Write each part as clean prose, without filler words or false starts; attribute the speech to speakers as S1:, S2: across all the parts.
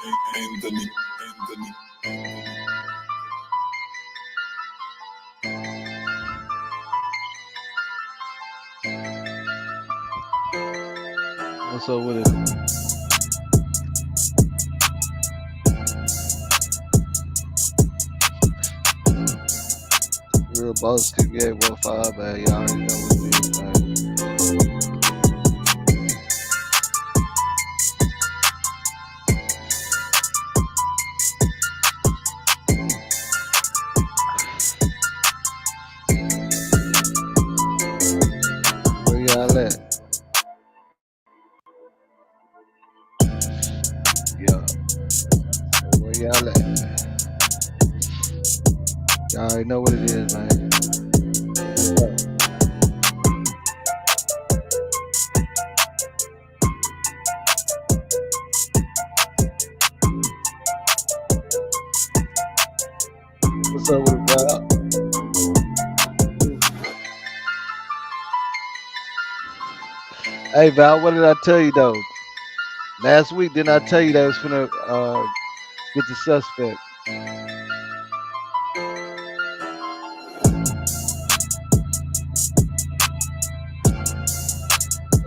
S1: What's up with it? Real boss 2K15, man. Y'all already know what it is, man. Where y'all at? Yeah. Where y'all at? Y'all already know what it is, man. What's up? What's up with it, Val? Hey, Val, what did I tell you, though? Last week, didn't I tell you that I was finna get the suspect?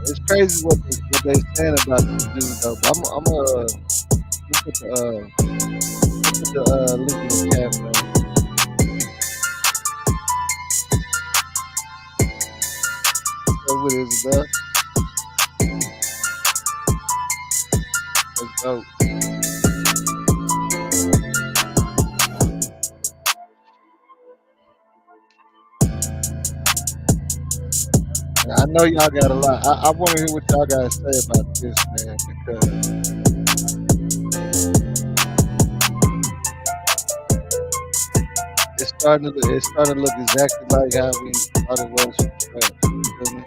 S1: It's crazy what they saying about this dude, though. But I'm put the link in the chat, man. So what is it, Val? Let's go. I know y'all got a lot. I want to hear what y'all got to say about this, man, because it's starting to look exactly like how we thought it was from scratch. You feel me?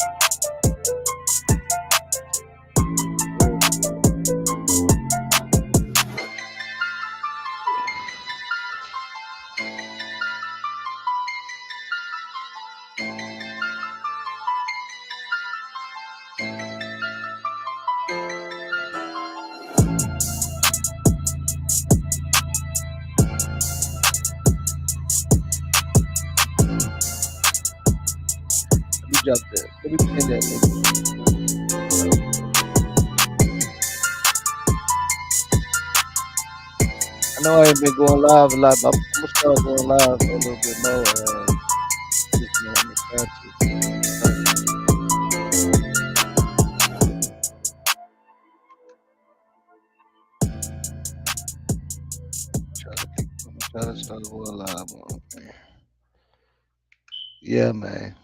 S1: Real shit. Let me drop that. Let me pin that link. I know I ain't been going live a lot, but I'm gonna start going live a little bit more. This month, I'm gonna try to. I'm gonna try to start going live on. Yeah, man.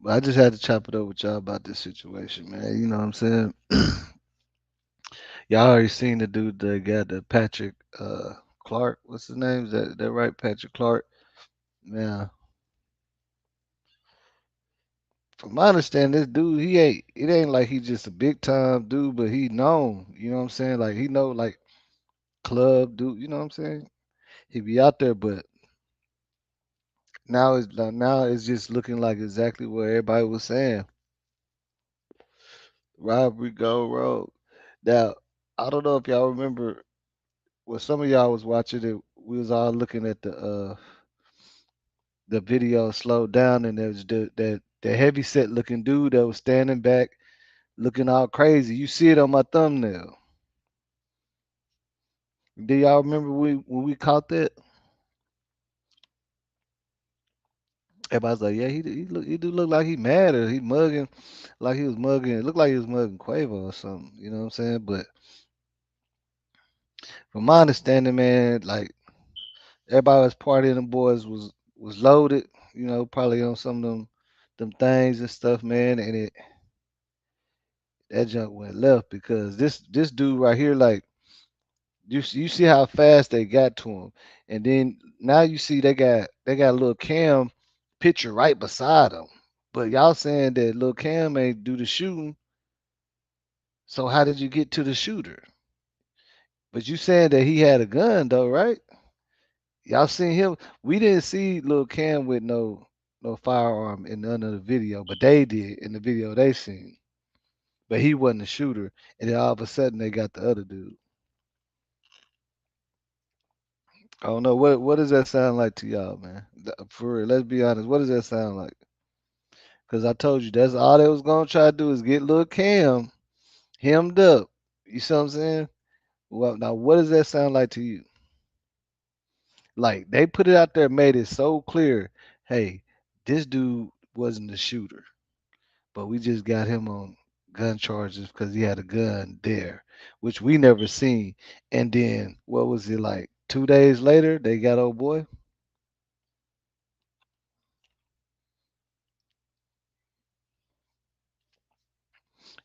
S1: But I just had to chop it up with y'all about this situation, man. You know what I'm saying? Y'all already seen the dude that got the Patrick Clark. What's his name? Is that right? Patrick Clark. Yeah. From my understanding, this dude, it ain't like he just a big time dude, but he known. You know what I'm saying? Like he know like club dude, you know what I'm saying? He be out there, but now it's just looking like exactly what everybody was saying. Robbery go rogue. Now, I don't know if y'all remember. Well, some of y'all was watching it. We was all looking at the video slowed down, and there was the heavy set looking dude that was standing back, looking all crazy. You see it on my thumbnail. Do y'all remember when we caught that? Everybody's like, yeah, he do look like he mad or he mugging, like he was mugging. It looked like he was mugging Quavo or something. You know what I'm saying? But from my understanding, man, like everybody was partying, the boys was loaded. You know, probably on some of them things and stuff, man. And that junk went left because this dude right here, like you see how fast they got to him, and then now you see they got a little Cam picture right beside him. But y'all saying that little Cam ain't do the shooting, so how did you get to the shooter? But you saying that he had a gun though, right? Y'all seen him? We didn't see little Cam with no firearm in none of the video, but they did in the video they seen. But he wasn't a shooter, and then all of a sudden they got the other dude. I don't know what does that sound like to y'all, man? For real, let's be honest. What does that sound like? Because I told you that's all they was gonna try to do is get little Cam hemmed up. You see what I'm saying? Well, now what does that sound like to you? Like they put it out there, made it so clear. Hey, this dude wasn't the shooter, but we just got him on gun charges because he had a gun there, which we never seen. And then what was it like? 2 days later, they got old boy.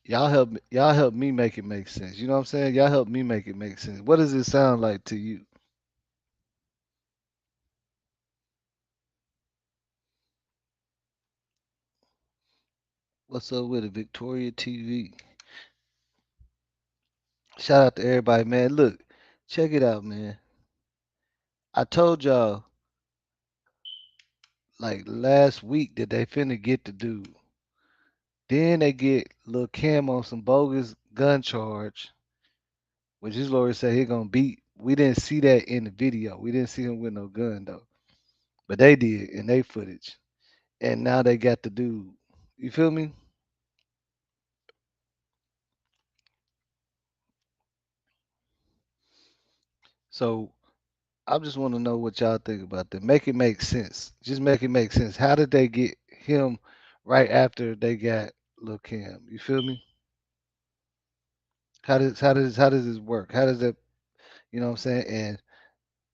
S1: Y'all help me make it make sense. You know what I'm saying? Y'all help me make it make sense. What does it sound like to you? What's up with it, Victoria TV? Shout out to everybody, man. Look, check it out, man. I told y'all like last week that they finna get the dude. Then they get Lil Kim on some bogus gun charge, which his lawyer said he gonna beat. We didn't see that in the video. We didn't see him with no gun though, but they did in their footage. And now they got the dude. You feel me? So I just want to know what y'all think about that. Make it make sense. Just make it make sense. How did they get him right after they got Lil Kim? You feel me? How does this work? How does that you know what I'm saying? And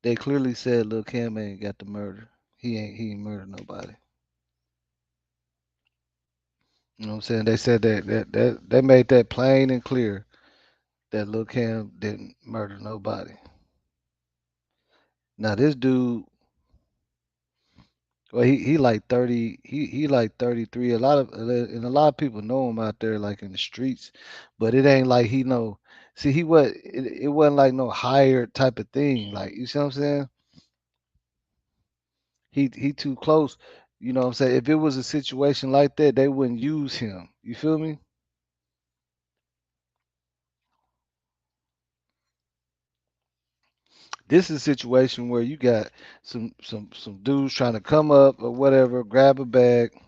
S1: they clearly said Lil Kim ain't got the murder. He ain't murdered nobody. You know what I'm saying? They said that they made that plain and clear that Lil Kim didn't murder nobody. Now this dude, well, he like 30, he like 33. A lot of people know him out there like in the streets, but it ain't like he know. See, it wasn't like no hired type of thing. Like you see what I'm saying? He too close. You know what I'm saying? If it was a situation like that, they wouldn't use him. You feel me? This is a situation where you got some dudes trying to come up or whatever, grab a bag,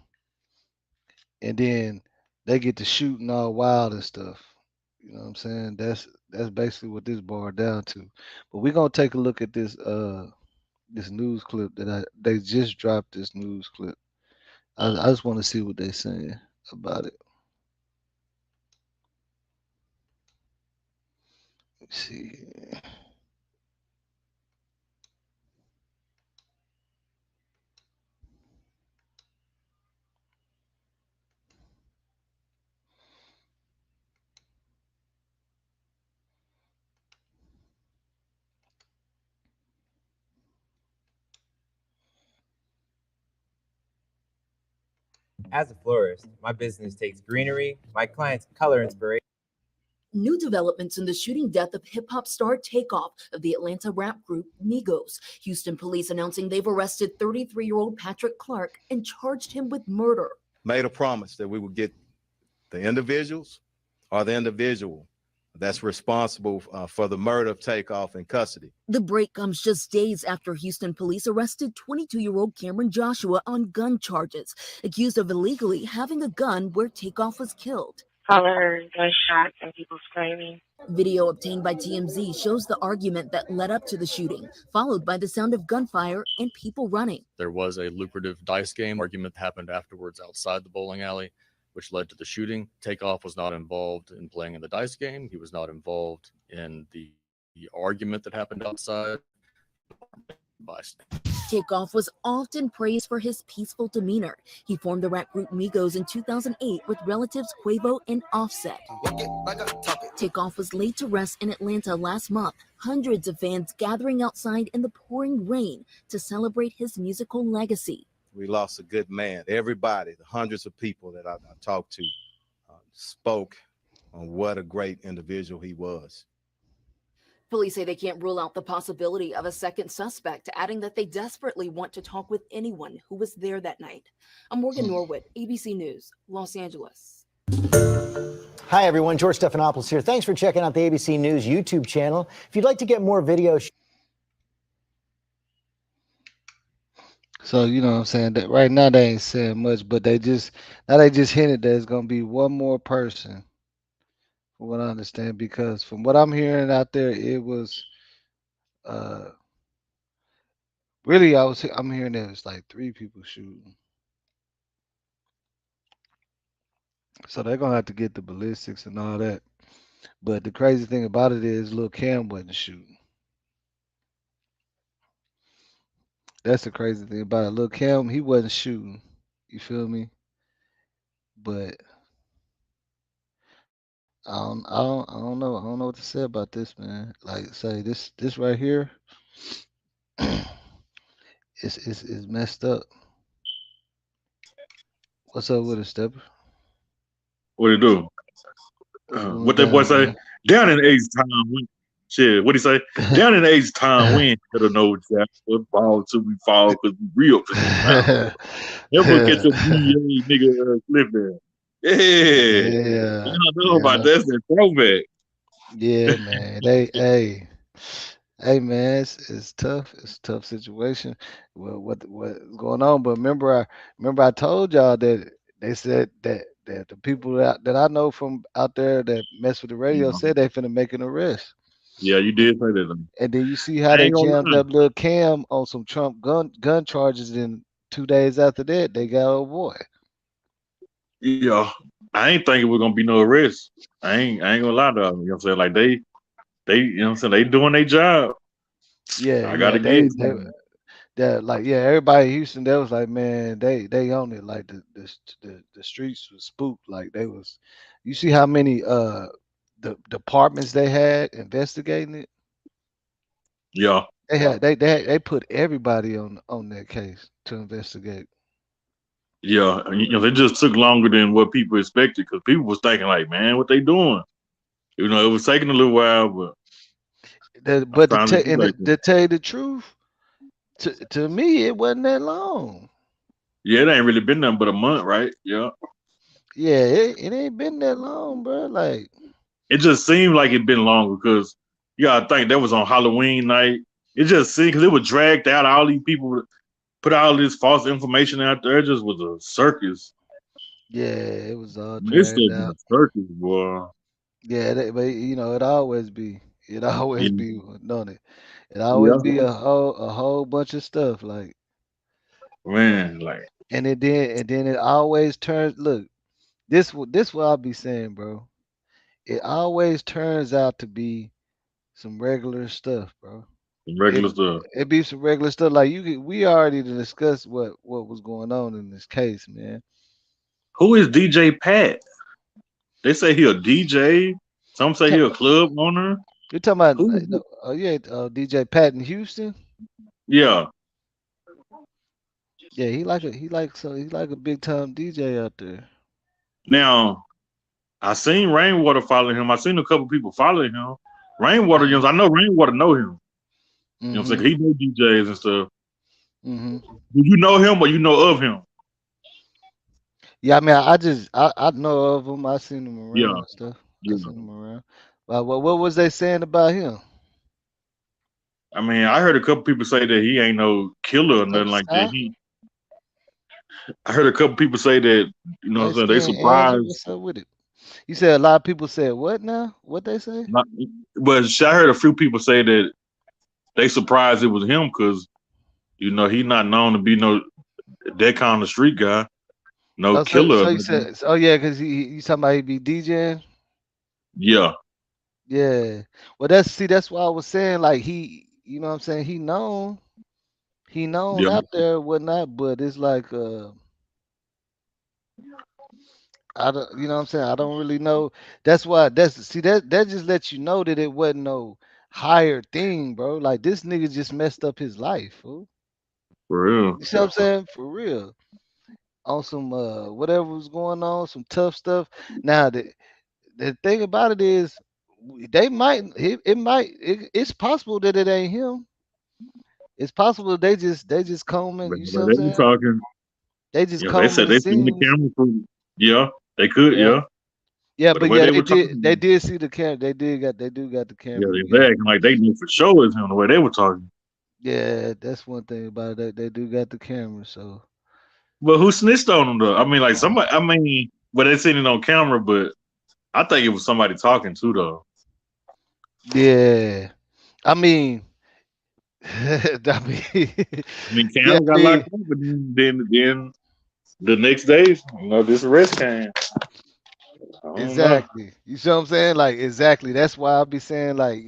S1: and then they get to shooting all wild and stuff. You know what I'm saying? That's basically what this boiled down to. But we're gonna take a look at this news clip that they just dropped this news clip. I just want to see what they're saying about it. Let's see.
S2: As a florist, my business takes greenery, my clients' color inspiration.
S3: New developments in the shooting death of hip hop star Takeoff of the Atlanta rap group Migos. Houston police announcing they've arrested 33-year-old Patrick Clark and charged him with murder.
S4: Made a promise that we would get the individuals or the individual that's responsible for the murder of Takeoff in custody.
S3: The break comes just days after Houston police arrested 22-year-old Cameron Joshua on gun charges, accused of illegally having a gun where Takeoff was killed.
S5: All I heard gunshots and people screaming.
S3: Video obtained by TMZ shows the argument that led up to the shooting, followed by the sound of gunfire and people running.
S6: There was a lucrative dice game argument that happened afterwards outside the bowling alley, which led to the shooting. Takeoff was not involved in playing in the dice game. He was not involved in the argument that happened outside.
S3: Takeoff was often praised for his peaceful demeanor. He formed the rap group Migos in 2008 with relatives Quavo and Offset. Takeoff was laid to rest in Atlanta last month. Hundreds of fans gathering outside in the pouring rain to celebrate his musical legacy.
S4: We lost a good man. Everybody, the hundreds of people that I talked to, spoke on what a great individual he was.
S3: Police say they can't rule out the possibility of a second suspect, adding that they desperately want to talk with anyone who was there that night. I'm Morgan Norwood, ABC News, Los Angeles.
S7: Hi, everyone. George Stephanopoulos here. Thanks for checking out the ABC News YouTube channel. If you'd like to get more videos,
S1: So you know what I'm saying that right now they ain't saying much, but they just hinted that it's gonna be one more person, from what I understand. Because from what I'm hearing out there, it was uh really I'm hearing that it's like three people shooting. So they're gonna have to get the ballistics and all that. But the crazy thing about it is, Lil Cam wasn't shooting. That's the crazy thing about it. Lil Cam, he wasn't shooting. You feel me? But I don't know. I don't know what to say about this, man. Like say this right here, it's messed up. What's up with it, Stepper?
S8: What it do?
S1: What's going
S8: What that boy
S1: down,
S8: say?
S1: man?
S8: Down in age time, we shit. What he say? Down in age time, we ain't better know Jack football till we fall because we real in this mouth. Never catch a DA nigga slip there. Yeah, you
S1: Yeah,
S8: know about
S1: yeah,
S8: that. That's that throwback.
S1: yeah, man. Hey, man, it's tough. It's a tough situation. Well, what's going on? But remember I told y'all that they said that the people that I know from out there that mess with the
S8: You
S1: radio
S8: know.
S1: said they finna make an arrest.
S8: Yeah, you
S1: And,
S8: did say that.
S1: and then you see how
S8: I
S1: they
S8: ain't gonna
S1: jammed
S8: lie.
S1: up Lil Cam on some Trump gun charges. And 2 days after that, they got old boy.
S8: Yeah, I ain't thinking we're gonna be no arrest. I ain't gonna lie to them. You know what I'm saying? Like they you know what I'm saying, they doing their job.
S1: Yeah,
S8: I gotta
S1: yeah,
S8: give it to them.
S1: that like yeah, everybody in Houston that was like, man, they own it. Like the streets was spooked. Like they was, you see how many the departments they had investigating it.
S8: Yeah.
S1: They put everybody on that case to investigate.
S8: Yeah, and, you know, it just took longer than what people expected because people was thinking like, man, what they doing? You know, it was taking a little while, but I'm
S1: But
S8: finally see like,
S1: to tell you the truth, to me it wasn't that long.
S8: yeah, it ain't really been nothing but a month, right? Yeah,
S1: Yeah, it ain't been that long, bro. Like
S8: it just seemed like it been longer because you gotta think that was on Halloween night. It just seemed because it was dragged out. All these people put all this false information out there. It just was a circus.
S1: yeah, it was all
S8: This
S1: dragged
S8: stuff been
S1: out.
S8: a circus, boy.
S1: Yeah, but you know, it always be. It always
S8: Yeah,
S1: be, don't it? It always
S8: yeah,
S1: be a whole bunch of stuff. Like,
S8: man, like,
S1: and then it always turns. Look, this what I'll be saying, bro. It always turns out to be some regular stuff, bro.
S8: some
S1: It
S8: regular stuff.
S1: it be some regular stuff. Like we already discussed what was going on in this case, man.
S8: Who is DJ Pat? They say he a DJ. Some
S1: You
S8: say he
S1: talk,
S8: a club owner.
S1: you're talking about
S8: Who?
S1: no, oh yeah, DJ Pat in Houston.
S8: Yeah.
S1: Yeah, he like a big time DJ out there.
S8: Now I seen Rainwater following him. I seen a couple people following him. Rainwater, you know, I know Rainwater know him. You know what I'm saying?
S1: Mm-hmm.
S8: 'Cause he know DJs and stuff.
S1: Mm-hmm.
S8: Do you know him or you know of him?
S1: Yeah, I mean, I know of him. I seen him around
S8: Yeah.
S1: and stuff. I
S8: Yeah.
S1: seen him around. What was they saying about him?
S8: I mean, I heard a couple people say that he ain't no killer or nothing like that.
S1: Huh?
S8: I heard a couple people say that, you know what
S1: Light
S8: I'm saying, they
S1: skin Angel,
S8: surprised.
S1: what's up with it? You said a lot of people said what now? What they say?
S8: Not, but I heard a few people say that they surprised it was him because, you know, he not known to be no that kind of street guy, no
S1: Oh,
S8: killer or
S1: so you
S8: nothing.
S1: said oh yeah, cause you talking about he be DJing?
S8: Yeah.
S1: Yeah. Well, that's why I was saying like you know what I'm saying, he known
S8: Yeah.
S1: out there and whatnot, but it's like I don't, you know what I'm saying? I don't really know. That's why that just lets you know that it wasn't no higher thing, bro. Like this nigga just messed up his life, fool.
S8: For real.
S1: You see what I'm saying? For real. On some whatever was going on, some tough stuff. Now the thing about it is they might it's possible that it ain't him. It's possible they just combing,
S8: But
S1: you see what I'm
S8: they were
S1: saying?
S8: talking,
S1: They just
S8: yeah, they
S1: combing
S8: said
S1: the
S8: they seen the
S1: scenes.
S8: camera from, yeah, they could,
S1: Yeah.
S8: yeah.
S1: Yeah,
S8: But the
S1: but
S8: way
S1: yeah,
S8: they were talking,
S1: they did see the camera. They do got the
S8: yeah,
S1: camera.
S8: they
S1: Yeah.
S8: acting like they knew for sure it's him the way they were talking.
S1: Yeah, that's one thing about it. They do got the camera, so
S8: But who snitched on him though? I mean, like somebody. I mean, well, they seen it on camera, but I think it was somebody talking too though.
S1: yeah. I mean, I mean,
S8: I mean,
S1: yeah,
S8: Cam
S1: I
S8: got locked
S1: mean,
S8: up, but then the next day, this arrest came. I don't know.
S1: exactly. You see what I'm saying? Like, exactly. That's why I'll be saying, like,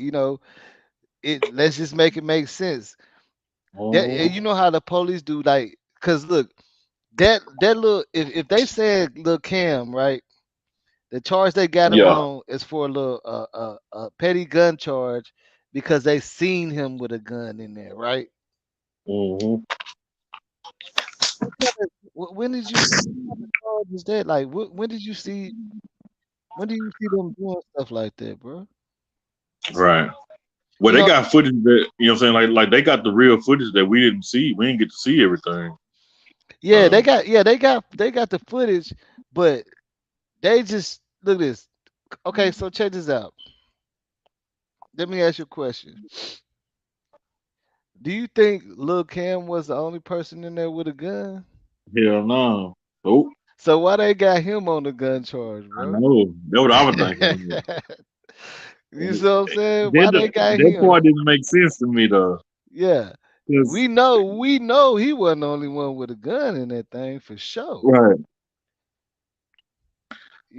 S1: it. Let's just make it make sense. That
S8: Mhm.
S1: and you know how the police do, like, cause look, that little, if they said little Cam, right? The charge they got him
S8: Yeah.
S1: on is for a little petty gun charge because they seen him with a gun in there, right?
S8: Hmm.
S1: What kind of, when did you what kind of charge is that? Like, when do you see them doing stuff like that, bro?
S8: Right. Well,
S1: You
S8: they
S1: know,
S8: got footage that what I'm saying. Like they got the real footage that we didn't see. We didn't get to see everything.
S1: yeah,
S8: Um.
S1: they got the footage, but they just look at this. Okay, so check this out. Let me ask you a question. Do you think Lil Cam was the only person in there with a gun?
S8: Hell no. Oh,
S1: So why they got him on the gun charge,
S8: I
S1: bro?
S8: know. That's what I was thinking.
S1: You see what I'm saying?
S8: Then
S1: Why they got
S8: that part
S1: him?
S8: didn't make sense to me though.
S1: Yeah.
S8: 'Cause-
S1: We know he wasn't the only one with a gun in that thing for sure.
S8: right.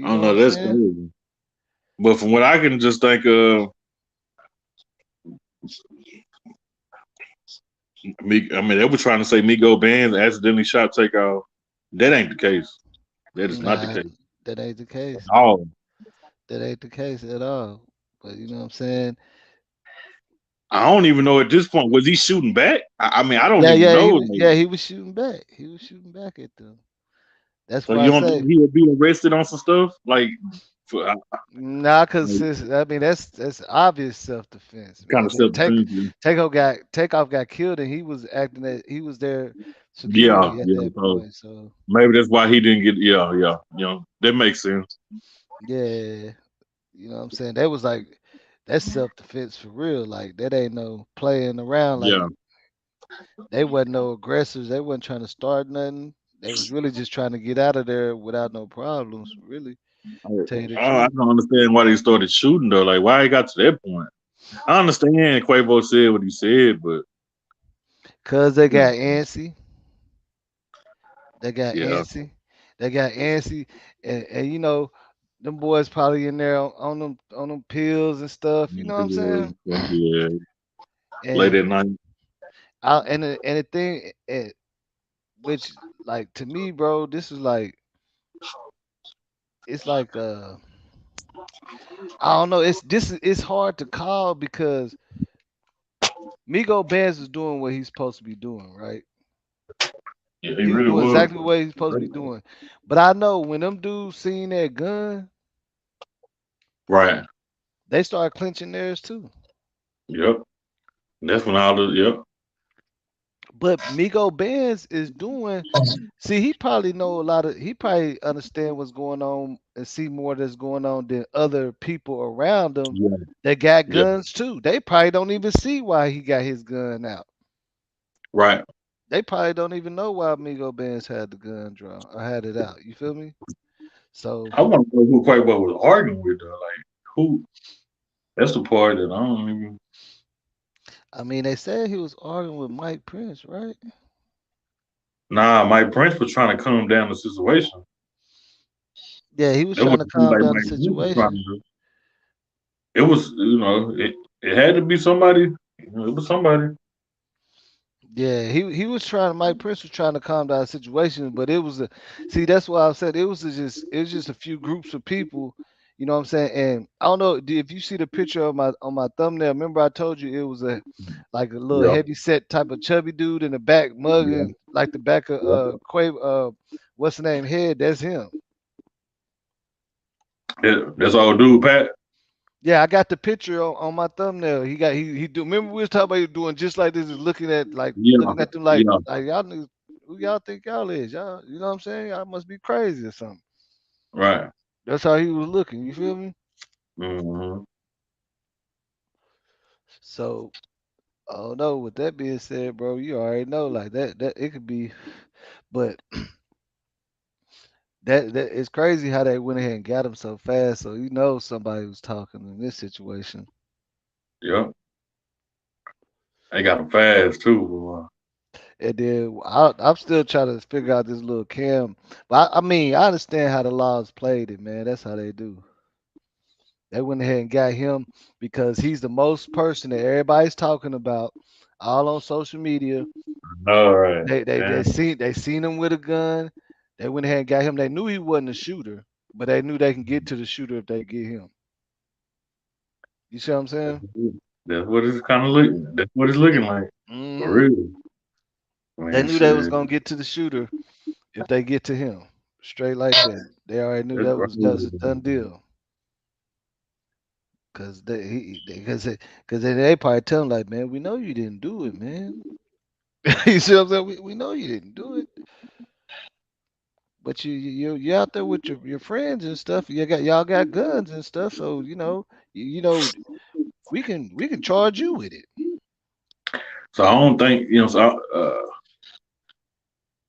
S8: I
S1: You
S8: don't
S1: know what
S8: know.
S1: I'm
S8: That's
S1: saying?
S8: crazy. But from what I can just think of, me. I mean, they were trying to say Migo Bands accidentally shot Takeoff. That ain't the case. That is not the
S1: Nah,
S8: case
S1: that ain't the
S8: at
S1: case.
S8: all.
S1: That ain't the case at all. But you know what I'm saying?
S8: I don't even know at this point was he shooting back. I mean, I don't
S1: Yeah,
S8: even
S1: yeah,
S8: know. Like,
S1: he was shooting back. He was shooting back at them. That's
S8: so
S1: why
S8: you
S1: I
S8: don't think
S1: say
S8: he would be arrested on some stuff like, for
S1: nah, cause
S8: like
S1: I mean that's obvious self defense,
S8: kind
S1: man.
S8: of self defense?
S1: Takeoff got killed and he was acting that he was their
S8: Yeah,
S1: security at
S8: yeah.
S1: that
S8: So
S1: point. So
S8: maybe that's why he didn't get. Yeah, yeah. That makes sense.
S1: yeah, you know what I'm saying? That was like that's self defense for real. Like that ain't no playing around.
S8: Yeah.
S1: Like they wasn't no aggressors. They wasn't trying to start nothing. They was really just trying to get out of there without no problems, really, tell you the
S8: I
S1: truth.
S8: don't understand why they started shooting though. Like why it got to that point. I understand Quavo said what he said, but
S1: Cause they got antsy. They got
S8: yeah,
S1: antsy. They got antsy, and them boys probably in there on them pills and stuff. You know what I'm saying?
S8: yeah. Late
S1: And
S8: at night.
S1: the thing, which like to me, bro, this is like it's like I don't know. It's hard to call because Migo Benz is doing what he's supposed to be doing, right?
S8: Yeah, he
S1: He was
S8: really
S1: doing
S8: was.
S1: exactly what he's supposed to be doing. But I know when them dudes seen that gun,
S8: Right.
S1: they started clenching theirs too.
S8: Yep. That's when all the yep.
S1: But Migo Benz is doing. See, he probably know a lot of. He probably understand what's going on and see more that's going on than other people around him
S8: Yeah.
S1: that got
S8: Yeah.
S1: guns too. They probably don't even see why he got his gun out.
S8: Right.
S1: They probably don't even know why Migo Benz had the gun drawn or had it out. You feel me? So
S8: I want to know who Quavo was arguing with though. Like who? That's the part that I don't even.
S1: I mean, they said he was arguing with Mike Prince, right?
S8: Nah, Mike Prince was trying to calm down the situation.
S1: Yeah, he was
S8: That was
S1: trying to calm
S8: like
S1: down the
S8: Mike Prince was trying
S1: situation.
S8: to do. It was it had to be somebody. It was somebody.
S1: Yeah, he was trying. Mike Prince was trying to calm down the situation, but it was a see. That's why I said it was just a few groups of people. You know what I'm saying? And I don't know if you see the picture of my on my thumbnail. Remember I told you it was a like a little
S8: Yeah.
S1: heavy set type of chubby dude in the back
S8: Yeah.
S1: mugging like the back of
S8: Yeah.
S1: what's the name head? That's him.
S8: Yeah, that's all dude, Pat.
S1: Yeah, I got the picture on my thumbnail. He do. Remember we was talking about you doing just like this, is
S8: Yeah.
S1: looking at them
S8: Yeah.
S1: like y'all niggas, who y'all think y'all is? Y'all, you know what I'm saying? Y'all must be crazy or something.
S8: Right.
S1: That's how he was looking. You feel me?
S8: Hmm.
S1: So Oh no, with that being said, bro, you already know like that it could be, but that it's crazy how they went ahead and got him so fast. So you know somebody was talking in this situation.
S8: Yep. They got him fast too, boy.
S1: And then I'm still trying to figure out this little Cam. But I mean, I understand how the laws played it, man. That's how they do. They went ahead and got him because he's the most person that everybody's talking about, all on social media.
S8: All right.
S1: They
S8: Damn.
S1: seen him with a gun. They went ahead and got him. They knew he wasn't a shooter, but they knew they can get to the shooter if they get him. You see what I'm saying?
S8: That's what it's kind of looking. That's what it's looking like for
S1: Hmm.
S8: real.
S1: They
S8: Man,
S1: knew they was
S8: shit.
S1: gonna get to the shooter if they get to him. Straight like that. They already knew
S8: That's
S1: that was a done
S8: crazy.
S1: deal. Cause they probably tell him like, man, we know you didn't do it, man. You see what I'm saying? We know you didn't do it, but you out there with your friends and stuff. Y'all got guns and stuff, so we can charge you with it.
S8: So I don't think So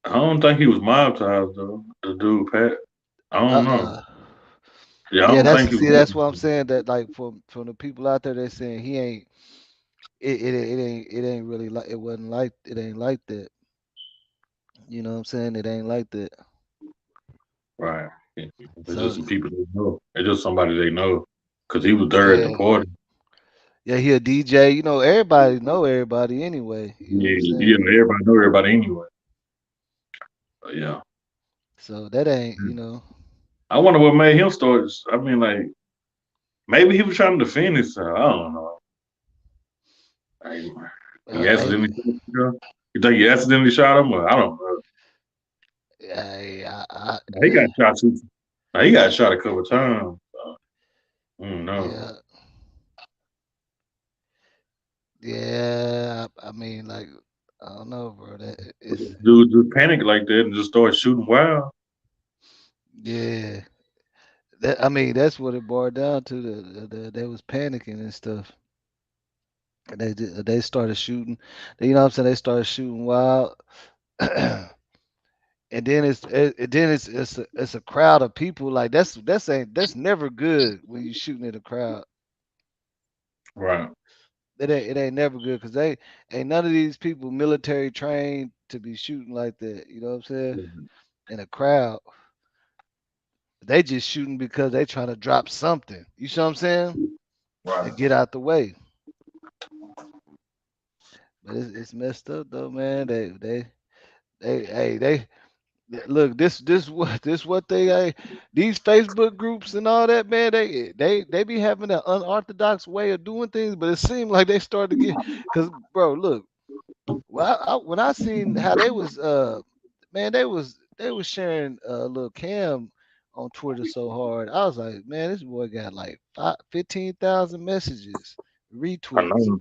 S8: I don't think he was mob ties though. The dude Pat. I don't know.
S1: Uh-uh.
S8: Yeah, I
S1: Yeah,
S8: don't
S1: that's
S8: think he was.
S1: that's what I'm saying. That like from the people out there, they're saying he ain't. It ain't really like it wasn't like it ain't like that. You know what I'm saying? It ain't like that.
S8: Right. It's just
S1: So
S8: some people they know. It's just somebody they know. Cause he was there at the
S1: yeah,
S8: party.
S1: yeah, he a DJ. Everybody know everybody anyway. You know what
S8: Yeah,
S1: I'm saying?
S8: you know, everybody know everybody anyway. But yeah.
S1: So that ain't,
S8: I wonder what made him start. I mean, like maybe he was trying to defend himself. I don't know. Like, he accidentally.
S1: I,
S8: You think he accidentally shot him? Or, I don't know.
S1: I,
S8: He got shot too. He got shot a couple times. So, I don't know.
S1: yeah, yeah. I mean, like, I don't know, bro. That it's
S8: Dude just panic like that and just start shooting wild.
S1: yeah. I mean, that's what it boiled down to. They was panicking and stuff. And they started shooting. You know what I'm saying? They started shooting wild. And then it's a crowd of people like that's never good when you shooting at a crowd.
S8: Right.
S1: It ain't never good because they ain't none of these people military trained to be shooting like that. You know what I'm saying? In a crowd, they just shooting because they trying to drop something. You see what I'm saying?
S8: Right.
S1: And get out the way. But it's messed up though, man. They look, this what these Facebook groups and all that, man. They be having an unorthodox way of doing things, but it seemed like they started to get because, bro, look, when I seen how they was man, they was sharing little Cam on Twitter so hard, I was like, man, this boy got like 15,000 messages,
S8: I
S1: retweets.
S8: know.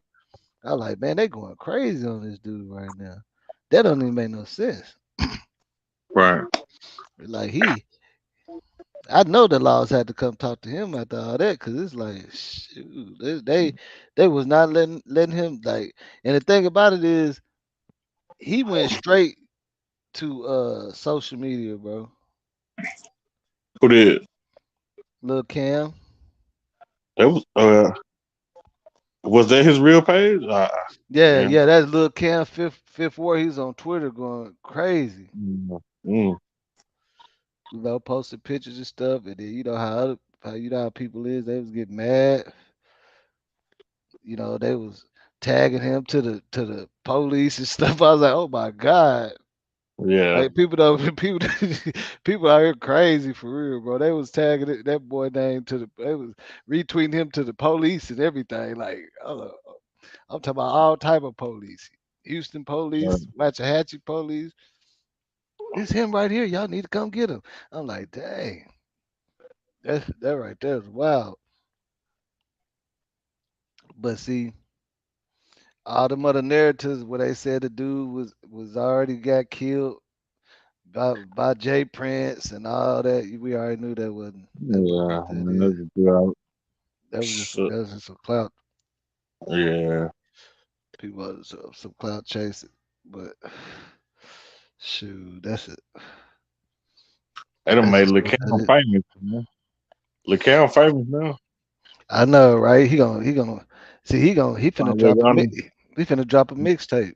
S1: I was like, man, they going crazy on this dude right now. That don't even make no sense.
S8: Right.
S1: Like I know the laws had to come talk to him after all that, cause it's like, shoot, they was not letting him like. And the thing about it is, he went straight to social media, bro.
S8: Who did?
S1: Lil Cam.
S8: That was that his real page?
S1: Yeah,
S8: Man.
S1: yeah, that's Lil Cam fifth war. He's on Twitter going crazy.
S8: Mm.
S1: Posting pictures and stuff, and then how people is. They was getting mad. They was tagging him to the police and stuff. I was like, oh my god.
S8: Yeah.
S1: Like people don't people people out here crazy for real, bro. They was tagging that boy name they was retweeting him to the police and everything. Like I'm talking about all type of police. Houston
S8: Right.
S1: police, Waxahachie police. It's him right here. Y'all need to come get him. I'm like, dang, that right there is wild. But see, all them other narratives where they said the dude was already got killed by Jay Prince and all that. We already knew that wasn't
S8: Yeah.
S1: what
S8: I
S1: that
S8: mean,
S1: is.
S8: that's a good out.
S1: That was just
S8: Shit.
S1: that was just a clout.
S8: Yeah.
S1: people some clout chasing, but shoot, that's it.
S8: They done
S1: That's
S8: made
S1: just
S8: Lil
S1: what that
S8: Cam
S1: is.
S8: famous, man. Lil Cam famous now.
S1: I know, right? He gonna see he
S8: Might
S1: finna
S8: as well
S1: drop a
S8: run
S1: he finna drop a mixtape.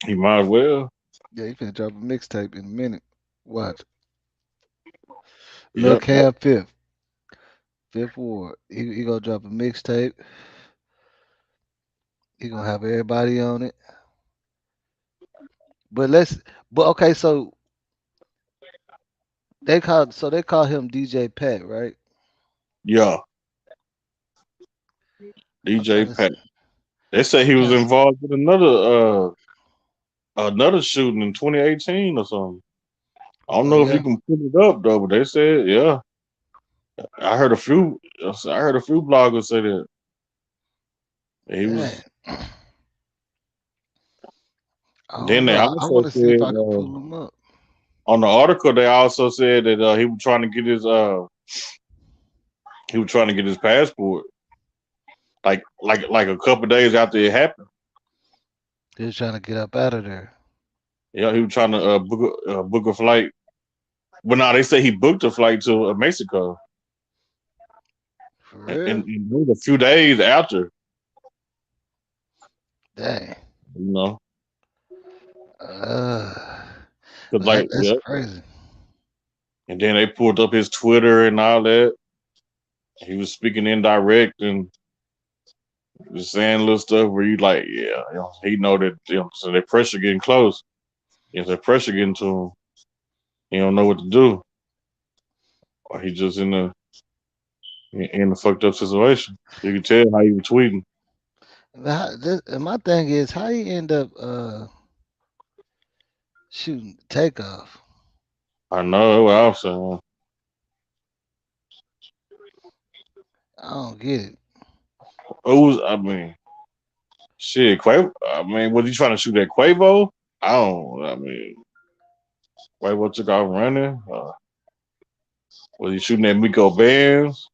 S8: He might as well.
S1: Yeah, he finna drop a mixtape in a minute. Watch. Lil
S8: Yep.
S1: Cam Fifth Ward. He gonna drop a mixtape. He gonna have everybody on it. But okay, so they call him DJ Pat, right?
S8: Yeah.
S1: I'm
S8: DJ
S1: trying to
S8: Pat.
S1: see.
S8: They say
S1: I'm
S8: he was
S1: trying to see.
S8: involved with another shooting in 2018 or something. I don't
S1: Oh
S8: know if
S1: yeah.
S8: you can put it up though, but they said, yeah. I heard a few bloggers say that he
S1: Dang.
S8: was.
S1: I
S8: Then
S1: don't
S8: they
S1: know. I
S8: also
S1: want to see if
S8: said
S1: I can pull him up.
S8: on the article they also said that he was trying to get his passport like a couple days after it happened.
S1: They're trying to get up out of there.
S8: Yeah, he was trying to book a flight. But now they say he booked a flight to Mexico,
S1: For
S8: and,
S1: real?
S8: and it was a few days after,
S1: Dang.
S8: you know,
S1: Uh,
S8: 'cause like
S1: that's
S8: yeah,
S1: crazy.
S8: and then they pulled up his Twitter and all that. He was speaking indirect and just saying little stuff where you like, yeah, he know that so that pressure getting close. That pressure getting to him. He don't know what to do, or he just in a fucked up situation. You can tell how he was tweeting.
S1: And my thing is, how he end up shooting takeoff?
S8: I know what I'm saying.
S1: I don't get it.
S8: I mean, shit, Quavo. I mean, was he trying to shoot at Quavo? I mean, Quavo took off running. Was he shooting at Miko Bands?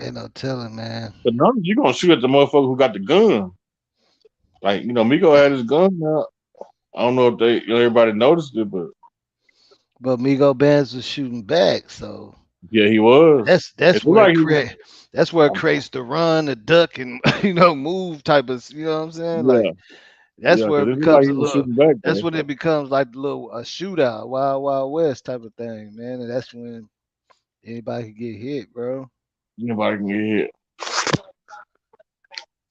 S1: Ain't no telling, man.
S8: But no, you gonna shoot at the motherfucker who got the gun. Like, Miko had his gun out. I don't know if everybody noticed it, but
S1: But Migo Bands was shooting back, so
S8: yeah, he was.
S1: that's
S8: It looked
S1: where
S8: like
S1: it
S8: he was.
S1: create that's where it creates the run, the duck, and move type of. You know what I'm saying?
S8: Yeah,
S1: Like that's
S8: yeah,
S1: where
S8: because
S1: it
S8: it looked like
S1: becomes
S8: he
S1: a
S8: was
S1: little.
S8: shooting back
S1: That's
S8: though.
S1: when it becomes like a little a shootout, wild wild west type of thing, man. And that's when anybody can get hit, bro.
S8: Anybody can get hit.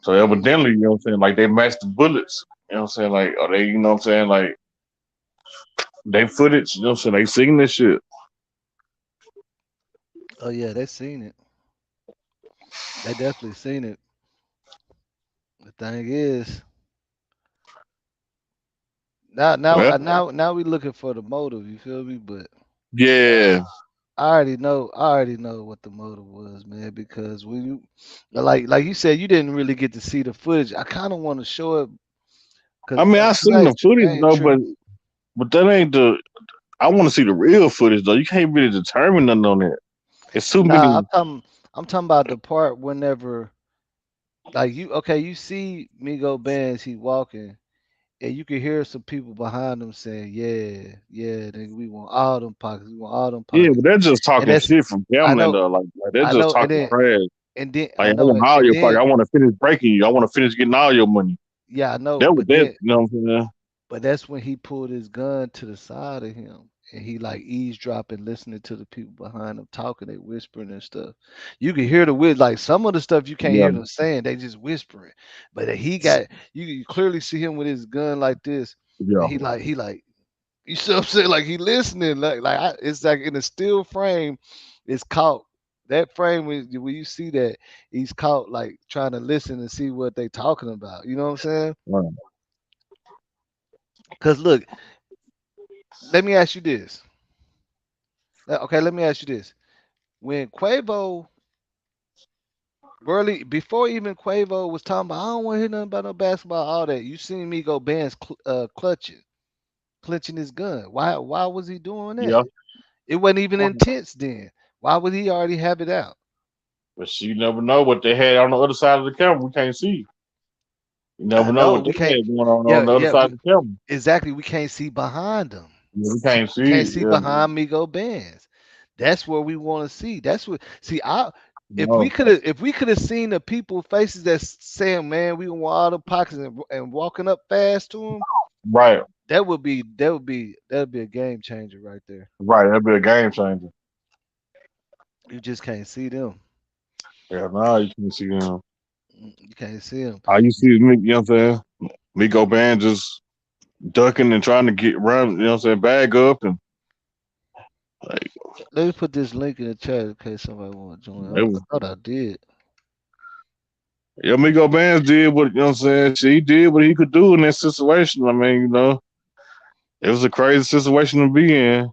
S8: So
S1: Mhm.
S8: evidently, what I'm saying, like they matched the bullets. You know what I'm saying? Like, are they, what I'm saying, like they footage, what I'm saying, they seen this shit.
S1: Oh yeah, they seen it. They definitely seen it. The thing is,
S8: Well,
S1: now we looking for the motive. You feel me? But
S8: yeah.
S1: I already know what the motive was, man. Because when you like you said, you didn't really get to see the footage. I kind of want to show it
S8: I
S1: because
S8: mean, I seen the
S1: I
S8: footage
S1: ain't
S8: though, but
S1: tripping.
S8: that ain't the. I want to see the real footage though. You can't really determine nothing on that. It's too
S1: Nah,
S8: many.
S1: I'm talking about the part whenever like you see Migo Bands, he walking, and you can hear some people behind him saying, "Yeah, yeah, nigga, we want all them pockets, we want all them
S8: Yeah,
S1: pockets."
S8: but they're just
S1: And
S8: talking
S1: that's
S8: shit from
S1: I
S8: gambling
S1: know,
S8: though. Like they're
S1: I
S8: just
S1: know,
S8: talking trash.
S1: I
S8: Like I
S1: know
S8: want
S1: it,
S8: all
S1: and
S8: your pocket.
S1: then
S8: I want to finish breaking you. I want to finish getting all your money.
S1: yeah, I know,
S8: That was
S1: but
S8: that.
S1: then
S8: You know what I'm saying?
S1: but that's when he pulled his gun to the side of him and he like eavesdropping, listening to the people behind him talking, they whispering and stuff. You can hear like some of the stuff you can't
S8: Yeah,
S1: hear them saying, they just whispering. But he got you clearly see him with his gun like this,
S8: yeah.
S1: and he like you see what I'm saying? Like he listening, it's like in a still frame, it's caught. That frame when you see that, he's caught like trying to listen and see what they talking about. You know what I'm saying?
S8: Right.
S1: Cause look, let me ask you this. Okay, let me ask you this. When Quavo, Burley, before even Quavo was talking about, I don't want to hear nothing about no basketball, all that. You seen me go bands clenching his gun. Why was he doing that?
S8: Yeah.
S1: It wasn't even intense then. Why would he already have it out?
S8: But you never know what they had on the other side of the camera. We can't see. You
S1: I
S8: never know
S1: know
S8: what
S1: we
S8: they
S1: can't.
S8: had going on
S1: Yeah,
S8: the other
S1: yeah,
S8: side of the camera.
S1: exactly. We can't see behind them.
S8: Yeah, we can't
S1: We can't
S8: see.
S1: see
S8: Yeah,
S1: behind Migo Bands. That's where we want to see. That's what. See, I
S8: no,
S1: if we could have seen the people faces that's saying, "Man, we want all the pockets," and walking up fast to them,
S8: right,
S1: that would be a game changer right there.
S8: right. That'd be a game changer.
S1: You just can't see them.
S8: Yeah, now you can see them.
S1: You can't see them.
S8: All you see is me, you know what I'm saying? Miko Band just ducking and trying to get around, you know what I'm saying, bag up and like
S1: Let me put this link in the chat in case somebody want to join.
S8: it
S1: I
S8: was
S1: thought I did.
S8: yeah, Miko Bands did what you know what I'm saying. She did what he could do in that situation. I mean, it was a crazy situation to be in.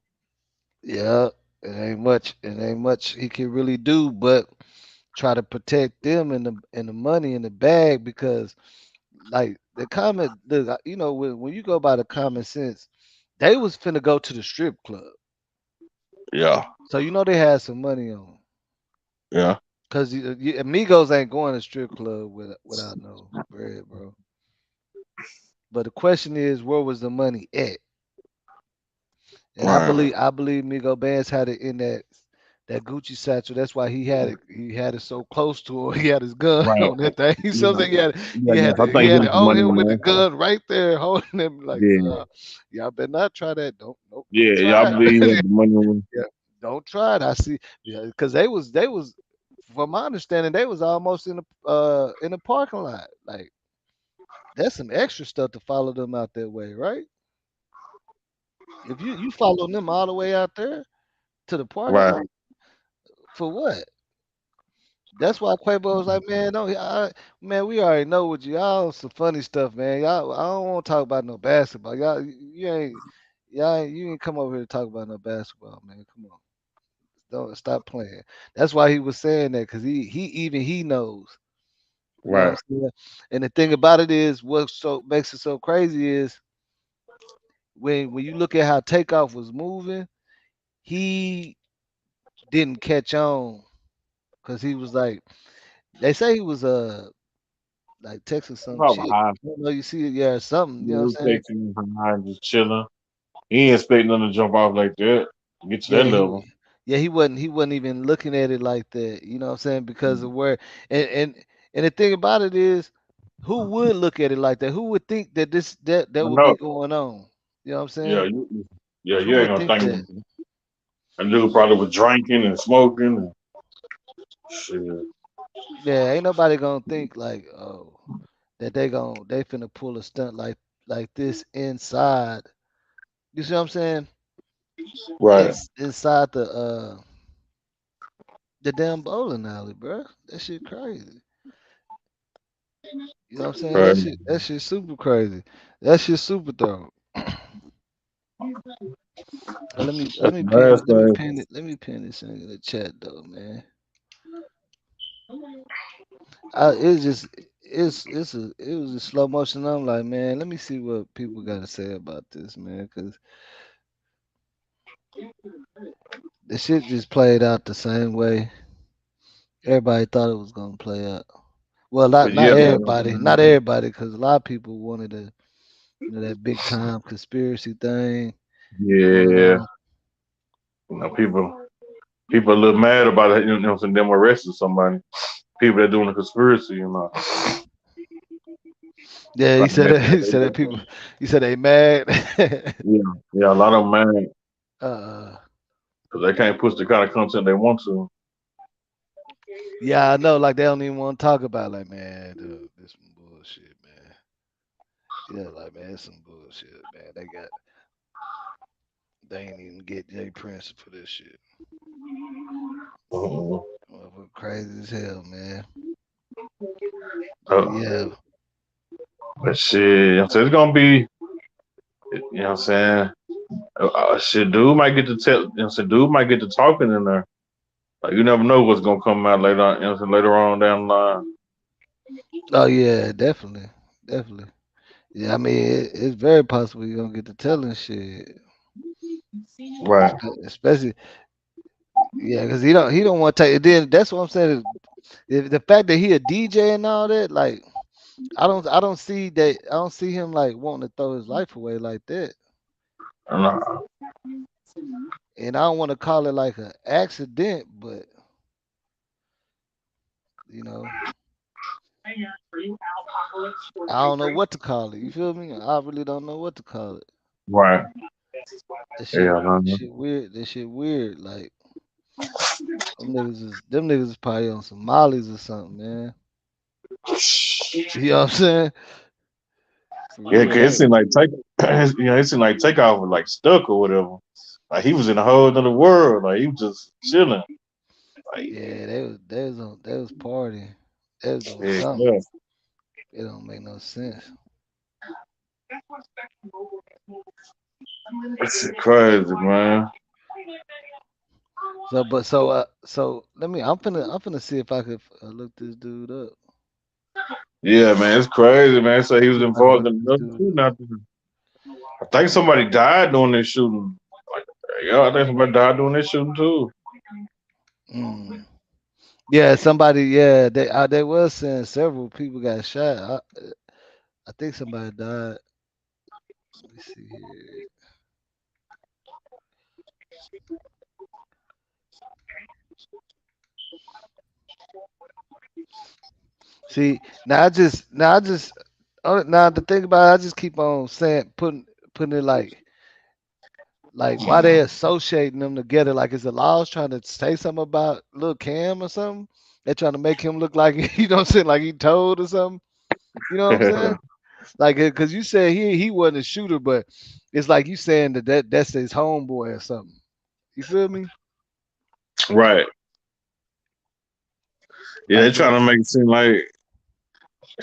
S1: Yeah, it ain't much. It ain't much he can really do, but try to protect them and the money in the bag because like the comment, when you go by the common sense, they was finna go to the strip club,
S8: Yeah,
S1: so they had some money on 'em.
S8: yeah,
S1: Cause Amigos ain't going to strip club without no bread, bro. But the question is, where was the money at? And I
S8: right,
S1: believe I believe Migo Bands had it in that Gucci satchel. That's why he had it. He had it so close to him. He had his gun
S8: right.
S1: on that thing.
S8: Yeah,
S1: So he had
S8: yeah, yes. I
S1: he
S8: think he
S1: had it
S8: had some
S1: on
S8: money
S1: him
S8: in
S1: with the
S8: there.
S1: gun right there, holding him like,
S8: Yeah,
S1: y'all better not try that. Don't
S8: yeah, y'all
S1: try
S8: believe he
S1: it.
S8: had the money in
S1: Yeah, don't try it. I see. Yeah, because they was, from my understanding, they was almost in the parking lot. Like that's some extra stuff to follow them out that way, right? If you follow them all the way out there to the parking
S8: right,
S1: lot for what? That's why Quavo was like, man, don't, man, we already know what y'all some funny stuff, man. Y'all, I don't want to talk about no basketball. You ain't come over here to talk about no basketball, man. Come on, don't stop playing. That's why he was saying that because he knows. You know what I'm
S8: right,
S1: saying? And the thing about it is, what so makes it so crazy is when you look at how Takeoff was moving, he didn't catch on because he was like, they say he was like texting some
S8: probably
S1: chick.
S8: high.
S1: You see it, yeah, something. You know
S8: You
S1: what I'm saying?
S8: texting behind just chilling. He ain't expecting them to jump off like that. Get to that
S1: Yeah,
S8: level.
S1: he wasn't even looking at it like that. You know what I'm saying? Because of where and and and the thing about it is, who would look at it like that? Who would think that that
S8: I
S1: would be
S8: know.
S1: going on? You know what I'm
S8: Yeah,
S1: saying?
S8: yeah,
S1: Who
S8: you ain't
S1: would
S8: gonna
S1: think
S8: think
S1: that?
S8: of it. A dude probably was drinking and smoking and shit.
S1: Yeah, ain't nobody gonna think like, oh, that they finna pull a stunt like this inside. You see what I'm saying?
S8: Right,
S1: Inside the damn bowling alley, bro. That shit crazy. You know what I'm saying?
S8: right.
S1: That shit super crazy. That shit super dope. Let
S8: That's
S1: me
S8: the
S1: pin
S8: last
S1: it.
S8: thing.
S1: Let me pin this in the chat though, man. It's just it was a slow motion. I'm like, man, let me see what people got to say about this, man, because the shit just played out the same way everybody thought it was gonna play out. Well,
S8: But yeah,
S1: not everybody, because a lot of people wanted that big time conspiracy thing going
S8: yeah.
S1: on.
S8: People a little mad about it. You know, what I'm saying, them arresting somebody. People that doing a conspiracy.
S1: Yeah, he
S8: Like
S1: said
S8: mad.
S1: that. He said that people. He said they mad.
S8: Yeah, yeah. A lot of them mad
S1: uh,
S8: because they can't push the kind of content they want to.
S1: yeah, I know. Like they don't even want to talk about. Like, man, dude, this some bullshit, man. Yeah, like man, it's some bullshit, man. They ain't even get Jay Prince for this shit.
S8: Uh,
S1: Motherfucker crazy as hell, man. But
S8: uh,
S1: yeah,
S8: but shit, you know, so it's gonna be. You know what I'm saying? Shit, dude might get to tell. You know, so dude might get to talking in there. Like you never know what's gonna come out later on. You know, what I'm saying, later on down the line.
S1: oh yeah, definitely, definitely. Yeah, I mean, it's very possible you're gonna get to telling shit,
S8: Right.
S1: especially yeah, because he don't want to take. Then that's what I'm saying. the fact that he a DJ and all that, like I don't see that. I don't see him like wanting to throw his life away like that.
S8: Nah.
S1: And I don't want to call it like an accident, but you know, I don't know what to call it. You feel me? I really don't know what to call it.
S8: Right.
S1: That shit,
S8: Yeah, man.
S1: shit weird. That shit weird. Like them niggas is probably on some mollies or something, man. You know what I'm saying? For
S8: Yeah, cause it
S1: real.
S8: seemed like it seemed like Takeoff was like stuck or whatever. Like he was in a whole other world. Like he was just chilling. Like
S1: Yeah, they was partying. They was doing
S8: yeah,
S1: something.
S8: yeah.
S1: It don't make no sense.
S8: It's crazy, man.
S1: So I'm finna see if I could look this dude up.
S8: Yeah, man, it's crazy, man. So he was
S1: See if I can
S8: involved
S1: look
S8: in
S1: this
S8: another
S1: dude
S8: shooting
S1: up.
S8: out there. I think somebody died doing this shooting. Like, yeah, I think somebody died doing this shooting too.
S1: Mm. Yeah, somebody. Yeah, they was saying several people got shot. I think somebody died. Let me see here. See, now the thing about it, I just keep on saying putting it like why they associating them together like is the laws trying to say something about Lil Cam or something? They're trying to make him look like you know what I'm saying, like he told or something. You know what I'm saying? Like because you said he wasn't a shooter, but it's like you saying that's his homeboy or something. You feel me?
S8: Right. Yeah, they're
S1: Like
S8: trying to make it seem like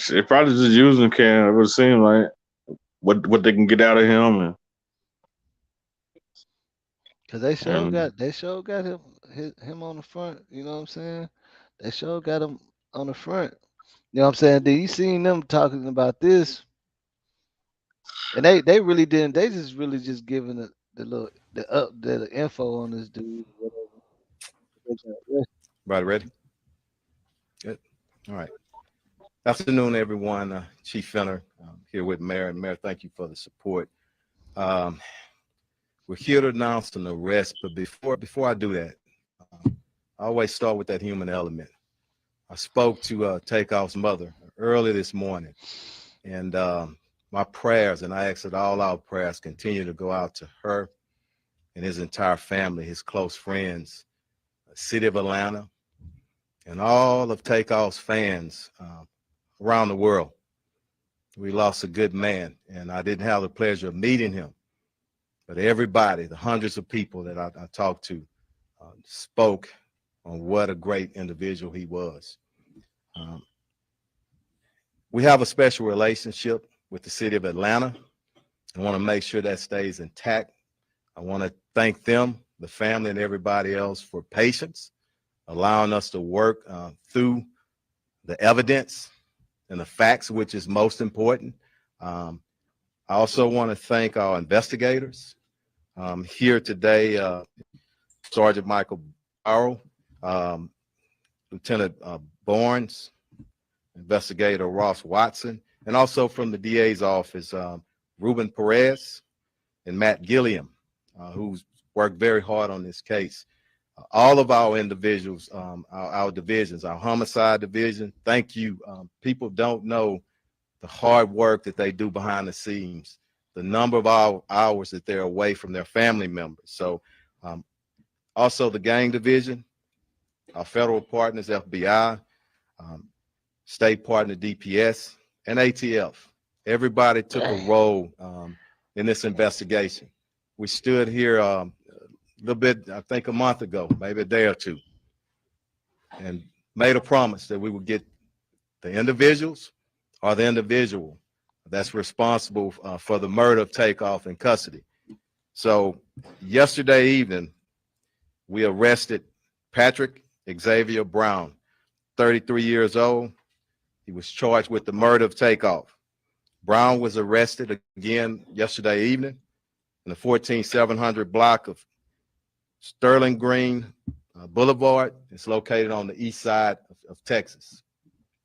S8: they probably just using Cam. It would seem like what they can get out of him
S1: because
S8: and
S1: they sure got him on the front. You know what I'm saying? They sure got him on the front. You know what I'm saying? Then you seen them talking about this, and they really didn't. They just really just giving the info on this dude. Whatever. They got arrested.
S4: Everybody ready? Good. All right. Afternoon, everyone. Chief Fenner here with Mayor. And Mayor, thank you for the support. Um, we're here to announce an arrest, but before I do that, I always start with that human element. I spoke to Takeoff's mother early this morning, and my prayers, and I ask that all our prayers continue to go out to her and his entire family, his close friends, the city of Atlanta, and all of Takeoff's fans around the world. We lost a good man, and I didn't have the pleasure of meeting him, but everybody, the hundreds of people that I talked to, spoke on what a great individual he was. We have a special relationship with the city of Atlanta. I want to make sure that stays intact. I want to thank them, the family, and everybody else for patience, allowing us to work through the evidence and the facts, which is most important. I also want to thank our investigators here today, Sergeant Michael Barrow, Lieutenant Barnes, Investigator Ross Watson, and also from the DA's office, Ruben Perez and Matt Gilliam, who's worked very hard on this case. All of our individuals, our divisions, our homicide division, thank you. People don't know the hard work that they do behind the scenes, the number of hours that they're away from their family members. So also the gang division, our federal partners, FBI, state partner DPS, and ATF. Everybody took a role in this investigation. We stood here a little bit, I think a month ago, maybe a day or two, and made a promise that we would get the individuals or the individual that's responsible for the murder of Takeoff in custody. So yesterday evening, we arrested Patrick Xavier Brown, 33 years old. He was charged with the murder of Takeoff. Brown was arrested again yesterday evening in the 14700 block of Sterling Green Boulevard. It's located on the east side of Texas.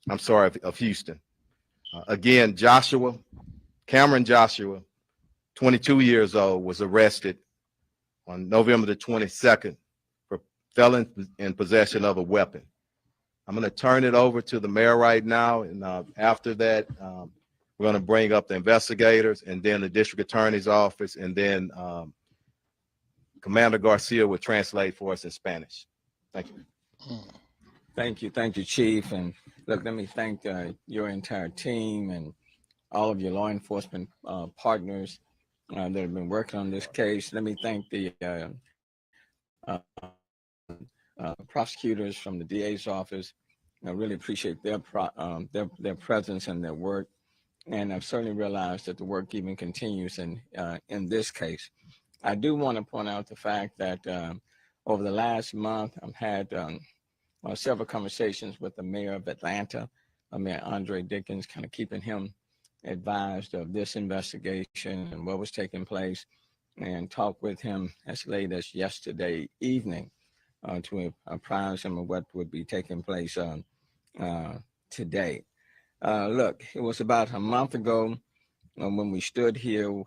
S4: I'm sorry, of Houston. Again, Cameron Joshua, 22 years old, was arrested on November the 22nd for felon in possession of a weapon. I'm going to turn it over to the mayor right now, and after that, we're going to bring up the investigators and then the district attorney's office, and then Commander Garcia will translate for us in Spanish. Thank you.
S9: Thank you, Chief. And look, let me thank your entire team and all of your law enforcement partners that have been working on this case. Let me thank the prosecutors from the DA's office. I really appreciate their presence and their work. And I've certainly realized that the work even continues in this case. I do want to point out the fact that over the last month, I've had several conversations with the mayor of Atlanta, Mayor Andre Dickens, kind of keeping him advised of this investigation and what was taking place, and talked with him as late as yesterday evening to apprise him of what would be taking place today. Look, it was about a month ago when we stood here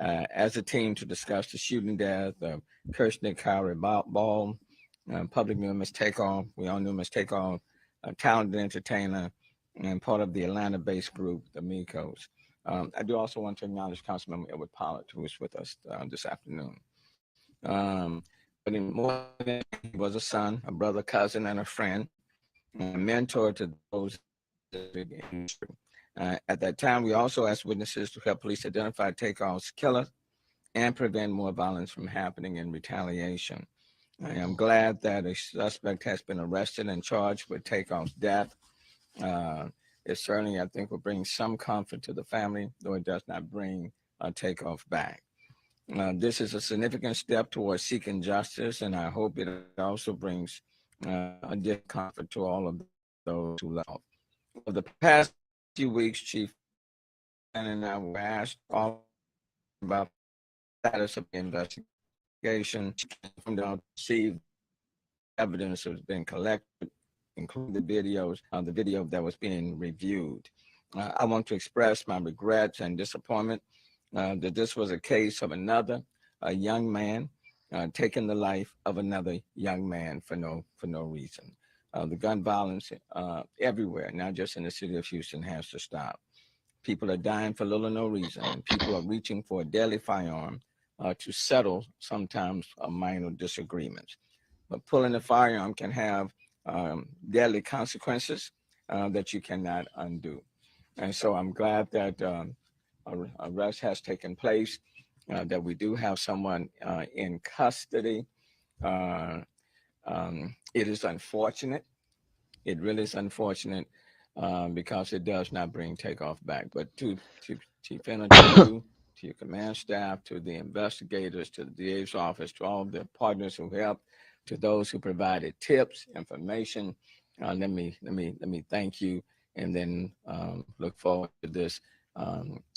S9: as a team to discuss the shooting death of Kirshner Kyrie Ball, public knew him as Takeoff. We all knew him as Takeoff, a talented entertainer and part of the Atlanta-based group, the Migos. I do also want to acknowledge Councilmember Edward Pollard, who is with us this afternoon. But in more than he was a son, a brother, cousin, and a friend, a mentor to those in the industry. At that time, we also asked witnesses to help police identify Takeoff's killer and prevent more violence from happening in retaliation. I am glad that a suspect has been arrested and charged with Takeoff's death. It certainly, I think, will bring some comfort to the family, though it does not bring Takeoff back. This is a significant step towards seeking justice, and I hope it also brings a deep comfort to all of those who love. Over the past few weeks, Chief and I were asked all about the status of the investigation, from the received evidence that has been collected, including the videos, the video that was being reviewed. I want to express my regrets and disappointment that this was a case of a young man taking the life of another young man for no reason. The gun violence everywhere, not just in the city of Houston, has to stop. People are dying for little or no reason, and people are reaching for a deadly firearm to settle sometimes minor disagreements. But pulling a firearm can have deadly consequences that you cannot undo. And so I'm glad that arrest has taken place, that we do have someone in custody. It is unfortunate. It really is unfortunate because it does not bring Takeoff back. But to Chief Fenner, to you, to your command staff, to the investigators, to the DA's office, to all the partners who helped, to those who provided tips, information, let me thank you, and then look forward to this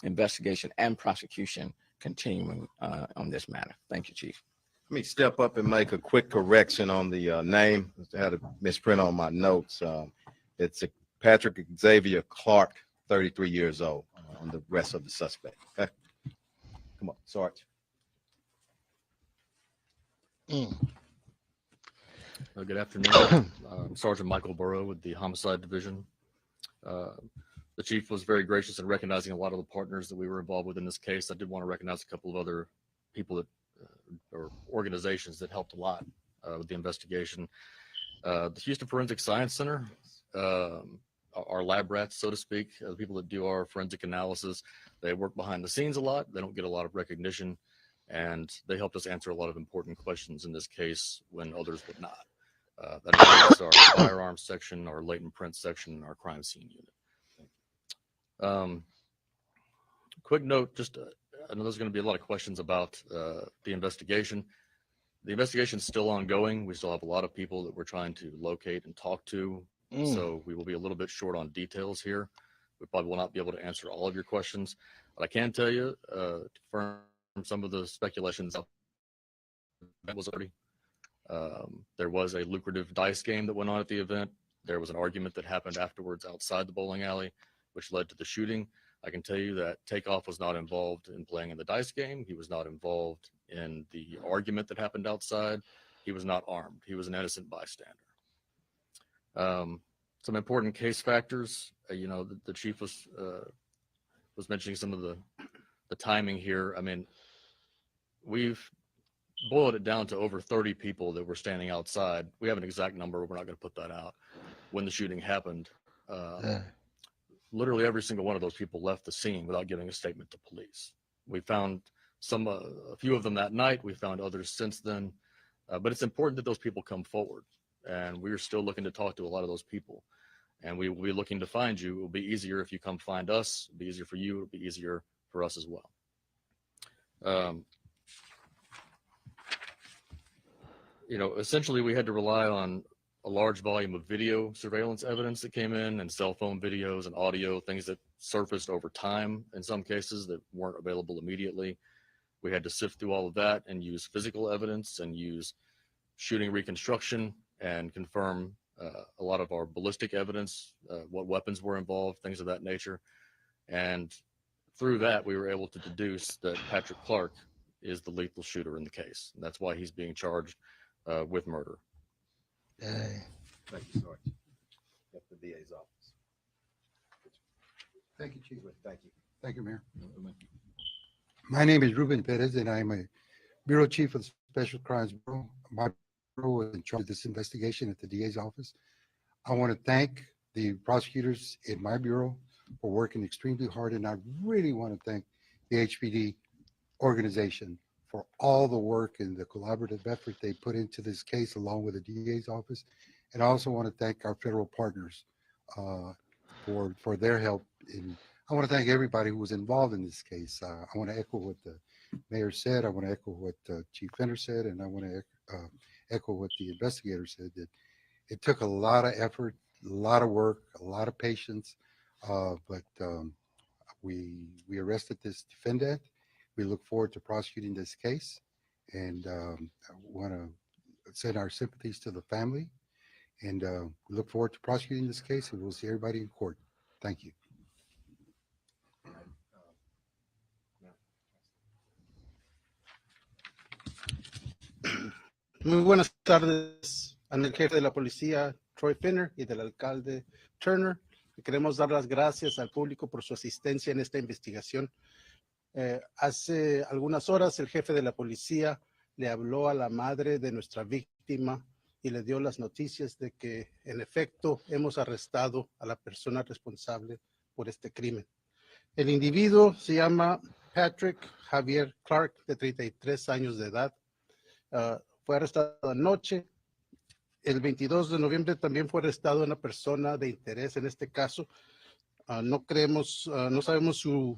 S9: investigation and prosecution continuing on this matter. Thank you, Chief.
S4: Let me step up and make a quick correction on the name. I had a misprint on my notes. It's Patrick Xavier Clark, 33 years old, on the rest of the suspect. Okay. Come on, Sarge.
S6: Good afternoon. I'm Sergeant Michael Burrow with the Homicide Division. The chief was very gracious in recognizing a lot of the partners that we were involved with in this case. I did want to recognize a couple of other people that or organizations that helped a lot with the investigation. The Houston Forensic Science Center, our lab rats, so to speak, the people that do our forensic analysis, they work behind the scenes a lot. They don't get a lot of recognition, and they helped us answer a lot of important questions in this case when others would not. That includes our firearms section, our latent print section, our crime scene unit. Quick note, just I know there's going to be a lot of questions about the investigation. The investigation is still ongoing. We still have a lot of people that we're trying to locate and talk to. So we will be a little bit short on details here. We probably will not be able to answer all of your questions, but I can tell you, to confirm some of the speculations that was already. There was a lucrative dice game that went on at the event. there was an argument that happened afterwards outside the bowling alley, which led to the shooting. I can tell you that Takeoff was not involved in playing in the dice game. He was not involved in the argument that happened outside. He was not armed. He was an innocent bystander. Some important case factors. The chief was mentioning some of the timing here. I mean, we've boiled it down to over 30 people that were standing outside. We have an exact number. We're not going to put that out. When the shooting happened, literally every single one of those people left the scene without giving a statement to police. We found a few of them that night. We found others since then. But it's important that those people come forward. And we're still looking to talk to a lot of those people. And we will be looking to find you. It will be easier if you come find us. It'll be easier for you. It'll be easier for us as well. Essentially, we had to rely on a large volume of video surveillance evidence that came in, and cell phone videos and audio, things that surfaced over time in some cases that weren't available immediately. We had to sift through all of that and use physical evidence and use shooting reconstruction and confirm a lot of our ballistic evidence, what weapons were involved, things of that nature. And through that, we were able to deduce that Patrick Clark is the lethal shooter in the case. And that's why he's being charged with murder.
S1: Dang.
S4: Thank you, Sergeant. At the DA's office.
S10: Thank you, Chief.
S4: Thank you.
S10: Thank you, Mayor. My name is Ruben Perez, and I'm a Bureau Chief of the Special Crimes Bureau. My bureau is in charge of this investigation at the DA's office. I want to thank the prosecutors in my bureau for working extremely hard, and I really want to thank the HPD organization for all the work and the collaborative effort they put into this case, along with the DA's office. And I also want to thank our federal partners for their help. I want to thank everybody who was involved in this case. I want to echo what the mayor said. I want to echo what Chief Fender said, and I want to echo what the investigator said, that it took a lot of effort, a lot of work, a lot of patience, but we arrested this defendant. We look forward to prosecuting this case, and I want to send our sympathies to the family, and we look forward to prosecuting this case, and we'll see everybody in court. Thank you.
S11: Muy buenas tardes al jefe de la policía, Troy Finner, y del alcalde Turner. Queremos dar las gracias al público por su asistencia en esta investigación. Hace algunas horas el jefe de la policía le habló a la madre de nuestra víctima y le dio las noticias de que en efecto hemos arrestado a la persona responsable por este crimen. El individuo se llama Patrick Javier Clark, de 33 años de edad. Fue arrestado anoche. El 22 de noviembre también fue arrestado una persona de interés en este caso. No sabemos su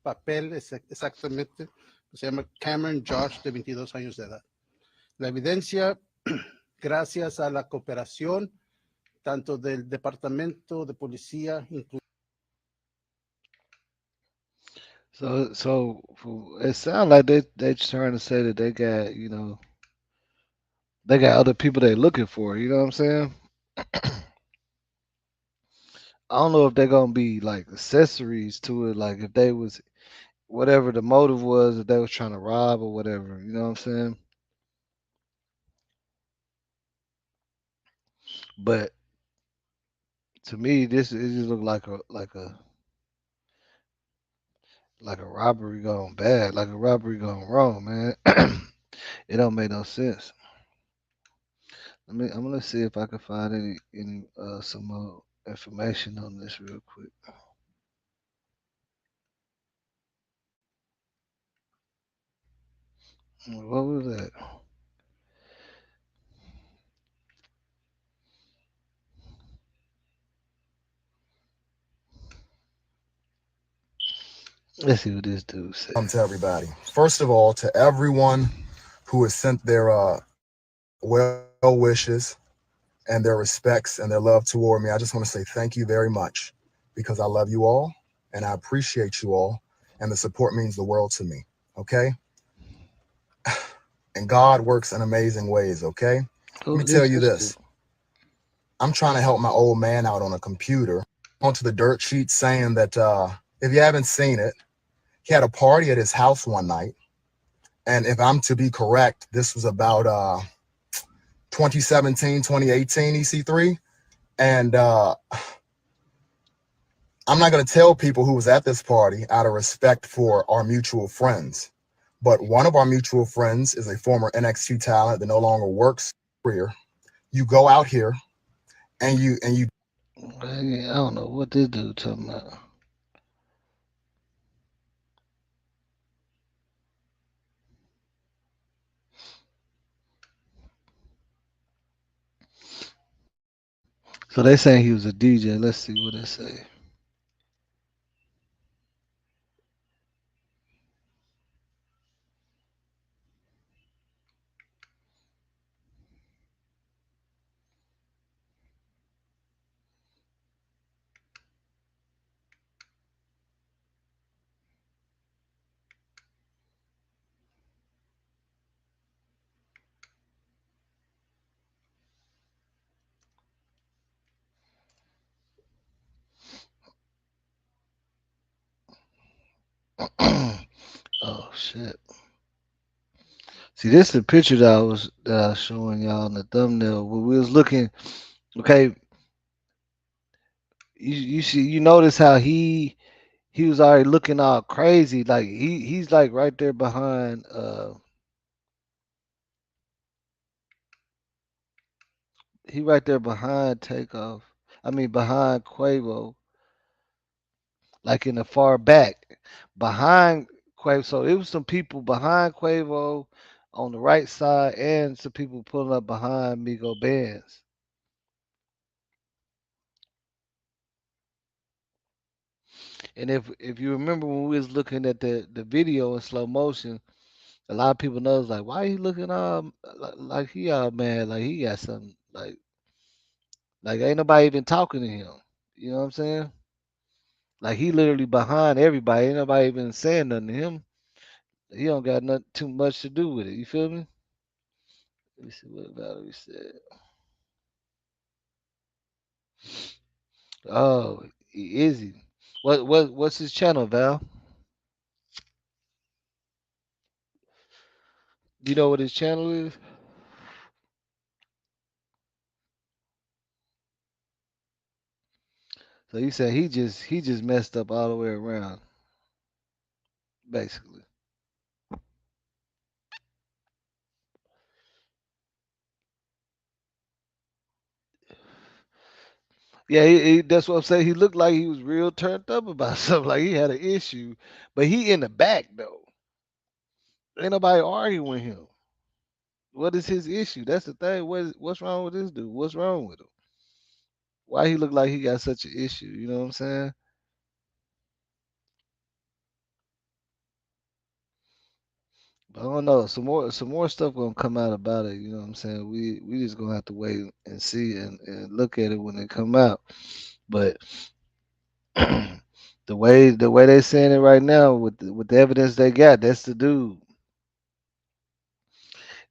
S11: papel exactamente. Se llama Cameron Josh, de 22 años de edad. La evidencia, gracias a la cooperación tanto del Departamento de Policía,
S1: So it sounds like they trying to say that they got, they got other people they're looking for. You know what I'm saying? I don't know if they're gonna be like accessories to it, like if they was whatever the motive was, that they was trying to rob or whatever. You know what I'm saying? But to me, it just looked like a robbery gone bad, like a robbery gone wrong, man. It don't make no sense. I'm gonna see if I can find any some more information on this real quick. What was that? Let's see what this dude said.
S12: To everybody. First of all, to everyone who has sent their well wishes and their respects and their love toward me, I just want to say thank you very much, because I love you all and I appreciate you all, and the support means the world to me. Okay? And God works in amazing ways. Okay? Let me tell you this. I'm trying to help my old man out on a computer. Onto the dirt sheet saying that if you haven't seen it, he had a party at his house one night. And if I'm to be correct, this was about 2017, 2018 EC3. And I'm not going to tell people who was at this party out of respect for our mutual friends. But one of our mutual friends is a former NXT talent that no longer works here. You go out here and you
S1: I don't know what this dude talking about. So they saying he was a DJ. Let's see what they say. Oh shit. See, this is the picture that I was showing y'all in the thumbnail. When we was looking, okay, you see, you notice how he was already looking all crazy. Like he's like right there behind. He right there behind Takeoff. I mean behind Quavo, like in the far back, behind Quavo. So it was some people behind Quavo on the right side, and some people pulling up behind Migo Bands. And if you remember when we was looking at the video in slow motion, a lot of people knows like why he looking like he all mad, like he got something like ain't nobody even talking to him. You know what I'm saying? Like he literally behind everybody, ain't nobody even saying nothing to him. He don't got nothing too much to do with it. You feel me? Let me see what Valerie said. Oh, is he? What's his channel, Val? You know what his channel is? So he said he just messed up all the way around, basically. Yeah, that's what I'm saying. He looked like he was real turned up about something, like he had an issue. But he in the back though. Ain't nobody arguing with him. What is his issue? That's the thing. What's wrong with this dude? What's wrong with him? Why he look like he got such an issue? You know what I'm saying? But I don't know. Some more stuff gonna come out about it. You know what I'm saying? We just gonna have to wait and see and look at it when it come out. But the way they saying it right now with the evidence they got, that's the dude.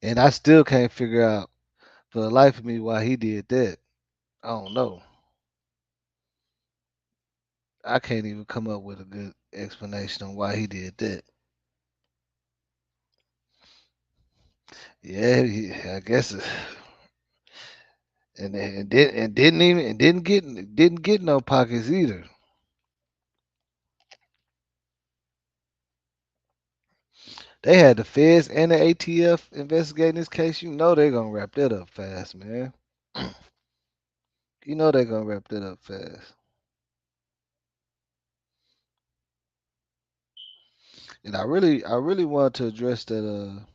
S1: And I still can't figure out for the life of me why he did that. I don't know. I can't even come up with a good explanation on why he did that. Yeah, I guess, and didn't get no pockets either. They had the feds and the ATF investigating this case. You know they're gonna wrap that up fast, man. You know they're gonna wrap that up fast. And I really wanted to address that.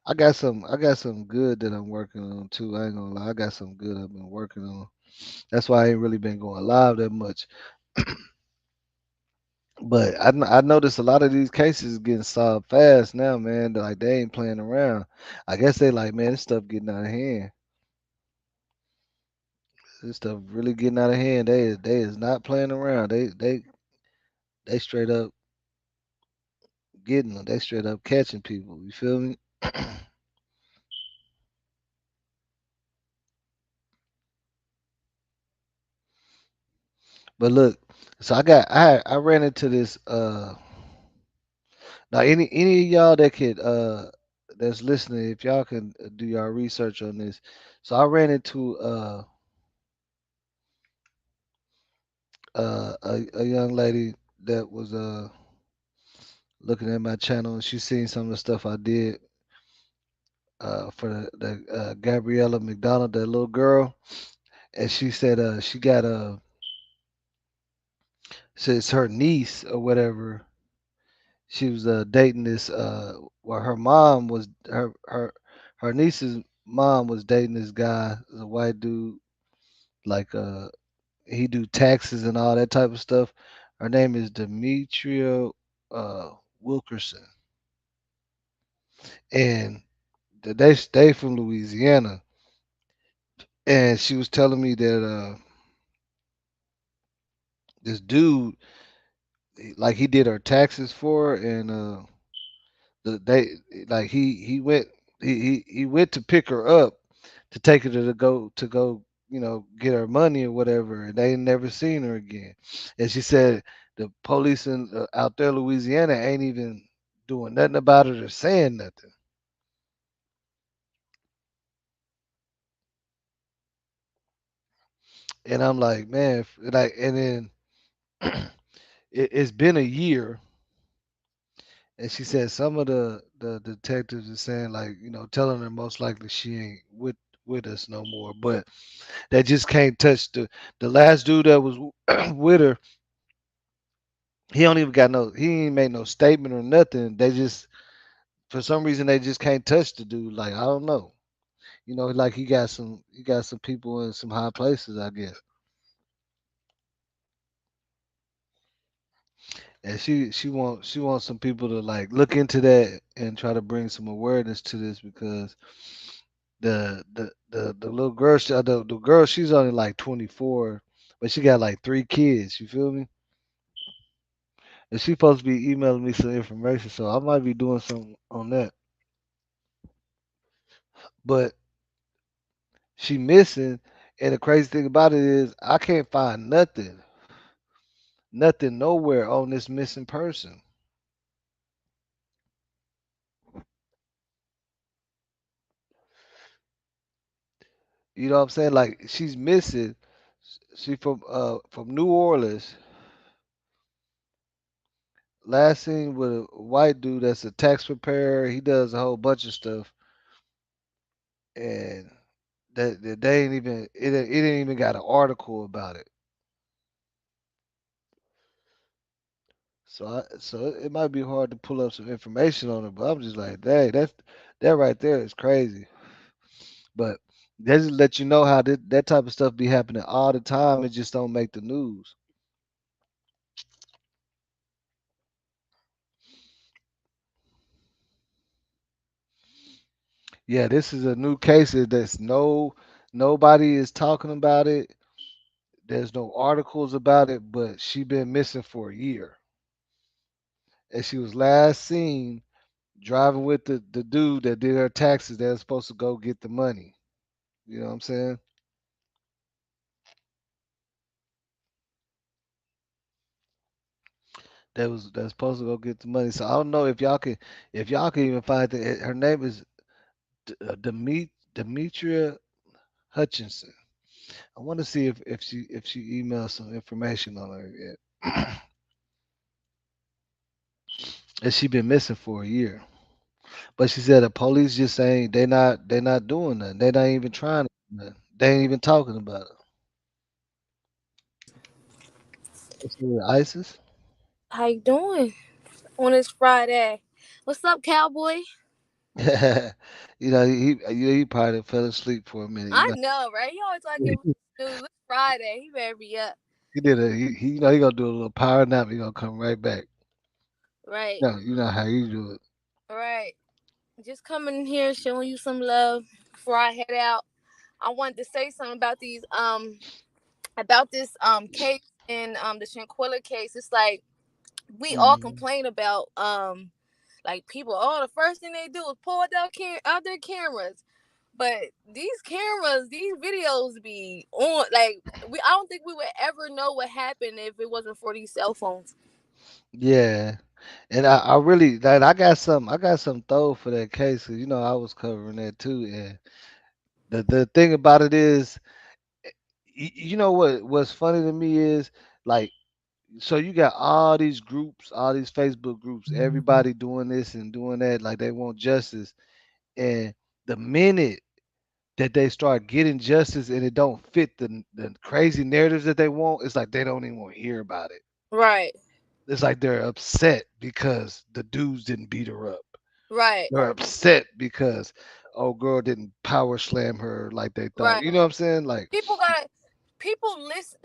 S1: I got some good that I'm working on too. I ain't gonna lie, I got some good I've been working on. That's why I ain't really been going live that much. But I noticed a lot of these cases getting solved fast now, man. Like they ain't playing around. I guess they like, man, this stuff getting out of hand. This stuff really getting out of hand. They is not playing around. They straight up getting them. They straight up catching people. You feel me? But look, so I ran into this now any of y'all that could that's listening, if y'all can do y'all research on this. So I ran into a young lady that was looking at my channel, and she seen some of the stuff I did for the Gabriella McDonald, that little girl, and she said she got says her niece or whatever. She was dating this well, her mom was her niece's mom was dating this guy, a white dude, like he do taxes and all that type of stuff. Her name is Demetria Wilkerson, and they from Louisiana. And she was telling me that this dude, like he did her taxes for her, and they like he went he went to pick her up to take her to go get her money or whatever, and they ain't never seen her again. And she said the police in out there Louisiana ain't even doing nothing about it or saying nothing. And I'm like, man, like, and then it's been a year. And she said some of the detectives are saying, like, telling her most likely she ain't with us no more, but they just can't touch the last dude that was with her. He don't even got no, he ain't made no statement or nothing. They just, for some reason, they just can't touch the dude. Like, I don't know. Like he got some people in some high places, I guess. And she wants some people to like look into that and try to bring some awareness to this, because the little girl, the girl, she's only like 24, but she got like 3 kids. You feel me? And she's supposed to be emailing me some information, so I might be doing something on that. But she missing, and the crazy thing about it is I can't find nothing nowhere on this missing person. You know what I'm saying? Like, she's missing. She from New Orleans. Last seen with a white dude that's a tax preparer. He does a whole bunch of stuff, and that they ain't even it ain't even got an article about it. So it might be hard to pull up some information on it, but I'm just like, dang, that right there is crazy. But they just let you know how that type of stuff be happening all the time. It just don't make the news. Yeah, this is a new case that's nobody is talking about it. There's no articles about it, but she been missing for a year. And she was last seen driving with the dude that did her taxes that was supposed to go get the money. You know what I'm saying? That's supposed to go get the money. So I don't know if y'all can even find it. Her name is Demetria Hutchinson. I want to see if she emailed some information on her yet. And she been missing for a year. But she said the police just saying they not doing nothing. They not even trying to do nothing. They ain't even talking about it. What's with ISIS?
S13: How you doing on this Friday? What's up, cowboy?
S1: He probably fell asleep for a minute.
S13: I know, right? He always like give us snooze. It's Friday. He better be up.
S1: He did he gonna do a little power nap. He gonna come right back.
S13: Right,
S1: No, you know how you do it.
S13: right. Just coming in here showing you some love before I head out. I wanted to say something about this case and the Shanquilla case. It's like we all
S1: Mhm.
S13: complain about like people. Oh, the first thing they do is pull out their cameras. But these cameras, these videos be on. Like I don't think we would ever know what happened if it wasn't for these cell phones.
S1: Yeah. And I really that I got some throw for that case 'cause, I was covering that too. And the thing about it is, what's funny to me is like, so you got all these groups, all these Facebook groups, everybody doing this and doing that, like they want justice. And the minute that they start getting justice and it don't fit the crazy narratives that they want, it's like they don't even want to hear about it.
S13: Right.
S1: It's like they're upset because the dudes didn't beat her up.
S13: Right.
S1: They're upset because old girl didn't power slam her like they thought.
S13: Right.
S1: You know what I'm saying? Like,
S13: People listen.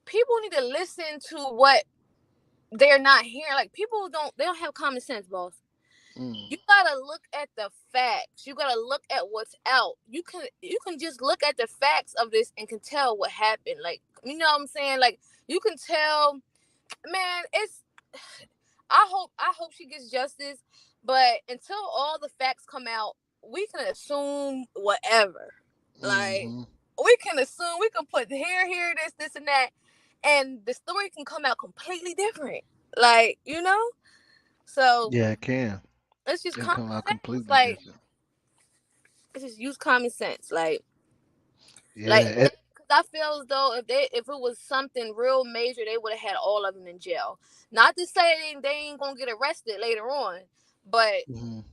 S13: People need to listen to what they're not hearing. Like they don't have common sense, boss.
S1: mm,
S13: You gotta look at the facts. You gotta look at what's out. You can just look at the facts of this and can tell what happened. Like, you know what I'm saying? Like, you can tell, man. I hope she gets justice, but until all the facts come out, we can assume whatever. Like,
S1: hmm
S13: we can assume, we can put here, this, and that, and the story can come out completely different. Like, so
S1: yeah, it can.
S13: it's just
S1: It
S13: common
S1: come out
S13: sense.
S1: completely
S13: Like,
S1: different.
S13: it's just use common sense. Like,
S1: Yeah,
S13: because I feel as though if it was something real major, they would have had all of them in jail. Not to say they ain't gonna get arrested later on, but
S1: mhm.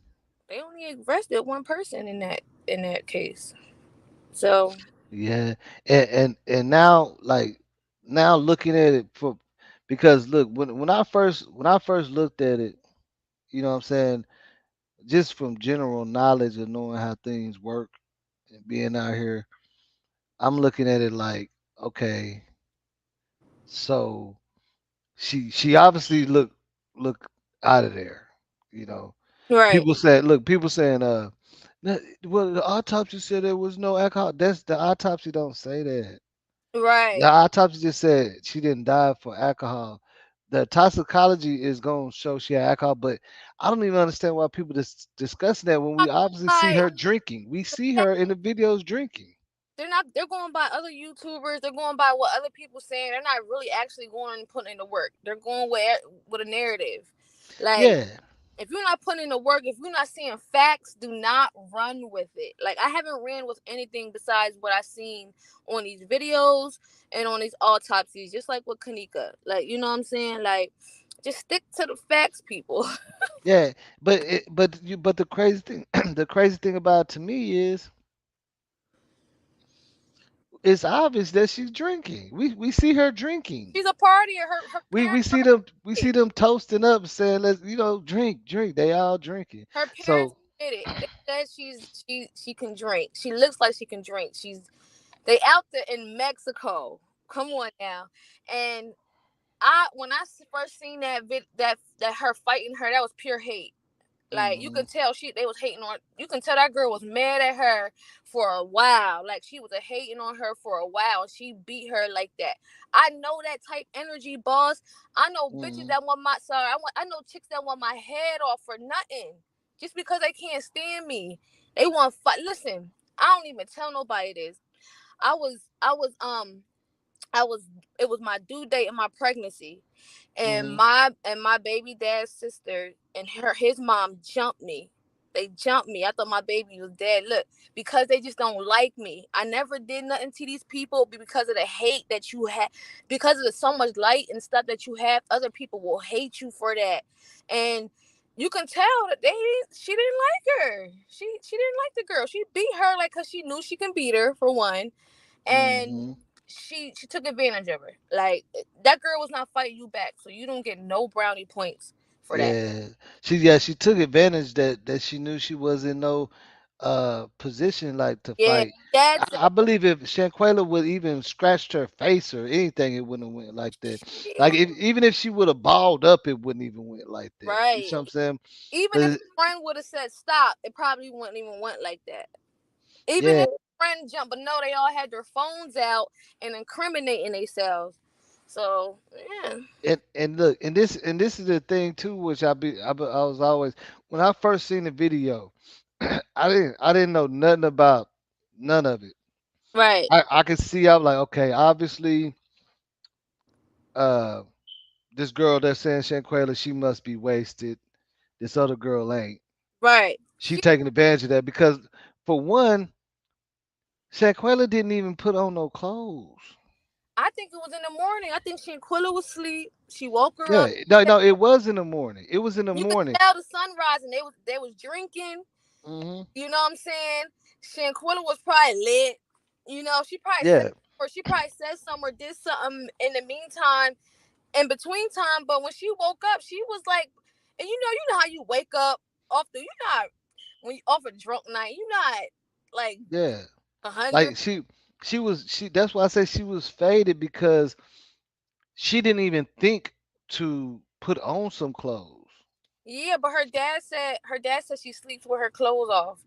S13: they only arrested one person in that case. So
S1: Yeah, and now like now looking at it for because look when I first looked at it, what I'm saying, just from general knowledge of knowing how things work and being out here, I'm looking at it like, okay, so she obviously look out of there, you know.
S13: right,
S1: People saying well, the autopsy said there was no alcohol. That's the autopsy don't say that. The
S13: right.
S1: autopsy just said she didn't die for alcohol. The toxicology is going to show she had alcohol, but I don't even understand why people discussing that when we obviously see
S13: Like,
S1: her drinking. We see her in the videos drinking.
S13: they're not. They're going by other YouTubers. They're going by what other people saying. They're not really actually going and putting in the work. They're going with a narrative. Like,
S1: Yeah,
S13: if you're not putting in the work, if you're not seeing facts, do not run with it. Like, I haven't ran with anything besides what I seen on these videos and on these autopsies, just like with Kanika. Like, you know what I'm saying? Like, just stick to the facts, people.
S1: yeah, but the crazy thing, the crazy thing about it to me is it's obvious that she's drinking. We see her drinking.
S13: She's a partier. Her
S1: We
S13: parents
S1: see
S13: are
S1: them
S13: admitted.
S1: toasting up, saying let's drink. They all drinking.
S13: Her parents
S1: So
S13: admitted. They said she can drink. She looks like she can drink. They out there in Mexico. Come on now. And when I first seen that her fighting her, that was pure hate. Like, you
S1: mhm,
S13: could tell they was hating on. You can tell that girl was mad at her for a while. Like, she was hating on her for a while, and she beat her like that. I know that type energy, boss. I know bitches
S1: mhm.
S13: that want I know chicks that want my head off for nothing, just because they can't stand me. They want fight. Listen, I don't even tell nobody this. I was it was my due date in my pregnancy, and
S1: Mhm.
S13: my baby dad's sister and his mom jumped me. They jumped me. I thought my baby was dead. Look, because they just don't like me. I never did nothing to these people, but because of the hate that you have, because of the so much light and stuff that you have, other people will hate you for that. And you can tell that she didn't like her. She didn't like the girl. She beat her, like, cause she knew she can beat her, for one, and
S1: Mhm.
S13: she took advantage of her. Like, that girl was not fighting you back, so you don't get no brownie points for that.
S1: Yeah. She took advantage that she knew she was in no position like to
S13: Yeah,
S1: fight.
S13: that's
S1: I believe if Shanquella would even scratched her face or anything, it wouldn't have went like that.
S13: it.
S1: Like even if she would have balled up, it wouldn't even went like that. You
S13: Right.
S1: see what I'm saying?
S13: Even if
S1: 'Cause
S13: the friend would have said stop, it probably wouldn't even went like that. Even
S1: yeah,
S13: if the friend jumped, but no, they all had their phones out and incriminating themselves. So yeah.
S1: and look, and this is the thing too, which I was always when I first seen the video. I didn't know nothing about none of it.
S13: Right,
S1: I could see. I'm like, okay, obviously, uh, this girl that's saying Shanquella, she must be wasted. This other girl ain't.
S13: right.
S1: She taking advantage of that because, for one, Shanquella didn't even put on no clothes.
S13: I think it was in the morning. I think Shanquilla was asleep. She woke her
S1: Yeah,
S13: up.
S1: no, no, it was in the morning. It was in the
S13: You could
S1: morning.
S13: tell the sunrise, and they was drinking.
S1: Hmm.
S13: You know what I'm saying? Shanquilla was probably lit. You know, she probably said
S1: Yeah,
S13: or she probably said something or did something in the meantime, in between time. But when she woke up, she was like, and you know how you wake up off the, you not when you off a drunk night, you not like
S1: yeah.
S13: 100.
S1: Like she. That's why I say she was faded because she didn't even think to put on some clothes.
S13: Yeah, but her dad said she sleeps with her clothes off.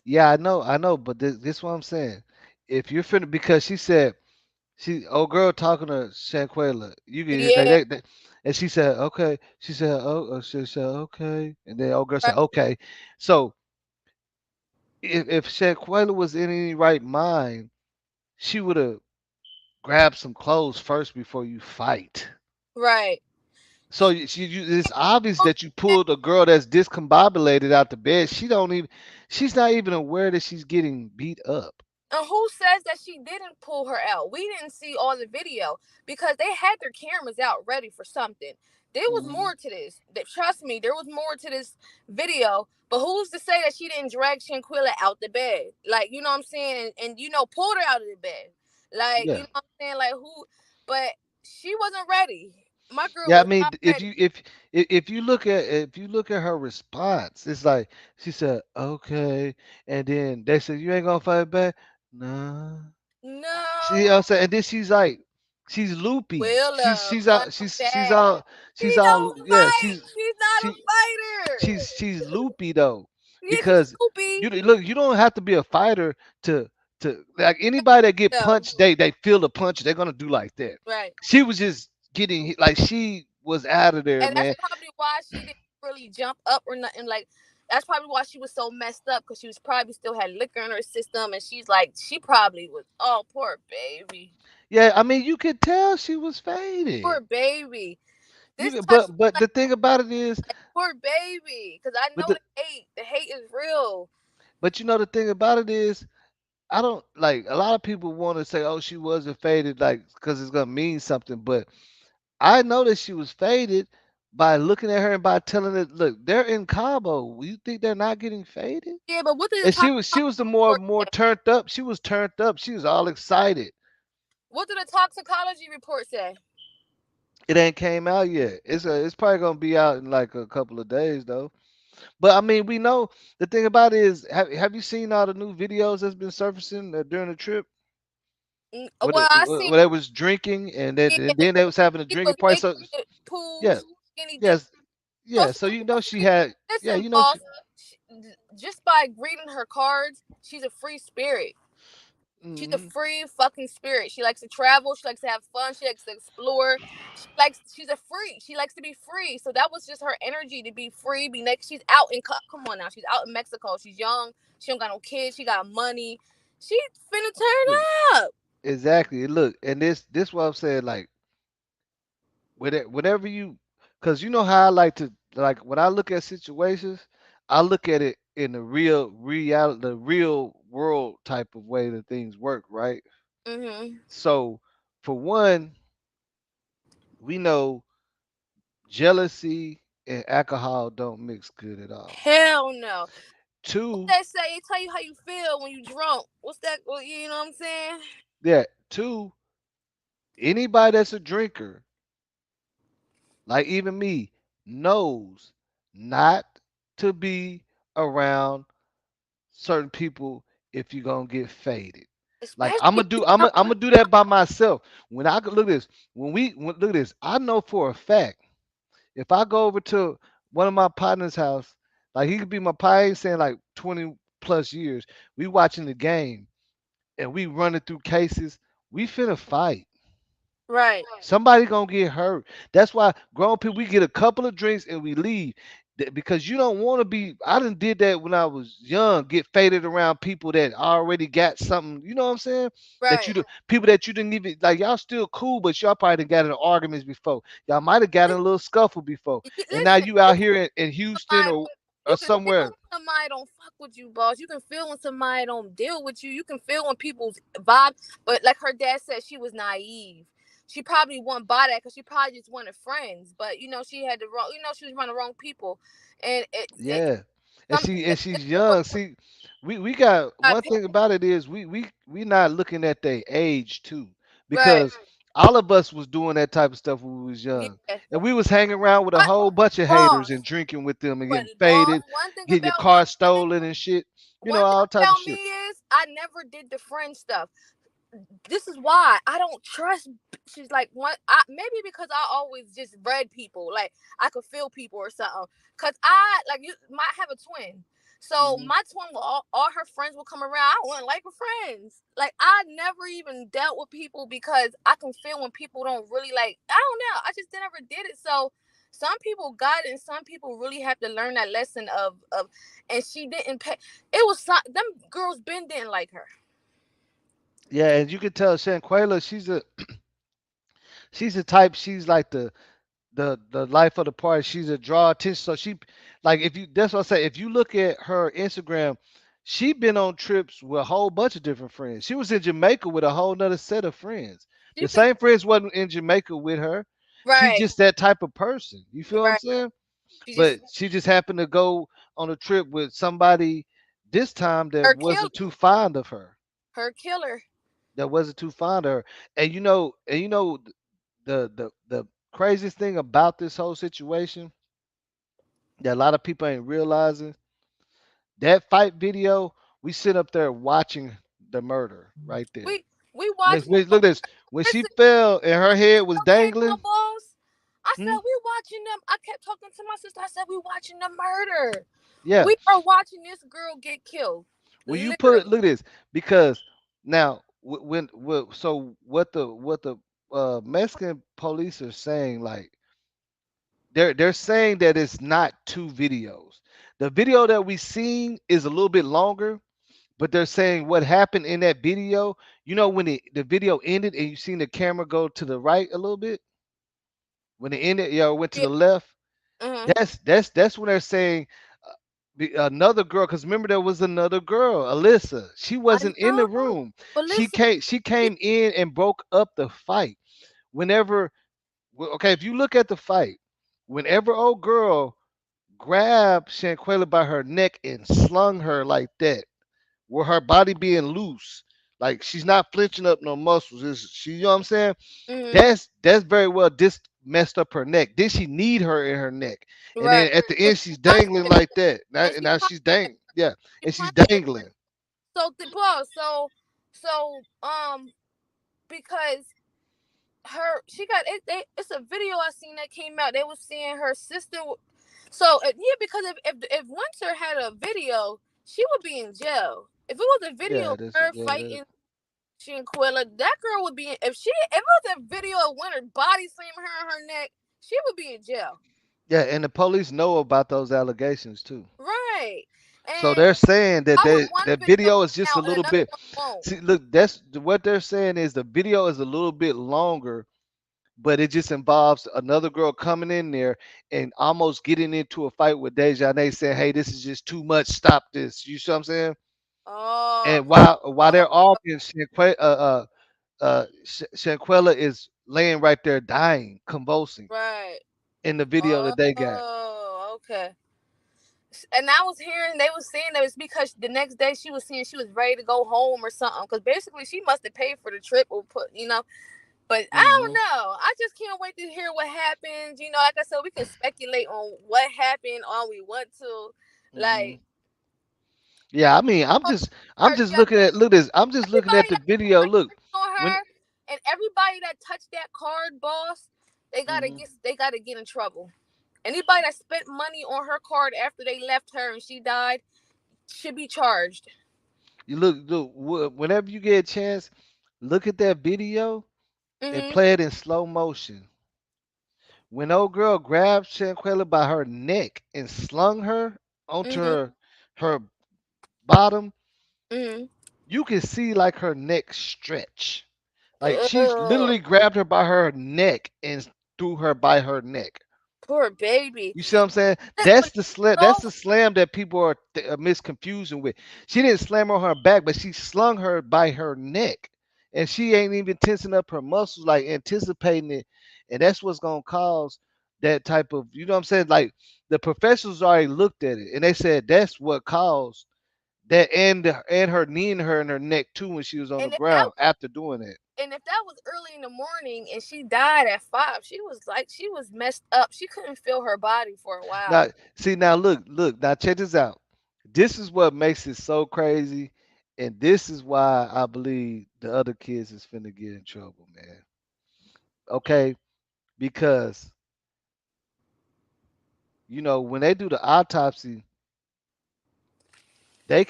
S1: Yeah, I know, but this what I'm saying. If you're finna, because she said she old girl talking to Shanquella, you get
S13: Yeah,
S1: and she said okay. She said okay, and then old girl
S13: right,
S1: said okay. So if Shanquella was in any right mind, she would have grabbed some clothes first before you fight.
S13: right.
S1: So it's obvious that you pulled a girl that's discombobulated out the bed. She's not even aware that she's getting beat up.
S13: And who says that she didn't pull her out? We didn't see all the video because they had their cameras out ready for something. There was
S1: Hmm.
S13: more to this. Trust me, there was more to this video. But who's to say that she didn't drag Shanquilla out the bed? Like, you know what I'm saying? And pulled her out of the bed. Like, you
S1: Yeah,
S13: know what I'm saying? Like, who? But she wasn't ready. My girl
S1: yeah. I
S13: was
S1: mean,
S13: not ready.
S1: if you look at her response, it's like she said okay, and then they said you ain't gonna fight back. Nah. See what
S13: No,
S1: I'm saying? And then she's like, she's loopy.
S13: Willa,
S1: She's
S13: run
S1: out.
S13: back.
S1: She's
S13: She
S1: all
S13: don't
S1: yeah.
S13: fight. She's not a
S1: She
S13: fighter.
S1: she's loopy though,
S13: Yeah, she's
S1: because
S13: Scoopy.
S1: look, you don't have to be a fighter to like anybody that get
S13: Yeah,
S1: punched, they feel the punch, they're gonna do like that.
S13: right.
S1: She was just getting like she was out of there,
S13: And that's
S1: man.
S13: probably why she didn't really jump up or nothing. Like, that's probably why she was so messed up because she was probably still had liquor in her system, and she's like, she probably was. Oh, poor baby,
S1: Yeah, I mean you could tell she was faded.
S13: poor baby.
S1: You
S13: This touched me
S1: but
S13: like
S1: the thing about it is,
S13: poor baby because I
S1: but
S13: know
S1: the
S13: the hate. The hate is real.
S1: the thing about it is, I don't like a lot of people want to say, "Oh, she wasn't faded," like because it's gonna mean something. But I know that she was faded by looking at her and by telling it, "Look, they're in Cabo. You think they're not getting faded?"
S13: Yeah, but what did the
S1: And
S13: toxicology
S1: she was the
S13: report
S1: more
S13: say?
S1: turned up. She was turned up. She was all excited.
S13: What did the toxicology report say?
S1: It ain't came out yet. It's probably gonna be out in like a couple of days though. But I mean, we know the thing about it is, have you seen all the new videos that's been surfacing during the trip?
S13: Well, I seen
S1: Where they was drinking and
S13: yeah,
S1: then they was having a
S13: she
S1: drinking
S13: was
S1: party.
S13: naked
S1: So
S13: in the pool,
S1: yeah,
S13: skinny dip.
S1: yes,
S13: So
S1: yeah. So you know she had, yeah,
S13: listen,
S1: you know
S13: boss.
S1: she,
S13: She, just by reading her cards, she's a free spirit. She's a
S1: hmm
S13: free fucking spirit. She likes to travel. She likes to have fun. She likes to explore. She's a freak. She likes to be free. So that was just her energy to be free. Be next. She's out in. Come on now. She's out in Mexico. She's young. She don't got no kids. She got money. She finna turn up.
S1: exactly. Look, and this what I'm saying. Like whenever you, because you know how I like to like when I look at situations, I look at it in the real world type of way that things work, right?
S13: Mhm.
S1: So for one, we know jealousy and alcohol don't mix good at all.
S13: Hell no. What
S1: Two,
S13: they say? It tell you how you feel when you drunk. What's that? Well, you know what I'm saying?
S1: yeah, two, anybody that's a drinker, like even me, knows not to be around certain people if you're gonna get faded. Like
S13: Especially if you drunk.
S1: I'm gonna do that by myself. When I could look at this, look at this, I know for a fact if I go over to one of my partner's house, like he could be my pie, ain't saying like 20 plus years, we watching the game and we running through cases, we finna fight.
S13: Right.
S1: Somebody gonna get hurt. That's why grown people we get a couple of drinks and we leave. because you don't want to be. I done did that when I was young. Get faded around people that already got something. You know what I'm saying? That
S13: Right.
S1: you do people that you didn't even like. Y'all still cool, but y'all probably done got in arguments before. Y'all might have got in a little scuffle before, and now
S13: Listen,
S1: you out here in Houston
S13: somebody,
S1: or
S13: you can feel
S1: somewhere.
S13: when somebody don't fuck with you, boss. You can feel when somebody don't deal with you. You can feel when people's vibe. But like her dad said, she was naive. She probably wouldn't buy that because she probably just wanted friends. But she had the wrong. She was around the wrong people, and
S1: Yeah,
S13: some
S1: and she's young. See, we got one thing about it is we not looking at their age too,
S13: right.
S1: because all of us was doing that type of stuff when we was young,
S13: Yeah.
S1: and we was hanging around with a
S13: But
S1: whole bunch of haters
S13: boss,
S1: and drinking with them and
S13: but
S1: getting
S13: boss,
S1: faded, getting your car stolen and shit. You know,
S13: one thing
S1: all type of
S13: about me
S1: shit.
S13: is I never did the friend stuff. This is why I don't trust. She's like one. Maybe because I always just read people, like I could feel people or something. Cause I like you might have a twin, so
S1: Hmm.
S13: my twin will all her friends will come around. I wouldn't like her friends. Like I never even dealt with people because I can feel when people don't really like. I don't know. I just never did it. So some people got it, and some people really have to learn that lesson of. And she didn't pay. It was some them girls. Ben didn't like her.
S1: Yeah, and you can tell Shanquela, she's the type. She's like the life of the party. She's a draw attention. So she like if you that's what I say. If you look at her Instagram, she been on trips with a whole bunch of different friends. She was in Jamaica with a whole nother set of friends.
S13: She
S1: The
S13: think
S1: same friends wasn't in Jamaica with her. She's
S13: right,
S1: just that type of person. You feel what I'm
S13: right.
S1: saying?
S13: She just
S1: But she just happened to go on a trip with somebody this time that
S13: her killer,
S1: wasn't too fond of her.
S13: her killer.
S1: That wasn't too fond of her. And the craziest thing about this whole situation that a lot of people ain't realizing, that fight video, we sit up there watching the murder right there.
S13: We we
S1: Look,
S13: watching.
S1: look at this. When she fell and her head was
S13: Okay, now,
S1: dangling,
S13: boss. I
S1: hmm?
S13: said we watching them. I kept talking to my sister. I said we watching the murder.
S1: Yeah.
S13: We are watching this girl get killed.
S1: When you put it,
S13: Literally.
S1: look at this, because now so what the Mexican police are saying, like they're saying that it's not two videos. The video that we seen is a little bit longer, but they're saying what happened in that video. You know when the video ended and you seen the camera go to the right a little bit when it ended, went to
S13: Yeah.
S1: the left.
S13: Uh-huh.
S1: That's when they're saying another girl. Because remember there was another girl, Alyssa. She
S13: I
S1: wasn't in
S13: know.
S1: the room.
S13: But
S1: She
S13: listen,
S1: came. She came in and broke up the fight. Whenever, okay, if you look at the fight, whenever old girl grabbed Shanquella by her neck and slung her like that, with her body being loose, like she's not flinching up no muscles. You know what I'm saying?
S13: mm-hmm.
S1: That's very well just messed up her neck. Then she need her in her neck, and
S13: Right.
S1: then at the
S13: And
S1: end
S13: she
S1: she's dangling
S13: punched it.
S1: like that. Now,
S13: And she
S1: now
S13: punched
S1: she's
S13: it.
S1: yeah,
S13: She
S1: and she's
S13: punched it.
S1: dangling.
S13: So the boss. So because she got it. It's a video I seen that came out. They was seeing her sister. So yeah, because if Winter had a video, she would be in jail. If it was a video
S1: Yeah,
S13: of her
S1: yeah,
S13: fighting Shanquilla, that girl would be in, if it was a video of Winter body slamming her on her neck, she would be in jail.
S1: yeah, and the police know about those allegations too.
S13: Right.
S1: So
S13: And
S1: they're saying that
S13: I would one
S1: that
S13: video
S1: video is just a
S13: out and
S1: little
S13: another
S1: bit.
S13: one won't.
S1: See, look, that's what they're saying is the video is a little bit longer, but it just involves another girl coming in there and almost getting into a fight with Deja. And they saying, "Hey, this is just too much. Stop this." You see what I'm saying?
S13: Oh,
S1: And while
S13: oh,
S1: they're arguing, Shanquella is laying right there dying, convulsing
S13: right.
S1: in the video that they got.
S13: Oh, okay. And I was hearing they was saying that it's because the next day she was saying she was ready to go home or something. Because basically she must have paid for the trip or put. But I don't
S1: Hmm.
S13: know. I just can't wait to hear what happens. Like I said, we can speculate on what happened all we want to.
S1: Hmm.
S13: Like,
S1: Yeah, I mean, I'm
S13: her
S1: just
S13: death.
S1: looking at look this. I'm just looking at
S13: Everybody
S1: the
S13: that
S1: video. Look,
S13: on
S1: when
S13: her and everybody that touched that card, boss,
S1: mhm.
S13: they gotta get in trouble. Anybody that spent money on her card after they left her and she died should be charged.
S1: You whenever you get a chance, look at that video and
S13: Mm-hmm.
S1: play it in slow motion. When old girl grabbed Shanquella by her neck and slung her onto
S13: Mhm.
S1: her bottom,
S13: Mhm.
S1: you can see like her neck stretch. Like she
S13: Ugh.
S1: literally grabbed her by her neck and threw her by her neck.
S13: Poor baby.
S1: You see what I'm saying?
S13: When
S1: That's the slam. That's
S13: go,
S1: the slam that people are misconfusing with. She didn't slam her on her back, but she slung her by her neck, and she ain't even tensing up her muscles, like anticipating it, and that's what's gonna cause that type of. You know what I'm saying? Like the professionals already looked at it, and they said that's what caused that, and her kneeing her in her neck too when she was on the
S13: and if that
S1: ground after doing it.
S13: and if that was early in the morning and she died at 5, she was messed up. She couldn't feel her body for a
S1: Now,
S13: while.
S1: see, now look, now check this out. This is what makes it so crazy, and this is why I believe the other kids is finna get in trouble, man. Okay, because when they do the autopsy, they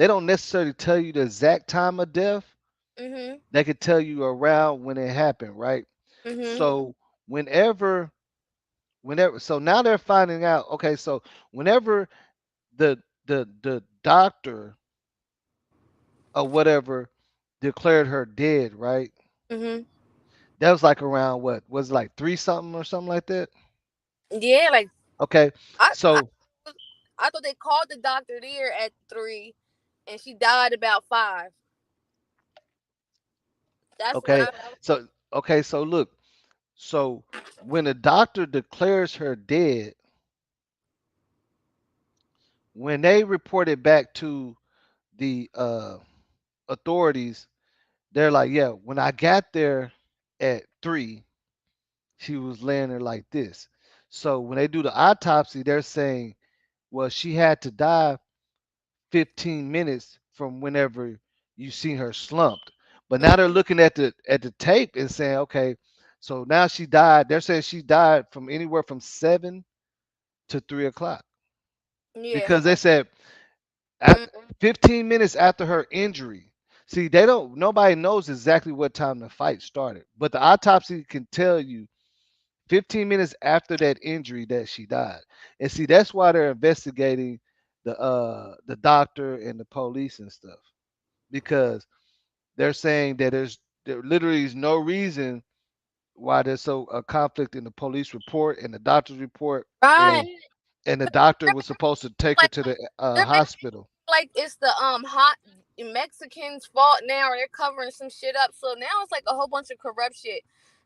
S1: don't necessarily tell you the exact time of death.
S13: Mhm.
S1: They could tell you around when it happened, right?
S13: Mhm.
S1: So whenever, so now they're finding out. Okay, so whenever the doctor or whatever declared her dead, right?
S13: Mhm.
S1: That was like around what was it, like three something or something like that.
S13: Yeah, like
S1: Okay,
S13: I, I
S1: so
S13: I thought they called the doctor there at 3, and she died about 5. That's what
S1: okay,
S13: I.
S1: so look, so when a doctor declares her dead, when they report it back to the authorities, they're like, yeah, when I got there at 3, she was laying there like this. So when they do the autopsy, they're saying, well, she had to die 15 minutes from whenever you seen her slumped. But now they're looking at the tape and saying, okay, so now she died. They're saying she died from anywhere from 7 to 3 o'clock
S13: Yeah.
S1: because they said at 15 minutes after her injury. See, they don't. Nobody knows exactly what time the fight started, but the autopsy can tell you 15 minutes after that injury that she died. And see, that's why they're investigating the doctor and the police and stuff because they're saying that there literally is no reason why there's so a conflict in the police report and the doctor's report
S13: Right.
S1: and the doctor was supposed to take her
S13: Like
S1: to the
S13: they're making
S1: hospital.
S13: like it's the hot Mexicans' fault now, or they're covering some shit up. So now it's like a whole bunch of corrupt shit.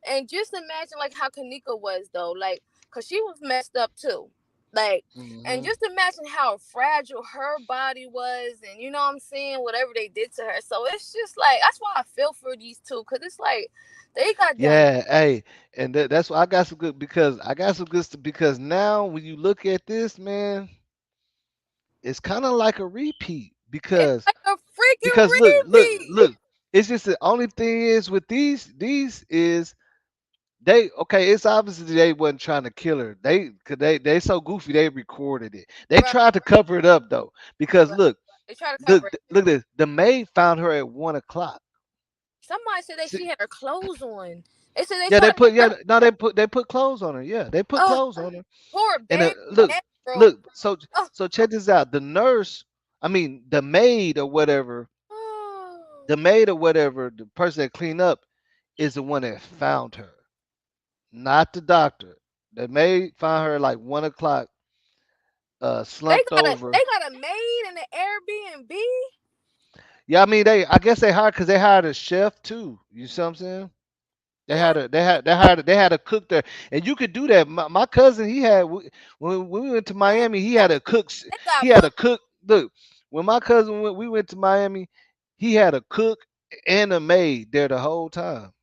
S13: And just imagine like how Kanika was though, like, cause she was messed up too. Like, and
S1: Hmm.
S13: just imagine how fragile her body was, and you know what I'm saying, whatever they did to her. So it's just like that's why I feel for these two, cause it's like they got done.
S1: Yeah, hey, and that's why I got some good because I got some good because now when you look at this, man, it's kind of like a repeat
S13: It's
S1: because
S13: like a
S1: because
S13: freaking repeat.
S1: look, it's just the only thing is with these is they okay, it's obviously they wasn't trying to kill her. They so goofy they recorded it. They
S13: Right,
S1: tried to cover it up though because
S13: right.
S1: look,
S13: They try to cover it.
S1: look this. The maid found her at 1 o'clock.
S13: Somebody said that she had her clothes on. They said they
S1: Yeah,
S13: tried
S1: they
S13: to
S1: put
S13: cover.
S1: yeah no they put clothes on her. Yeah, they put
S13: Oh,
S1: clothes on her.
S13: poor
S1: And
S13: baby.
S1: look
S13: Neck broke.
S1: look
S13: Oh,
S1: so check this out. The nurse, I mean the maid or whatever,
S13: oh.
S1: the maid or whatever, the person that cleaned up is the one that found her, not the doctor. The maid found her like 1 o'clock, slumped
S13: They
S1: over.
S13: got a maid in the Airbnb.
S1: Yeah, I mean I guess they hired because they hired a chef too. You see what I'm saying?
S13: Damn,
S1: They had a cook there, and you could do that. My cousin, he had when we went to Miami, he had a cook.
S13: they
S1: He
S13: got
S1: had a
S13: booked.
S1: cook. Look, when my cousin we went to Miami, he had a cook and a maid there the whole time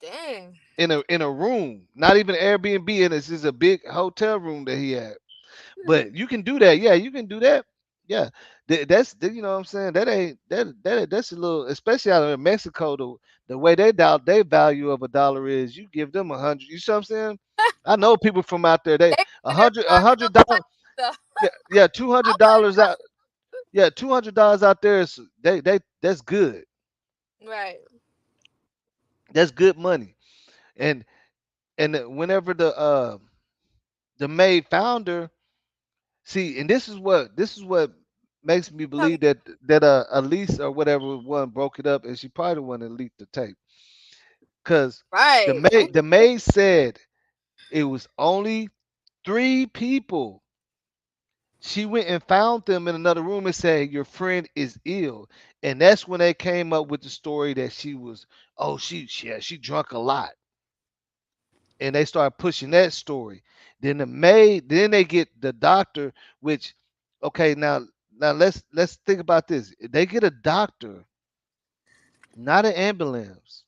S13: Damn.
S1: in a room, not even Airbnb, and this is a big hotel room that he had. But you can do that. Yeah, you can do that. Yeah, you know what I'm saying. That ain't that's a little, especially out of Mexico. The way they value of a dollar is you give them 100. You see what I'm saying? I know people from out there. They
S13: They
S1: a
S13: in there
S1: hundred a
S13: buying all
S1: hundred
S13: type
S1: dollars.
S13: of stuff.
S1: Yeah, two
S13: I
S1: hundred
S13: want
S1: dollars out. Yeah, $200 out there is that's good.
S13: to. Right.
S1: That's good money. And And whenever the maid found her, see, and this is what makes me
S13: Tell me.
S1: believe that Elise or whatever one broke it up, and she probably the one that leaked the tape, because the
S13: Right.
S1: maid the maid said it was only three people. She went and found them in another room and said your friend is ill, and that's when they came up with the story that she was, oh, she drunk a lot, and they started pushing that story. Then then they get the doctor, which, okay, now let's think about this. They get a doctor, not an ambulance,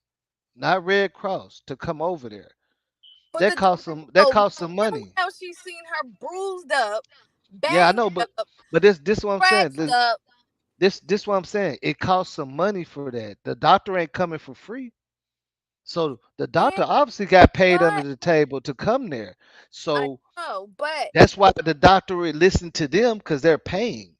S1: not Red Cross, to come over there.
S13: But
S1: That
S13: the
S1: cost some that
S13: oh,
S1: cost some
S13: damn
S1: money.
S13: well she seen her bruised up,
S1: Yeah, I
S13: banged
S1: know, but
S13: up,
S1: this what I'm saying.
S13: scratched up,
S1: This what I'm saying. It costs some money for that. The doctor ain't coming for free. So the
S13: yeah,
S1: doctor obviously got paid under
S13: but
S1: the table to come there.
S13: I
S1: So
S13: know, but
S1: that's why the doctor would listen to them because they're paying.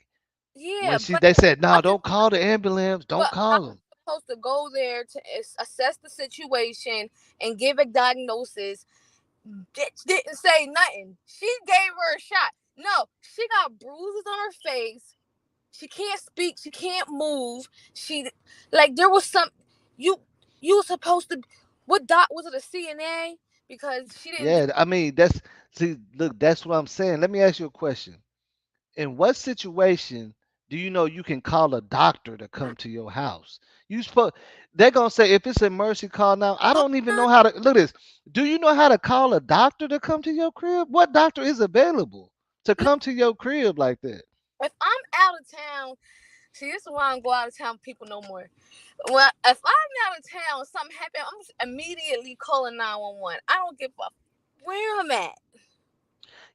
S13: yeah,
S1: When they said, no, don't call the ambulance, don't
S13: but doctor's
S1: call them.
S13: supposed to go there to assess the situation and give a diagnosis. Bitch didn't say nothing. She gave her a shot. No, she got bruises on her face. She can't speak. She can't move. She like there was some you you were supposed to. What doc was it? A CNA because she didn't do.
S1: Yeah, I mean see, look, that's what I'm saying. Let me ask you a question. In what situation do you know you can call a doctor to come to your house? You supposed they're gonna say if it's a emergency call now. I don't even know how to look at this. Do you know how to call a doctor to come to your crib? What doctor is available to come to your crib like that?
S13: If I'm out of town, see this is why I don't go out of town with people no more. Well, if I'm out of town, something happened, I'm just immediately calling 911. I don't give a where I'm at.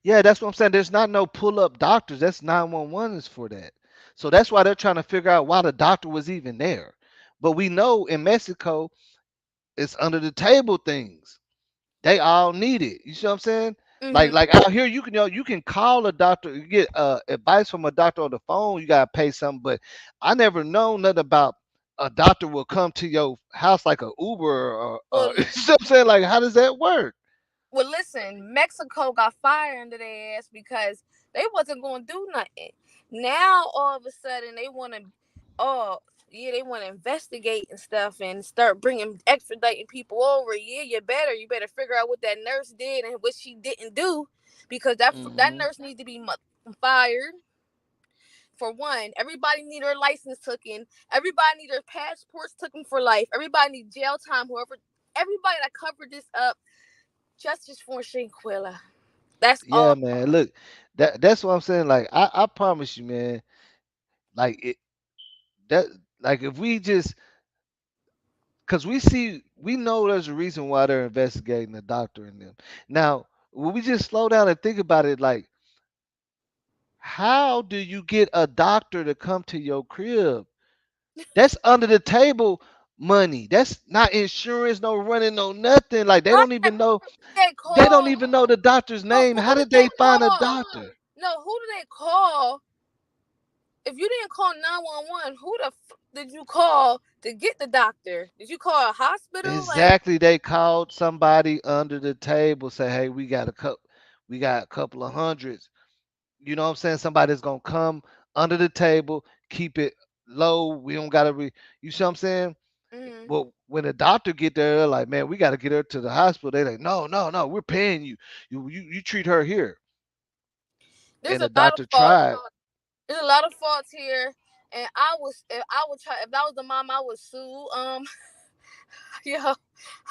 S1: Yeah, that's what I'm saying. There's not no pull up doctors. That's 911 is for that. So that's why they're trying to figure out why the doctor was even there. But we know in Mexico, it's under the table things. They all need it. You see what I'm saying?
S13: Mm-hmm.
S1: Like out here, you can call a doctor, you get advice from a doctor on the phone. You gotta pay something, but I never know nothing about a doctor will come to your house like a Uber or
S13: Well,
S1: you see what I'm saying? Like how does that work?
S13: well, listen, Mexico got fire under their ass because they wasn't going to do nothing. Now all of a sudden they want to, oh yeah, they want to investigate and stuff and start bringing extraditing people over. Yeah, you better figure out what that nurse did and what she didn't do, because that
S1: Hmm.
S13: nurse needs to be fired. For one, everybody need their license taken. Everybody need their passports taken for life. Everybody need jail time. Whoever, everybody that covered this up, justice for Shanquilla. That's
S1: Yeah,
S13: all.
S1: man. Look, that's what I'm saying. Like I promise you, man. Like it that like if we just because we know there's a reason why they're investigating the doctor in them. Now, when we just slow down and think about it, like how do you get a doctor to come to your crib? That's under the table money. That's not insurance, no running, no nothing. Like
S13: Right. They
S1: they don't
S13: call.
S1: even know the doctor's
S13: No,
S1: name.
S13: who
S1: How
S13: did
S1: did
S13: they
S1: they find a
S13: call?
S1: doctor?
S13: No, who did they call? If you didn't call 911, who the did you call to get the doctor? Did you call a hospital? Like,
S1: Exactly. They called somebody under the table, say, hey, we got a couple of hundreds. You know what I'm saying? Somebody's gonna come under the table, keep it low. We don't gotta you see what I'm saying?
S13: mm-hmm.
S1: Well, when the doctor get there, they're like, man, we gotta get her to the hospital. They like, no, no, no, we're paying you. You treat her here.
S13: There's
S1: And
S13: a
S1: the
S13: lot of
S1: doctor
S13: faults.
S1: tried.
S13: There's a lot of faults here, and if I would try, if that was the mom, I would sue. Yeah,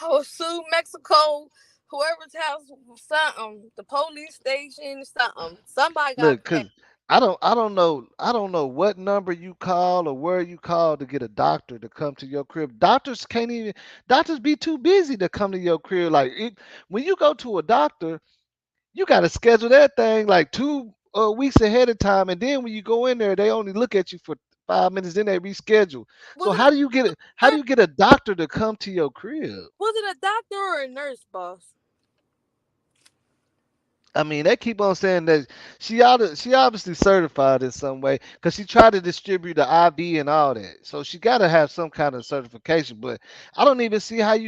S13: I would sue Mexico, whoever's house, something, the police station, something. Somebody got
S1: Look,
S13: to pay.
S1: cause I don't know what number you call or where you call to get a doctor to come to your crib. Doctors be too busy to come to your crib. Like when you go to a doctor, you got to schedule that thing like 2 weeks ahead of time, and then when you go in there, they only look at you for 5 minutes, then they reschedule. So
S13: Was it a
S1: how do you get a doctor to come to your crib?
S13: was it a doctor or a nurse, boss?
S1: I mean, they keep on saying that she obviously certified in some way because she tried to distribute the IV and all that. So she got to have some kind of certification. But I don't even see how do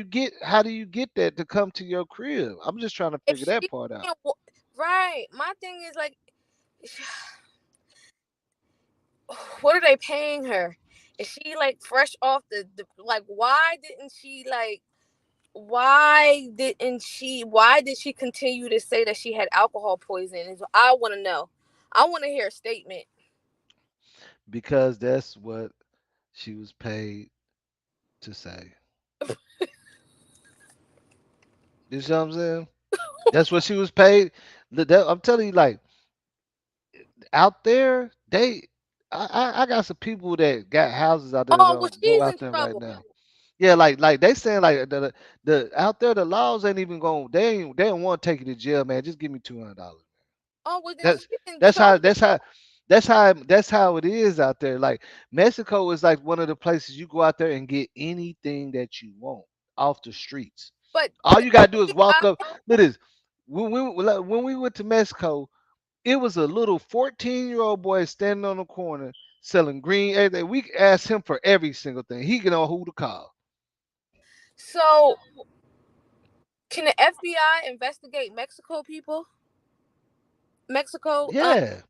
S1: you get that to come to your crib? I'm just trying to
S13: If
S1: figure
S13: she
S1: that part out.
S13: can't right, my thing is like, what are they paying her? Is she like fresh off the like? Why did she continue to say that she had alcohol poisoning? Is what I want to know. I want to hear a statement.
S1: Because that's what she was paid to say. You see what I'm saying? That's what she was paid. I'm telling you, like out there, I got some people that got houses out there that
S13: Oh, well,
S1: don't go
S13: she's in
S1: out there right
S13: trouble.
S1: now. Yeah, like they saying like the out there the laws ain't even going. They don't want to take you to jail, man. Just give me $200.
S13: Oh, well, then
S1: That's
S13: she's in
S1: that's how
S13: trouble.
S1: that's how that's how it is out there. Like Mexico is like one of the places you go out there and get anything that you want off the streets.
S13: But
S1: All
S13: the
S1: you gotta do is
S13: FBI,
S1: walk up. Look at this. When we went to Mexico, it was a little 14-year-old boy standing on the corner selling green everything. We asked him for every single thing. He can know who to call.
S13: so can the FBI investigate Mexico people? Mexico.
S1: Yeah,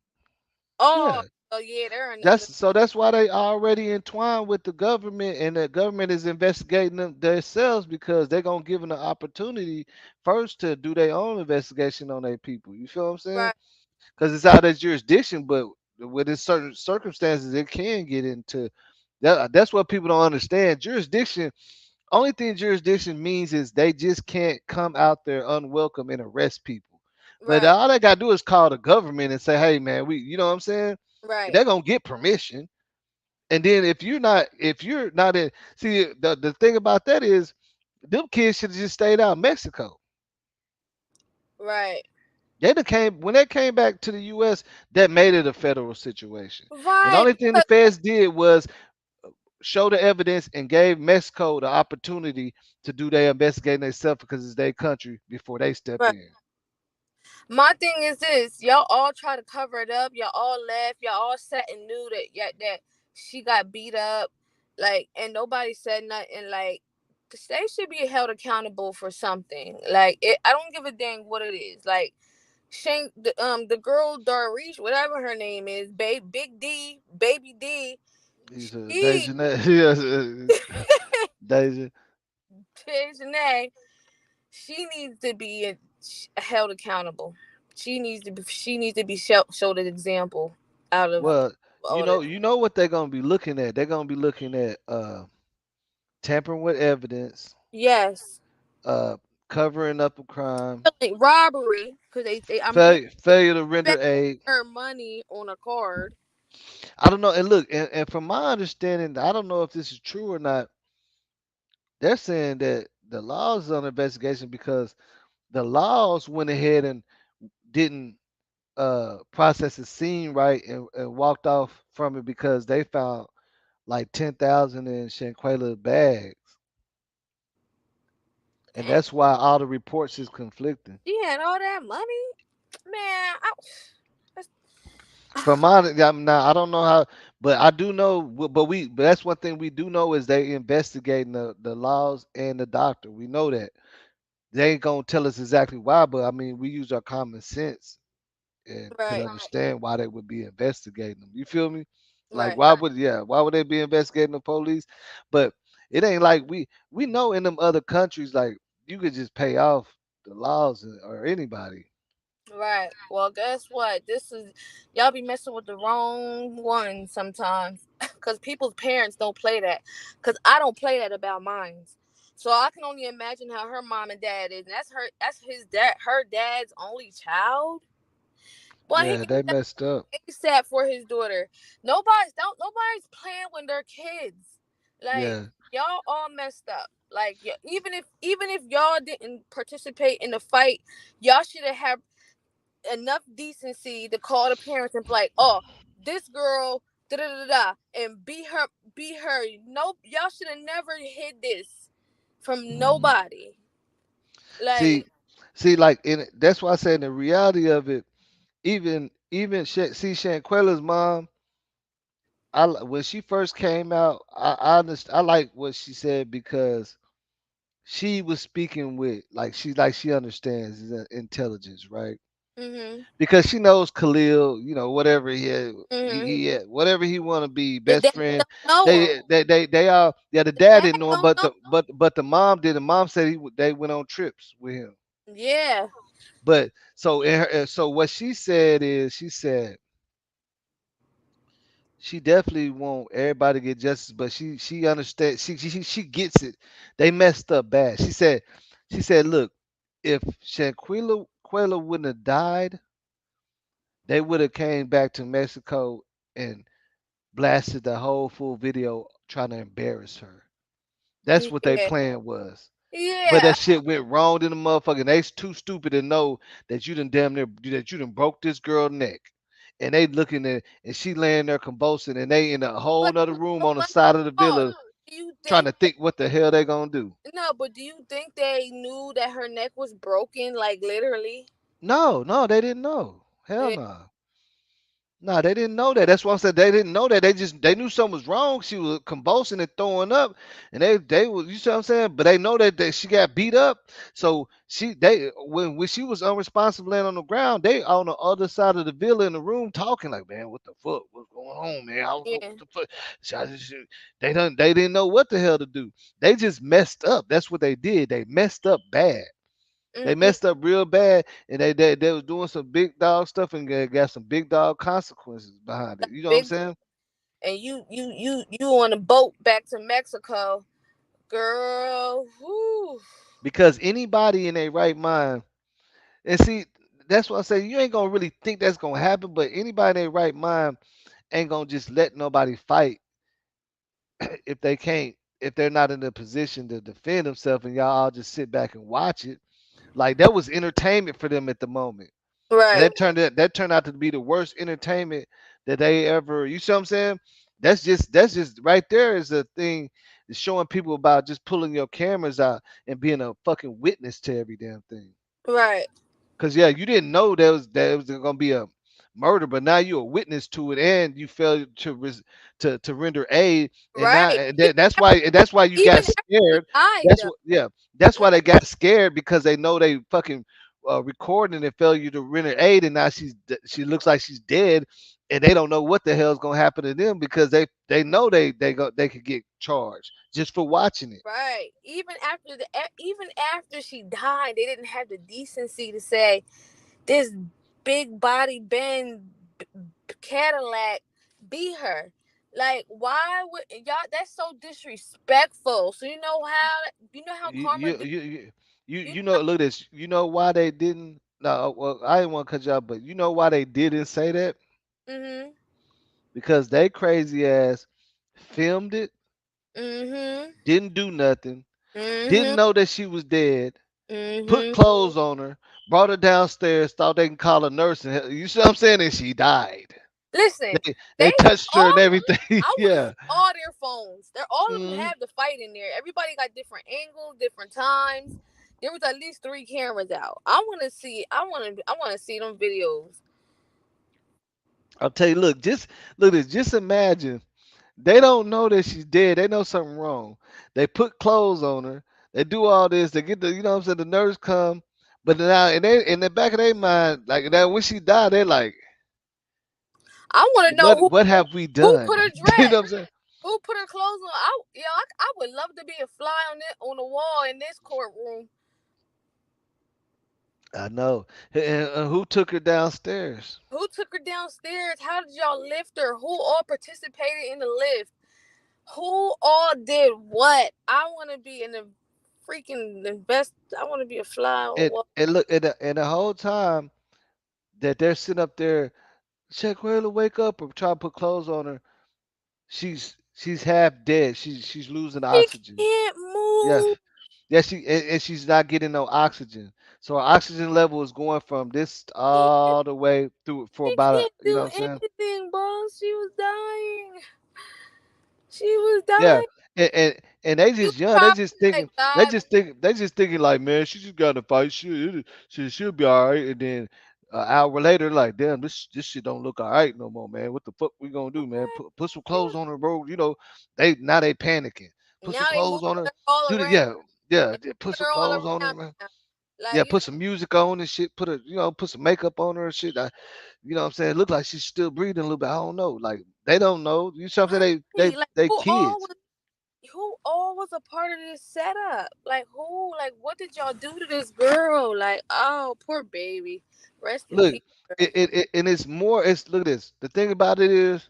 S13: Oh,
S1: yeah.
S13: oh yeah, they're in under.
S1: That's why they already entwined with the government, and the government is investigating them themselves because they're gonna give them the opportunity first to do their own investigation on their people. You feel what I'm saying?
S13: Right,
S1: Because it's out of jurisdiction, but within certain circumstances, it can get into that. That's what people don't understand. Jurisdiction. Only thing jurisdiction means is they just can't come out there unwelcome and arrest people. But
S13: right,
S1: all they gotta do is call the government and say, "Hey, man, you know what I'm saying?
S13: right.
S1: They're gonna get permission." And then if you're not in, see the thing about that is, them kids should have just stayed out in Mexico.
S13: Right.
S1: They done came when they came back to the U.S. That made it a federal situation. And the
S13: Right.
S1: only thing the feds did was show the evidence and gave Mexico the opportunity to do their investigating themselves because it's their country before they step
S13: Right.
S1: in.
S13: My thing is this: y'all all try to cover it up. Y'all all laugh. Y'all all sat and knew that that she got beat up, like, and nobody said nothing. Like, they should be held accountable for something. Like, I don't give a dang what it is. Like, Shane, the girl Darish, whatever her name is, Big D, Baby D,
S1: He's a
S13: she,
S1: Deja, yes, Deja.
S13: Janae, she needs to be held accountable. She needs to be showed an example out of
S1: Well,
S13: all this.
S1: you know what they're gonna be looking at. They're gonna be looking at tampering with evidence,
S13: Yes,
S1: uh, covering up a crime,
S13: like robbery, because I'm pretty
S1: failure to
S13: sure
S1: render
S13: they spent
S1: aid.
S13: her money on a card.
S1: I don't know. And look, and from my understanding, I don't know if this is true or not. They're saying that the laws is under investigation because the laws went ahead and didn't process the scene right and walked off from it because they found like 10,000 in Shanquella bags. And
S13: Damn,
S1: that's why all the reports is conflicting.
S13: she had all that money, man. That's,
S1: From my now, I don't know how, but I do know. But that's one thing we do know is they investigating the laws and the doctor. We know that they ain't gonna tell us exactly why, but I mean we use our common sense and could
S13: right,
S1: understand why they would be investigating them. You feel me? Like
S13: right,
S1: why would they be investigating the police? But it ain't like we know in them other countries like you could just pay off the laws or anybody.
S13: right. Well, guess what? This is y'all be messing with the wrong one sometimes, because people's parents don't play that. Because I don't play that about mine. So I can only imagine how her mom and dad is. And that's her. That's his dad. Her dad's only child. Well, he
S1: Yeah, they messed up.
S13: ASAP for his daughter. Nobody's playing with their kids. Like,
S1: Yeah.
S13: y'all all messed up. Like, even if y'all didn't participate in the fight, y'all should have had enough decency to call the parents and be like, "Oh, this girl, da da da da," and be her. No, y'all should have never hid this from nobody.
S1: See,
S13: Like,
S1: See, like that's why I say in the reality of it, even see Shanquella's mom. When she first came out, I like what she said because she was speaking with like she understands his intelligence, right?
S13: Mhm.
S1: Because she knows Khalil, whatever
S13: Mhm.
S1: whatever he want to be,
S13: The
S1: best
S13: dad
S1: friend.
S13: don't know him.
S1: They are, yeah. The
S13: The
S1: dad
S13: dad
S1: didn't know him,
S13: don't
S1: but
S13: know.
S1: the mom did. The mom said they went on trips with him.
S13: Yeah.
S1: But so so what she said is she definitely want everybody to get justice, but she understands. She gets it. They messed up bad. She said, look, if Shanquella wouldn't have died, they would have came back to Mexico and blasted the whole full video trying to embarrass her. That's what they
S13: Yeah.
S1: plan was. But
S13: Yeah.
S1: that shit went wrong in the motherfucker. They too stupid to know that you done damn near that you done broke this girl neck. And they looking at and she laying there convulsing and they in a whole
S13: But
S1: nother
S13: you
S1: room
S13: know
S1: on the
S13: what?
S1: side of the
S13: Oh,
S1: villa
S13: do you
S1: trying
S13: think
S1: to think what the hell they gonna do.
S13: no, but do you think they knew that her neck was broken, like literally?
S1: No, no, they didn't know. Hell
S13: Yeah.
S1: no. No, they didn't know that. That's why I said they didn't know that. They knew something was wrong. She was convulsing and throwing up, and they was you see what I'm saying. But they know that she got beat up. So when she was unresponsive laying on the ground, they on the other side of the villa in the room talking like, man, what the fuck, what's going on, man? I don't know what
S13: Yeah.
S1: the fuck. They didn't know what the hell to do. They just messed up. That's what they did. They messed up bad. They
S13: Mhm.
S1: messed up real bad, and they was doing some big dog stuff and got some big dog consequences behind it. You know what I'm
S13: Big.
S1: saying?
S13: And you on a boat back to Mexico, girl. Whoo.
S1: Because anybody in their right mind, and see, that's why I say you ain't gonna really think that's gonna happen, but anybody in their right mind ain't gonna just let nobody fight if they can't, if they're not in a position to defend themselves, and y'all all just sit back and watch it. Like that was entertainment for them at the moment. And
S13: Right.
S1: that turned out to be the worst entertainment that they ever. You see what I'm saying? That's just right there is a thing is showing people about just pulling your cameras out and being a fucking witness to every damn thing.
S13: Right.
S1: Cause yeah, you didn't know there was gonna be a murder, but now you're a witness to it, and you failed to render aid, and now
S13: Right.
S1: and that's why you got
S13: Even after she
S1: scared.
S13: died,
S1: That's
S13: though.
S1: what yeah, that's why
S13: Like,
S1: they got scared because they know they fucking recording and failure to render aid, and now she looks like she's dead, and they don't know what the hell's gonna happen to them because they know they could get charged just for watching it.
S13: right. Even after she died, they didn't have the decency to say this big body Cadillac be her. Like, why would y'all? That's so disrespectful. So you know how
S1: You
S13: karma
S1: you
S13: do.
S1: you you you
S13: You
S1: you know look at this. You know why they didn't? No, well I didn't want to cut you off, but you know why they didn't say that?
S13: know.
S1: Because they crazy ass filmed it,
S13: Mhm.
S1: didn't do nothing, didn't
S13: Mhm.
S1: know that she was dead, put
S13: Mhm.
S1: clothes on her, brought her downstairs, thought they can call a nurse, and you see what I'm saying? And she died.
S13: Listen,
S1: They
S13: they
S1: touched her and
S13: all.
S1: everything.
S13: I want to
S1: Yeah.
S13: see all their phones. They're all of them
S1: Mhm.
S13: have the fight in there. Everybody got different angles, different times. There was at least 3 cameras out. I want to see. I want to see them videos.
S1: I'll tell you, look at this, just imagine. They don't know that she's dead. They know something wrong. They put clothes on her. They do all this. They get the, you know what I'm saying, the nurse come. But now in the back of their mind, like that when she died, they're like,
S13: I want to know
S1: what have we
S13: who
S1: done?
S13: put her
S1: You know
S13: dress,
S1: what I'm saying?
S13: who put her clothes on. I would love to be a fly on the wall in this courtroom.
S1: I know. And who took her downstairs?
S13: Who took her downstairs? How did y'all lift her? Who all participated in the lift? Who all did what? I want to be in the freaking invest. I want to be a fly on the
S1: And
S13: wall.
S1: and look, and the whole time that they're sitting up there, check her to wake up or try to put clothes on her. She's half dead. She's losing
S13: She
S1: oxygen.
S13: can't
S1: Yeah.
S13: move.
S1: Yeah, and she's not getting no oxygen. So her oxygen level is going from this all the way through for
S13: She
S1: about
S13: can't
S1: you know
S13: do
S1: what I'm saying?
S13: anything, boss. She was dying. She was
S1: Yeah.
S13: dying.
S1: and they
S13: You
S1: just young. They
S13: probably
S1: just
S13: like
S1: thinking. They
S13: God.
S1: just think. They just thinking like, man, she just got to fight. She'll be all right. And then an hour later, like, damn, this shit don't look all right no more, man. What the fuck we gonna do, man? Put some clothes on her, bro. You know, they panicking. Put some
S13: Now they
S1: clothes
S13: moving
S1: on her.
S13: her all
S1: Do the
S13: around.
S1: yeah.
S13: They
S1: Put
S13: moving
S1: some
S13: her all
S1: clothes on her,
S13: around
S1: man.
S13: now.
S1: Yeah,
S13: Like
S1: put some music on and shit. Put some makeup on her and shit. You know what I'm saying? Look like she's still breathing a little bit. I don't know. Like they don't know. You know what I'm saying?
S13: right, like
S1: They kids.
S13: who all was a part of this setup? Like who? Like what did y'all do to this girl? Like oh, poor baby. Rest in
S1: Look,
S13: peace. Girl.
S1: it and it's more. It's look at this. The thing about it is,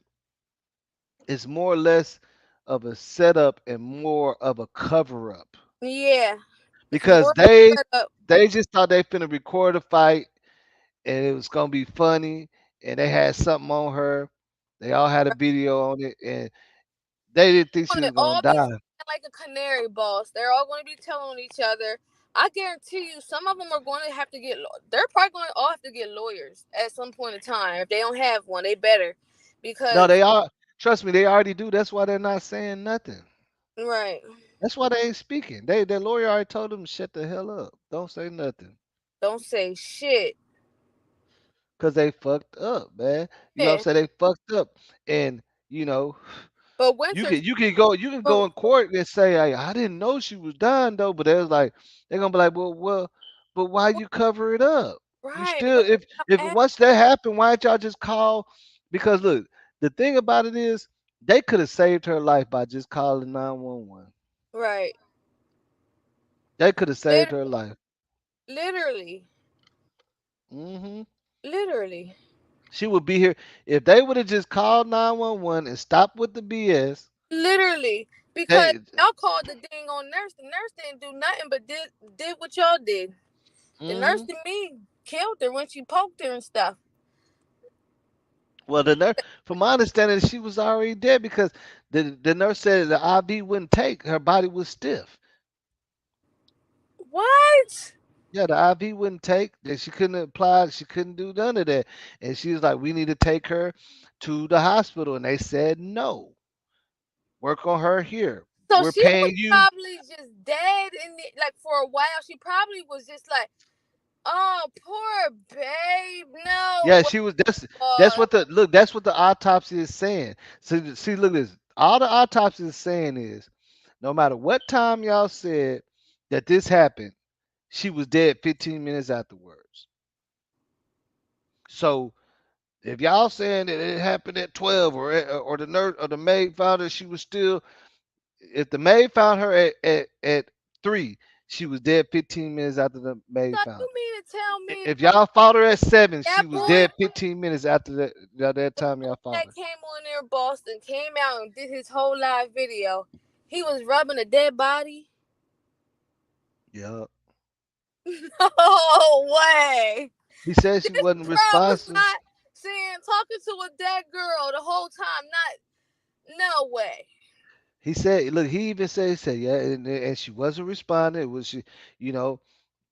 S1: it's more or less of a setup and more of a cover up
S13: Yeah, it's
S1: because
S13: more of a setup.
S1: they just thought they finna record a fight and it was gonna be funny and they had something on her. They all had a video on it and they didn't think she
S13: Gonna
S1: was gonna
S13: all be
S1: die.
S13: flying like a canary boss. They're all going to be telling each other. I guarantee you, some of them are going to have to get. They're probably going to all have to get lawyers at some point in time. If they don't have one, they better,
S1: No,
S13: because
S1: they are. Trust me, they already do. That's why they're not saying nothing.
S13: right.
S1: That's why they ain't speaking. Their lawyer already told them to shut the hell up. Don't say nothing.
S13: Don't say shit.
S1: Cause they fucked up, man. You know what I'm
S13: Yeah.
S1: saying? They fucked up. And you know,
S13: But Winter,
S1: you can
S13: but
S1: go in court and say, hey, I didn't know she was dying though, but they was like they're gonna be like, well, but why you cover it up? You
S13: right.
S1: still
S13: What
S1: if once that happened, why didn't y'all just call? Because look, the thing about it is they could have saved her life by just calling 911.
S13: right.
S1: They could have saved
S13: Liter-
S1: her life.
S13: literally,
S1: Hmm
S13: literally,
S1: She would be here if they would have just called 911 and stopped with the BS.
S13: literally. Because
S1: They,
S13: y'all called the dang on nurse. The nurse didn't do nothing but did what y'all did. The nurse
S1: hmm
S13: to me killed her when she poked her and stuff.
S1: Well, the nurse, from my understanding, she was already dead because the nurse said the IV wouldn't take. Her body was stiff.
S13: What?
S1: Yeah, the IV wouldn't take. That she couldn't apply. She couldn't do none of that. And she was like, "We need to take her to the hospital," and they said no. Work on her here.
S13: So
S1: We're
S13: she was
S1: paying you.
S13: probably just dead in the, like for a while. She probably was just like, oh, poor babe. No
S1: Yeah,
S13: way.
S1: she was. That's what the look. That's what the autopsy is saying. See, look at this. All the autopsy is saying is, no matter what time y'all said that this happened, she was dead 15 minutes afterwards. So if y'all saying that it happened at 12 or the nurse or the maid found her, she was still. If the maid found her at 3, she was dead 15 minutes after the maid
S13: So
S1: found
S13: you
S1: her.
S13: mean to tell me
S1: If y'all found her at 7, she
S13: that
S1: was
S13: boy
S1: dead 15 minutes after that time y'all found
S13: that
S1: her.
S13: came on there, Boston, came out and did his whole live video? He was rubbing a dead body.
S1: Yeah.
S13: No way.
S1: He said she
S13: This
S1: wasn't
S13: bro was
S1: responsive.
S13: not saying talking to a dead girl the whole time. Not no way.
S1: He said, look, he said, yeah, and she wasn't responding. It was she, you know,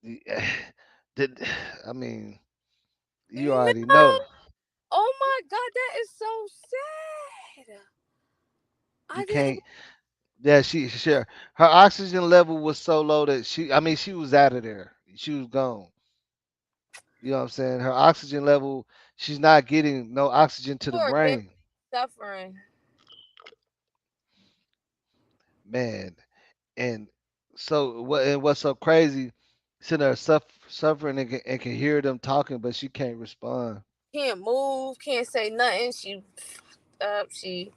S1: the- did I mean, you already
S13: No.
S1: know.
S13: Oh my god, that is so sad.
S1: You
S13: I didn't.
S1: can't. Yeah, her oxygen level was so low that I mean, she was out of there. She was gone. You know what I'm saying? Her oxygen level, she's not getting no oxygen to the
S13: Poor baby
S1: brain,
S13: suffering.
S1: man. And so what's so crazy, sitting there suffering and can hear them talking, but she can't respond.
S13: Can't move. Can't say nothing. She up. She.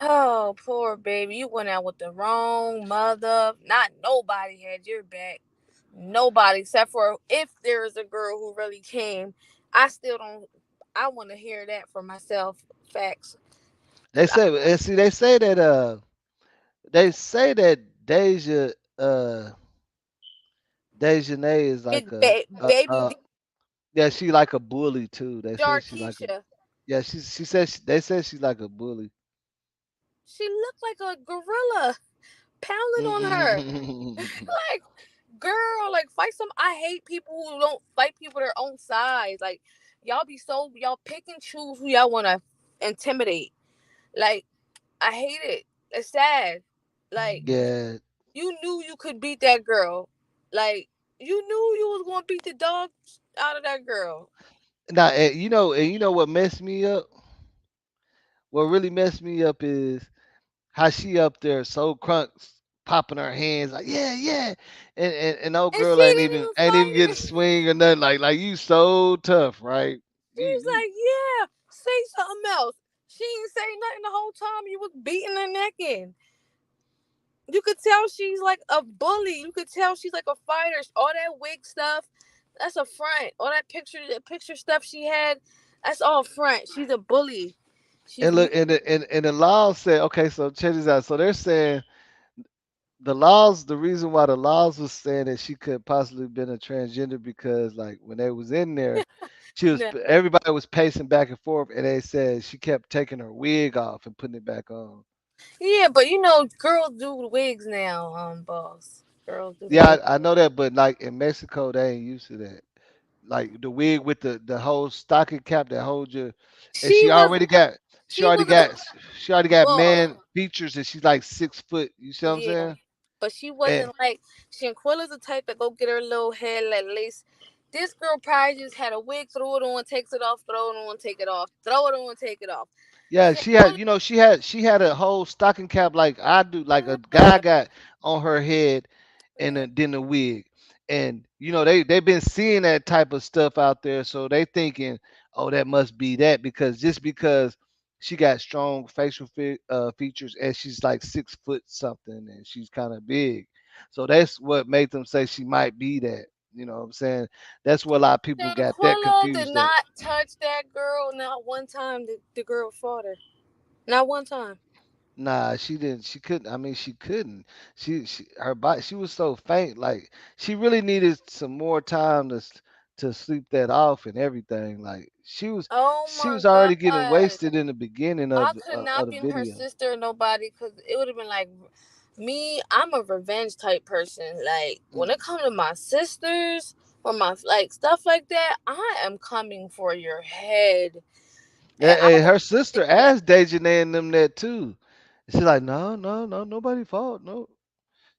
S13: Oh, poor baby. You went out with the wrong mother. Not nobody had your back. Nobody except for if there is a girl who really came. I still don't. I want to hear that for myself. Facts.
S1: They
S13: Cause I
S1: say, and see, they say that Dejanay is like
S13: big baby
S1: yeah, she like a bully too. They say she like a
S13: Jarkeisha.
S1: yeah, she said they said she's like a bully.
S13: She looked like a gorilla pounding on her. Like, girl, like fight some. I hate people who don't fight people their own size. Like, y'all pick and choose who y'all want to intimidate. Like, I hate it. It's sad. Like
S1: Yeah.
S13: you knew you could beat that girl. Like you knew you was gonna beat the dog out of that girl.
S1: Now, and you know what messed me up? What really messed me up is how she up there so crunk, popping her hands like yeah, yeah, and old
S13: And
S1: girl
S13: she didn't even
S1: ain't even
S13: fight
S1: getting
S13: her.
S1: swing or nothing. Like you so tough, right?
S13: She was like, yeah, say something else. She ain't say nothing the whole time you was beating her neck in. You could tell she's like a bully. You could tell she's like a fighter. All that wig stuff, that's a front. All that picture stuff she had, that's all front. She's a bully. She's
S1: And look, and the law said, okay, so check this out. So they're saying the reason why the laws was saying that she could possibly been a transgender because like when they was in there,
S13: no.
S1: everybody was pacing back and forth, and they said she kept taking her wig off and putting it back on.
S13: Yeah, but you know, girls do wigs now, boss. Girls do the
S1: Yeah,
S13: wig.
S1: I know that, but like in Mexico, they ain't used to that. Like the wig with the whole stocking cap that holds your, and
S13: She was
S1: she
S13: she
S1: already
S13: was a
S1: got she already got
S13: boss.
S1: man features, and she's like 6 foot. You see what I'm
S13: Yeah.
S1: saying?
S13: But she
S1: And
S13: wasn't like Shanquilla's the type that go get her little hair like lace. This girl probably just had a wig, throw it on, takes it off, throw it on, take it off, throw it on, take it off.
S1: yeah, she had,
S13: Shanquilla,
S1: she had a whole stocking cap like I do, like a guy
S13: mm,
S1: got on her head, and then the wig. And they've been seeing that type of stuff out there, so they thinking, oh, that must be that because she got strong features and she's like 6 foot something and she's kind of big, so that's what made them say she might be that. You know what I'm saying? That's where a lot of people got that
S13: Shanquilla did
S1: confused at.
S13: not touch that girl. Not one time did the girl fought her. Not one time.
S1: Nah, she didn't. She couldn't. I mean, she couldn't. She her body. She was so faint. Like she really needed some more time to sleep that off and everything. Like
S13: Oh
S1: she
S13: my
S1: was already getting
S13: god.
S1: wasted in the beginning
S13: I could
S1: of
S13: not
S1: the
S13: been her
S1: video.
S13: sister or nobody because it would have been like me. I'm a revenge type person. Like when
S1: Mm.
S13: it comes to my sisters or my like stuff like that, I am coming for your head, and I
S1: And
S13: will
S1: her sister
S13: take that.
S1: asked Dejanay and them that too. She's like, no, no, no, nobody fought. No.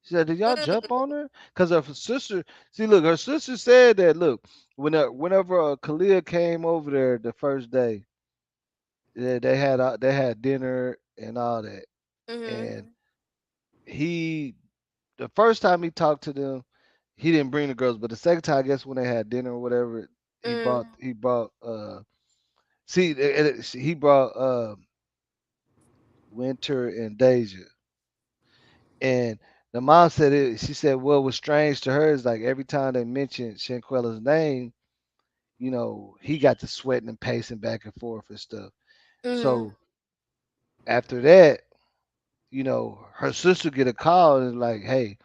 S1: She said, did y'all jump
S13: Mm,
S1: on her? Because her sister, see, look, her sister said that, look, whenever Khalil came over there the first day, they had dinner and all that.
S13: mm-hmm,
S1: And he, the first time he talked to them, he didn't bring the girls, but the second time, I guess when they had dinner or whatever,
S13: mm,
S1: he brought he brought Winter and Deja. And the mom said she said what was strange to her is like every time they mentioned Shanquella's name, he got to sweating and pacing back and forth and stuff.
S13: mm-hmm.
S1: So after that, her sister get a call and like, hey,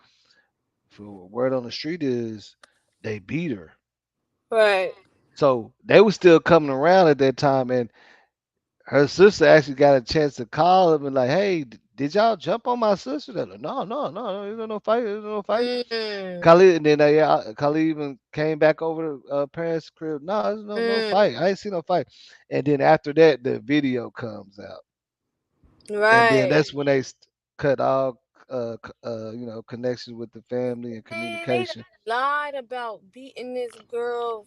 S1: for word on the street is they beat her.
S13: Right.
S1: So they were still coming around at that time, and her sister actually got a chance to call him and like, hey, did y'all jump on my sister? They're like, no, no, no, no, there's no fight, there's no fight.
S13: Mm,
S1: Khalid, and then Khalid even came back over to parents' crib. No, there's no
S13: mm,
S1: fight. I ain't seen no fight. And then after that, the video comes out, and then
S13: right.
S1: that's when they cut all connections with the family and
S13: Man, they done
S1: communication.
S13: lied about beating this girl.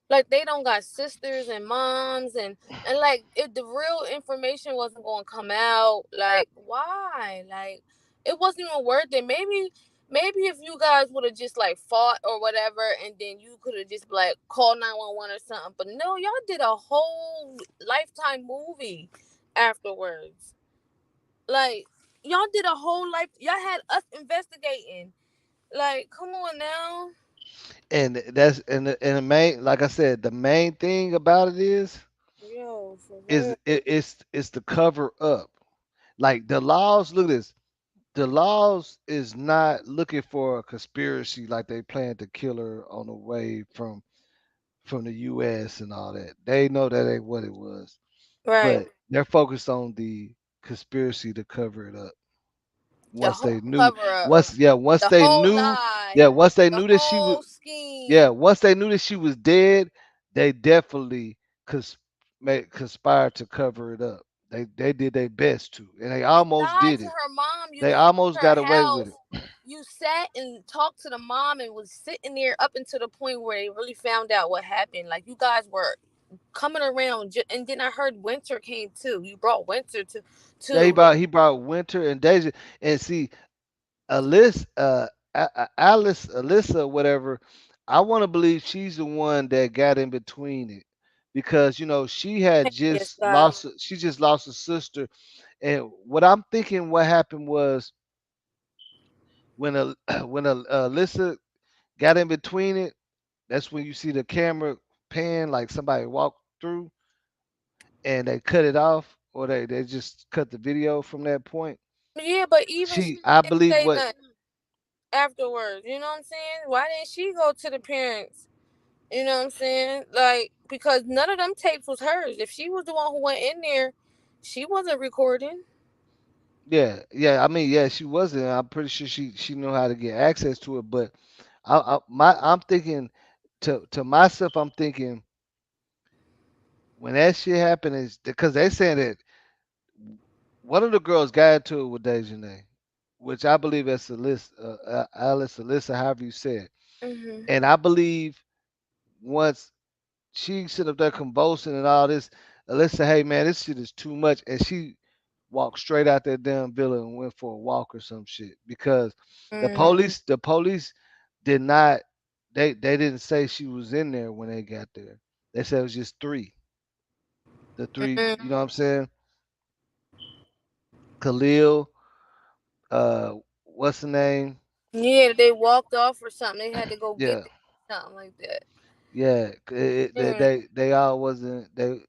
S13: Like they don't got sisters and moms and like if the real information wasn't gonna come out, like why? Like it wasn't even worth it. Maybe if you guys would have just like fought or whatever and then you could have just like called 911 or something. But no, y'all did a whole lifetime movie afterwards. Like y'all did a whole life y'all had us investigating. Like, come on now.
S1: And that's and the main, like I said, the main thing about it
S13: Yo, for
S1: is
S13: real.
S1: it's the cover up. Like the laws, look at this. The laws is not looking for a conspiracy like they plan to kill her on the way from the US and all that. They know that ain't what it was.
S13: Right.
S1: But they're focused on the conspiracy to cover it up.
S13: The
S1: Once
S13: whole
S1: they knew
S13: cover up.
S1: once yeah, once
S13: The
S1: they
S13: whole
S1: knew
S13: lie.
S1: yeah, once they
S13: The
S1: knew that she was
S13: whole
S1: yeah,
S13: scheme.
S1: once they knew that she was dead, they definitely cons- conspired to cover it up. They did their best to, and they almost
S13: Lied
S1: did
S13: to
S1: it.
S13: her mom. You
S1: They
S13: came
S1: almost
S13: to her
S1: got away with
S13: house.
S1: it.
S13: You sat and talked to the mom and was sitting there up until the point where they really found out what happened. Like you guys were coming around, and then I heard Winter came too. You brought Winter to
S1: Yeah,
S13: too.
S1: he brought Winter and Deja, and see Alice, Alice, Alyssa, whatever. I want to believe she's the one that got in between it, because she had
S13: Yes,
S1: just
S13: God.
S1: lost. She just lost a sister, and what I'm thinking, what happened was when when Alyssa got in between it. That's when you see the camera pan like somebody walked through, and they cut it off, or they just cut the video from that point.
S13: Yeah, but even she
S1: I
S13: didn't
S1: believe
S13: say
S1: what.
S13: nothing afterwards. You know what I'm saying? Why didn't she go to the parents? You know what I'm saying? Like, because none of them tapes was hers. If she was the one who went in there, she wasn't recording.
S1: Yeah, yeah. I mean, yeah, she wasn't. I'm pretty sure she knew how to get access to it. But I'm thinking to myself. I'm thinking when that shit happened is because they saying that one of the girls got into it with Dejanay, which I believe that's Alice, Alyssa, however you say it.
S13: Mhm.
S1: And I believe once she sit up there convulsing and all this, Alyssa, hey man, this shit is too much, and she walked straight out that damn building and went for a walk or some shit because
S13: Mm.
S1: the police did not they didn't say she was in there when they got there. They said it was just three. The three,
S13: Mm.
S1: you know what I'm saying? Khalil, uh, what's the name?
S13: Yeah, they walked off or something. They had to go get
S1: Yeah,
S13: them, something like that.
S1: yeah.
S13: Mm.
S1: They all wasn't they.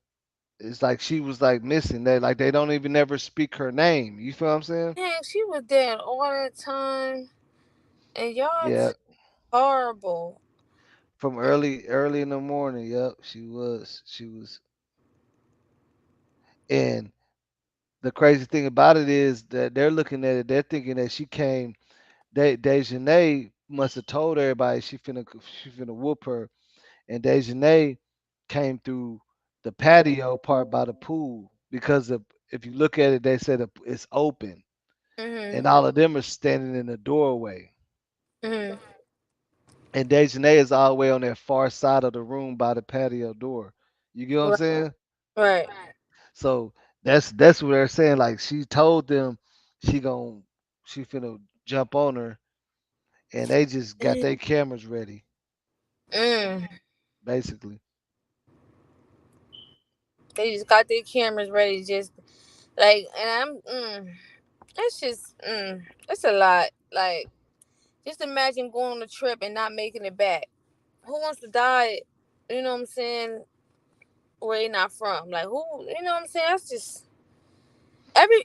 S1: It's like she was like missing. They don't even never speak her name. You feel what I'm saying?
S13: Dang, she was dead all that time, and y'all
S1: Yeah,
S13: just horrible.
S1: from early in the morning. Yep, she was. And the crazy thing about it is that they're looking at it. They're thinking that she came. Dejanay must have told everybody she finna whoop her, and Dejanay came through the patio part by the pool because if you look at it, they said it's open,
S13: Mhm.
S1: and all of them are standing in the doorway.
S13: Mhm.
S1: And Dejanay is all the way on that far side of the room by the patio door. You get what I'm
S13: Right.
S1: saying?
S13: Right.
S1: So that's what they're saying. Like she told them she gon' she finna jump on her, and they just got
S13: Mm.
S1: their cameras ready,
S13: Mm.
S1: basically.
S13: They just got their cameras ready, just like, and it's just, it's a lot. Like, just imagine going on a trip and not making it back. Who wants to die? You know what I'm saying? Where they not from? Like, who? You know what I'm saying? That's just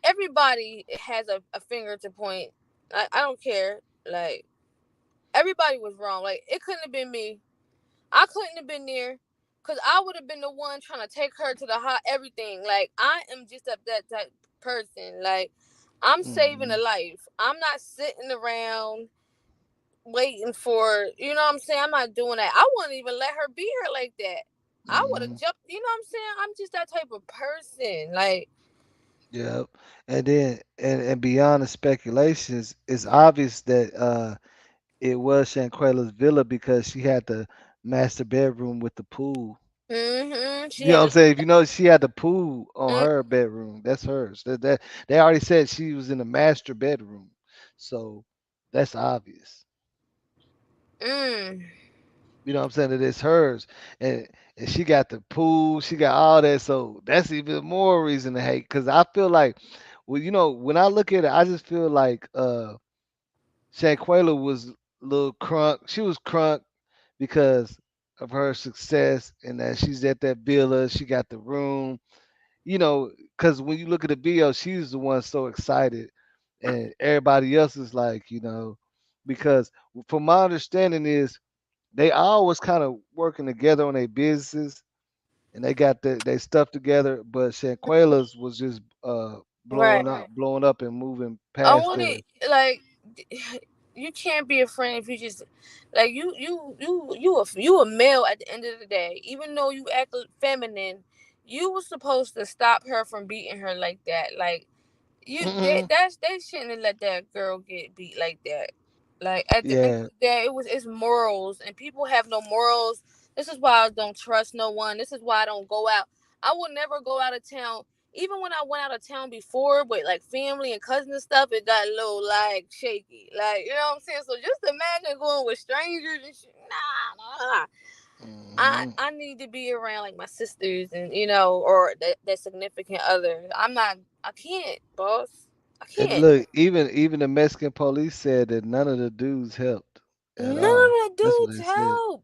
S13: everybody has a finger to point. I don't care. Like, everybody was wrong. Like, it couldn't have been me. I couldn't have been there. Cause I would have been the one trying to take her to the hot everything. Like, I am just that type person. Like, I'm saving a
S1: Hmm.
S13: life. I'm not sitting around waiting for, you know what I'm saying? I'm not doing that. I wouldn't even let her be here like that. I would have
S1: Hmm.
S13: jumped, you know what I'm saying? I'm just that type of person. Like,
S1: Yep. And then and beyond the speculations, it's obvious that it was Shanquella's villa because she had the master bedroom with the pool.
S13: she
S1: You know
S13: had
S1: what I'm
S13: to.
S1: saying? If you know she had the pool on
S13: Mm,
S1: her bedroom, that's hers. That they already said she was in the master bedroom. So that's obvious.
S13: mm,
S1: You know what I'm saying? That it's hers. And she got the pool, she got all that. So that's even more reason to hate. Cause I feel like well, when I look at it, I just feel like Shanquella was a little crunk. She was crunk because of her success and that she's at that villa, she got the room, because when you look at the video, she's the one so excited, and everybody else is like, because from my understanding is they always kind of working together on their businesses, and they got their stuff together, but Shanquella's was just
S13: right.
S1: blowing up and moving
S13: I
S1: past
S13: want
S1: theirs.
S13: to, like, you can't be a friend if you just, like, you a male at the end of the day. Even though you act feminine, You was supposed to stop her from beating her like that. Like
S1: Mm-mm.
S13: they shouldn't have let that girl get beat like that. Like at the end of
S1: Yeah,
S13: the day, it's morals, and people have no morals. This is why I don't trust no one. This is why I don't go out. I will never go out of town. Even when I went out of town before with like family and cousins and stuff, it got a little like shaky. Like, you know what I'm saying? So just imagine going with strangers and shit. Nah.
S1: hmm
S13: I need to be around like my sisters and or that significant other. I can't, boss. I
S1: And
S13: can't.
S1: look, even the Mexican police said that none of the dudes helped
S13: None
S1: at
S13: of
S1: all.
S13: the
S1: That's what
S13: dudes
S1: they said.
S13: help.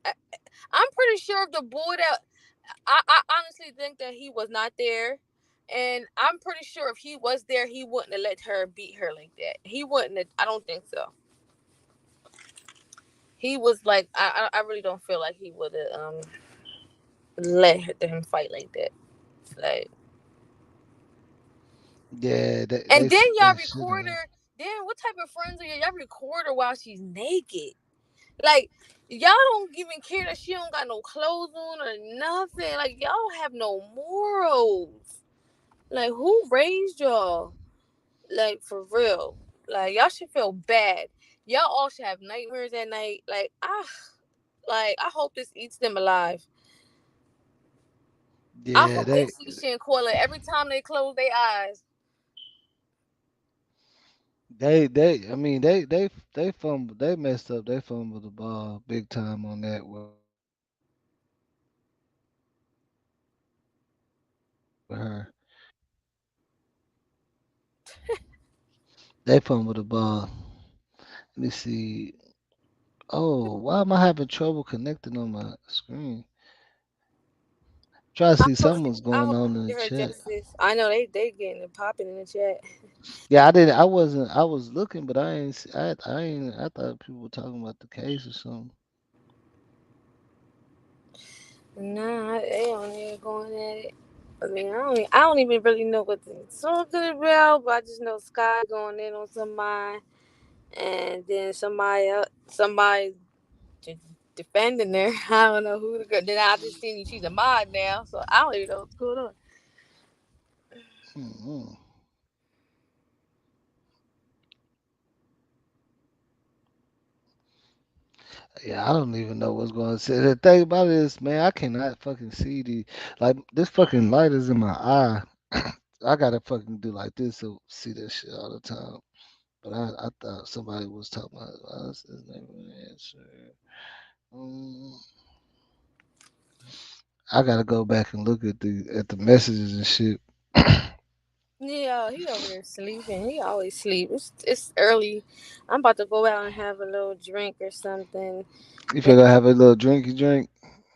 S13: I, I'm pretty sure if the boy that I honestly think that he was not there, and I'm pretty sure if he was there, he wouldn't have let her beat her like that. He wouldn't have. I don't think so. He was like, I really don't feel like he would have let him fight like that. Like,
S1: Yeah,
S13: and then
S1: they
S13: y'all
S1: should
S13: record
S1: have.
S13: her. Then what type of friends are you? Y'all record her while she's naked. Like, y'all don't even care that she don't got no clothes on or nothing. Like, y'all have no morals. Like, who raised y'all? Like, for real. Like, y'all should feel bad. Y'all all should have nightmares at night. I hope this eats them alive. I
S1: Yeah,
S13: hope they see Shin Coila every time they close their eyes.
S1: I mean, they fumbled, they messed up, they fumbled the ball big time on that with her. They fumbled the ball. Let me see. Oh, why am I having trouble connecting on my screen? Try to see something was
S13: I
S1: going
S13: hope
S1: on
S13: she
S1: in the
S13: get her
S1: chat.
S13: justice. I know they getting it popping in the chat.
S1: Yeah, I didn't. I wasn't. I was looking, but I ain't. I ain't. I thought people were talking about the case or something.
S13: Nah, they on there going at it. I mean, I don't even really know what they're talking about, but I just know Sky going in on somebody, and then somebody defending her. I don't know who the girl. Then I just seen she's a mod now, so I don't even know what's going on.
S1: Hmm Yeah, I don't even know what's going on. See, the thing about it is, man, I cannot fucking see the like this fucking light is in my eye. I gotta fucking do like this to see this shit all the time. But I thought somebody was talking about what's his name answer. Um, I gotta go back and look at the messages and shit.
S13: Yeah, he over there sleeping. He always sleep. It's early. I'm about to go out and have a little drink or something.
S1: You feel gonna have a little drinky drink?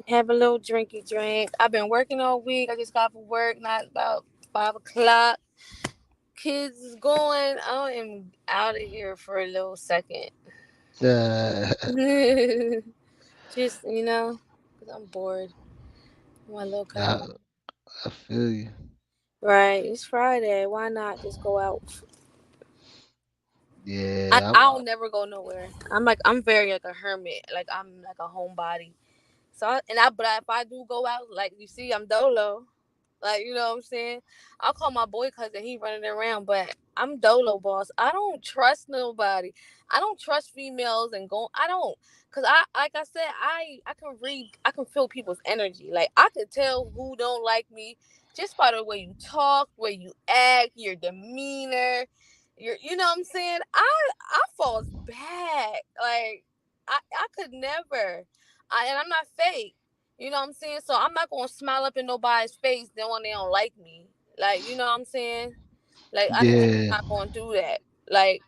S13: Have a little drinky drink. I've been working all week. I just got from work, not about 5 o'clock. Kids is going. I am out of here for a little second.
S1: Uh,
S13: Just because I'm bored. My little
S1: I,
S13: cousin.
S1: I feel you.
S13: Right. It's Friday. Why not just go out?
S1: Yeah,
S13: I don't never go nowhere. I'm very like a hermit. Like I'm like a homebody. So but if I do go out, like you see, I'm dolo. Like, you know what I'm saying? I'll call my boy cousin, he running around, but I'm dolo boss. I don't trust nobody. I don't trust females and go I don't cuz I like I said, I can feel people's energy. Like I can tell who don't like me just by the way you talk, way you act, your demeanor. You know what I'm saying? I falls back. Like I could never. And I'm not fake. You know what I'm saying? So I'm not gonna smile up in nobody's face then when they don't like me. Like, you know what I'm saying? Like I'm just
S1: yeah,
S13: not gonna do that. Like,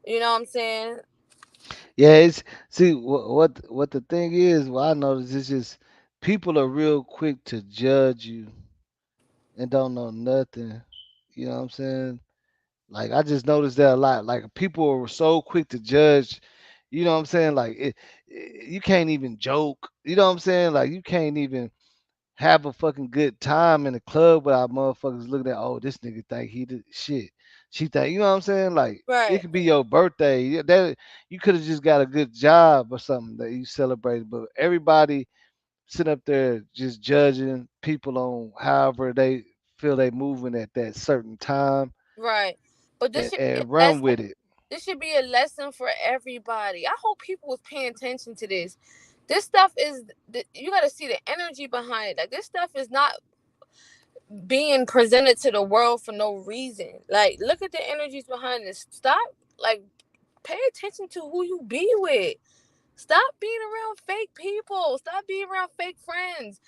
S13: you know what I'm saying?
S1: yeah. It's see what the thing is. What I notice is just people are real quick to judge you and don't know nothing. You know what I'm saying? Like I just noticed that a lot. Like people are so quick to judge. You know what I'm saying? Like you can't even joke. You know what I'm saying? Like you can't even have a fucking good time in the club without motherfuckers looking at, oh, this nigga think he did shit. She think, you know what I'm saying? Like it
S13: Right.
S1: could be your birthday. That you could have just got a good job or something that you celebrated, but everybody sitting up there just judging people on however they feel they moving at that certain time
S13: Right. But this should be
S1: and
S13: a
S1: run
S13: lesson.
S1: with it.
S13: This should be a lesson for everybody. I hope people was paying attention to this. This stuff is you got to see the energy behind it. Like this stuff is not being presented to the world for no reason. Like look at the energies behind this. Stop like pay attention to who you be with. Stop being around fake people. Stop being around fake friends.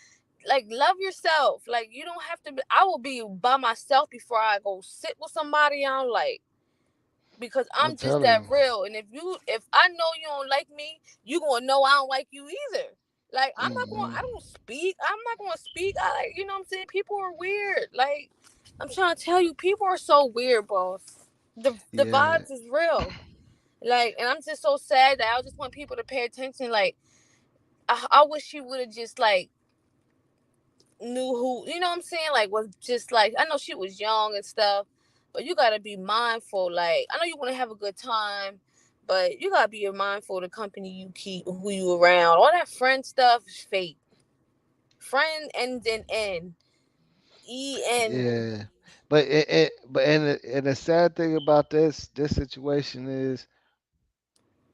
S13: Like love yourself. Like you don't have to I will be by myself before I go sit with somebody I don't like, because
S1: I'm
S13: I'm just
S1: telling
S13: that
S1: you.
S13: real. And if I know you don't like me, you gonna know I don't like you either. Like
S1: Hmm.
S13: I don't speak. I'm not gonna speak. I like you know what I'm saying? People are weird. Like I'm trying to tell you, people are so weird, boss. The
S1: Yeah,
S13: vibes is real. Like, and I'm just so sad that I just want people to pay attention. Like, I wish she would have just like knew who, you know what I'm saying? Like, was just like, I know she was young and stuff, but you gotta be mindful. Like, I know you want to have a good time, but you gotta be mindful of the company you keep, who you around. All that friend stuff is fake. Friend ends in N. E-N.
S1: yeah. And the sad thing about this situation is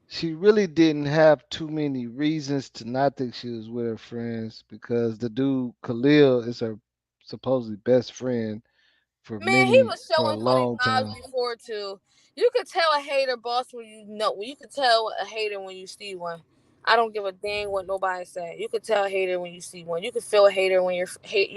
S1: she really didn't have too many reasons to not think she was with her friends because the dude Khalil is her supposedly best friend
S13: Man, he was
S1: for a
S13: showing money
S1: long
S13: vibes
S1: time.
S13: before too. You could tell a hater, boss, when you know. You could tell a hater when you see one. I don't give a dang what nobody say. You could tell a hater when you see one. You could feel a hater when you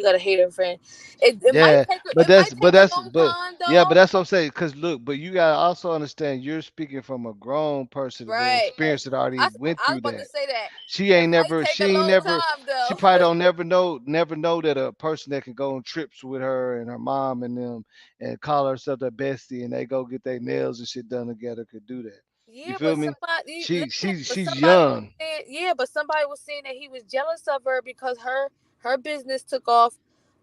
S13: got a hater friend. It might
S1: Yeah,
S13: take it might take a long time
S1: but
S13: though.
S1: that's what I'm saying. Cause look, but you gotta also understand you're speaking from a grown person with
S13: Right.
S1: experience that already went
S13: I was
S1: through
S13: about to
S1: that.
S13: say that.
S1: She
S13: It
S1: ain't
S13: might
S1: never,
S13: take
S1: she
S13: a
S1: ain't
S13: long
S1: never,
S13: time
S1: she
S13: though.
S1: probably don't never know that a person that can go on trips with her and her mom and them and call herself their bestie and they go get their nails and shit done together could do that. You
S13: Yeah,
S1: feel
S13: but
S1: me?
S13: somebody listen, but
S1: She's
S13: somebody was
S1: young.
S13: saying, yeah, but somebody was saying that he was jealous of her because her business took off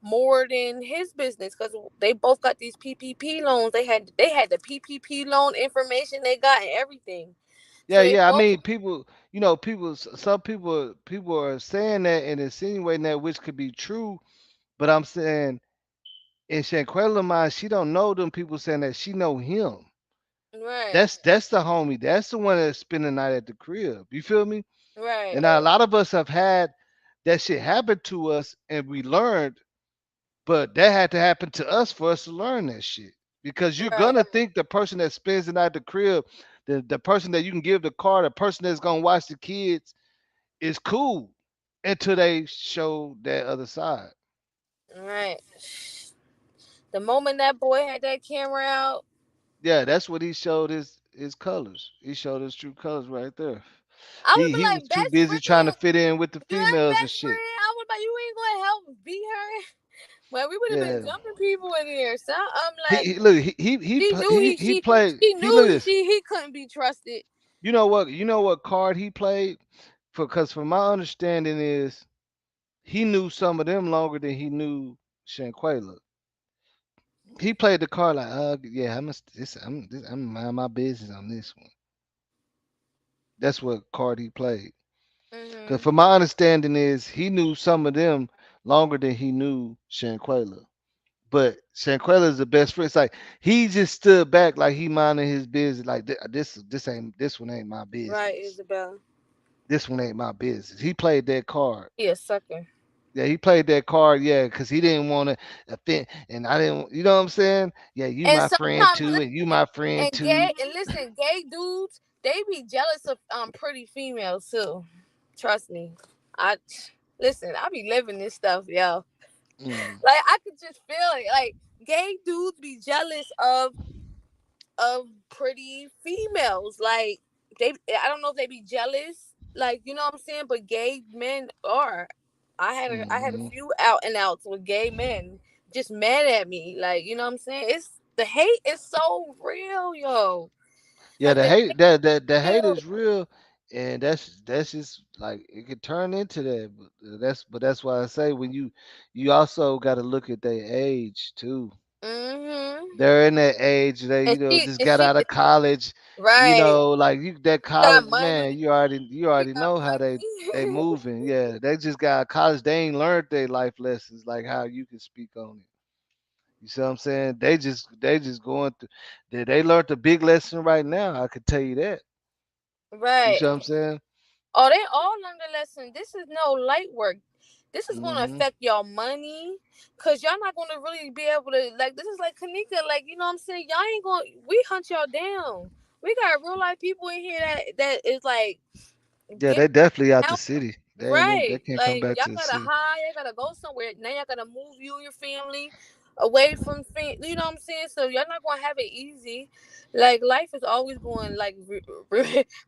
S13: more than his business because they both got these PPP loans. They had the PPP loan information they got and everything. So
S1: Yeah,
S13: they
S1: yeah. I
S13: both
S1: mean, people, some people are saying that and insinuating that, which could be true. But I'm saying in Shanquella mind, she don't know them people saying that she know him.
S13: right,
S1: That's the homie. That's the one that's spending the night at the crib. You feel me?
S13: right,
S1: And now a lot of us have had that shit happen to us and we learned, but that had to happen to us for us to learn that shit. Because you're
S13: right,
S1: gonna think the person that spends the night at the crib, the person that you can give the car, the person that's gonna watch the kids is cool until they show that other side.
S13: right. The moment that boy had that camera out,
S1: Yeah, that's what he showed his colors. He showed his true colors right there.
S13: I would be
S1: He was
S13: like,
S1: too
S13: best
S1: busy trying to
S13: friend,
S1: fit in with the
S13: you ain't
S1: females and
S13: best
S1: shit.
S13: friend. I would be like, you ain't gonna help beat her. Well, we would have been
S1: Yeah.
S13: jumping people in here. So I'm like,
S1: Look
S13: she knew
S1: he played
S13: she
S1: he look at
S13: knew
S1: this.
S13: he couldn't be trusted.
S1: You know what card he played for because from my understanding is he knew some of them longer than he knew Shanquella. He played the card like, yeah, I'm mind my business on this one. That's what card he played. Because
S13: Hmm.
S1: from my understanding is he knew some of them longer than he knew Shanquella. But Shanquella is the best friend. It's like he just stood back like he minding his business. Like this one ain't my
S13: Right,
S1: business.
S13: Isabel.
S1: This one ain't my business. He played that card.
S13: He a sucker.
S1: Yeah, he played that card. Yeah, because he didn't want to offend, and I didn't. You know what I'm saying? Yeah, you
S13: And
S1: my friend
S13: sometimes
S1: too, and you my friend
S13: and gay
S1: too.
S13: and listen, gay dudes they be jealous of pretty females too. Trust me. I listen. I be living this stuff, yo.
S1: Mm.
S13: Like I could just feel it. Like gay dudes be jealous of pretty females. Like I don't know if they be jealous, like you know what I'm saying, but gay men are. I had a
S1: Hmm.
S13: few out and outs with gay men just mad at me. Like, you know what I'm saying? It's the hate is so real, yo.
S1: Yeah,
S13: Like
S1: the
S13: the
S1: hate
S13: hate
S1: the
S13: is
S1: hate
S13: real.
S1: is real, and that's just like it could turn into that. But that's why I say when you also got to look at their age too.
S13: Mhm.
S1: They're in that age. They,
S13: And
S1: just got out of college.
S13: right.
S1: Like you, that
S13: Got
S1: college man,
S13: money. She
S1: you already
S13: got
S1: know how they
S13: money.
S1: moving. Yeah, they just got out of college. They ain't learned their life lessons like how you can speak on it. You see what I'm saying? They just going through. They learned the big lesson right now. I could tell you that. You
S13: Right.
S1: see what I'm saying?
S13: Oh, they all learned a lesson. This is no light work. This is gonna
S1: Hmm.
S13: affect y'all money, cause y'all not gonna really be able to like. This is like Kanika, like you know what I'm saying. Y'all ain't gonna. We hunt y'all down. We got real life people in here that is like
S1: Yeah,
S13: getting
S1: they definitely out the
S13: out.
S1: city. They
S13: Right.
S1: can't come
S13: Like
S1: back
S13: y'all
S1: to the
S13: gotta
S1: city.
S13: hide, y'all gotta go somewhere. Now y'all gotta move you and your family away from you know what I'm saying? So y'all not gonna have it easy. Like life is always going like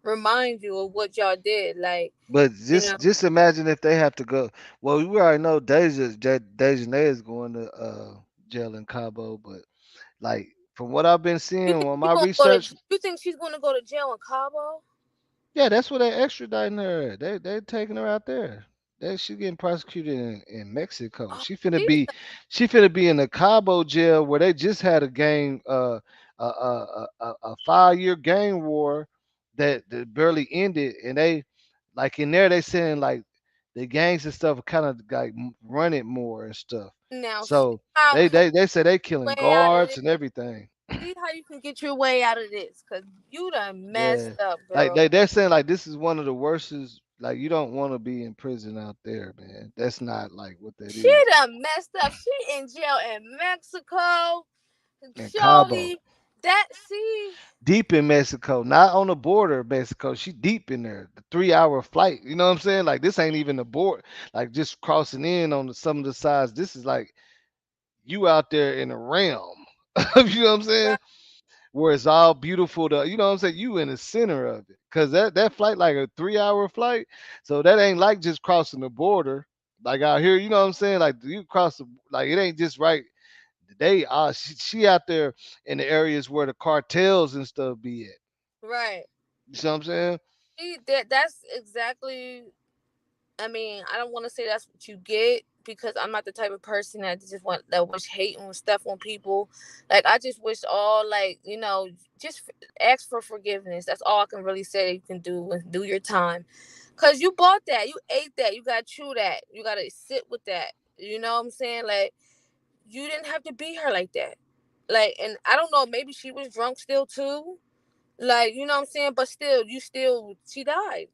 S13: remind you of what y'all did. Like,
S1: But
S13: you know.
S1: just imagine if they have to go. Well, we already know Deja is going to jail in Cabo, but like from what I've been
S13: You
S1: seeing
S13: think
S1: on
S13: she
S1: my
S13: gonna go to
S1: research,
S13: you think she's gonna go to jail in Cabo?
S1: yeah, that's where they extraditing her. They taking her out there. She getting prosecuted in Mexico.
S13: Oh, she's
S1: She finna be in the Cabo jail where they just had a gang a 5 year gang war that barely ended, and they like in there they saying like the gangs and stuff kind of like run it more and stuff.
S13: now see
S1: So
S13: how
S1: they say they killing
S13: way out of
S1: guards
S13: this.
S1: and everything.
S13: See how you can get your way out of this, cause you done
S1: Yeah,
S13: messed up,
S1: like
S13: girl.
S1: they're saying like this is one of the worstest. Like you don't want to be in prison out there, man. That's not like what that
S13: She
S1: is.
S13: done messed up. She in jail in Mexico.
S1: In Cabo,
S13: Surely that see
S1: deep in Mexico, not on the border of Mexico. She deep in there. The 3 hour flight. You know what I'm saying? Like this ain't even the border. Like just crossing in on some of the sides. This is like you out there in the realm. You know what I'm saying?
S13: right,
S1: Where it's all beautiful to you know what I'm saying, you in the center of it. Cause that flight like a 3 hour flight. So that ain't like just crossing the border. Like out here, you know what I'm saying? Like you cross the like it ain't just right. She out there in the areas where the cartels and stuff be at.
S13: right.
S1: You see what I'm saying?
S13: That's exactly. I mean, I don't want to say that's what you get because I'm not the type of person that just want that wish hate and stuff on people. Like I just wish all like just ask for forgiveness. That's all I can really say you can do and do your time. Cause you bought that, you ate that, you got to chew that, you got to sit with that. You know what I'm saying? Like you didn't have to be her like that. Like, and I don't know, maybe she was drunk still too. Like, you know what I'm saying? But still, she died.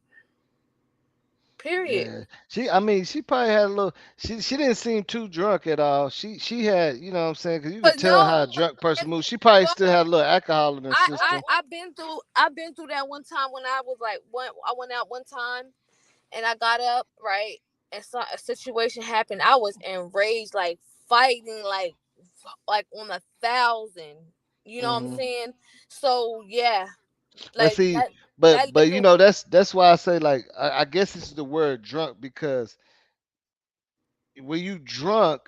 S13: Period.
S1: Yeah. I mean, she probably had a little she didn't seem too drunk at all. She had, you know what I'm saying? Cause you could
S13: But
S1: tell
S13: no,
S1: how a drunk person moves. She probably
S13: well,
S1: still had a little alcohol in her system.
S13: I've been through that one time when I was like I went out one time and I got up, right? And saw a situation happened. I was enraged, like fighting like on 1,000. You know what I'm
S1: Hmm.
S13: saying? So yeah,
S1: But
S13: like
S1: see,
S13: that
S1: but you
S13: liquor.
S1: know that's why I say like I guess this is the word drunk because when you drunk,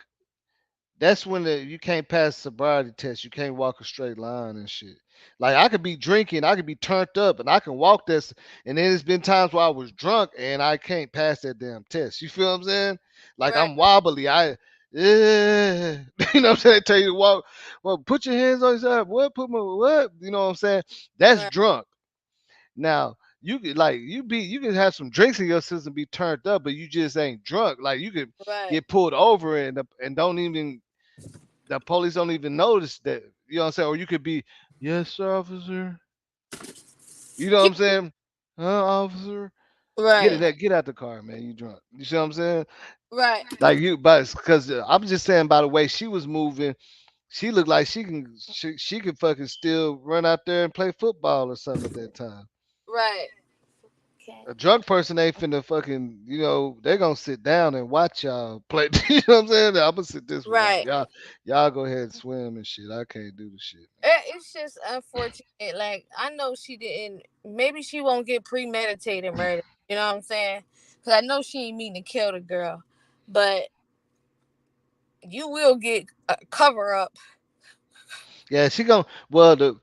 S1: that's when you can't pass sobriety test. You can't walk a straight line and shit. Like I could be drinking, I could be turned up, and I can walk this. And then there's been times where I was drunk and I can't pass that damn test. You feel what I'm saying? Like
S13: Right,
S1: I'm wobbly. Yeah. You know what I'm saying? They tell you to walk. Well, put your hands on yourself. What? Put my what? You know what I'm saying? That's
S13: right,
S1: drunk. Now you could like you could have some drinks in your system, be turned up, but you just ain't drunk. Like you could
S13: right,
S1: get pulled over and don't even the police don't even notice that. You know what I'm saying? Or you could be, yes, sir, officer. You know what
S13: yeah,
S1: I'm saying? Huh, officer?
S13: right,
S1: Get out the car, man. You drunk. You see what I'm saying?
S13: right,
S1: Like you, but because I'm just saying by the way she was moving, she looked like she could fucking still run out there and play football or something at that time.
S13: right. Okay.
S1: A drunk person ain't finna fucking, they're gonna sit down and watch y'all play. You know what I'm saying? I'm gonna sit this one out.
S13: Right.
S1: Y'all go ahead and swim and shit. I can't do the shit.
S13: It's just unfortunate. Like I know she didn't. Maybe she won't get premeditated murder. You know what I'm saying? Because I know she ain't meaning to kill the girl, but you will get a cover up.
S1: Yeah, she gon' well the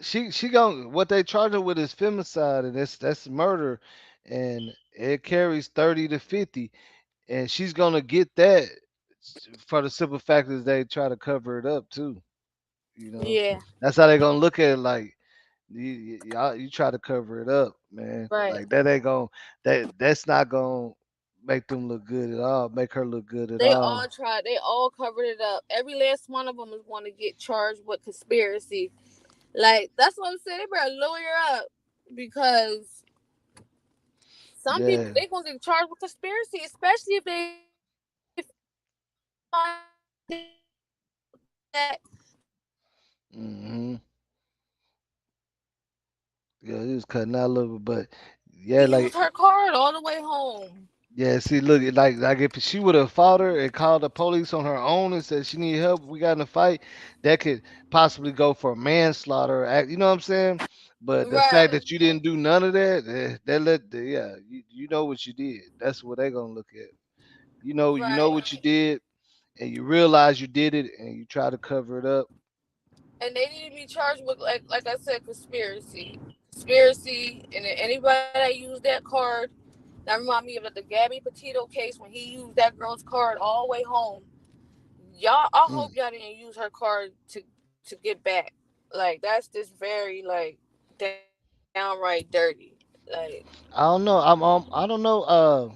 S1: she gon' what they charge her with is femicide and that's murder and it carries 30 to 50 and she's gonna get that. for the simple fact is they try to cover it up too. You know,
S13: Yeah.
S1: that's how they gonna look at it. Like you try to cover it up, man.
S13: Right.
S1: Like that ain't gonna that's not gonna make them look good at all. Make her look good at
S13: They all
S1: all.
S13: tried. They all covered it up. Every last one of them is going to get charged with conspiracy. Like that's what I'm saying. They better lawyer up because some people
S1: Yeah.
S13: they gonna get charged with conspiracy, especially if they find that
S1: Hmm. Yeah, he was cutting out a little bit, but
S13: he
S1: yeah,
S13: used
S1: like
S13: her card all the way home.
S1: yeah. See, look, like if she would have fought her and called the police on her own and said she need help, we got in a fight, that could possibly go for manslaughter. You know what I'm saying? But the fact
S13: Right.
S1: that you didn't do none of that, yeah, you know what you did. That's what they gonna look at. You know
S13: Right.
S1: what you did, and you realize you did it, and you try to cover it up.
S13: And they need to be charged with like I said, conspiracy, and then anybody that used that card. That remind me of like the Gabby Petito case when he used that girl's card all the way home. Y'all, I hope
S1: Mm.
S13: y'all didn't use her card to get back. Like that's just very like downright dirty. Like
S1: I don't know. I don't know.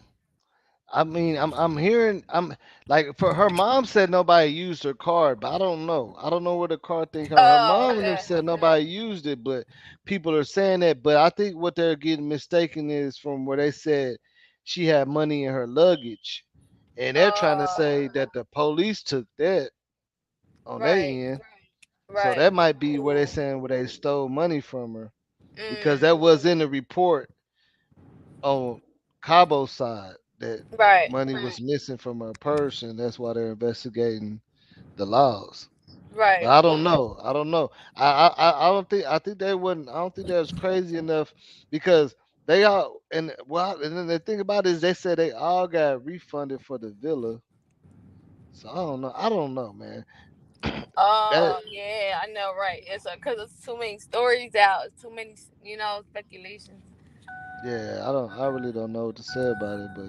S1: I mean, I'm hearing like for her mom said nobody used her card, but I don't know. I don't know where the card thing. Her
S13: oh,
S1: mom and them
S13: okay.
S1: said nobody used it, but people are saying that. But I think what they're getting mistaken is from where they said she had money in her luggage, and they're trying to say that the police took that on their
S13: Right,
S1: end. So
S13: right.
S1: that might be where they're saying where they stole money from her because that
S13: Mm,
S1: was in the report on Cabo's side that
S13: right,
S1: money was missing from her purse, and that's why they're investigating the laws. But
S13: right.
S1: I don't know. I don't know. I don't think. I think they wouldn't. I don't think that was crazy enough because they all and then the thing about it is they said they all got refunded for the villa. So I don't know. I don't know, man. That
S13: Oh, yeah, I know, right. It's because there's too many stories out. It's too many, speculations.
S1: yeah. I don't. I really don't know what to say about it. But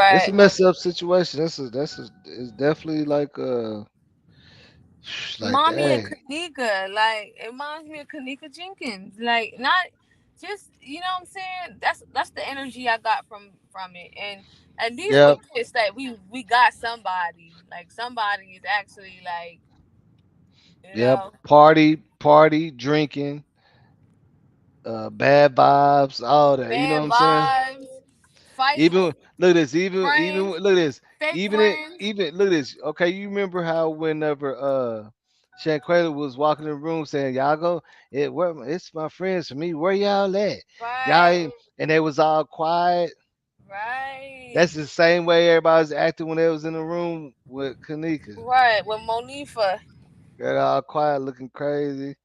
S1: it's a
S13: Right.
S1: messed up situation. It's definitely like
S13: Remind me of
S1: dang.
S13: Kanika. Like it reminds me of Kanika Jenkins. Like not just what I'm saying. That's the energy I got from it. And at least with
S1: Yep.
S13: this, that we got somebody. Like somebody is actually like you
S1: Yep.
S13: know
S1: Party, drinking, bad vibes, all that. You know
S13: bad
S1: what I'm saying?
S13: vibes, fights,
S1: Even look at this. Even
S13: friends,
S1: look at this.
S13: fake
S1: Even it.
S13: friends.
S1: Even look at this. Okay, you remember how whenever Shanquella was walking in the room saying, "Y'all go, it's my friends for me. Where y'all at? Y'all
S13: Right,
S1: ain't," and they was all quiet.
S13: right,
S1: That's the same way everybody's acting when they was in the room with Kanika.
S13: right. With Monifa.
S1: Got all quiet, looking crazy.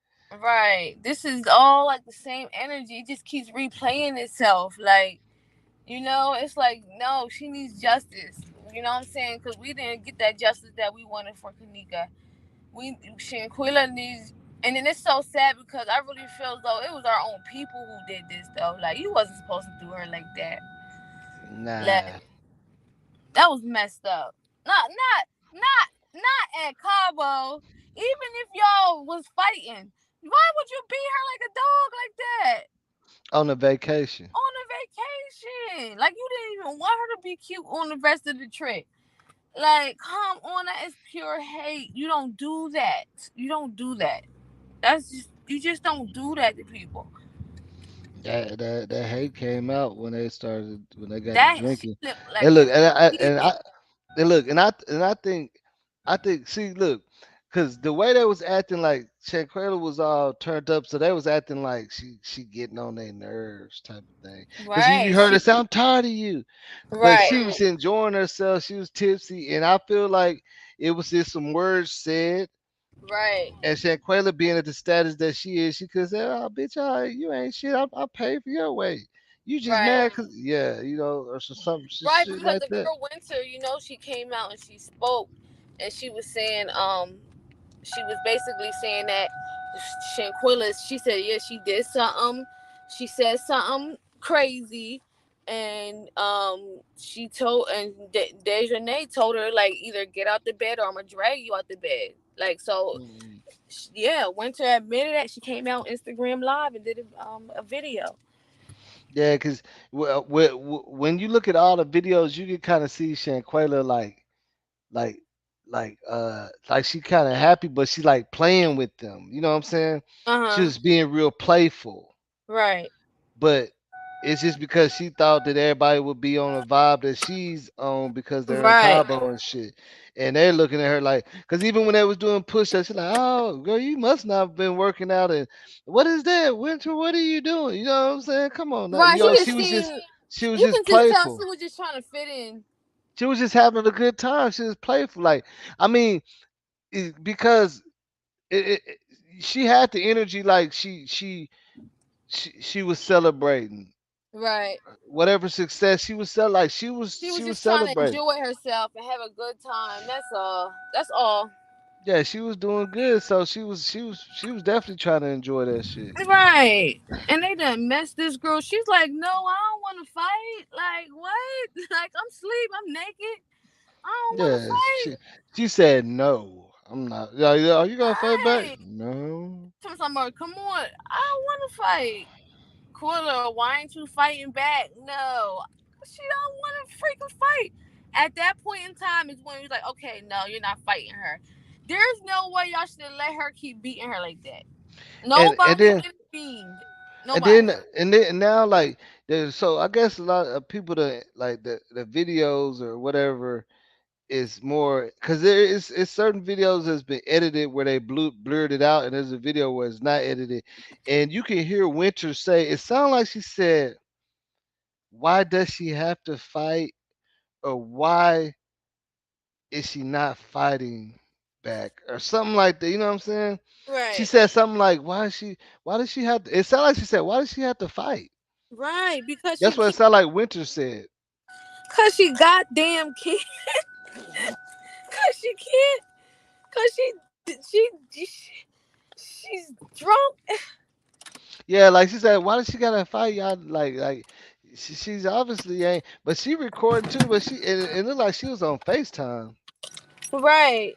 S13: Right. This is all like the same energy. It just keeps replaying itself. Like, it's like, no, she needs justice. You know what I'm saying? Because we didn't get that justice that we wanted for Kanika. Shanquilla needs, and then it's so sad because I really feel as though it was our own people who did this, though. Like, you wasn't supposed to do her like that.
S1: Nah.
S13: Like, that was messed up. Not at Cabo. Even if y'all was fighting, why would you beat her like a dog like that
S1: On a vacation.
S13: on a vacation? Like you didn't even want her to be cute on the rest of the trip. Like, come on, that is pure hate. You don't do that. You don't do that. That's just you just don't do that to people.
S1: That hate came out when they got to
S13: That
S1: drinking.
S13: shit look
S1: And
S13: like
S1: look,
S13: it's
S1: and I
S13: repeating.
S1: and look, and I think see, look, cause the way they was acting like Shanquella was all turned up, so they was acting like she getting on their nerves type of thing. Cause you
S13: Right.
S1: heard her say, "I'm tired of you," but
S13: Right.
S1: she was enjoying herself. She was tipsy, and I feel like it was just some words said.
S13: Right.
S1: And Shanquella being at the status that she is, she could say, "Oh, bitch, you ain't shit. I pay for your way. You just
S13: Right.
S1: mad cause yeah, or some
S13: Right,
S1: shit
S13: because
S1: like
S13: the
S1: that."
S13: girl Winter, she came out and she spoke, and she was saying, she was basically saying that Shanquilla, she said, yeah, she did something, she said something crazy, and she told and Dejanay told her like either get out the bed or I'm gonna drag you out the bed. Like so,
S1: Mm.
S13: yeah. Winter admitted that she came out on Instagram Live and did a video.
S1: Yeah, because when you look at all the videos, you can kind of see Shanquella like like she kind of happy, but she like playing with them. You know what I'm saying? She
S13: Uh huh.
S1: was being real playful,
S13: Right.
S1: but it's just because she thought that everybody would be on a vibe that she's on because they're in
S13: Right.
S1: Cabo and shit. And they're looking at her like, because even when they was doing push-ups, she's like, "Oh, girl, you must not have been working out." And what is that, Winter? What are you doing? You know what I'm saying? Come on now,
S13: Right.
S1: you
S13: She
S1: know,
S13: just seemed.
S1: she was
S13: You
S1: just
S13: can just tell
S1: playful.
S13: she was just trying to fit in.
S1: She was just having a good time. She was playful. Like, I mean, because she had the energy, like she was celebrating
S13: Right.
S1: whatever success she was like
S13: She
S1: she
S13: was
S1: was
S13: just trying to
S1: celebrating.
S13: enjoy herself and have a good time. That's all. That's all.
S1: Yeah, she was doing good. So she was definitely trying to enjoy that shit.
S13: Right. And they done messed this girl. She's like, no, I don't want to fight. Like, what? Like, I'm asleep. I'm naked. I don't want to
S1: Yeah,
S13: fight.
S1: she said no. I'm not. Yeah, yeah, are you gonna fight back?
S13: Right.
S1: No.
S13: Tell me something. Come on. I don't want to fight. Cooler, why ain't you fighting back? No. She don't want to freaking fight. At that point in time is when he's like, okay, no, you're not fighting her. There's no way y'all should let her keep beating her like that.
S1: And
S13: Nobody
S1: then
S13: intervened.
S1: and
S13: Nobody.
S1: then and then now like there's so I guess a lot of people that like the videos or whatever is more because there is certain videos that's been edited where they blurred it out, and there's a video where it's not edited, and you can hear Winter say it sounds like she said, "Why does she have to fight?" or "Why is she not fighting back?" or something like that. You know what I'm saying? She
S13: Right.
S1: said something like, "Why is she? Why does she have to?" It sounded like she said, "Why does she have to fight?"
S13: Right. Because she
S1: That's what it
S13: keep.
S1: sounded like Winter said.
S13: Cause she goddamn can't. Cause she can't. Cause she's drunk.
S1: Yeah, like she said, why does she gotta fight y'all? Like she's obviously ain't, but she recording too. But it looked like she was on FaceTime.
S13: Right.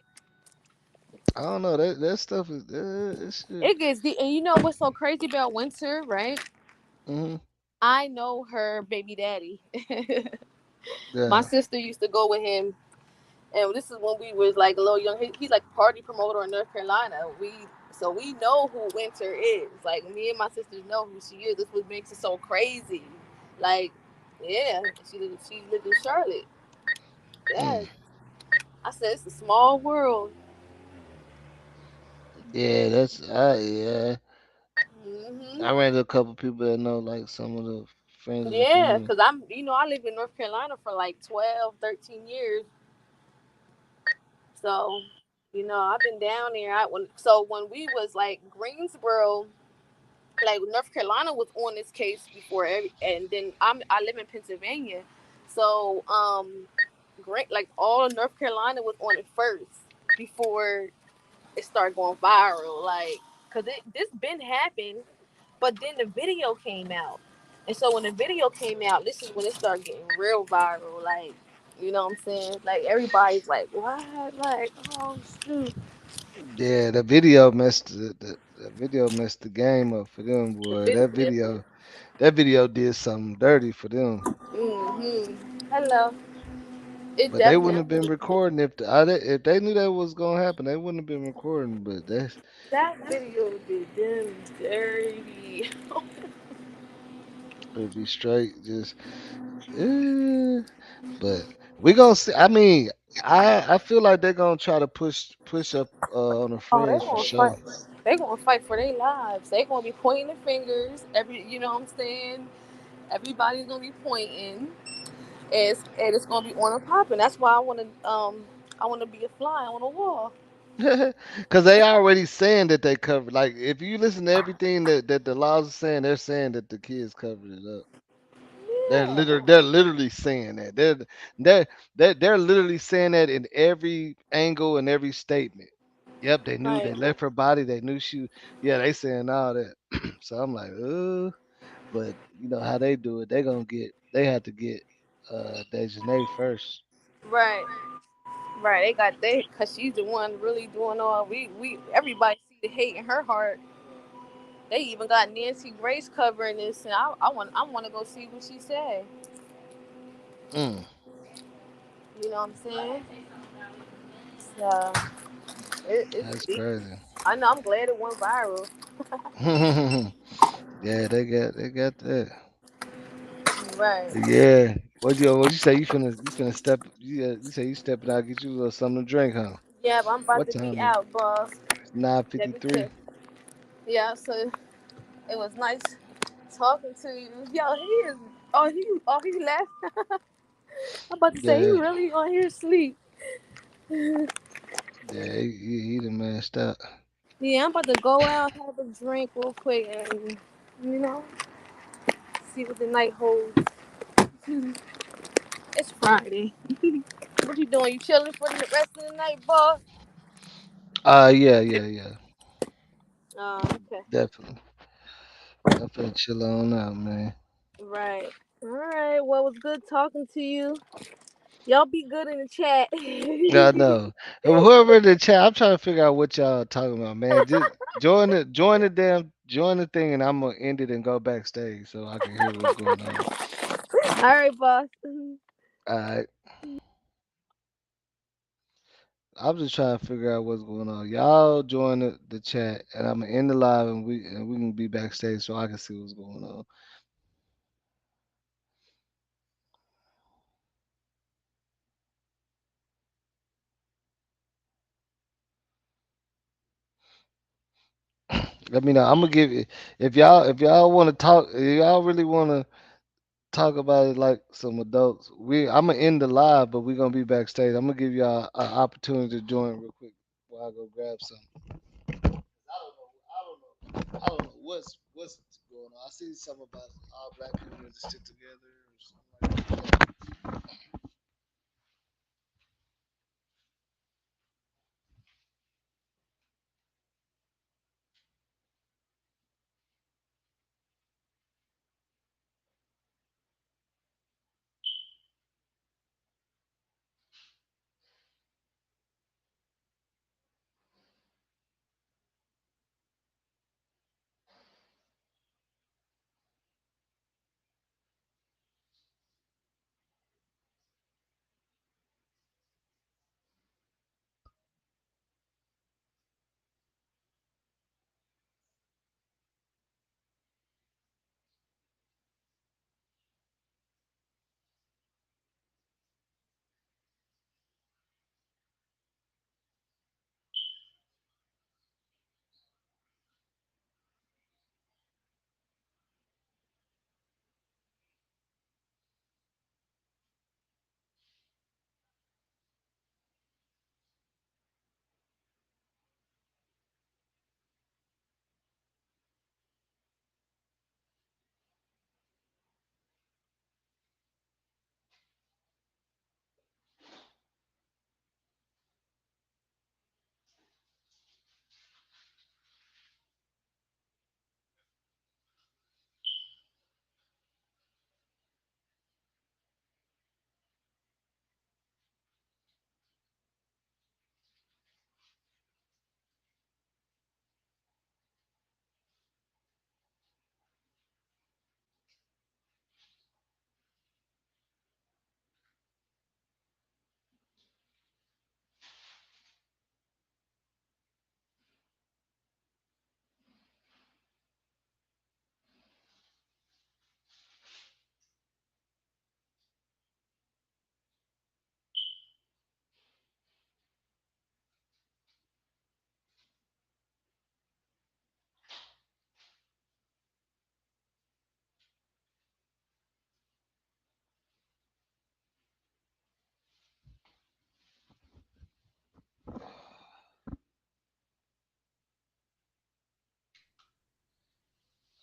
S1: I don't know that stuff is shit.
S13: It gets deep. And you know what's so crazy about Winter, right?
S1: Hmm.
S13: I know her baby daddy. My
S1: Yeah.
S13: sister used to go with him, and this is when we was like a little young. He's like party promoter in North Carolina. We know who Winter is. Like me and my sisters know who she is. This what makes it so crazy. Like, yeah, she lived in Charlotte.
S1: Mm.
S13: Yes, I said it's a small world.
S1: Yeah, yeah.
S13: Hmm.
S1: I ran into a couple people that know like some of the friends of the
S13: Yeah,
S1: family.
S13: because I lived in North Carolina for like 12, 13 years. So, I've been down there. When we was like Greensboro, like North Carolina was on this case before and then I live in Pennsylvania. So, great, like all of North Carolina was on it first before it started going viral. Like, cause this been happened, but then the video came out, and so when the video came out, this is when it started getting real viral. Like, you know what I'm saying? Like everybody's like, what? Like, oh shoot.
S1: Yeah, the video messed the game up for them, boy.
S13: It's different.
S1: That video did something dirty for them.
S13: Hello. It
S1: But they wouldn't have been
S13: definitely.
S1: recording if they knew that was gonna happen. They wouldn't have been recording. But
S13: That video did them dirty.
S1: it'd be straight. Just eh. But we gonna see. I mean, I feel like they're gonna try to push up on the
S13: Oh, they
S1: friends for
S13: gonna fight.
S1: sure.
S13: They gonna fight for their lives. They gonna be pointing the fingers. You know what I'm saying? Everybody's gonna be pointing. And it's gonna be on and popping. That's why I wanna be a fly on a wall.
S1: Cause they already saying that they covered. Like if you listen to everything that the laws are saying, they're saying that the kids covered it up.
S13: Yeah.
S1: They're literally saying that. They're they're literally saying that in every angle and every statement. Yep, they knew they
S13: Right.
S1: left her body. They knew yeah, they saying all that. So I'm like, but you know how they do it. They gonna get. they had to get Dejanay first.
S13: Right, right. They got they, cause she's the one really doing all. We everybody see the hate in her heart. They even got Nancy Grace covering this, and I want to go see what she said.
S1: Mm,
S13: You know what I'm saying? So it's
S1: that's
S13: deep.
S1: crazy.
S13: I know. I'm glad it went viral.
S1: Yeah, they got that.
S13: Right.
S1: Yeah. What you say? You finna step? You say you stepping out, get you something to drink, huh?
S13: Yeah, but I'm about
S1: What
S13: to be
S1: time is it?
S13: out, boss.
S1: It's nine
S13: Let
S1: fifty
S13: me
S1: three.
S13: check. Yeah. So it was nice talking to you. Yo, he is. Oh, he left. I'm about to say he
S1: Yeah,
S13: really on here asleep.
S1: yeah. He done messed up.
S13: Yeah, I'm about to go out, have a drink real quick, and you know, see what the night holds. It's Friday. What you doing? You chilling for the rest of the night, boss?
S1: Yeah.
S13: Okay.
S1: Definitely. I'm finna chill on out, man.
S13: Right. All right. Well, it was good talking to you. Y'all be good in the chat.
S1: I know. And whoever in the chat, I'm trying to figure out what y'all talking about, man. Just join the thing, and I'm gonna end it and go backstage so I can hear what's going on.
S13: All right, boss.
S1: All right. I'm just trying to figure out what's going on. Y'all join the chat, and I'm gonna end the live, and we can be backstage so I can see what's going on. Let me know. I'm gonna give you if y'all want to talk. If y'all really want to talk about it like some adults. I'm gonna end the live, but we're gonna be backstage. I'm gonna give y'all an opportunity to join real quick while I go grab some. I don't know what's going on. I see something about all black people need to stick together or something like that.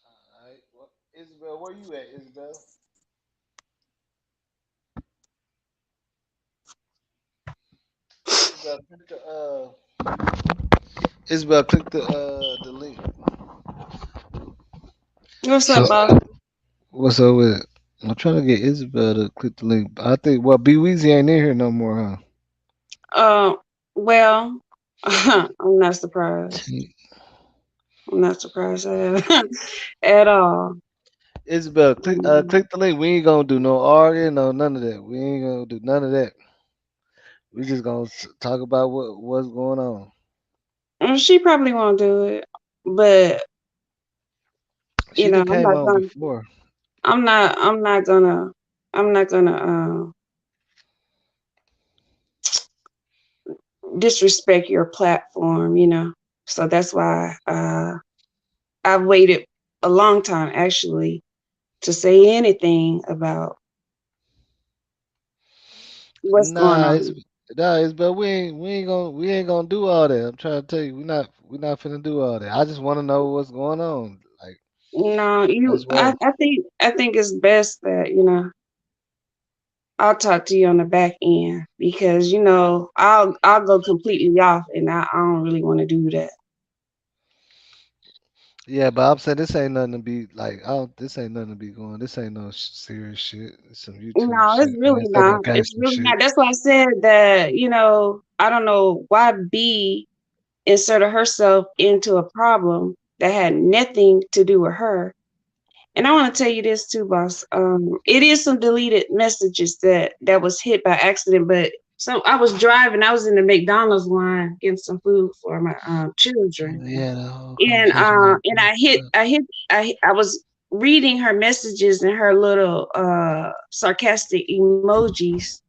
S1: All right. Well, Isabel, where you at, Isabel? Isabel, click the link.
S14: What's
S1: So
S14: up, boss?
S1: what's up with it? I'm trying to get Isabel to click the link. I think well, B Weezy ain't in here no more,
S14: Well, I'm not surprised.
S1: huh?
S14: I'm not surprised at all.
S1: Isabel,
S14: Mm.
S1: click the link. We ain't gonna do no arguing, no none of that. We ain't gonna do none of that. We just gonna talk about what's going on.
S14: She probably won't do it, but
S1: She done
S14: I'm
S1: came
S14: not
S1: on
S14: gonna.
S1: before.
S14: I'm not. I'm not gonna. I'm not gonna disrespect your platform. So that's why I've waited a long time actually to say anything about what's going
S1: Nah,
S14: on.
S1: but we ain't gonna do all that. I'm trying to tell you, we not finna do all that. I just want to know what's going on. Like
S14: No,
S1: that's
S14: I,
S1: what.
S14: I think it's best that, I'll talk to you on the back end because, I'll go completely off and I don't really want to do that.
S1: Yeah, but I'm saying this ain't nothing to be like. I don't. This ain't nothing to be going. This ain't no serious shit. It's some YouTube
S14: No, it's
S1: shit, man.
S14: really
S1: This ain't no
S14: not. It's
S1: gangster
S14: really
S1: shit.
S14: not. That's why I said that, I don't know why B inserted herself into a problem that had nothing to do with her. And I want to tell you this too, boss. It is some deleted messages that was hit by accident, but so I was driving. I was in the McDonald's line getting some food for my children,
S1: Yeah, the whole
S14: and
S1: conversation like
S14: I was reading her messages and her little sarcastic emojis,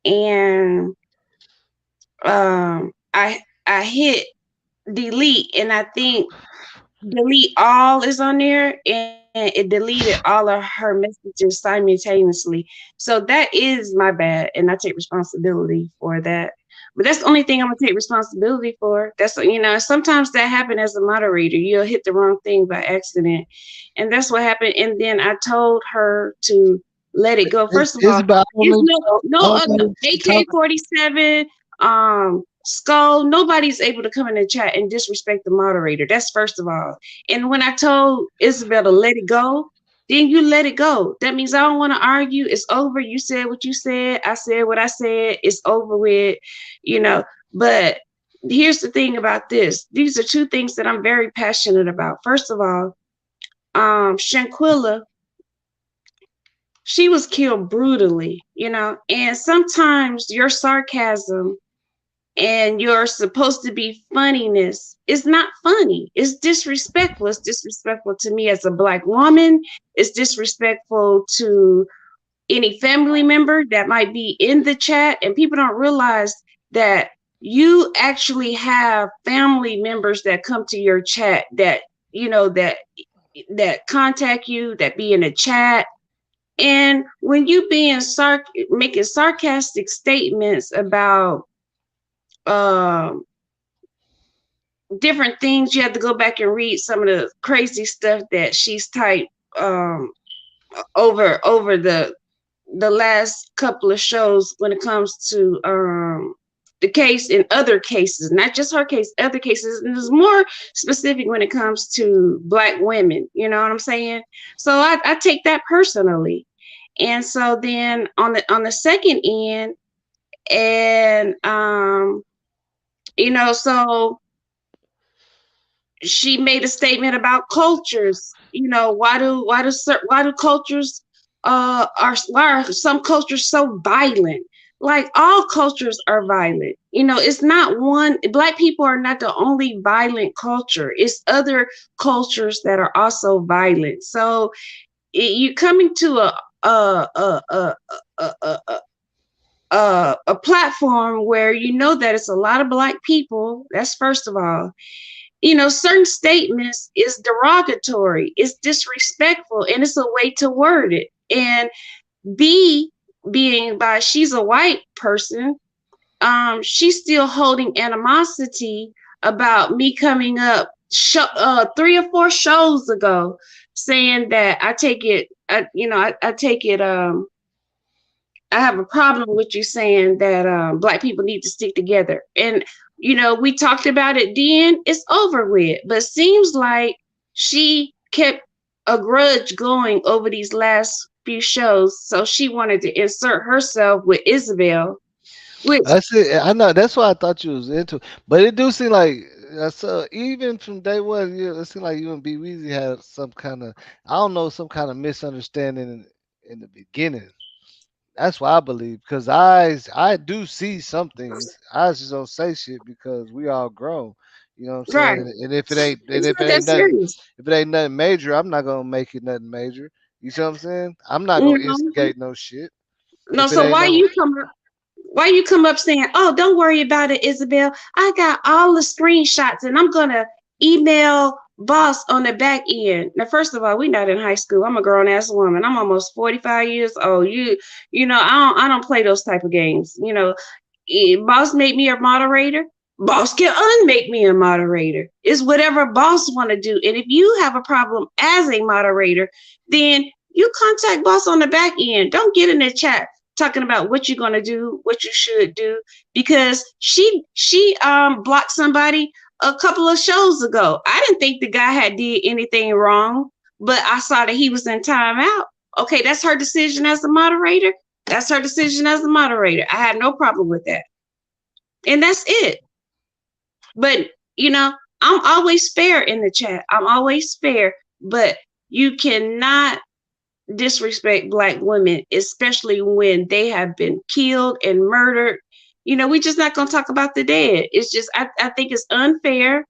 S14: and I hit delete, and I think delete all is on there, and it deleted all of her messages simultaneously. So that is my bad, and I take responsibility for that. But that's the only thing I'm gonna take responsibility for. That's sometimes that happen as a moderator. You'll hit the wrong thing by accident, and that's what happened. And then I told her to let it go. First of
S1: it's
S14: all,
S1: about.
S14: it's no
S1: I don't
S14: other
S1: know what you talking.
S14: AK-47, Skull. Nobody's able to come in the chat and disrespect the moderator. That's first of all. And when I told Isabel to let it go, then you let it go. That means I don't want to argue. It's over. You said what you said. I said what I said. It's over with, you know. But here's the thing about this. These are two things that I'm very passionate about. First of all, Shanquilla, she was killed brutally, and sometimes your sarcasm and you're supposed to be funniness is not funny. It's disrespectful. It's disrespectful to me as a Black woman. It's disrespectful to any family member that might be in the chat. And people don't realize that you actually have family members that come to your chat that, that contact you, that be in the chat. And when you making sarcastic statements about um different things. You have to go back and read some of the crazy stuff that she's typed over the last couple of shows when it comes to the case and other cases, not just her case, other cases. And there's more specific when it comes to Black women. You know what I'm saying? So I take that personally. And so then on the second end, and so she made a statement about cultures. Why do cultures why are some cultures so violent? Like all cultures are violent. It's not one. Black people are not the only violent culture. It's other cultures that are also violent. So you coming to a platform where that it's a lot of Black people. That's first of all. Certain statements is derogatory, it's disrespectful, and it's a way to word it. And B, being by she's a white person, she's still holding animosity about me coming up 3 or 4 shows ago saying that I take it, I take it, I have a problem with you saying that Black people need to stick together. And, we talked about it then, it's over with. But seems like she kept a grudge going over these last few shows, so she wanted to insert herself with Isabel, which
S1: That's it. I know. That's why I thought you was into. But it do seem like so even from day one, it seemed like you and B Weezy had some kind of I don't know some kind of misunderstanding in the beginning. That's why I believe because I do see some things. I just don't say shit because we all grown. You know what I'm saying?
S14: right,
S1: And if it ain't
S14: it's not that serious.
S1: major, I'm not gonna make it nothing major. You see what I'm saying? I'm not
S14: You
S1: gonna
S14: know,
S1: instigate no shit
S14: no.
S1: if it
S14: So
S1: ain't no.
S14: why you come up saying, "Oh, don't worry about it, Isabel. I got all the screenshots, and I'm gonna email boss on the back end." Now, first of all, we're not in high school. I'm a grown ass woman. I'm almost 45 years old. You know, I don't play those type of games. You know, boss made me a moderator. Boss can unmake me a moderator. It's whatever boss want to do. And if you have a problem as a moderator, then you contact boss on the back end. Don't get in the chat talking about what you're gonna do, what you should do, because she blocked somebody a couple of shows ago. I didn't think the guy had did anything wrong, but I saw that he was in timeout. Okay, that's her decision as a moderator. That's her decision as a moderator. I had no problem with that. And that's it. But, you know, I'm always fair in the chat. I'm always fair. But you cannot disrespect Black women, especially when they have been killed and murdered. You know, we're just not going to talk about the dead. It's just, I think it's unfair.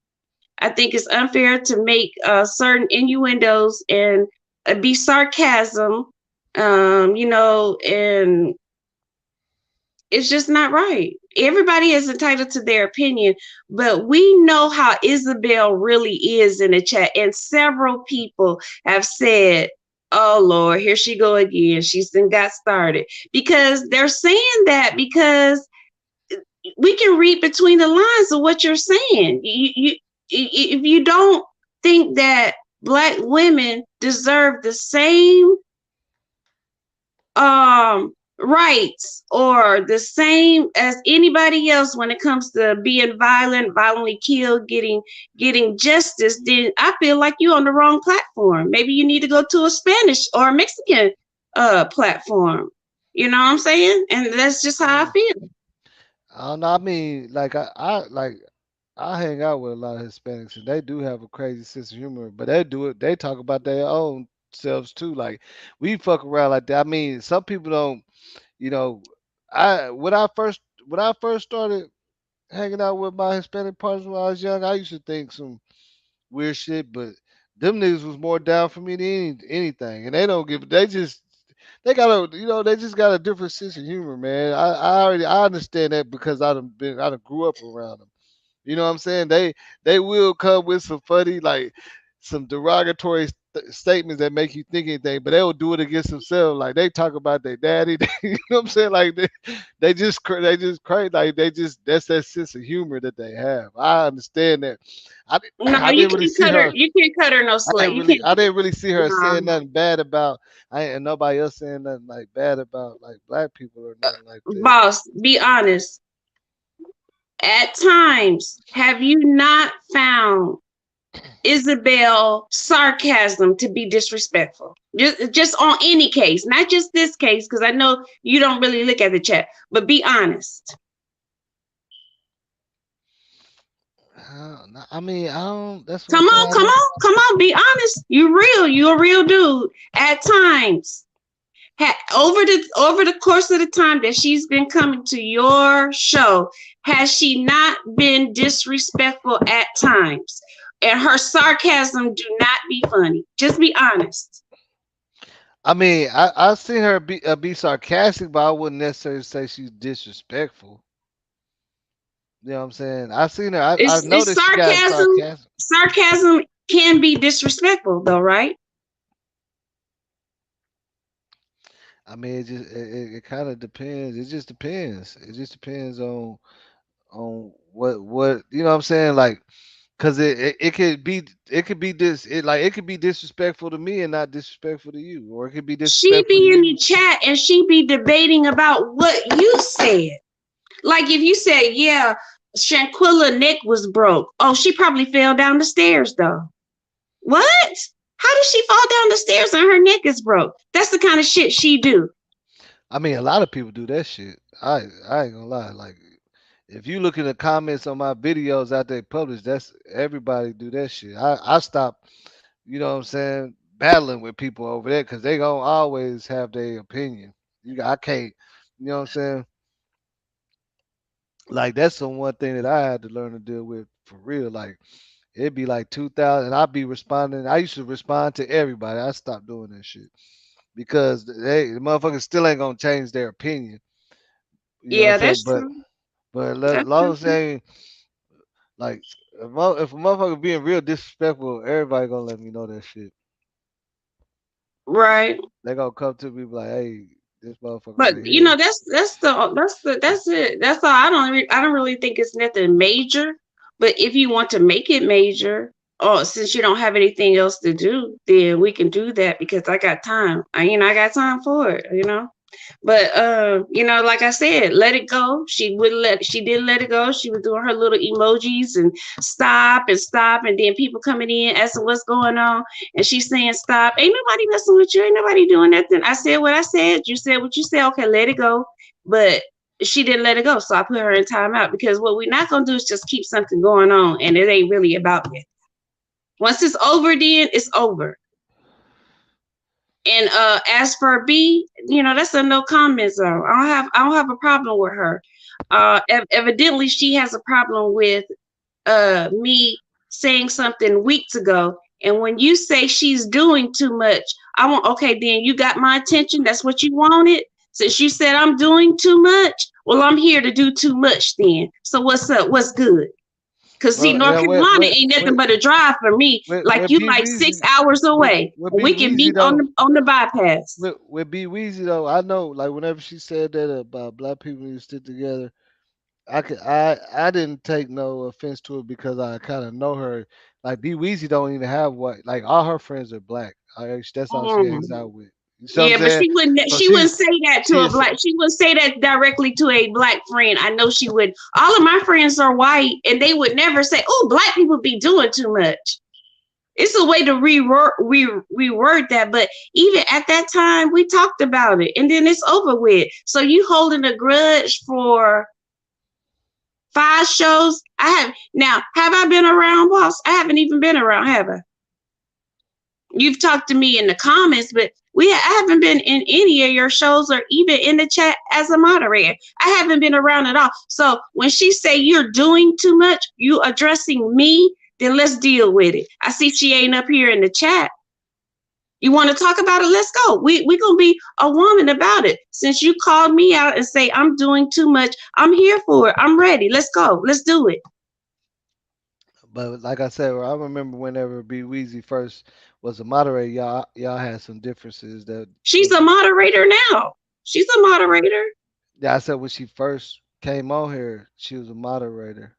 S14: I think it's unfair to make certain innuendos and be sarcasm, you know, and it's just not right. Everybody is entitled to their opinion, but we know how Isabel really is in the chat. And several people have said, "Oh Lord, here she go again. She's then got started." Because they're saying that because we can read between the lines of what you're saying. If you don't think that Black women deserve the same rights or the same as anybody else when it comes to being violent, violently killed, getting justice, then I feel like you're on the wrong platform. Maybe you need to go to a Spanish or a Mexican platform. You know what I'm saying? And that's just how I feel.
S1: I don't know. I mean, I hang out with a lot of Hispanics, and they do have a crazy sense of humor, but they do it. They talk about their own selves too. Like we fuck around like that. I mean, some people don't. You know, I when I first started hanging out with my Hispanic partners when I was young, I used to think some weird shit, but them niggas was more down for me than anything, and they don't give. They got they just got a different sense of humor, man. I understand that because I done grew up around them. You know what I'm saying? They will come with some funny, like some derogatory statements that make you think anything, but they will do it against themselves. Like they talk about their daddy. You know what I'm saying? Like they just crazy. Like that's that sense of humor that they have. I understand that.
S14: No,
S1: I
S14: you
S1: didn't really
S14: can't
S1: see
S14: cut her.
S1: her.
S14: You can't cut her no slack. You can't.
S1: I didn't really see her saying
S14: No.
S1: nothing bad about. I ain't and nobody else saying nothing like bad about like Black people or nothing like that.
S14: Boss, be honest. At times, have you not found Isabel sarcasm to be disrespectful? Just on any case, not just this case, because I know you don't really look at the chat, but be honest.
S1: I mean, I don't. That's what I'm
S14: Come
S1: saying.
S14: on, come on, come on, be honest. You real, you a real dude. At times, over the course of the time that she's been coming to your show, has she not been disrespectful at times? And her sarcasm do not be funny. Just be honest.
S1: I mean, I seen her be sarcastic, but I wouldn't necessarily say she's disrespectful. You know what I'm saying? I seen her. I
S14: It's
S1: noticed she got
S14: sarcasm.
S1: sarcastic.
S14: Sarcasm can be disrespectful, though, right?
S1: I mean, it kind of depends. It just depends. It just depends on what you know what I'm saying. Like, cause it could be it could be disrespectful to me and not disrespectful to you, or it could be
S14: She
S1: disrespectful to
S14: be in the
S1: you.
S14: chat and she be debating about what you said. Like if you said, "Yeah, Shanquilla neck was broke." Oh, she probably fell down the stairs though. What? How does she fall down the stairs and her neck is broke? That's the kind of shit she do.
S1: I mean, a lot of people do that shit. I ain't gonna lie. Like, if you look in the comments on my videos out there published, that's everybody do that shit. I stopped, you know what I'm saying, battling with people over there because they gonna always have their opinion. I can't, you know what I'm saying. Like that's the one thing that I had to learn to deal with for real. Like it'd be like 2000, and I'd be responding. I used to respond to everybody. I stopped doing that shit because the motherfuckers still ain't gonna change their opinion. You know what I'm
S14: Yeah,
S1: saying?
S14: that's true.
S1: But as
S14: That's
S1: long
S14: true.
S1: as they ain't, like if a motherfucker being real disrespectful, everybody gonna let me know that shit.
S14: Right.
S1: They gonna come to me and be like, hey, this motherfucker
S14: But
S1: right
S14: you know,
S1: here.
S14: that's it. That's all. I don't really think it's nothing major. But if you want to make it major, oh, since you don't have anything else to do, then we can do that because I got time. I got time for it. But like I said, let it go. She did let it go. She was doing her little emojis and stop, and then people coming in asking what's going on, and she's saying stop. Ain't nobody messing with you. Ain't nobody doing nothing. I said what I said. You said what you said. Okay, let it go. But she didn't let it go, so I put her in timeout because what we're not gonna do is just keep something going on, and it ain't really about it. Once it's over, then it's over. And as for B, that's a no comment zone. I don't have a problem with her. Evidently she has a problem with me saying something weeks ago. And when you say she's doing too much, I want okay, then you got my attention. That's what you wanted. Since you said I'm doing too much, well, I'm here to do too much then. So what's up? What's good? Cause see,
S1: Well,
S14: North
S1: yeah,
S14: Carolina ain't nothing but a drive for me. Like you
S1: B
S14: like 6
S1: Weezy,
S14: hours away.
S1: B
S14: We can
S1: Weezy
S14: meet on
S1: though.
S14: the bypass.
S1: With B Weezy though, I know like whenever she said that about black people need to stick together, I didn't take no offense to it because I kind of know her. Like B Weezy don't even have white. Like all her friends are black. That's all she hangs
S14: Mm.
S1: out with. You see what I'm
S14: Yeah, but
S1: saying?
S14: she wouldn't.
S1: So
S14: She wouldn't say that to
S1: she
S14: a
S1: is
S14: black. She wouldn't say that directly to a black friend. I know she would. All of my friends are white, and they would never say, "Oh, black people be doing too much." It's a way to reword that. But even at that time, we talked about it, and then it's over with. So you holding a grudge for 5 shows? I have now. Have I been around, boss? I haven't even been around, have I? You've talked to me in the comments, but I haven't been in any of your shows or even in the chat as a moderator. I haven't been around at all. So when she say you're doing too much, you addressing me, then let's deal with it. I see she ain't up here in the chat. You want to talk about it? Let's go. We gonna be a woman about it. Since you called me out and say I'm doing too much, I'm here for it. I'm ready. Let's go. Let's do it.
S1: But like I said, I remember whenever B Weezy first was a moderator, y'all had some differences that
S14: She's
S1: was
S14: a moderator now. She's a moderator.
S1: yeah, I said when she first came on here, she was a moderator,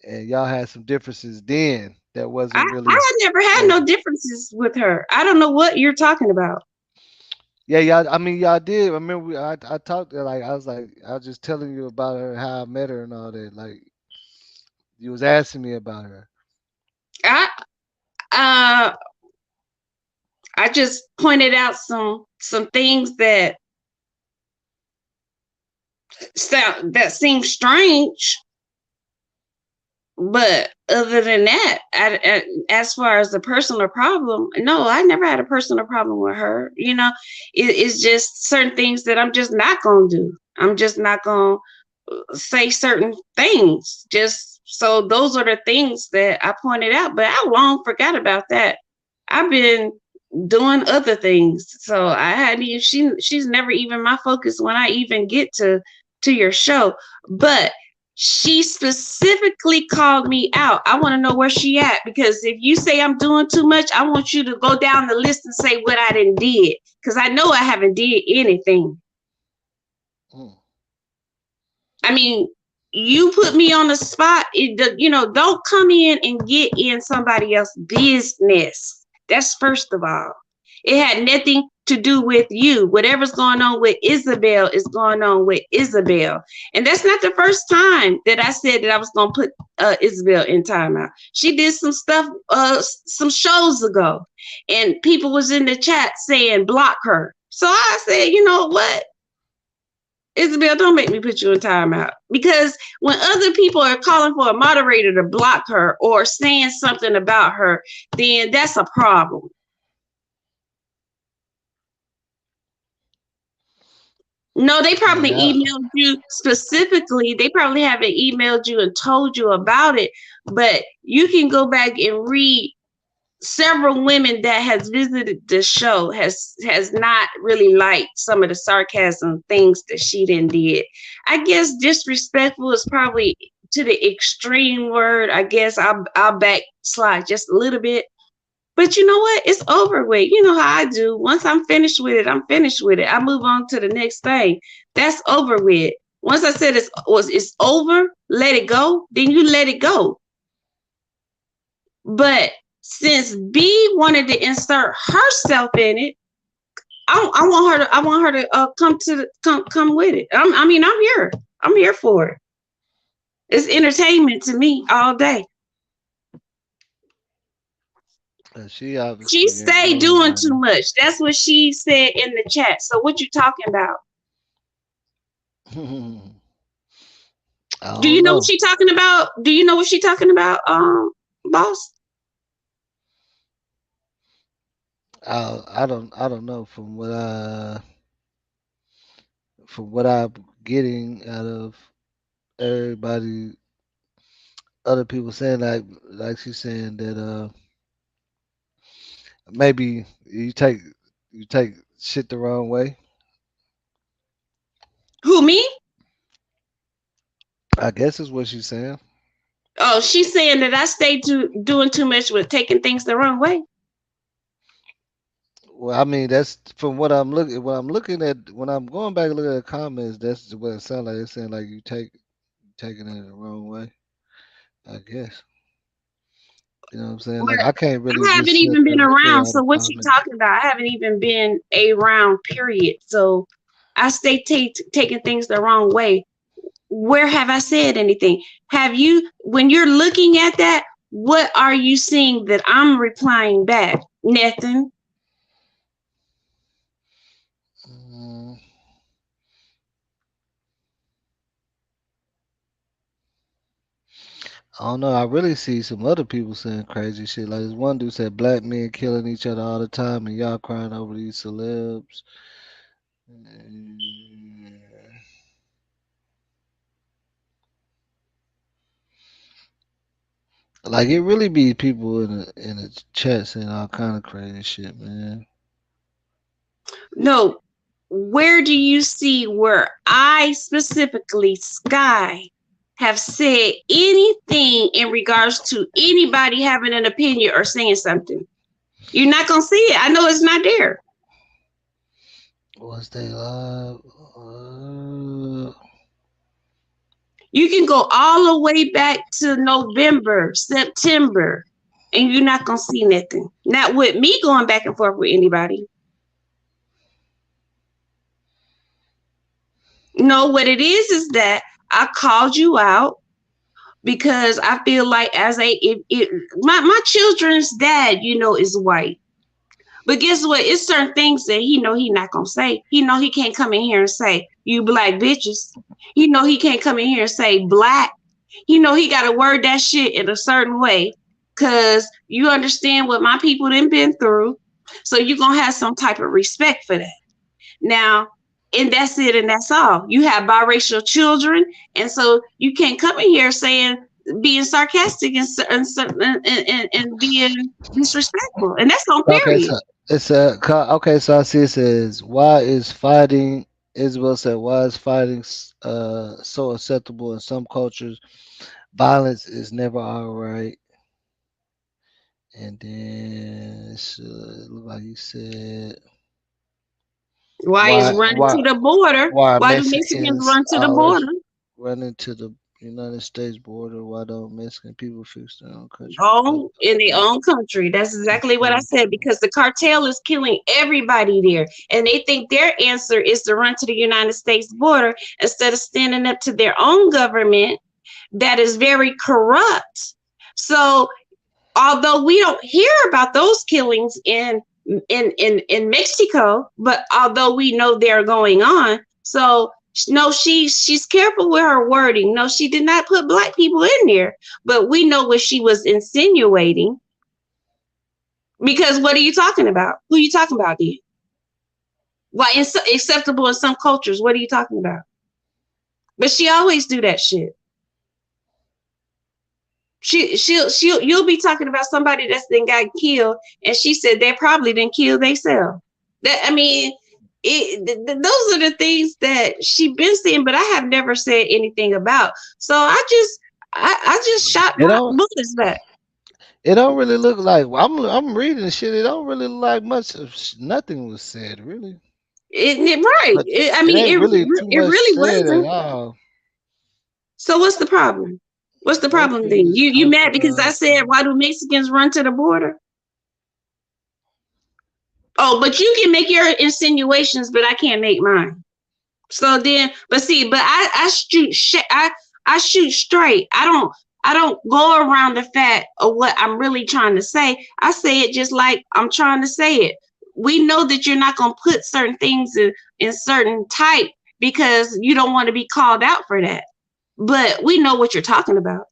S1: and y'all had some differences then that
S14: I
S1: wasn't really
S14: had never had
S1: that.
S14: no differences with her. I don't know what you're talking about.
S1: Yeah, y'all. I mean, y'all did. I remember I talked to her, like I was just telling you about her, how I met her and all that. Like you was asking me about her.
S14: I uh I just pointed out some things that seem strange, but other than that, as far as the personal problem, no, I never had a personal problem with her. It's just certain things that I'm just not gonna do. I'm just not gonna say certain things. Just so those are the things that I pointed out, but I long forgot about that. I've been doing other things, so I hadn't even. She's never even my focus when I even get to your show, but she specifically called me out. I want to know where she at, because if you say I'm doing too much, I want you to go down the list and say what I didn't did, because I know I haven't did anything. I mean, you put me on the spot. Don't come in and get in somebody else's business. That's first of all. It had nothing to do with you. Whatever's going on with Isabel is going on with Isabel. And that's not the first time that I said that I was going to put Isabel in timeout. She did some stuff some shows ago, and people was in the chat saying block her. So I said, you know what? Isabel, don't make me put you in timeout. Because when other people are calling for a moderator to block her or saying something about her, then that's a problem. No, they probably emailed you specifically. They probably haven't emailed you and told you about it, but you can go back and read. Several women that has visited the show has not really liked some of the sarcasm things that she did. I guess disrespectful is probably to the extreme word. I guess I'll backslide just a little bit. But you know what? It's over with. You know how I do. Once I'm finished with it, I'm finished with it. I move on to the next thing. That's over with. Once I said it's over, let it go, then you let it go. But since B wanted to insert herself in it, I want her to come with it. I'm here. I'm here for it. It's entertainment to me all day.
S1: She
S14: stayed doing too much. That's what she said in the chat. So what you talking about? Do you know what she talking about? Do you know what she talking about, boss?
S1: I don't know from what I'm getting out of everybody, other people saying like she's saying that maybe you take shit the wrong way.
S14: Who, me?
S1: I guess is what she's saying.
S14: Oh, she's saying that I stay doing too much with taking things the wrong way.
S1: Well, I mean that's from what I'm looking at when I'm going back and looking at the comments. That's what it sounds like. It's saying like you taking it the wrong way. I guess. You know what I'm saying? Like I can't really
S14: I haven't
S1: just sit
S14: even been
S1: there and look at
S14: around.
S1: all
S14: So
S1: the
S14: what you
S1: comments.
S14: talking about? I haven't even been around, period. So I stay taking things the wrong way. Where have I said anything? Have you, when you're looking at that, what are you seeing that I'm replying back? Nothing.
S1: I don't know. I really see some other people saying crazy shit. Like this one dude said, "Black men killing each other all the time, and y'all crying over these celebs." Like it really be people in the chat saying all kind of crazy shit, man.
S14: No. Where do you see where I specifically, Sky, have said anything in regards to anybody having an opinion or saying something? You're not gonna see it. I know it's not there.
S1: Was they live?
S14: You can go all the way back to November, September, and you're not gonna see nothing. Not with me going back and forth with anybody. No, what it is that I called you out because I feel like my children's dad, is white. But guess what? It's certain things that he not gonna say. He know he can't come in here and say, "You black bitches." He know he can't come in here and say black. He know he gotta word that shit in a certain way. Cause you understand what my people done been through. So you're gonna have some type of respect for that. Now, and that's it, and that's all. You have biracial children, and so you can't come in here being sarcastic and being disrespectful, and that's on
S1: Okay,
S14: period.
S1: so okay. So I see it says, "Why is fighting?" Isabel said, "Why is fighting so acceptable in some cultures? Violence is never all right." And then it looked like he said,
S14: Why is running to the border?
S1: why are
S14: Why do Mexicans
S1: Mexicans
S14: run to the
S1: always
S14: border?
S1: running to the United States border. Why don't Mexican people fix their own country?
S14: Own in their own country. That's exactly what I said, because the cartel is killing everybody there. And they think their answer is to run to the United States border instead of standing up to their own government that is very corrupt. So although we don't hear about those killings in Mexico, but although we know they're going on, so no, she's careful with her wording. No, she did not put black people in there, but we know what she was insinuating. Because what are you talking about? Who are you talking about, then? Why it's acceptable in some cultures? What are you talking about? But she always do that shit. She'll you'll be talking about somebody that's then got killed, and she said they probably didn't kill themselves. That I mean, those are the things that she been saying, but I have never said anything about. So I just shot
S1: It
S14: my
S1: don't.
S14: bullets back.
S1: It don't really look like. I'm reading the shit. It don't really look like much. Nothing was said really.
S14: Right.
S1: But
S14: I
S1: it
S14: mean,
S1: ain't really too
S14: it
S1: much
S14: really
S1: said at
S14: wasn't.
S1: all.
S14: So what's the problem? What's the problem
S1: Mostly
S14: then?
S1: just
S14: You
S1: talked
S14: mad because I
S1: about.
S14: said why do Mexicans run to the border? Oh, but you can make your insinuations, but I can't make mine. So then, but see, but I shoot straight. I don't go around the fact of what I'm really trying to say. I say it just like I'm trying to say it. We know that you're not gonna put certain things in certain type because you don't want to be called out for that. But we know what you're talking about.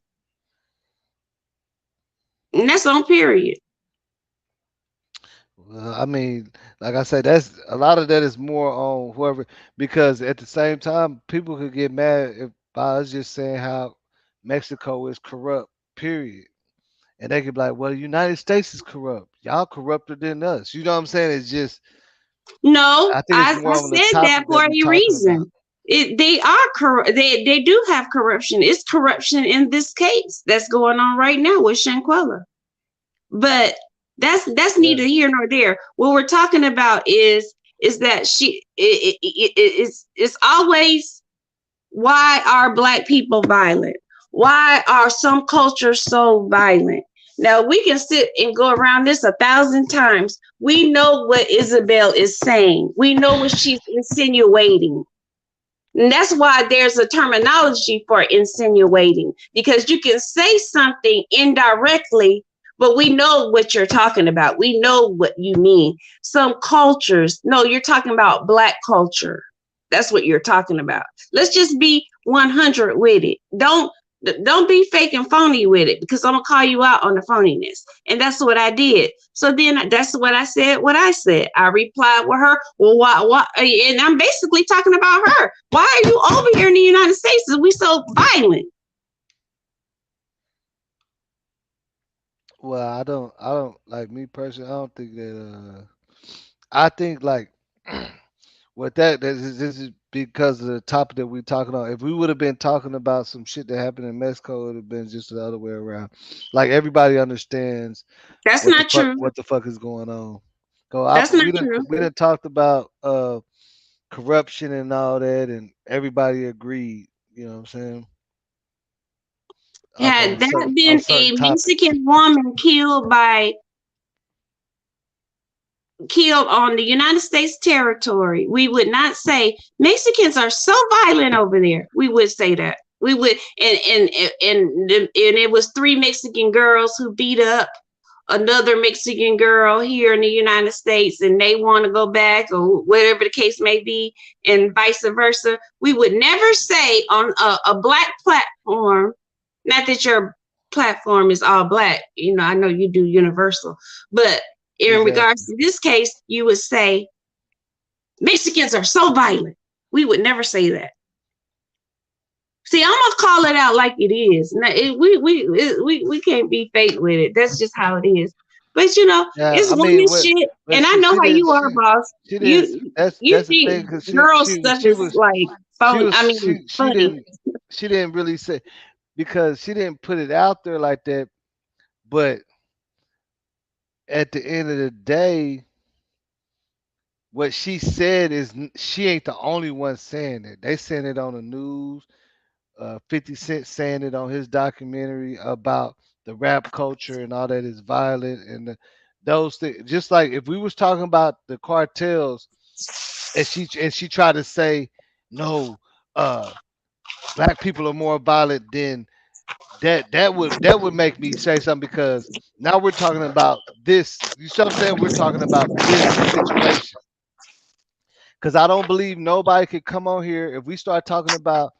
S14: And that's on period.
S1: Well, I mean, like I said, that's a lot of that is more on whoever, because at the same time, people could get mad if I was just saying how Mexico is corrupt, period. And they could be like, well, the United States is corrupt. Y'all corrupter than us. You know what I'm saying? It's just,
S14: No,
S1: I think it's
S14: I
S1: more on the
S14: said that
S1: topic that
S14: for
S1: we
S14: a
S1: talking about.
S14: reason. They are corrupt. They do have corruption. It's corruption in this case that's going on right now with Shanquella. But that's
S1: Yeah.
S14: neither here nor there. What we're talking about is that it's always, why are black people violent? Why are some cultures so violent? Now we can sit and go around this 1,000 times. We know what Isabel is saying. We know what she's insinuating. And that's why there's a terminology for insinuating, because you can say something indirectly, but we know what you're talking about. We know what you mean. Some cultures, no, you're talking about black culture. That's what you're talking about. Let's just be 100 with it. Don't be fake and phony with it, because I'm gonna call you out on the phoniness. And that's what I did. So then that's what I said. What I said, I replied with her. Well, why? And I'm basically talking about her. Why are you over here in the United States? Is we so violent?
S1: Well, I don't like me personally. I don't think that. I think like with that, this is because of the topic that we're talking on. If we would have been talking about some shit that happened in Mexico, it would have been just the other way around. Like everybody understands
S14: That's not true.
S1: what the fuck is going on. So
S14: That's not true.
S1: we didn't talked about corruption and all that, and everybody agreed. You know what I'm saying? Like
S14: Had that
S1: on
S14: been
S1: certain
S14: a
S1: topics.
S14: Mexican woman killed on the United States territory, we would not say Mexicans are so violent over there. We would say that. We would, and it was 3 Mexican girls who beat up another Mexican girl here in the United States, and they want to go back, or whatever the case may be, and vice versa. We would never say on a black platform, not that your platform is all black, I know you do universal, but in regards
S1: Exactly.
S14: to this case, you would say Mexicans are so violent. We would never say that. See, I'm gonna call it out like it is. Now, we can't be fake with it. That's just how it is. But
S1: Yeah,
S14: it's
S1: I mean,
S14: woman shit,
S1: but
S14: and I know how you are, boss.
S1: she didn't.
S14: You you
S1: That's the thing,
S14: think
S1: because
S14: girl stuff
S1: she
S14: is
S1: was
S14: like phone. I mean, funny.
S1: she didn't really say, because she didn't put it out there like that. But at the end of the day, what she said is she ain't the only one saying it. They saying it on the news. 50 Cent saying it on his documentary about the rap culture and all that is violent and those things. Just like if we was talking about the cartels, and she tried to say no, uh, black people are more violent than that. That would make me say something because now we're talking about this. You see what I'm saying? We're talking about this situation. Because I don't believe nobody could come on here if we start talking about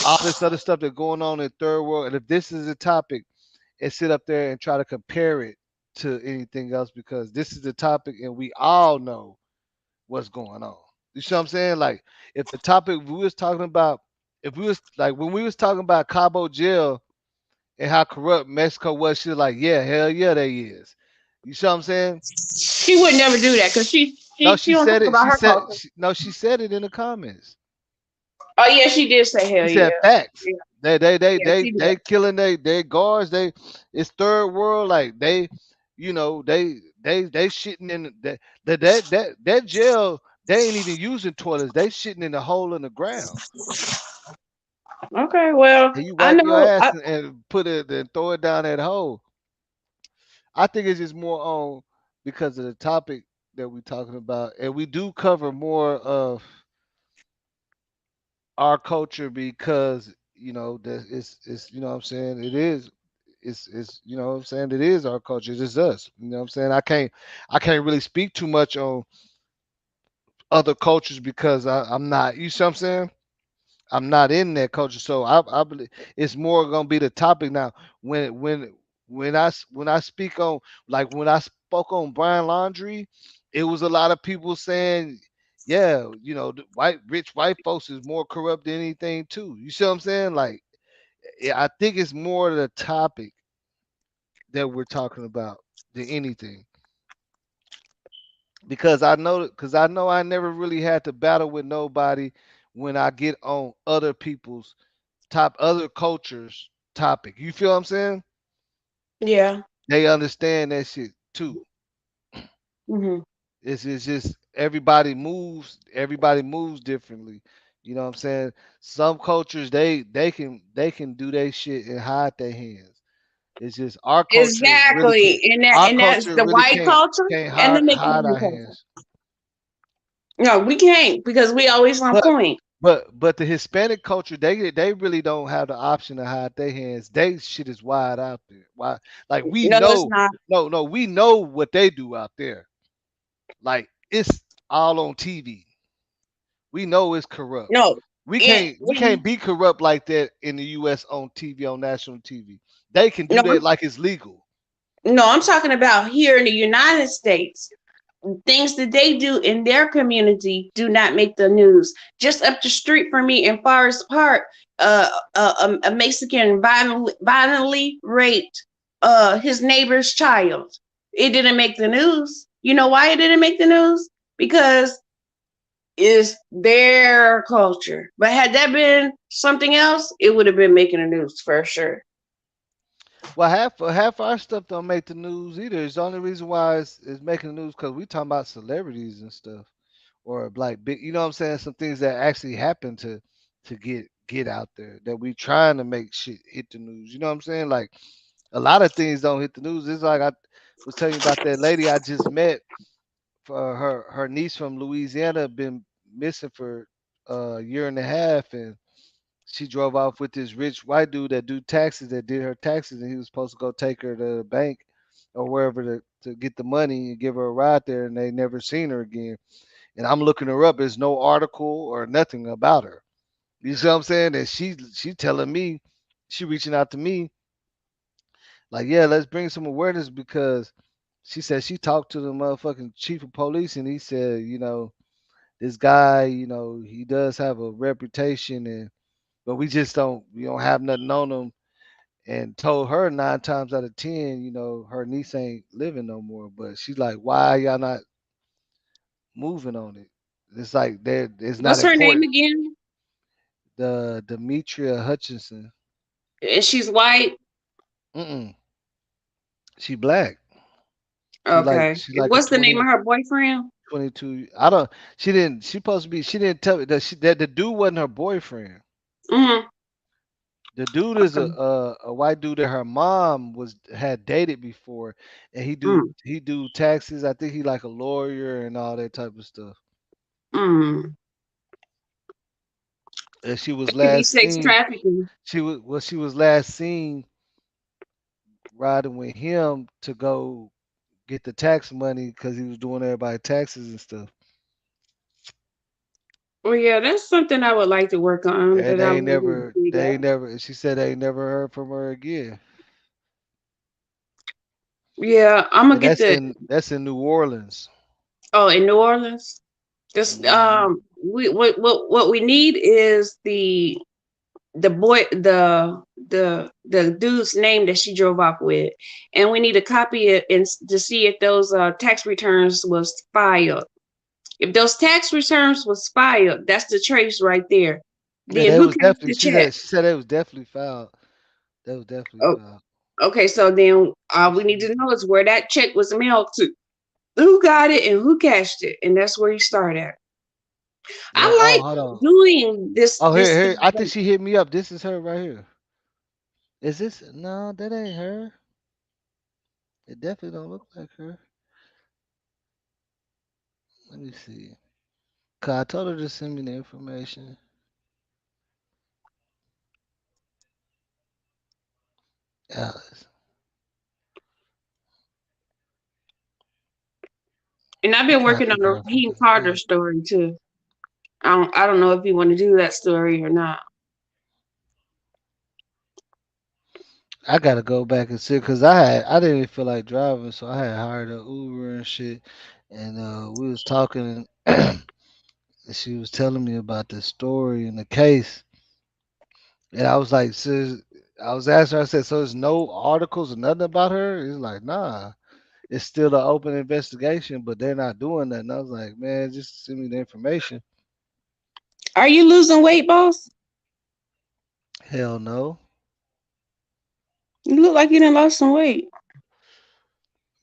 S1: all this other stuff that's going on in third world, and if this is a topic, and sit up there and try to compare it to anything else because this is the topic and we all know what's going on. You see what I'm saying? Like if the topic we was talking about, if we was like when we was talking about Cabo jail and how corrupt Mexico was, she was like, yeah, hell yeah, they is. You see what I'm saying?
S14: She would never do that because she
S1: No,
S14: she she
S1: she
S14: don't talk
S1: said it.
S14: about
S1: She
S14: her
S1: said
S14: culture.
S1: no, she said it in the comments.
S14: Oh yeah, she did say
S1: She
S14: hell yeah.
S1: said facts.
S14: Yeah, yeah,
S1: They
S14: she did.
S1: they killing they guards. It's third world. Like they shitting in that jail. They ain't even using toilets. They shitting in a hole in the ground.
S14: Okay, well,
S1: And you
S14: I
S1: wipe your
S14: know.
S1: ass and put it and throw it down that hole. I think it's just more on because of the topic that we're talking about, and we do cover more of our culture because that it's you know what I'm saying it is it's you know what I'm saying it is our culture. It's us. You know what I'm saying I can't really speak too much on other cultures because I'm not. You see what I'm saying? I'm not in that culture, so I believe it's more gonna be the topic now. When I speak on like when I spoke on Brian Laundry, it was a lot of people saying, yeah, the rich white folks is more corrupt than anything too. You see what I'm saying? Like, I think it's more the topic that we're talking about than anything because I know I never really had to battle with nobody when I get on other people's other cultures topic. You feel what I'm saying?
S14: Yeah.
S1: They understand that shit too.
S14: Hmm.
S1: It's just everybody moves differently. You know what I'm saying? Some cultures they can do their shit and hide their hands. It's just our culture really
S14: Exactly,
S1: can't. Our
S14: and that's
S1: culture
S14: the
S1: really
S14: white
S1: can't
S14: culture
S1: can't
S14: and the
S1: hide
S14: Mexican
S1: our
S14: culture.
S1: hands.
S14: No, we can't because we always on
S1: But
S14: point.
S1: but the Hispanic culture, they really don't have the option to hide their hands. They shit is wide out there. Why? Like we
S14: No, it's
S1: know,
S14: not.
S1: no, we know what they do out there. Like it's all on TV. We know it's corrupt.
S14: No,
S1: We
S14: it,
S1: can't we can't be corrupt like that in the U.S. on TV on national TV. They can
S14: no,
S1: do that like it's legal.
S14: no. I'm talking about here in the United States. Things that they do in their community do not make the news. Just up the street from me in Forest Park, a Mexican violently raped his neighbor's child. It didn't make the news. You know why it didn't make the news? Because it's their culture. But had that been something else, it would have been making the news for sure.
S1: Well, half our stuff don't make the news either. It's the only reason why it's making the news because we talking about celebrities and stuff. Or like big, you know what I'm saying? Some things that actually happen to get out there that we trying to make shit hit the news. You know what I'm saying? Like a lot of things don't hit the news. It's like I was telling you about that lady I just met. For her niece from Louisiana been missing for a year and a half, and she drove off with this rich white dude that do taxes that did her taxes, and he was supposed to go take her to the bank or wherever to get the money and give her a ride there, and they never seen her again. And I'm looking her up. There's no article or nothing about her. You see what I'm saying? And she telling me, she reaching out to me like, yeah, let's bring some awareness because she said she talked to the motherfucking chief of police and he said, this guy, he does have a reputation and but we don't have nothing on him and told her 9 times out of 10, her niece ain't living no more. But she's like, why y'all not moving on it? It's like it's not
S14: What's her name
S1: important.
S14: again?
S1: The Demetria Hutchinson.
S14: And she's white.
S1: Mm-mm. She black. She like
S14: Okay.
S1: she
S14: And
S1: like a
S14: what's the name
S1: 20,
S14: of her boyfriend?
S1: 22. I don't. She didn't. She supposed to be. She didn't tell me that the dude wasn't her boyfriend.
S14: Hmm.
S1: The dude is
S14: Okay.
S1: a white dude that her mom was had dated before, and
S14: Mm,
S1: he do taxes. I think he like a lawyer and all that type of stuff.
S14: mm.
S1: And she was
S14: It could be
S1: last
S14: sex
S1: seen.
S14: trafficking.
S1: She was last seen riding with him to go get the tax money because he was doing everybody taxes and stuff.
S14: Well, yeah, that's something I would like to work on,
S1: And
S14: but I wouldn't do
S1: they
S14: that.
S1: ain't never. She said they ain't never heard from her again.
S14: Yeah, I'm gonna
S1: And
S14: get the.
S1: that's in New Orleans.
S14: Oh, in New Orleans. This
S1: Hmm.
S14: we what we need is the boy the dude's name that she drove off with, and we need to copy it and to see if those tax returns was filed. If those tax returns was filed, that's the trace right there.
S1: Yeah,
S14: Then
S1: they
S14: who
S1: was
S14: cashed
S1: definitely.
S14: the check?
S1: She said it was definitely filed. That was definitely
S14: Oh,
S1: filed.
S14: okay. So then all we need to know is where that check was mailed to, who got it, and who cashed it, and that's where you start at.
S1: Yeah.
S14: I
S1: Oh,
S14: like
S1: hold on.
S14: doing
S1: Oh,
S14: this
S1: here.
S14: thing.
S1: I think she hit me up. This is her right here. Is this? No, that ain't her. It definitely don't look like her. Let me see. Cause I told her to send me the information. Alice.
S14: And I've been working
S1: Copy
S14: on the Raheem Carter
S1: verification.
S14: story too. I don't know if you want to do that story or not.
S1: I gotta go back and see because I didn't even feel like driving, so I had hired an Uber and shit. And we was talking, and she was telling me about the story and the case. And I was like, sis, I was asking her, I said, so there's no articles or nothing about her? He's like, nah, it's still an open investigation, but they're not doing that. And I was like, man, just send me the information.
S14: Are you losing weight, boss?
S1: Hell no.
S14: You look like you done lost some weight.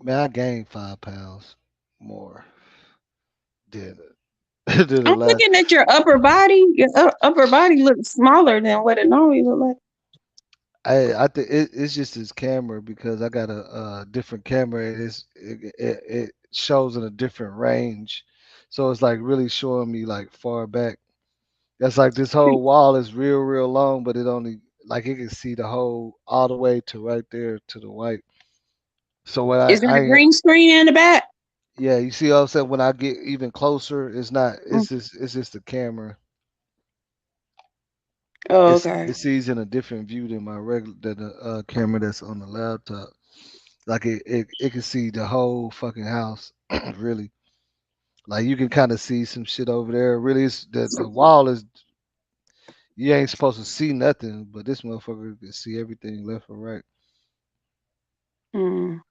S1: Man, I gained 5 pounds more than than the
S14: I'm
S1: last.
S14: looking at your upper body. Your upper body looks smaller than what it normally look like.
S1: I think it's just this camera because I got a different camera. It shows in a different range, so it's like really showing me like far back. That's like this whole wall is real long, but it only like it can see the whole all the way to right there to the white. So when
S14: Is there a green screen in the back?
S1: yeah, you see what I'm saying? When I get even closer, it's not.
S14: Mm.
S1: It's just the camera.
S14: Oh, okay.
S1: It sees in a different view than my regular than the camera that's on the laptop. Like it can see the whole fucking house, really. Like you can kind of see some shit over there. Really, it's the wall is you ain't supposed to see nothing, but this motherfucker can see everything left and right.
S14: Mm.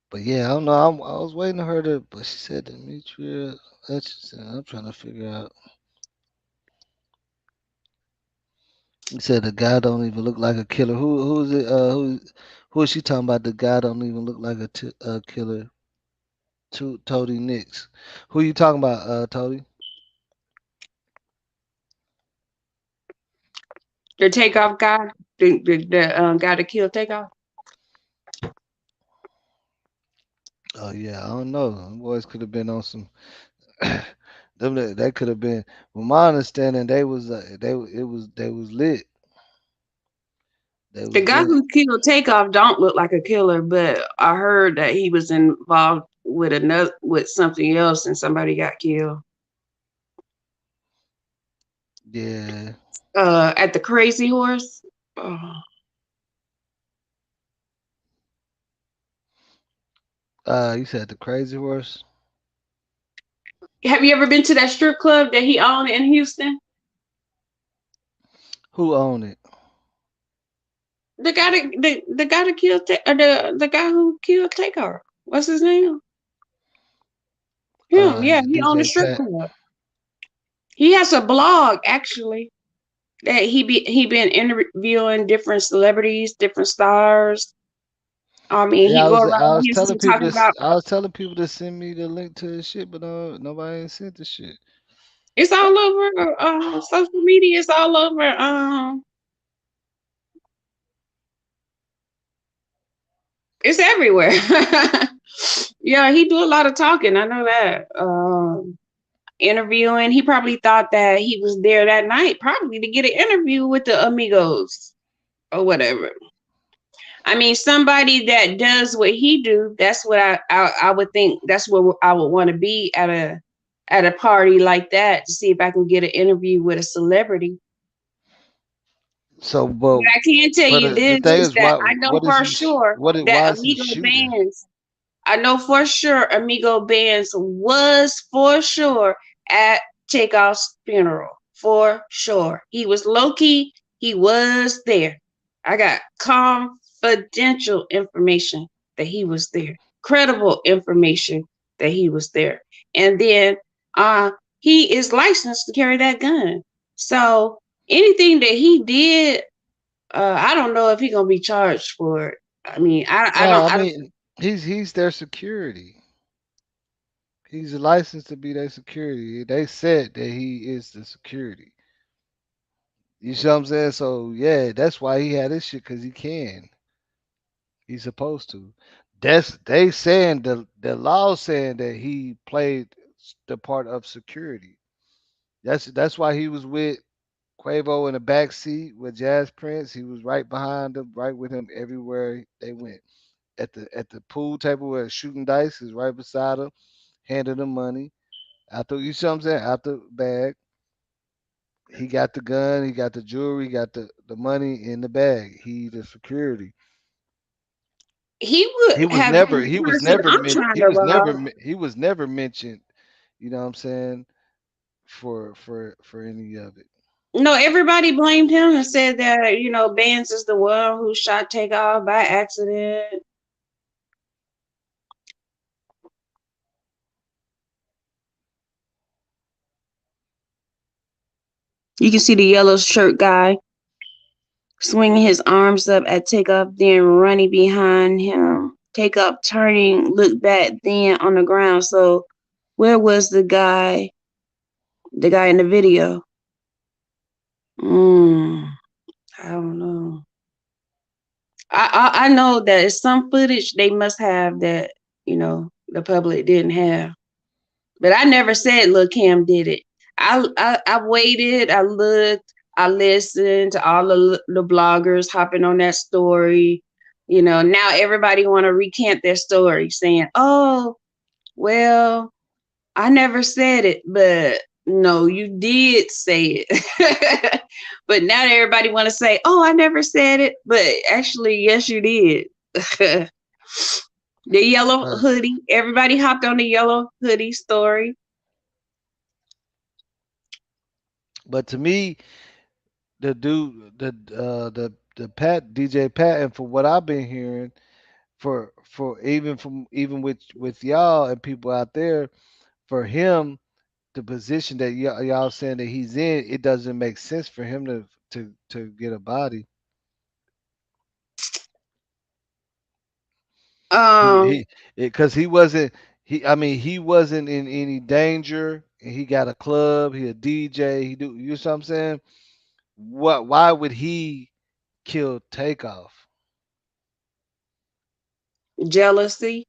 S1: But yeah, I don't know. I was waiting on her to, but she said Demetria. I'm trying to figure out. He said the guy don't even look like a killer. Who is it? Who is she talking about? The guy don't even look like a killer. Toady Nix. Who you talking about, Toady?
S14: The takeoff guy, the guy that killed takeoff.
S1: Oh yeah, I don't know. Them boys could have been on some. They could have been. From my understanding, they was lit. They
S14: The
S1: was
S14: guy
S1: lit.
S14: who killed takeoff don't look like a killer, but I heard that he was involved with another with something else, and somebody got killed.
S1: Yeah.
S14: At the Crazy Horse. Oh.
S1: You said the crazy horse.
S14: Have you ever been to that strip club that he owned in Houston?
S1: Who owned it?
S14: The guy that killed the guy who killed Takeoff. What's his name? Him.
S1: Is
S14: Yeah,
S1: it
S14: he owned a
S1: DJ
S14: strip
S1: Pat?
S14: club. He has a blog actually that he been interviewing different celebrities, different stars. I mean, he
S1: Yeah,
S14: go around Houston talking about
S1: I was telling people to send me the link to the shit, but nobody ain't sent the shit.
S14: it's all over social media. It's all over It's everywhere. Yeah, he do a lot of talking. I know that. Interviewing. He probably thought that he was there that night, probably to get an interview with the amigos or whatever. I mean, somebody that does what he do, that's what I would think. That's what I would want to be at a party like that to see if I can get an interview with a celebrity.
S1: So,
S14: But I can tell
S1: but
S14: you
S1: the
S14: this
S1: thing
S14: is
S1: is,
S14: that
S1: why?
S14: I know
S1: What is
S14: for
S1: he?
S14: sure
S1: What?
S14: that
S1: Why is he
S14: Amigo
S1: shooting?
S14: Bands, I know for sure Amigo Bands was for sure at Takeoff's funeral. For sure. He was low key, he was there. I got confidential information that he was there, credible information that he was there. And then he is licensed to carry that gun. So anything that he did, I don't know if he's gonna be charged for it. I mean,
S1: No, I
S14: I don't.
S1: mean he's their security. He's licensed to be their security. They said that he is the security. You see what I'm saying? So yeah, that's why he had this shit because he can. He's supposed to. That's they saying the law saying that he played the part of security. That's why he was with Quavo in the back seat with Jazz Prince. He was right behind him, right with him everywhere they went. At the pool table where shooting dice is right beside him, handing him money. After you see what I'm saying? Out the bag. He got the gun, he got the jewelry, he got the money in the bag. He the security.
S14: He
S1: He
S14: would
S1: was
S14: have been
S1: never
S14: the person I'm trying to rob.
S1: he was never mentioned, you know what I'm saying, for any of it.
S14: No, everybody blamed him and said that, Bands is the one who shot Takeoff by accident. You can see the yellow shirt guy swinging his arms up at Takeoff, then running behind him. Takeoff turning, look back, then on the ground. So, where was the guy in the video? I don't know. I know that it's some footage they must have that the public didn't have. But I never said Lil Cam did it. I waited, I looked, I listened to all the bloggers hopping on that story. Now everybody want to recant their story saying, "Oh, well, I never said it, but no, you did say it." But now everybody want to say, "Oh, I never said it," but actually, yes, you did. The yellow
S1: But
S14: hoodie. Everybody hopped on the yellow hoodie story.
S1: but to me, the dude the Pat DJ Pat and for what I've been hearing for even with y'all and people out there, for him the position that y'all saying that he's in, it doesn't make sense for him to get a body.
S14: Um,
S1: He because he wasn't he I mean he wasn't in any danger and he got a club, he a DJ, he do you know what I'm saying? Why would he kill Takeoff?
S14: Jealousy.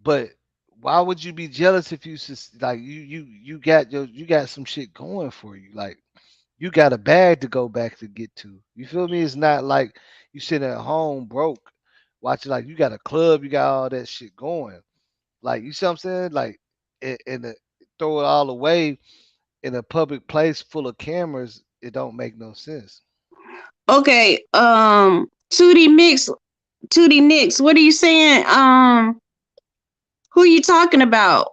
S1: But why would you be jealous if like you got some shit going for you? Like you got a bag to go back to get to. You feel me? It's not like you sitting at home broke watching like you got a club, you got all that shit going. Like you see what I'm saying? Like throw it all away in a public place full of cameras, it don't make no sense.
S14: Okay. 2D mix. 2D Nix. What are you saying? Who you talking about?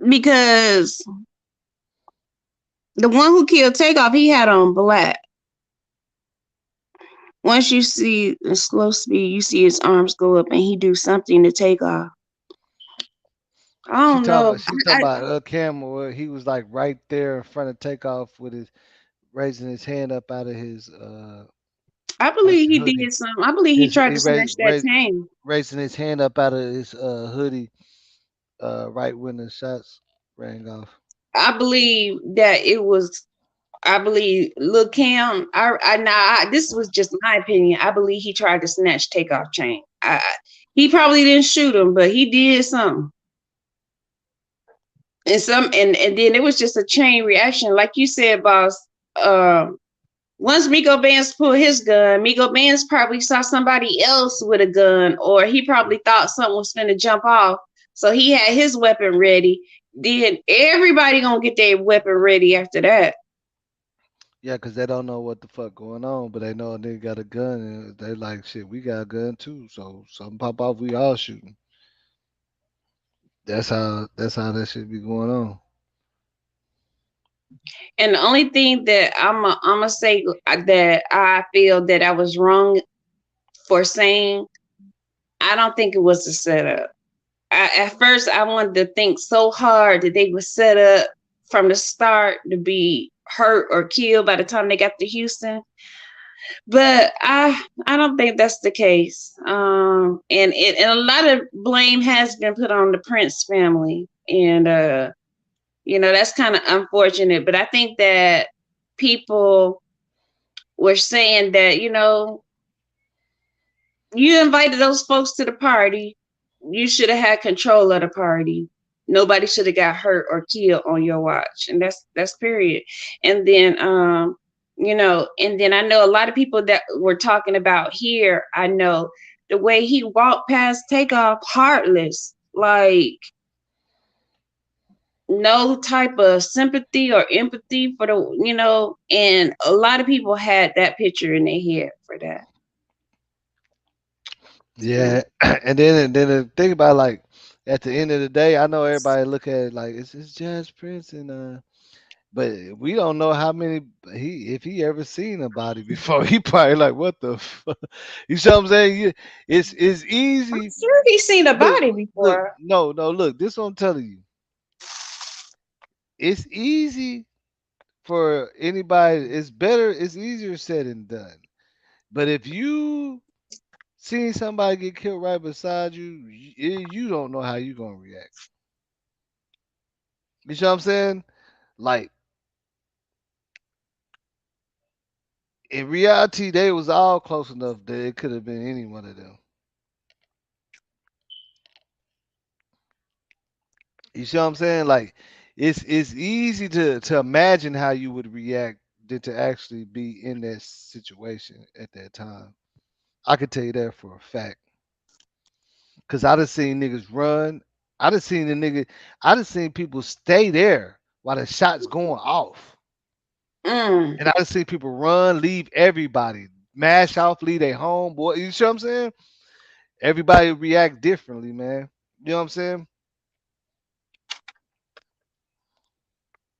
S14: Because the one who killed Takeoff, he had on black. Once you see in slow speed, you see his arms go up and he do something to Takeoff. I don't know.
S1: She talking about a camera where he was like right there in front of Takeoff with his raising his hand up out of
S14: I
S1: his
S14: believe he
S1: hoodie.
S14: did something. I believe he
S1: His
S14: tried
S1: he
S14: to snatch that chain.
S1: raising his hand up out of his hoodie right when the shots rang off.
S14: I believe that it was I believe Lil Kim. This was just my opinion. I believe he tried to snatch Takeoff chain. He probably didn't shoot him, but he did something. And then it was just a chain reaction, like you said, boss. Once Miko Bands pulled his gun, Miko Bands probably saw somebody else with a gun, or he probably thought something was finna jump off, so he had his weapon ready. Then everybody gonna get their weapon ready after that.
S1: Yeah, 'cause they don't know what the fuck going on, but they know a nigga got a gun, and they like, shit, we got a gun too. So something pop off, we all shooting. That's how that shit be going on.
S14: And the only thing that I'm gonna say that I feel that I was wrong for saying, I don't think it was a setup. At first, I wanted to think so hard that they were set up from the start to be hurt or killed by the time they got to Houston. But I don't think that's the case. And a lot of blame has been put on the Prince family, and that's kind of unfortunate. But I think that people were saying that you invited those folks to the party. You should have had control of the party. Nobody should have got hurt or killed on your watch. And that's period. And then and then I know a lot of people that we're talking about here, I know the way he walked past Takeoff, heartless, like no type of sympathy or empathy for and a lot of people had that picture in their head for that.
S1: Yeah, and then the thing about, like, at the end of the day, I know everybody look at it like it's Judge Prince, and but we don't know how many if he ever seen a body before. He probably like, what the fuck? You see what I'm saying? It's
S14: I'm
S1: easy.
S14: sure he's seen a
S1: Look,
S14: body
S1: look,
S14: before.
S1: no, look. This what I'm telling you. It's easy for anybody. It's better. It's easier said than done. But if you seeing somebody get killed right beside you, you don't know how you gonna react. You see what I'm saying? Like, in reality, they was all close enough that it could have been any one of them. You see what I'm saying? Like, it's easy to imagine how you would react than to actually be in that situation at that time. I could tell you that for a fact. Cause I done seen niggas run. I done seen the nigga. I done seen people stay there while the shots going off.
S14: Mm.
S1: And I done seen people run, leave everybody, mash off, leave their home. Boy, you see what I'm saying? Everybody react differently, man. You know what I'm saying?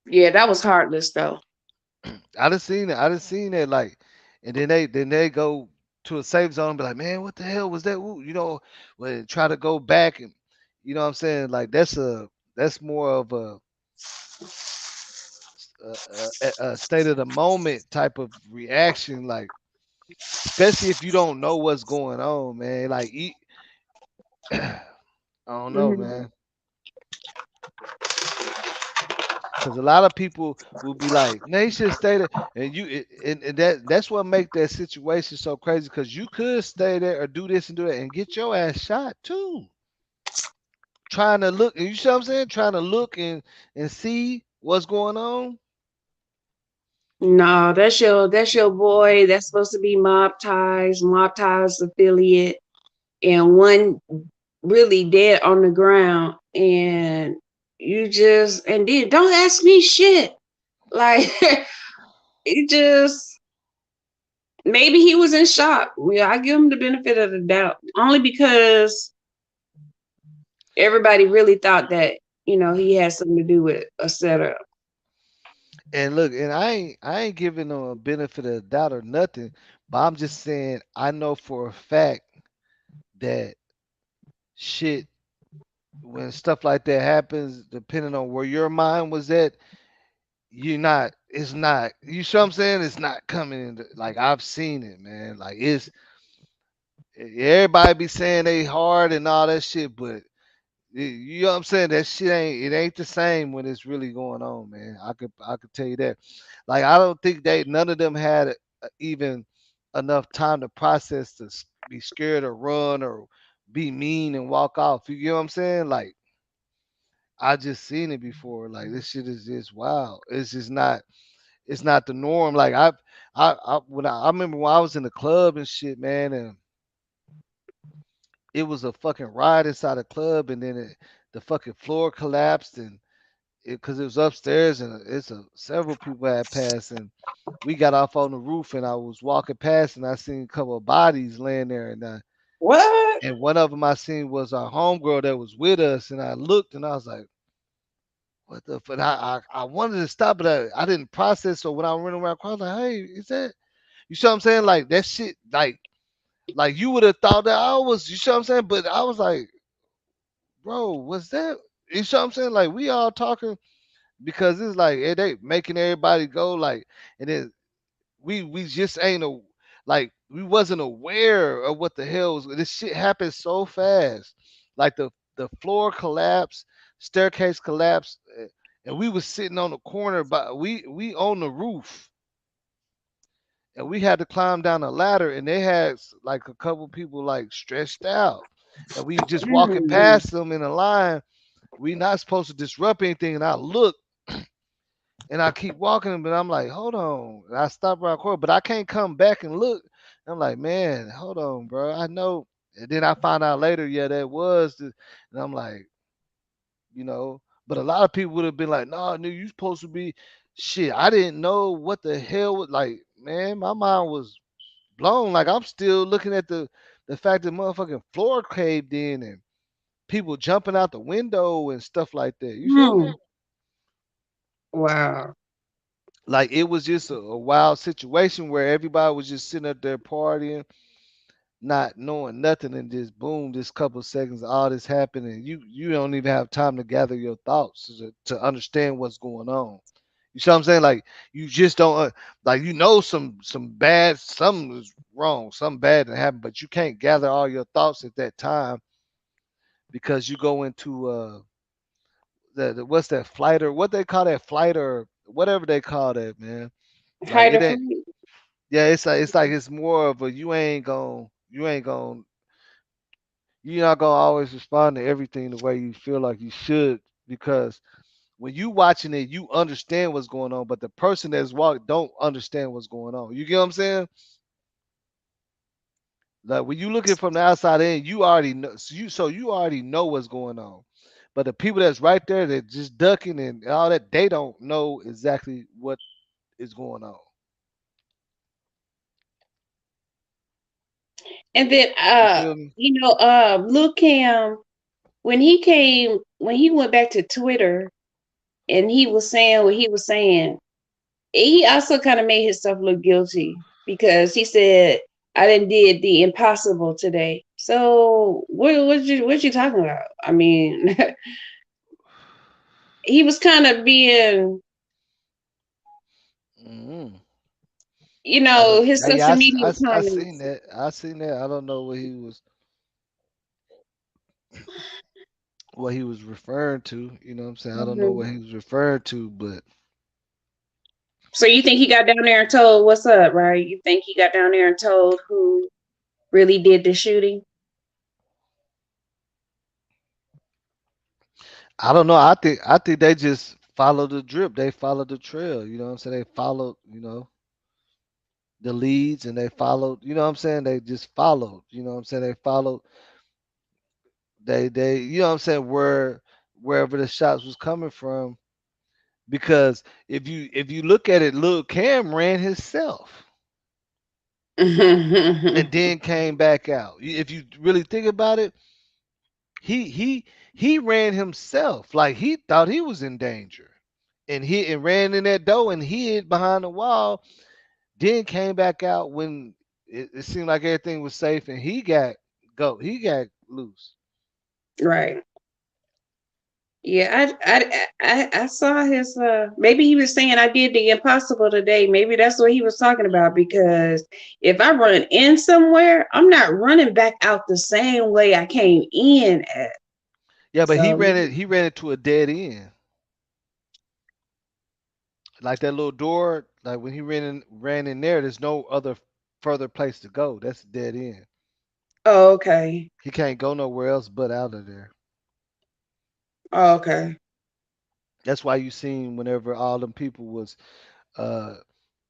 S14: Yeah, that was heartless though.
S1: I done seen it. I done seen that, like, and then they go to a safe zone and be like, man, what the hell was that? Ooh, when try to go back, and you know what I'm saying? Like, that's more of a state of the moment type of reaction, like, especially if you don't know what's going on, man. Like, I don't know,
S14: Mhm.
S1: man. Because a lot of people will be like, "No, you should stay there," and that's what make that situation so crazy. Because you could stay there or do this and do that and get your ass shot too. Trying to look, you see what I'm saying? Trying to look and see what's going on.
S14: No, that's your boy. That's supposed to be Mob Ties affiliate, and one really dead on the ground. And and then don't ask me shit. Like it just maybe he was in shock. Yeah, I give him the benefit of the doubt, only because everybody really thought that he had something to do with a setup.
S1: And look, and I ain't giving them a benefit of the doubt or nothing, but I'm just saying I know for a fact that shit, when stuff like that happens, depending on where your mind was at, it's not, you see what I'm saying? It's not coming in. Like, I've seen it, man. Like, everybody be saying they hard and all that shit, but You know what I'm saying? That shit ain't the same when it's really going on, man. I could tell you that. Like I don't think none of them had even enough time to process to be scared or run or be mean and walk off. You know what I'm saying? Like I just seen it before. Like this shit is just wild. It's just not. It's not the norm. Like I remember when I was in the club and shit, man, and it was a fucking riot inside the club, and then the fucking floor collapsed, and because it was upstairs, and several people had passed, and we got off on the roof, and I was walking past, and I seen a couple of bodies laying there,
S14: What?
S1: and one of them I seen was our homegirl that was with us, and I looked, and I was like, what the fuck? I wanted to stop, but I didn't process. So when I went around, I was like, hey, is that? You see what I'm saying? Like that shit, like you would have thought that I was. You see what I'm saying? But I was like, bro, what's that? You see what I'm saying? Like we all talking because it's like they making everybody go like, and then we just ain't like we wasn't aware of what the hell was. This shit happened so fast. Like the floor collapsed, staircase collapsed, and we was sitting on the corner, but we on the roof, and we had to climb down a ladder, and they had like a couple people like stretched out, and we just walking
S14: Mm.
S1: past them in a line. We not supposed to disrupt anything, and I look. And I keep walking, but I'm like, hold on. And I stop around the corner, but I can't come back and look. I'm like, man, hold on, bro. I know. And then I found out later, yeah, that was and I'm like, you know, but a lot of people would have been like, nah, nigga, you supposed to be shit. I didn't know what the hell was like, man, my mind was blown. Like I'm still looking at the fact that motherfucking floor caved in and people jumping out the window and stuff like that. You feel me?
S14: Hmm. Wow.
S1: Like it was just a wild situation where everybody was just sitting up there partying, not knowing nothing, and just boom, this couple of seconds, all this happened, and you don't even have time to gather your thoughts to understand what's going on. You see what I'm saying? Like you just don't like some bad, something was wrong, something bad that happened, but you can't gather all your thoughts at that time because you go into the what's that flight or what they call that flight or whatever they call that, man. Like
S14: Height
S1: it
S14: of
S1: ain't.
S14: flight.
S1: Yeah, it's like it's more of a you're not gonna always respond to everything the way you feel like you should because when you watching it, you understand what's going on, but the person that's walking don't understand what's going on. You get what I'm saying? Like when you looking from the outside in, you already know so you already know what's going on. But the people that's right there that just ducking and all that, they don't know exactly what is going on.
S14: And then
S1: You feel me?
S14: Lil Cam, when he went back to Twitter and he was saying what he was saying, he also kind of made himself look guilty because he said, I didn't did the impossible today. So what you talking about? I mean, he was kind of being,
S1: Mhm. I don't.
S14: his
S1: Yeah,
S14: social media
S1: I seen
S14: comments.
S1: that. I seen that. I don't know what he was referring to. You know what I'm saying? I don't know what
S14: Mhm.
S1: he was referring to, but
S14: So you think he got down there and told what's up, right? You think he got down there and told who really did the shooting?
S1: I don't know. I think they just followed the drip. They followed the trail. You know what I'm saying? They followed, the leads and they followed, you know what I'm saying? They just followed. You know what I'm saying? They followed they you know what I'm saying, wherever the shots was coming from. Because if you look at it, Lil Cam ran himself and then came back out. If you really think about it, he ran himself like he thought he was in danger, and he and ran in that door and hid behind the wall. Then came back out when it seemed like everything was safe, and he got loose.
S14: Right. Yeah, I saw his maybe he was saying I did the impossible today. Maybe that's what he was talking about because if I run in somewhere, I'm not running back out the same way I came in at.
S1: Yeah, but he
S14: So,
S1: ran it. He ran it to a dead end, like that little door. Like when he ran in there, there's no other further place to go. That's a dead end.
S14: oh, okay.
S1: He can't go nowhere else but out of there.
S14: Oh, okay.
S1: That's why you seen whenever all them people was uh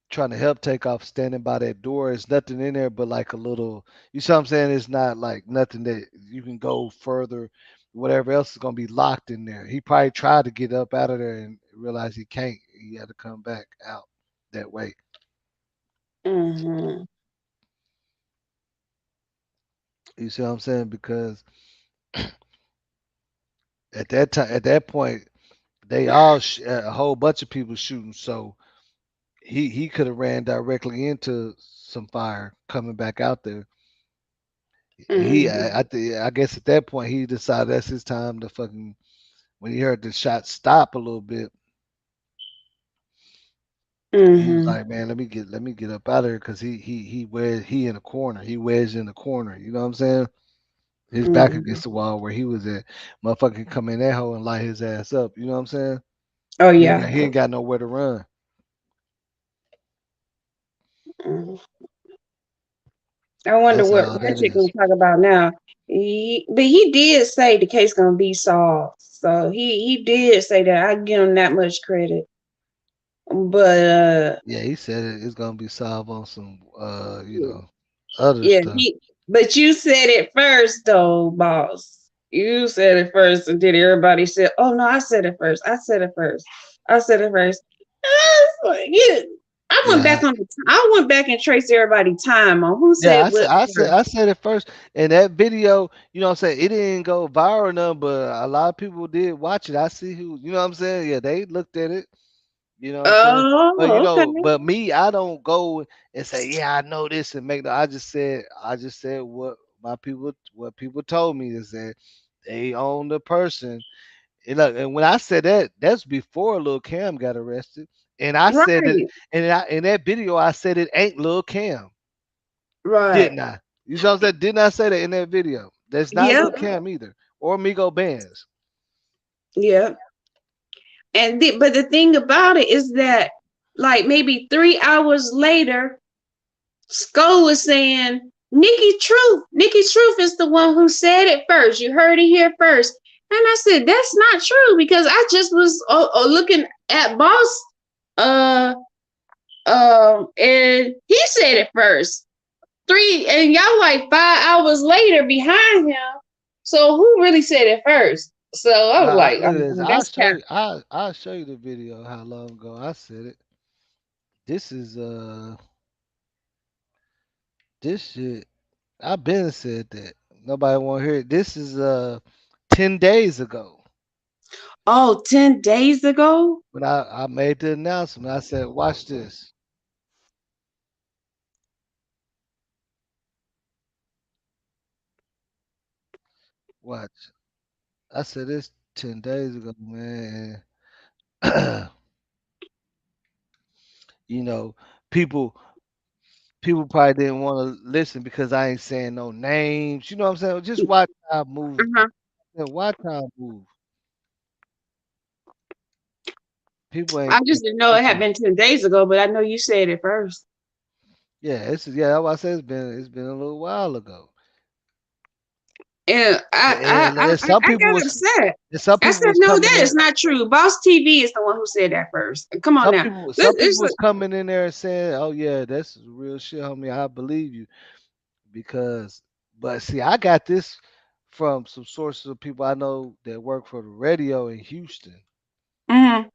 S1: trying to help take off standing by that door. There's nothing in there but like a little, you see what I'm saying? It's not like nothing that you can go further. Whatever else is gonna be locked in there. He probably tried to get up out of there and realized he can't. He had to come back out that way.
S14: Mm-hmm.
S1: You see what I'm saying? Because at that time, at that point, they all a whole bunch of people shooting. So he could have ran directly into some fire coming back out there. He,
S14: Mm-hmm.
S1: I guess at that point he decided that's his time to fucking. When he heard the shot stop a little bit, he was
S14: Mm-hmm.
S1: like, "Man, let me get up out of here," because he in a corner. He wedged in the corner. You know what I'm saying? His back
S14: Mm-hmm.
S1: against the wall where he was at. Motherfucker can come in that hole and light his ass up. You know what I'm saying?
S14: Oh, yeah.
S1: He ain't got nowhere to run.
S14: Mhm. I wonder
S1: That's
S14: what
S1: all that
S14: Ratchet gonna
S1: is.
S14: talk about now. But he did say the case gonna be solved. So he did say that. I give him that much credit. But
S1: Yeah, he said it's gonna be solved on some other
S14: yeah,
S1: stuff.
S14: but you said it first though, boss. You said it first, and then everybody said, "Oh no, I said it first. I said it first. I said it first." Yeah, I went
S1: Yeah,
S14: back I went back and traced everybody's time on who
S1: yeah,
S14: said what
S1: I
S14: first.
S1: said it first. And that video, you know what I'm saying, it didn't go viral enough, but a lot of people did watch it. I see who, you know what I'm saying? Yeah, they looked at it, you know what I'm saying? But
S14: Oh, okay.
S1: but me, I don't go and say, yeah, I know this and make the I just said what people told me is that they own the person. And look, and when I said that, that's before Lil Cam got arrested. And I said it,
S14: Right,
S1: and in that video, I said it ain't Lil Cam.
S14: right.
S1: Didn't I? You know what I'm saying? Didn't I say that in that video? That's not
S14: Yep,
S1: Lil Cam either, or Migo Bands.
S14: yep. But the thing about it is that, like maybe 3 hours later, Sko was saying Nikki Truth is the one who said it first. You heard it here first. And I said, that's not true because I just was looking at Boss, uh, and he said it first. And y'all like 5 hours later behind him. So who really said it first? So I was
S1: Nah,
S14: like,
S1: look at this. I'll
S14: that's
S1: show
S14: kind
S1: you. I'll show you the video how long ago I said it. This is this shit. I've been said that. Nobody want to hear it. This is 10 days ago
S14: of, 10 days ago.
S1: when I made the announcement. I said, watch this. Watch. I said this 10 days ago, man. you know, people people probably didn't want to listen because I ain't saying no names. You know what I'm saying? Just watch how I move.
S14: Uh-huh.
S1: Yeah, watch how I move. People ain't
S14: I just
S1: paying
S14: didn't know it had
S1: attention.
S14: been 10 days ago, but I know you said it first.
S1: Yeah, that's why I said it's been a little while ago.
S14: And
S1: And some
S14: I
S1: people
S14: got
S1: was
S14: upset.
S1: and some
S14: I
S1: people
S14: said,
S1: was
S14: no,
S1: coming
S14: that
S1: in.
S14: is not true. Boss TV is the one who said that first. Come on now.
S1: Some people
S14: It's
S1: was coming in there and saying, "Oh yeah, that's real shit, homie. I believe you." Because, but see, I got this from some sources of people I know that work for the radio in Houston,
S14: mm-hmm.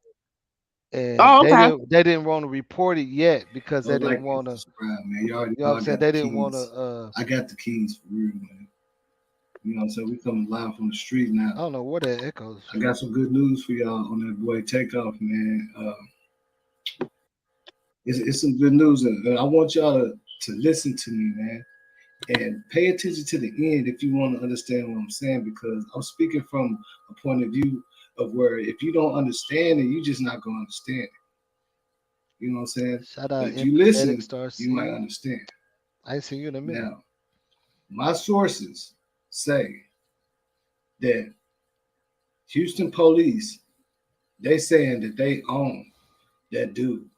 S1: and
S14: Oh, okay.
S1: they didn't want to report it yet because
S15: Oh,
S1: they didn't
S15: like and
S1: want to.
S15: subscribe, man.
S1: You know what I'm
S15: Y'all
S1: saying?
S15: got the
S1: They didn't want to.
S15: keys. I got the keys for real, man. You know what I'm saying? We coming live from the street now.
S1: I don't know where that echoes
S15: I
S1: from.
S15: got some good news for y'all on that boy takeoff, man. It's some good news. I want y'all to listen to me, man, and pay attention to the end if you want to understand what I'm saying, because I'm speaking from a point of view of where if you don't understand it, you're just not going to understand it. You know what I'm saying?
S1: Shout
S15: But
S1: out
S15: if you
S1: Empathetic
S15: listen,
S1: Star
S15: you might
S1: C.
S15: understand.
S1: I ain't seen you in a minute.
S15: Now, my sources say that Houston police, they saying that they own that dude.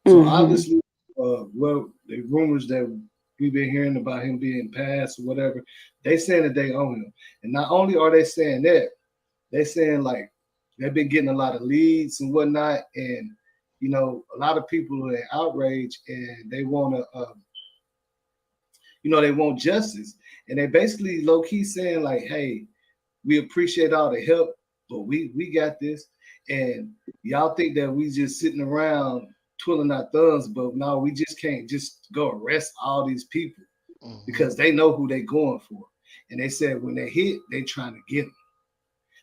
S15: So obviously, well, the rumors that we've been hearing about him being passed or whatever, they saying that they own him. And not only are they saying that, they saying like they've been getting a lot of leads and whatnot, and a lot of people are in outrage and they want to, they want justice, and they basically low key saying like, hey, we appreciate all the help, but we got this, and y'all think that we just sitting around twiddling our thumbs, but no, we just can't just go arrest all these people because they know who they going for, and they said when they hit, they trying to get them.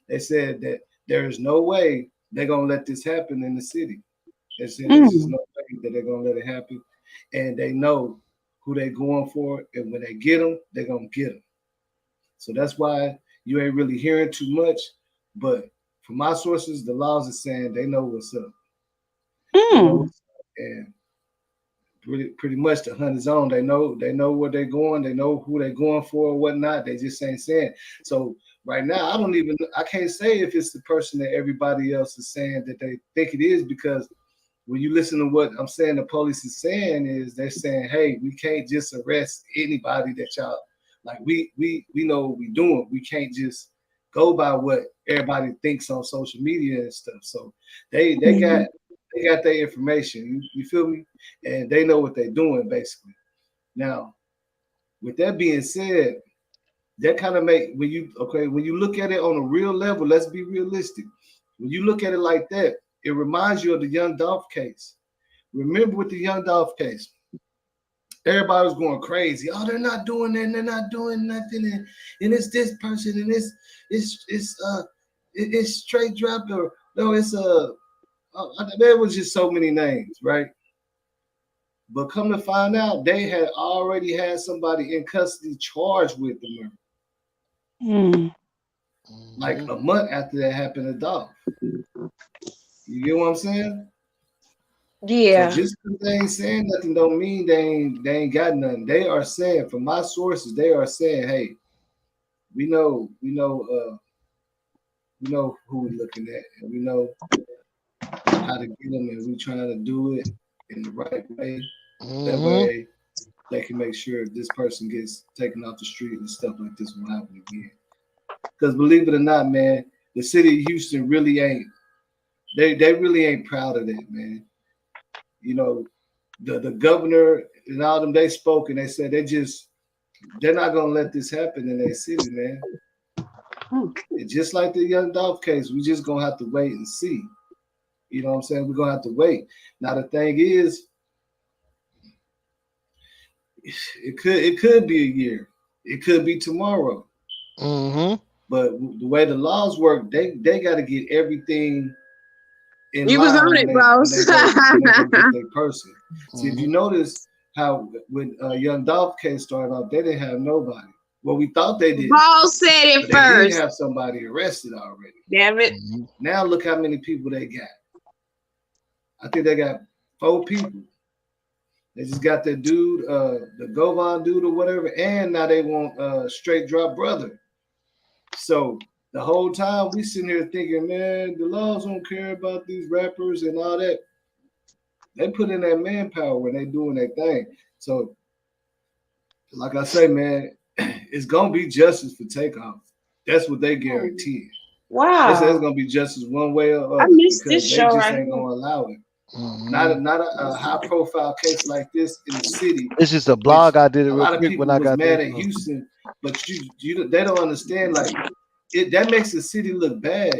S15: They said that there is no way they're gonna let this happen in the city. They said there's just no way that they're gonna let it happen, and they know who they going for, and when they get them, they're gonna get them. So that's why you ain't really hearing too much. But from my sources, the laws are saying they know what's up. They know what's up, and pretty much the hunt is on. They know where they're going. They know who they're going for or whatnot. They just ain't saying. So right now, I can't say if it's the person that everybody else is saying that they think it is, because when you listen to what I'm saying, the police is saying is they're saying, hey, we can't just arrest anybody that y'all like. We know what we're doing. We can't just go by what everybody thinks on social media and stuff. So they got their information. You feel me? And they know what they're doing basically. Now, with that being said, that kind of make when you look at it on a real level, let's be realistic. When you look at it like that, it reminds you of the Young Dolph case. Remember with the Young Dolph case, everybody was going crazy. Oh, they're not doing that, and they're not doing nothing, and it's this person, and it's straight dropped, or no, it's there was just so many names, right? But come to find out, they had already had somebody in custody charged with the murder. Like a month after that happened to Dolph. You get what I'm saying?
S14: Yeah.
S15: So just because they ain't saying nothing don't mean they ain't got nothing. They are saying, from my sources, they are saying, hey, we know who we're looking at, and we know how to get them, and we trying to do it in the right way. That way they can make sure if this person gets taken off the street and stuff like this will happen again. Because believe it or not, man, the city of Houston really ain't. They really ain't proud of that, man. The governor and all them, they spoke and they said they're not gonna let this happen in their city, man. And just like the Young Dolph case, we just gonna have to wait and see. You know what I'm saying? We're gonna have to wait. Now the thing is, it could be a year. It could be tomorrow. But the way the laws work, they got to get everything in
S14: You was
S15: line
S14: on it, boss.
S15: when they go get their person. See, if you notice how when Young Dolph case started off, they didn't have nobody. Well, we thought they did.
S14: Boss said it
S15: but they
S14: first.
S15: did have somebody arrested already.
S14: Damn it.
S15: Now look how many people they got. I think they got 4 people. They just got that dude, the Govan dude or whatever, and now they want Straight Drop Brother. So the whole time we sitting here thinking, man, the laws don't care about these rappers and all that. They put in that manpower when they doing their thing. So, like I say, man, it's gonna be justice for Takeoff. That's what they guarantee.
S14: Wow.
S15: They say it's gonna be justice one way or other.
S14: I missed
S15: because
S14: this
S15: they
S14: show
S15: just
S14: right
S15: ain't
S14: here.
S15: gonna allow it. Not a high profile case like this in the city.
S1: It's just a blog I did it
S15: A
S1: real
S15: lot of
S1: quick
S15: people
S1: when I
S15: was
S1: got
S15: mad
S1: there.
S15: at Houston, but they don't understand, like it that makes the city look bad.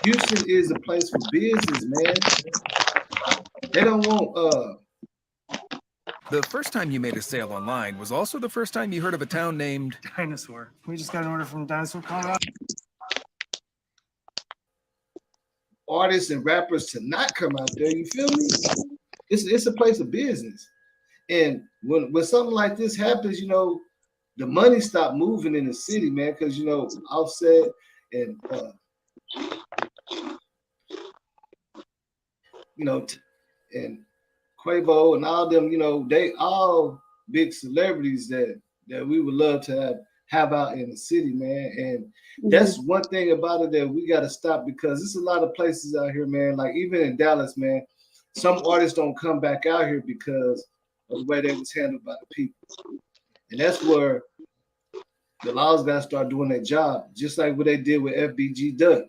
S15: Houston is a place for business, man. They don't want
S16: The first time you made a sale online was also the first time you heard of a town named
S17: Dinosaur. We just got an order from Dinosaur, Colorado.
S15: artists and rappers to not come out there. You feel me? It's a place of business. And when something like this happens, the money stop moving in the city, man, because Offset and and Quavo and all them, they all big celebrities that we would love to have out in the city, man. And that's one thing about it that we got to stop, because there's a lot of places out here, man. Like even in Dallas, man, some artists don't come back out here because of the way they was handled by the people. And that's where the laws got to start doing their job, just like what they did with FBG Duck.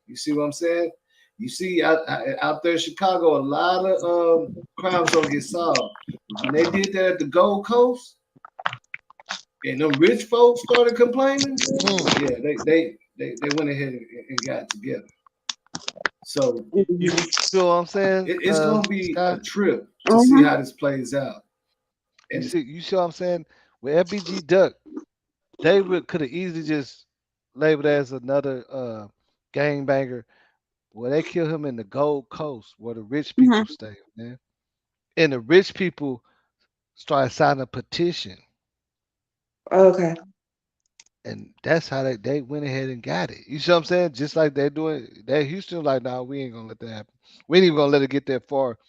S15: You see what I'm saying? You see out there in Chicago, a lot of crimes don't get solved. When they did that at the Gold Coast, and them rich folks started complaining, yeah, they went ahead and got it together. So
S1: You feel what I'm saying?
S15: It's gonna be
S1: Scott?
S15: a trip to see how this plays out.
S1: You see what I'm saying? With FBG Duck, they could have easily just labeled as another gangbanger. Well, they killed him in the Gold Coast where the rich people stay, man. And the rich people started signing a petition.
S14: Okay.
S1: And that's how they went ahead and got it. You see what I'm saying? Just like they're doing, they Houston like, nah, we ain't gonna let that happen. We ain't even gonna let it get that far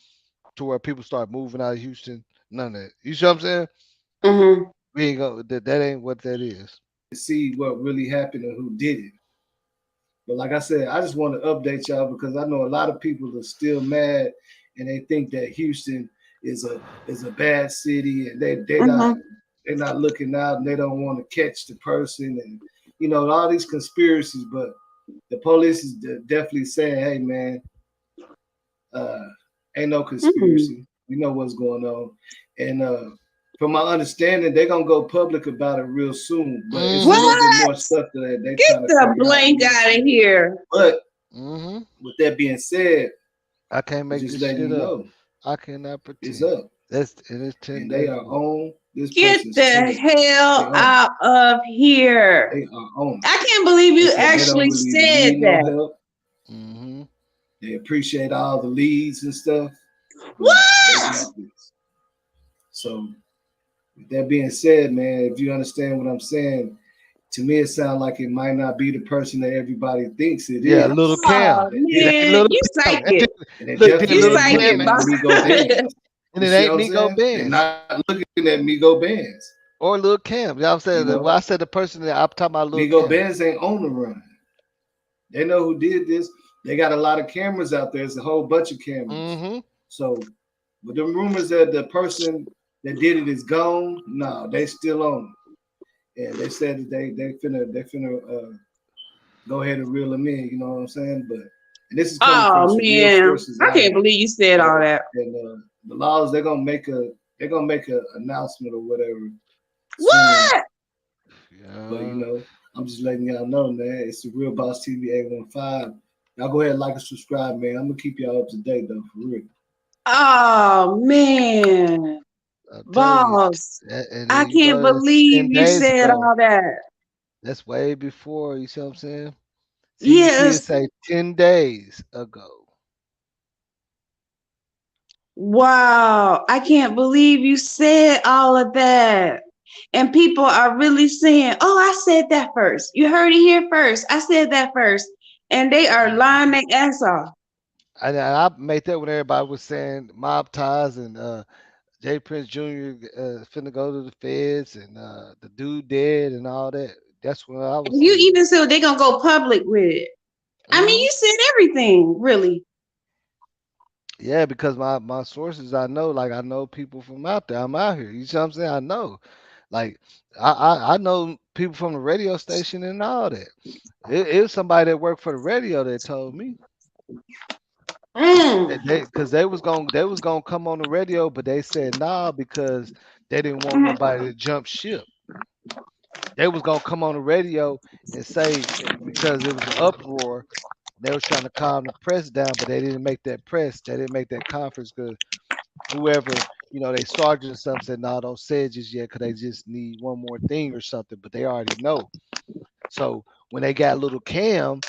S1: to where people start moving out of Houston. None of that. You see what I'm saying? We ain't gonna that ain't what that is.
S15: To see what really happened and who did it. But like I said, I just want to update y'all because I know a lot of people are still mad and they think that Houston is a bad city and they're not looking out and they don't want to catch the person and all these conspiracies. But the police is definitely saying, hey man, ain't no conspiracy. We know what's going on. And from my understanding, they're gonna go public about it real soon. But it's a little bit more stuff that they
S14: Get
S15: trying to
S14: the
S15: figure
S14: blank out of here.
S15: But with that being said,
S1: I can't make
S15: just
S1: this
S15: letting
S1: shit
S15: you
S1: up.
S15: know,
S1: I cannot
S15: it's
S1: pretend.
S15: up.
S1: It's 10
S15: And
S1: days.
S15: they are on this
S14: Get
S15: person's
S14: the
S15: team.
S14: hell out of here.
S15: They are on.
S14: I can't believe
S15: They
S14: you
S15: said they don't
S14: actually
S15: really
S14: said
S15: need no
S14: that.
S15: help. They appreciate all the leads and stuff.
S14: What?
S15: So, with that being said, man, if you understand what I'm saying, to me it sounds like it might not be the person that everybody thinks it is.
S1: Yeah, little Cam.
S14: Oh, man, you psych it.
S15: And they
S1: Look,
S15: definitely
S1: little
S14: psych
S1: Cam,
S14: it,
S15: looking at Migo Bands.
S1: and
S15: You
S1: it
S15: see
S1: ain't
S15: what I'm
S1: Migo
S15: saying? They're
S1: Benz
S15: not looking at Migo Bands.
S1: or Lil Cam. You know what I'm saying? Well, I said the person that I'm talking about, Lil
S15: Migo
S1: Cam.
S15: Bands ain't on the run. They know who did this. They got a lot of cameras out there. It's a whole bunch of cameras. So, with the rumors that the person that did it is gone, no, they still on. And they said that they finna go ahead and reel them in. You know what I'm saying? But and this is coming from
S14: Oh
S15: some real
S14: man,
S15: sources.
S14: I can't believe you said all that.
S15: And the laws they're gonna make a announcement or whatever.
S14: What?
S15: Soon. But I'm just letting y'all know, man. It's the Real Boss TV 815. Y'all go ahead and like and subscribe, man. I'm gonna keep y'all up to date though, for real.
S14: Oh man, boss,
S1: And
S14: I
S1: then you
S14: can't
S1: go to 10
S14: believe you
S1: days
S14: said
S1: ago.
S14: all that.
S1: That's way before. You see what I'm saying? CDC
S14: Yes.
S1: say 10 days ago.
S14: Wow, I can't believe you said all of that. And people are really saying, oh, I said that first. You heard it here first. I said that first. And they are lying their ass off.
S1: And I made that when everybody was saying mob ties and Jay Prince Jr. Finna go to the feds and the dude dead and all that. That's what I was
S14: And you
S1: saying.
S14: even said they're going to go public with it. I mean, you said everything, really.
S1: Yeah, because my sources I know, like I know people from out there. I'm out here. You see what I'm saying? I know. Like I know people from the radio station and all that. It was somebody that worked for the radio that told me. Because they was gonna come on the radio, but they said nah because they didn't want nobody to jump ship. They was gonna come on the radio and say because it was an uproar, they was trying to calm the press down, but they didn't make that press. They didn't make that conference because whoever they sergeant or something said, "No, don't say it just yet because they just need one more thing or something." But they already know. So when they got little Cam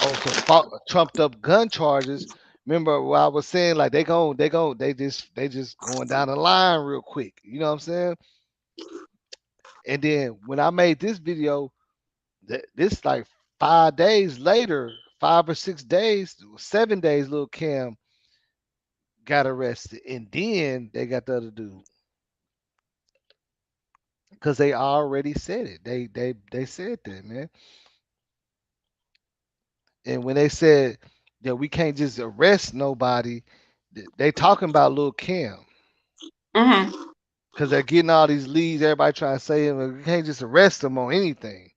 S1: on some trumped up gun charges, remember what I was saying? Like they just going down the line real quick. You know what I'm saying? And then when I made this video, this like 5 days later, 5 or 6 days, 7 days, little Cam got arrested, and then they got the other dude. because they already said it. They said that, man. And when they said that we can't just arrest nobody, they talking about Lil Kim
S14: Mm-hmm.
S1: because they're getting all these leads. Everybody trying to say we can't just arrest them on anything.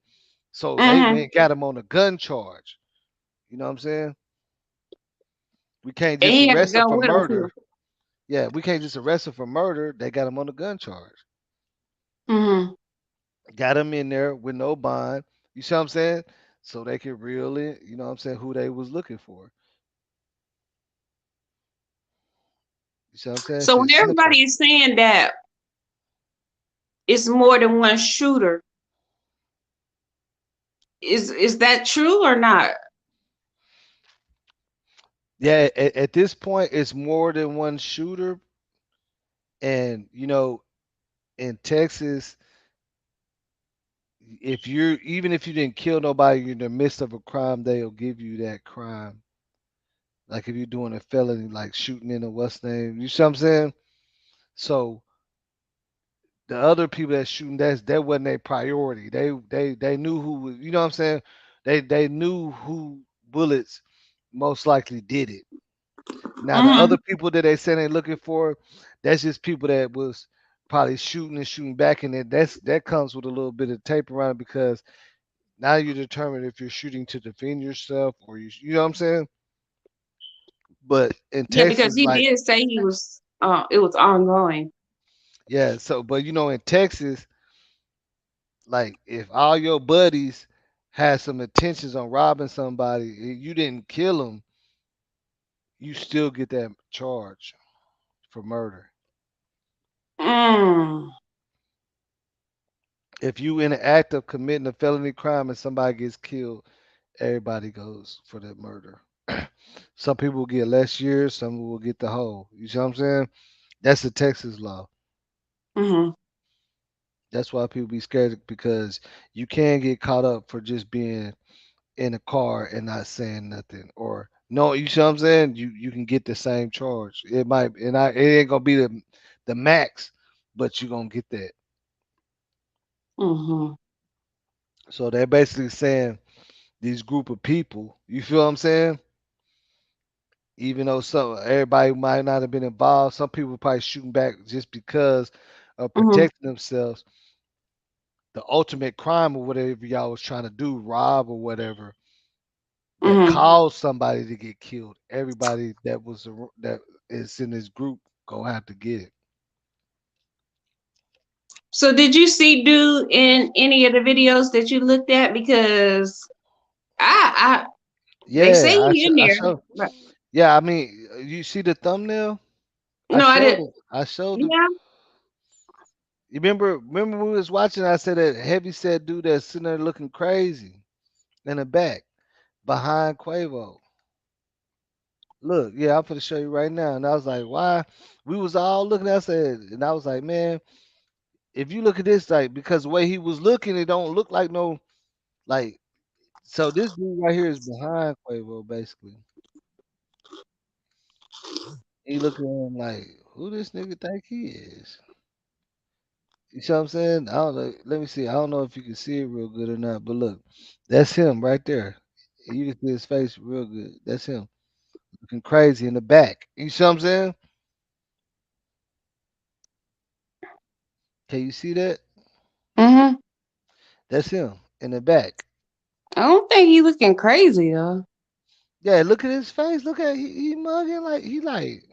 S1: So they
S14: Mm-hmm.
S1: went got him on a gun charge. You know what I'm saying? We can't
S14: And
S1: just
S14: he had to
S1: arrest him
S14: go
S1: for
S14: with him too.
S1: murder. Yeah, we can't just arrest him for murder. They got him on a gun charge.
S14: Mm-hmm.
S1: Got him in there with no bond. You see what I'm saying? So they could reel it. You know what I'm saying? Who they was looking for. You see what I'm saying?
S14: So when
S1: Shit's simple.
S14: everybody is saying that it's more than one shooter, is that true or not?
S1: Yeah, at this point, it's more than one shooter. And, in Texas, even if you didn't kill nobody, you're in the midst of a crime, they'll give you that crime. Like if you're doing a felony, like shooting in a what's name, you see what I'm saying? So the other people that shooting, that wasn't their priority. They knew who was, you know what I'm saying? They knew who bullets most likely did it. Now the
S14: Mm-hmm.
S1: other people that they said they looking for, that's just people that was probably shooting and shooting back, and that comes with a little bit of tape around it because now you determine if you're shooting to defend yourself or you know what I'm saying. But in
S14: Yeah, because
S1: Texas,
S14: he
S1: like
S14: did say it was ongoing.
S1: yeah, so but in Texas, like if all your buddies had some intentions on robbing somebody, you didn't kill them, you still get that charge for murder.
S14: Mm.
S1: If you in the act of committing a felony crime and somebody gets killed, everybody goes for that murder. Some people will get less years, some will get the whole. You see what I'm saying? That's the Texas law.
S14: Mm-hmm.
S1: That's why people be scared because you can get caught up for just being in a car and not saying nothing. Or no, you see what I'm saying? You can get the same charge. It might it ain't gonna be the max, but you gonna get that.
S14: Mm-hmm.
S1: So they're basically saying these group of people, you feel what I'm saying? Even though everybody might not have been involved, some people probably shooting back just because of
S14: Mm-hmm.
S1: protecting themselves. The ultimate crime or whatever y'all was trying to do, rob or whatever, that
S14: Mm-hmm.
S1: caused somebody to get killed. Everybody that is in this group gonna have to get it.
S14: So did you see dude in any of the videos that you looked at? Because I they say
S1: Yeah,
S14: he in
S1: I
S14: there.
S1: showed.
S14: But
S1: Yeah, I mean, you see the thumbnail? I
S14: no, I
S1: showed
S14: didn't.
S1: it. I showed the.
S14: Yeah.
S1: You remember we was watching? I said that heavy set dude that's sitting there looking crazy in the back behind Quavo. Look, yeah, I'm gonna show you right now. And I was like, why? We was all looking. I said, and I was like, man, if you look at this, like, because the way he was looking, it don't look like no like. So this dude right here is behind Quavo, basically. He looking at him like, who this nigga think he is? You see what I'm saying? I don't know. Let me see. I don't know if you can see it real good or not, but look, that's him right there. You can see his face real good. That's him looking crazy in the back. You see what I'm saying? Can you see that?
S14: Mm-hmm.
S1: That's him in the back.
S14: I don't think he looking crazy though.
S1: Yeah, look at his face. Look at he mugging like he like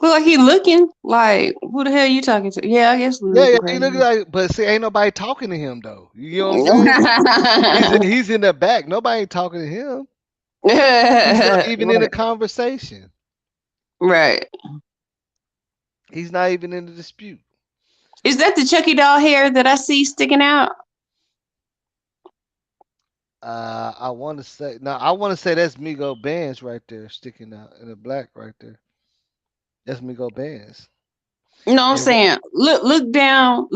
S14: Look like he looking like who the hell you talking to? Yeah, I guess we
S1: yeah,
S14: looking
S1: he looking
S14: crazy.
S1: like but see ain't nobody talking to him though. You know what I'm saying? He's in the back. Nobody ain't talking to him. He's not even in a
S14: Right.
S1: conversation.
S14: Right.
S1: He's not even in the dispute.
S14: Is that the Chucky doll hair that I see sticking out?
S1: I want to say no. I want to say that's Migo Bands right there, sticking out in the black right there. That's Migo Bands.
S14: No, I'm
S1: And what?
S14: saying look down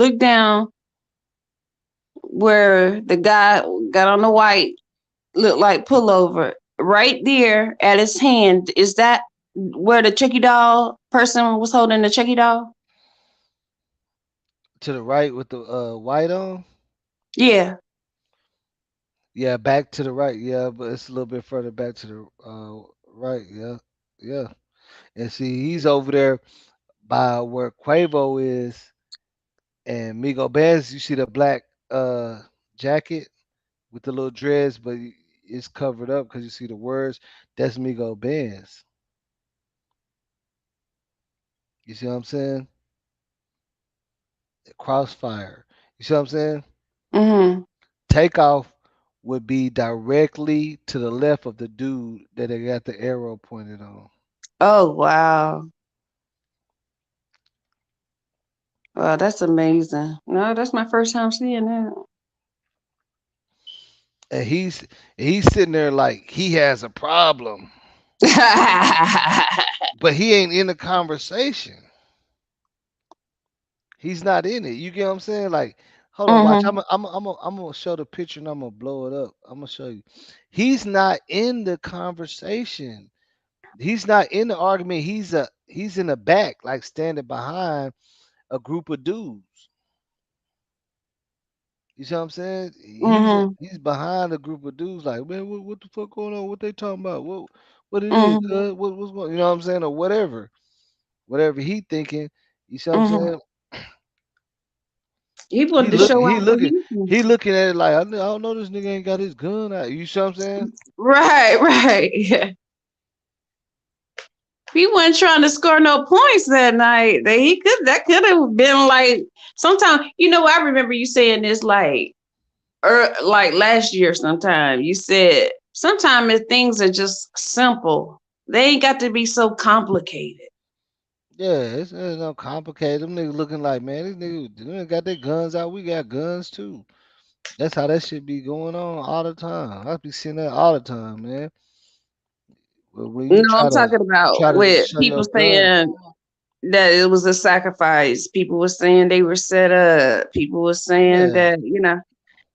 S14: where the guy got on the white look like pullover. Right there at his hand. Is that where the Chucky doll person was holding the Chucky doll?
S1: To the right with the white on.
S14: Yeah.
S1: Yeah, back to the right. Yeah, but it's a little bit further back to the right. Yeah, yeah. And see, he's over there by where Quavo is, and Migo Benz. You see the black jacket with the little dreads, but it's covered up because you see the words. That's Migo Benz. You see what I'm saying? Crossfire. You see what I'm saying?
S14: Mhm.
S1: Takeoff would be directly to the left of the dude that they got the arrow pointed on.
S14: Oh wow. Wow, that's amazing. No, that's my first time seeing that.
S1: And he's sitting there like he has a problem, but he ain't in the conversation. He's not in it. You get what I'm saying? Like, hold on, watch.
S14: Mhm.
S1: I'm gonna show the picture and I'm gonna blow it up. I'm gonna show you. He's not in the conversation. He's not in the argument. He's in the back, like standing behind a group of dudes. You see what I'm saying?
S14: Mhm.
S1: He's behind a group of dudes, like, man, what the fuck going on? What they talking about? What it is?
S14: Mhm.
S1: What's going? You know what I'm saying? Or whatever he thinking. You see what I'm
S14: Mhm.
S1: saying?
S14: He wanted to show
S1: He
S14: out what
S1: looking
S14: he can.
S1: he looking at it like I don't know this nigga ain't got his gun out. You see what I'm saying?
S14: Right, right. He wasn't trying to score no points that night. That could have been like sometime. I remember you saying this like last year sometime. You said sometimes if things are just simple. They ain't got to be so complicated.
S1: Yeah, it's no complicated. Them niggas looking like, man, these niggas they done got their guns out. We got guns too. That's how that shit be going on all the time. I be seeing that all the time, man. When you
S14: No, I'm talking about
S1: try to
S14: with
S1: show
S14: people
S1: your gun,
S14: saying that it was a sacrifice. People were saying they were set up. People were saying
S1: yeah.
S14: that,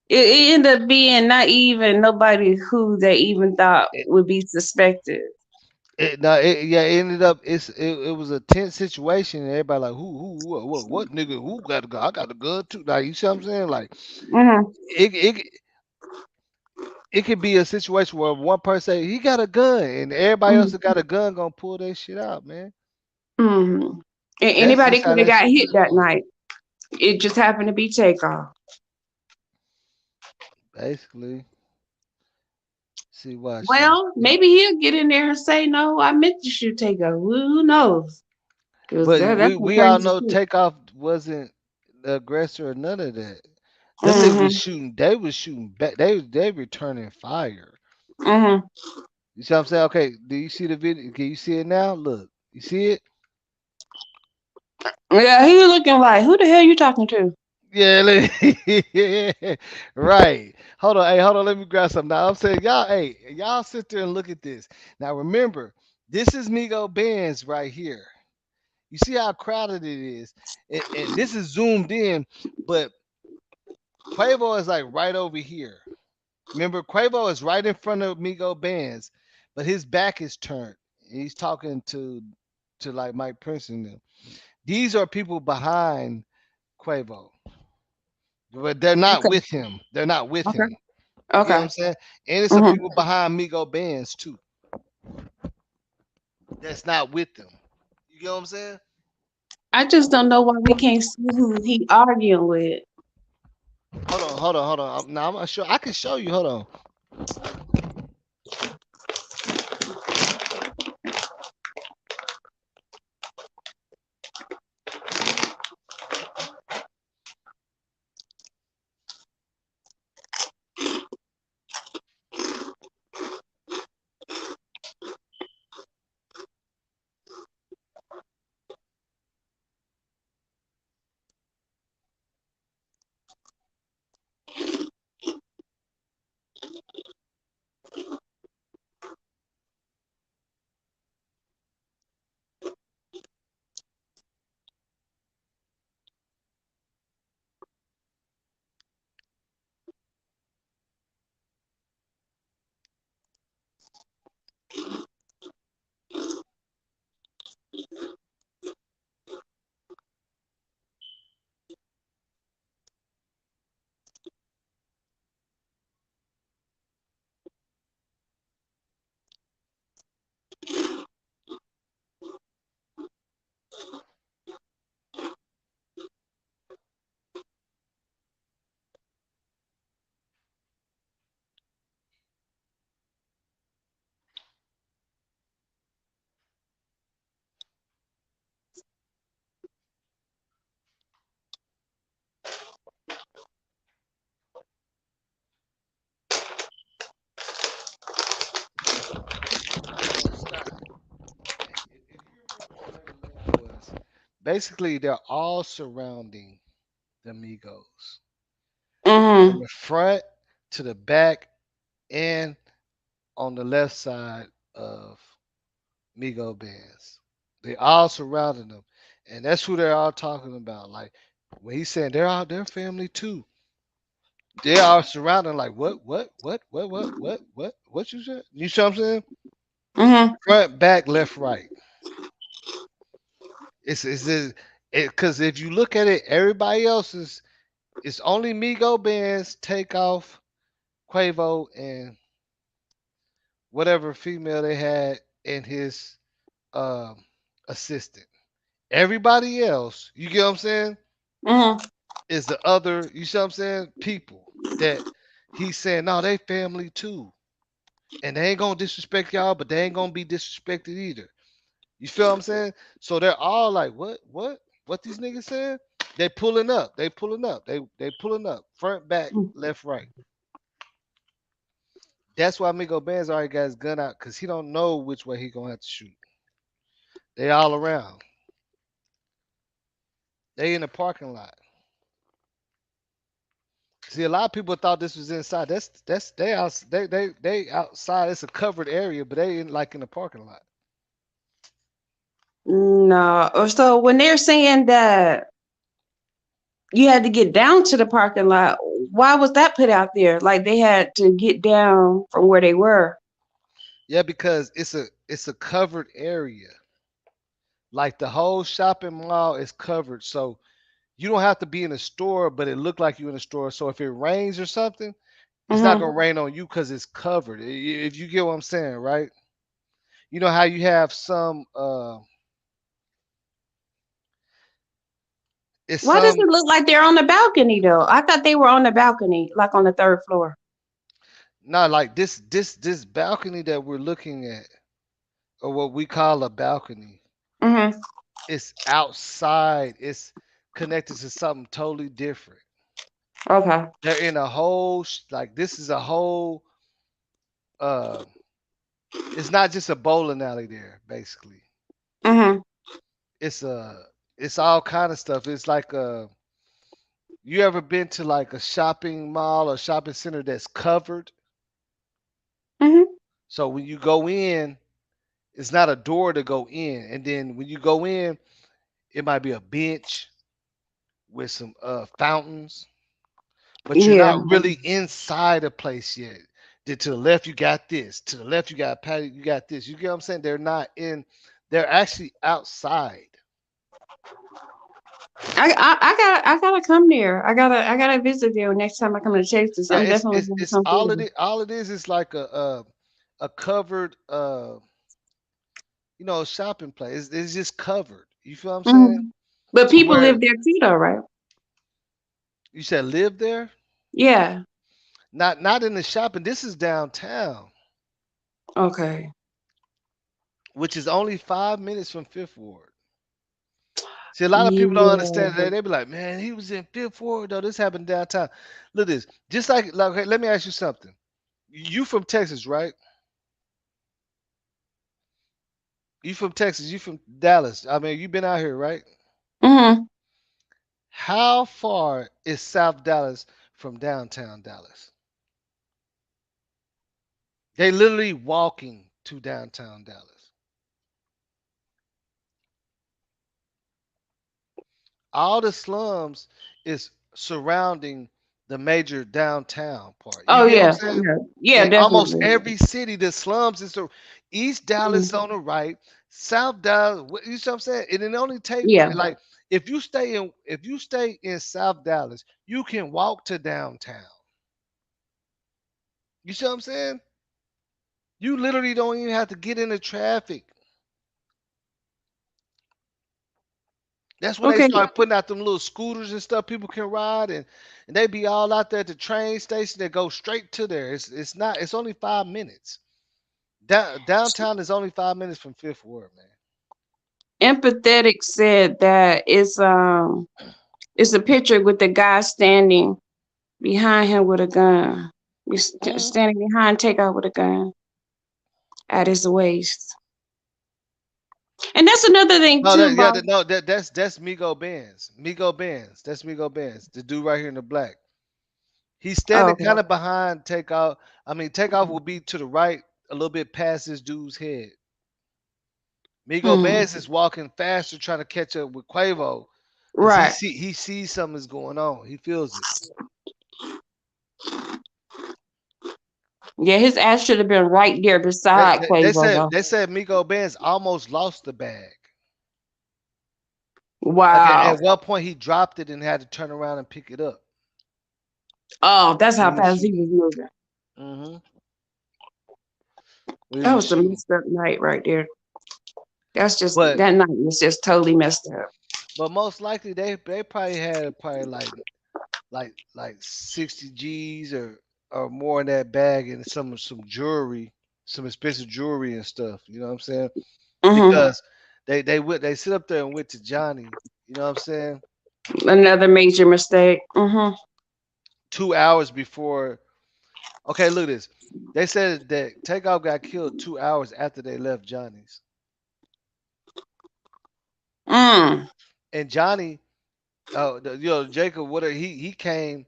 S14: it ended up being not even nobody who they even thought would be suspected.
S1: Yeah, it ended up it was a tense situation and everybody like who what nigga who got a gun? I got a gun too. Like you see what I'm saying? Like
S14: Hmm.
S1: it it could be a situation where one person say he got a gun and everybody else that got a gun gonna pull their shit out, man.
S14: Hmm.
S1: That's
S14: Anybody
S1: just how
S14: could have
S1: that
S14: got
S1: shit
S14: hit
S1: be
S14: that
S1: going.
S14: night. It just happened to be takeoff.
S1: Basically, see, watch this.
S14: Well, maybe he'll get in there and say, "No, I meant to shoot takeoff." Who knows? Because
S1: But
S14: that's some
S1: we all
S14: crazy
S1: know
S14: shit.
S1: Takeoff wasn't the aggressor or none of that. Them niggas was
S14: Hmm.
S1: shooting. They was shooting back. They returning fire.
S14: Hmm.
S1: You see what I'm saying? Okay, do you see the video? Can you see it now? Look, you see it?
S14: Yeah, he was looking like, "Who the hell you talking to?"
S1: Yeah, right. Hold on, hey, hold on. Let me grab something. Now I'm saying, y'all, hey, y'all sit there and look at this. Now remember, this is Migo Benz right here. You see how crowded it is, and this is zoomed in, but Quavo is like right over here. Remember, Quavo is right in front of Migo Benz, but his back is turned. He's talking to like Mike Prince and them. These are people behind Quavo, but they're not
S14: Okay.
S1: with him. They're not with
S14: Okay.
S1: him. You get what
S14: Okay.
S1: I'm saying? And it's some
S14: Hmm.
S1: people behind Migo Benz too. That's not with them. You get what I'm saying?
S14: I just don't know why we can't see who he arguing with.
S1: Hold on. Now I'm gonna show. I can show you. Hold on. basically they're all surrounding the Migos from
S14: Mm-hmm.
S1: the front to the back and on the left side of Migo bands. They all surrounding them, and that's who they're all talking about. Like when he's saying they're all their family too. They are surrounding like what you said? You see what I'm saying?
S14: Mm-hmm.
S1: Front, back, left, right. It's because if you look at it, everybody else is it's only Migo bands, Takeoff, Quavo, and whatever female they had and his um assistant. Everybody else, you get what I'm saying,
S14: Mm-hmm.
S1: is the other, you see what I'm saying, people that he's saying, no, they family too. And they ain't gonna disrespect y'all, but they ain't gonna be disrespected either. You feel what I'm saying? So they're all like, what these niggas saying? They pulling up. They pulling up. They pulling up. Front, back, left, right. That's why Migo Benz already got his gun out because he don't know which way he gonna have to shoot. They all around. They in the parking lot. See, a lot of people thought this was inside. That's they out they outside. It's a covered area, but they in like in the parking lot.
S14: No. So when they're saying that you had to get down to the parking lot, why was that put out there? Like they had to get down from where they were.
S1: Yeah, because it's a covered area. Like the whole shopping mall is covered, so you don't have to be in a store, but it looked like you in a store. So if it rains or something, it's not
S14: Mm-hmm.
S1: gonna rain on you because it's covered. If you get what I'm saying, right? You know how you have some it's
S14: Why does
S1: some
S14: it look like they're on the balcony though? I thought they were on the balcony, like on the third floor.
S1: not like this balcony that we're looking at, or what we call a balcony.
S14: Mm-hmm.
S1: It's outside. It's connected to something totally different.
S14: Okay.
S1: They're in a whole like this is a whole uh it's not just a bowling alley there, basically.
S14: Mm-hmm.
S1: It's it's all kind of stuff. It's like you ever been to like a shopping mall or shopping center that's covered?
S14: Mm-hmm.
S1: So when you go in, it's not a door to go in. And then when you go in, it might be a bench with some fountains, but you're
S14: Yeah.
S1: not really inside a place yet. Then to the left you got this. To the left you got patio, you got this. You get what I'm saying? They're not in. They're actually outside.
S14: I gotta come there. I gotta visit there next time I come to Texas.
S1: Yeah,
S14: I'm definitely gonna
S1: it's
S14: come
S1: all
S14: through
S1: it is. All it is like a covered shopping place. It's just covered. You feel what I'm
S14: there.
S1: saying?
S14: But
S1: To
S14: people
S1: where
S14: live there too, though, right?
S1: you said live there,
S14: Yeah.
S1: not in the shopping. This is downtown,
S14: Okay.
S1: which is only 5 minutes from Fifth Ward. See, a lot of people don't
S14: Yeah.
S1: understand that. They be like, "Man, he was in Fifth Ward though. This happened downtown." Look at this. Just like okay, let me ask you something. You from Texas, right? You from Texas? You from Dallas? I mean, you been out here, right?
S14: Mm-hmm.
S1: How far is South Dallas from downtown Dallas? They literally walking to downtown Dallas. All the slums is surrounding the major downtown part. You
S14: Oh
S1: get what I'm
S14: yeah.
S1: saying?
S14: Yeah. Yeah,
S1: In almost
S14: definitely.
S1: every city, the slums is East Dallas
S14: Mhm.
S1: on the right, South Dallas. You see what I'm saying? And it only take
S14: Yeah.
S1: like if you stay in South Dallas, you can walk to downtown. You see what I'm saying? You literally don't even have to get into traffic. That's when they
S14: Okay.
S1: start putting out them little scooters and stuff people can ride, and they be all out there at the train station that go straight to there. It's not. It's only 5 minutes. Downtown is only 5 minutes from Fifth Ward, man.
S14: Empathetic said that it's a picture with the guy standing behind him with a gun. He's
S1: Mhm.
S14: standing behind Takeoff with a gun at his waist. And that's another thing
S1: No,
S14: too, boss.
S1: that's Migo Benz. Migo Benz. That's Migo Benz. The dude right here in the black. He's
S14: Oh,
S1: standing
S14: okay.
S1: kind of behind Takeoff. I mean, Takeoff will be to the right, a little bit past this dude's head. Migo
S14: Hmm.
S1: Benz is walking faster, trying to catch up with Quavo, because
S14: Right.
S1: he sees something is going on. He feels it.
S14: Yeah, his ass should have been right there beside Quavo though.
S1: They said Migo Benz almost lost the bag. Like
S14: Wow.
S1: at one point he dropped it and had to turn around and pick it up.
S14: Oh, that's
S1: When
S14: how
S1: he was
S14: fast he
S1: shooting.
S14: was moving.
S1: When he
S14: That
S1: was
S14: was a
S1: shooting.
S14: messed up night right there. That's just
S1: But
S14: that night was just totally messed up.
S1: most likely they probably had like 60 G's or more in that bag and some jewelry, some expensive jewelry and stuff. You know what I'm saying?
S14: Hmm.
S1: Because they sit up there and went to Johnny. You know what I'm saying?
S14: Another major mistake. Hmm.
S1: 2 hours before. Okay, look at this. They said that Takeoff got killed 2 hours after they left Johnny's.
S14: Mm.
S1: And Johnny, Jacob, whatever he came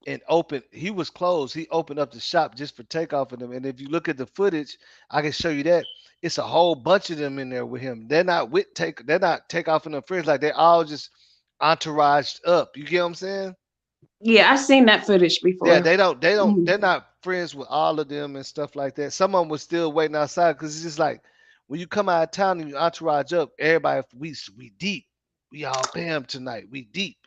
S1: and opened. He was closed. He opened up the shop just for Takeoff and them. And if you look at the footage, I can show you that it's a whole bunch of them in there with him. They're not with Take. They're not Takeoff and them friends. Like they're all just entouraged up. You get what I'm saying?
S14: Yeah, I've seen that footage
S1: Yeah,
S14: before.
S1: they're not friends with all of them and stuff like that. Some of them was still waiting outside because it's just like when you come out of town and you entourage up, everybody we deep. We all bam tonight. We deep.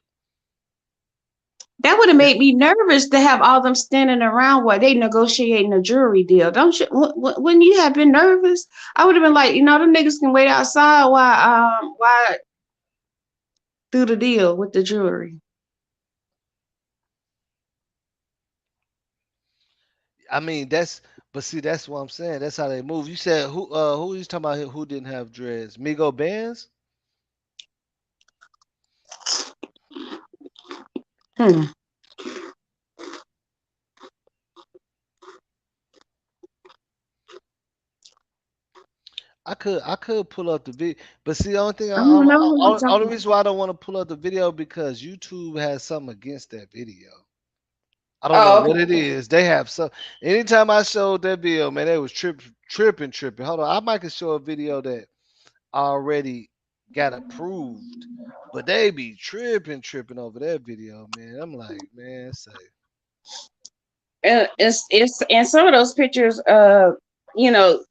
S14: That would have made me nervous to have all them standing around while they negotiating a jury deal. Don't you? Wouldn't you have been nervous? I would have been like, them niggas can wait outside while do the deal with the jury.
S1: I mean but see that's what I'm saying. That's how they move. You said who you talking about here who didn't have dreads? Migo Benz?
S14: Hmm.
S1: I could pull up the video, but see the only thing
S14: I don't know who you
S1: only
S14: talking
S1: reason why I don't want to pull up the video because YouTube has something against that video. I don't know
S14: about. Oh,
S1: what
S14: okay.
S1: it is. They have some. Anytime I showed that video, man, they was tripping. Hold on, I might can show a video that already got approved, but they be tripping over that video, man. I'm like, man, say.
S14: And it's and some of those pictures, you know,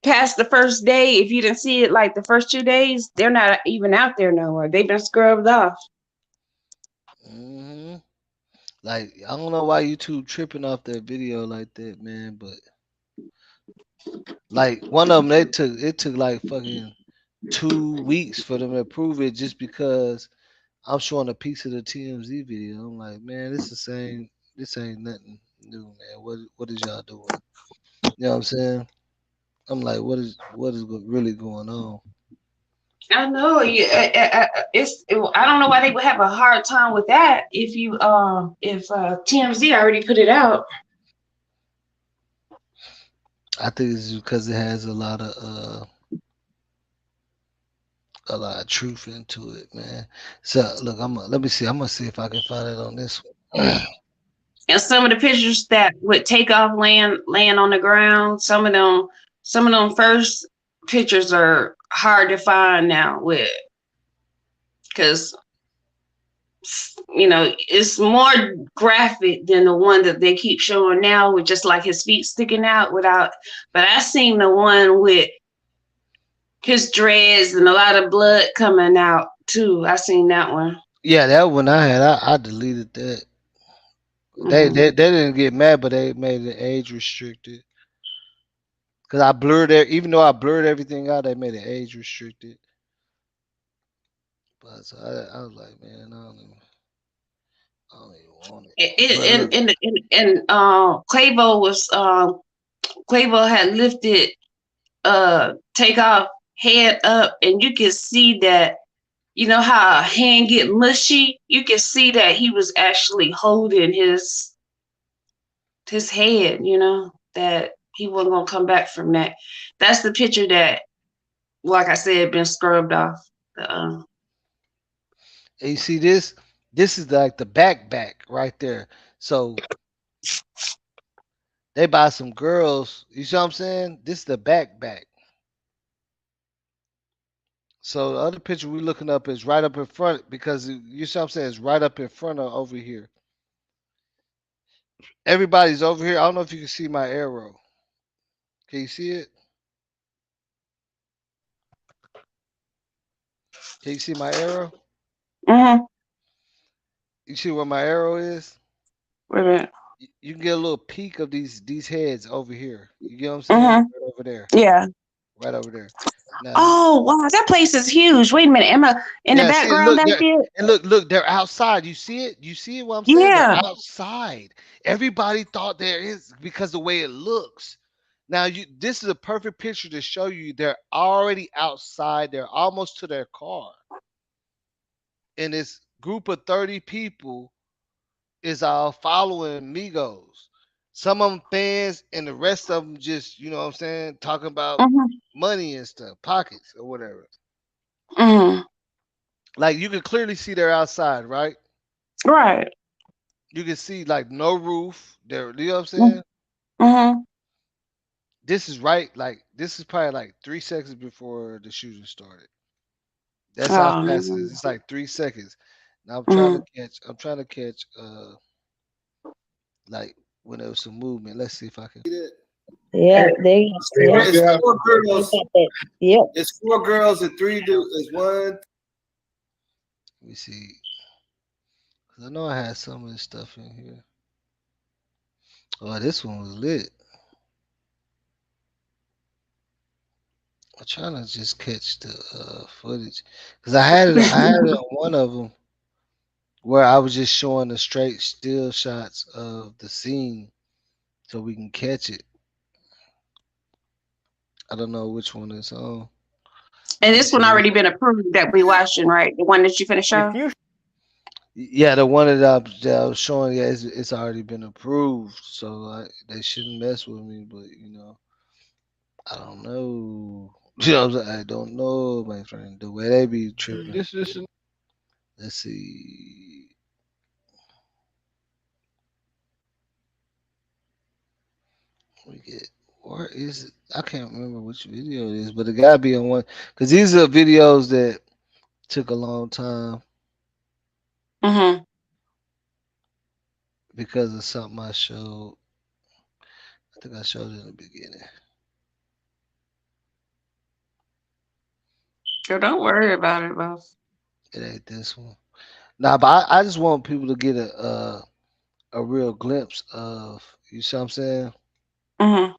S14: past the first day, if you didn't see it like the first 2 days, they're not even out there no more. They've been scrubbed off.
S1: hmm Like, I don't know why YouTube tripping off that video like that, man. But like one of them, it took like fucking 2 weeks for them to approve it just because I'm showing a piece of the TMZ video. I'm like, man, this the same. This ain't nothing new, man. What is y'all doing? You know what I'm saying? I'm like, really going on?
S14: I know. Yeah, I don't know why they would have a hard time with that if TMZ already put it out.
S1: I think it's because it has a lot of truth into it, man. So look, let me see. I'm gonna see if I can find it on this one.
S14: And some of the pictures that would take off laying on the ground, some of them first pictures are hard to find now because it's more graphic than the one that they keep showing now with just like his feet sticking out without. But I seen the one with his dreads and a lot of blood coming out too. I seen that one.
S1: Yeah, that one I had. I deleted that. They didn't get mad, but they made it age restricted. Cause I blurred it, even though I blurred everything out, they made it age restricted. But so I was like, man, I don't even want it. But look,
S14: Quavo had lifted Takeoff head up, and you can see that. You know how a hand get mushy? You can see that he was actually holding his head, that he wasn't gonna come back from that. That's the picture that like I said, been scrubbed off.
S1: And you see this? This is like the back right there. So they buy some girls. You see what I'm saying? This is the back. So the other picture we're looking up is right up in front because you see what I'm saying? It's right up in front of over here. Everybody's over here. I don't know if you can see my arrow. Can you see it? Can you see my arrow?
S14: Mm-hmm.
S1: You see where my arrow is?
S14: Wait a minute.
S1: You can get a little peek of these heads over here. You get what I'm saying?
S14: Mm-hmm.
S1: Right over there.
S14: Yeah.
S1: Right over there. Now,
S14: Oh wow, that place is huge. Wait a minute, Emma, in the
S1: yeah, see,
S14: background
S1: look
S14: back
S1: there,
S14: there?
S1: and look, they're outside. You see it? You see what I'm saying? They're
S14: Yeah.
S1: outside. Everybody thought there is because the way it looks. Now, this is a perfect picture to show you they're already outside. They're almost to their car, and this group of 30 people is all following Migos. Some of them fans, and the rest of them just, you know what I'm saying, talking about
S14: Mm-hmm.
S1: money and stuff, pockets or whatever.
S14: Mm-hmm.
S1: Like you can clearly see they're outside, right?
S14: Right.
S1: You can see like no roof. There, you know what I'm saying?
S14: Mm-hmm.
S1: This is right. Like this is probably like 3 seconds before the shooting started. That's how
S14: Oh
S1: fast it
S14: man.
S1: is. It's like 3 seconds. Now I'm trying
S14: Mm-hmm.
S1: to catch. I'm trying to catch. Like when there was some movement. Let's see if I can.
S18: Yeah, they. Yeah.
S15: It's four girls.
S18: Yep.
S15: It's four girls and three dudes. It's one.
S1: Let me see. 'Cause I know I had some of this stuff in here. Oh, this one was lit. I'm trying to just catch the footage because I had it. I had it on one of them where I was just showing the straight still shots of the scene so we can catch it. I don't know which one it's on.
S14: And
S1: Let me
S14: this one
S1: see.
S14: already been approved that we watching, right? The one that you finished show?
S1: Yeah, the one that I was showing, yeah, it's already been approved, so they shouldn't mess with me. But I don't know. You know, what I'm saying? I don't know, my friend. The way they be tripping.
S18: This is
S1: Let's see. We get where is it? I can't remember which video it is, but it gotta be on one because these are videos that took a long time
S14: Mm-hmm.
S1: because of something I showed. I think I showed it in the beginning.
S14: So don't worry about it, boss.
S1: It ain't this one. Nah, but I just want people to get a real glimpse of you see what I'm saying
S14: Mm-hmm.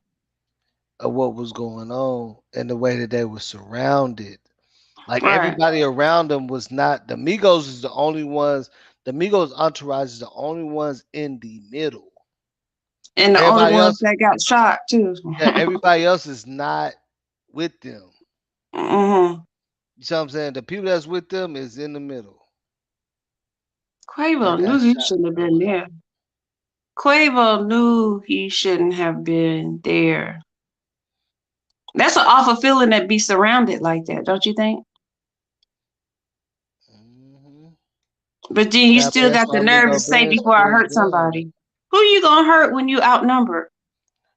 S1: of what was going on and the way that they were surrounded. Like
S14: Right.
S1: everybody around them was not the Migos is the only ones. The Migos entourage is the only ones in the middle.
S14: And the only
S1: Everybody
S14: ones
S1: else,
S14: that got shot too.
S1: yeah, everybody else is not with them.
S14: Mm-hmm.
S1: You see what I'm saying? The people that's with them is in the middle. That
S14: Quavo knew
S1: got
S14: he
S1: shot
S14: shouldn't have
S1: or
S14: been
S1: whatever.
S14: there. Quavo knew he shouldn't have been there. That's an awful feeling to be surrounded like that, don't you think? But then you
S1: Yeah, but
S14: still
S1: that's
S14: got the
S1: why
S14: nerve to
S1: Migo
S14: say
S1: Benz
S14: before I
S1: pulled his
S14: hurt
S1: gun.
S14: somebody. Who you gonna hurt when you outnumbered?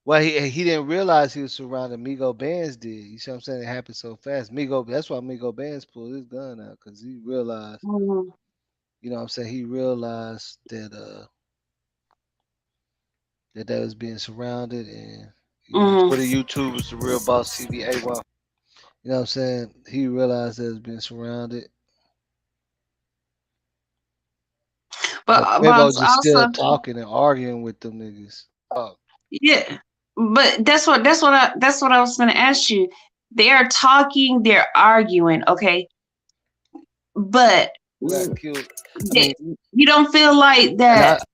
S1: Well, he didn't realize he was surrounded. Migo Benz did. You see what I'm saying? It happened so fast. Migo, that's why Migo Benz pulled his gun out because he realized.
S14: Mm-hmm.
S1: You know what I'm saying? He realized that they was being surrounded, and
S14: Mm-hmm.
S1: for the YouTubers, the real boss TV A1. You know what I'm saying? He realized they was being surrounded, but
S14: But
S1: Quavo just still
S14: also,
S1: talking and arguing with them niggas. Oh,
S14: yeah. But that's what I was gonna ask you. They're talking, they're arguing, okay. But
S1: who got killed? I
S14: they,
S1: mean,
S14: you don't feel like
S1: and I
S14: that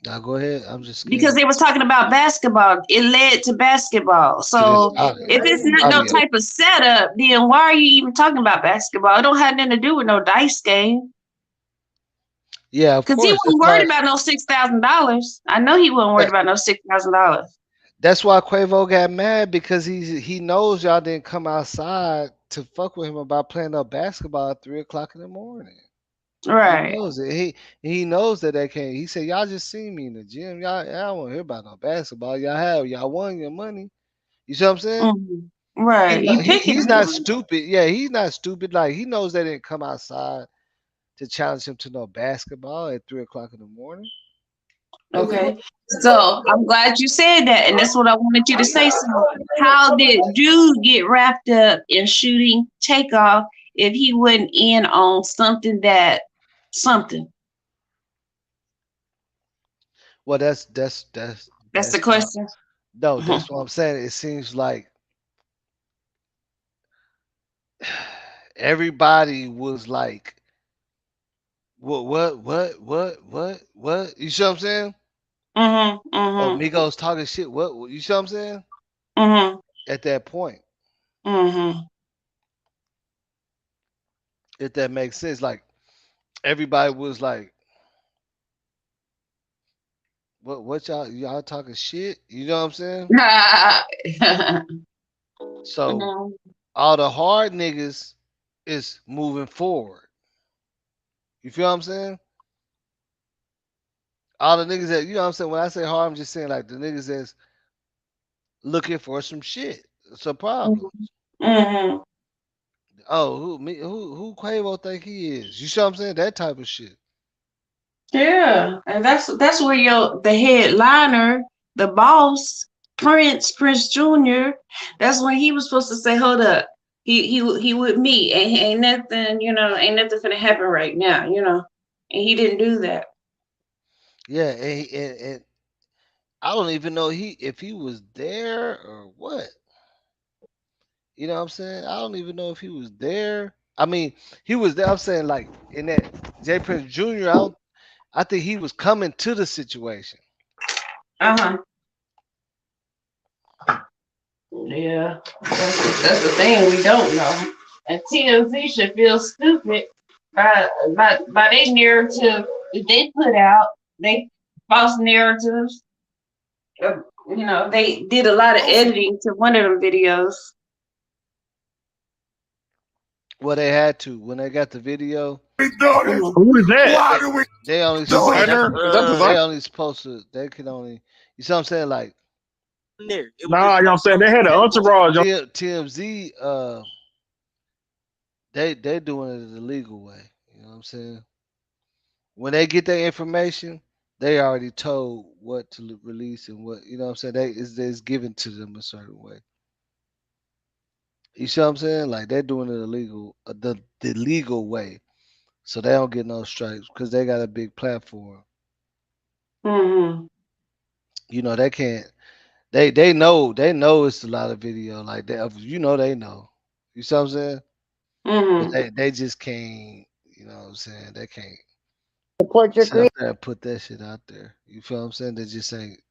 S1: now go ahead. I'm just
S14: because
S1: scared.
S14: they was talking about basketball, it led to basketball.
S1: To this
S14: So
S1: audio,
S14: if it's not no type of setup, then why are you even talking about basketball? It don't have nothing to do with no dice game.
S1: Yeah, of
S14: Because he
S1: course. That's
S14: wasn't worried
S1: why.
S14: about no $6,000. I know he wasn't worried
S1: Yeah,
S14: about no $6,000.
S1: That's why Quavo got mad because he knows y'all didn't come outside to fuck with him about playing up basketball at 3 o'clock in the morning. He
S14: Right.
S1: knows it. He knows that they can't. He said, y'all just seen me in the gym. Y'all don't want to hear about no basketball. Y'all won your money. You see what I'm saying?
S14: Mhm. Right. You picking
S1: He's not
S14: on
S1: stupid. Yeah, he's not stupid. Like he knows they didn't come outside to challenge him to no basketball at 3 o'clock in the morning.
S14: Okay. So I'm glad you said that, and that's what I wanted you to say. So how did dude get wrapped up in shooting Takeoff if he wasn't in on something that something?
S1: Well,
S14: That's the
S1: that's what.
S14: question.
S1: No,
S14: Mhm.
S1: that's what I'm saying. It seems like everybody was like, what? You see what I'm saying?
S14: Mhm.
S1: Oh,
S14: Mhm.
S1: Migos talking shit. You see what I'm saying?
S14: Mhm.
S1: At that point,
S14: Mhm.
S1: if that makes sense, like everybody was like, what y'all talking shit? You know what I'm saying? So
S14: Mhm.
S1: all the hard niggas is moving forward. You feel what I'm saying? All the niggas that you know what I'm saying. When I say hard, I'm just saying like the niggas that's looking for some shit, some problems.
S14: Mhm.
S1: Oh, who Quavo think he is? You see what I'm saying? That type of shit.
S14: Yeah, and that's where the headliner, the boss, Prince Jr. That's when he was supposed to say, "Hold up, he with me, ain't nothing, ain't nothing finna happen right now, and he didn't do that.
S1: Yeah, and I don't even know if he was there or what. You know what I'm saying? I don't even know if he was there. I mean, he was there. I'm saying like in that J Prince Jr. I think he was coming to the situation.
S14: Uh-huh. Yeah, that's the thing we don't know. And TMZ should feel stupid by their narrative that they put out, they false narratives. They did a lot of editing to one of them videos.
S1: Well, they had to when they got the video.
S14: Mhm.
S8: Who is that?
S1: They only
S4: Designer? Is that
S1: they
S4: designer?
S1: only supposed to. They can only. You see what I'm saying? Like
S8: Nah, you know what I'm saying? They had an entourage on.
S1: TMZ. They doing it the legal way. You know what I'm saying? When they get their information, they already told what to release and what you know what I'm saying. It's given to them a certain way. You see what I'm saying? Like they're doing it illegal, the legal way, so they don't get no stripes because they got a big platform.
S14: Mhm.
S1: You know they can't. They know it's a lot of video like that. You know they know. You see what I'm saying? But
S14: Mhm.
S1: they just can't. You know what I'm saying? They can't
S18: Support your
S1: sit up
S18: creator.
S1: there and put that shit out there. You feel what I'm saying? They just ain't.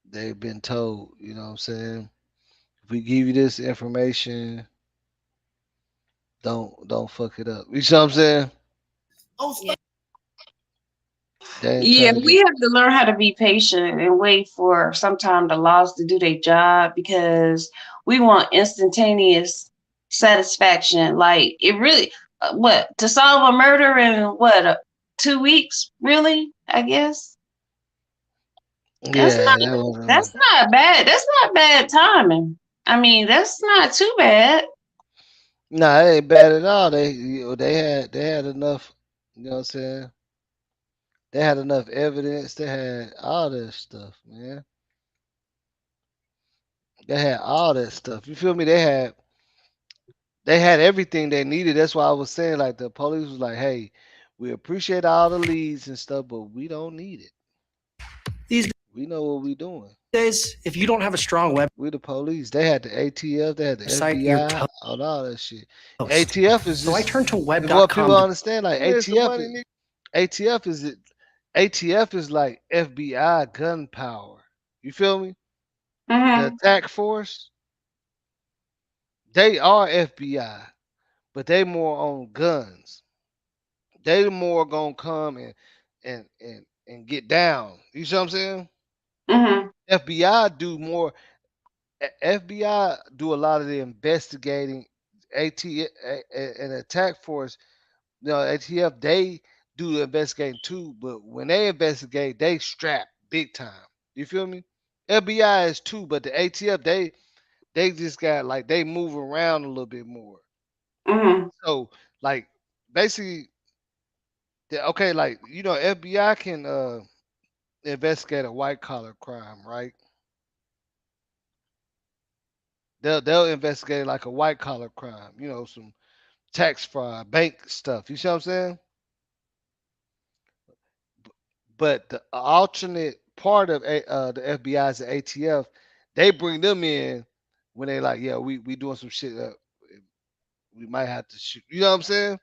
S1: They've been told. You know what I'm saying? If we give you this information, don't fuck it up. You see what I'm saying? They ain't
S14: Yeah,
S1: trying to
S14: we
S1: get.
S14: have to learn how to be patient and wait for sometime the laws to do their job because we want instantaneous satisfaction. Like it really, what to solve a murder in what 2 weeks? Really? I guess that's
S1: Yeah,
S14: not
S1: that was.
S14: that's not bad. That's not bad timing. I mean, that's not too bad.
S1: Nah, it ain't bad at all. They had enough. You know what I'm saying? They had enough evidence. They had all that stuff, man. They had all that stuff. You feel me? They had everything they needed. That's why I was saying like the police was like, "Hey, we appreciate all the leads and stuff, but we don't need it.
S19: These
S1: We know what we doing.
S19: days, if you don't have a strong
S1: We the police. They had the ATF. They had the
S19: website, you're
S1: FBI. All that shit.
S19: toast.
S1: ATF is
S19: So I
S1: just
S19: turned to
S1: what people
S19: web.com to
S1: understand. Like
S4: Give me some money, nigga.
S1: ATF is it. ATF is like FBI gun power. You feel me? The
S14: Mm-hmm.
S1: attack force, they are FBI, but they more on guns. They more gonna come and get down. You see what I'm saying?
S14: Mhm.
S1: FBI do more. FBI do a lot of the investigating. And attack force, ATF, they do the investigating too. But when they investigate, they strap big time. You feel me? FBI is too, but the ATF, they just got like they move around a little bit more.
S14: Mhm.
S1: So like basically, okay, like FBI can investigate a white collar crime, right? They'll investigate like a white collar crime, some tax fraud, bank stuff. You see what I'm saying? But the alternate part of the FBI's and ATF, they bring them in when they like, yeah, we doing some shit that we might have to shoot. You know what I'm saying?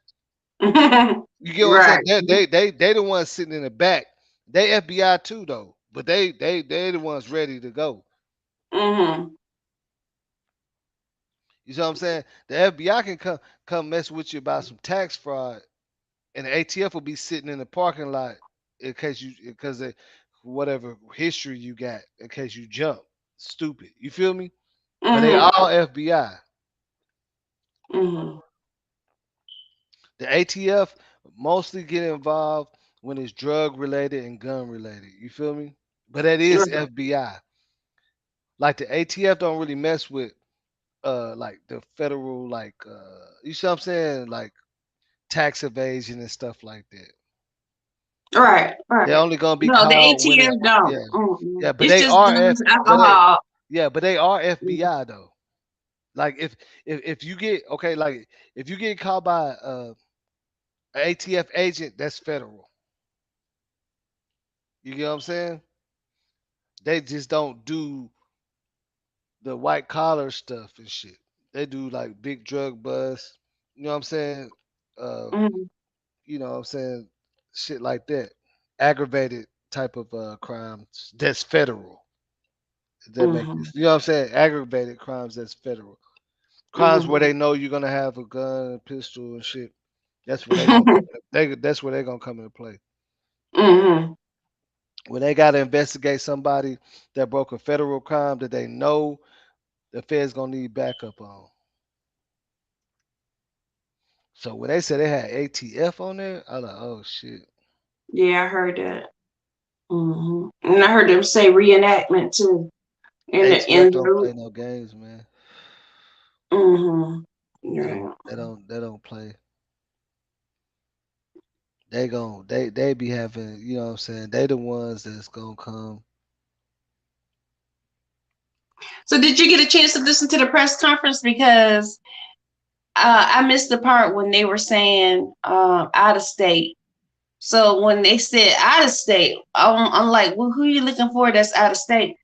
S1: You get what I'm saying?
S14: Right.
S1: They the ones sitting in the back. They FBI too though, but they the ones ready to go.
S14: Mhm.
S1: You see what I'm saying? The FBI can come mess with you about some tax fraud, and the ATF will be sitting in the parking lot in case because of whatever history you got in case you jump. Stupid. You feel me? But they
S14: Mhm.
S1: all FBI.
S14: Mhm.
S1: The ATF mostly get involved when it's drug related and gun related. You feel me? But that is
S14: Right.
S1: FBI. Like the ATF don't really mess with like the federal you see what I'm saying? Like tax evasion and stuff like that.
S14: Right.
S1: They're
S14: Right.
S1: only gonna be
S14: No, the
S1: called when
S14: ATF
S1: it's
S14: don't.
S1: yeah.
S14: Mm-mm.
S1: Yeah, but
S14: It's
S1: they
S14: just
S1: are
S14: guns, alcohol.
S1: but they are
S14: Mm.
S1: FBI though. Like if you get okay, like if you get caught by a ATF agent, that's federal. You get what I'm saying? They just don't do the white collar stuff and shit. They do like big drug busts. You know what I'm saying? Uh,
S14: Mhm.
S1: you know what I'm saying? Shit like that. Aggravated type of crimes that's federal. If that makes
S14: Mhm.
S1: sense. You know what I'm saying? Aggravated crimes that's federal. Crimes where
S14: Mhm.
S1: they know you're gonna have a gun, a pistol, and shit. That's where they gonna come. That's where they gonna come into play.
S14: Mhm.
S1: When they gotta investigate somebody that broke a federal crime that they know the Fed's gonna need backup on. So when they said they had ATF on there, I was like, oh shit.
S14: Yeah, I heard that. Mhm. And I heard them say reenactment too
S1: ATF
S14: in the
S1: don't
S14: group.
S1: play no games, man.
S14: Mhm.
S1: They don't.
S14: Yeah.
S1: They don't. They don't play. They be having. You know what I'm saying? They the ones that's gonna come.
S14: So did you get a chance to listen to the press conference? Because I missed the part when they were saying out of state. So when they said out of state, I'm like, well, who are you looking for that's out of state?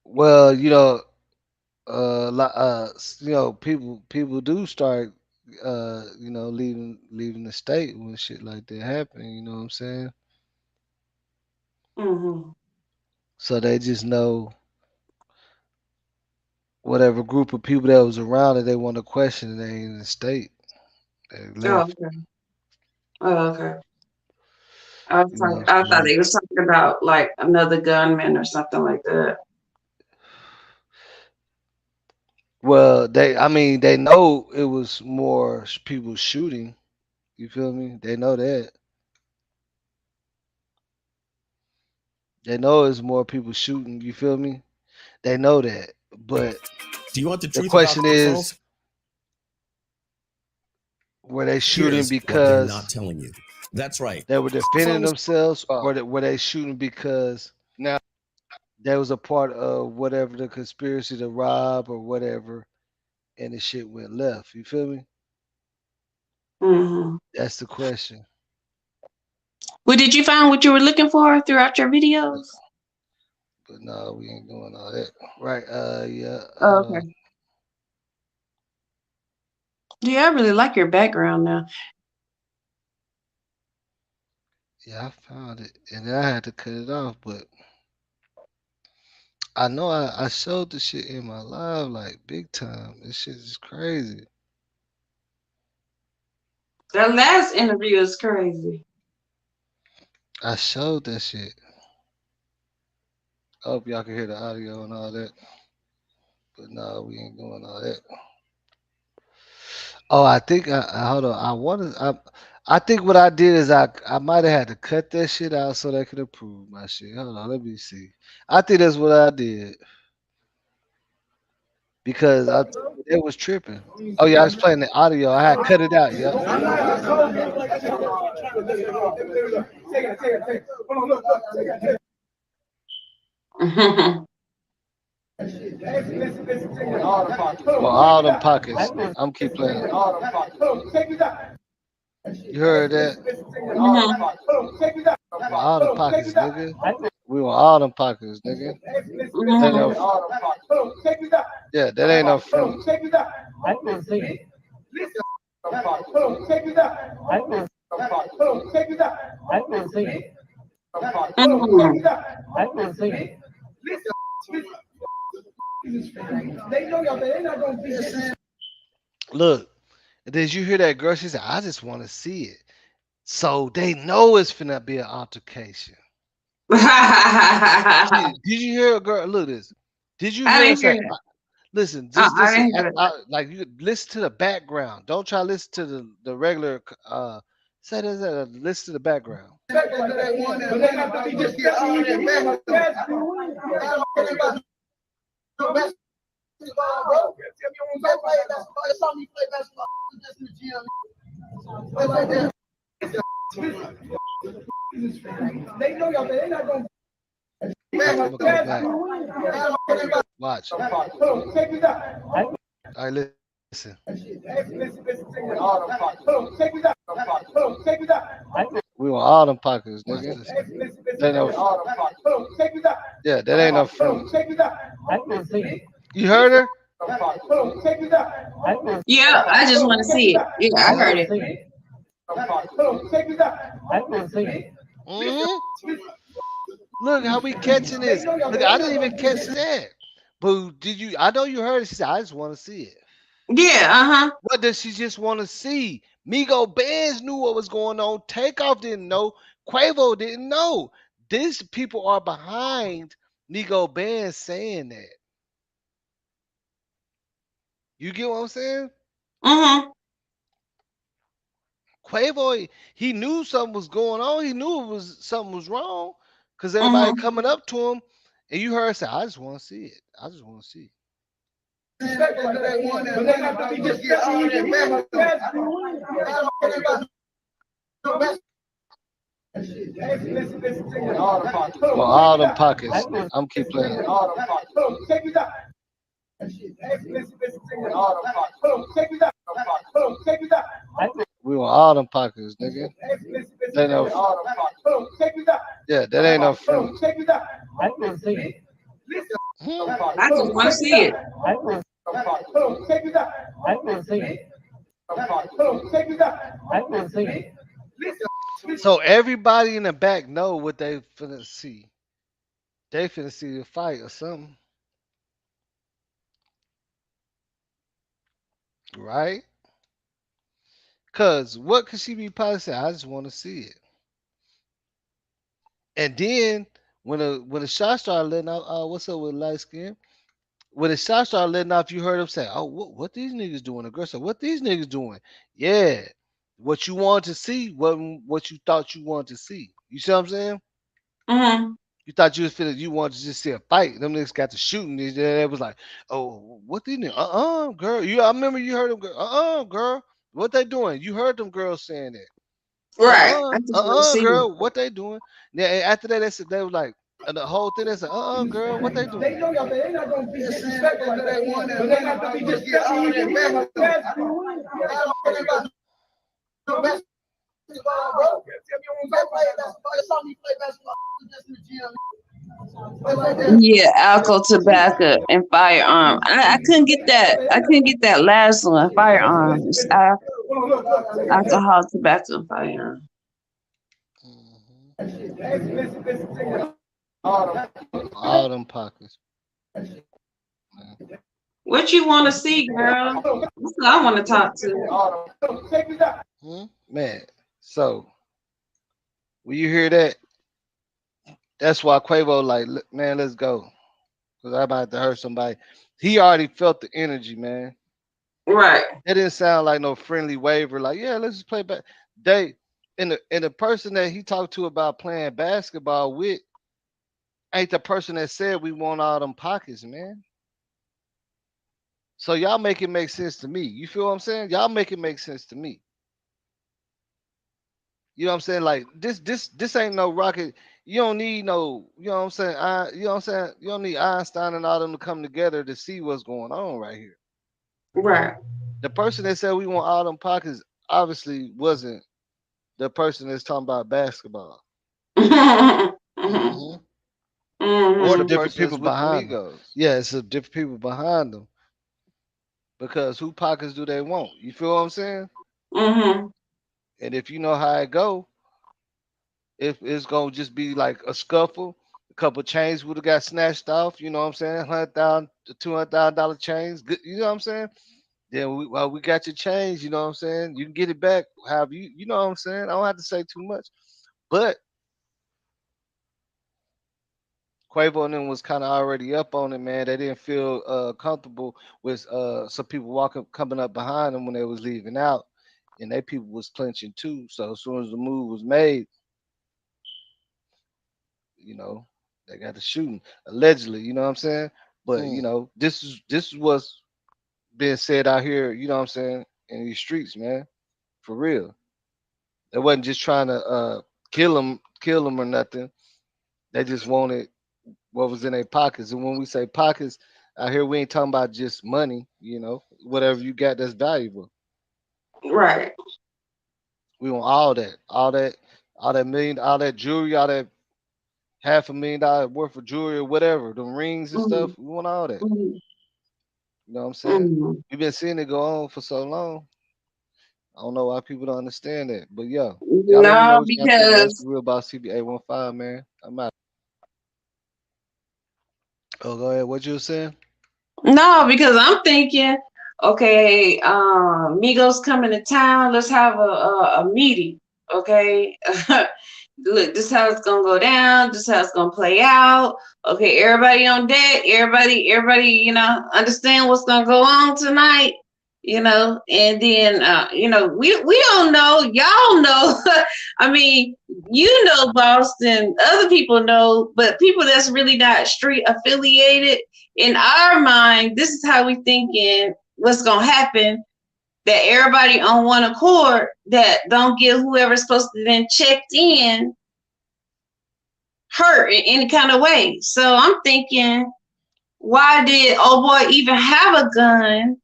S1: Well, people do start, leaving the state when shit like that happen. You know what I'm saying?
S14: Mhm.
S1: So they just know whatever group of people that was around that they want to question, they ain't in the state. They
S14: Oh,
S1: left.
S14: okay. Oh, okay.
S1: You know what I'm
S14: I thought
S1: saying?
S14: they was talking about like another gunman or something like that.
S1: Well, I mean, they know it was more people shooting. You feel me? They know that. They know it's more people shooting. You feel me? They know that. But
S20: Do you want the
S1: the
S20: truth about
S1: question
S20: the
S1: is,
S20: false?
S1: were they shooting
S20: Here's what they're not
S1: because
S20: telling you. That's right.
S1: they were defending
S20: Some
S1: themselves, or were they shooting because they was a part of whatever the conspiracy to rob or whatever, and the shit went left? You feel me?
S14: Mhm.
S1: That's the question.
S14: Well, did you find what you were looking for throughout your videos?
S1: But no, we ain't doing all that. Right? Yeah.
S14: Oh,
S1: Hold on.
S14: okay. Yeah, I really like your background now.
S1: Yeah, I found it, and then I had to cut it off. But I know I showed the shit in my live like big time. This shit is crazy.
S14: That last interview is crazy.
S1: I showed that shit. I hope y'all can hear the audio and all that. But no, we ain't doing all that. Oh, I think hold on. I think what I did is I might have had to cut that shit out so they could approve my shit. Hold on, let me see. I think that's what I did because it was tripping. Oh yeah, I was playing the audio. I had cut it out. Yep. Well, all them pockets. I'm keep playing. You heard that? Well, all them pockets, nigga. We want all them pockets, nigga. That ain't no, yeah, that ain't no front. Look, did you hear that girl? She said, "I just want to see it." So they know it's finna be an altercation. Did you hear a girl? Look at this. Did you
S14: I
S1: hear her
S14: didn't hear
S1: say?
S14: that.
S1: Listen,
S14: I
S1: just listen.
S14: didn't hear that.
S1: Like you could listen to the background. Don't try to listen to the regular. Say that. Listen to the background. I'm gonna go back. Watch. All right, listen. We want all them pockets, nigga. That ain't no, yeah, that ain't no front. You heard her?
S14: Yeah, I just want to see it. Yeah, I heard it.
S1: Look how we catching this. Look, I didn't even catch that. But did you? I know you heard it. She said, "I just want to see it."
S14: Yeah,
S1: What does she just want to see? Migo Benz knew what was going on. Takeoff didn't know. Quavo didn't know. These people are behind Migo Benz saying that. You get what I'm saying? Quavo, he knew something was going on. He knew something was wrong because everybody coming up to him, and you heard her say, "I just want to see it. I just want to see it." Well, all them pockets. I'm keep playing. We want all them pockets, nigga. That ain't no, yeah, that ain't no front.
S14: I just want to see it.
S1: So everybody in the back know what they finna see. They finna see the fight or something, right? Cause what could she be probably say? I just want to see it. And then when the shot started letting out, what's up with light skin? When the shot started letting off, you heard them say, "Oh, what these niggas doing?" The girl said, "What these niggas doing?" Yeah, what you wanted to see, what you thought you wanted to see. You see what I'm saying? You thought you was finna, you wanted to just see a fight. Them niggas got to shooting. They was like, "Oh, what these niggas? Girl." I remember you heard them. Girl. What they doing? You heard them girls saying that.
S14: Right. I just want to see it.
S1: Girl. What they doing? Yeah. After that, they was like, and the whole thing. They said, girl. What they doing?
S15: They not gonna be disrespectful like that one, but they not gonna be disrespectful all that
S14: Yeah, alcohol, tobacco, and firearm. I couldn't get that. I couldn't get that last one. Firearm. It's alcohol, tobacco, and firearm.
S1: All them pockets.
S14: What you want to see, girl? That's what I want to talk to.
S1: Man, so when you hear that, That's why Quavo like, "Look, man, let's go, cause I'm about to hurt somebody." He already felt the energy, man.
S14: Right.
S1: It didn't sound like no friendly waiver. Like, yeah, let's just play back. They and the person that he talked to about playing basketball with ain't the person that said we want all them pockets, man. So y'all make it make sense to me. You feel what I'm saying? Y'all make it make sense to me. You know what I'm saying? Like this ain't no rocket. You don't need no, you know what I'm saying? You know what I'm saying? You don't need Einstein and all them to come together to see what's going on right here.
S14: Right.
S1: The person that said we want all them pockets obviously wasn't the person that's talking about basketball. Hmm. Or the
S14: Mhm.
S1: different people behind them. Yeah, it's the different people behind them. Because who pockets do they want? You feel what I'm saying?
S14: Mhm.
S1: And if you know how it go, if it's gonna just be like a scuffle, a couple chains would have got snatched off. You know what I'm saying? $100,000 to $200,000 chains. You know what I'm saying? Then we got your change. You know what I'm saying? You can get it back. However you know what I'm saying? I don't have to say too much, but Quavo and them was kind of already up on it, man. They didn't feel comfortable with some people walking coming up behind them when they was leaving out, and they people was clinching too. So as soon as the move was made, you know, they got the shooting allegedly. You know what I'm saying? But you know, this is what's being said out here. You know what I'm saying, in these streets, man, for real. They wasn't just trying to kill them or nothing. They just wanted what was in their pockets. And when we say pockets out here, we ain't talking about just money. You know, whatever you got that's valuable.
S14: Right.
S1: We want all that million, all that jewelry, all that $500,000 worth of jewelry or whatever, the rings and
S14: Mhm.
S1: stuff. We want all that.
S14: Mhm.
S1: You know what I'm saying?
S14: Mhm.
S1: We've been seeing it go on for so long. I don't know why people don't understand that. But yeah, y'all let me know
S14: No,
S1: what y'all think. That's
S14: because
S1: the real about CBA 15, man. I'm out. Oh, go ahead. What you were saying?
S14: no, because I'm thinking, okay, Migos coming to town. Let's have a meeting. Okay, look, this is how it's gonna go down. This is how it's gonna play out. Okay, everybody on deck. Everybody, understand what's gonna go on tonight. And then we don't know. Y'all know. I mean, Boston. Other people know, but people that's really not street affiliated. In our mind, this is how we thinking what's gonna happen. That everybody on one accord that don't get whoever's supposed to then checked in hurt in any kind of way. So I'm thinking, why did old boy even have a gun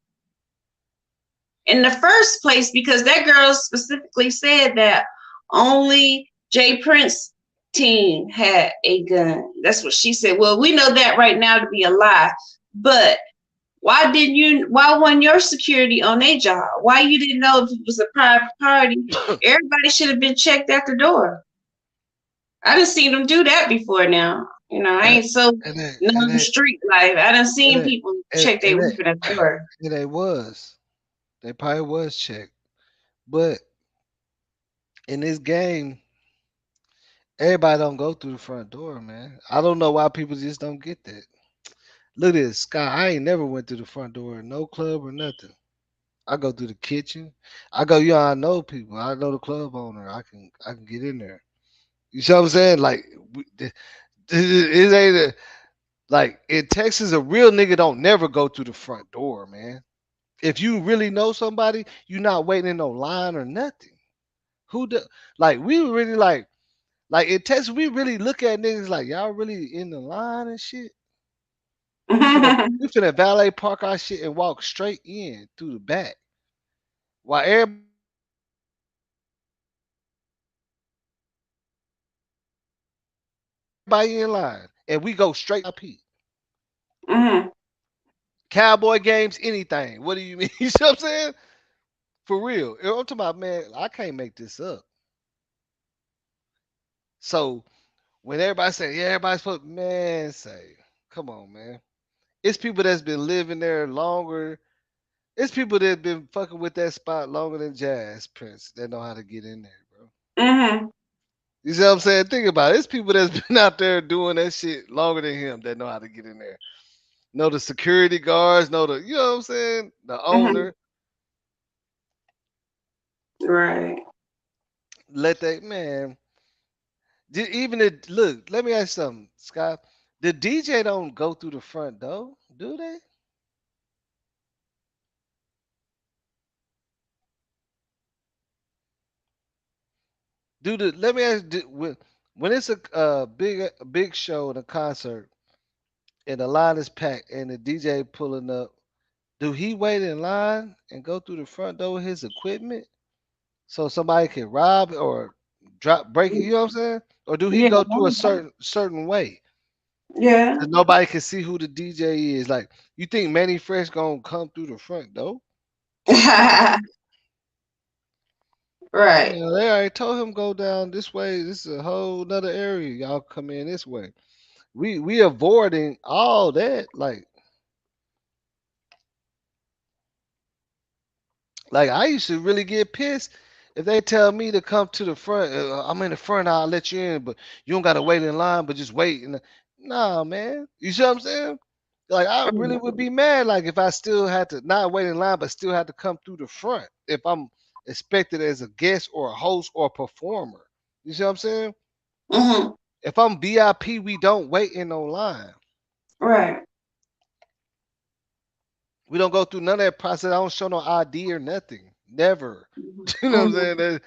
S14: in the first place? Because that girl specifically said that only Jay Prince team had a gun. That's what she said. Well, we know that right now to be a lie, but why wasn't your security on their job? Why you didn't know if it was a private party? Everybody should have been checked at the door. I done seen them do that before now. I ain't so
S1: And they, and
S14: non
S1: they,
S14: street life. I done
S1: and
S14: seen
S1: they,
S14: people
S1: and,
S14: check their
S1: and
S14: weapon at the door.
S1: and they was. They probably was checked. But in this game, everybody don't go through the front door, man. I don't know why people just don't get that. Look at this, Scott. I ain't never went through the front door in no club or nothing. I go through the kitchen. I go, yeah, I know people. I know the club owner. I can get in there. You see what I'm saying? Like it ain't like in Texas, a real nigga don't never go through the front door, man. If you really know somebody, you not waiting in no line or nothing. Who the like we really like in Texas, we really look at niggas like y'all really in the line and shit. We finna valet park our shit and walk straight in through the back. While everybody in line, and we go straight to VIP.
S14: Mhm.
S1: Cowboy games, anything. What do you mean? You see what I'm saying? For real. I'm talking about, man, I can't make this up. So when everybody say, yeah, everybody's supposed, man, say, come on, man. It's people that's been living there longer. It's people that been fucking with that spot longer than Jazz Prince that know how to get in there, bro.
S14: Mhm.
S1: You see what I'm saying? Think about it. It's people that's been out there doing that shit longer than him that know how to get in there. Know the security guards, know the, you know what I'm saying? The
S14: Mhm.
S1: owner.
S14: Right.
S1: Let that man. Even it look. Let me ask you something, Scott. The DJ don't go through the front door, do they? Do the let me ask when it's a big show and a concert and the line is packed and the DJ pulling up, do he wait in line and go through the front door with his equipment so somebody can rob or break it? You know what I'm saying? Or do he
S14: Yeah.
S1: go through a certain way
S14: Yeah.
S1: so nobody can see who the DJ is? Like, you think Manny Fresh gonna come through the front door?
S14: Right.
S1: Man, they already told him go down this way. This is a whole nother area. Y'all come in this way. We avoiding all that. Like I used to really get pissed if they tell me to come to the front. I'm in the front. I'll let you in, but you don't gotta wait in line. But just wait. Nah, man. You see what I'm saying? Like I really would be mad. Like if I still had to not wait in line, but still had to come through the front. If I'm expected as a guest or a host or a performer. You see what I'm saying?
S14: Hmm.
S1: If I'm VIP, we don't wait in no line.
S14: Right.
S1: We don't go through none of that process. I don't show no ID or nothing. Never. You know what I'm
S14: Hmm.
S1: saying?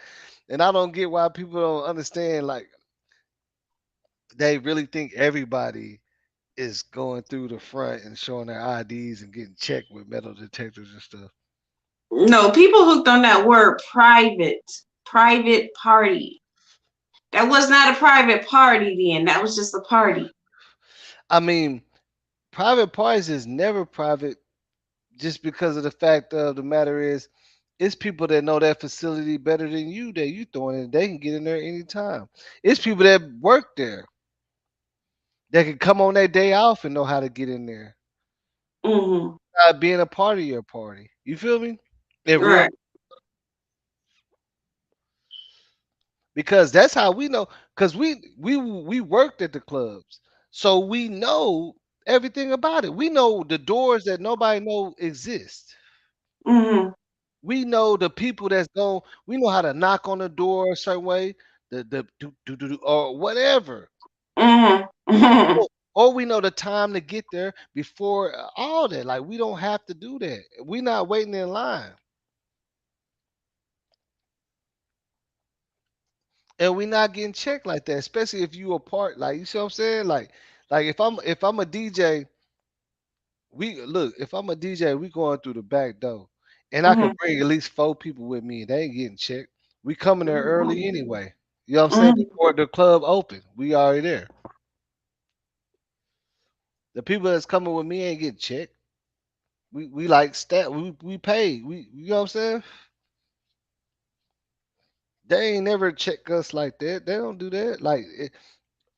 S1: And I don't get why people don't understand. Like they really think everybody is going through the front and showing their IDs and getting checked with metal detectors and stuff.
S14: No, people hooked on that word private. Private party. That was not a private party then. That was just a party.
S1: I mean, private parties is never private just because of the fact of the matter is it's people that know that facility better than you that you throwing in. They can get in there anytime. It's people that work there that can come on their day off and know how to get in there.
S14: Hmm.
S1: Being a part of your party. You feel me? In real
S14: Right.
S1: because that's how we know because we worked at the clubs. So we know everything about it. We know the doors that nobody know exist.
S14: Hmm.
S1: We know the people that's going we know how to knock on the door a certain way, the or whatever.
S14: Hmm.
S1: Or we know the time to get there before all that. Like we don't have to do that. We not waiting in line. And we not getting checked like that, especially if you a part. Like you see what I'm saying? Like if I'm a DJ, we look. If I'm a DJ, we going through the back door, and I can
S14: Hmm.
S1: bring at least 4 people with me. They ain't getting checked. We coming there early anyway. You know what I'm saying?
S14: Hmm.
S1: Before the club open, we already there. The people that's coming with me ain't getting checked. We like stat. We pay. You know what I'm saying? They ain't never check us like that. They don't do that. Like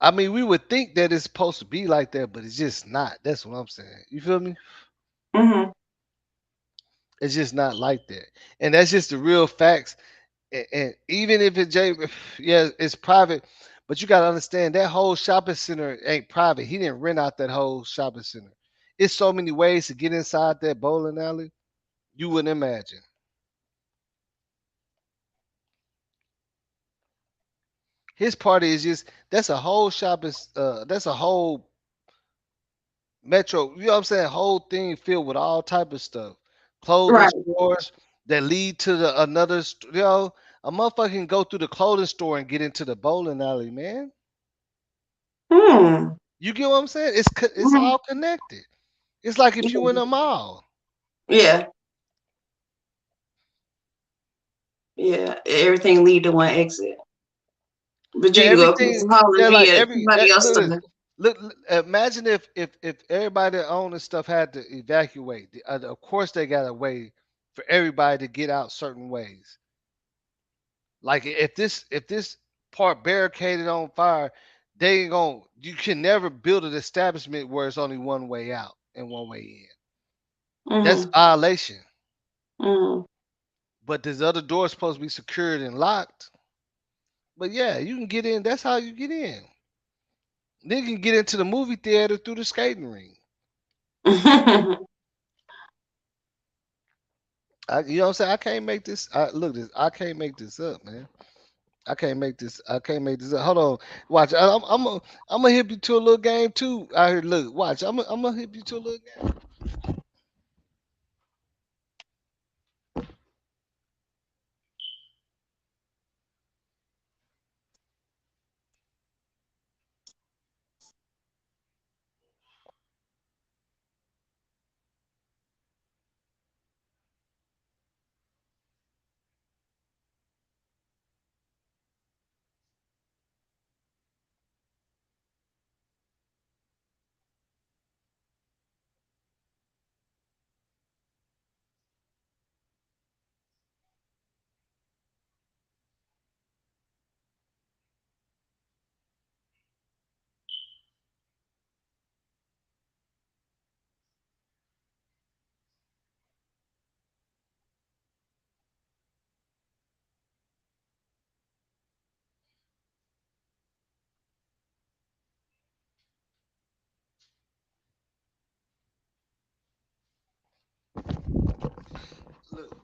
S1: I mean, we would think that it's supposed to be like that, but it's just not. That's what I'm saying. You feel me?
S14: Hmm.
S1: It's just not like that, and that's just the real facts. And even if it yeah, it's private, but you gotta understand that whole shopping center ain't private. He didn't rent out that whole shopping center. It's so many ways to get inside that bowling alley. You wouldn't imagine. His party is just that's a whole shopping. That's a whole metro. You know what I'm saying? Whole thing filled with all type of stuff, clothing
S14: Right.
S1: stores that lead to another. A motherfucker can go through the clothing store and get into the bowling alley, man.
S14: Hmm.
S1: You get what I'm saying? It's
S14: Hmm.
S1: all connected. It's like if you in a mall.
S14: Yeah. Yeah. Everything lead to one exit. But
S1: Yeah,
S14: you can go across
S1: everything.
S14: the hall and
S1: Yeah,
S14: be
S1: like
S14: at somebody else.
S1: look, imagine if everybody that owned this stuff had to evacuate. Of course, they got a way for everybody to get out certain ways. Like if this part barricaded on fire, they ain't gonna. You can never build an establishment where it's only one way out and one way in. That's
S14: Hmm.
S1: violation.
S14: Hmm.
S1: But this other door is supposed to be secured and locked. But yeah, you can get in. That's how you get in. Then you can get into the movie theater through the skating ring. You know what I'm saying? I can't make this. Look, this. I can't make this up, man. I can't make this. I can't make this up. Hold on, watch. I'm gonna hip you to a little game too. I heard. Look, watch. I'm gonna hip you to a little game. Look,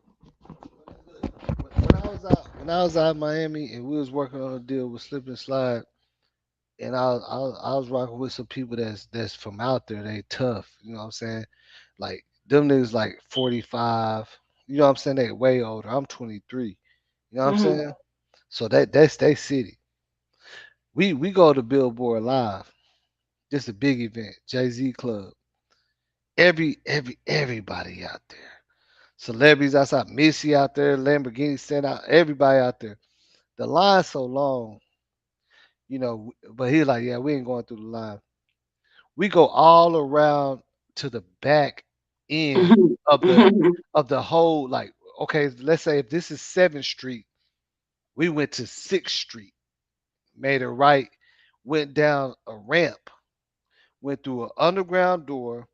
S1: when I was out in Miami and we was working on a deal with Slip and Slide, and I was rocking with some people that's from out there. They tough. You know what I'm saying? Like them niggas like 45. You know what I'm saying? They way older. I'm 23. You know what I'm
S14: Mhm.
S1: saying? So that's they city. We go to Billboard Live. Just a big event. Jay Z Club. Everybody out there. Celebrities outside. Missy out there. Lamborghini stand out. Everybody out there. The line so long, but he's like, yeah, we ain't going through the line. We go all around to the back end of the whole, like, okay, let's say if this is 7th Street, we went to 6th Street, made a right, went down a ramp, went through an underground door,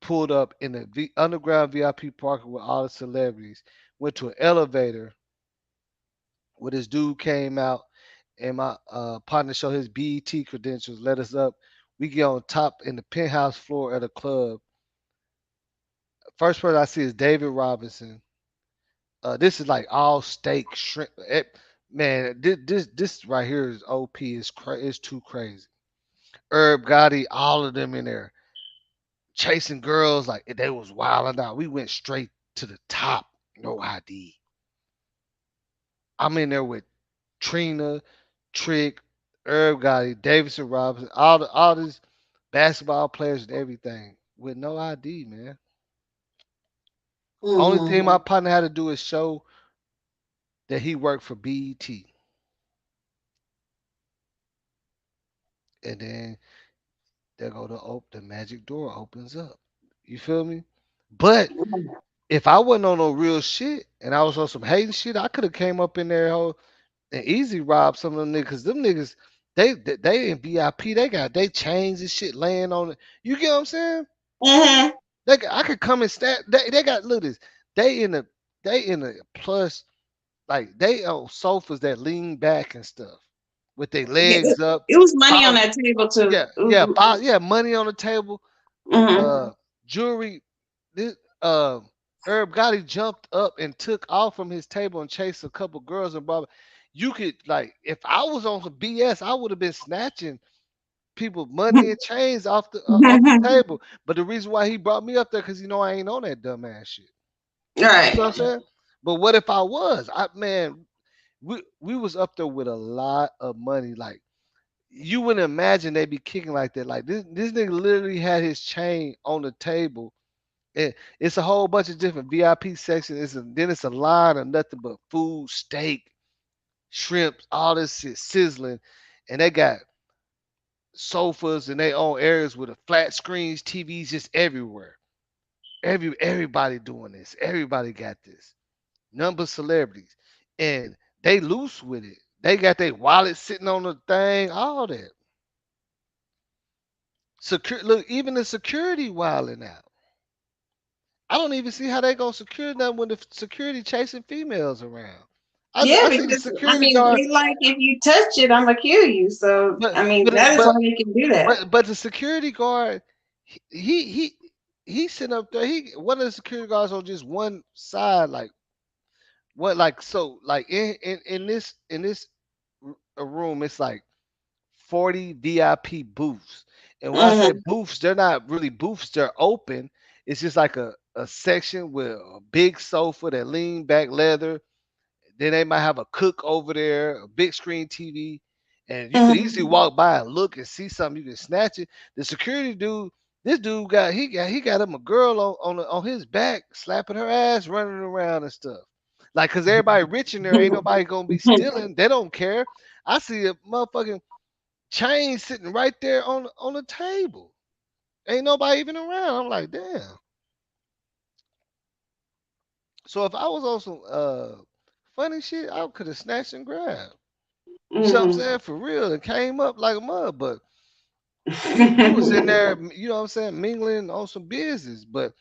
S1: pulled up in the underground VIP parking with all the celebrities, went to an elevator where this dude came out and my partner showed his BET credentials, let us up. We get on top in the penthouse floor of the club. First person I see is David Robinson. This is like all steak shrimp. Man, this right here is OP. It's too crazy. Herb Gotti, all of them in there chasing girls like they was wilding out. We went straight to the top, no ID. I'm in there with Trina, Trick, Herb Gotti, Davidson Robinson, all these basketball players and everything with no ID, man. Only thing my
S14: Mhm.
S1: partner had to do is show that he worked for BET, and then there go the magic door opens up. You feel me? But if I wasn't on no real shit and I was on some hating shit, I could have came up in there and easy robbed some of them niggas. 'Cause them niggas, they in VIP, they got they chains and shit laying on it. You get what I'm saying?
S14: Mhm.
S1: I could come and stab. They got look at this. They in the they in the plus like they on sofas that lean back and stuff with their
S14: Yeah,
S1: legs up.
S14: it was money on
S1: Bottles,
S14: that table too.
S1: yeah,
S14: It
S1: yeah,
S14: was,
S1: yeah, money on the table,
S14: mhm.
S1: uh, jewelry. This Herb Gotti jumped up and took off from his table and chased a couple girls and brought. You could like if I was on some BS, I would have been snatching people money and chains off the table. But the reason why he brought me up there because I ain't on that dumbass shit. You know
S14: Right.
S1: what I'm saying? But what if I was? Man, we was up there with a lot of money. Like you wouldn't imagine they be kicking like that. Like this nigga literally had his chain on the table. And it's a whole bunch of different VIP sections. Then it's a line of nothing but food, steak, shrimps, all this shit sizzling. And they got sofas and they own areas with a flat screens, TVs just everywhere. Everybody doing this. Everybody got this. Number of celebrities. And they loose with it. They got their wallet sitting on the thing, all that. Look, even the security wilding out. I don't even see how they gonna secure nothing when the security chasing females around.
S14: Yeah,
S1: I see the
S14: because I
S1: security
S14: mean,
S1: guard,
S14: they like if you touch it, I'm gonna kill you. So
S1: but
S14: I mean,
S1: but
S14: that
S1: it-
S14: is why they can do that.
S1: but the security guard, he he he he's sitting up there. He one of the security guards on just one side, like what, like so, like in this room, it's like 40 VIP booths. And when I say
S14: Hmm.
S1: booths, they're not really booths, they're open. It's just like a section with a big sofa that lean back leather. Then they might have a cook over there, a big screen TV, and you could easily
S14: Hmm.
S1: walk by and look and see something. You can snatch it. The security dude, this dude got him a girl on his back, slapping her ass, running around and stuff. Like, cause everybody rich in there, ain't nobody gonna be stealing. They don't care. I see a motherfucking chain sitting right there on the table. Ain't nobody even around. I'm like, damn. So if I was on some funny shit, I could have snatched and grabbed. You see what I'm
S14: Hmm.
S1: saying? For real. It came up like a mud, but we was in there, you know what I'm saying, mingling on some business. But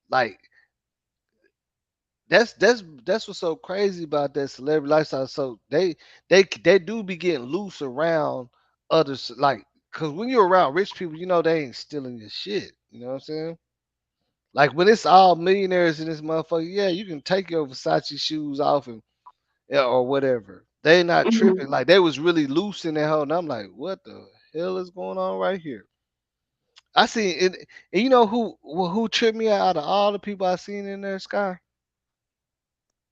S1: like that's what's so crazy about that celebrity lifestyle. So they do be getting loose around others, like, cause when you're around rich people, you know they ain't stealing your shit. You know what I'm saying? Like when it's all millionaires in this motherfucker, yeah, you can take your Versace shoes off and, yeah, or whatever. They not tripping. Like they was really loose in that hole, and I'm like, what the hell is going on right here? I seen it, and you know who tripped me out of all the people I seen in there, Sky?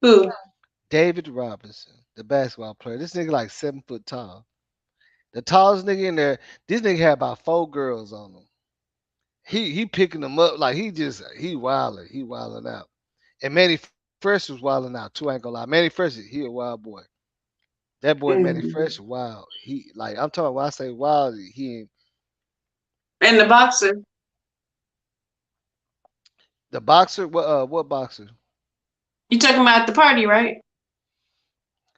S14: Who?
S1: David Robinson, the basketball player. This nigga like 7 foot tall. The tallest nigga in there. This nigga had about 4 girls on him. He picking them up like he wilding out. And Manny Fresh was wilding out too. I ain't gonna lie. Manny Fresh, he a wild boy. That boy Manny Fresh
S14: Hmm.
S1: wild. He like I'm talking when I say wild, he ain't
S14: And the boxer.
S1: the boxer. What boxer?
S14: You talking about the party, right?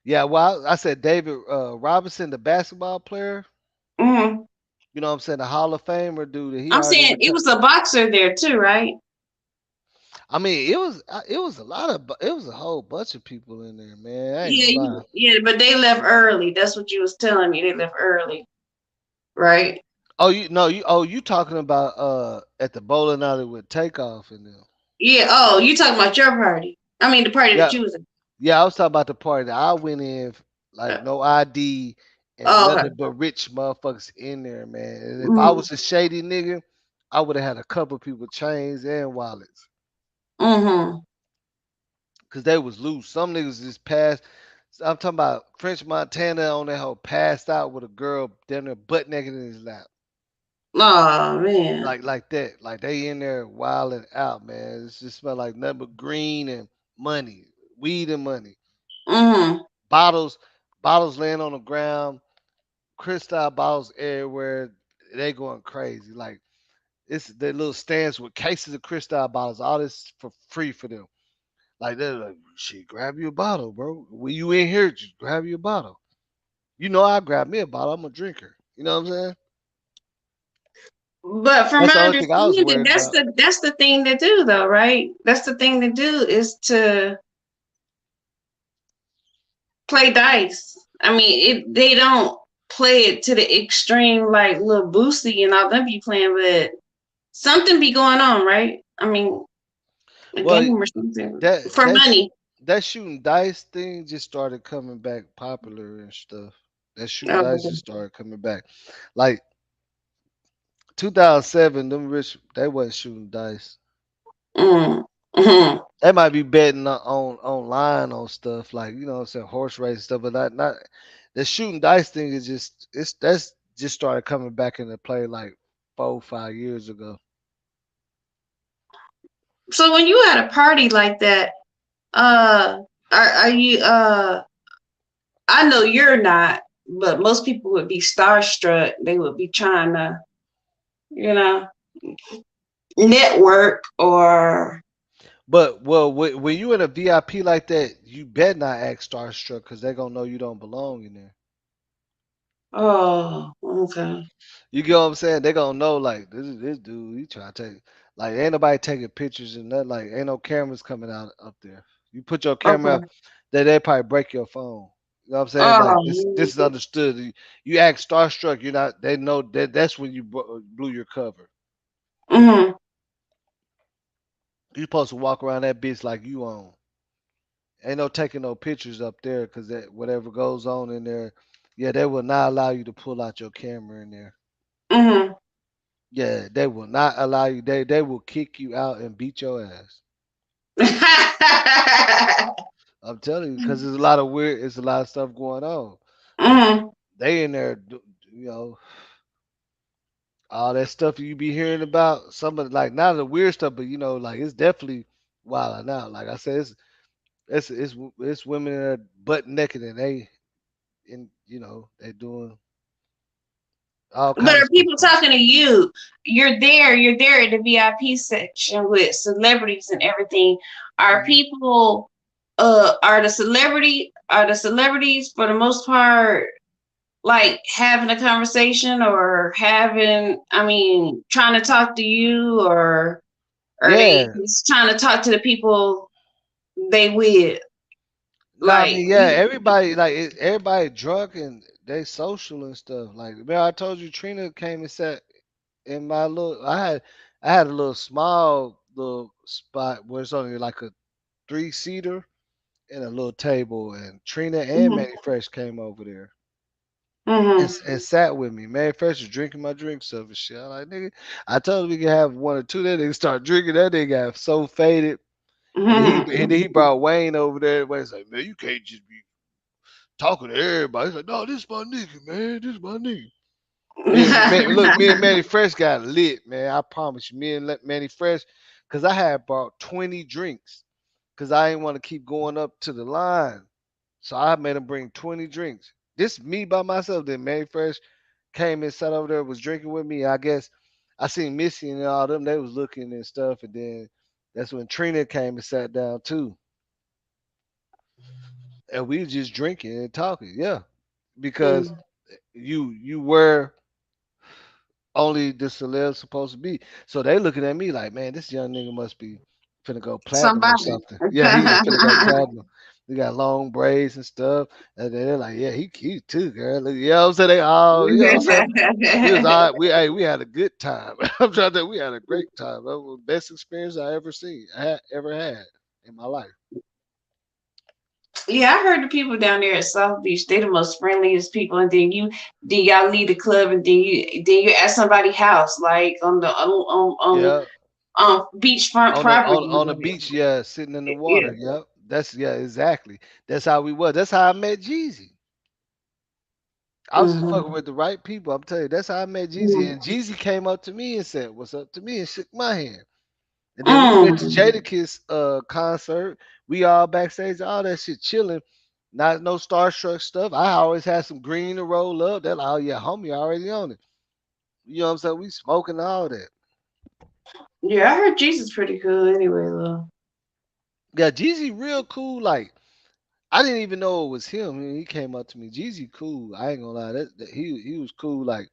S1: Yeah, well I said David Robinson, the basketball player.
S14: Hmm.
S1: You know what I'm saying? The Hall of Famer dude. He
S14: I'm
S1: already
S14: saying it
S1: retired.
S14: was a boxer there too, right?
S1: I mean, it was a lot of it was a whole bunch of people in there, man. I ain't
S14: Yeah,
S1: gonna lie.
S14: yeah, but they left early. That's what you was telling me. They left early, right?
S1: Oh, you no, you talking about at the bowling alley with takeoff and them.
S14: Yeah. Oh, you talking about your party? I mean, the party that
S1: Yeah,
S14: you was in.
S1: yeah, I was talking about the party that I went in, like
S14: Uh,
S1: no ID and
S14: Oh, okay.
S1: nothing but rich motherfuckers in there, man. And if I
S14: Mm-hmm.
S1: was a shady nigga, I would have had a couple people chains and wallets,
S14: Mm-hmm.
S1: cause they was loose. Some niggas just passed. I'm talking about French Montana on that hoe passed out with a girl down there butt naked in his lap.
S14: Oh man.
S1: Like that. Like they in there wilding out, man. It just smell like nothing but green and money, weed and money.
S14: Mm-hmm.
S1: Bottles, bottles laying on the ground, crystal bottles everywhere. They going crazy. Like it's their little stands with cases of crystal bottles. All this for free for them. Like they're like, shit, grab you a bottle, bro. When you in here, just grab you a bottle. You know, I grab me a bottle. I'm a drinker. You know what I'm saying?
S14: But from
S1: That's the
S14: my
S1: only thing I was
S14: understanding,
S1: worried about.
S14: that's the thing to do, though, right? That's the thing to do is to play dice. I mean, they don't play it to the extreme like little Boosie and all them be playing, but something be going on, right? I mean, a
S1: Well,
S14: game or something
S1: that
S14: for
S1: that sh-
S14: money.
S1: that shooting dice thing just started coming back popular and stuff. That shooting dice
S14: Oh,
S1: just started coming back. Like 2007, them rich they wasn't shooting dice.
S14: mm, mm,
S1: They might be betting on online on stuff like, you know what I'm saying, horse race stuff, but not the shooting dice thing is just it's that's just started coming back into play like 4 5 years ago.
S14: so when you at a party like that, uh, are you I know you're not, but most people would be starstruck. They would be trying to, you know, network or
S1: But well, when you in a VIP like that, you better not act starstruck because they're gonna know you don't belong in there.
S14: oh, okay.
S1: You get what I'm saying? They gonna know like this dude. He trying to take ain't nobody taking pictures and nothing. Like ain't no cameras coming out up there. You put your camera
S14: Okay.
S1: up. they probably break your phone. You know what I'm saying? Like this is
S14: Oh,
S1: understood. You act starstruck, you're not. They know that's when you blew your cover.
S14: mm-hmm.
S1: You supposed to walk around that bitch like you own. Ain't no taking no pictures up there because that whatever goes on in there, yeah, they will not allow you to pull out your camera in there.
S14: Mm-hmm.
S1: Yeah, they will not allow you. They will kick you out and beat your ass. I'm telling you, because there's a lot of weird, it's a lot of stuff going on. Like
S14: mm-hmm.
S1: they in there, you know, all that stuff you be hearing about. Some of like not the weird stuff, but like it's definitely wild now. Like I said, it's women that are butt naked and they doing all
S14: But
S1: kind of
S14: are
S1: stuff
S14: people
S1: crazy.
S14: talking to you? You're there in the VIP section with celebrities and everything. Are
S1: Hmm.
S14: people are the celebrities for the most part like having a conversation or trying to talk to you, or are they
S1: Yeah.
S14: just trying to talk to the people they with?
S1: No, I
S14: Like
S1: mean, yeah, everybody everybody drunk and they social and stuff. Like, man, I told you Trina came and sat in my little. I had a little small little spot where it's only like a three-seater and a little table, and Trina and
S14: mhm,
S1: Manny Fresh came over there and,
S14: mhm,
S1: and sat with me. Manny Fresh was drinking my drinks up and shit. I'm like, nigga, I told him we could have one or two. That nigga start drinking. That nigga got so faded. And then he
S14: mhm.
S1: brought Wayne over there. Wayne's like, man, you can't just be talking to everybody. He's like, no, this my nigga, man. This my nigga. Me and Manny Fresh got lit, man. I promise you. Me and Manny Fresh, because I had bought 20 drinks because I didn't want to keep going up to the line. So I made him bring 20 drinks. This me by myself. Then Manny Fresh came and sat over there, was drinking with me. I guess I seen Missy and all them. They was looking and stuff. And then that's when Trina came and sat down too. And we was just drinking and talking. Yeah. Because you were only the celebs supposed to be. So they looking at me like, man, this young nigga must be finna go platinum or
S14: Somebody.
S1: something. Yeah, he finna go platinum. He got long braids and stuff. And then they're like, yeah, he cute too, girl. Look, you know what I'm saying? They all, you know what I'm saying? We was all right. We had a good time. I'm trying to we had a great time. That was the best experience I ever had in my life.
S14: Yeah, I heard the people down there at South Beach, they the most friendliest people. And then y'all leave the club, and then you at somebody's house, like
S1: Yeah.
S14: on beachfront property.
S1: On the beach, yeah, sitting in the
S14: Yeah.
S1: water. Yep. That's yeah, exactly. That's how we was. That's how I met Jeezy. I was just fucking
S14: Mhm.
S1: with the right people. I'm telling you, that's how I met Jeezy.
S14: Mhm.
S1: And Jeezy came up to me and said, "What's up?" to me and shook my hand. And then we went to
S14: Mm.
S1: Jadakiss concert. We all backstage, all that shit chilling. Not no starstruck stuff. I always had some green to roll up. They're like, oh yeah, homie already on it. You know what I'm saying? We smoking all that.
S14: Yeah, I heard Jesus pretty cool anyway, though.
S1: Yeah, Jeezy real cool. Like I didn't even know it was him. He came up to me. Jeezy cool. I ain't gonna lie. He was cool. Like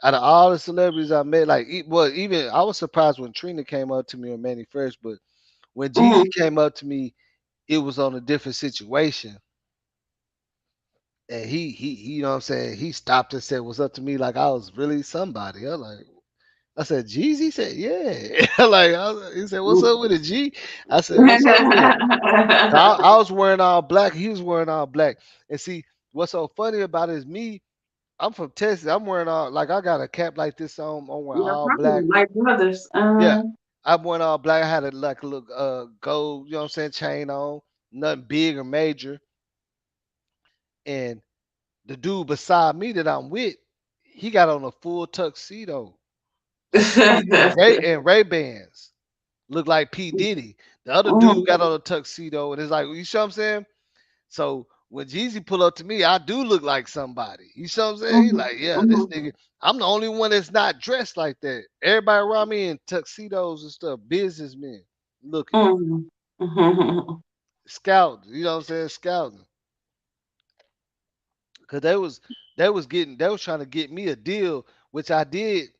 S1: out of all the celebrities I met, like well, even I was surprised when Trina came up to me or Manny Fresh, but when Jeezy
S14: Mhm.
S1: came up to me, it was on a different situation. And he you know what I'm saying, he stopped and said, "What's up?" to me like I was really somebody. I said, Jeezy? He said, yeah. He said, "What's up with it, G?" I said, "What's up with it?" I was wearing all black. He was wearing all black. And see, what's so funny about it is me. I'm from Texas. I'm wearing all like I got a cap like this on. I'm wearing
S14: Yeah,
S1: all
S14: probably
S1: black.
S14: like brothers.
S1: Yeah, I'm wearing all black. I had like a little gold, you know what I'm saying, chain on. Nothing big or major. And the dude beside me that I'm with, he got on a full tuxedo and Ray Bans. Look like P Diddy. The other dude
S14: Mhm.
S1: got on a tuxedo, and it's like, you see what I'm saying? So when Jeezy pull up to me, I do look like somebody. You see what I'm saying? He
S14: Mhm.
S1: like, yeah, this
S14: Mhm.
S1: nigga. I'm the only one that's not dressed like that. Everybody around me in tuxedos and stuff, businessmen looking,
S14: Mhm. Mhm.
S1: scouting. You know what I'm saying? Scouting. Cause they was trying to get me a deal, which I did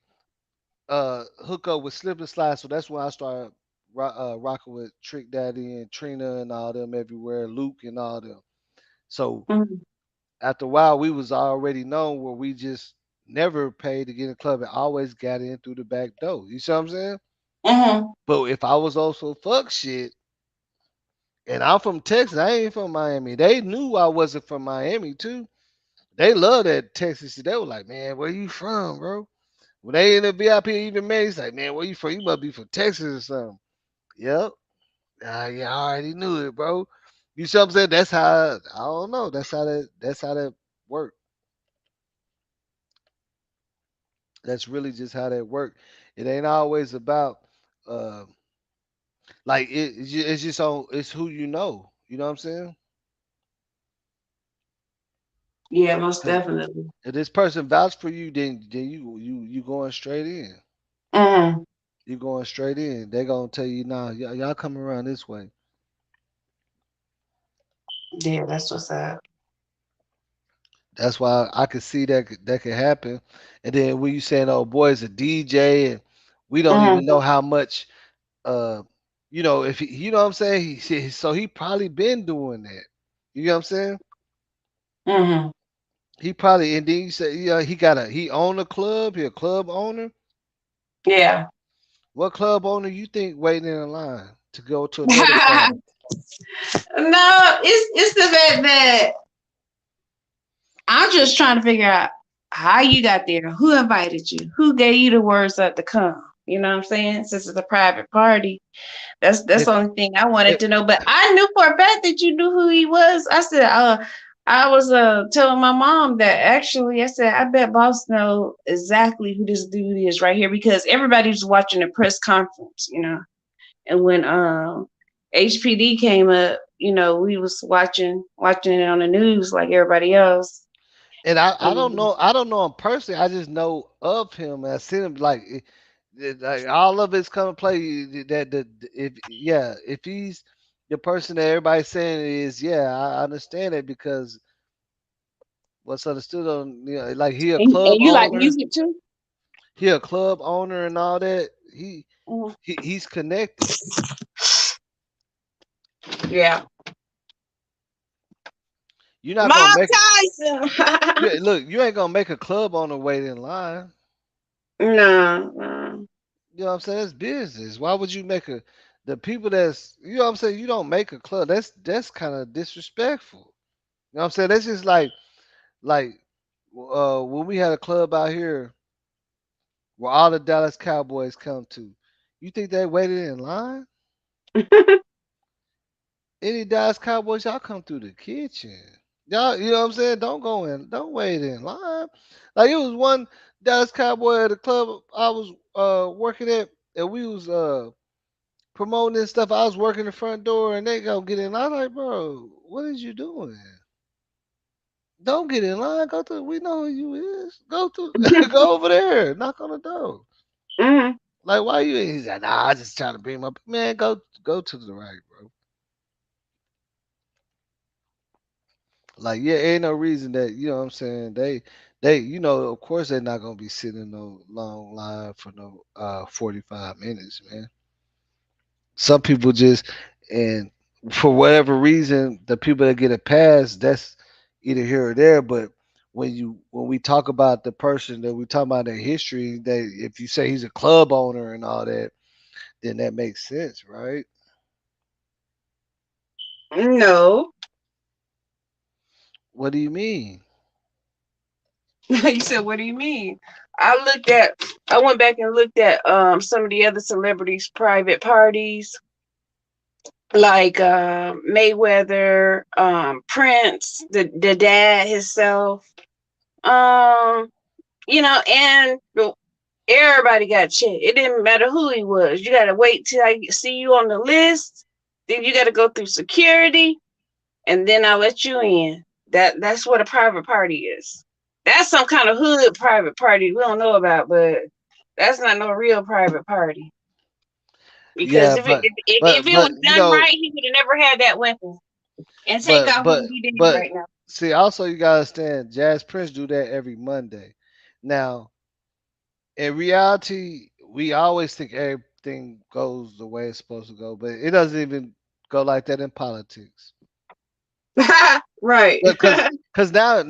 S1: hook up with Slip and Slide. So that's when I started rocking with Trick Daddy and Trina and all them everywhere, Luke and all them. So
S14: Mhm.
S1: after a while, we was already known where we just never paid to get in the club and always got in through the back door. You see what I'm saying?
S14: Mhm.
S1: But if I was also fuck shit, and I'm from Texas, I ain't from Miami. They knew I wasn't from Miami too. They love that Texas shit. They were like, man, where you from, bro? When they in the VIP even made, he's like, man, where you from? You must be from Texas or something. Yep. Yeah, I already knew it, bro. You see what I'm saying? That's how I don't know. That's how that worked. That's really just how that worked. It ain't always about uh like it's just on it's who you know. You know what I'm saying?
S14: Yeah, most
S1: 'Cause
S14: definitely.
S1: if this person vouch for you, then you going straight in.
S14: Mhm.
S1: You going straight in. They gonna tell you, nah, y'all come around this way.
S14: Yeah, that's what's up.
S1: That's why I could see that could happen. And then when you saying, "Oh, boy's a DJ," and we don't even
S14: Mhm.
S1: know how much, uh, if he, you know what I'm saying. So he probably been doing that. You know what I'm saying?
S14: Mhm.
S1: He probably, and then you say, yeah, he own a club. He a club owner.
S14: Yeah.
S1: What club owner you think waiting in a line to go to another party?
S14: No, it's the fact that I'm just trying to figure out how you got there, who invited you, who gave you the words up to come. You know what I'm saying? Since it's a private party, that's
S1: If
S14: the only thing I wanted
S1: if
S14: to know. But I knew for a fact that you knew who he was. I said, I was telling my mom that actually I said I bet boss know exactly who this dude is right here because everybody's watching the press conference, you know. And when HPD came up, you know, we was watching it on the news like everybody else.
S1: And I don't
S14: Um,
S1: know. I don't know him personally. I just know of him. And I seen him like all of his come play. That if yeah, if he's the person that everybody's saying it is, yeah, I understand it because what's understood on like he a
S14: and
S1: club
S14: you like
S1: owner.
S14: music too?
S1: He a club owner and all that.
S14: Mhm.
S1: He's connected.
S14: Yeah.
S1: You're not gonna
S14: Mike
S1: make
S14: Tyson.
S1: look. You ain't gonna make a club owner wait in line.
S14: No, no.
S1: You know what I'm saying? It's business. Why would you make the people that's you know what I'm saying? You don't make a club. That's kind of disrespectful. You know what I'm saying? That's just like when we had a club out here where all the Dallas Cowboys come to. You think they waited in line? Any Dallas Cowboys, y'all come through the kitchen. Y'all, you know what I'm saying? Don't go in, don't wait in line. Like it was one Dallas Cowboy at the club I was working at, and we was promoting this stuff. I was working the front door and they go get in. I was like, bro, what is you doing? Don't get in line. Go to. We know who you is. Go to. Go over there. Knock on the door.
S14: Mhm.
S1: Like, why you? He's like, nah. I just trying to bring my man. Go to the right, bro. Like, yeah, ain't no reason that you know what I'm saying. They, of course they're not gonna be sitting in no long line for no 45 minutes, man. Some people just and for whatever reason, the people that get a pass, that's either here or there. But when we talk about the person that we talk about their history, they if you say he's a club owner and all that, then that makes sense, right?
S14: No.
S1: What do you mean?
S14: You said, what do you mean? I went back and looked at some of the other celebrities' private parties, like Mayweather, Prince, the dad himself. Um, and everybody got checked. It didn't matter who he was. You gotta wait till I see you on the list. Then you gotta go through security, and then I'll let you in. That's what a private party is. That's some kind of hood private party we don't know about, but that's not no real private party. Because
S1: Yeah,
S14: if it was
S1: but
S14: done right, he would have never had that weapon. And
S1: but
S14: takeoff
S1: but
S14: wouldn't be dead
S1: but
S14: right now.
S1: see, also you gotta understand, Jazz Prince do that every Monday. Now, in reality, we always think everything goes the way it's supposed to go, but it doesn't even go like that in politics.
S14: Right.
S1: Because now,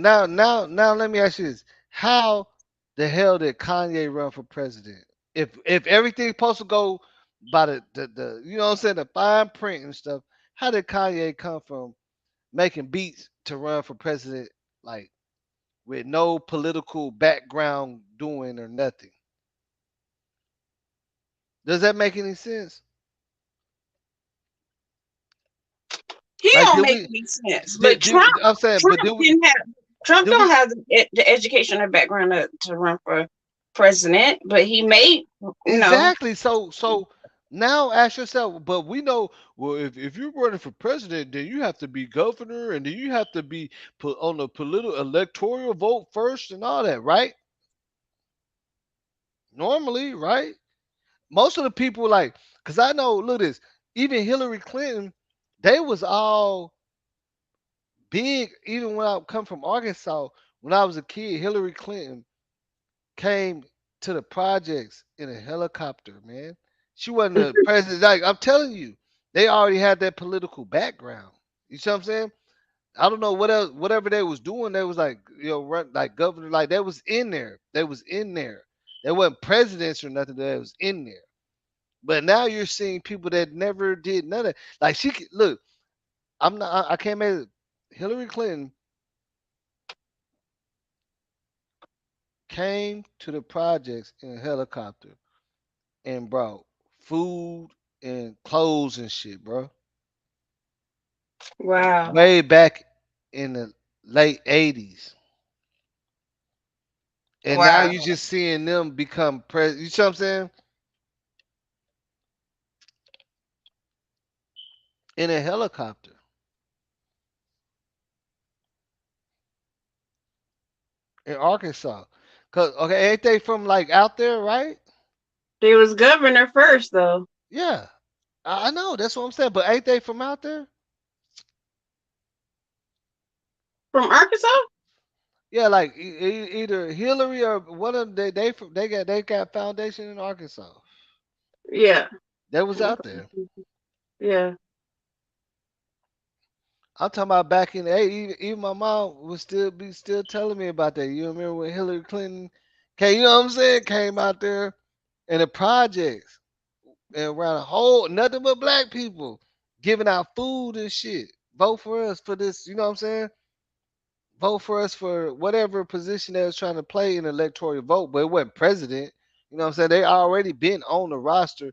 S1: let me ask you this: how the hell did Kanye run for president? If everything's supposed to go by the you know what I'm saying, the fine print and stuff, how did Kanye come from making beats to run for president like with no political background doing or nothing? Does that make any sense?
S14: He
S1: Like,
S14: don't
S1: did
S14: make
S1: we?
S14: any sense. But
S1: Did I'm saying, but
S14: Trump didn't have Trump
S1: did
S14: don't
S1: we?
S14: have the education or background to run for president, but he made, you know.
S1: Exactly. So now ask yourself, but we know, well, if you're running for president, then you have to be governor and then you have to be put on the political electoral vote first and all that, right? Normally, right? Most of the people like, cause I know, look at this, even Hillary Clinton, they was all big, even when I come from Arkansas, when I was a kid, Hillary Clinton came to the projects in a helicopter, man. She wasn't the president. Like I'm telling you, they already had that political background. You see what I'm saying? I don't know what else, whatever they was doing. They was like, run like governor, like they was in there. They was in there. They wasn't presidents or nothing. They was in there. But now you're seeing people that never did none of that. Like look. I'm not. I can't make it. Hillary Clinton came to the projects in a helicopter and brought food and clothes and shit, bro.
S14: Wow.
S1: Way back in the late 80s. And now
S14: Wow.
S1: you just seeing them become president. You see what I'm saying? In a helicopter in Arkansas. Cause okay, ain't they from like out there, right?
S14: He was governor first though.
S1: Yeah. I know, that's what I'm saying. But ain't they from out there?
S14: From Arkansas?
S1: Yeah, like either Hillary or one of them, they got foundation in Arkansas.
S14: Yeah.
S1: They was out there.
S14: Yeah.
S1: I'm talking about back in the 80s. Even my mom would still telling me about that. You remember when Hillary Clinton came? You know what I'm saying? Came out there in the projects and around a whole nothing but black people giving out food and shit. Vote for us for this. You know what I'm saying? Vote for us for whatever position they was trying to play in the electoral vote, but it wasn't president. You know what I'm saying? They already been on the roster.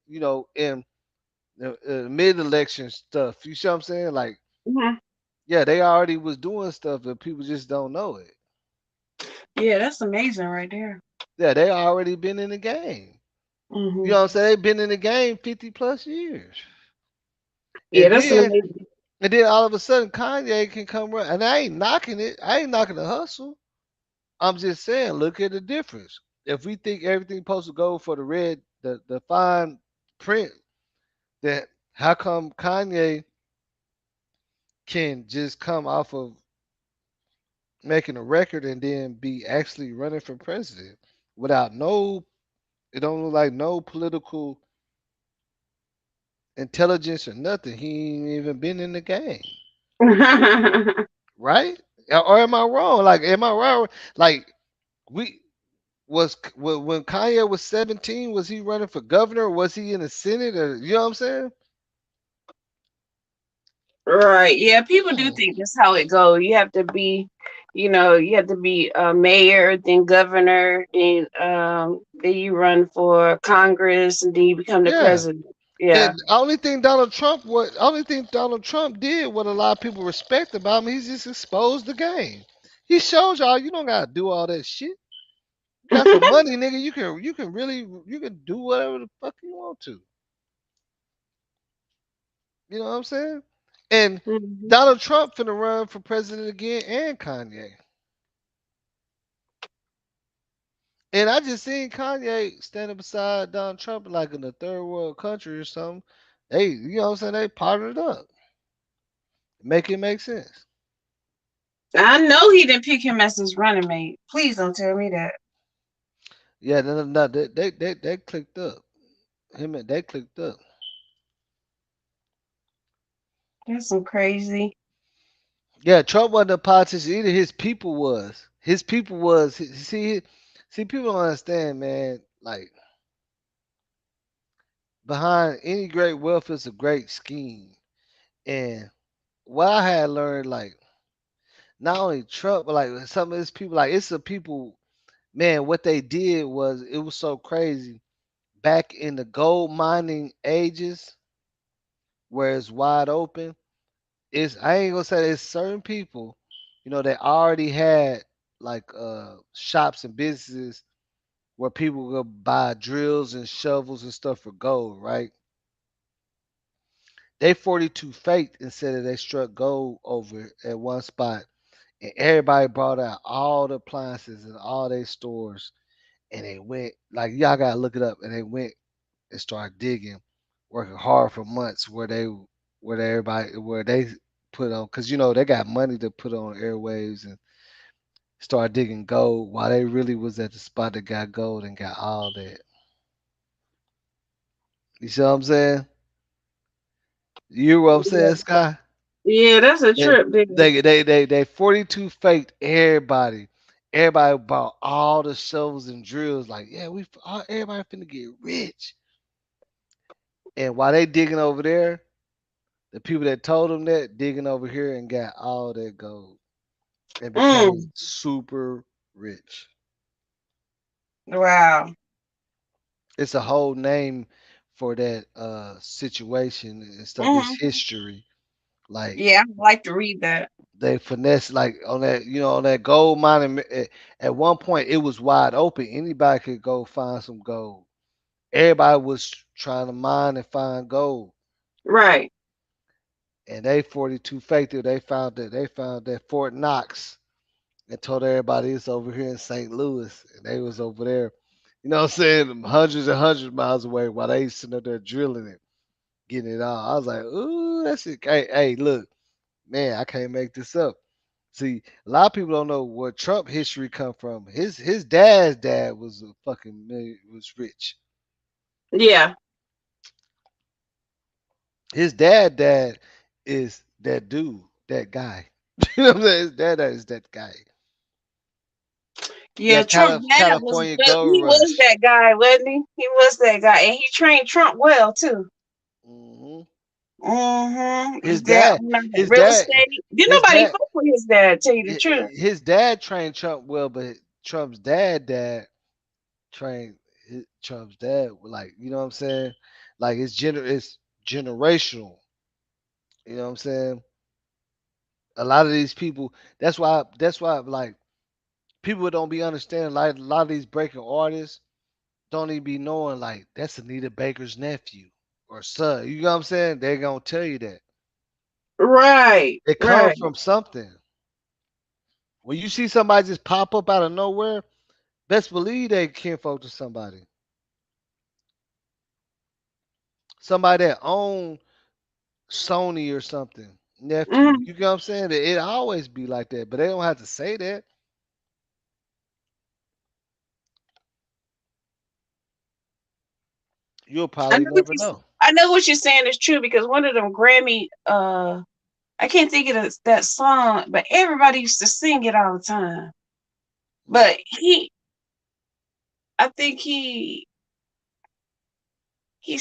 S1: You know, in the mid-election stuff. You see what I'm saying? Like,
S14: Mhm.
S1: yeah, they already was doing stuff, but people just don't know it.
S14: Yeah, that's amazing right there.
S1: Yeah, they already been in the game. You
S14: Hmm.
S1: know what I'm saying? They've been in the game 50 plus years.
S14: Yeah,
S1: And
S14: that's an
S1: then
S14: amazing.
S1: and then all of a sudden Kanye can come run. And I ain't knocking it. I ain't knocking the hustle. I'm just saying, look at the difference. If we think everything supposed to go for the red, the fine print, then how come Kanye can just come off of making a record and then be actually running for president without it don't look like no political intelligence or nothing. He ain't even been in the game, right? Or am I wrong? Like, am I wrong? Like, we when Kanye was 17, was he running for governor? Was he in the Senate? Or you know what I'm saying?
S14: Right. Yeah, people do
S1: Hmm.
S14: think that's how it goes. You have to be, you have to be a mayor, then governor, then you run for Congress, and then you become the
S1: Yeah.
S14: president. Yeah.
S1: And only thing Donald Trump did what a lot of people respect about him, he's just exposed the game. He shows y'all you don't gotta do all that shit. You got some money, nigga. You can really you can do whatever the fuck you want to. You know what I'm saying? And
S14: Mhm.
S1: Donald Trump finna run for president again and Kanye. And I just seen Kanye standing beside Donald Trump like in a third world country or something. They, you know what I'm saying? They partnered up. Make it make sense.
S14: I know he didn't pick him as his running mate. Please don't tell me that.
S1: Yeah, no, they clicked up. Him and they clicked up.
S14: That's some crazy.
S1: Yeah, Trump wasn't a politician either. His people was. His people was. See, people don't understand, man. Like behind any great wealth is a great scheme. And what I had learned, like not only Trump, but like some of his people, like it's the people, man. What they did was it was so crazy. Back in the gold mining ages, where it's wide open, it's I ain't gonna say there's certain people, they already had like shops and businesses where people go buy drills and shovels and stuff for gold, right? They 42 faked and said that they struck gold over at one spot, and everybody brought out all the appliances and all their stores, and they went like y'all gotta look it up, and they went and started digging, working hard for months where they put on because they got money to put on airwaves and start digging gold while they really was at the spot that got gold and got all that. You see what I'm saying? You hear what I'm
S14: Yeah,
S1: saying, Sky?
S14: yeah, that's a
S1: They
S14: trip, dude.
S1: they 42 faked everybody. Everybody bought all the shovels and drills. Like, yeah, everybody finna get rich. And while they digging over there, the people that told them that digging over here and got all that gold and became
S14: Mm,
S1: super rich.
S14: wow.
S1: It's a whole name for that situation and stuff. It's
S14: Hmm.
S1: history. Like
S14: Yeah, I'd like to read that.
S1: they finesse like on that gold mining. At one point, it was wide open. Anybody could go find some gold. Everybody was trying to mine and find gold.
S14: Right.
S1: And they 42 faked it. They found that Fort Knox and told everybody it's over here in St. Louis, and they was over there. You know what I'm saying? Hundreds and hundreds of miles away while they sitting up there drilling it, getting it all. I was like, ooh, that's it. Hey, look, man, I can't make this up. See, a lot of people don't know where Trump history come from. His dad's dad was a fucking was rich.
S14: Yeah.
S1: His dad is that dude, that guy. You know what I'm saying? His dad is that guy.
S14: Yeah,
S1: That
S14: Trump dad was
S1: California gold
S14: he was
S1: rush.
S14: that guy, wasn't he? He was that guy, and he trained Trump well too.
S1: hmm
S14: Mm-hmm. His
S1: His
S14: dad
S1: dad,
S14: owned that
S1: his
S14: real
S1: dad,
S14: estate. Did
S1: his
S14: nobody
S1: dad,
S14: fuck with his dad? Tell you the truth.
S1: his dad trained Trump well, but Trump's dad trained Trump's dad. Like, you know what I'm saying? Like it's generational. You know what I'm saying? A lot of these people. That's why like people don't be understanding. Like a lot of these breaking artists don't even be knowing like that's Anita Baker's nephew or son. You know what I'm saying? They're gonna tell you that.
S14: Right.
S1: It comes
S14: Right.
S1: from something. When you see somebody just pop up out of nowhere, best believe they kinfolk to somebody. Somebody that own Sony or something. Nephew.
S14: Mm.
S1: You know what I'm saying? It always be like that, but they don't have to say that. You'll
S14: I
S1: probably
S14: know what
S1: never
S14: you.
S1: know.
S14: I know what you're saying is true because one of them Grammy. I can't think of that song, but everybody used to sing it all the time. But I think he's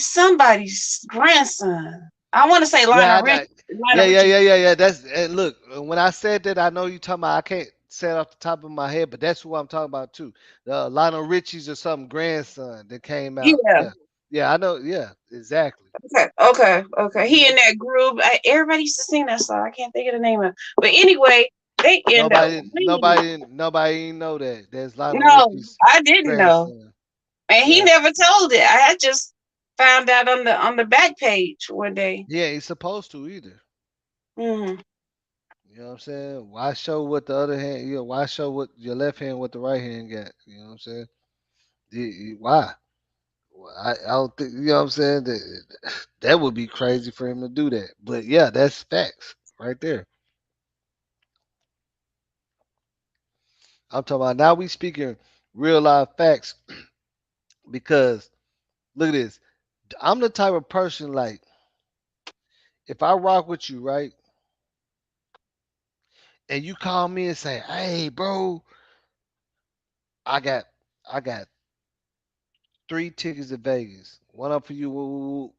S14: somebody's grandson. I want to say
S1: Yeah,
S14: Lionel Richie.
S1: yeah,
S14: Lionel
S1: yeah,
S14: Richie.
S1: yeah, yeah, yeah. That's and look, when I said that, I know you talking about. I can't say it off the top of my head, but that's who I'm talking about too. Lionel Richie's or something grandson that came out.
S14: Yeah.
S1: Yeah, yeah, I know. Yeah, exactly.
S14: Okay. He
S1: hmm
S14: in that group. Everybody used to sing that song. I can't think of the name of it. But anyway, they end up winning.
S1: Nobody didn't know that. There's Lionel
S14: No,
S1: Richie's
S14: I didn't know.
S1: grandson.
S14: And he
S1: Yeah,
S14: never told it. I had just found out on the back page one day.
S1: he ain't supposed to either.
S14: Hmm.
S1: You know what I'm saying? Why show what the other hand? Why show what your left hand what the right hand got? You know what I'm saying? Why? Well, I don't think you know what I'm saying. That would be crazy for him to do that. But yeah, that's facts right there. I'm talking about now we speaking real life facts because look at this. I'm the type of person like if I rock with you, right, and you call me and say, "Hey, bro, I got I got 3 tickets to Vegas. One up for you, woo, woo, woo,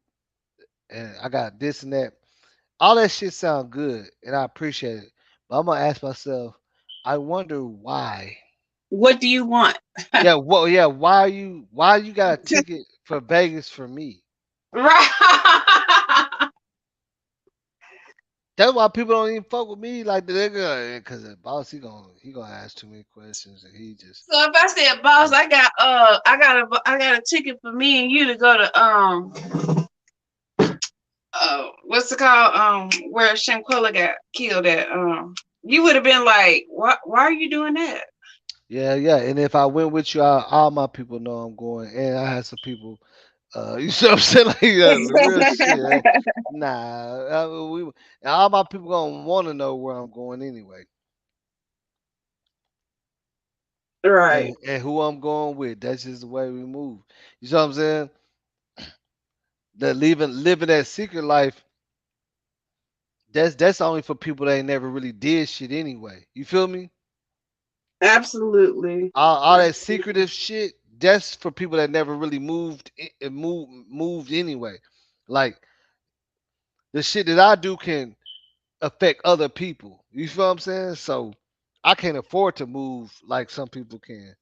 S1: and I got this and that." All that shit sound good, and I appreciate it. But I'm gonna ask myself, I wonder why.
S14: What do you want?
S1: Yeah, well, yeah, why you got a ticket for Vegas for me?
S14: Right.
S1: That's why people don't even fuck with me like they're gonna, cause the boss he gonna ask too many questions and he just
S14: So if I said, boss, I got a ticket for me and you to go to what's it called, where Shanquella got killed at, you would have been like, why are you doing that?
S1: yeah, yeah. And if I went with you, all my people know I'm going, and I had some people. You see what I'm saying? Like the real shit. Nah, all my people gonna want to know where I'm going anyway,
S14: Right.
S1: and who I'm going with. That's just the way we move. You see what I'm saying? That living that secret life. That's only for people that ain't never really did shit anyway. You feel me?
S14: Absolutely.
S1: All that secretive shit. That's for people that never really moved anyway. Like the shit that I do can affect other people. You feel what I'm saying? So I can't afford to move like some people can.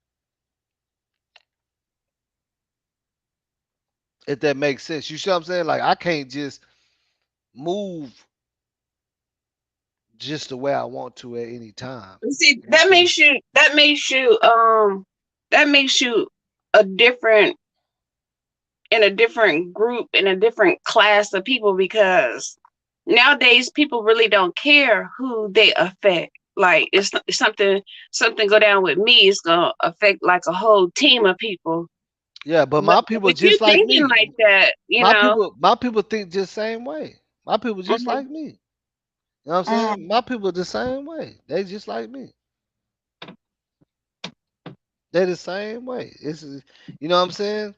S1: If that makes sense. You see what I'm saying? Like I can't just move just the way I want to at any time.
S14: See,
S1: You know what I'm saying?
S14: that makes you a different in a different group, in a different class of people, because nowadays people really don't care who they affect. Like it's something go down with me, it's gonna affect like a whole team of people.
S1: Yeah, but
S14: But
S1: my people
S14: with you
S1: just like
S14: thinking
S1: me.
S14: like that,
S1: My people think just same way. My people just
S14: mhm,
S1: like me. You know what I'm saying? My people the same way. They just like me. They the same way. You know what I'm saying?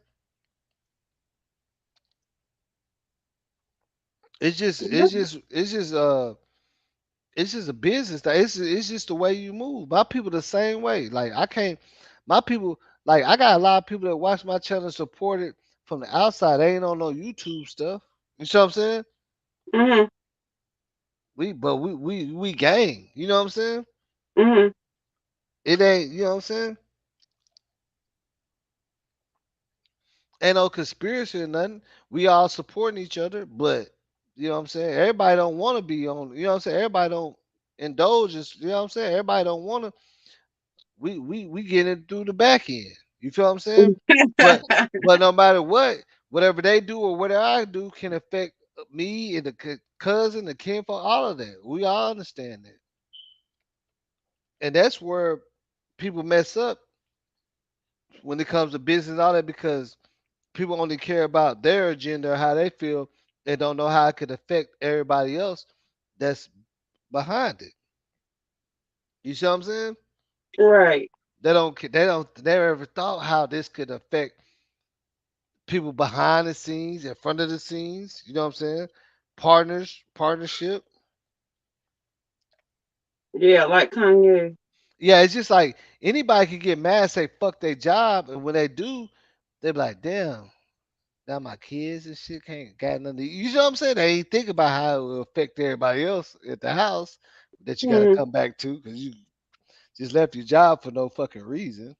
S1: It's just a business thing. It's just the way you move. My people the same way. Like I can't. My people like I got a lot of people that watch my channel support it from the outside. They ain't on no YouTube stuff. You see what I'm saying?
S14: mhm,
S1: We gang. You know what I'm saying?
S14: mhm,
S1: It ain't. You know what I'm saying? Ain't no conspiracy or nothing. We all supporting each other, but you know what I'm saying? Everybody don't want to be on, you know what I'm saying? Everybody don't indulge us, you know what I'm saying? Everybody don't want to we get it through the back end. You feel what I'm saying? But no matter what, whatever they do or whatever I do can affect me and the cousin, the kinfolk, all of that. We all understand that. And that's where people mess up when it comes to business and all that because people only care about their agenda or how they feel. They don't know how it could affect everybody else that's behind it. You see what I'm saying?
S14: right.
S1: They never ever thought how this could affect people behind the scenes, in front of the scenes. You know what I'm saying? Partnership.
S14: Yeah, like Kanye.
S1: Yeah, it's just like anybody can get mad, say fuck their job, and when they do, they be like, damn, now my kids and shit can't got nothing. You know what I'm saying? They ain't think about how it will affect everybody else at the house that you got to
S14: Mhm.
S1: come back to because you just left your job for no fucking reason.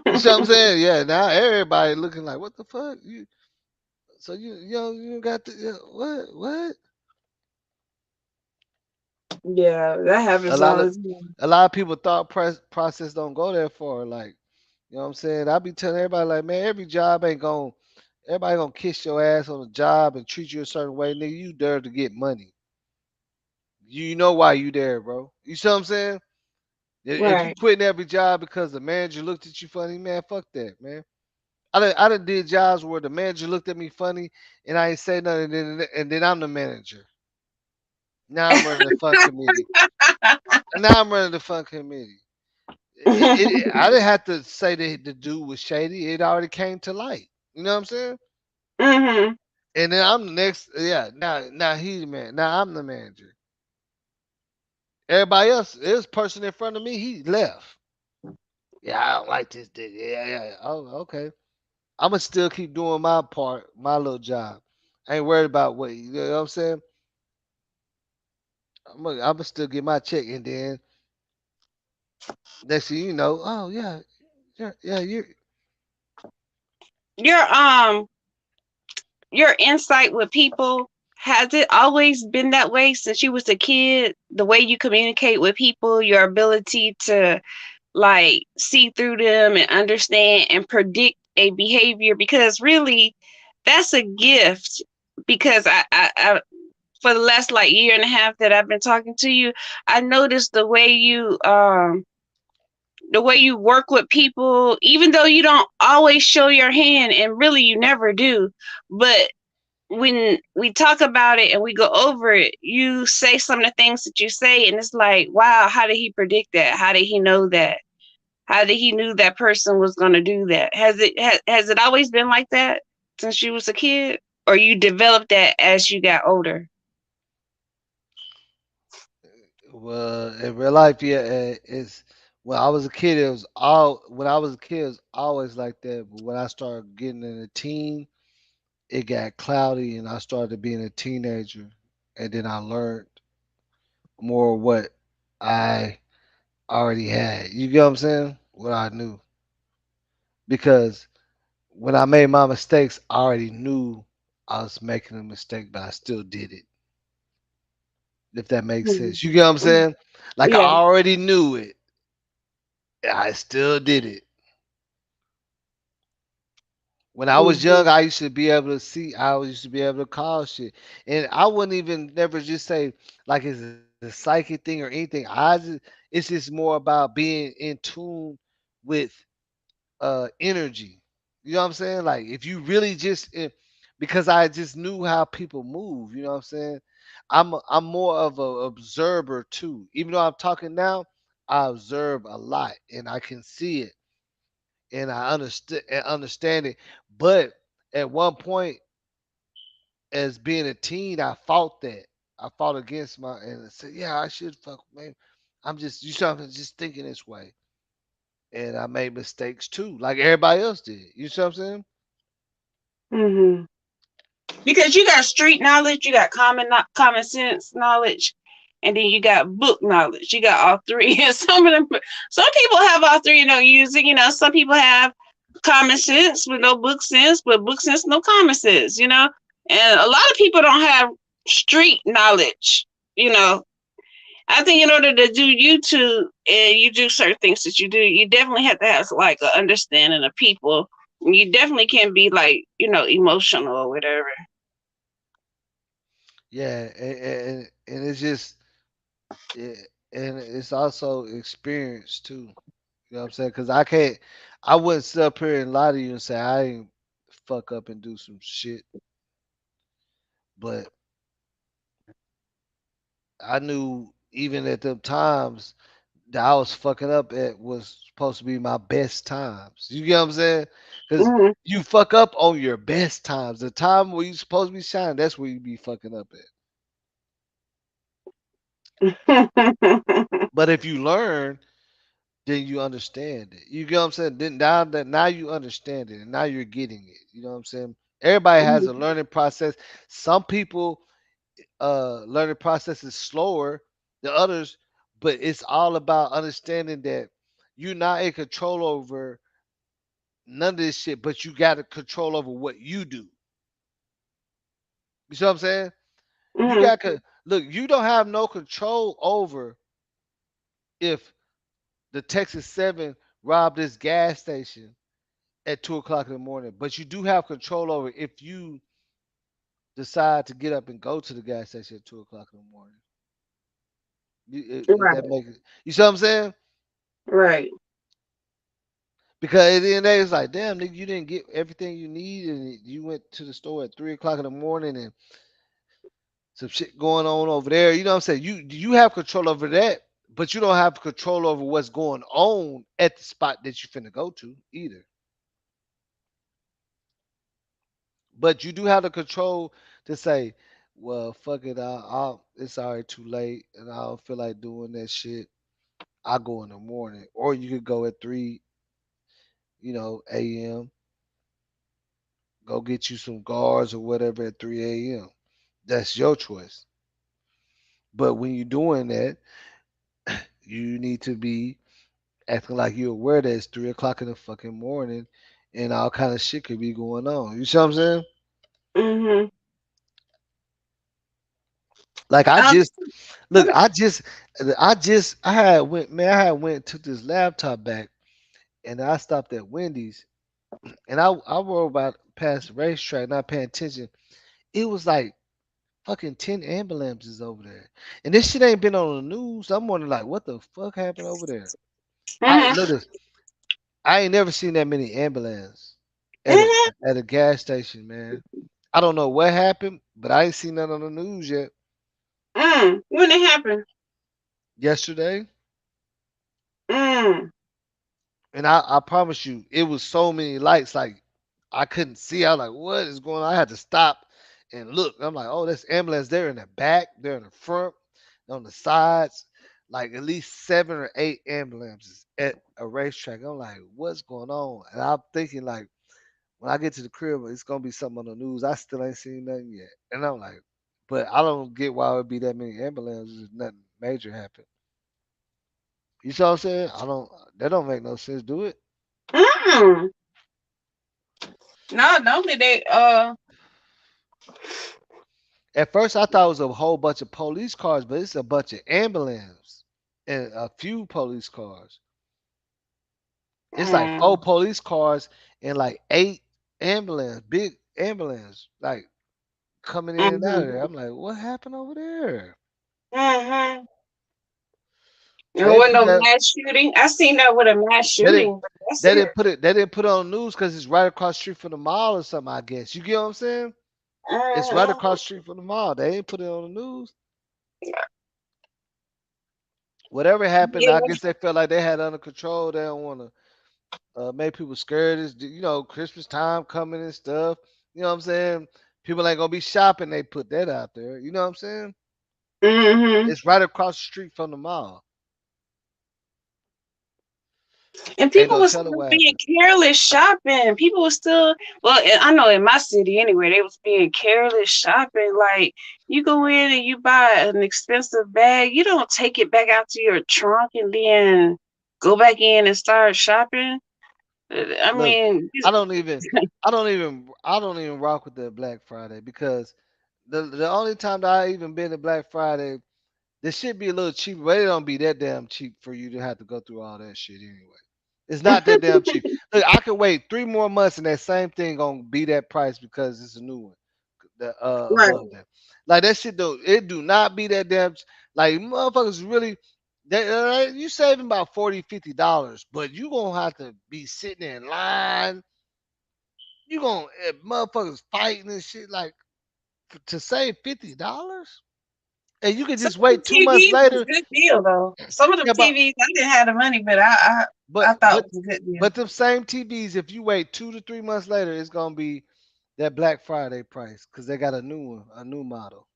S1: You see what I'm saying? Yeah. Now everybody looking like, what the fuck? So you got the what?
S14: Yeah, that
S1: A
S14: happens
S1: lot
S14: all
S1: of
S14: the time.
S1: a lot of people thought process don't go that far. Like you know what I'm saying? I be telling everybody like, man, every job ain't going. Everybody gonna kiss your ass on the job and treat you a certain way, nigga. You there to get money. You know why you there, bro. You see what I'm saying? If you
S14: Right.
S1: quitting every job because the manager looked at you funny, man, fuck that, man. I done did jobs where the manager looked at me funny and I ain't say nothing, and then I'm the manager. Now I'm running the fun committee. And now I'm running the fun committee. I didn't have to say that the dude was shady. It already came to light. You know what I'm saying?
S14: Mm-hmm.
S1: And then I'm the next. Yeah, now he's the man. Now I'm the manager. Everybody else, this person in front of me, he left. Yeah, I don't like this. Yeah. Oh, okay. I'm gonna still keep doing my part, my little job. I ain't worried about what you know what I'm saying. I'm gonna still get my check, and then next thing you know, oh yeah, you.
S14: Your your insight with people, has it always been that way since you was a kid? The way you communicate with people, your ability to like see through them and understand and predict a behavior, because really that's a gift. Because I for the last like year and a half that I've been talking to you, I noticed the way you work with people, even though you don't always show your hand, and really you never do, but when we talk about it and we go over it, you say some of the things that you say, and it's like, wow, how did he predict that? How did he know that? How did he knew that person was going to do that? Has it always been like that since you was a kid, or you developed that as you got older?
S1: Well, in real life, yeah, it's when I was a kid, it was all when I was a kid, it was always like that. But when I started getting in a teen, it got cloudy, and I started being a teenager, and then I learned more what I already had. You get what I'm saying? What I knew, because when I made my mistakes, I already knew I was making a mistake, but I still did it. If that makes
S14: Mhm.
S1: sense, you get what I'm saying? Like I
S14: Yeah.
S1: already knew it, I still did it. When I was young,
S14: Mhm.
S1: I used to be able to see. I used to be able to call shit, and I wouldn't even never just say like it's a psychic thing or anything. It's just more about being in tune with energy. You know what I'm saying? Like if you really because I just knew how people move. You know what I'm saying? I'm more of a observer too. Even though I'm talking now, I observe a lot and I can see it and I understand it. But at one point, as being a teen, I fought that. I fought against my and I said, yeah, I should fuck man. I'm just just thinking this way. And I made mistakes too, like everybody else did. You see what I'm saying?
S14: Mhm. Because you got street knowledge, you got common sense knowledge, and then you got book knowledge. You got all three. And some people have all three and don't use it. Some people have common sense with no book sense, but book sense no common sense. And a lot of people don't have street knowledge. You know, I think in order to do YouTube and you do certain things that you do, you definitely have to have like an understanding of people. You definitely can't be like emotional or whatever.
S1: Yeah, and it's just yeah, and it's also experience too. You know what I'm saying? Because I wouldn't sit up here and lie to you and say I ain't fuck up and do some shit, but I knew even at them times that I was fucking up at was supposed to be my best times. You get what I'm saying? Because
S14: Mhm.
S1: you fuck up on your best times. The time where you supposed to be shining, that's where you be fucking up at. But if you learn, then you understand it. You get what I'm saying? Then now you understand it and now you're getting it. You know what I'm saying? Everybody has a learning process. Some people learning process is slower than others, but it's all about understanding that you're not in control over none of this shit, but you got to control over what you do. You see what I'm saying? You
S14: Mhm.
S1: got to look. You don't have no control over if the Texas Seven robbed this gas station at 2 o'clock in the morning, but you do have control over if you decide to get up and go to the gas station at 2 o'clock in the morning. If that
S14: Right.
S1: makes it, you see what I'm saying?
S14: Right.
S1: Because at the end of the day, it's like, damn, nigga, you didn't get everything you need, and you went to the store at 3 o'clock in the morning, and some shit going on over there. You know what I'm saying? You have control over that, but you don't have control over what's going on at the spot that you finna go to either. But you do have the control to say, well, fuck it, it's already too late, and I don't feel like doing that shit. I go in the morning, or you could go at 3, a.m. Go get you some guards or whatever at 3 a.m. That's your choice. But when you're doing that, you need to be acting like you're aware that it's 3 o'clock in the fucking morning, and all kind of shit could be going on. You see what I'm saying?
S14: Mhm.
S1: Like I
S14: Um,
S1: just look, I had went man, I had went and took this laptop back, and I stopped at Wendy's, and I rode about past the racetrack, not paying attention. It was like fucking 10 ambulances over there, and this shit ain't been on the news. I'm wondering like, what the fuck happened over there? I
S14: mhm.
S1: look this, I ain't never seen that many ambulance at a
S14: Mhm.
S1: at a gas station, man. I don't know what happened, but I ain't seen that on the news yet.
S14: When it happened?
S1: Yesterday,
S14: Mm.
S1: and I promise you, it was so many lights, like I couldn't see. I was like, what is going on? I had to stop and look. I'm like, oh, that's ambulance. They're in the back, they're in the front, on the sides, like at least 7 or 8 ambulances at a racetrack. I'm like, what's going on? And I'm thinking like, when I get to the crib, it's gonna be something on the news. I still ain't seen nothing yet, and I'm like, but I don't get why it would be that many ambulances if nothing major happened. You see what I'm saying? I don't. That don't make no sense. Do it.
S14: Mm. No, normally they
S1: At first, I thought it was a whole bunch of police cars, but it's a bunch of ambulance and a few police cars. It's like
S14: mm,
S1: 4 police cars and like 8 ambulance, big ambulance, like coming in and out
S14: mhm.
S1: of there. I'm like, what happened over there?
S14: Mhm.
S1: They
S14: There
S1: didn't
S14: wasn't
S1: put
S14: no
S1: that.
S14: mass shooting. I seen that with a mass
S1: They didn't.
S14: shooting, but that's
S1: They
S14: it.
S1: didn't put it. They didn't put it on the news because it's right across the street from the mall or something. I guess you get what I'm saying. It's right
S14: Mhm.
S1: across the street from the mall. They ain't put it on the news. Whatever happened,
S14: Yeah.
S1: I guess they felt like they had it under control. They don't want to make people scared. It's Christmas time coming and stuff. You know what I'm saying? People ain't gonna be shopping. They put that out there. You know what I'm saying?
S14: Mhm.
S1: It's right across the street from the mall.
S14: And
S1: Ain't
S14: people
S1: no
S14: was
S1: telling
S14: still
S1: what
S14: being
S1: happened.
S14: careless shopping. People was still, well, I know in my city anyway, they was being careless shopping. Like you go in and you buy an expensive bag, you don't take it back out to your trunk and then go back in and start shopping. I
S1: Look,
S14: mean,
S1: I don't even, I don't even rock with the Black Friday because the only time that I even been to Black Friday, this should be a little cheaper, but it don't be that damn cheap for you to have to go through all that shit anyway. It's not that damn cheap. Look, I could wait 3 more months and that same thing gonna be that price because it's a new one. The
S14: right.
S1: above that, like that shit do not be that damn. Like motherfuckers really, you saving about 40, $50, but you gonna have to be sitting in line. You gonna motherfuckers fighting and shit like to save $50, and you can
S14: Some
S1: just
S14: of them
S1: wait 2 months
S14: TVs was
S1: later.
S14: a good deal though. Some of them
S1: Yeah, but
S14: TVs, I didn't have the money, but
S1: but
S14: I thought
S1: but
S14: it was a good deal.
S1: but them same TVs, if you wait 2 to 3 months later, it's gonna be that Black Friday price because they got a new one, a new model.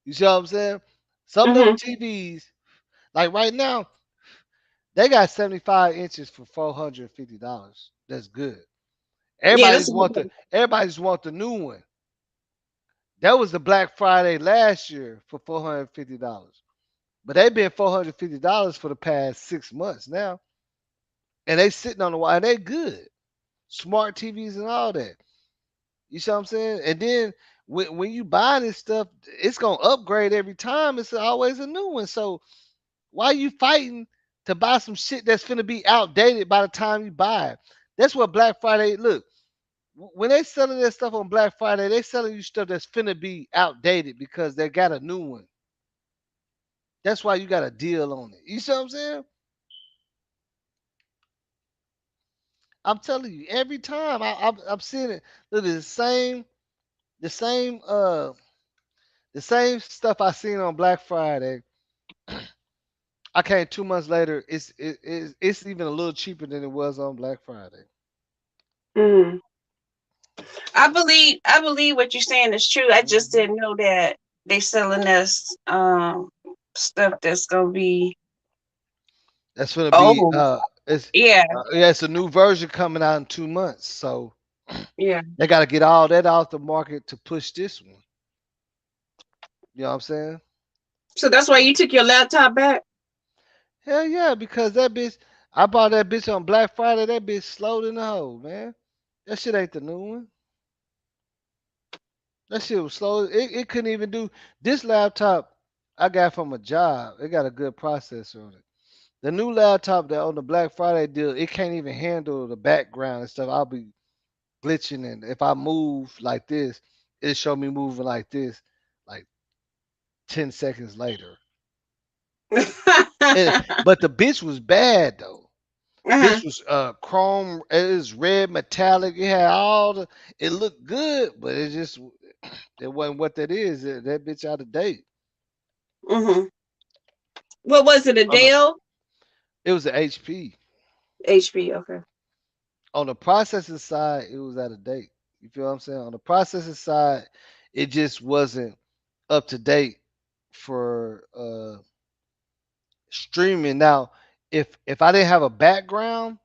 S1: You see what I'm saying? Some of them
S14: Mhm.
S1: TVs, like right now, they got 75 inches for $450. That's good.
S14: Yeah, that's a
S1: Everybody just want the new one. That was the Black Friday last year for $450. But they've been $450 for the past 6 months now. And they sitting on the wall and they good. Smart TVs and all that. You see what I'm saying? And then when you buy this stuff, it's gonna upgrade every time. It's always a new one. So why you fighting to buy some shit that's finna be outdated by the time you buy it? That's what Black Friday look. When they selling that stuff on Black Friday, they selling you stuff that's finna be outdated because they got a new one. That's why you got a deal on it. You see what I'm saying? I'm telling you, every time I'm seeing it. Look, the same, the same stuff I seen on Black Friday. I came 2 months later. It's even a little cheaper than it was on Black Friday.
S14: Mhm. I believe what you're saying is true. I just didn't know that they selling us stuff that's gonna be
S1: That's gonna be
S14: old.
S1: it's
S14: Yeah,
S1: yeah, it's a new version coming out in 2 months. So
S14: yeah.
S1: they got to get all that off the market to push this one. You know what I'm saying?
S14: So that's why you took your laptop back?
S1: Hell yeah, because that bitch, I bought that bitch on Black Friday. That bitch slowed in the hole, man. That shit ain't the new one. That shit was slow. It couldn't even do this laptop I got from a job. It got a good processor on it. The new laptop that on the Black Friday deal, it can't even handle the background and stuff. I'll be glitching, and if I move like this, it show me moving like this, like 10 seconds later. But the bitch was bad though.
S14: Uh-huh.
S1: Bitch was chrome. It was red metallic. It had all the. It looked good, but it just it wasn't what that is. That bitch out of date.
S14: Mm-hmm. What was it, a
S1: On the,
S14: Dell?
S1: it was an HP.
S14: HP, okay.
S1: On the processing side, it was out of date. You feel what I'm saying? On the processing side, it just wasn't up to date for streaming. Now, if I didn't have a background,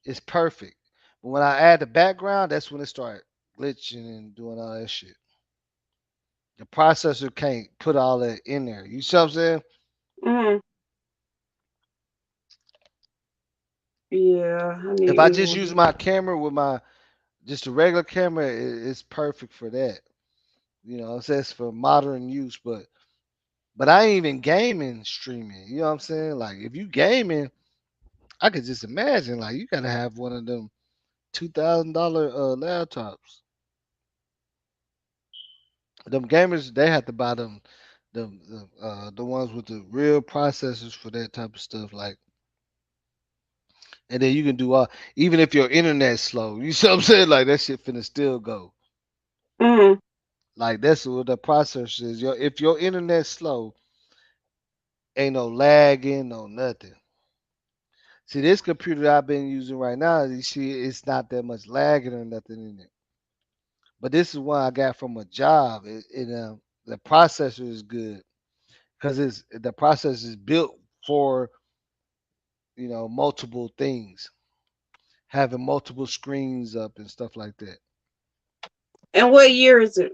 S1: it's perfect. But when I add the background, that's when it started glitching and doing all that shit. The processor can't put all that in there. You see what I'm saying?
S14: Mm-hmm. Yeah, I
S1: If
S14: need
S1: I
S14: me
S1: just use
S14: one.
S1: my camera with my just a regular camera, it's perfect for that. You know, it says for modern use, but I ain't even gaming streaming. You know what I'm saying? Like if you gaming, I could just imagine like you gotta have one of them $2,000 laptops. Them gamers they have to buy the ones with the real processors for that type of stuff. Like and then you can do all even if your internet's slow. You see what I'm saying? Like that shit finna still go.
S14: Mm-hmm.
S1: Like that's what the processor is. If your internet's slow, ain't no lagging, no nothing. See this computer that I've been using right now, you see it's not that much lagging or nothing in it. But this is one I got from a job. The processor is good because it's the processor is built for multiple things, having multiple screens up and stuff like that.
S14: And what year is it?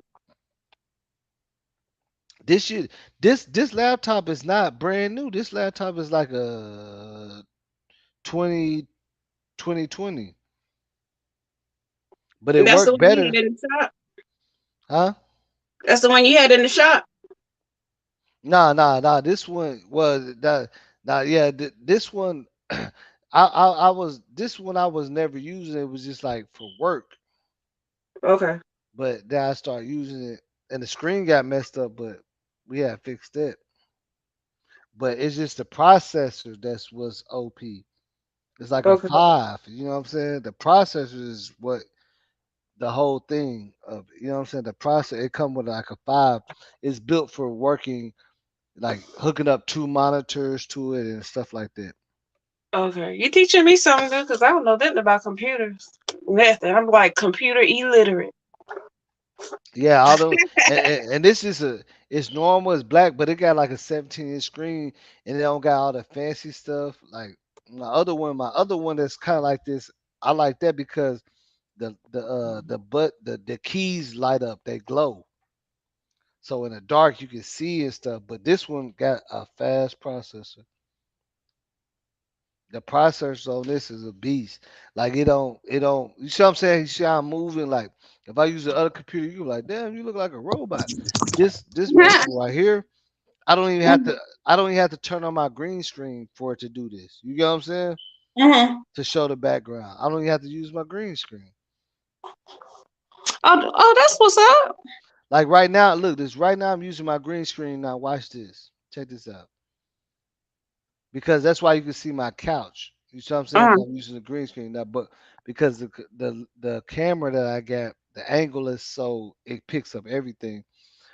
S1: This shit, this laptop is not brand new. This laptop is like a 20 2020, but it
S14: That's the
S1: worked
S14: one you
S1: better,
S14: had in the shop?
S1: huh?
S14: That's the one you had in the shop?
S1: Nah. This one was that. Nah, yeah. This one, I was this one I was never using. It was just like for work,
S14: Okay.
S1: but then I started using it, and the screen got messed up, but we had fixed it. But it's just the processor that's was OP. It's like a
S14: Okay.
S1: five. You know what I'm saying? The processor is what the whole thing of. You know what I'm saying? The process it come with like a five. It's built for working like hooking up two monitors to it and stuff like that.
S14: Okay. You teaching me something good because I don't know nothing about computers. Nothing. I'm like computer illiterate.
S1: Yeah, all them and this is it's normal, it's black, but it got like a 17-inch screen and it don't got all the fancy stuff. Like my other one that's kind of like this, I like that because the keys light up, they glow. So in the dark you can see and stuff, but this one got a fast processor. The processor on this is a beast. Like it don't. You see what I'm saying? You see how I'm moving? Like if I use the other computer, you like, damn, you look like a robot. This motherfucker right here, I don't even have to. I don't even have to turn on my green screen for it to do this. You get what I'm saying?
S14: Mm-hmm.
S1: To show the background, I don't even have to use my green screen.
S14: Oh, that's what's up.
S1: Like right now, look, this right now I'm using my green screen. Now watch this. Check this out. Because that's why you can see my couch. You see what I'm saying?
S14: Uh,
S1: 'Cause I'm using the green screen now, but because the camera that I got, the angle is so it picks up everything.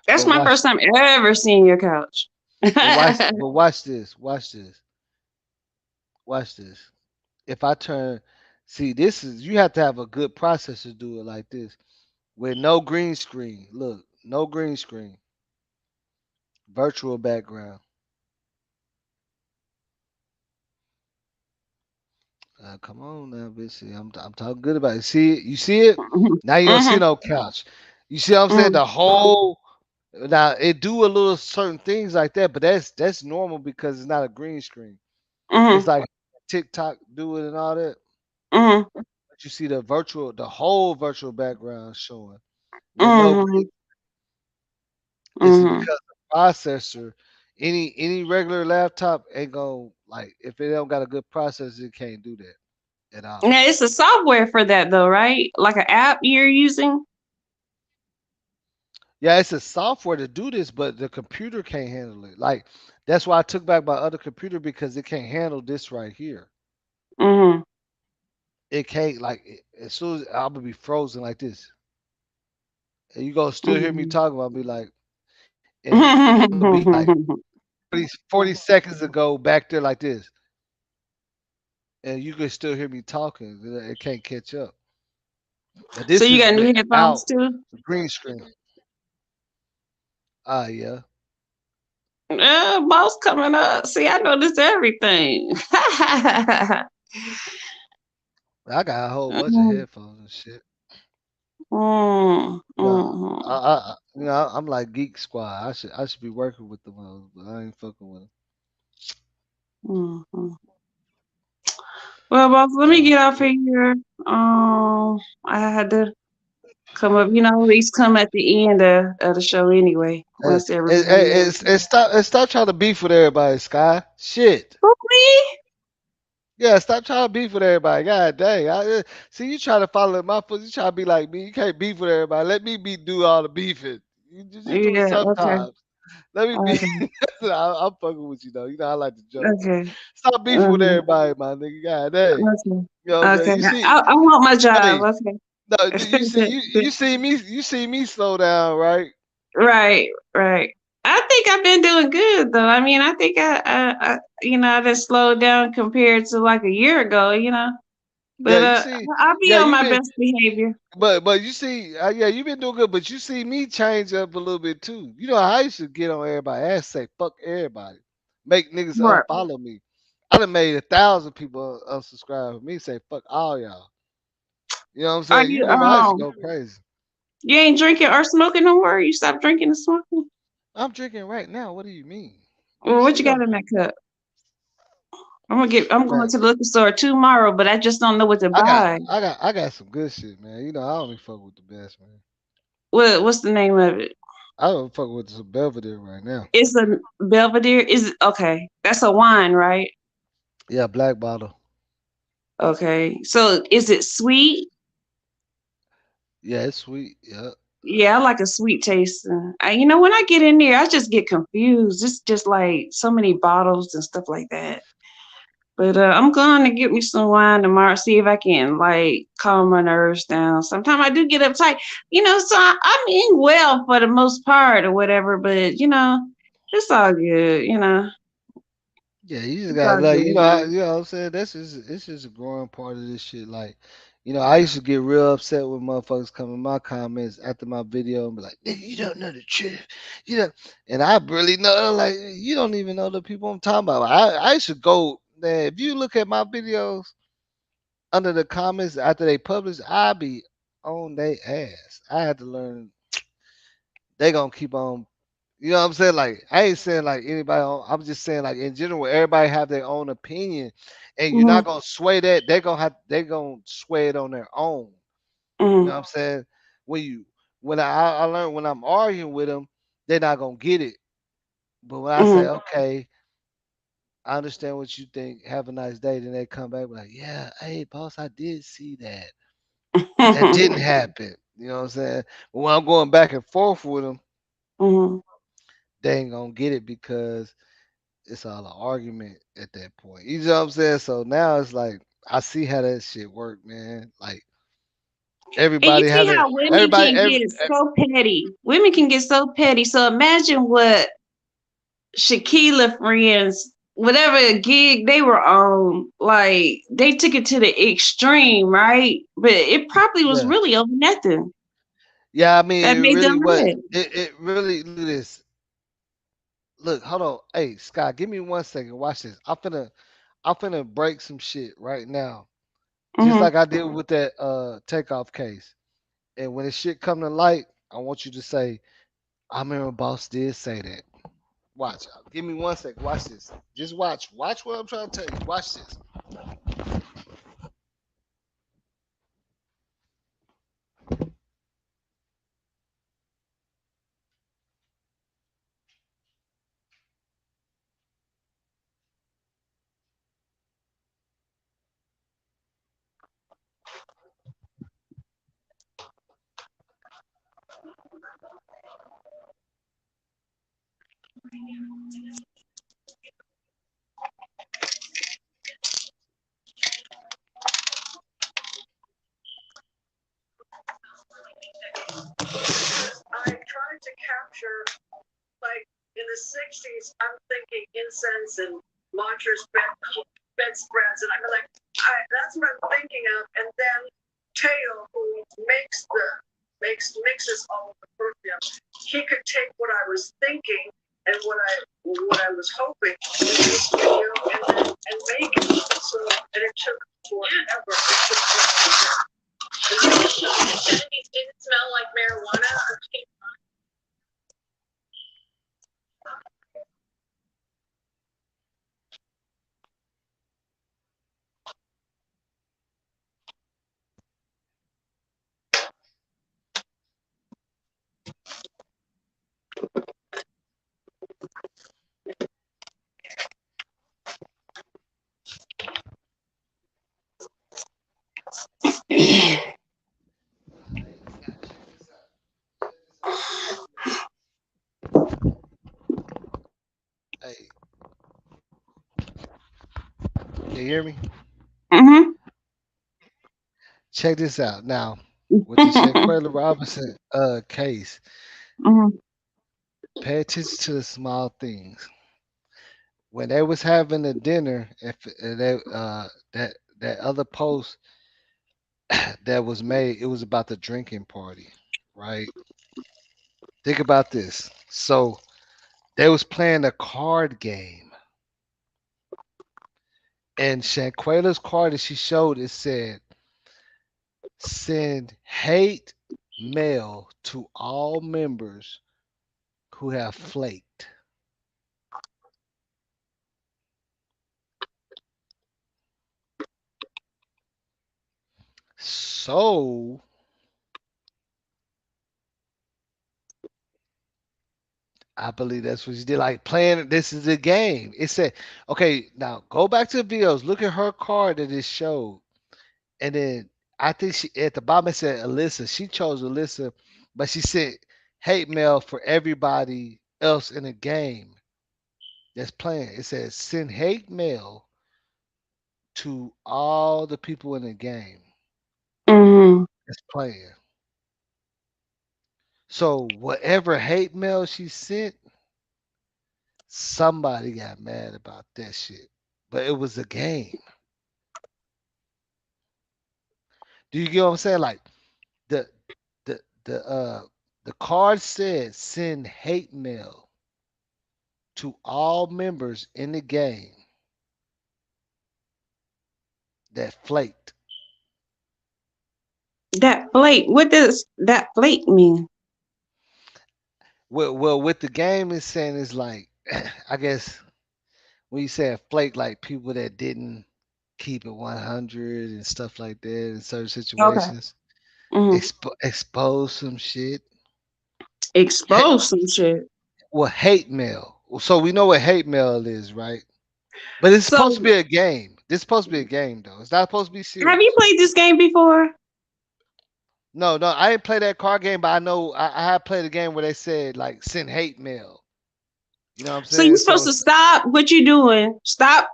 S14: that's
S1: But
S14: my first time ever seeing your couch.
S1: watch this, watch this. If I turn, see, this is you have to have a good processor to do it like this. with no green screen. Look, no green screen. Virtual background. Come on now, bitch. See, I'm talking good about it. See it? You see it? Now you don't see no couch. You see what I'm saying? The whole now it do a little certain things like that, but that's normal because it's not a green screen. It's like TikTok do it and all that. But you see the whole virtual background showing with no green. It's because the processor, any regular laptop ain't gonna like if it don't got a good processor, it can't do that at all.
S14: Now it's a software for that though, right? Like an app you're using.
S1: Yeah, it's a software to do this, but the computer can't handle it. Like that's why I took back my other computer because it can't handle this right here. It can't as soon as I'm gonna be frozen like this, and you gonna still hear me talking. I'll be like, and I'm gonna be like 40 seconds ago back there like this, and you can still hear me talking. It can't catch up. But
S14: So
S1: this
S14: you
S1: is
S14: got new
S1: without
S14: headphones too?
S1: the green screen. Yeah.
S14: Boss coming up. See, I noticed everything.
S1: I got a whole bunch of headphones and shit. I'm like Geek Squad. I should be working with them, but I ain't fucking with them.
S14: Well, boss, let me get off of here. I had to come up. You know, at least come at the end of the show anyway.
S1: And,
S14: Once everybody else.
S1: and stop trying to beef with everybody, Sky. Shit.
S14: Who, me?
S1: Yeah, stop trying to beef with everybody. God dang. See, you try to follow in my foot. You try to be like me. You can't beef with everybody. Let me do all the beefing. You just do it
S14: Yeah. Okay.
S1: sometimes. Let me be.
S14: Okay.
S1: I'm fucking with you though. You know I like to joke.
S14: Okay.
S1: Stop beefing with everybody, my nigga. God dang.
S14: Okay.
S1: You know what I'm
S14: Okay.
S1: saying? You see,
S14: I want my job.
S1: hey,
S14: Okay.
S1: no, you see me slow down, right?
S14: Right. Right. I think I've been doing good though. I mean, I think I just slowed down compared to like a year ago.
S1: Yeah,
S14: But
S1: you see,
S14: I'll be
S1: yeah,
S14: on
S1: you
S14: my
S1: been,
S14: best behavior.
S1: but you see, yeah, you've been doing good, but you see me change up a little bit too. You know how I used to get on everybody ass, say fuck everybody, make niggas
S14: Right.
S1: unfollow me. I done made 1,000 people unsubscribe from me, say fuck all y'all. You know what I'm
S14: Are
S1: saying? You
S14: you
S1: remember I used to go crazy.
S14: you ain't drinking or smoking no more? You stopped drinking and smoking?
S1: I'm drinking right now. What do you mean? You
S14: Well, what you
S1: see,
S14: got in that cup? I'm going
S1: man,
S14: to the liquor store tomorrow, but I just don't know what to buy.
S1: I got some good shit, man. You know I only fuck with the best, man.
S14: What's the name of it?
S1: I don't fuck with some Belvedere right now.
S14: It's a Belvedere. Is it okay? That's a wine, right?
S1: Yeah, black bottle.
S14: Okay. So is it sweet?
S1: Yeah, it's sweet. Yeah.
S14: Yeah, I like a sweet taste. When I get in there, I just get confused. It's just like so many bottles and stuff like that. But I'm going to get me some wine tomorrow, see if I can like calm my nerves down. Sometimes I do get uptight, so I mean well for the most part or whatever, but it's all good.
S1: Yeah, you just
S14: It's
S1: got
S14: all
S1: like
S14: good.
S1: you know what I'm saying. It's just a growing part of this shit. Like, I used to get real upset when motherfuckers come in my comments after my video and be like, "Nigga, you don't know the truth," you know. And I really know, like, you don't even know the people I'm talking about. I used to go, man. If you look at my videos under the comments after they publish, I be on they ass. I had to learn they gonna keep on. You know what I'm saying? Like I ain't saying like anybody. I'm just saying like in general, everybody have their own opinion, and you're not gonna sway that. They gonna sway it on their own. You know what I'm saying? When I learn when I'm arguing with them, they're not gonna get it. But when I say okay, I understand what you think. Have a nice day. Then they come back like, yeah, hey boss, I did see that. That didn't happen. You know what I'm saying? But when I'm going back and forth with them, they ain't gonna get it because it's all an argument at that point. You know what I'm saying? So now it's like I see how that shit work, man. Like
S14: And you
S1: everybody
S14: see
S1: have their
S14: how women
S1: everybody
S14: can get so petty. Women can get so petty. So imagine what Shaquilla friends, whatever gig they were on, like they took it to the extreme, right? But it probably was
S1: yeah.
S14: really over nothing.
S1: Yeah, I mean,
S14: that
S1: it
S14: made
S1: really
S14: them
S1: what
S14: mad.
S1: it really look at this. Look, hold on. Hey, Scott, give me 1 second. Watch this. I'm finna break some shit right now. Just
S14: Hmm.
S1: like I did with that takeoff case. And when the shit come to light, I want you to say, I remember boss did say that. Watch. Give me 1 second. Watch this. Just watch. Watch what I'm trying to tell you. Watch this.
S21: I tried to capture, like in the 60s, I'm thinking incense and launchers, bedspreads, and I'm like, that's what I'm thinking of. And then Teo, who mixes all of the perfume, he could take what I was thinking and what I was hoping in this video and make it. So and it took forever. Did it smell like marijuana?
S1: Hey, can you hear me?
S14: Hmm.
S1: Check this out. Now, with the Shaquella Robinson case,
S14: Hmm.
S1: pay attention to the small things. When they was having a dinner, if they that other post that was made, it was about the drinking party, right? Think about this. So they was playing a card game, and Shaquella's card that she showed it said, "Send hate mail to all members who have flaked." So I believe that's what she did. Like playing, this is a game. It said, okay, now go back to the videos. Look at her card that it showed. And then I think she at the bottom it said Alyssa. She chose Alyssa, but she sent hate mail for everybody else in the game that's playing. It says send hate mail to all the people in the game
S14: Hmm.
S1: that's playing. So whatever hate mail she sent, somebody got mad about that shit. But it was a game. Do you get what I'm saying? Like the the the uh the card said send hate mail to all members in the game that flaked.
S14: That flake. What does that flake mean?
S1: Well, with the game is saying is like, I guess when you say flake, like people that didn't keep it 100 and stuff like that in certain
S14: Okay.
S1: situations,
S14: Hmm.
S1: expose some shit. Ha-
S14: Expose some shit.
S1: well, hate mail. So we know what hate mail is, right? But it's supposed to
S14: So,
S1: be a game. This is supposed to be a game, though. It's not supposed to be
S14: have you
S1: serious.
S14: played this game before?
S1: No, no, I didn't play that card game, but I know I have played a game where they said like send hate mail. You know what I'm
S14: So you're
S1: saying? So
S14: supposed to
S1: it's
S14: stop what you're doing. Stop.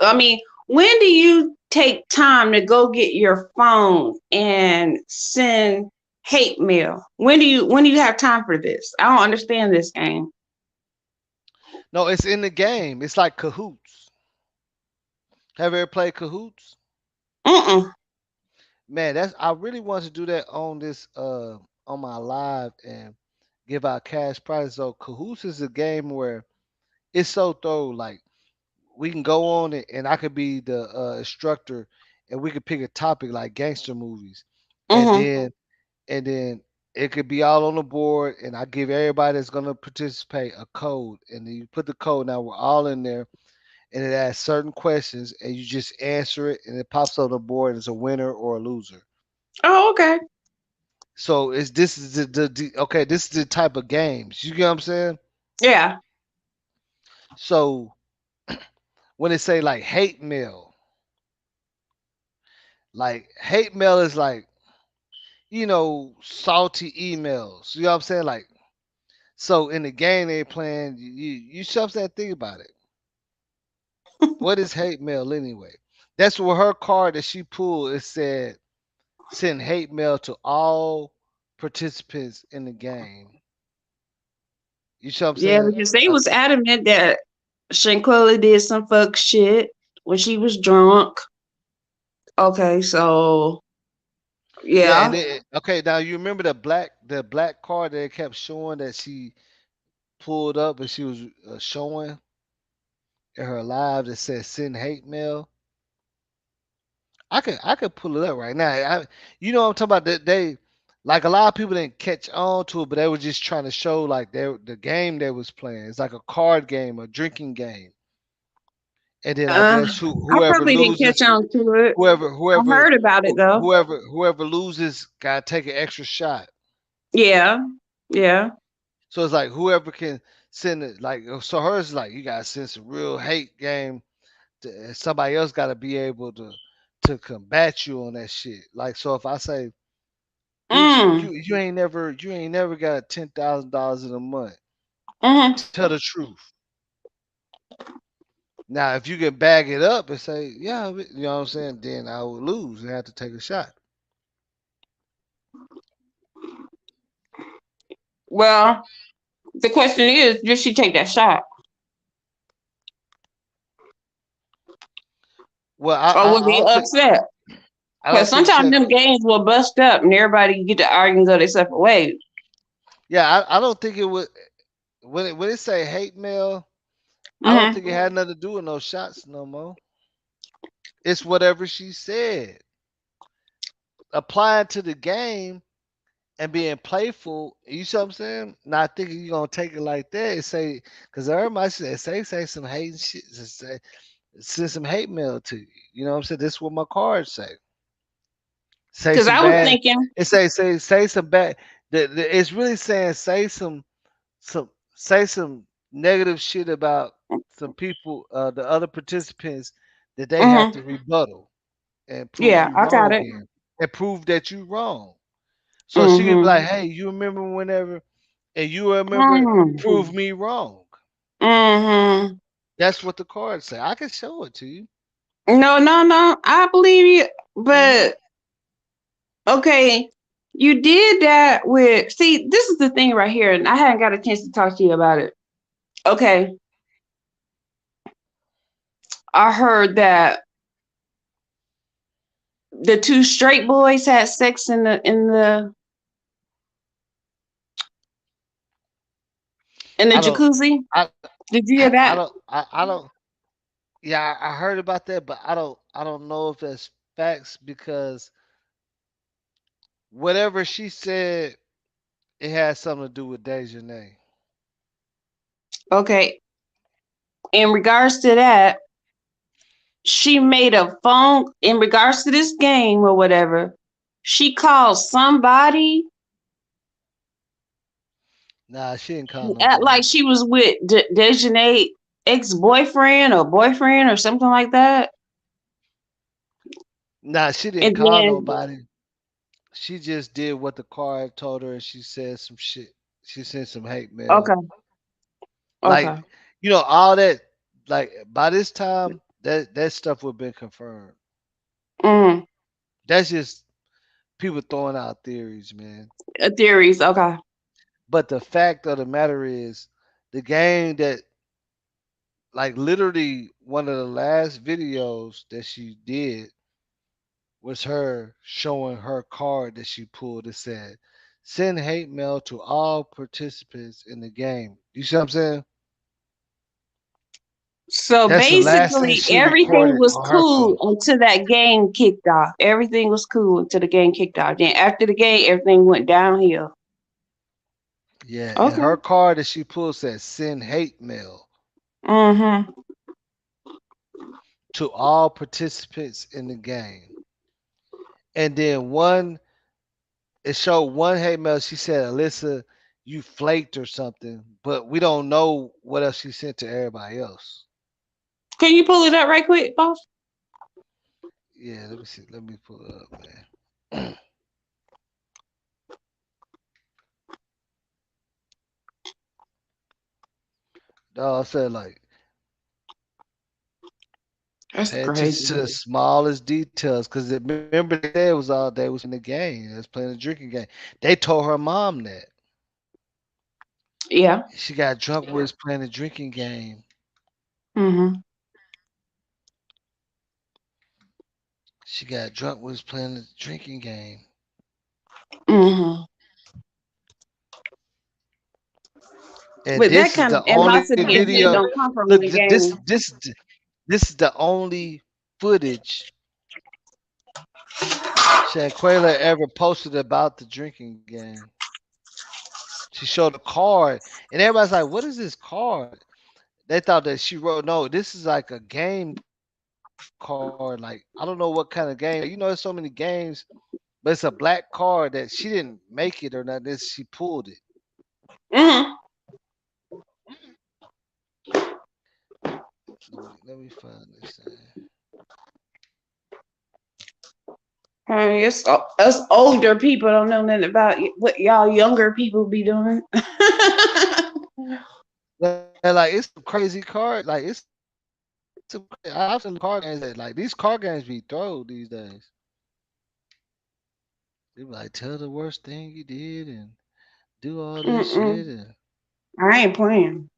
S14: I mean, when do you take time to go get your phone and send hate mail? When do you have time for this? I don't understand this game.
S1: no, it's in the game. It's like cahoots. Have you ever played cahoots?
S14: Mm-mm.
S1: Man, that's I really want to do that on this. on my live and give out cash prizes. So Cahoots is a game where it's so thorough. Like we can go on it, and I could be the instructor, and we could pick a topic like gangster movies, and
S14: Mm-hmm.
S1: then it could be all on the board, and I give everybody that's gonna participate a code, and then you put the code. Now we're all in there, and it asks certain questions, and you just answer it, and it pops on the board as a winner or a loser.
S14: Oh, okay.
S1: So it's this is okay. This is the type of games. You get what I'm saying?
S14: Yeah.
S1: So when they say like hate mail is like salty emails. You know what I'm saying? Like so in the game they playing, you see what I'm saying? Think about it. What is hate mail anyway? That's what her card that she pulled. It said send hate mail to all participants in the game. You see what I'm
S14: Yeah,
S1: saying?
S14: because they was adamant that Shanquella did some fuck shit when she was drunk. Okay, so
S1: Yeah,
S14: yeah.
S1: and okay, now you remember the black card that kept showing that she pulled up and she was showing in her live that said send hate mail. I could pull it up right now. What I'm talking about. That they like a lot of people didn't catch on to it, but they were just trying to show like the game they was playing. It's like a card game, a drinking game, and then I guess
S14: I
S1: whoever
S14: probably didn't
S1: loses,
S14: catch on to it.
S1: whoever
S14: I
S1: whoever
S14: heard about it though.
S1: whoever loses got to take an extra shot.
S14: Yeah. Yeah.
S1: So it's like whoever can send it. Like so, hers is like you gotta send some real hate game. Somebody else got to be able to combat you on that shit. Like so, if I say, bitch,
S14: Mm.
S1: you ain't never got $10,000 in a month.
S14: Mm-hmm.
S1: Tell the truth. Now, if you can bag it up and say, yeah, you know what I'm saying, then I would lose and have to take a shot.
S14: Well, the question is, did she take that shot?
S1: Well, I
S14: Or
S1: I,
S14: was
S1: I
S14: he
S1: don't think
S14: upset?
S1: I
S14: Because
S1: don't think
S14: sometimes
S1: Shank.
S14: them games will bust up and everybody get to argue and go their separate ways.
S1: Yeah, I don't think it would when it say hate mail. I don't
S14: Mm-hmm.
S1: think it had nothing to do with no shots no more. It's whatever she said. Applying to the game and being playful, you see what I'm saying? Not thinking you're gonna take it like that and say, because everybody said say some hate shit, just say send some hate mail to you. You know what I'm saying? This is what my cards say. Say
S14: Because
S1: some
S14: I was
S1: bad.
S14: thinking,
S1: It say some bad. It's really saying say some negative shit about some people, the other participants that they have
S14: mm-hmm.
S1: to rebuttal and prove
S14: Yeah,
S1: you
S14: I got
S1: wrong
S14: it.
S1: in and prove that you wrong. So she could be
S14: Mm-hmm.
S1: like, "Hey, you remember whenever, and you remember
S14: Mm-hmm.
S1: prove me wrong."
S14: Mm-hmm.
S1: That's what the cards say. I can show it to you.
S14: No, no, no. I believe you.
S1: Hmm.
S14: But okay, you did that with, see, this is the thing right here, and I hadn't got a chance to talk to you about it. Okay, I heard that the two straight boys had sex in the
S1: I don't.
S14: jacuzzi.
S1: I.
S14: Did you hear
S1: I
S14: that?
S1: don't. I don't. Yeah, I heard about that, but I don't. I don't know if that's facts because whatever she said, it has something to do with Dejanay.
S14: Okay. In regards to that, she made a phone in regards to this game or whatever. She called somebody
S1: Nah, she didn't call
S14: act
S1: nobody.
S14: like she was with Dejanay ex-boyfriend or boyfriend or something like that.
S1: Nah, she didn't
S14: And
S1: call
S14: then,
S1: nobody. She just did what the card told her, and she said some shit. She sent some hate mail.
S14: okay,
S1: Like,
S14: okay.
S1: all that. Like by this time, that stuff would have been confirmed.
S14: Mm,
S1: That's just people throwing out theories, man.
S14: theories, okay.
S1: But the fact of the matter is, the game that, like, literally one of the last videos that she did was her showing her card that she pulled. It said, send hate mail to all participants in the game. You see what I'm saying?
S14: So
S1: That's the last thing
S14: basically,
S1: she
S14: everything
S1: recorded
S14: was
S1: on her
S14: cool
S1: phone.
S14: until that game kicked off. Everything was cool until the game kicked off. Then after the game, everything went downhill.
S1: Yeah, and
S14: Okay.
S1: her card that she pulled said send hate mail
S14: Mm-hmm.
S1: to all participants in the game. And then it showed one hate mail. She said, Alyssa, you flaked or something, but we don't know what else she sent to everybody else.
S14: Can you pull it up right quick, boss?
S1: Yeah, let me see. Let me pull it up, man. No, I said like
S14: That's
S1: pay attention to
S14: crazy.
S1: the smallest details because remember they said it was all day was in the game. They was playing a drinking game. They told her mom that.
S14: Yeah.
S1: She got drunk with us playing a drinking game.
S14: Mm-hmm.
S1: She got drunk with us playing the drinking game.
S14: Mm-hmm.
S1: And
S14: But that
S1: this is
S14: kind of
S1: the only
S14: animosity and hate
S1: video.
S14: don't come from
S1: Look,
S14: the game.
S1: this is the only footage Shaquela ever posted about the drinking game. She showed a card, and everybody's like, "What is this card?" They thought that she wrote. No, this is like a game card. Like I don't know what kind of game. You know, there's so many games, but it's a black card that she didn't make it or nothing. She pulled it.
S14: Mm-hmm.
S1: Let me find this thing.
S14: Hey, us older people don't know nothing about what y'all younger people be doing.
S1: And like it's some crazy card. Like it's some. I've seen card games that like these card games be thrown these days. They be like tell the worst thing you did and do all this shit
S14: Mm-mm.
S1: and
S14: I ain't playing.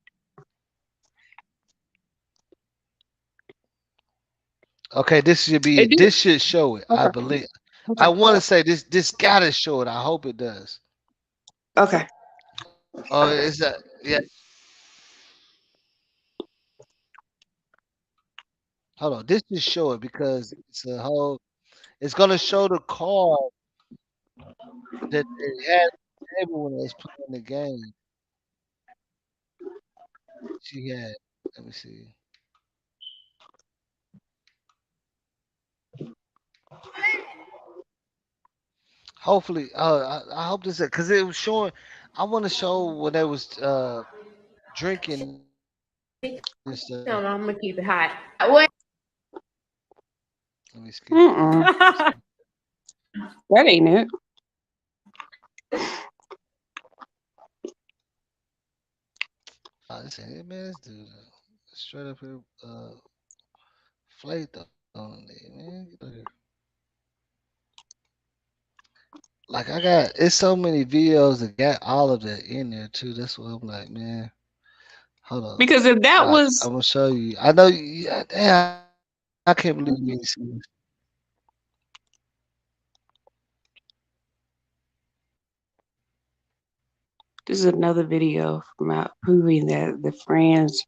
S1: okay, this should be
S14: It
S1: it.
S14: do.
S1: This should show it. I
S14: Okay.
S1: believe. I
S14: Okay.
S1: want to say this gotta show it. I hope it does.
S14: Okay.
S1: Oh, is that yeah? Hold on. This just show it because it's a whole. It's gonna show the card that they had on the table when they was playing the game. She had. Let me see. Hopefully, I hope this because it was showing. I want to show when they was drinking and stuff.
S2: Tell them I'm gonna keep it hot.
S1: Let me skip that.
S14: Mm-mm. That ain't it.
S1: This ain't it, man. This dude straight up here flaked on it, man. Get out here. Like I got, it's so many videos that got all of that in there too. That's why I'm like, man, hold on,
S14: Because if that
S1: watch.
S14: was
S1: I'm gonna show you. I know, yeah, damn, I can't believe you ain't seen this.
S14: this is another video from out proving that the friends.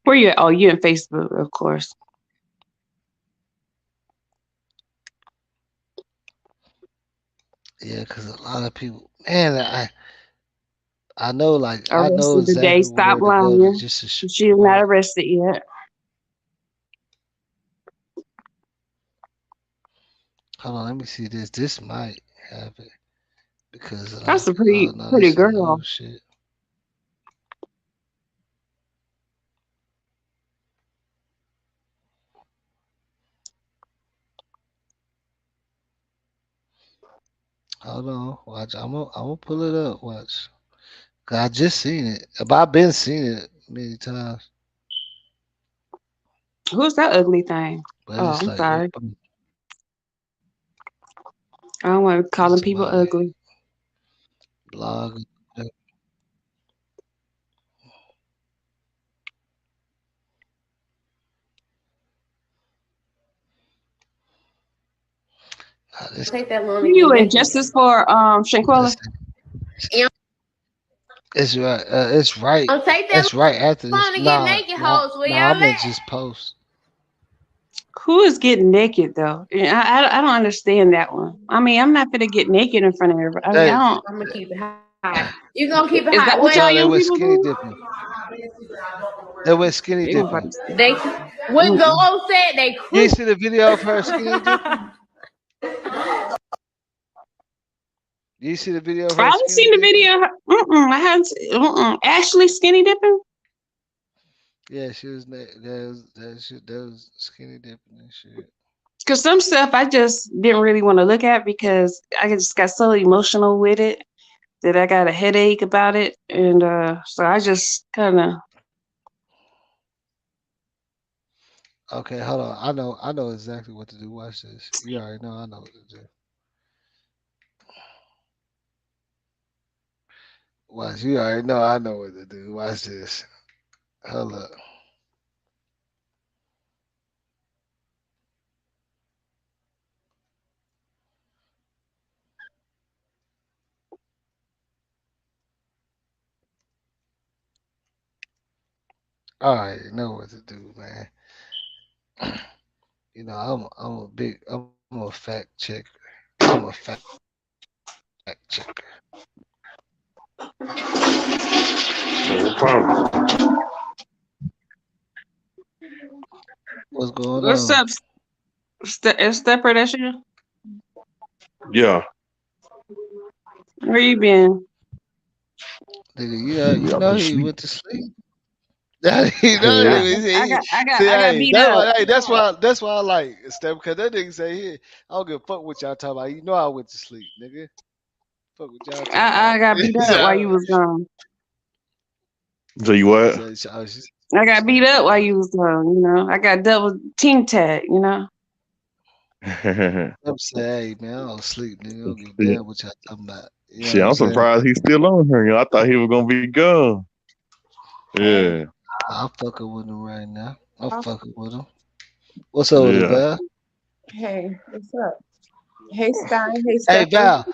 S14: Where you at? Oh, you in Facebook, of course.
S1: Yeah, because a lot of people, man, I know, like, I know
S14: Arrested today.
S1: exactly
S14: Stop
S1: where to go to
S14: lying.
S1: just to show
S14: She is not
S1: out.
S14: arrested yet.
S1: Hold on, let me see this. This might have it because a lot
S14: That's
S1: of
S14: a
S1: people. Oh
S14: pretty
S1: no,
S14: pretty
S1: this is
S14: girl.
S1: new shit. Hold on, watch. I'm gonna pull it up. Watch. 'Cause I just seen it, but I've been seeing it many times.
S14: Who's that ugly thing?
S1: But
S14: Oh,
S1: it's
S14: I'm
S1: like
S14: sorry. I don't want to
S1: it's
S14: calling people
S1: somebody
S14: ugly.
S1: blog.
S2: Take that long to
S14: You
S2: get
S14: and
S2: naked.
S14: justice for Shanquella?
S1: It's right. It's right.
S2: Don't take that
S1: It's right after this.
S2: long to get
S1: Nah,
S2: naked,
S1: nah,
S2: hoes. Where
S1: nah. I
S2: y'all
S1: meant
S2: at?
S1: just post.
S14: Who is getting naked though? I don't understand that one. I mean, I'm not gonna get naked in front of everybody. I mean, I
S1: They,
S14: don't.
S2: I'm gonna keep it hot. You gonna keep it
S14: Is
S2: hot?
S14: that what
S2: What?
S14: y'all
S1: no, they
S14: young
S1: went
S14: people
S1: skinny
S14: do?
S1: dipping. They went skinny
S14: They gonna
S1: dipping.
S14: probably say,
S2: They what
S14: mm-mm.
S2: Gold said they
S1: You ain't
S2: creep.
S1: see the video of her skinny dipping? You see the video of
S14: I
S1: her
S14: haven't
S1: skinny
S14: seen the
S1: dipping?
S14: video. I haven't. Ashley skinny dipping.
S1: Yeah, she was. That was skinny dipping and shit.
S14: Cause some stuff I just didn't really want to look at because I just got so emotional with it that I got a headache about it, and so I just kind of.
S1: Okay, hold on. I know exactly what to do. Watch this. You already know. I know what to do. Watch. You already know. I know what to do. Watch this. Hold up. I already know what to do, man. You know, I'm a fact checker. I'm a fact checker.
S8: No problem.
S1: What's going
S14: What's
S1: on?
S14: up, Stepper? That's you.
S8: Yeah.
S14: Where you been?
S1: Nigga,
S8: Yeah,
S1: you
S8: I've
S1: know
S8: been
S1: he
S8: sleep.
S1: went to sleep. You know
S14: I,
S1: he,
S14: I
S1: see,
S14: got beat up.
S1: that's why I like Steph, because that nigga say here, I don't give a fuck what y'all talking about. You know I went to sleep, nigga. Fuck what y'all talking about.
S14: I got beat up while you was gone.
S8: So you
S1: She
S8: what?
S1: said,
S14: I got beat up while
S1: yeah.
S14: you was gone. You know, I got double team tag. You know.
S1: I'm saying, hey man, I don't sleep, nigga. I don't give a
S8: Shit,
S1: damn what y'all talking about. You know what
S8: shit,
S1: I'm
S8: I'm
S1: saying?
S8: surprised he's still on here. I thought he was gonna be gone. Yeah,
S1: I'm fucking with him right now. I'm fucking with him. What's up with it,
S8: yeah.
S1: Val?
S2: Hey, what's up? Hey, Sky. Hey,
S1: Hey
S2: Stepper.
S1: Val,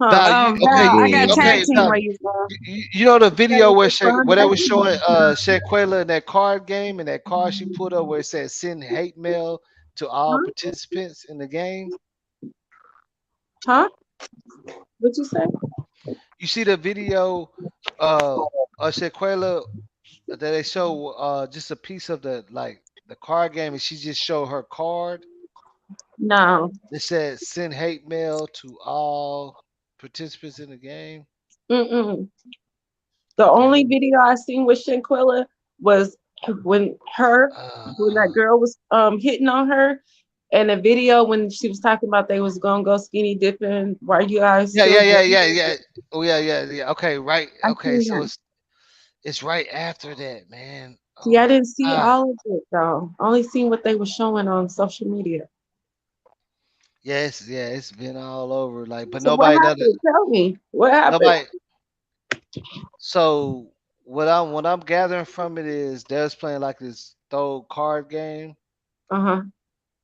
S2: Huh?
S1: Val,
S8: What's
S14: Val, I got
S8: good?
S14: tag
S1: okay,
S14: team
S1: Val,
S14: while you was gone.
S1: you know the video where where they was
S2: Hey,
S1: showing Shaquela in that card game and that card she put up where it said send hate mail to all
S2: huh?
S1: participants in the game.
S2: Huh? What you say?
S1: You see the video of Shaquela that they show just a piece of the card game and she just showed her card.
S2: No.
S1: It said send hate mail to all participants in the game.
S2: Mm-mm. The
S1: Okay.
S2: only video I seen with Shanquella was when when that girl was hitting on her, and a video when she was talking about they was gonna go skinny dipping. Why you guys
S1: Yeah,
S2: still
S1: yeah, yeah,
S2: doing
S1: yeah,
S2: it?
S1: yeah. Oh yeah, yeah, yeah. Okay, right.
S2: I
S1: Okay,
S2: seen
S1: so
S2: that.
S1: it's right after that, man.
S2: See,
S1: Oh
S2: I
S1: my
S2: didn't see
S1: god.
S2: all of it though. I only seen what they were showing on social media.
S1: Yes, yeah, it's been all over. Like, but
S2: So what
S1: nobody doesn't.
S2: happened? Tell me what happened.
S1: Nobody. So what I'm gathering from it is they're playing like this throw card game
S2: Uh-huh.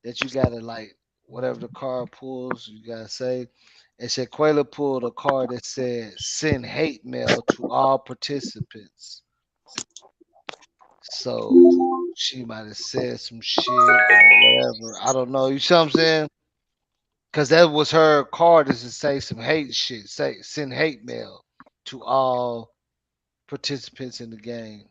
S1: that you gotta like whatever the card pulls, you gotta say. And Shaquela pulled a card that said send hate mail to all participants. So she might have said some shit or whatever. I don't know. You see what I'm saying? Cause that was her card is to say some hate shit. Say send hate mail to all participants in the game.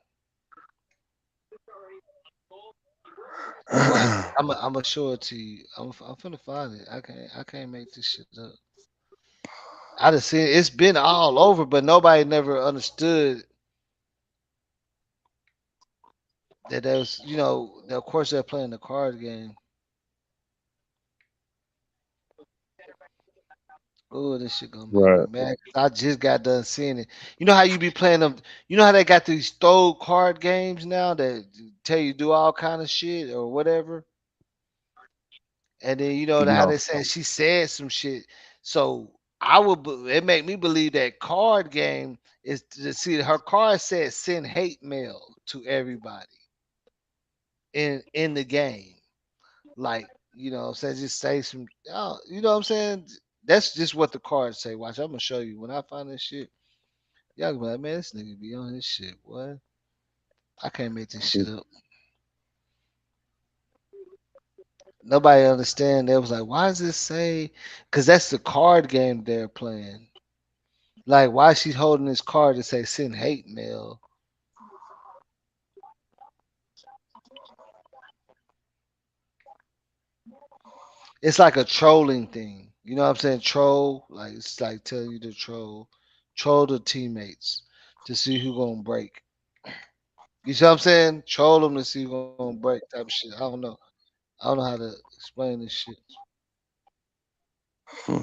S1: I'm gonna show it to you. I'm finna find it. I can't make this shit up. I just seen it's been all over, but nobody never understood that there was, of course they're playing the card game. Oh, this shit gonna make me
S8: Right.
S1: mad. 'Cause I just got done seeing it. You know how you be playing them? You know how they got these throw card games now that tell you do all kind of shit or whatever. And then how
S8: No.
S1: they saying she said some shit. So it make me believe that card game is to see her card said send hate mail to everybody in the game. Like You know what I'm saying? Just say some, you know what I'm saying? That's just what the cards say. Watch, I'm gonna show you when I find this shit. Y'all gonna be like, man, this nigga be on his shit. What? I can't make this shit up. Nobody understand. They was like, why does this say? Because that's the card game they're playing. Like, why is she holding this card to say send hate mail? It's like a trolling thing. You know what I'm saying? Troll, like it's like telling you to troll the teammates to see who gonna break. You see what I'm saying? Troll them to see who gonna break type of shit. I don't know. I don't know how to explain this shit. Let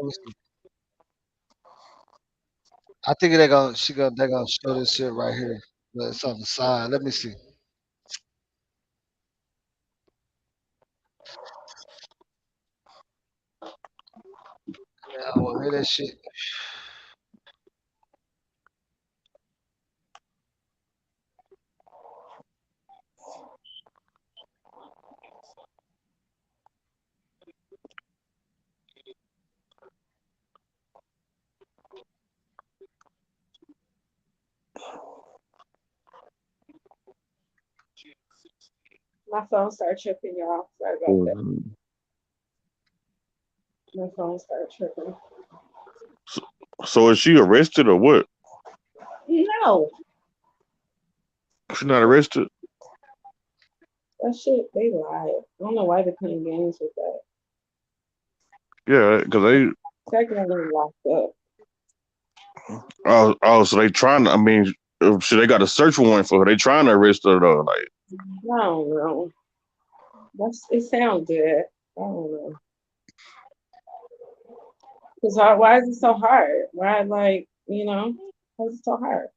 S1: me see. I think they're gonna show this shit right here. But it's on the side. Let me see. Yeah, I want to hear that shit.
S2: My phone started tripping, y'all. Sorry about that. My phone started tripping.
S8: So, so is she arrested or what?
S2: No,
S8: She's not arrested.
S2: that shit, they lied. I don't know why they're playing games with that.
S8: Yeah, because they.
S2: Technically locked up.
S8: So they trying to. I mean, shit, they got a search warrant for her. They trying to arrest her though. Like,
S2: I don't know. It sounds good. I don't know. Cause why is it so hard? Why why is it so hard?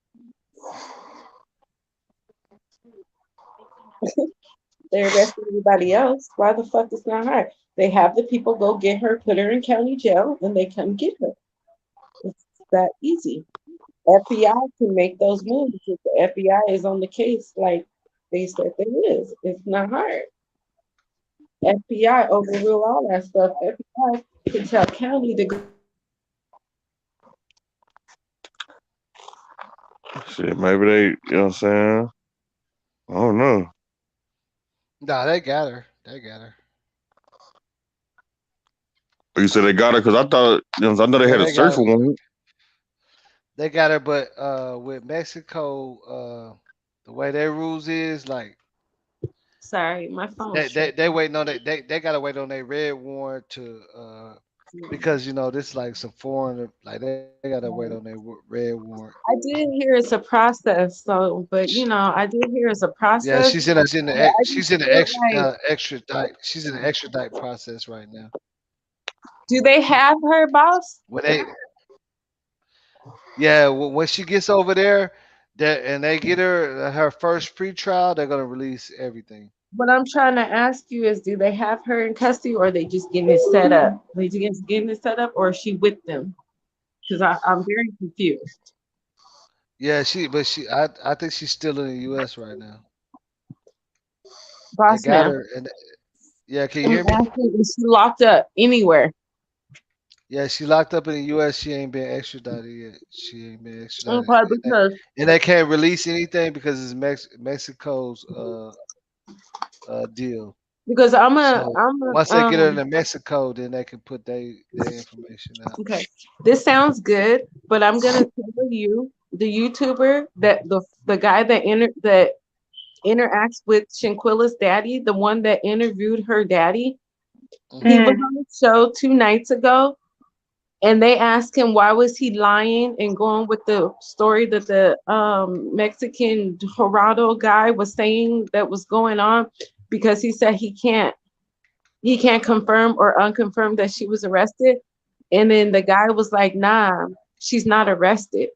S2: They arrested everybody else. Why the fuck is not hard? They have the people go get her, put her in county jail, and they come get her. It's that easy. FBI can make those moves if the FBI is on the case like they said they is. It's not hard. FBI overrule all that stuff. FBI can tell county to go
S8: shit, maybe they. You know what I'm saying? I don't know.
S1: Nah, they got her. They got her.
S8: You said they got her because I thought. You know, I know they
S1: Yeah,
S8: had a
S1: they got
S8: search
S1: her.
S8: warrant.
S1: They got her, but with Mexico, the way their rules is like
S2: sorry, my phone's
S1: they
S2: tripping.
S1: waiting on they gotta wait on their red warrant to because you know this like some foreign like they gotta wait on their red warrant.
S2: I did hear it's a process, so but I did hear it's a
S1: Yeah,
S2: process. But I just
S1: she's in the
S2: feel like,
S1: extradite she's in the extradite process right now.
S2: do they have her, boss?
S1: When they yeah when she gets over there, and they get her first pre-trial, they're gonna release everything.
S2: What I'm trying to ask you is, do they have her in custody, or are they just getting it set up? They just getting it set up, or is she with them? Because I'm very confused.
S1: Yeah, I think she's still in the U.S. right now. They
S2: Boss
S1: got
S2: man,
S1: her, and yeah, can you
S2: I'm
S1: hear me?
S2: asking, is she locked up anywhere?
S1: Yeah, she locked up in the U.S. She ain't been extradited yet. She ain't been extradited,
S2: Okay, because
S1: and they can't release anything because it's Mexico's deal. So
S2: I'm
S1: once
S2: a
S1: they get her to Mexico, then they can put their information out.
S2: okay. This sounds good, but I'm gonna tell you the YouTuber that the guy that interacts with Shanquilla's daddy, the one that interviewed her daddy. He was on the show 2 nights ago, and they asked him why was he lying and going with the story that the Mexican Gerardo guy was saying that was going on, because he said he can't confirm or unconfirm that she was arrested. And then the guy was like, nah, she's not arrested.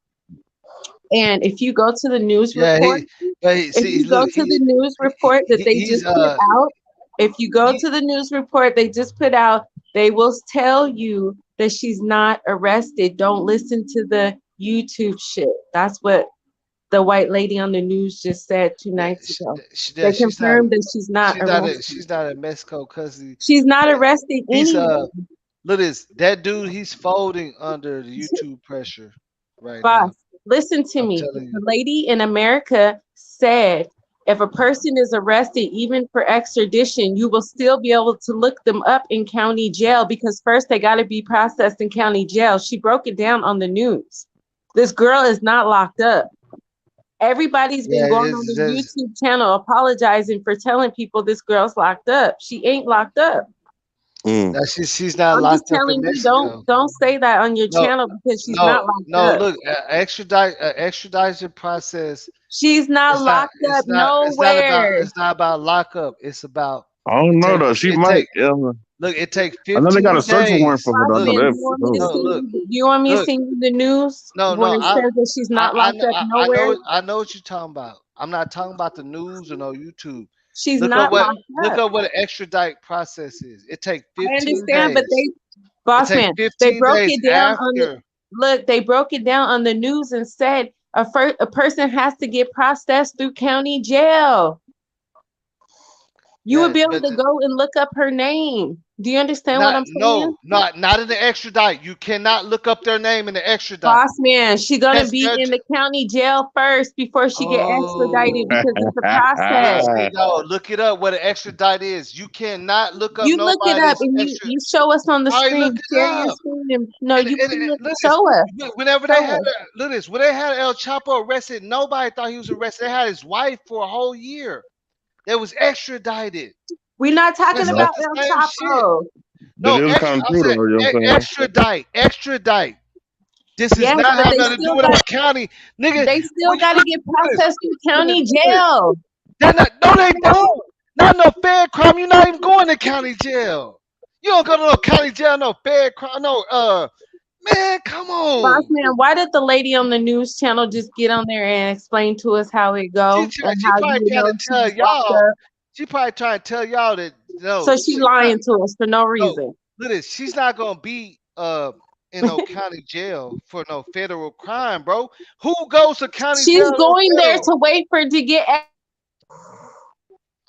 S2: And if you go to the news
S1: Yeah,
S2: report,
S1: but he,
S2: if
S1: see,
S2: you go
S1: look,
S2: to the news report that they
S1: he's
S2: just put out, if you go to the news report they just put out, they will tell you that she's not arrested. Don't listen to the YouTube shit. That's what the white lady on the news just said 2 nights ago. They
S1: She's not.
S2: confirmed that she's not
S1: She's not.
S2: arrested.
S1: She's not in Mexico because
S2: She's not arrested
S1: he's
S2: anywhere.
S1: look at this. That dude, he's folding under the YouTube pressure right
S2: Boss,
S1: now.
S2: listen to
S1: I'm
S2: me.
S1: telling
S2: The
S1: you.
S2: lady in America said if a person is arrested, even for extradition, you will still be able to look them up in county jail because first they got to be processed in county jail. She broke it down on the news. This girl is not locked up. Everybody's been
S1: Yeah,
S2: going on
S1: it's
S2: the
S1: just
S2: YouTube channel apologizing for telling people this girl's locked up. She ain't locked up.
S1: that she's not
S2: I'm just
S1: locked up in
S2: telling you,
S1: Mexico.
S2: don't say that on your
S1: No,
S2: channel because she's
S1: no,
S2: not locked
S1: no.
S2: up.
S1: Look, extradition process.
S2: She's not
S1: It's not.
S2: locked up
S1: It's not. It's not about.
S2: nowhere.
S1: It's not about lockup. It's about.
S8: I don't
S1: It
S8: know
S1: take.
S8: though. She
S1: It
S8: might.
S1: take. Look. It take
S8: I know they got a
S1: 15
S8: search warrant
S1: days.
S8: for her though. I know
S2: Bossman,
S8: that
S2: do you
S8: for
S2: want me to
S8: sure.
S1: No,
S2: send
S1: look.
S2: you? Do you want me to
S1: Look.
S2: send you the news
S1: No,
S2: when
S1: no.
S2: it says that she's not
S1: I
S2: locked
S1: know.
S2: up
S1: I
S2: nowhere?
S1: know. I know what you're talking about. I'm not talking about the news or no YouTube.
S2: She's
S1: Look up
S2: not
S1: what.
S2: locked
S1: Look
S2: up.
S1: up what an extradite process is. It take
S2: I
S1: 15
S2: understand, but
S1: days. It take
S2: Bossman, they
S1: 15
S2: broke
S1: days
S2: it down on the
S1: after.
S2: look. They broke it down on the news and said a person has to get processed through county jail. You would
S1: Yeah,
S2: be able
S1: but
S2: to go and look up her name. Do you understand what
S1: not
S2: I'm saying?
S1: no, not in the extradite. You cannot look up their name in the extradite.
S2: Boss man, she gonna
S1: That's
S2: be
S1: their.
S2: in the county jail first before she get extradited
S1: Oh,
S2: because it's a process.
S1: no, look it up. What an extradite is. You cannot look up
S2: You look it
S1: nobody
S2: up
S1: that's
S2: and
S1: extra.
S2: you show us on the
S1: I
S2: screen.
S1: looked it
S2: Share your
S1: up.
S2: screen and no,
S1: And,
S2: you
S1: and,
S2: put
S1: and
S2: it.
S1: look this.
S2: Show us.
S1: Whenever they
S2: Show
S1: had
S2: us.
S1: look this, when they had El Chapo arrested, nobody thought he was arrested. They had his wife for a whole year. That was extradited.
S2: We're not talking
S1: That's
S8: No,
S1: not
S2: about
S1: the
S2: El
S1: same shit.
S2: Chapo.
S8: that
S1: No,
S8: is
S1: extra.
S8: kind of
S1: I
S8: true
S1: said
S8: though. You know what I'm saying?
S1: extradite. This is
S2: Yes,
S1: not
S2: but
S1: have
S2: they
S1: nothing to do
S2: still
S1: with
S2: got
S1: our county, nigga.
S2: they still
S1: When you
S2: got to get
S1: look at
S2: processed through
S1: this,
S2: county
S1: look at this.
S2: jail.
S1: They're not. No, they don't. Not no fed crime. You're not even going to county jail. You don't go to no county jail, no fed crime, no. Man, come
S2: Boss
S1: on.
S2: man, why did the lady on the news channel just get on there and explain to us how it go and
S1: She
S2: how you
S1: probably
S2: would
S1: trying
S2: know
S1: to
S2: she
S1: tell
S2: was locked
S1: y'all.
S2: up?
S1: She probably trying to tell y'all that
S2: So
S1: no,
S2: she
S1: she's not.
S2: lying to us for no
S1: No,
S2: reason.
S1: look at this. She's not gonna be in no county jail for no federal crime, bro. Who goes to county
S2: She's
S1: jail on
S2: going there
S1: federal?
S2: to wait for it to get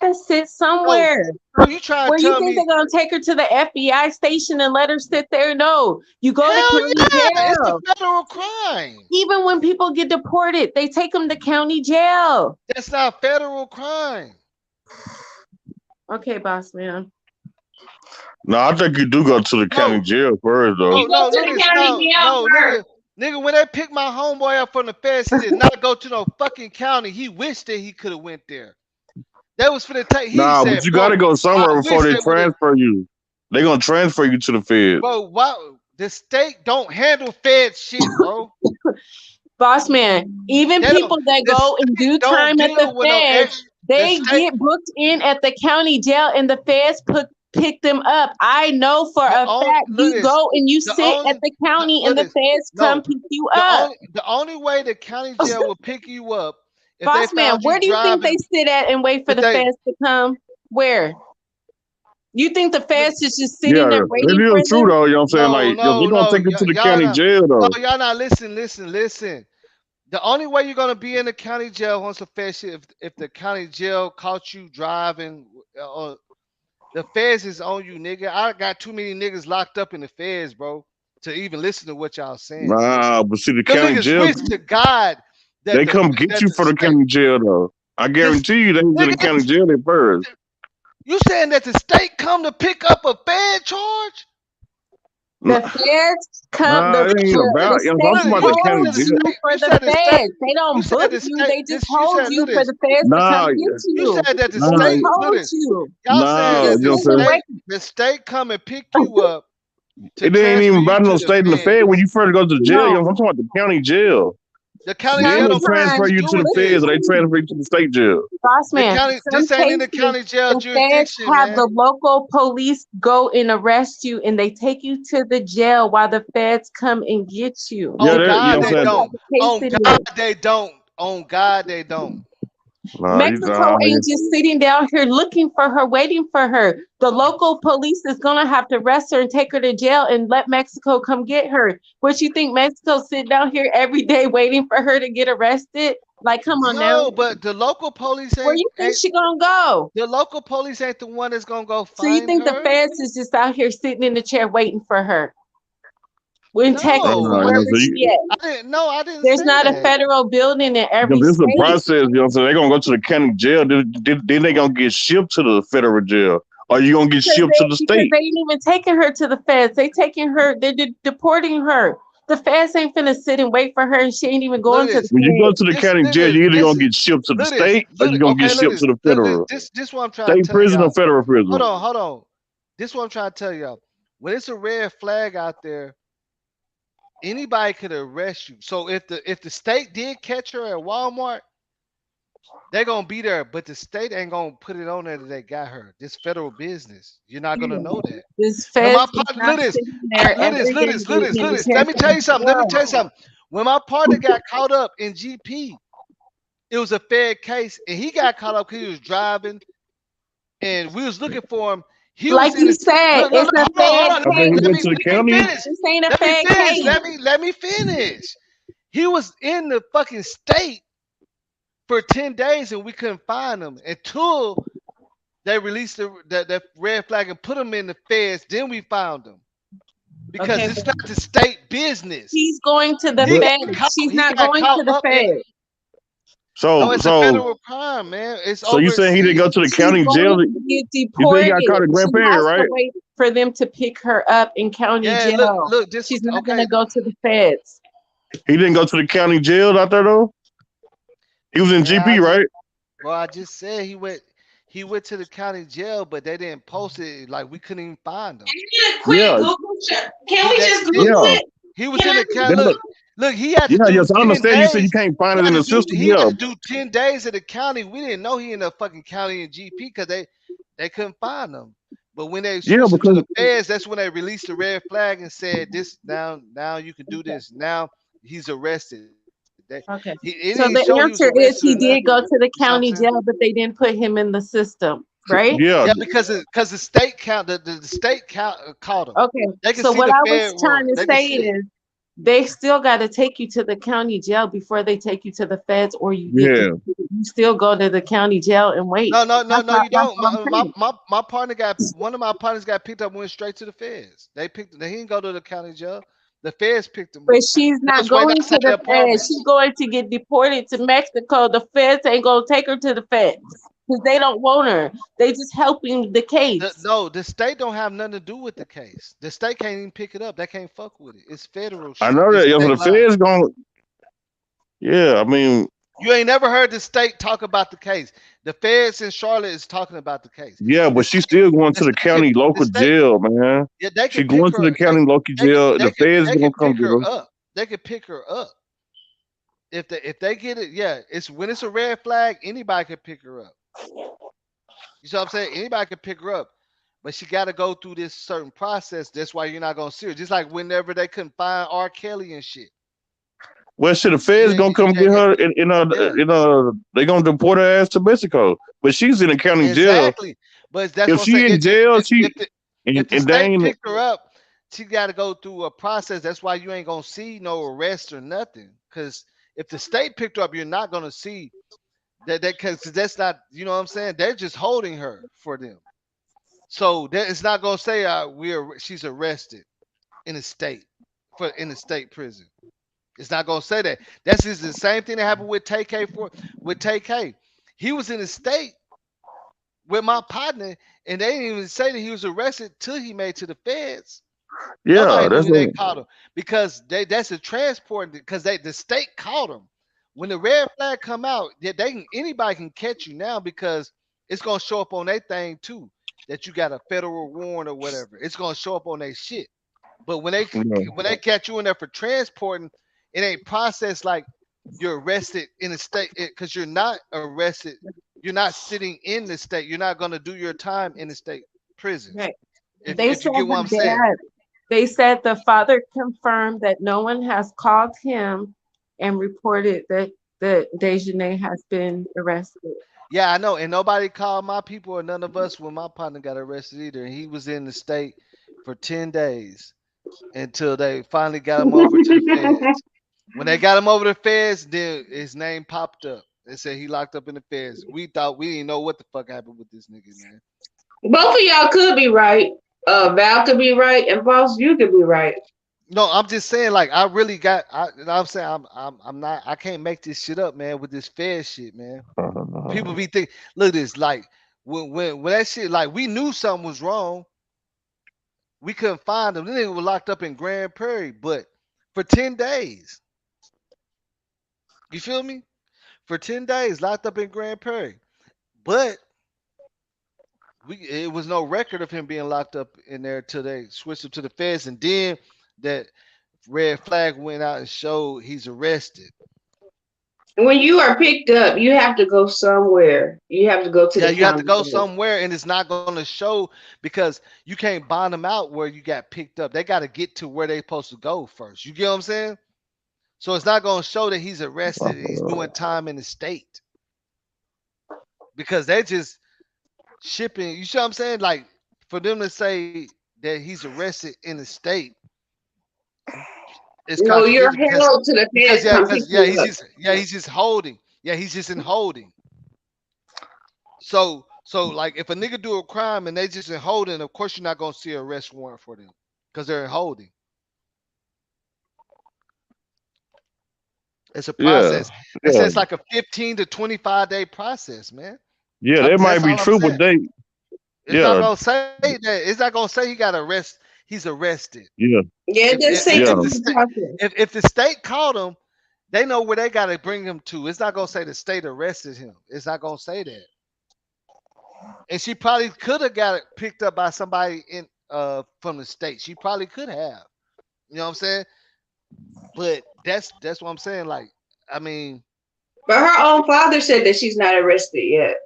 S2: to sit
S1: No,
S2: somewhere.
S1: no, you trying
S2: Where
S1: to
S2: you
S1: tell
S2: think
S1: me?
S2: they're gonna take her to the FBI station and let her sit there? No, you go to
S1: Hell
S2: county
S1: yeah, it's a
S2: jail.
S1: federal crime.
S2: Even when people get deported, they take them to county jail.
S1: That's not federal crime.
S2: Okay, boss man.
S8: No, I think you do go to the county
S1: No,
S8: jail first though.
S1: no, no. Look at this. No, nigga. Nigga, when they picked my homeboy up from the feds, he did not go to no fucking county. He wished that he could have went there. That was for the take. He
S8: Nah, but
S1: said,
S8: you got
S1: "Bro,
S8: to go
S1: I
S8: somewhere before
S1: wish
S8: they
S1: they would have."
S8: transfer you. They gonna transfer you to the feds.
S1: Bro, why the state don't handle Fed shit, bro?
S2: Boss man, even
S1: They don't.
S2: people that
S1: The
S2: go and
S1: state
S2: do
S1: don't
S2: time at the
S1: deal with no
S2: feds,
S1: extra. The
S2: they
S1: state.
S2: get booked in at the county jail and the feds pick them up. I know for
S1: The
S2: a
S1: only
S2: fact
S1: look
S2: you
S1: at this.
S2: go and you
S1: The
S2: sit at
S1: only
S2: the county and
S1: look
S2: the
S1: at this.
S2: feds come
S1: No,
S2: pick you up.
S1: the only way the county jail will pick you up if they
S2: Boss man,
S1: found you
S2: where do you think they
S1: driving.
S2: sit at and wait for
S1: If
S2: the
S1: they
S2: feds to come? Where? You think the
S1: look,
S2: feds is just sitting
S8: Yeah,
S2: there waiting
S8: it
S2: for
S8: is true
S2: them?
S8: though. You know what I'm saying?
S1: no,
S8: Like, yo, they
S1: no,
S8: gonna
S1: no,
S8: take you to the
S1: y'all
S8: county
S1: not.
S8: jail
S1: No,
S8: though.
S1: y'all not. Listen. The only way you're gonna be in the county jail once the feds shit, if the county jail caught you driving, the feds is on you, nigga. I got too many niggas locked up in the feds, bro, to even listen to what y'all saying, nigga.
S8: Nah, but see, the
S1: Them
S8: county
S1: niggas
S8: jail,
S1: wish to God
S8: they come get
S1: that
S8: you
S1: the
S8: for the
S1: state
S8: county jail though. I
S1: this
S8: guarantee you, they to the
S1: nigga
S8: county jail they first.
S1: you saying that the state come to pick up a fed charge?
S2: The feds come,
S8: Nah, it ain't
S2: the
S8: about. You know, I'm talking
S2: state
S8: about the county
S2: holds
S8: jail.
S2: you for
S1: You
S2: the
S1: said the state
S2: feds. They
S1: you
S2: don't
S1: said
S2: book
S1: the
S2: you,
S1: state
S2: they just
S1: this you
S2: hold
S1: said
S2: you
S1: look
S2: for
S1: this.
S2: the feds to come
S8: Nah,
S2: get
S1: You
S2: you.
S1: said that the
S2: They
S8: nah,
S1: state look
S2: hold
S1: this.
S2: you.
S1: Y'all saying
S8: nah.
S1: that
S8: You know
S2: You
S8: what
S2: can
S8: I'm saying?
S2: wait.
S1: the state come and pick you up to
S8: It ain't
S1: transfer
S8: even
S1: you
S8: about no
S1: to the
S8: state in the fed. When
S1: feds.
S8: you first go to the jail, you know,
S2: No,
S8: I'm talking about the county jail.
S1: The county
S8: Then
S1: jail
S8: they
S1: don't got nothing
S8: transfer
S1: to
S2: sometimes,
S8: you
S1: do
S8: to the
S1: with
S2: listen
S8: feds, or
S1: this.
S8: they
S2: to me,
S8: transfer you to the state jail.
S2: boss
S1: The
S2: man.
S1: county
S2: Some
S1: this ain't in the
S2: cases,
S1: county jail
S2: the feds
S1: jurisdiction,
S2: have
S1: man.
S2: the local police go and arrest you, and they take you to the jail while the feds come and get you.
S8: Yeah,
S1: On
S2: It
S8: you
S1: God
S8: know
S2: depends
S8: what
S1: they
S8: I'm
S2: on what
S8: saying?
S1: don't.
S2: type of case
S1: On
S2: it
S1: God
S2: is.
S1: they don't. On God they don't.
S8: Nah, you
S2: Mexico
S8: nah, nigga.
S2: ain't just sitting down here looking for her, waiting for her. The local police is gonna have to arrest her and take her to jail and let Mexico come get her. What you think Mexico sit down here every day waiting for her to get arrested? Like, come on now.
S1: No, but the local police
S2: Where
S1: ain't
S2: you think
S1: ain't
S2: she gonna go?
S1: the local police ain't the one that's gonna go
S2: So you
S1: find
S2: think the
S1: her.
S2: feds is just out here sitting in the chair waiting for her? In Texas,
S1: No,
S8: Yeah,
S2: wherever
S8: so
S2: she at.
S1: I didn't. No, I didn't
S2: There's
S1: say
S2: not a
S1: that.
S2: federal building in
S8: because
S2: every
S8: this is a
S2: state.
S8: process, so they're gonna go to the county jail. Then they gonna get shipped to the federal jail. Or you gonna get shipped to the
S2: Because
S8: state.
S2: they ain't even taking her to the feds. They taking her. They're deporting her. The feds ain't finna sit and wait for her, and she ain't even
S1: Look
S2: going
S1: at
S2: to the
S1: this.
S8: When you go to the
S1: This
S8: county
S1: look
S8: jail,
S1: at
S8: you either
S1: this.
S8: gonna get shipped to the
S1: Look at this.
S8: state or you gonna get
S1: Okay, look at
S8: shipped
S1: this.
S8: to the
S1: Look,
S8: federal.
S1: this what I'm trying to
S8: State
S1: tell
S8: prison or
S1: y'all.
S8: federal
S1: Hold
S8: prison.
S1: on, hold on. This what I'm trying to tell y'all. When it's a red flag out there, anybody could arrest you. So if the state did catch her at Walmart, they're gonna be there, but the state ain't gonna put it on there that they got her. This federal business. You're not gonna know that.
S2: This
S1: When my
S2: feds is
S1: partner,
S2: not
S1: look this,
S2: sitting there
S1: look
S2: every
S1: this, look
S2: day
S1: this, look
S2: waiting
S1: this,
S2: in
S1: look
S2: the
S1: this.
S2: chair
S1: Let me
S2: for
S1: tell
S2: her
S1: you
S2: to
S1: something. Let me tell you
S2: go.
S1: something. When my partner got caught up in GP, it was a Fed case, and he got caught up because he was driving, and we was looking for him. He
S2: Like
S1: was in
S2: you
S1: the
S2: said,
S1: look, look,
S2: it's
S1: look,
S2: a
S1: hold
S2: fed
S1: on.
S8: I think he
S2: case.
S1: Let
S8: went
S1: me
S8: to the
S1: let me
S8: county.
S1: finish.
S2: This ain't a
S1: Let me
S2: fed
S1: finish.
S2: case.
S1: Let me finish. He was in the fucking state for 10 days, and we couldn't find him until they released that red flag and put him in the feds. Then we found him because
S2: Okay,
S1: it's
S2: but
S1: not the state business.
S2: he's going to the
S1: He
S8: But
S1: got
S2: feds.
S1: caught.
S2: She's
S1: He
S2: not
S1: got
S2: going
S1: caught
S2: to the
S1: up in.
S2: feds.
S1: No,
S8: so
S1: it's a
S8: so
S1: federal crime, man. It's
S8: so you saying he didn't
S1: overseas.
S8: go to the
S2: She's
S8: county
S2: going
S8: jail?
S2: to get
S8: You think he
S2: deported.
S8: got caught at
S2: She
S8: Grand Prairie,
S2: has to
S8: right?
S2: wait for them to pick her up in county
S1: Yeah, look,
S2: jail.
S1: look. This
S2: She's not going
S1: okay.
S2: to go to the feds.
S8: He didn't go to the county jail out there though. He was in
S1: Man,
S8: GP, right?
S1: bro, I just said he went. He went to the county jail, but they didn't post it. Like we couldn't even find him.
S14: Get a quick
S8: Yeah,
S14: Google check. Can
S1: He
S14: we
S1: they,
S14: just
S1: look.
S14: Google
S8: yeah.
S14: it?
S1: He was
S14: Can
S1: in
S14: I
S1: the
S14: just
S1: county.
S8: That-
S1: Look. He had to
S8: yeah,
S1: do
S8: yes, I
S1: 10
S8: understand. You said you
S1: days.
S8: can't find
S1: He
S8: it
S1: had
S8: in
S1: to
S8: the
S1: do.
S8: system.
S1: He had
S8: Yeah,
S1: to do 10 days at the county. We didn't know he in the fucking county in GP because they couldn't find him. But when they
S8: yeah,
S1: switched him to
S8: because
S1: the feds, that's when they released the red flag and said, "This now you can do this." Now he's arrested. It
S2: Okay.
S1: didn't show he
S2: So
S1: was
S2: the
S1: arrested or
S2: answer is
S1: nothing.
S2: he did go to
S1: You
S2: the
S1: see what I'm
S2: county
S1: saying?
S2: jail, but they didn't put him in the system, right?
S8: yeah,
S1: Yeah, because the state count the state count caught him.
S2: Okay.
S1: They can
S2: So
S1: see
S2: what
S1: the
S2: I was
S1: fed
S2: trying
S1: warrant.
S2: to
S1: They can
S2: say
S1: see it.
S2: is they still got to take you to the county jail before they take you to the feds or you get
S8: yeah.
S2: deported. You still go to the county jail and wait.
S1: No, no, no, no, you
S2: That's
S1: don't.
S2: what I'm saying.
S1: My partner got one of my partners got picked up and went straight to the feds. They picked he didn't go to the county jail. The feds picked him
S2: But
S1: up.
S2: she's
S1: They
S2: not
S1: was waiting
S2: going to
S1: outside the
S2: the feds.
S1: apartment.
S2: She's going to get deported to Mexico. The feds ain't going to take her to the feds because they don't want her. They just helping the case.
S1: No, the state don't have nothing to do with the case. The state can't even pick it up. They can't fuck with it. It's federal
S8: I
S1: shit.
S8: know
S1: It's
S8: that. Yeah, so
S1: state
S8: the
S1: law.
S8: feds going. Yeah, I mean,
S1: You ain't never heard the state talk about the case. The feds in Charlotte is talking about the case.
S8: yeah,
S1: The
S8: but she's
S1: state,
S8: still going
S1: the
S8: to the
S1: state can,
S8: county
S1: the
S8: local
S1: state,
S8: jail, man.
S1: yeah, they
S8: She
S1: can pick
S8: going to
S1: her.
S8: the county local
S1: They can,
S8: jail. The
S1: they can,
S8: feds
S1: they
S8: gonna
S1: can
S8: come
S1: pick
S8: get
S1: her
S8: her.
S1: up. They can pick her up if they get it. Yeah, it's when it's a red flag. Anybody can pick her up. You see what I'm saying? Anybody can pick her up, but she got to go through this certain process. That's why you're not gonna see her. Just like whenever they couldn't find R. Kelly and shit.
S8: Well, shit, the
S1: You
S8: feds
S1: ain't,
S8: gonna come
S1: you
S8: get
S1: ain't,
S8: her
S1: yeah.
S8: they gonna deport her ass to Mexico. But she's in the county jail.
S1: Exactly. But that's
S8: If
S1: what I'm saying.
S8: she in jail, she
S1: If the
S8: and they
S1: state
S8: ain't
S1: picked her up, she got to go through a process. That's why you ain't gonna see no arrest or nothing. Because if the state picked her up, you're not gonna see that because that's not. You know what I'm saying? They're just holding her for them. So that it's not gonna say she's arrested in a state in the state prison. It's not gonna say that. That's just the same thing that happened with TK. He was in the state with my partner, and they didn't even say that he was arrested till he made to the feds.
S8: yeah,
S1: Nobody knew
S8: that's
S1: that they
S8: what,
S1: caught him because that's a transport because the state caught him. When the red flag come out, anybody can catch you now because it's gonna show up on their thing too that you got a federal warrant or whatever. It's gonna show up on their shit. But
S8: you know.
S1: when they catch you in there for transporting, it ain't processed like you're arrested in a state because you're not arrested. You're not sitting in the state. You're not gonna do your time in the state prison.
S2: Right. They
S1: If you
S2: said
S1: get what I'm
S2: the
S1: saying.
S2: dad, they said the father confirmed that no one has called him and reported that Dejanay has been arrested.
S1: Yeah, I know. And nobody called my people or none of us when my partner got arrested either. He was in the state for 10 days until they finally got him over to the feds. When they got him over the feds, then his name popped up. They said he locked up in the feds. We thought we didn't know what the fuck happened with this nigga, man.
S14: Both of y'all could be right. Val could be right, and Boss, you could be right.
S1: No, I'm just saying, like, I really got. I'm saying, I'm not. I can't make this shit up, man. With this Fed shit, man. People be think. Look at this, like, when that shit, like, we knew something was wrong. We couldn't find him. Then they were locked up in Grand Prairie, but for 10 days. You feel me? For 10 days, locked up in Grand Prairie. But it was no record of him being locked up in there till they switched him to the feds, and then that red flag went out and showed he's arrested.
S14: When you are picked up, you have to go somewhere. You have to go to the
S1: You have to
S14: county
S1: go
S14: jail.
S1: somewhere, and it's not going to show because you can't bond them out where you got picked up. They got to get to where they supposed to go first. You get what I'm saying? So it's not going to show that he's arrested and he's doing time in the state because they just shipping. You see what I'm saying? Like for them to say that he's arrested in the state, it's
S14: No, you're
S1: contradictory because
S14: held to the feds come pick you up.
S1: he's just holding. Yeah, he's just in holding. So like if a nigga do a crime and they just in holding, of course you're not gonna see an arrest warrant for them because they're in holding. It's a process. It says like a 15 to 25 day process, man.
S8: Yeah, that might
S1: That's
S8: be
S1: all I'm
S8: true, but
S1: saying. It's not
S8: yeah,
S1: gonna say that. It's not gonna say he got arrested. He's arrested.
S8: yeah,
S14: Yeah, it does say
S8: yeah.
S1: If the state caught him, they know where they gotta bring him to. It's not gonna say the state arrested him. It's not gonna say that. And she probably could have got it picked up by somebody in from the state. She probably could have. You know what I'm saying? But that's what I'm saying. Like, I mean,
S14: But her own father said that she's not arrested yet.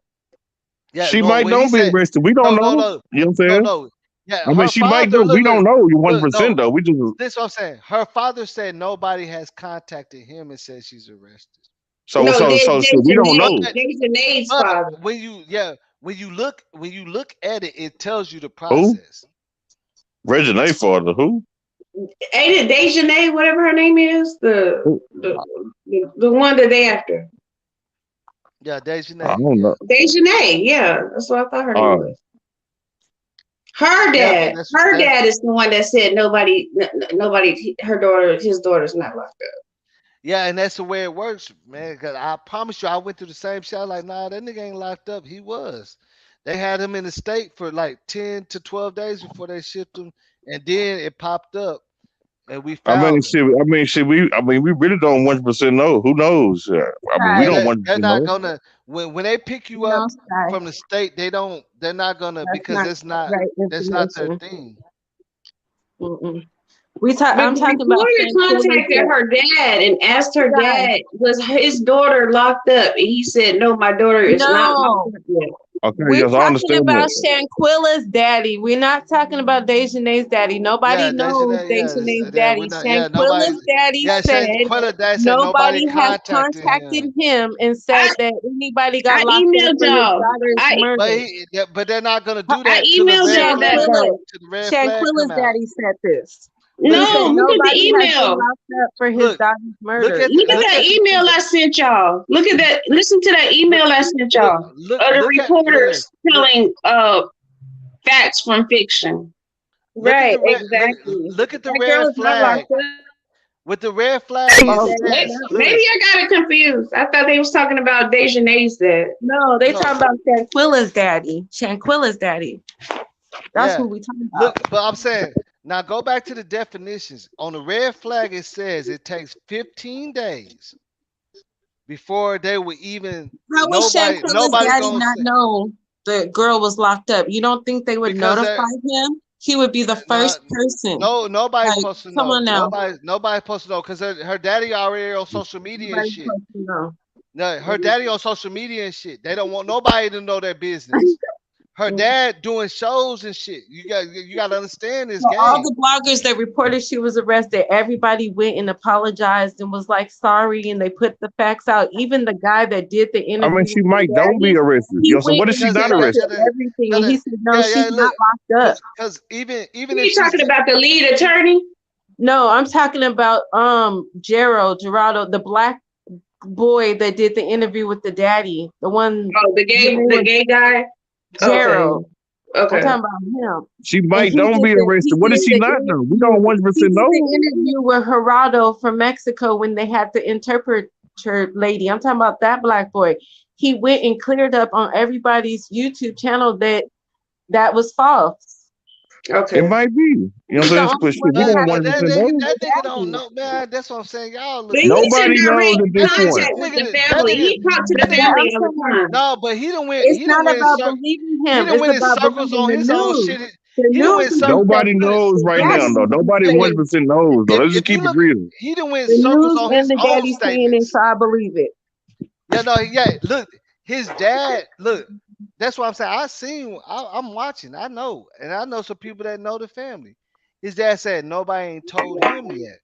S1: yeah,
S8: She
S1: no,
S8: might
S1: when he
S8: don't be
S1: said
S8: arrested. We don't
S1: no,
S8: know.
S1: no, no,
S8: You know what I'm saying?
S1: no. Yeah,
S8: I mean,
S1: her
S8: she might
S1: father.
S8: do. We don't know you
S1: Look,
S8: 100%
S1: no.
S8: though. We just
S1: This is what I'm saying. Her father said nobody has contacted him and said she's arrested.
S8: so
S14: No,
S8: we don't know.
S14: Dejanay's
S1: But
S14: father.
S1: when you look at it, it tells you the
S8: Who?
S1: process.
S8: Regina father. Who?
S14: Ain't it Dejanay, whatever her name is? The one that they after.
S1: Yeah,
S8: I
S1: Dejanay.
S8: don't know.
S14: Dejanay, yeah. That's what I thought her name
S8: Uh,
S14: was. Her
S1: Yeah,
S14: dad. Her dad is the one that said nobody, his daughter's not locked up.
S1: yeah, and that's the way it works, man. Cause I promise you, I went through the same shit. I was like, nah, that nigga ain't locked up. He was. They had him in the state for like 10 to 12 days before they shipped him, and then it popped up, and we
S8: I mean,
S1: found him.
S8: shit. We really don't 100% know. Who knows? I mean, we
S1: Yeah,
S8: don't 100%
S1: they're not
S8: know.
S1: gonna when they pick you
S2: No,
S1: up
S2: Sky.
S1: from the state. They're not gonna
S2: That's
S1: because
S2: not right
S1: that's not their
S2: information.
S1: thing.
S2: Mm-mm.
S14: But
S2: I'm talking about
S14: Victoria
S2: Shanquella's
S14: contacted her dad and asked her
S2: dad.
S14: dad, was his daughter locked up? And he said, no, my daughter is not locked
S2: No,
S14: up yet.
S8: Okay,
S2: we're
S8: yes, I
S2: talking
S8: understand
S2: about
S8: that.
S2: Shanquilla's daddy. We're not talking about Dejanay's daddy. Nobody
S1: Yeah,
S2: knows Dejanay's
S1: we're
S2: daddy.
S1: not. Yeah, nobody.
S2: Shanquilla's daddy
S1: Yeah,
S2: said
S1: Quilla Dad said nobody
S2: nobody has
S1: contacted
S2: contacted
S1: him.
S2: him and said that anybody got
S14: I
S2: locked up
S14: emailed
S2: for his
S14: y'all.
S2: daughter's murder.
S1: But they're not gonna do
S14: I
S1: that till the
S14: emailed
S1: red
S14: y'all that
S1: flag
S2: Shanquilla,
S14: though.
S1: come
S2: Shanquilla's
S1: out.
S2: daddy said this. He
S1: Look,
S2: said
S14: No, look at the
S2: nobody has been
S14: email.
S2: locked up for his
S1: look,
S2: daughter's
S1: look
S2: murder.
S1: at the
S14: Look at
S1: look
S14: that
S1: at the
S14: email I sent y'all. Look at that. Listen to that
S1: look
S14: email I sent
S1: look
S14: y'all. Other
S1: look at
S14: reporters
S1: this. Look
S14: telling facts from fiction.
S1: look at
S2: Right,
S1: the red
S2: exactly.
S1: look at the
S2: That
S1: red
S2: girl is not locked
S1: flag.
S2: up.
S1: With the red flag, it
S2: Oh,
S1: says, look at
S14: Maybe
S1: this.
S14: I got it confused. I thought they was talking about Dejanay's dad.
S2: no, they
S1: No,
S2: talking about Shanquilla's daddy. Shanquilla's daddy. That's
S1: yeah.
S2: who we talking
S1: Look,
S2: about.
S1: but I'm saying now go back to the definitions. On the red flag, it says it takes 15 days before they would even
S2: How would Shanquilla's
S1: nobody
S2: daddy
S1: gonna
S2: not
S1: say
S2: know the girl was locked up? You don't think they would
S1: because
S2: notify him? He would be the
S1: no
S2: first person.
S1: nobody's
S2: Like,
S1: supposed to
S2: come on
S1: know.
S2: now.
S1: Nobody's supposed to know because her daddy already on social media and
S2: Nobody's
S1: shit.
S2: supposed to know.
S1: No, her daddy on social media and shit. They don't want nobody to know their business. Her dad doing shows and shit. You got to understand this
S2: So all
S1: game.
S2: the bloggers that reported she was arrested, everybody went and apologized and was like sorry, and they put the facts out. Even the guy that did the
S8: I mean,
S2: interview
S8: she
S2: with the
S8: might don't be
S2: daddy,
S8: arrested.
S2: he
S8: You know, so
S2: went
S8: what if
S2: and
S8: she's
S1: Because
S8: not
S2: corrected
S8: arrested?
S2: everything, and he said no,
S1: yeah,
S2: she's not
S1: look,
S2: locked up.
S1: because even
S14: You
S1: if
S14: ain't
S1: she's
S14: talking about the lead attorney?
S2: No, I'm talking about Geraldo, the black boy that did the interview with the daddy. The one
S14: Oh,
S2: his name
S14: the
S2: was
S14: gay guy. Okay,
S2: Gerald. I'm
S14: okay.
S2: talking about him.
S8: She
S2: And
S8: might don't be
S2: he
S8: arrested. What did
S2: did
S8: she
S2: the
S8: not do? We don't
S2: interview.
S8: 100%
S2: He did the
S8: know.
S2: interview with Geraldo from Mexico when they had the interpreter lady. I'm talking about that black boy. He went and cleared up on everybody's YouTube channel that that was false.
S8: It
S14: Okay.
S8: might be. You know what I'm
S2: He's the
S8: saying?
S2: only
S8: But shit,
S2: one
S8: we
S2: that
S8: don't
S2: had
S1: But
S8: 100%
S2: the
S8: know.
S2: interview
S1: that
S2: with
S1: nigga don't
S2: daddy.
S1: know, man. That's what I'm saying. Y'all
S14: But
S1: looking
S14: he
S1: at
S14: took
S8: Nobody knows
S14: direct
S8: at this point.
S14: contact with the
S1: that
S14: family.
S1: nigga
S14: He talked to the
S1: that
S2: But
S1: nigga.
S14: family
S2: I'm
S14: all the
S2: saying
S14: time.
S1: No, but
S2: it's
S1: he done
S2: not
S1: went in
S2: about
S1: circle.
S2: believing
S1: He
S2: him.
S1: done
S2: It's
S1: went in
S2: about
S1: circles
S2: believing
S1: on
S2: the
S1: his own
S2: news.
S1: shit.
S2: The
S1: He done went
S2: news
S1: in
S2: is
S1: circles.
S2: the
S8: Nobody
S1: Look,
S8: knows right
S1: look,
S8: now,
S2: daddy's
S8: though. Nobody
S2: saying
S8: 100% knows, though. Let's
S1: if
S8: just
S1: you
S8: keep it
S1: look,
S8: real.
S1: he done went in
S2: the
S1: circles
S2: news
S1: on
S2: and
S1: his
S2: the
S1: own
S2: daddy saying it,
S1: statements.
S2: so I believe it.
S1: Yeah, no, yeah. Look, his dad. Look, that's what I'm saying. I seen. I'm watching. I know, and I know some people that know the family. His dad said nobody ain't told him yet.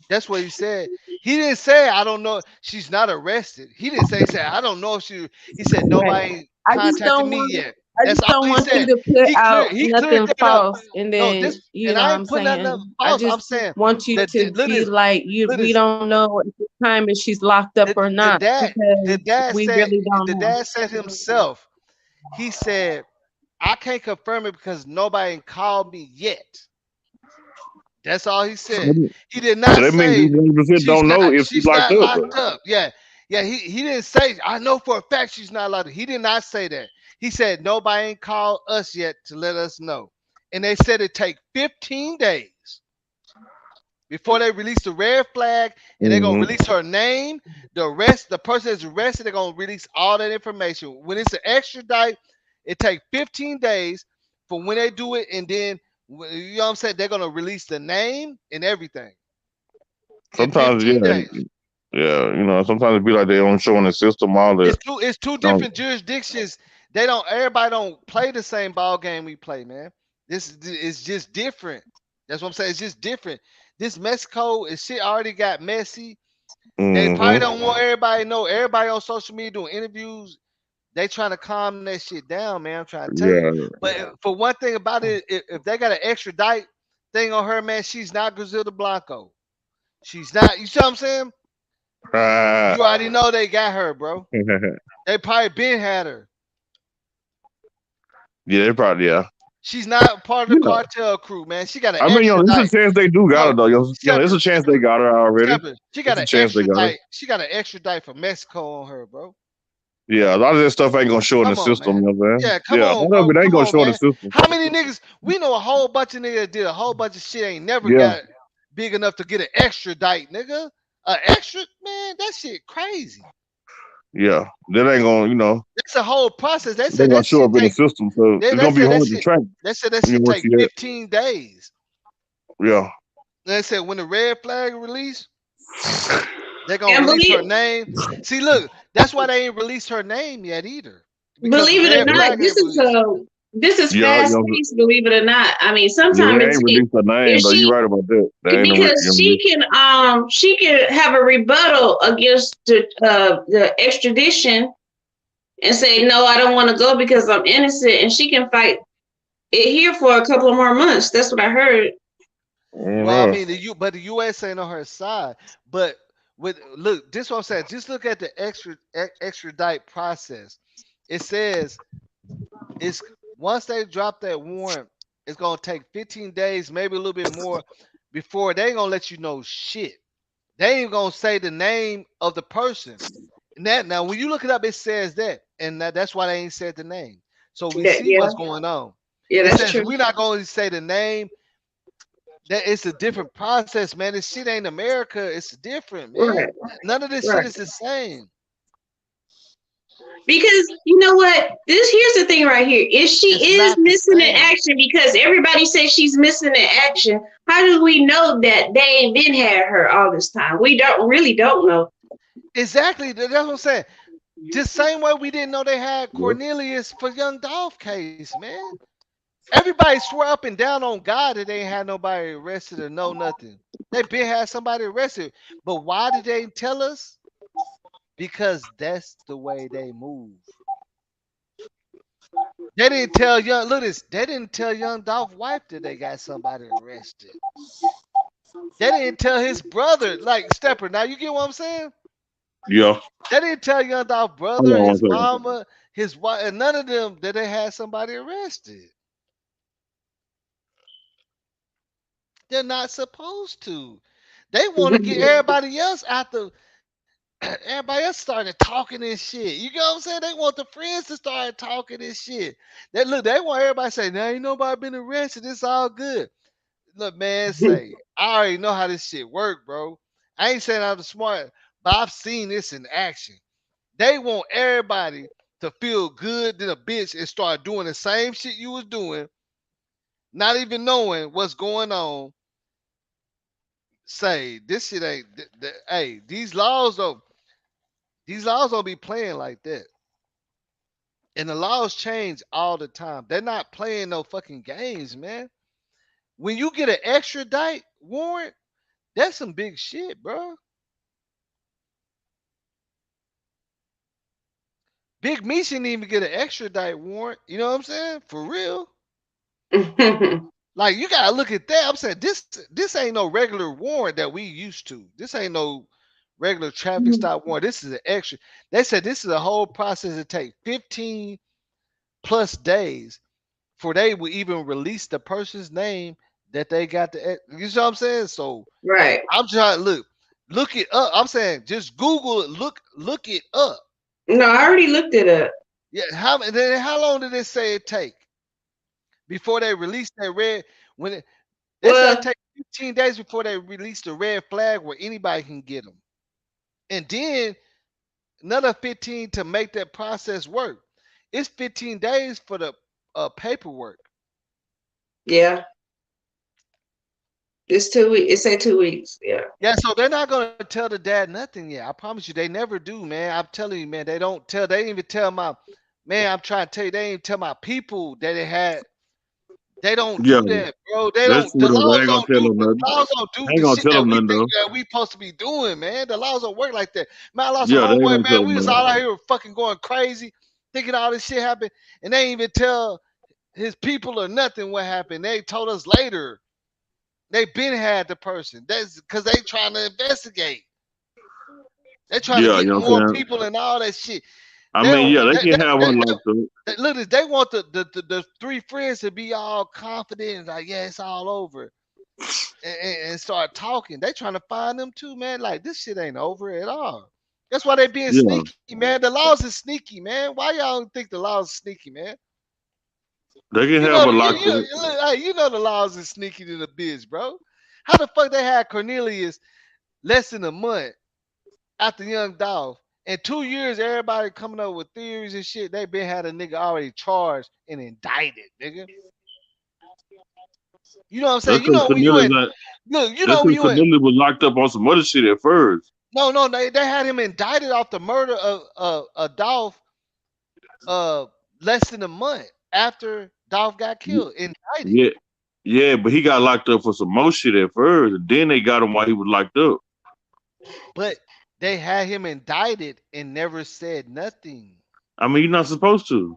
S1: That's what he said. He didn't say I don't know. She's not arrested. He didn't say. He said I don't know if she. He said
S2: Right.
S1: nobody ain't
S2: I just
S1: contacted
S2: don't
S1: me
S2: want
S1: yet.
S2: I
S1: That's
S2: just
S1: all
S2: don't
S1: he
S2: want you
S1: said.
S2: to put out
S1: He cleared
S2: nothing
S1: that up.
S2: false and
S1: No,
S2: then
S1: this and I
S2: I'm
S1: ain't putting nothing up
S2: saying I
S1: false. I'm
S2: just
S1: saying
S2: want you
S1: that
S2: to
S1: look
S2: be
S1: this.
S2: like
S1: Look
S2: we
S1: this.
S2: don't know at the time if she's locked up or
S1: The
S2: not
S1: dad.
S2: because
S1: The dad
S2: we
S1: said.
S2: really don't
S1: The
S2: know.
S1: dad said himself. He said I can't confirm it because nobody called me yet. That's all he
S8: So
S1: said. He ddid not
S8: that means we
S1: say
S8: 100% don't know if she's
S1: she's
S8: locked
S1: not
S8: up, though.
S1: locked up. Yeah. Yeah, he didn't say I know for a fact she's not locked up. He did not say that. He said nobody ain't called us yet to let us know. And they said it take 15 days before they release the red flag and they're gonna
S8: Hmm.
S1: release her name, the person that's arrested, they're gonna release all that information. When it's an extradite, it takes 15 days from when they do it, and then you know what I'm saying, they're gonna release the name and everything in
S8: Sometimes, yeah.
S1: 15 days.
S8: Yeah, sometimes it be like they don't show in the system all that.
S1: It's two
S8: Don't,
S1: different jurisdictions. They don't everybody don't play the same ball game we play, man. This is just different. That's what I'm saying. It's just different. This Mexico is shit already got messy. They probably
S8: hmm.
S1: don't want everybody to know. Everybody on social media doing interviews. They trying to calm that shit down, man. I'm trying to tell you.
S8: Yeah.
S1: But for one thing about it, if they got an extradite thing on her, man, she's not Griselda Blanco. She's not. You see what I'm saying?
S8: Uh,
S1: You already know they got her, bro. They probably been had her.
S8: yeah, they probably, yeah.
S1: She's not part of the
S8: Yeah.
S1: cartel crew, man. She got an
S8: I mean, there's a
S1: extradite.
S8: chance they do got her,
S1: No,
S8: though. There's a
S1: separate,
S8: chance they got her already.
S1: separate. She got
S8: There's a
S1: an
S8: chance they got her.
S1: extradite. She got an extradite from Mexico on her, bro.
S8: Yeah, a lot of that stuff ain't gonna show in the
S1: Come on,
S8: system,
S1: man.
S8: you know what I'm saying?
S1: Yeah, come
S8: Yeah, a
S1: on,
S8: lot of
S1: bro.
S8: it ain't
S1: Come
S8: gonna
S1: on,
S8: show in the
S1: man.
S8: system.
S1: How many niggas? We know a whole bunch of niggas that did a whole bunch of shit ain't never
S8: Yeah,
S1: got big enough to get an extradite, nigga. An extra man, that shit crazy.
S8: yeah. That ain't gonna,
S1: That's a whole process. They
S8: they
S1: said
S8: gonna
S1: that
S8: show
S1: shit
S8: up in the
S1: take.
S8: system, so
S1: They,
S8: it's
S1: they
S8: gonna be
S1: said that
S8: hard to
S1: shit.
S8: track.
S1: They said that shit
S8: Where
S1: take
S8: she at?
S1: 15 days.
S8: Yeah.
S1: They said when the red flag release, they're gonna
S14: And
S1: release
S14: believe
S1: her name. See, look, that's why they ain't released her name yet either, because the
S14: believe it or
S1: red
S14: not,
S1: flag ain't released.
S14: this is
S8: Yeah,
S14: fast paced. Believe it or not, I mean,
S8: yeah,
S14: sometimes
S8: they ain't released her name
S14: if
S8: though. You
S14: she
S8: right about that. They ain't
S14: because she can have a rebuttal against the extradition and say no, I don't want to go because I'm innocent, and she can fight it here for a couple of more months. That's what I heard.
S1: Well, I mean, but the U.S. ain't on her side. But with look, this what I'm saying. Just look at the extradite process. It says it's once they drop that warrant, it's gonna take 15 days, maybe a little bit more, before they gonna let you know shit. They ain't gonna say the name of the person. And that now, when you look it up, it says that, and that's why they ain't said the name. So we see
S14: Yeah,
S1: what's going on.
S14: yeah,
S1: It
S14: that's
S1: says
S14: true.
S1: we're not going to say the name. That it's a different process, man. This shit ain't America. It's different,
S14: Right,
S1: man. None of this shit
S14: right.
S1: is the same.
S14: Because you know what? Here's the thing right here. If she
S1: It's
S14: is
S1: not the
S14: missing in
S1: same.
S14: action, because everybody says she's missing in action, how do we know that they ain't been had her all this time? We don't know.
S1: Exactly. That's what I'm saying. Just same way we didn't know they had Cornelius for Young Dolph case, man. Everybody swear up and down on God that they ain't had nobody arrested or know nothing. They been had somebody arrested. But why did they tell us? Because that's the way they move. They didn't tell young look this. They didn't tell young Dolph wife that they got somebody arrested. They didn't tell his brother, like Stepper. Now you get what I'm saying?
S8: Yeah.
S1: They didn't tell Young Dolph
S8: Hold
S1: brother,
S8: on one
S1: his
S8: second.
S1: mama, his wife, and none of them that they had somebody arrested. They're not supposed to. They want to get everybody else out the. Everybody else started talking and shit. You get what I'm saying? They want the friends to start talking and shit. They look. They want everybody to say, "Now ain't nobody been arrested. It's all good." Look, man, say I already know how this shit work, bro. I ain't saying I'm the smart, but I've seen this in action. They want everybody to feel good than a bitch and start doing the same shit you was doing, not even knowing what's going on. Say this shit ain't. Hey, these laws don't be playing like that, and the laws change all the time. They're not playing no fucking games, man. When you get an extradite warrant, that's some big shit, bro. Big Meech didn't even get an extradite warrant. You know what I'm saying? For real. Like you gotta look at that. I'm saying this ain't no regular warrant that we used to. This ain't no regular traffic stop warrant. This is an extra. They said this is a whole process that take 15 plus days for they will even release the person's name that they got the. You know what I'm saying? So
S14: Right.
S1: I'm trying to look it up. I'm saying just Google it. Look it up.
S14: No, I already looked it up.
S1: Yeah. How long did it say it take before they release that red? When it, they said it
S14: Well,
S1: take 15 days before they release the red flag where anybody can get them, and then another 15 to make that process work. It's 15 days for the paperwork.
S14: yeah, it's 2 weeks. It say 2 weeks. Yeah.
S1: Yeah, so they're not gonna tell the dad nothing yet. I promise you, they never do, man. I'm telling you, man. They don't tell. They didn't even tell my man. I'm trying to tell you, they didn't tell my people that it had. They don't
S8: Yeah.
S1: do that, bro. They
S8: That's
S1: don't.
S8: true
S1: The
S8: though. I
S1: laws
S8: ain't gonna
S1: don't
S8: tell
S1: do.
S8: them
S1: The
S8: nothing.
S1: laws don't do
S8: I ain't
S1: the
S8: gonna
S1: shit
S8: tell
S1: that
S8: them
S1: we
S8: nothing
S1: think
S8: though.
S1: that we supposed to be doing, man. The laws don't work like that. Man, I lost a
S8: Yeah, they ain't
S1: homeboy,
S8: gonna tell
S1: man. We
S8: them
S1: was
S8: nothing.
S1: all out here fucking going crazy, thinking all this shit happened, and they ain't even tell his people or nothing what happened. They told us later. They been had the person. That's because they trying to investigate. They trying to
S8: Yeah,
S1: get
S8: you know what
S1: more
S8: I'm saying?
S1: people and all that shit.
S8: I
S1: They
S8: mean,
S1: don't.
S8: yeah, they can have her locked up.
S1: Look, they want the three friends to be all confident and like, yeah, it's all over, and start talking. They trying to find them too, man. Like this shit ain't over at all. That's why they being
S8: Yeah,
S1: sneaky, man. The laws is sneaky, man. Why y'all think the laws is sneaky, man?
S8: they can
S1: You
S8: have
S1: know,
S8: her locked up.
S1: hey, you know the laws is sneaky to the bitch, bro. How the fuck they had Cornelius less than a month after Young Dolph? In 2 years, everybody coming up with theories and shit. They been had a nigga already charged and indicted, nigga. You know what I'm
S8: That's
S1: saying? You
S8: because
S1: know when you
S8: Cornelius,
S1: in look, you
S8: that's
S1: know when
S8: because
S1: you in
S8: Cornelius was locked up on some other shit at first.
S1: no, they had him indicted off the murder of Dolph uh less than a month after Dolph got
S8: Y-
S1: killed. Indicted.
S8: Yeah, yeah, but he got locked up for some more shit at first, and then they got him while he was locked up.
S1: But they had him indicted and never said nothing.
S8: I mean, you're not supposed to.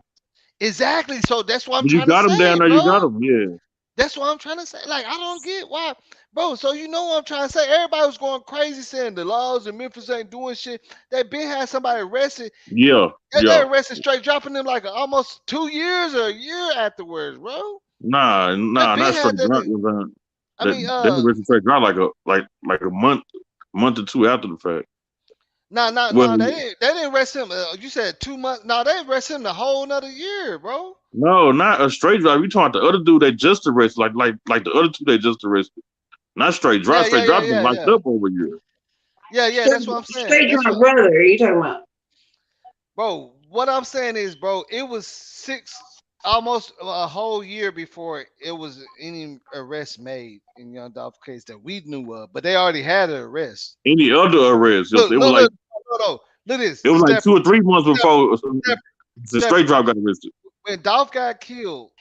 S1: Exactly. So that's what I'm
S8: When you
S1: trying to
S8: got him down
S1: say,
S8: there, you got
S1: bro.
S8: him. Yeah,
S1: That's what I'm trying to say. Like, I don't get why, bro. So you know what I'm trying to say? Everybody was going crazy saying the laws in Memphis ain't doing shit. They been had somebody arrested.
S8: yeah,
S1: They
S8: yeah.
S1: arrested straight, dropping them like almost 2 years or a year afterwards, bro. They
S8: Nah,
S1: been
S8: not
S1: had
S8: straight
S1: that
S8: drop.
S1: nigga. I
S8: That
S1: mean,
S8: they arrested straight drop like a month or two after the fact. Well,
S1: nah. They didn't arrest him. You said 2 months. No, they arrested him the whole another year, bro.
S8: no, not a straight drop. You talking about the other dude they just arrested, like the other two they just arrested. Not straight drop. Straight drop been locked
S1: Yeah.
S8: up over a year.
S1: Yeah.
S14: Straight,
S1: That's what I'm saying.
S14: straight
S1: That's
S14: drop
S1: what,
S14: brother. Are you talking about?
S1: bro. What I'm saying is, bro, it was almost a whole year before it was any arrest made in Young Dolph case that we knew of. But they already had an arrest.
S8: Any other arrest,
S1: Look,
S8: it was
S1: look,
S8: like
S1: look, no. Look at this,
S8: it was like
S1: Stepper,
S8: 2 or 3 months before
S1: Stepper,
S8: the straight
S1: Stepper.
S8: drop got arrested.
S1: When Dolph got killed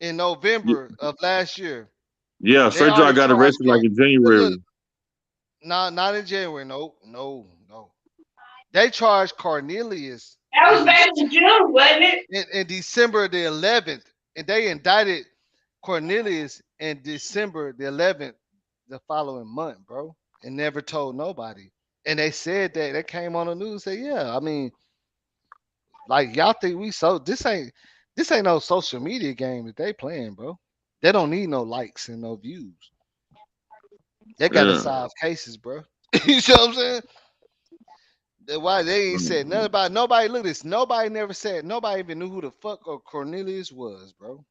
S1: in November of last year,
S8: Yeah,
S1: they
S8: straight drop
S1: already
S8: got
S1: charged.
S8: arrested like in
S1: Look,
S8: January.
S1: not in January. No. They charged Cornelius
S14: That was back in June, wasn't it?
S1: in December the 11th, and they indicted Cornelius in December the 11th the following month, bro, and never told nobody. And they said that they came on the news and said, yeah, I mean, like y'all think we so this ain't no social media game that they playing, bro. They don't need no likes and no views. They gotta
S8: Yeah.
S1: solve cases, bro. You know what I'm saying? That's why they ain't said nothing about nobody. Look at this. Nobody never said. Nobody even knew who the fuck or Cornelius was, bro.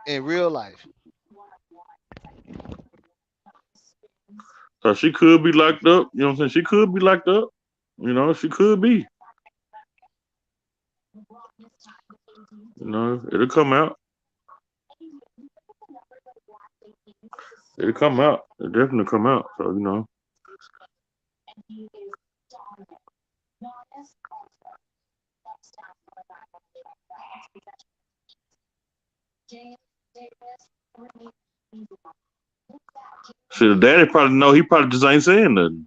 S1: In real life.
S8: So she could be locked up. You know what I'm saying? She could be locked up. You know, she could be. You know, it'll come out. It'll come out. It'll definitely come out. So, you know. Shit, the daddy probably know. He probably just ain't saying nothing.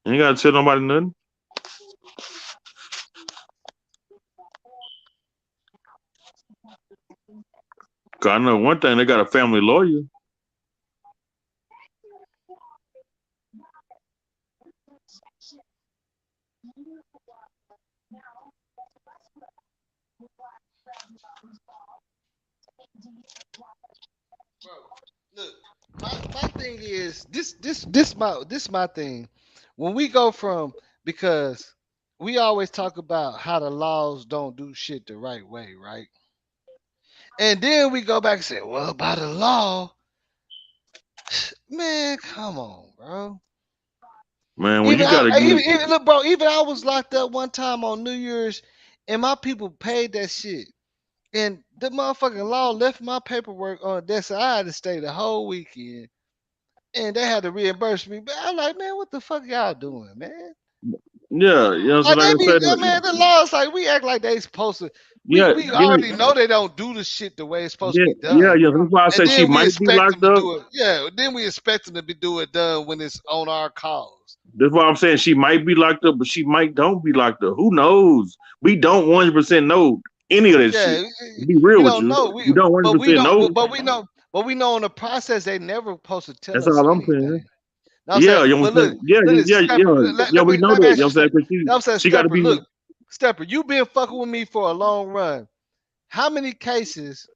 S8: Ain't gotta tell nobody nothing. Cause I know one thing, they got a family lawyer.
S1: Bro, look, my thing is this my thing. When we go from because we always talk about how the laws don't do shit the right way, right? And then we go back and say, well, by the law, man, come on, bro.
S8: Man, when
S1: Even
S8: you
S1: I,
S8: gotta
S1: I-
S8: get
S1: even look, bro. Even I was locked up one time on New Year's, and my people paid that shit. And the motherfucking law left my paperwork on that, so I had to stay the whole weekend, and they had to reimburse me. But I'm like, man, what the fuck y'all doing, man?
S8: yeah, you know, so
S1: Like
S8: like
S1: they
S8: I
S1: be,
S8: said,
S1: man, the laws like we act like they supposed to. We
S8: yeah,
S1: we
S8: yeah,
S1: already know they don't do the shit the way it's supposed to
S8: yeah,
S1: be
S8: yeah,
S1: done,
S8: yeah. That's why I
S1: and
S8: say she
S1: then we
S8: might be
S1: expect them
S8: locked
S1: to
S8: up.
S1: do it. Yeah, then we expect them to be do it done when it's on our cause.
S8: That's why I'm saying she might be locked up, but she might don't be locked up. Who knows? We don't 100% know any of that shit.
S1: Yeah,
S8: To be real
S1: we
S8: with
S1: don't
S8: you,
S1: know.
S8: we don't
S1: But we
S8: 100%
S1: don't.
S8: know.
S1: But we know in the process they never supposed to tell
S8: That's
S1: us
S8: all I'm
S1: anything.
S8: saying.
S1: Know what I'm
S8: Yeah,
S1: saying?
S8: you know what
S1: But
S8: I'm
S1: look,
S8: saying? Yeah,
S1: look at
S8: yeah, yeah,
S1: Stepper.
S8: yeah, yeah. We know
S1: Let me
S8: that. You
S1: ask
S8: know
S1: you
S8: what I'm saying?
S1: something.
S8: 'Cause
S1: Know what I'm saying,
S8: she got to
S1: Stepper.
S8: be
S1: Look, Stepper, you been fucking with me for a long run. How many cases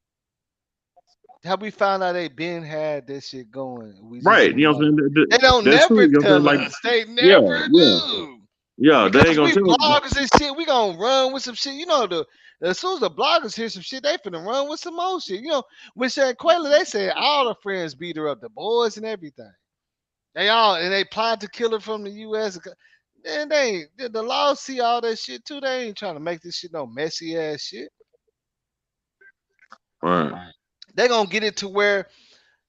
S1: have we found out they been had this shit going? We just
S8: right.
S1: ain't
S8: You know what
S1: know.
S8: I'm saying?
S1: They don't
S8: That's true.
S1: never
S8: You know what I'm saying?
S1: tell
S8: Like,
S1: us. They
S8: yeah,
S1: never
S8: yeah,
S1: do.
S8: yeah. They ain't
S1: Because
S8: gonna
S1: we
S8: tell.
S1: bloggers and shit, we gonna run with some shit. You know, as soon as the bloggers hear some shit, they finna run with some more shit. You know, with Shanquella, they said all the friends beat her up, the boys and everything. They all and they plotted to kill her from the U.S. And they ain't the law see all that shit too. They ain't trying to make this shit no messy ass shit.
S8: Right.
S1: They gonna get it to where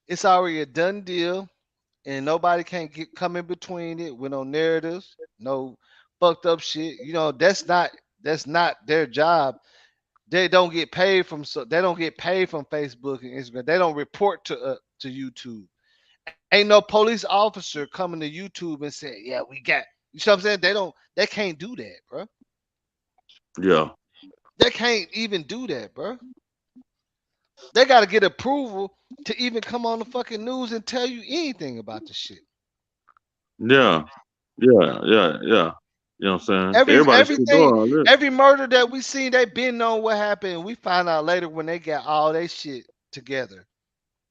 S1: it's already a done deal, and nobody can come in between it with no narratives, no fucked up shit. You know, that's not their job. They don't get paid from they don't get paid from Facebook and Instagram. They don't report to YouTube. Ain't no police officer coming to YouTube and say, "Yeah, we got." You know what I'm saying? They can't do that, bro.
S8: Yeah.
S1: They can't even do that, bro. They got to get approval to even come on the fucking news and tell you anything about the shit.
S8: Yeah. Yeah. Yeah. Yeah. You know what I'm saying?
S1: Every
S8: Everybody should do
S1: everything,
S8: all that.
S1: every murder that we seen, they been on what happened. We find out later when they got all their shit together.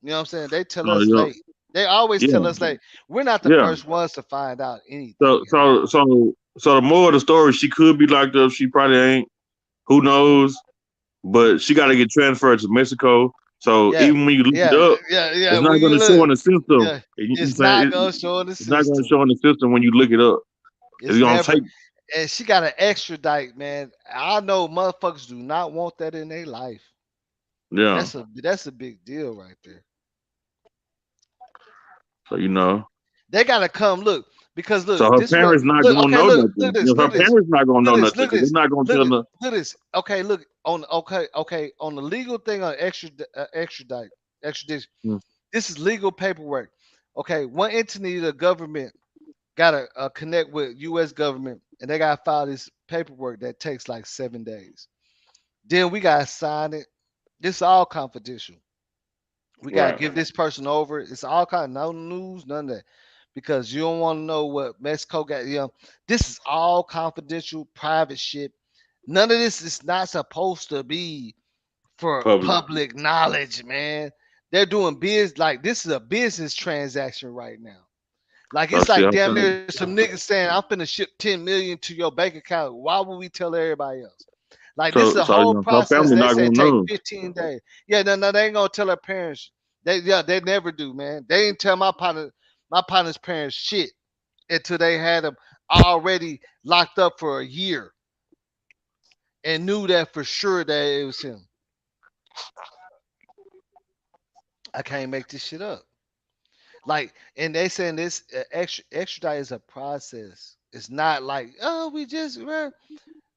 S1: You know what I'm saying? They tell
S8: Oh,
S1: us
S8: yeah.
S1: late. They always tell
S8: Yeah.
S1: us late. We're not the
S8: Yeah.
S1: first ones to find out
S8: So,
S1: anything at all.
S8: so, so, so the moral of the story, she could be locked up. She probably ain't. Who knows? But she got to get transferred to Mexico. So
S1: Yeah,
S8: even when you look it
S1: yeah,
S8: up,
S1: yeah.
S8: it's not
S1: When
S8: going
S1: you
S8: to show in
S1: look,
S8: the system.
S1: yeah,
S8: You know what I'm
S1: it's
S8: saying?
S1: not gonna show in the
S8: It's not going to
S1: system.
S8: show in the system when you look it up. It's
S1: It's
S8: going to
S1: never.
S8: take.
S1: And she got an extradite, man. I know motherfuckers do not want that in their life.
S8: Yeah.
S1: That's a big deal right there.
S8: So you know.
S1: They gotta come look because
S8: So
S1: look,
S8: her
S1: this what
S8: parents not
S1: look.
S8: going to
S1: Okay,
S8: know
S1: look
S8: nothing.
S1: this,
S8: You know,
S1: look
S8: her
S1: this,
S8: parents not going to know
S1: look this,
S8: nothing
S1: look
S8: because they're
S1: this,
S8: not going to
S1: look
S8: tell
S1: this,
S8: her.
S1: look this. Okay, look on okay on the legal thing on extradition.
S8: Mm,
S1: This is legal paperwork. Okay, one entity of the government gotta connect with U.S. government, and they gotta file this paperwork that takes like 7 days. Then we gotta sign it. This is all confidential. We gotta
S8: Right.
S1: give this person over. It's all kind of no news, none of that, because you don't want to know what Mexico got. This is all confidential, private shit. None of this is not supposed to be for
S8: Public.
S1: public knowledge, man. They're doing biz like this is a business transaction right now. Like
S8: So
S1: it's
S8: shit,
S1: like
S8: I'm
S1: damn
S8: saying.
S1: near some niggas saying I'm finna ship 10 million to your bank account. Why would we tell everybody else? Like this is
S8: So
S1: a
S8: so
S1: whole
S8: her
S1: process.
S8: family
S1: They
S8: not
S1: say
S8: gonna
S1: take
S8: know.
S1: 15 days. Yeah, no, they ain't gonna tell their parents. They never do, man. They didn't tell my partner's parents shit until they had him already locked up for a year and knew that for sure that it was him. I can't make this shit up. Like, and they saying this extradite is a process. It's not like we just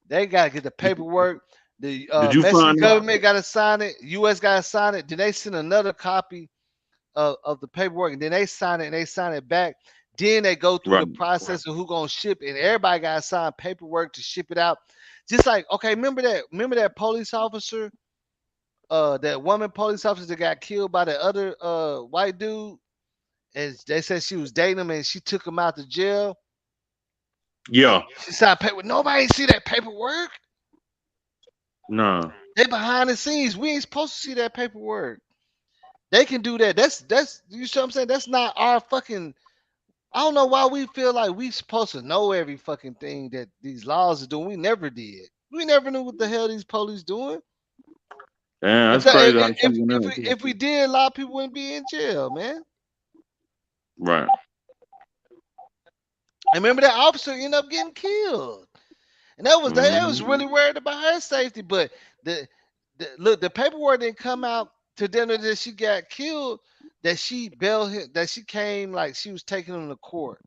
S1: they gotta get the paperwork. The
S8: Did you
S1: Mexican
S8: find out?
S1: government gotta sign it. U.S. gotta sign it. Then they send another copy of the paperwork, and then they sign it and they sign it back. Then they go through
S8: Right.
S1: the process of who gonna ship, and everybody gotta sign paperwork to ship it out. Just like okay, remember that police officer, that woman police officer that got killed by the other white dude, and they said she was dating him and she took him out to jail.
S8: Yeah.
S1: She signed paper. Nobody see that paperwork.
S8: Nah.
S1: They behind the scenes. We ain't supposed to see that paperwork. They can do that. That's you see what I'm saying? That's not our fucking. I don't know why we feel like we supposed to know every fucking thing that these laws are doing. We never did. We never knew what the hell these police doing.
S8: Damn,
S1: If
S8: that's
S1: that,
S8: crazy how shit
S1: if
S8: went
S1: if
S8: out
S1: we
S8: too.
S1: if we did, a lot of people wouldn't be in jail, man.
S8: Right.
S1: I remember that officer ended up getting killed. And they was
S8: Mm-hmm.
S1: really worried about her safety. But the paperwork didn't come out to them that she got killed. That she bailed him. That she came like she was taking him to court.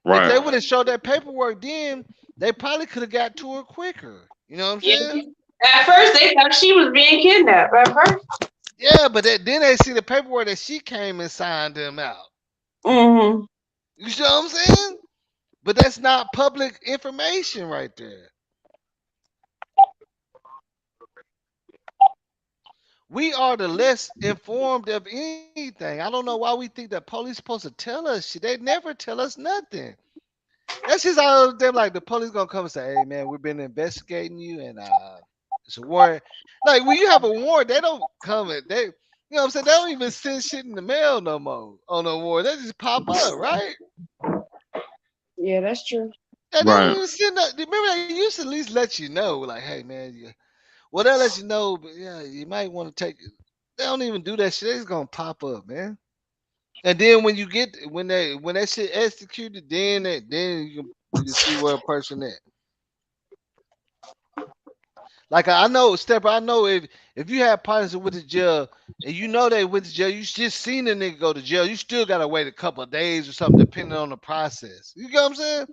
S1: If
S8: Right.
S1: they would have showed that paperwork, then they probably could have got to her quicker. You know what I'm
S14: Yeah.
S1: saying?
S14: At first, they thought she was being kidnapped. At first.
S1: Yeah, but then they see the paperwork that she came and signed them out.
S14: Mm-hmm.
S1: You see what I'm saying? But that's not public information right there. We are the less informed of anything. I don't know why we think that police supposed to tell us shit. They never tell us nothing. That's just how them like the police gonna come and say, "Hey man, we've been investigating you, and it's a warrant." Like when you have a warrant, they don't come and they, you know what I'm saying? They don't even send shit in the mail no more on a warrant. They just pop up, right?
S14: Yeah, that's true.
S1: Yeah, they don't
S8: Right.
S1: even send. Remember, they used to at least let you know, like, "Hey man, well they'll let you know, but yeah, you might want to take it." They don't even do that shit. They just gonna pop up, man. And then when you get when that shit executed, then you can see where a person at. Like I know, Stepper, I know if you have partners that went to jail and you know they went to jail, you just seen a nigga go to jail, you still gotta wait a couple of days or something, depending on the process. You get what I'm saying?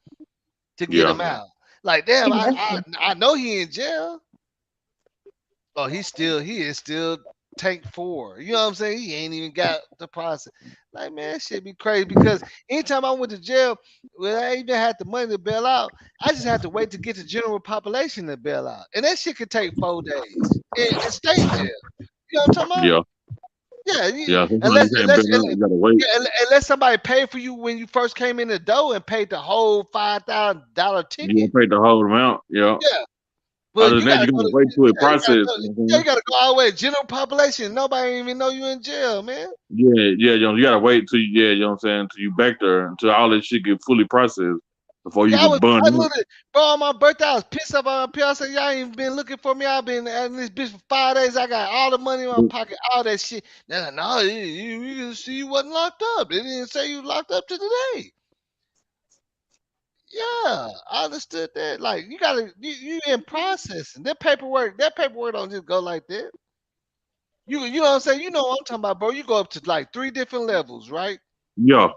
S1: To get
S8: Yeah.
S1: him out. Like, damn,
S14: Exactly.
S1: I know he in jail. Oh, he is still tank four. You know what I'm saying? He ain't even got the process. Like, man, that shit be crazy because anytime I went to jail, when I even had the money to bail out, I just had to wait to get the general population to bail out. And that shit could take 4 days in state jail. You know what I'm talking about?
S8: Yeah.
S1: Yeah,
S8: Yeah. Sometimes you can't bet out. You gotta wait.
S1: yeah, unless somebody paid for you when you first came in the door and paid the whole $5,000
S8: You
S1: ticket.
S8: gonna pay the whole amount. Yeah.
S1: Yeah,
S8: Other
S1: but
S8: than
S1: you
S8: that,
S1: gotta
S8: you
S1: go
S8: gotta
S1: to
S8: wait till it
S1: yeah,
S8: process. You know what I'm
S1: you gotta go all the way general population. Nobody even know you in jail, man.
S8: saying? Yeah, you gotta wait till you know what I'm saying, until you back there, until all this shit get fully processed before you
S1: Yeah,
S8: can bun
S1: I
S8: up.
S1: literally, bro, on my birthday, I was pissed off on my pill. I said, y'all ain't even been looking for me. I've been in this bitch for 5 days. I got all the money in my pocket, all that shit. They're like, no, you didn't see you wasn't locked up. They didn't say you locked up to today. Yeah, I understood that. Like, you in processing. That paperwork don't just go like that. You know what I'm saying? You know what I'm talking about, bro. You go up to like 3 different levels, right?
S8: Yeah.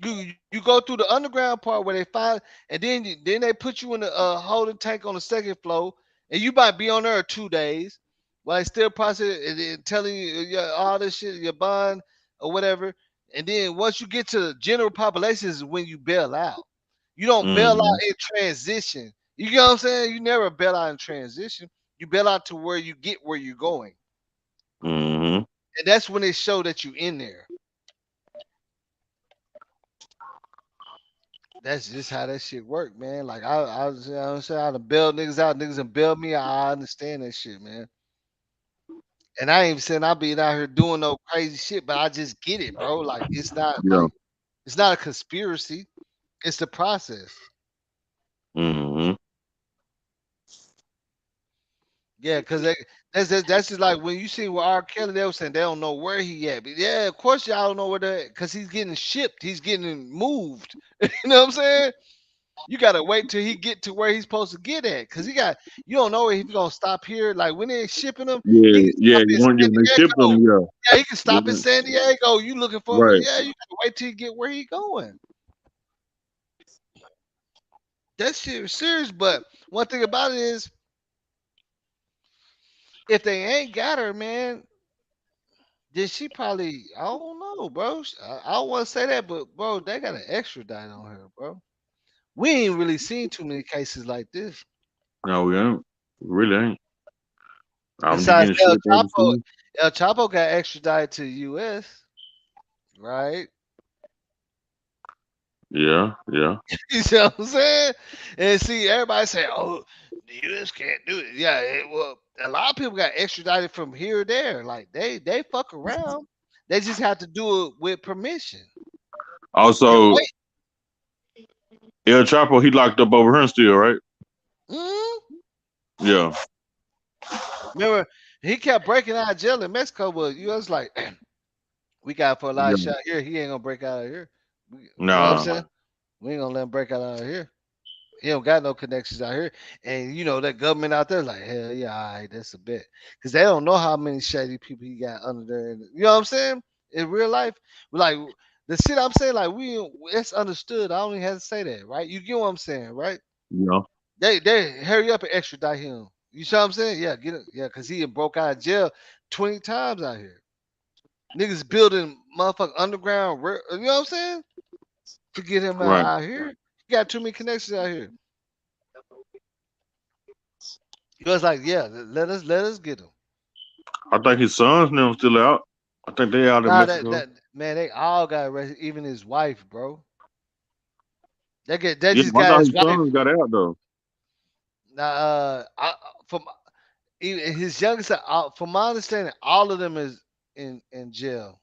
S1: You go through the underground part where they find, and then they put you in the holding tank on the second floor, and you might be on there 2 days while they still process and then telling you all this shit, your bond or whatever. And then once you get to the general population is when you bail out. You don't bail
S8: Mm-hmm.
S1: out in transition. You get what I'm saying? You never bail out in transition. You bail out to where you get where you're going.
S8: Mm-hmm.
S1: and that's when it show that you in there. That's just how that shit work, man. Like I was, you know what I'm saying, I done bail niggas out, niggas and bail me. I understand that shit, man. And I ain't even saying I be out here doing no crazy shit, but I just get it, bro. Like it's not
S8: Yeah.
S1: like it's not a conspiracy. It's the process.
S8: Mm-hmm.
S1: Yeah, because that's just like when you see where R. Kelly, they was saying they don't know where he at. But yeah, of course y'all don't know where that because he's getting shipped. He's getting moved. You know what I'm saying? You gotta wait till he get to where he's supposed to get at. Cause you don't know if he's gonna stop here. Like when they're shipping him, he
S8: Yeah,
S1: can
S8: yeah.
S1: stop in
S8: When they
S1: San
S8: ship them,
S1: Diego.
S8: yeah.
S1: Yeah, he can stop in
S8: Yeah.
S1: San Diego. You looking for him?
S8: Right.
S1: Yeah, you gotta wait till you get where he going. That shit is serious. But one thing about it is, if they ain't got her, man, then she probably I don't know, bro. I don't want to say that, but bro, they got an extradite on her, bro. We ain't really seen too many cases like this.
S8: No, we ain't. We really ain't. I'm just
S1: Besides
S8: getting shipped overseas.
S1: El Chapo got extradited to the U.S. Right?
S8: Yeah, yeah.
S1: You know what I'm saying? And see, everybody say, "Oh, the U.S. can't do it." Yeah, well, a lot of people got extradited from here or there. Like they fuck around. They just have to do it with permission and
S8: Also,
S1: wait.
S8: El Chapo, he locked up over here still, right?
S1: Mhm.
S8: Yeah,
S1: Remember, he kept breaking out of jail in Mexico, but U.S. like, we got for a lot of
S8: yeah.
S1: shot here. He ain't gonna break out of here. You know what I'm
S8: Nah.
S1: saying? We ain't gonna let him break out of here. He don't got no connections out here. And you know that government out there, like, hell yeah, all right, that's a bet. Cause they don't know how many shady people he got under there. You know what I'm saying? In real life, like the shit I'm saying, like it's understood. I don't even have to say that, right? You get what I'm saying, right?
S8: Yeah.
S1: They hurry up and extradite him. You see what I'm saying? Yeah, get it. Yeah, cause he had broke out of jail 20 times out here. Niggas building motherfucking underground. You know what I'm saying? To get him
S8: Right.
S1: out here. He got too many connections out here. He was like, yeah, let us get him.
S8: I think his son's never still out. I think they out in
S1: Nah, that
S8: Mexico.
S1: that man, they all got arrested, even his wife, bro. They
S8: Yeah,
S1: just
S8: I
S1: got
S8: thought
S1: his
S8: his
S1: wife.
S8: son got out though.
S1: Now, from even his youngest, from my understanding, all of them is in jail.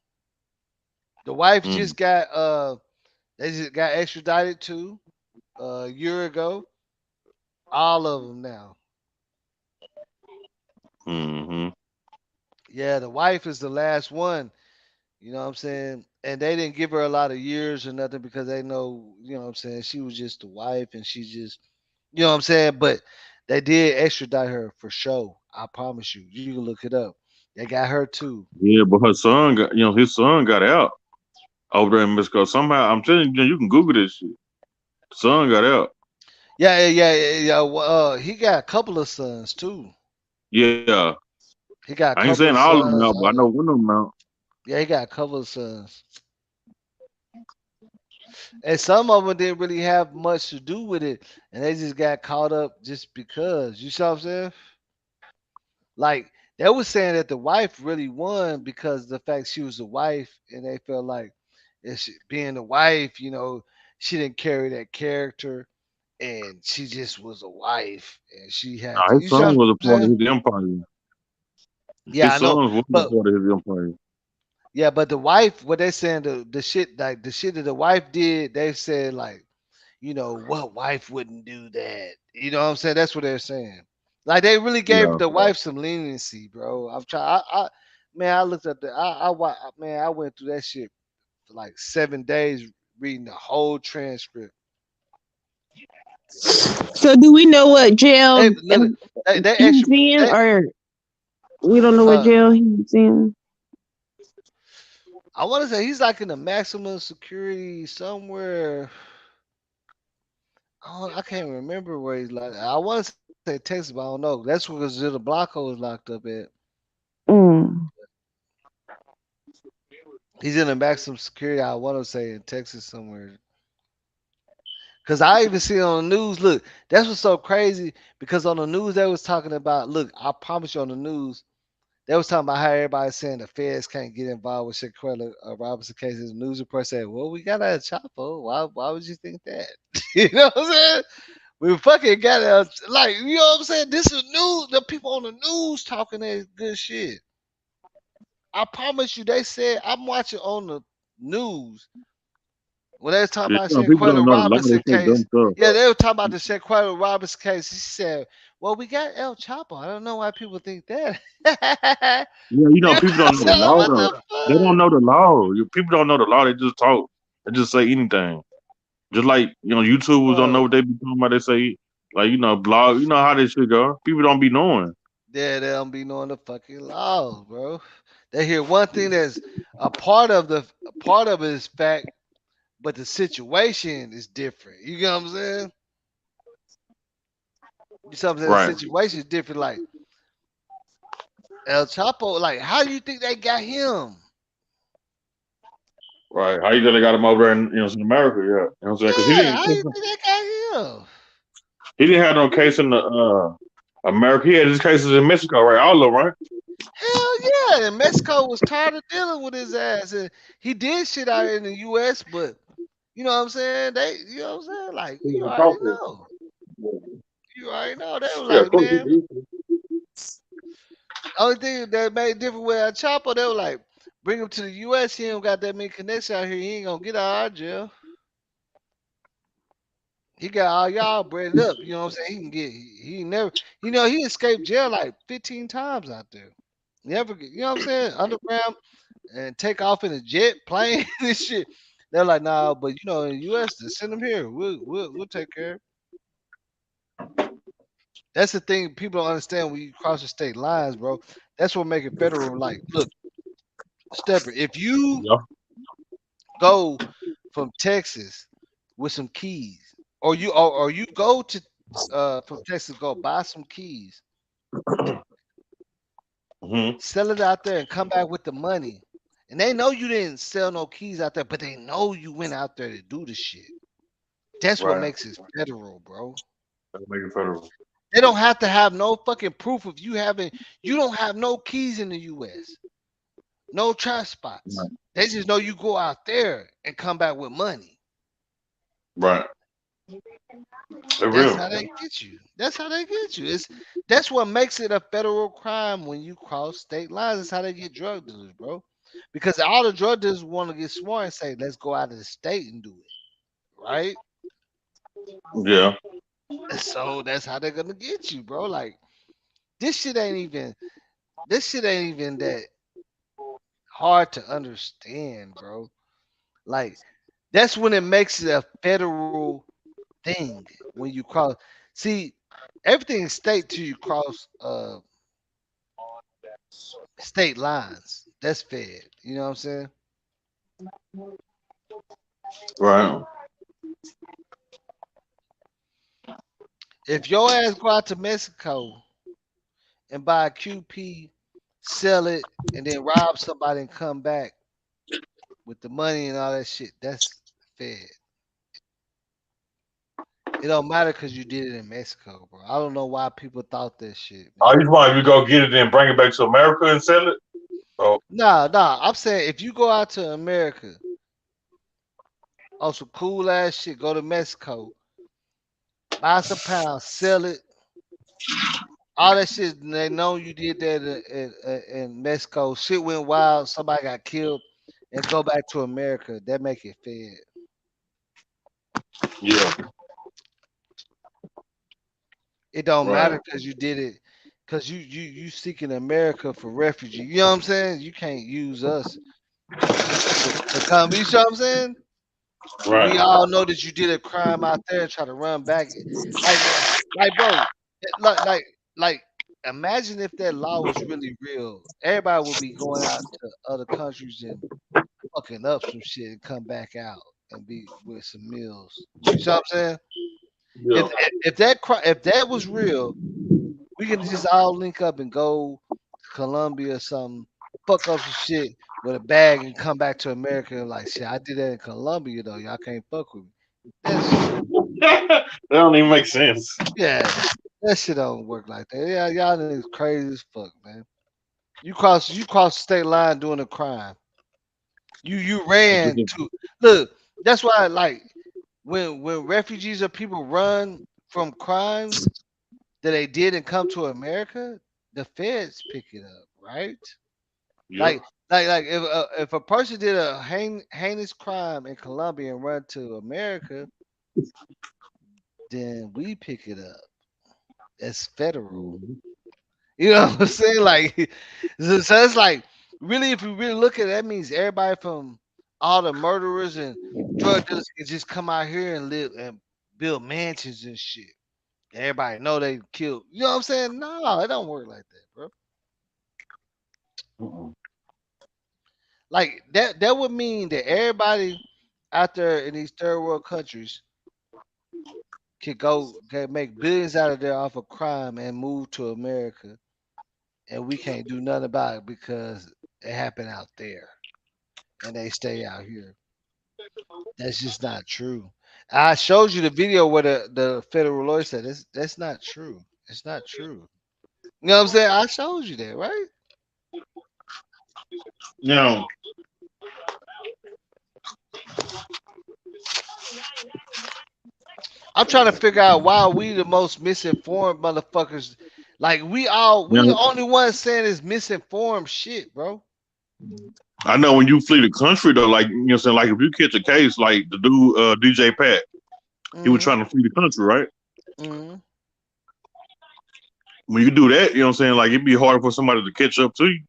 S1: The wife
S8: Mm,
S1: just got they just got extradited too a year ago. All of them now.
S8: mm-hmm.
S1: Yeah, the wife is the last one. You know what I'm saying? And they didn't give her a lot of years or nothing because they know, you know what I'm saying, she was just the wife and she just, you know what I'm saying? But they did extradite her for sure. I promise you. You can look it up. They got her too.
S8: Yeah, but her son got, his son got out over there in Mexico. Somehow, I'm telling you, you can Google this shit. Son got out.
S1: Yeah. He got a couple of sons too.
S8: Yeah,
S1: He got a
S8: I ain't
S1: couple
S8: saying
S1: of
S8: all of them
S1: sons.
S8: out, but I know one of them out.
S1: Yeah, he got a couple of sons. And some of them didn't really have much to do with it. And they just got caught up just because. You see what I'm saying? Like they was saying that the wife really won because the fact she was the wife, and they felt like being the wife, she didn't carry that character, and she just was a wife, and she had
S8: Nah,
S1: to.
S8: his
S1: You see
S8: son
S1: what
S8: was a
S1: I'm
S8: part of
S1: saying?
S8: his empire.
S1: Yeah,
S8: His
S1: I know,
S8: sons was a
S1: but
S8: part of his empire.
S1: yeah, but the wife, what they saying, the shit like the shit that the wife did, they said like, what wife wouldn't do that? You know what I'm saying? That's what they're saying. Like they really gave
S8: Yeah.
S1: the wife some leniency, bro. I've tried. Man, I looked up man, I went through that shit for like 7 days reading the whole transcript.
S14: So do we know what jail
S1: They look, they
S14: he's
S1: extra.
S14: in,
S1: They
S14: or we don't know what
S1: uh,
S14: jail he's in?
S1: I want to say he's like in the maximum security somewhere. I can't remember where he's like. I want to say Texas, but I don't know. That's because the Blanco is locked up at.
S14: Mm.
S1: He's in the maximum security. I want to say in Texas somewhere. Cause I even see on the news. Look, that's what's so crazy. Because on the news they was talking about. Look, I promise you on the news They was talking about how everybody's saying the feds can't get involved with Shaquella Robinson cases. News report said, "Well, we got a Chapo. Why would you think that?" You know what I'm saying? We fucking got like, you know what I'm saying? This is news. The people on the news talking that good shit. I promise you, they said I'm watching on the news when they was talking
S8: Yeah,
S1: about
S8: people don't
S1: Shaquella
S8: know the law. They
S1: Robinson
S8: say dumb
S1: case.
S8: stuff.
S1: Yeah, they were talking about the Shaquella Robinson case. She said, "Well, we got El Chapo. I don't know why people think that."
S8: Yeah,
S1: You know
S8: people
S1: what I'm
S8: don't know the
S1: saying?
S8: law
S1: What
S8: though.
S1: the
S8: They
S1: fuck?
S8: don't know the law. People don't know the law. They just talk. They just say anything. Just like YouTubers don't know
S1: Bro.
S8: what they be talking about. They say like blog. You know how this shit go. People don't be knowing.
S1: Yeah, they don't be knowing the fucking laws, bro. They hear one thing that's a part of it is fact, but the situation is different. You get what I'm saying? You see what I'm saying? The
S8: Right,
S1: situation is different. Like El Chapo, like how do you think they got him?
S8: right. How you gonna got him over there in America? Yeah, you know what I'm saying? Because
S1: Yeah, how you think they got him?
S8: he didn't have no case in the America. He had his cases in Mexico, right? All of them, right?
S1: Hell yeah! And Mexico was tired of dealing with his ass. And he did shit out in the U.S., but you know what I'm saying? You know what I'm saying? Like
S8: He
S1: you
S8: was
S1: already
S8: talking.
S1: know. You already know. They were
S8: Yeah, of
S1: like,
S8: course he
S1: man.
S8: did.
S1: Only thing that made it different with El Chapo, they were like, bring him to the U.S. He don't got that many connections out here. He ain't gonna get out of our jail. He got all y'all breaded up. You know what I'm saying? He can get. He never. He escaped jail like 15 times out there. Never. You know what I'm saying? Underground and take off in a jet plane and shit. They're like, nah, but in the U.S. to send him here. We'll take care. That's the thing people don't understand when you cross the state lines, bro. That's what make it federal. Like, look, Stepper, if you
S8: Yeah.
S1: go from Texas with some keys, or you go to from Texas, go buy some keys,
S8: Mm-hmm.
S1: sell it out there, and come back with the money. And they know you didn't sell no keys out there, but they know you went out there to do the shit. That's what
S8: Right.
S1: makes it federal, bro.
S8: That'll make it federal.
S1: They don't have to have no fucking proof of you don't have no keys in the US. No trap spots.
S8: Right.
S1: They just know you go out there and come back with money.
S8: Right. They
S1: That's
S8: real.
S1: how they get you. That's how they get you. That's what makes it a federal crime when you cross state lines. That's how they get drug dealers, bro. Because all the drug dealers want to get smart and say, let's go out of the state and do it. Right?
S8: Yeah.
S1: So that's how they're gonna get you, bro. Like this shit ain't even that hard to understand, bro. Like that's when it makes it a federal thing when you cross. See, everything is state till you cross state lines. That's fed. You know what I'm saying?
S8: Right.
S1: If your ass go out to Mexico and buy a QP, sell it, and then rob somebody and come back with the money and all that shit, that's fed. It don't matter because you did it in Mexico, bro. I don't know why people thought that shit,
S8: Oh,
S1: man.
S8: you want you go get it and bring it back to America and sell it? Oh,
S1: Nah. I'm saying if you go out to America on some cool ass shit, go to Mexico, buy some pounds, sell it, all that shit. They know you did that in Mexico. Shit went wild. Somebody got killed, and go back to America. That make it fed.
S8: yeah.
S1: It don't
S8: Right.
S1: matter because you did it. Cause you seeking America for refugee. You know what I'm saying? You can't use us to come. You see what I'm saying? We
S8: Right.
S1: all know that you did a crime out there and try to run back. Like, bro, like, like, like, imagine if that law was really real. Everybody would be going out to other countries and fucking up some shit and come back out and be with some meals. You see what I'm saying?
S8: Yeah.
S1: If that was real, we can just all link up and go to Colombia or something, fuck up some shit with a bag and come back to America and like shit. I did that in Colombia though. Y'all can't fuck with me. That's
S8: That don't even make sense.
S1: yeah. That shit don't work like that. Yeah, y'all niggas crazy as fuck, man. You cross the state line doing a crime. You ran to look. That's why like when refugees or people run from crimes that they did and come to America, the feds pick it up, right?
S8: Yep.
S1: Like if a person did a heinous crime in Colombia and run to America, then we pick it up as federal. You know what I'm saying? Like, so it's like really, if you really look at it, that means everybody from all the murderers and drug dealers can just come out here and live and build mansions and shit. Everybody know they killed. You know what I'm saying? No, it don't work like that, bro. Like that would mean that everybody out there in these third world countries can make billions out of there off of crime and move to America, and we can't do nothing about it because it happened out there and they stay out here. That's just not true. I showed you the video where the federal lawyer said that's not true. It's not true. You know what I'm saying? I showed you that, right?
S8: Now,
S1: I'm trying to figure out why we the most misinformed motherfuckers. Like we the
S8: now,
S1: only ones saying is misinformed shit, bro.
S8: I know when you flee the country though, like you know, what I'm saying, like if you catch a case like the dude DJ Pat, he was
S1: Mm-hmm.
S8: trying to flee the country, right?
S1: Mm-hmm.
S8: When you do that, you know what I'm saying, like it'd be harder for somebody to catch up to you.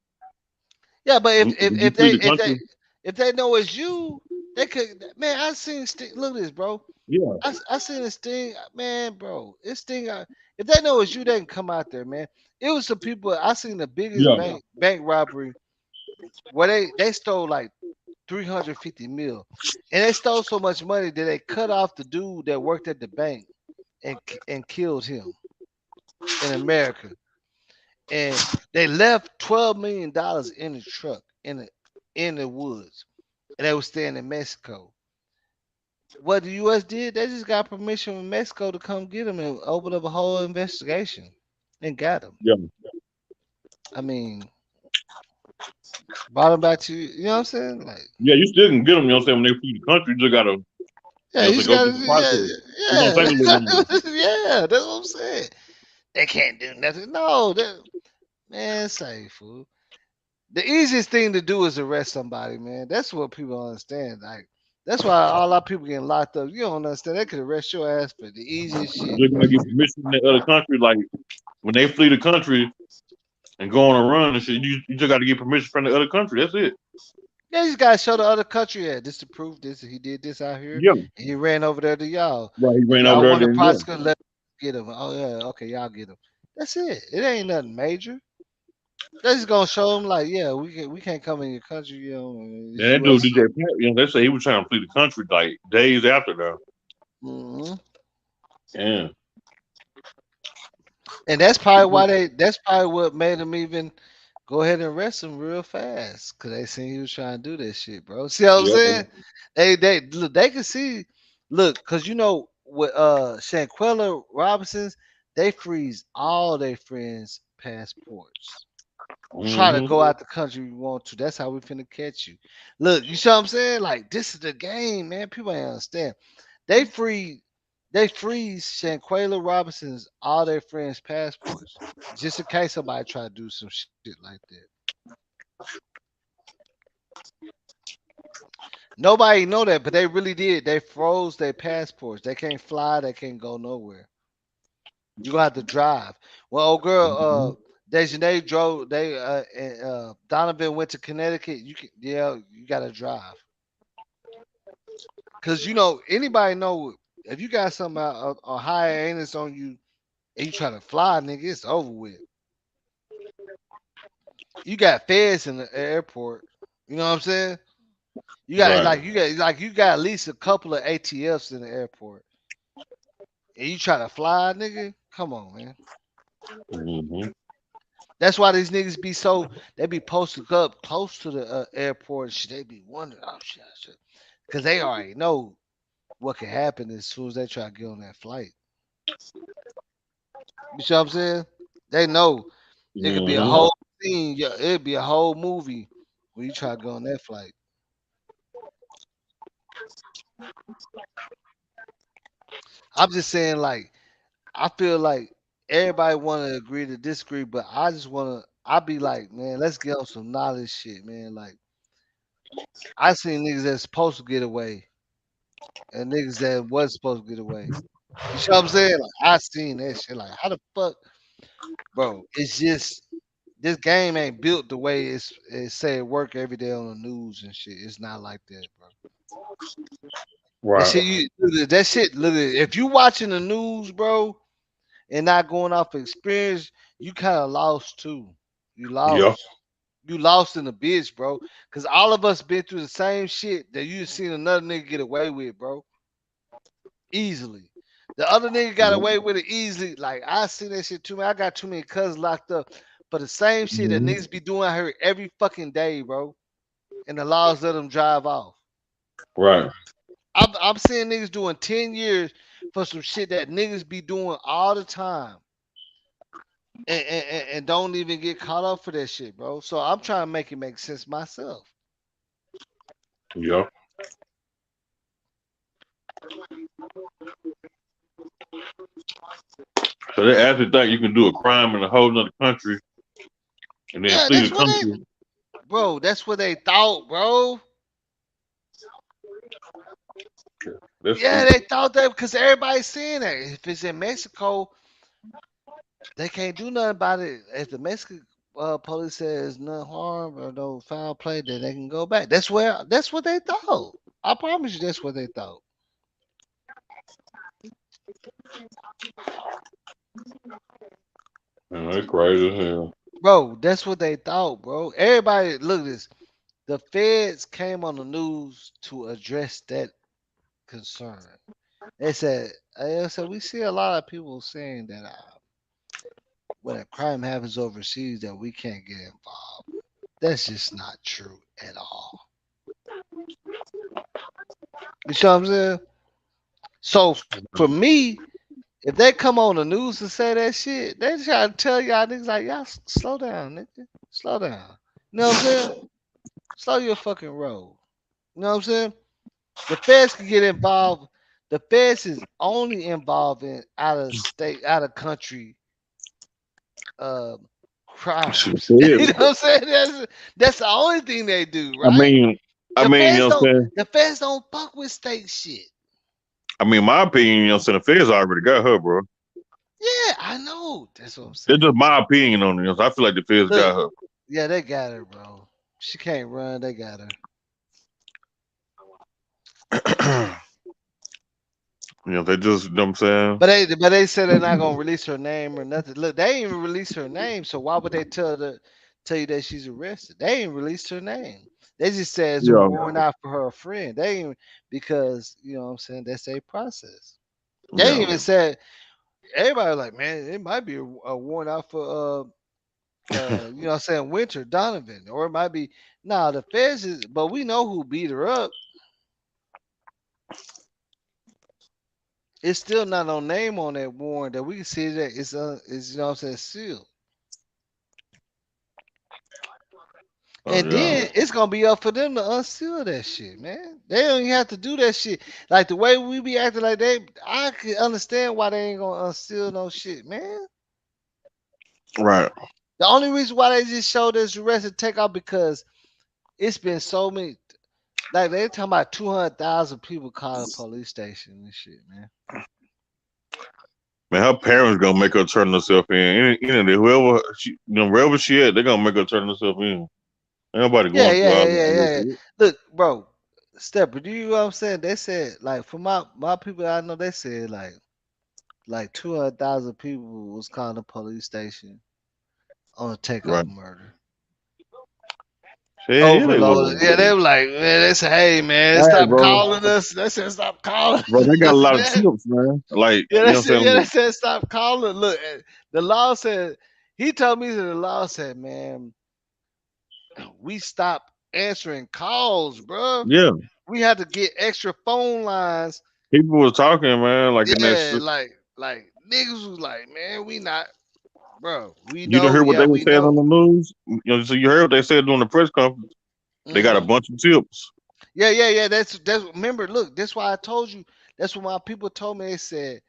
S1: Yeah, but if if,
S8: When you
S1: if
S8: flee
S1: they
S8: the
S1: if they
S8: country,
S1: if they know it's you, they could. Man, I seen look at this, bro.
S8: yeah,
S1: I seen this thing, man, bro. This thing, if they know it's you, they can come out there, man. It was some people. I seen the biggest
S8: yeah,
S1: bank robbery where they stole like 350 mil, and they stole so much money that they cut off the dude that worked at the bank and killed him in America, and they left $12 million in the truck in the woods, and they were staying in Mexico. What the U.S. did, they just got permission from Mexico to come get him and open up a whole investigation and got him.
S8: yeah,
S1: I mean, brought him back to you know what I'm saying? Like,
S8: yeah. You still can get them. You know what I'm saying? When they flee the country, you just gotta, you
S1: yeah,
S8: know, what I'm
S1: you
S8: saying,
S1: just
S8: go
S1: gotta,
S8: through the process. It's gonna take a little while.
S1: yeah, yeah, that's what I'm saying. They can't do nothing. No, man, say fool. The easiest thing to do is arrest somebody, man. That's what people don't understand. Like, that's why all our people getting locked up. You don't understand. They could arrest your ass for the easiest
S8: You
S1: shit,
S8: just
S1: bro.
S8: gotta get permission from that other country. Like when they flee the country and go on a run and shit, you just gotta get permission from the other country. That's it.
S1: Yeah, you just gotta show the other country, yeah, this to prove this. He did this out here,
S8: Yeah,
S1: and he ran over there to y'all,
S8: right. He
S1: and
S8: ran over
S1: y'all
S8: there.
S1: want to
S8: Then yeah,
S1: prosecute, let get him. Oh yeah, okay, y'all get him. That's it. It ain't nothing major. They just gonna show him like, yeah, we can't come in your country, you know, and it's
S8: then that dude
S1: U.S.
S8: DJ Pat, you know, they say he was trying to flee the country like days after that.
S1: Hmm.
S8: Yeah,
S1: And that's probably why that's probably what made them even go ahead and arrest him real fast, cause they seen he was trying to do this shit, bro. See what I'm
S8: yeah,
S1: saying? They look, they can see, look, cause you know with Shanquella Robinsons, they freeze all their friends' passports. Try to
S8: mm-hmm.
S1: go out the country you want to. That's how we finna catch you. Look, you see what I'm saying? Like this is the game, man. People ain't understand. They free they freeze Shanquella Robinson's all their friends' passports just in case somebody try to do some shit like that. Nobody know that, but they really did. They froze their passports. They can't fly. They can't go nowhere. You gonna have to drive. Well, old girl, Dejanay drove. Donovan went to Connecticut. You can, yeah, you gotta drive. Cause you know anybody know if you got something a high anus on you and you try to fly, nigga, it's over with. You got feds in the airport. You know what I'm saying?
S8: Right.
S1: You got at least a couple of ATFs in the airport. And you try to fly, nigga? Come on, man.
S8: Mm-hmm.
S1: That's why these niggas be so they be posted up close to the airport and shit. They be wondering, oh shit, because they already know what can happen as soon as they try to get on that flight. You see what I'm saying? They know it could be a
S8: Mm-hmm.
S1: whole scene. Yeah, it'd be a whole movie when you try to go on that flight. I'm just saying, like, I feel like everybody want to agree to disagree, but I just want to. I be like, man, let's get on some knowledge shit, man. Like, I seen niggas that's supposed to get away and niggas that was supposed to get away. You see what I'm saying? Like, I seen that shit. Like, how the fuck, bro? It's just this game ain't built the way it say it work every day on the news and shit. It's not like that, bro. That
S8: Right.
S1: shit, that shit. Literally, if you watching the news, bro, and not going off experience, you kind of lost too. You
S8: Yeah.
S1: lost. You lost in the bitch, bro. Cause all of us been through the same shit that you seen another nigga get away with, bro. Easily. The other nigga got
S8: Yep.
S1: away with it easily. Like I see that shit too, man. I got too many cousins locked up for the same shit that
S8: Mhm.
S1: niggas be doing out here every fucking day, bro. And the laws let them drive off.
S8: Right.
S1: I'm seeing niggas doing 10 years for some shit that niggas be doing all the time. And don't even get caught up for that shit, bro. So I'm trying to make it make sense myself.
S8: Yeah. So they actually think you can do a crime in a whole nother country and then
S1: Yeah,
S8: flee
S1: that's
S8: the
S1: what
S8: country.
S1: bro. That's what they thought, bro.
S8: That's
S1: Yeah,
S8: stupid.
S1: they thought that because everybody's saying that. If it's in Mexico, they can't do nothing about it. If the Mexican police says no harm or no foul play, then they can go back. That's what they thought. I promise you, that's what they thought,
S8: Man, that's crazy as hell.
S1: bro. That's what they thought, bro. Everybody, look at this. The feds came on the news to address that concern. They said we see a lot of people saying that when a crime happens overseas that we can't get involved. That's just not true at all. You see what I'm saying? So for me, if they come on the news and say that shit, they try to tell y'all niggas like y'all slow down, nigga, slow down. You know what I'm saying? Slow your fucking roll. You know what I'm saying? The feds can get involved. The feds is only involved in out of state, out of country uh,
S8: Shit,
S1: crimes. You know
S8: feds.
S1: what I'm saying? That's the only thing they do,
S8: I
S1: right?
S8: mean, I
S1: The
S8: mean, you
S1: feds
S8: know what
S1: don't.
S8: I'm saying?
S1: The feds don't fuck with state shit.
S8: I mean, my opinion, you know what I'm saying? The feds already got her, bro.
S1: Yeah, I know. That's what I'm
S8: It's
S1: saying.
S8: just my opinion on it. You know, I feel like the feds
S1: Look,
S8: got her.
S1: yeah, they got her, bro. She can't run. They got her.
S8: You know, they just, you know what I'm saying?
S1: But they said they're not gonna release her name or nothing. Look, they ain't even release her name. So why would they tell you that she's arrested? They ain't released her name. They just said it's a
S8: Yeah,
S1: warrant out for her friend. They ain't because you know what I'm saying that's a process. They ain't
S8: yeah.
S1: even said everybody like, man, it might be a warrant out for you know what I'm saying, Winter Donovan, or it might be nah the feds is, but we know who beat her up. It's still not no name on that warrant that we can see that it's you know what I'm saying sealed.
S8: Oh,
S1: And
S8: yeah.
S1: then it's gonna be up for them to unseal that shit, man. They don't even have to do that shit. Like the way we be acting like they, I can understand why they ain't gonna unseal no shit, man.
S8: Right.
S1: The only reason why they just showed this arrest and take off because it's been so many. Like they talking about 200,000 people call the police station and shit, man.
S8: Man, her parents gonna make her turn herself in. Whoever she, you know, wherever she at, they gonna make her turn herself in. Ain't nobody
S1: Yeah,
S8: going through
S1: yeah,
S8: all
S1: yeah,
S8: this
S1: yeah, yeah, yeah.
S8: bullshit.
S1: Look, bro, Stepper, do you know what I'm saying? They said like for my people I know, they said like 200,000 people was calling the police station on a
S8: Right.
S1: takeoff murder.
S8: Yeah, yeah, they
S1: Overloaded. Yeah,
S8: was.
S1: they were like, man, they said, hey man,
S8: Hey,
S1: stop
S8: bro.
S1: calling us. They said stop calling
S8: Bro, they got a
S1: us,
S8: lot of
S1: man.
S8: tips, man. Like,
S1: Yeah,
S8: you
S1: they
S8: know what
S1: said,
S8: I'm
S1: yeah, they
S8: saying?
S1: said stop calling. Look, the law said he told me that the law said, man, we stopped answering calls, bro.
S8: Yeah.
S1: We had to get extra phone lines.
S8: People was talking, man, like in that
S1: Yeah,
S8: shit.
S1: like niggas was like, man, we not. bro. We
S8: You didn't
S1: know,
S8: hear what
S1: yeah,
S8: they were
S1: we
S8: saying on
S1: know.
S8: the news? So you heard what they said during the press conference. They got a
S1: Hmm.
S8: bunch of tips.
S1: Yeah. That's. Remember, look. That's why I told you. That's what my people told me. They said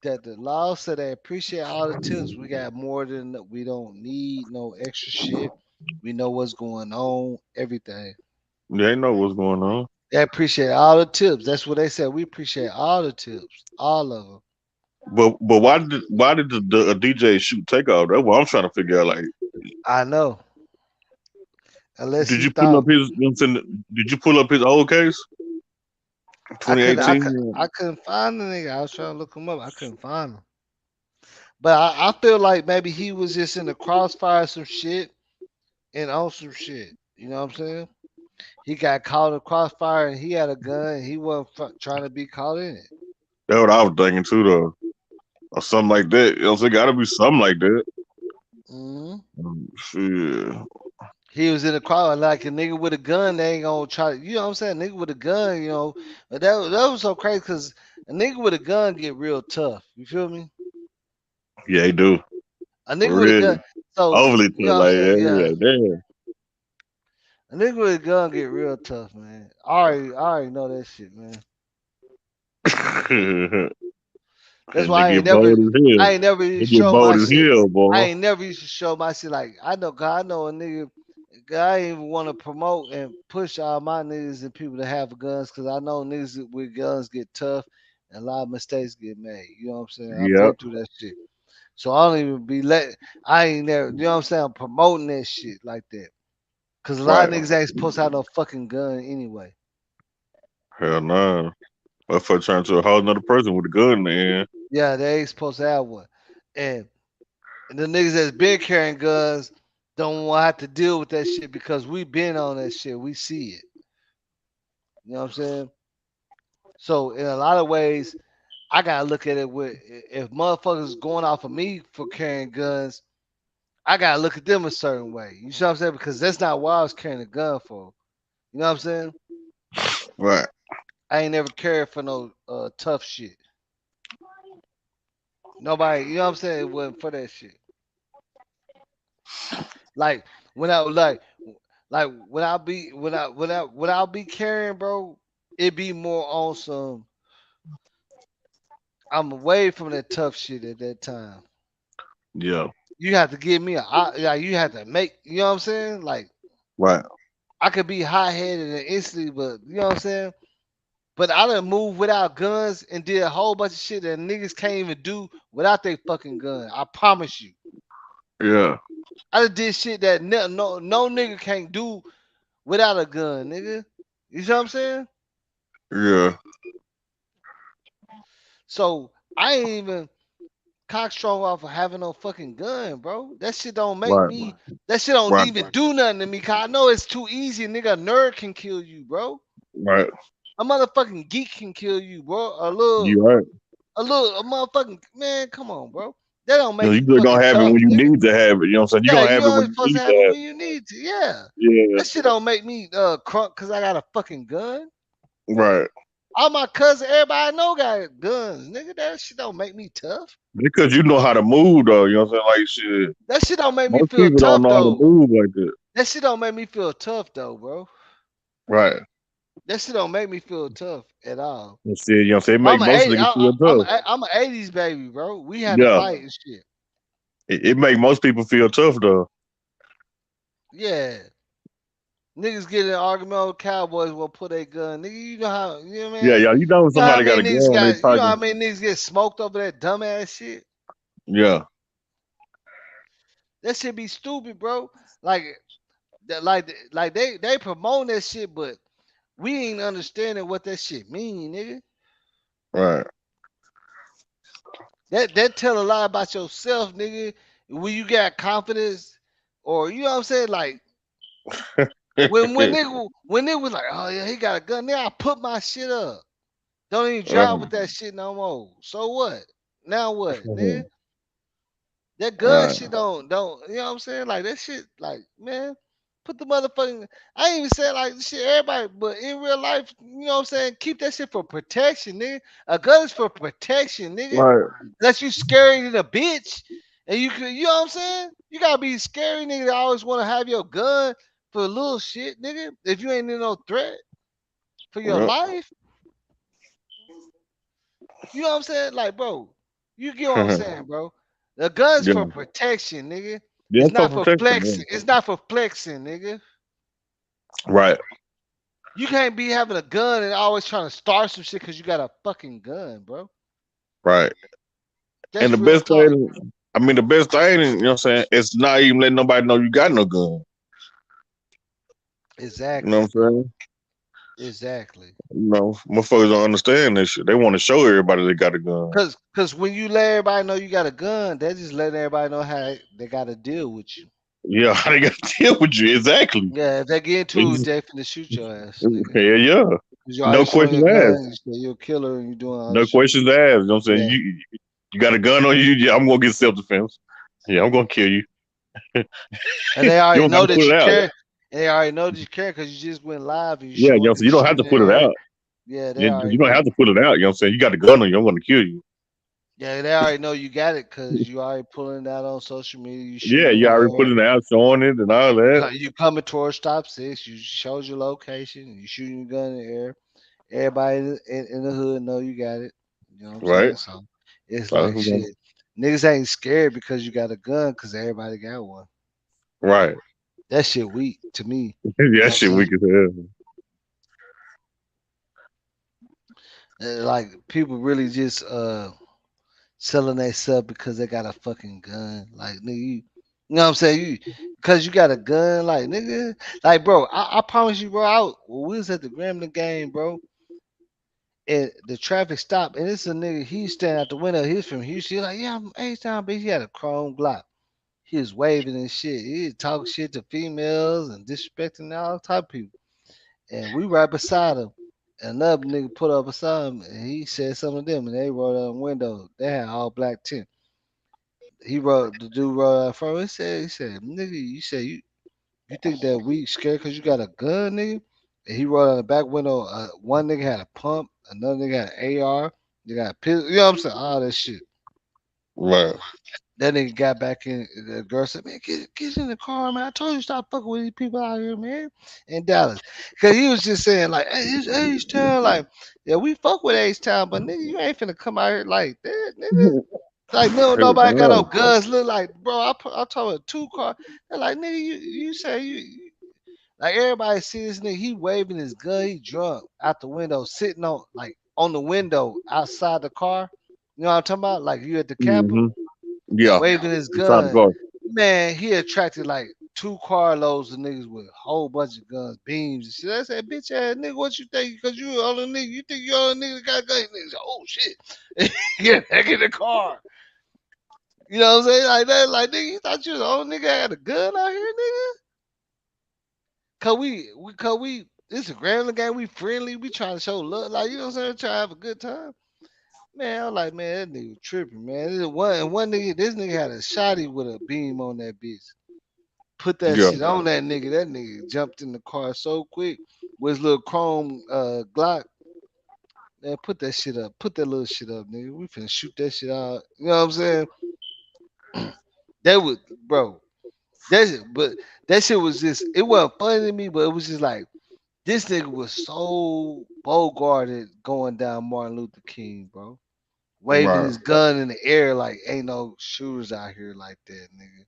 S1: that the law said they appreciate all the tips. We got more than we don't need no extra shit. We know what's going on, everything.
S8: They know what's going on.
S1: They appreciate all the tips. That's what they said. We appreciate all the tips, all of them.
S8: But why did the DJ shoot takeoff? That's what I'm trying to figure out. Like,
S1: I know. Unless
S8: did
S1: he
S8: you pull up
S1: thought
S8: his? You know what I'm saying? Did you pull up his old case,
S1: I
S8: 2018?
S1: I couldn't find the nigga. I was trying to look him up. I couldn't find him. But I feel like maybe he was just in the crossfire of some shit and on some shit. You know what I'm saying? He got caught in crossfire and he had a gun. And he wasn't trying to be caught in it.
S8: That's what I was thinking too, though, or something like that. You know, so it got to be something like that.
S1: Hmm.
S8: Shit.
S1: He was in the crowd like a nigga with a gun. They ain't gonna try. You know what I'm saying? Nigga with a gun. You know, but that was so crazy because a nigga with a gun get real tough. You feel me?
S8: Yeah, he do.
S1: A nigga
S8: For
S1: with a
S8: real.
S1: gun. So
S8: Overly
S1: you know
S8: tough,
S1: what I'm
S8: like,
S1: saying? Yeah.
S8: yeah, damn.
S1: A nigga with a gun get real tough, man. I already know that shit, man. That's
S8: And they
S1: why
S8: get bold as hell.
S1: I ain't never
S8: They
S1: used to
S8: get
S1: show
S8: bold
S1: my
S8: as
S1: shit.
S8: hell,
S1: I
S8: boy.
S1: ain't never used to show my shit. Like I know, God, I know a nigga. God, I ain't even want to promote and push all my niggas and people that have guns, cause I know niggas with guns get tough and a lot of mistakes get made. You know what I'm saying? I've been
S8: Yep.
S1: through that shit, so I don't even be let. I ain't never. You know what I'm saying? I'm promoting that shit like that, cause a lot
S8: Right.
S1: of niggas ain't supposed to have no fucking gun anyway.
S8: Hell no. Motherfucker turn to a whole nother person with a gun in the hand.
S1: Yeah, they ain't supposed to have one, and the niggas that's been carrying guns don't want to have to deal with that shit because we been on that shit. We see it. You know what I'm saying? So in a lot of ways, I gotta look at it with if motherfuckers going off of me for carrying guns, I gotta look at them a certain way. You see what I'm saying? Because that's not what I was carrying a gun for. You know what I'm saying?
S8: Right.
S1: I ain't never carried for no tough shit. Nobody, you know what I'm saying? It wasn't for that shit. Like when I when I be when I be carrying, bro, it be more on some. I'm away from that tough shit at that time.
S8: Yeah.
S1: You have to give me like you have to make, you know what I'm saying? Like
S8: Right.
S1: I could be hot headed and instantly, but you know what I'm saying? But I done moved without guns and did a whole bunch of shit that niggas can't even do without their fucking gun. I promise you.
S8: Yeah.
S1: I done did shit that no nigga can't do without a gun, nigga. You see what I'm saying?
S8: Yeah.
S1: So I ain't even cockstrong off of having no fucking gun, bro. That shit don't make
S8: Right.
S1: me. That shit don't
S8: Right.
S1: even do nothing to me. Cause I know it's too easy. Nigga, a nerd can kill you, bro.
S8: Right.
S1: A motherfucking geek can kill you, bro.
S8: You right.
S1: A motherfucking man. Come on, bro. That don't
S8: You know,
S1: make
S8: you
S1: you
S8: just
S1: fucking
S8: gonna have it
S1: tough,
S8: when you
S1: nigga.
S8: need to have it. You know what I'm saying? You're
S1: Yeah,
S8: gonna
S1: you
S8: have it
S1: only
S8: when you
S1: supposed
S8: need
S1: to have
S8: to
S1: it
S8: have
S1: when you need to. Yeah,
S8: it.
S1: that shit don't make me crunk because I got a fucking gun.
S8: Yeah. Right.
S1: All my cousins, everybody I know got guns, nigga. That shit don't make me tough.
S8: Because you know how to move though, you know what I'm saying? Like shit.
S1: That shit don't make me
S8: Most
S1: feel
S8: people don't
S1: tough
S8: know how to
S1: though.
S8: move like that.
S1: That shit don't make me feel tough though, bro.
S8: Right.
S1: That shit don't make me feel tough at all.
S8: And shit, you know what I'm saying? It make
S1: I'm a
S8: most
S1: 80,
S8: niggas feel tough.
S1: I'm a 80s baby, bro. We had to
S8: Yeah.
S1: fight and shit.
S8: It make most people feel tough though.
S1: Yeah. Niggas get in an argument with cowboys will put a gun. Nigga, you know how you know
S8: Yeah,
S1: man.
S8: yeah. You know when
S1: You know how
S8: somebody got
S1: many
S8: a
S1: niggas
S8: gun, they
S1: got you know how
S8: talking.
S1: many niggas get smoked over that dumbass shit?
S8: Yeah.
S1: That shit be stupid, bro. Like like they promote that shit, but we ain't understanding what that shit mean, nigga.
S8: Right.
S1: That tell a lot about yourself, nigga. When you got confidence, or you know what I'm saying, like when nigga was like, oh yeah, he got a gun. Now I put my shit up. Don't even
S8: Right.
S1: drive with that shit no more. So what? Now what, nigga? That gun
S8: Right.
S1: shit don't you know what I'm saying? Like that shit, like man, put the motherfucking. I ain't even saying like shit everybody, but in real life, you know what I'm saying? Keep that shit for protection, nigga. A gun is for protection, nigga.
S8: Right.
S1: Unless you scary than a bitch And you know what I'm saying? You gotta be scary, nigga. That always want to have your gun for little shit, nigga. If you ain't in no threat for your
S8: Yep.
S1: life, you know what I'm saying? Like, bro, you get what I'm saying, bro. The gun's
S8: Yeah.
S1: for protection, nigga.
S8: Yeah,
S1: It's
S8: it's for
S1: not for
S8: protection,
S1: flexing.
S8: man.
S1: It's not for flexing, nigga.
S8: Right.
S1: You can't be having a gun and always trying to start some shit because you got a fucking gun, bro.
S8: Right. And
S1: That's
S8: the
S1: real
S8: best
S1: talk.
S8: thing, I mean, the best thing, you know what I'm saying, it's not even letting nobody know you got no gun. You know
S1: Exactly,
S8: what I'm
S1: bro.
S8: saying?
S1: Exactly.
S8: You know, motherfuckers don't understand this shit. They want to show everybody they got a gun.
S1: Cause when you let everybody know you got a gun, they just letting everybody know how they got to deal with you.
S8: Yeah, they got to deal with you. Exactly.
S1: Yeah, if they get into it,
S8: It's-
S1: they finna shoot your ass, nigga.
S8: Hell yeah.
S1: Cause you
S8: No
S1: already showing
S8: questions
S1: your gun.
S8: asked.
S1: You say you're a killer and you doing all
S8: No
S1: this shit.
S8: questions asked. You know what I'm saying?
S1: Yeah,
S8: You got a gun on you? Yeah, I'm gonna get self defense. Yeah, I'm gonna kill you.
S1: and they
S8: You
S1: already
S8: don't have
S1: know
S8: to put
S1: that you
S8: it out.
S1: care. And they already know that you care because you just went live and you
S8: Yeah, you know,
S1: showing
S8: so
S1: the
S8: you don't have
S1: shit
S8: to
S1: in the
S8: put it
S1: air.
S8: out.
S1: Yeah, they already
S8: You don't have
S1: know.
S8: to put it out. You know what I'm saying? You got a gun on you, I'm gonna kill you.
S1: Yeah, they already know you got it because you already pulling it out on social media. You
S8: Yeah,
S1: shooting in
S8: you
S1: the
S8: already put
S1: air.
S8: it out, showing it and all that.
S1: You coming towards stop six. You shows your location. You shooting your gun in the air. Everybody in the hood know you got it. You know what I'm
S8: Right?
S1: saying? So it's
S8: So,
S1: like shit. Niggas ain't scared because you got a gun because everybody got one.
S8: right.
S1: That shit weak to me. You
S8: That
S1: know what
S8: shit
S1: I'm
S8: weak as hell.
S1: saying? Like people really just selling they stuff because they got a fucking gun. Like nigga, you know what I'm saying? Because you got a gun, like nigga, like bro, I promise you, bro. When we was at the Gremlin game, bro, and the traffic stopped, and it's a nigga. He's standing out the window. He's from Houston. He's like, yeah, I'm H-Town, bitch. He had a chrome Glock. He was waving and shit. He was talking shit to females and disrespecting all type of people. And we right beside him. Another nigga put up beside him, and he said something to them, and they rolled out the window. They had all black tint. The dude wrote out front. He said, nigga, you think that we scared because you got a gun, nigga? And he wrote out the back window. One nigga had a pump, another nigga had an AR. They got a pistol. You know what I'm saying? All that shit.
S8: Right.
S1: That nigga got back in. The girl said, "Man, get in the car, man. I told you stop fucking with these people out here, man." In Dallas, because he was just saying like, "Hey, it's H Town." Like, yeah, we fuck with H Town, but nigga, you ain't finna come out here like that, nigga. Like, no,
S8: Hell
S1: nobody got no
S8: no.
S1: guns. Look like, bro, I told her 2 car. They're like, nigga, you say like everybody see this nigga. He waving his gun. He drunk out the window, sitting on the window outside the car. You know what I'm talking about? Like you at the Capitol
S8: Mm-hmm. Yeah.
S1: waving his
S8: Inside the
S1: gun.
S8: car.
S1: Man, he attracted like 2 carloads of niggas with a whole bunch of guns, beams and shit. I said, bitch ass nigga, what you think? Because you the only nigga. You think you the only nigga that got guns? Niggas, oh shit. Get back in the car. You know what I'm saying? Like that, like nigga, you thought you was the only nigga that had a gun out here, nigga? Cause we it's a Grambling game, we friendly, we trying to show love, like you know what I'm saying, trying to have a good time. Man, I'm like, man, that nigga tripping, man. One nigga, this nigga had a shotty with a beam on that bitch. Put that
S8: Yeah.
S1: shit on that nigga. That nigga jumped in the car so quick with his little chrome Glock. Man, put that shit up. Put that little shit up, nigga. We finna shoot that shit out. You know what I'm saying? That was, bro. But that shit was just. It wasn't funny to me, but it was just like this nigga was so bogarted going down Martin Luther King, bro. Waving
S8: Right.
S1: his gun in the air like ain't no shooters out here like that, nigga.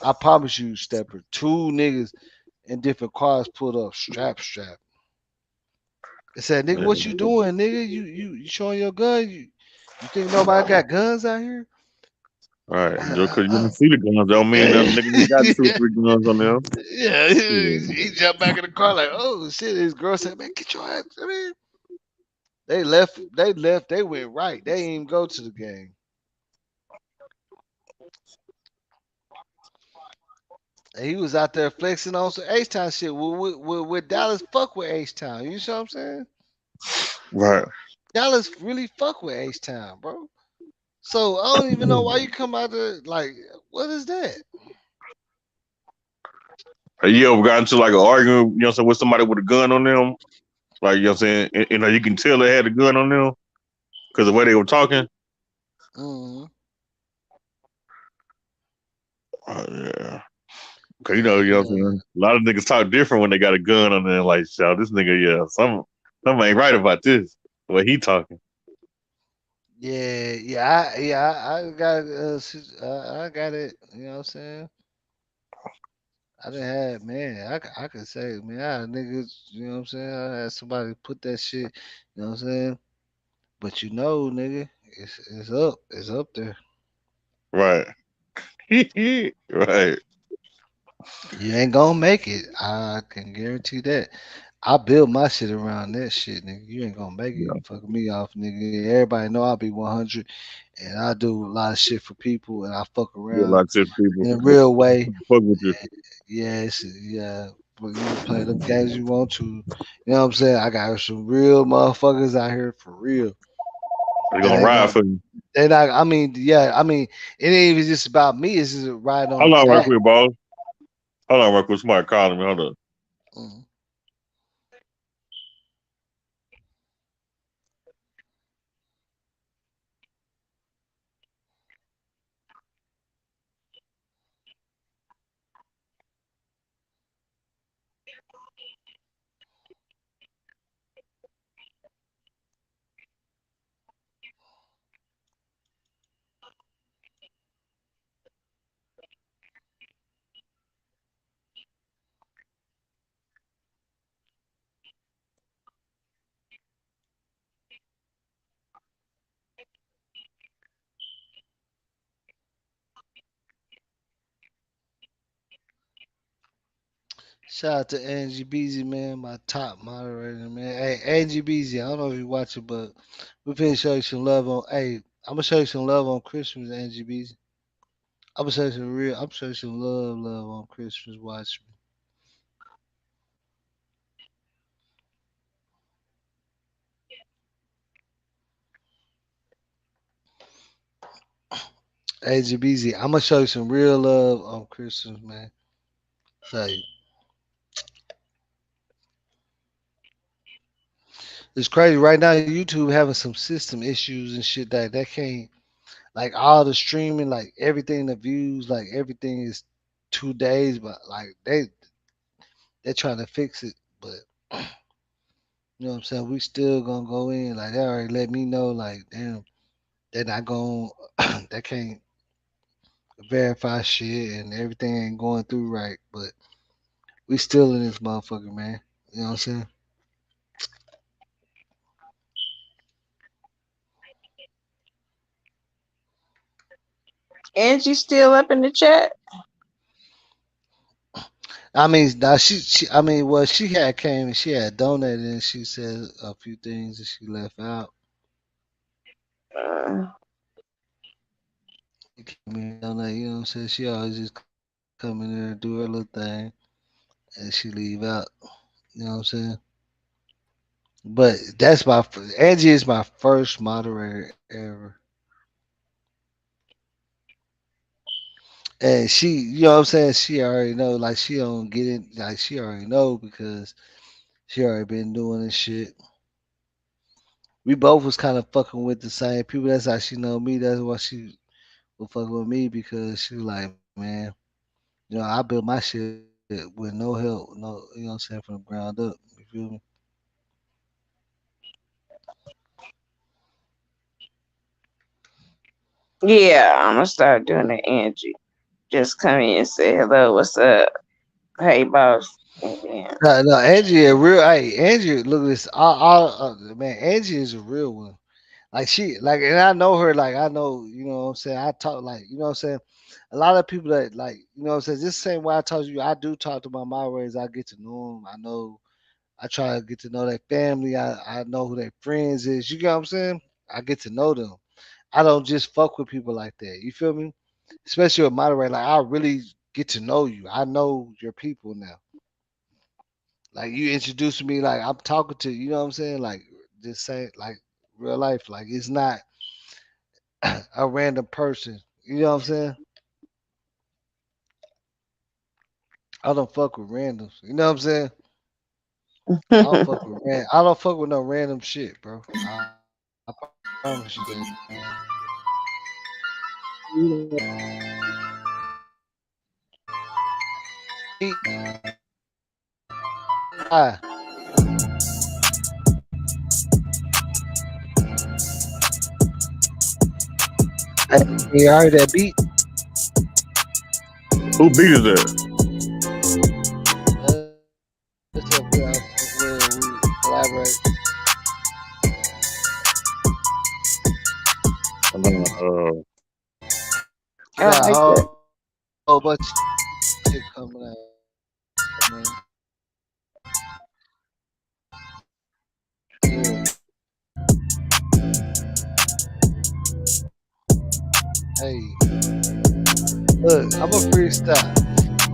S1: I promise you, Stepper, 2 niggas in different cars pulled up, strap. They said, nigga,
S8: Yeah.
S1: what you doing, nigga? You showing your gun? You think nobody got guns out here?
S8: All right. Just
S1: Uh,
S8: because you
S1: uh,
S8: didn't see the guns don't mean that
S1: yeah,
S8: nigga got 2 or 3 guns on them.
S1: yeah.
S8: Yeah.
S1: He jumped back in the car like, oh shit. His girl said, man, get your ass. I mean, they left. They left. They went right. They didn't even go to the game. And he was out there flexing on some H Town shit. With Dallas fuck with H Town. You know what I'm saying?
S8: Right.
S1: Dallas really fuck with H Town, bro. So I don't even know why you come out there like, what is that?
S8: Have you ever got into like an argument, you know what I'm saying, with somebody with a gun on them? Like, you know what I'm saying? And, you can tell they had a gun on them because the way they were talking.
S1: Mm-hmm.
S8: Yeah. Cause you know what I'm saying? A lot of niggas talk different when they got a gun on there. Like, shout this nigga, yeah, something ain't right about this. The way he talking.
S1: I got I got it. You know what I'm saying? I didn't have man. I could say man, I had niggas. You know what I'm saying? I had somebody put that shit. You know what I'm saying? But you know, nigga, it's up there.
S8: Right. Right.
S1: You ain't gonna make it. I can guarantee that. I build my shit around that shit, nigga. You ain't gonna make it.
S8: Yeah.
S1: Fuck me off, nigga. Everybody know I'll be 100, and I do a lot of shit for people, and I fuck
S8: Yeah, a
S1: around
S8: lot of shit people
S1: in a real way.
S8: fuck with you.
S1: Yes, yeah. But you can play them games you want to. You know what I'm saying? I got some real motherfuckers out here for real.
S8: They
S1: That
S8: gonna
S1: ain't
S8: ride
S1: gonna.
S8: for you.
S1: They not. I mean, yeah. I mean, it ain't even just about me. It's just riding on
S8: Hold
S1: the
S8: on, right
S1: back.
S8: quick, boss. Hold on, right quick. Somebody calling me. Hold on.
S1: Mhm. Shout out to Angie Beezy, man, my top moderator, man. Hey, Angie Beezy, I don't know if you watch it, but we finna show you some love on. Hey, I'm gonna show you some love on Christmas, Angie Beezy. I'm gonna show you some real. I'm gonna show you some love on Christmas. Watch me. Angie Beezy, I'm gonna show you some real love on Christmas, man. Tell you, it's crazy right now. YouTube having some system issues and shit that can't like all the streaming, like everything, the views, like everything is 2 days, but like they're trying to fix it, but you know what I'm saying? We still gonna go in. Like they already let me know, like, damn, they're not going they can't verify shit and everything ain't going through right. But we still in this motherfucker, man. You know what I'm saying?
S2: Angie still up in the chat?
S1: I mean, now I mean, well, she had came and she had donated and she said a few things that she left out.
S2: Uh,
S1: She came in and donate, you know what I'm saying? She always just come in there and do her little thing and she leave out. You know what I'm saying? But Angie is my first moderator ever. And she, you know what I'm saying? She already know, like she don't get it, like she already know because she already been doing this shit. We both was kind of fucking with the same people. That's how she know me. That's why she was fucking with me because she was like, man, I built my shit with no help, no, you know what I'm saying, from the ground up. You feel me?
S2: yeah, I'm gonna start doing it, Angie. Just come in and say hello, what's up? Hey, boss. And then,
S1: No, Angie, a real, hey, Angie, look at this, man, Angie is a real one. Like she, like, and I know her, like I know, you know what I'm saying. I talk, like, you know what I'm saying. A lot of people that, like, you know what I'm saying. This same way I told you, I do talk to my moderators. I get to know them. I know. I try to get to know their family. I know who their friends is. You get what I'm saying? I get to know them. I don't just fuck with people like that. You feel me? Especially a moderator. Like I really get to know you. I know your people now. Like you introduce me, like I'm talking to you know what I'm saying? Like just say like real life. Like it's not a random person. You know what I'm saying? I don't fuck with randoms. You know what I'm saying? I don't fuck with no random shit, bro. I promise you that. Ah, you heard that beat?
S8: Who beat is that?
S1: That's up where we collaborate.
S2: I
S1: We got
S2: like
S1: a
S2: that.
S1: whole bunch of shit coming out, man. Yeah. Hey, look, I'm a freestyle.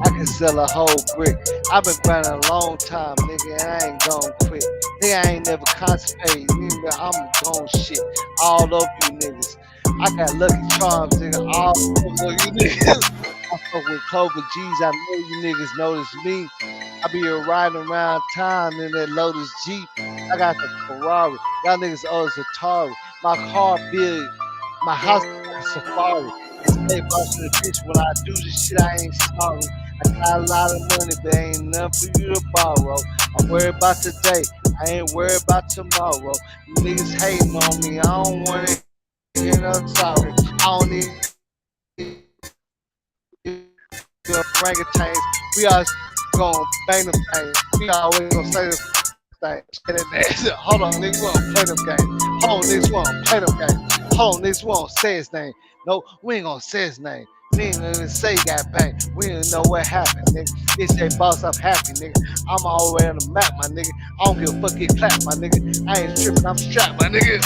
S1: I can sell a whole brick. I've been grinding a long time, nigga, and I ain't gon' quit. Nigga, I ain't never constipated, nigga. I'm gon' shit all over you niggas. I got Lucky Charms, nigga, all over you niggas. I fuck with Clover G's. I know you niggas notice me. I be here riding around town in that Lotus Jeep. I got the Ferrari. Y'all niggas owe us Atari. My car big. My house like a safari. It's paid by to the bitch. When I do this shit, I ain't sorry. I got a lot of money, but ain't nothing for you to borrow. I'm worried about today. I ain't worried about tomorrow. You niggas hating on me. I don't wanna hear no sorry. I don't need orangutans. We always gonna bang them things. We always gonna say the thing. Hold on, niggas, we wanna play them games. Hold on, niggas, we wanna play them games. Hold on, niggas, we wanna say his name. No, we ain't gonna say his name. We ain't gonna say he got banged. We didn't know what happened, nigga. It's a boss up happy, nigga. I'm all the way on the map, my nigga. I don't give a fuck, get clapped, my nigga. I ain't tripping, I'm strapped, my nigga.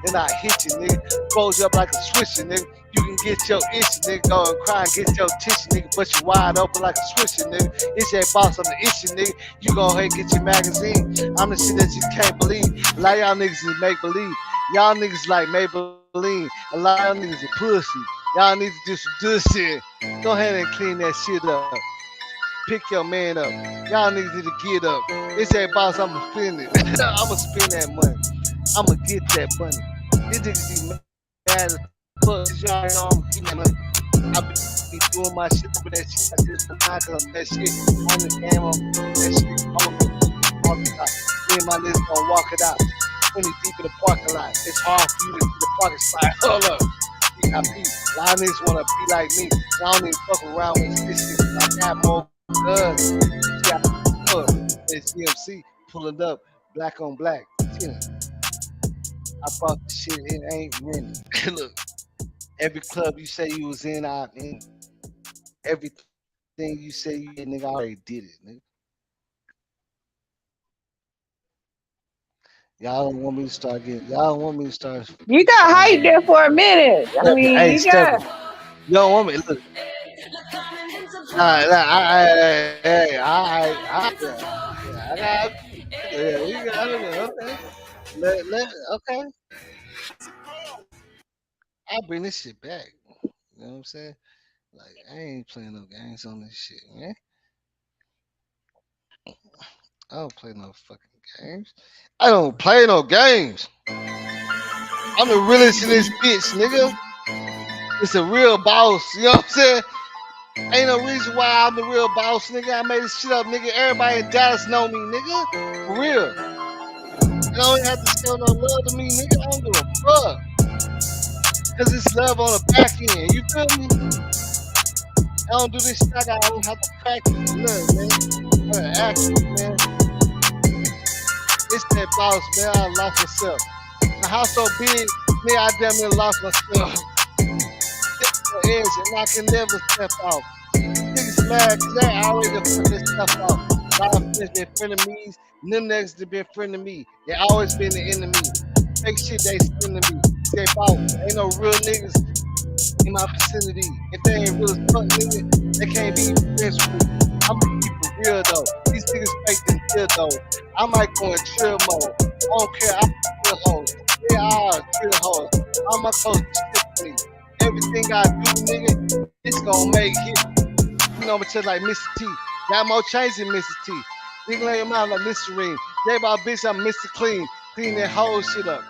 S1: And I hit you, nigga. Close you up like a switcher, nigga. You can get your issue, nigga. Go and cry and get your tissue, nigga. But you wide open like a switcher, nigga. It's a boss on the issue, nigga. You go ahead and get your magazine. I'm the shit that you can't believe. A lot of y'all niggas is make believe. Y'all niggas like Maybelline. A lot of y'all niggas are pussy. Y'all need to do some good shit. Go ahead and clean that shit up. Pick your man up. Y'all niggas need to get up. It's that boss, I'ma spend it. I'ma spend that money. I'ma get that money. These niggas be mad as fuck. Y'all know I'ma get that money. I be doing my shit over that shit. I just remind of that shit. On the game, on that shit. I'ma walk it out. Me and my niggas gonna walk it out. 20 deep in the parking lot. It's hard for you to see the parking spot. Hold up. A lot of niggas wanna be like me. I don't even fuck around with this shit. I got more guns. See, it's GMC pulling up, black on black. You know, I brought the shit. It ain't rented. Look, every club you say you was in, I'm in. Everything you say you did, nigga, I already did it, nigga. Y'all don't want me to start getting. Y'all don't want me to start.
S2: You got hyped there for a minute. I
S1: Stepping,
S2: mean,
S1: hey,
S2: you got.
S1: stepping. You don't want me. Look, nah, I got, yeah, you got it, okay. Okay. I bring this shit back. You know what I'm saying? Like, I ain't playing no games on this shit, man. I don't play no fucking games. I don't play no games. I'm the realest in this bitch, nigga. It's a real boss. You know what I'm saying? Ain't no reason why I'm the real boss, nigga. I made this shit up, nigga. Everybody in Dallas know me, nigga. For real. You don't have to show no love to me, nigga. I don't give a fuck. Cause it's love on the back end. You feel me? I don't do this shit. I don't have to practice. Look, man. I gotta act, man. It's that boss, man. I lost myself. My house so big, nigga, I damn near lost myself. Edge, and I can never step out. Niggas mad because they already put this stuff out. A lot of friends been frenemies. Them niggas that been friend to me. They always been the enemy. Fake shit they send to me. Step out. Ain't no real niggas in my vicinity. If they ain't real as fuck nigga, they can't be friends with me. I'm gonna keep it real though. These niggas fake and real though. I might go in chill mode. I don't care. I'm chill hoes. They are chill hoes. All my clothes stick to me. Everything I do, nigga, it's gonna make it. You know, I'm just like Mr. T. Got more chains than Mr. T. Nigga lay your mouth like Mr. Ream. They about bitch, I'm Mr. Clean. Clean that whole shit up.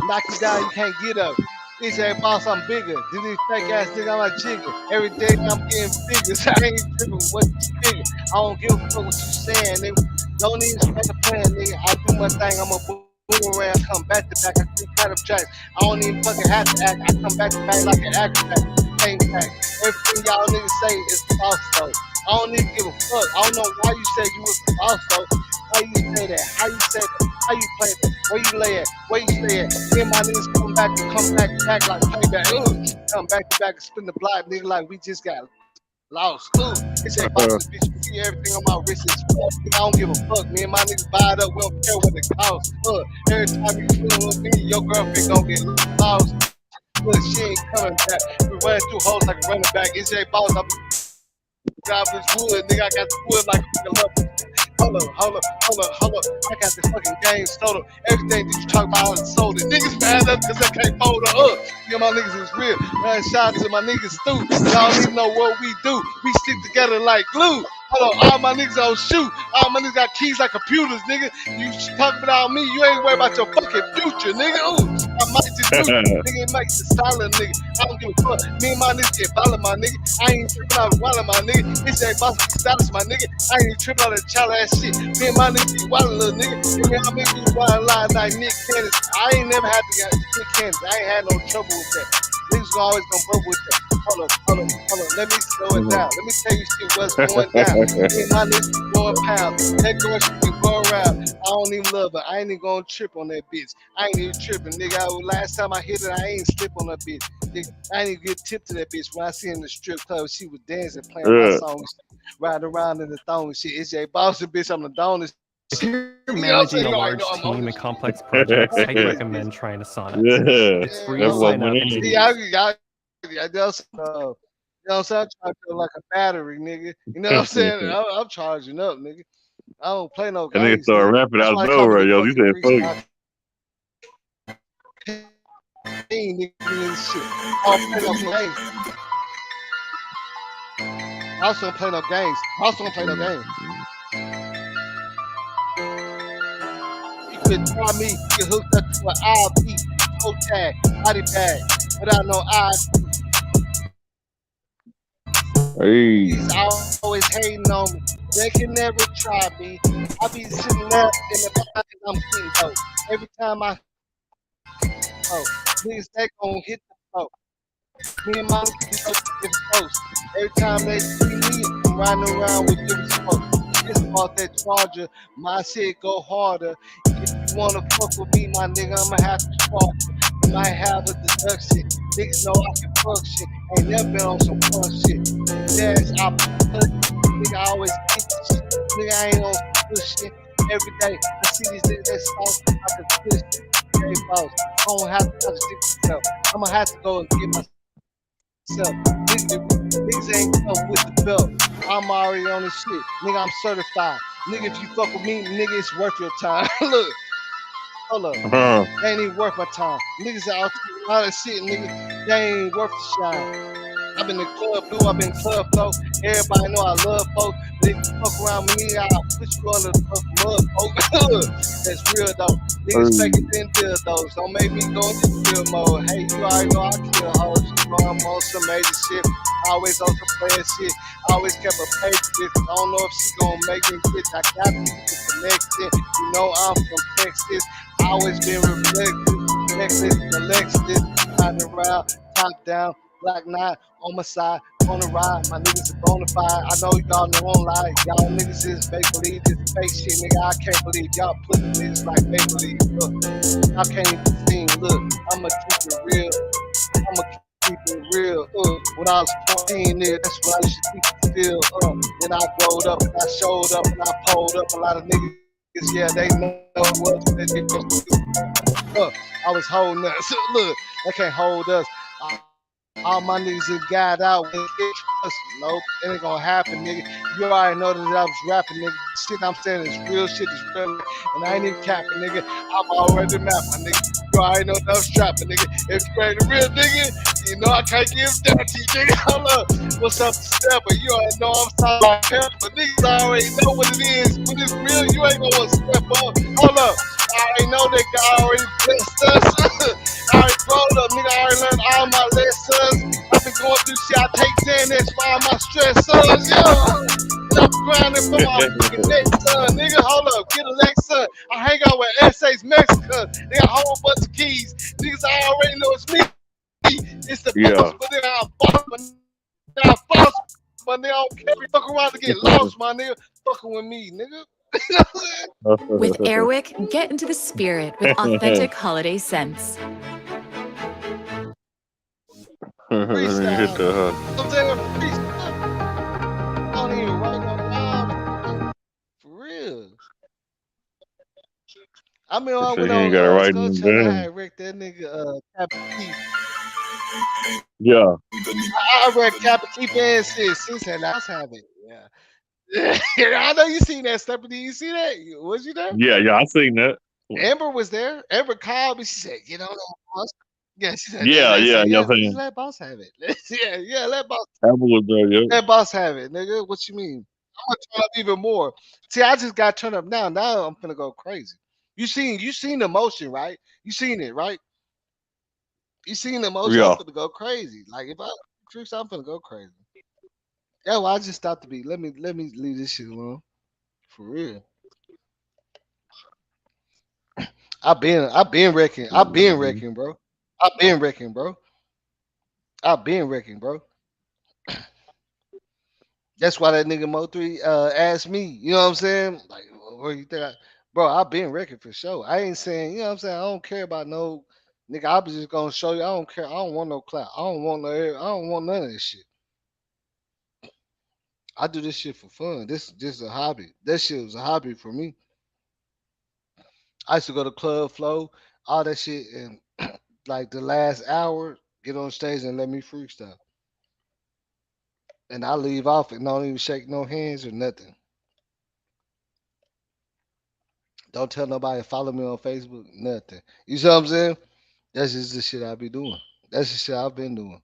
S1: Knock you down, you can't get up. He said, boss, I'm bigger. Then these fake ass nigga, I'm like jigger. Every day I'm getting bigger. So I ain't tripping what you figure. I don't give a fuck what you saying, nigga. Don't even start the plan, nigga. I do my thing. I'm a boomerang. Come back to back. I see kind of tracks. I don't even fucking have to act. I come back to back like an actor. Same back. Everything y'all niggas say is false though. I don't even give a fuck. I don't know why you said you was false though. How you say that? How you say that? How you play that? Where you lay at? Where you stay at? Me and my niggas come back like playback. Come back to back and spin the block, nigga, like we just got lost. It's a box, bitch. You see everything on my wrist is fuck. I don't give a fuck. Me and my niggas buy it up. We don't care what it costs. Every time you feel with me, your girlfriend gon' get lost. She ain't coming back. We running through holes like a running back. It's a boss. I'm driving this wood, nigga. I got the wood like a love. Hold up. I got this fucking game soda. Everything that you talk about is soda. Niggas mad up because I can't hold her up. Yeah, my niggas is real. Man, shout out to my niggas too. Y'all don't even know what we do. We stick together like glue. Hold on, all my niggas on shoot. All my niggas got keys like computers, nigga. You talking about me, you ain't worried about your fucking future, nigga. I might just do it. Nigga, it makes it silent, nigga. I don't give a fuck. Me and my niggas get violent, my nigga. I ain't tripping out wildin', my nigga. It's a boss status, my nigga. I ain't tripping out of child ass shit. Me and my niggas be wildin', little nigga. Me and my niggas be wildin' like Nick Cannon. I ain't never had to get Nick Cannon. I ain't had no trouble with that. Niggas always gonna bump with that. Hold up. Let me slow it down. Let me tell you shit what's going down. Me and my niggas be going pounds. That girl she be going around. I don't even love her. I ain't even gonna trip on that bitch. I ain't even tripping, nigga. Last time I hit it, I ain't slip on that bitch. Nigga, I ain't even get tipped to that bitch. When I see her in the strip club, she was dancing, playing my songs, riding around in the thong and shit. It's a boss bitch. I'm the dawn.
S5: If you're managing a large team and complex projects, I'd recommend trying to Sonnet. It's free to sign up and
S1: you know what I'm saying? I'm trying to feel like a battery, nigga. You know what I'm saying? I'm charging up, nigga. I don't play no
S8: And they
S1: games.
S8: started rapping out of nowhere, yo. You said fuck.
S1: Nigga, this shit. I don't play no games. I also don't play no games. You could try me, get hooked up to an IV, toe tag, body bag, without no eyes.
S8: Hey.
S1: He's always hating on me. They can never try me. I be sitting there in the back and I'm getting dope. Every time I niggas they gon' hit the floor. Me and my niggas go to different posts. Every time they see me, I'm riding around with different folks. It's about that charger, my shit go harder. If you wanna fuck with me, my nigga, I'ma have to spark you. You might have a deduction. Niggas know I can fuck shit. Ain't never been on some fun shit. Yes, I nigga, I always get this shit. Nigga, I ain't on some bullshit. Every day, I see these niggas that soft, I can twist it. Hey, boss, I don't have to contradict myself. I'ma have to go and get myself. Niggas ain't come with the belt. I'm already on this shit. Nigga, I'm certified. Nigga, if you fuck with me, nigga, it's worth your time. Look. Hold up. They ain't even worth my time. Niggas out talking all that shit, nigga. They ain't worth the shine. I've been in club blue, I've been club flow. Everybody know I love folks. Niggas fuck around with me, I'll put you under the mud, folks. That's real though. Niggas faking thin dildos. Don't make me go into real mode. Hey, you already know I kill hoes. You know I'm on some major shit. Always on some player shit. Always kept a page bitch. I don't know if she gonna make me bitch. I got people connected. You know I'm from Texas. Always been reflective. Necklace, Alexis, riding around, top down, black knight on my side, on the ride. My niggas are bona fide. I know y'all know won't lie. Y'all niggas is make believe this fake shit, nigga. I can't believe y'all put niggas like make believe. Look, I can't even sing. Look, I'ma keep it real. I'ma keep it real. When I was 14, nigga, that's when I used to keep it still. Then I growed up and I showed up and I pulled up. A lot of niggas, yeah, they know what they did. I was holding us. So look, they can't hold us. All my niggas is got out with us. Nope, it ain't gonna happen, nigga. You already know that I was rapping, nigga. Shit I'm saying is real shit, is real. And I ain't even capping, nigga. I'm already map, my nigga. You already know that I'm strapping, nigga. If you ain't a real nigga, you know I can't give that to you, nigga. Hold up. What's up, step? But you already know I'm talking about him. But niggas already know what it is. When it's real, you ain't gonna step up. Hold up. I already know that God already blessed us. I already rolled up, nigga. I already learned all my lessons. I've been going through shit. I take Xanax for all my stressors. Yeah. I'm grinding for my fucking next son. Nigga, hold up, get Alexa. I hang out with essays Mexico. They got a whole bunch of keys. Niggas, I already know it's me. It's the boss,
S8: Yeah.
S1: but then I'm boss, but now I'm boss, but they don't care. Fuck around to get lost, my nigga. Fucking with me, nigga. You know what I'm saying?
S3: With Airwick, get into the spirit with authentic holiday scents.
S1: Freestyle. You know what I'm saying? Freestyle. I don't even write no rhyme. For real. I mean, I
S8: So
S1: went
S8: he ain't
S1: on
S8: got to write
S1: Skull
S8: them
S1: Channel. I
S8: down.
S1: had wrecked that nigga Captain Keith.
S8: Yeah.
S1: I wrecked Captain Keith and sis. Sis said, let's have it. Yeah. I know you seen that, Stephanie. You see that? Was you there?
S8: Yeah, I seen that.
S1: Amber was there. Amber called me. She said, "Get on that boss." Yeah, she said,
S8: Yeah,
S1: "Let's
S8: yeah,
S1: say,
S8: yeah.
S1: yeah,
S8: I'm
S1: just
S8: saying
S1: let boss have it." Yeah,
S8: Apple was there, yeah.
S1: let boss have it, nigga. What you mean? I'm gonna turn up even more. See, I just got turned up now. Now I'm gonna go crazy. You seen the motion, right? You seen it, right? You seen the motion. I'm
S8: Yeah.
S1: gonna go crazy. Like if I tricks, I'm gonna go crazy. Yeah, well, I just stopped the beat. Let me leave this shit alone. For real. I've been wrecking. I've been
S8: Mhm.
S1: wrecking, bro. I've been wrecking, bro. I've been wrecking, bro. That's why that nigga Mo3 asked me, you know what I'm saying? Like, where you think bro, I've been wrecking for sure. I ain't saying, you know what I'm saying? I don't care about no nigga. I was just gonna show you. I don't care. I don't want no clout. I don't want no I don't want none of this shit. I do this shit for fun. This is just a hobby. That shit was a hobby for me. I used to go to Club Flow, all that shit, and like the last hour, get on stage and let me freestyle. And I leave off and don't even shake no hands or nothing. Don't tell nobody follow me on Facebook, nothing. You see what I'm saying? That's just the shit I be doing. That's the shit I've been doing.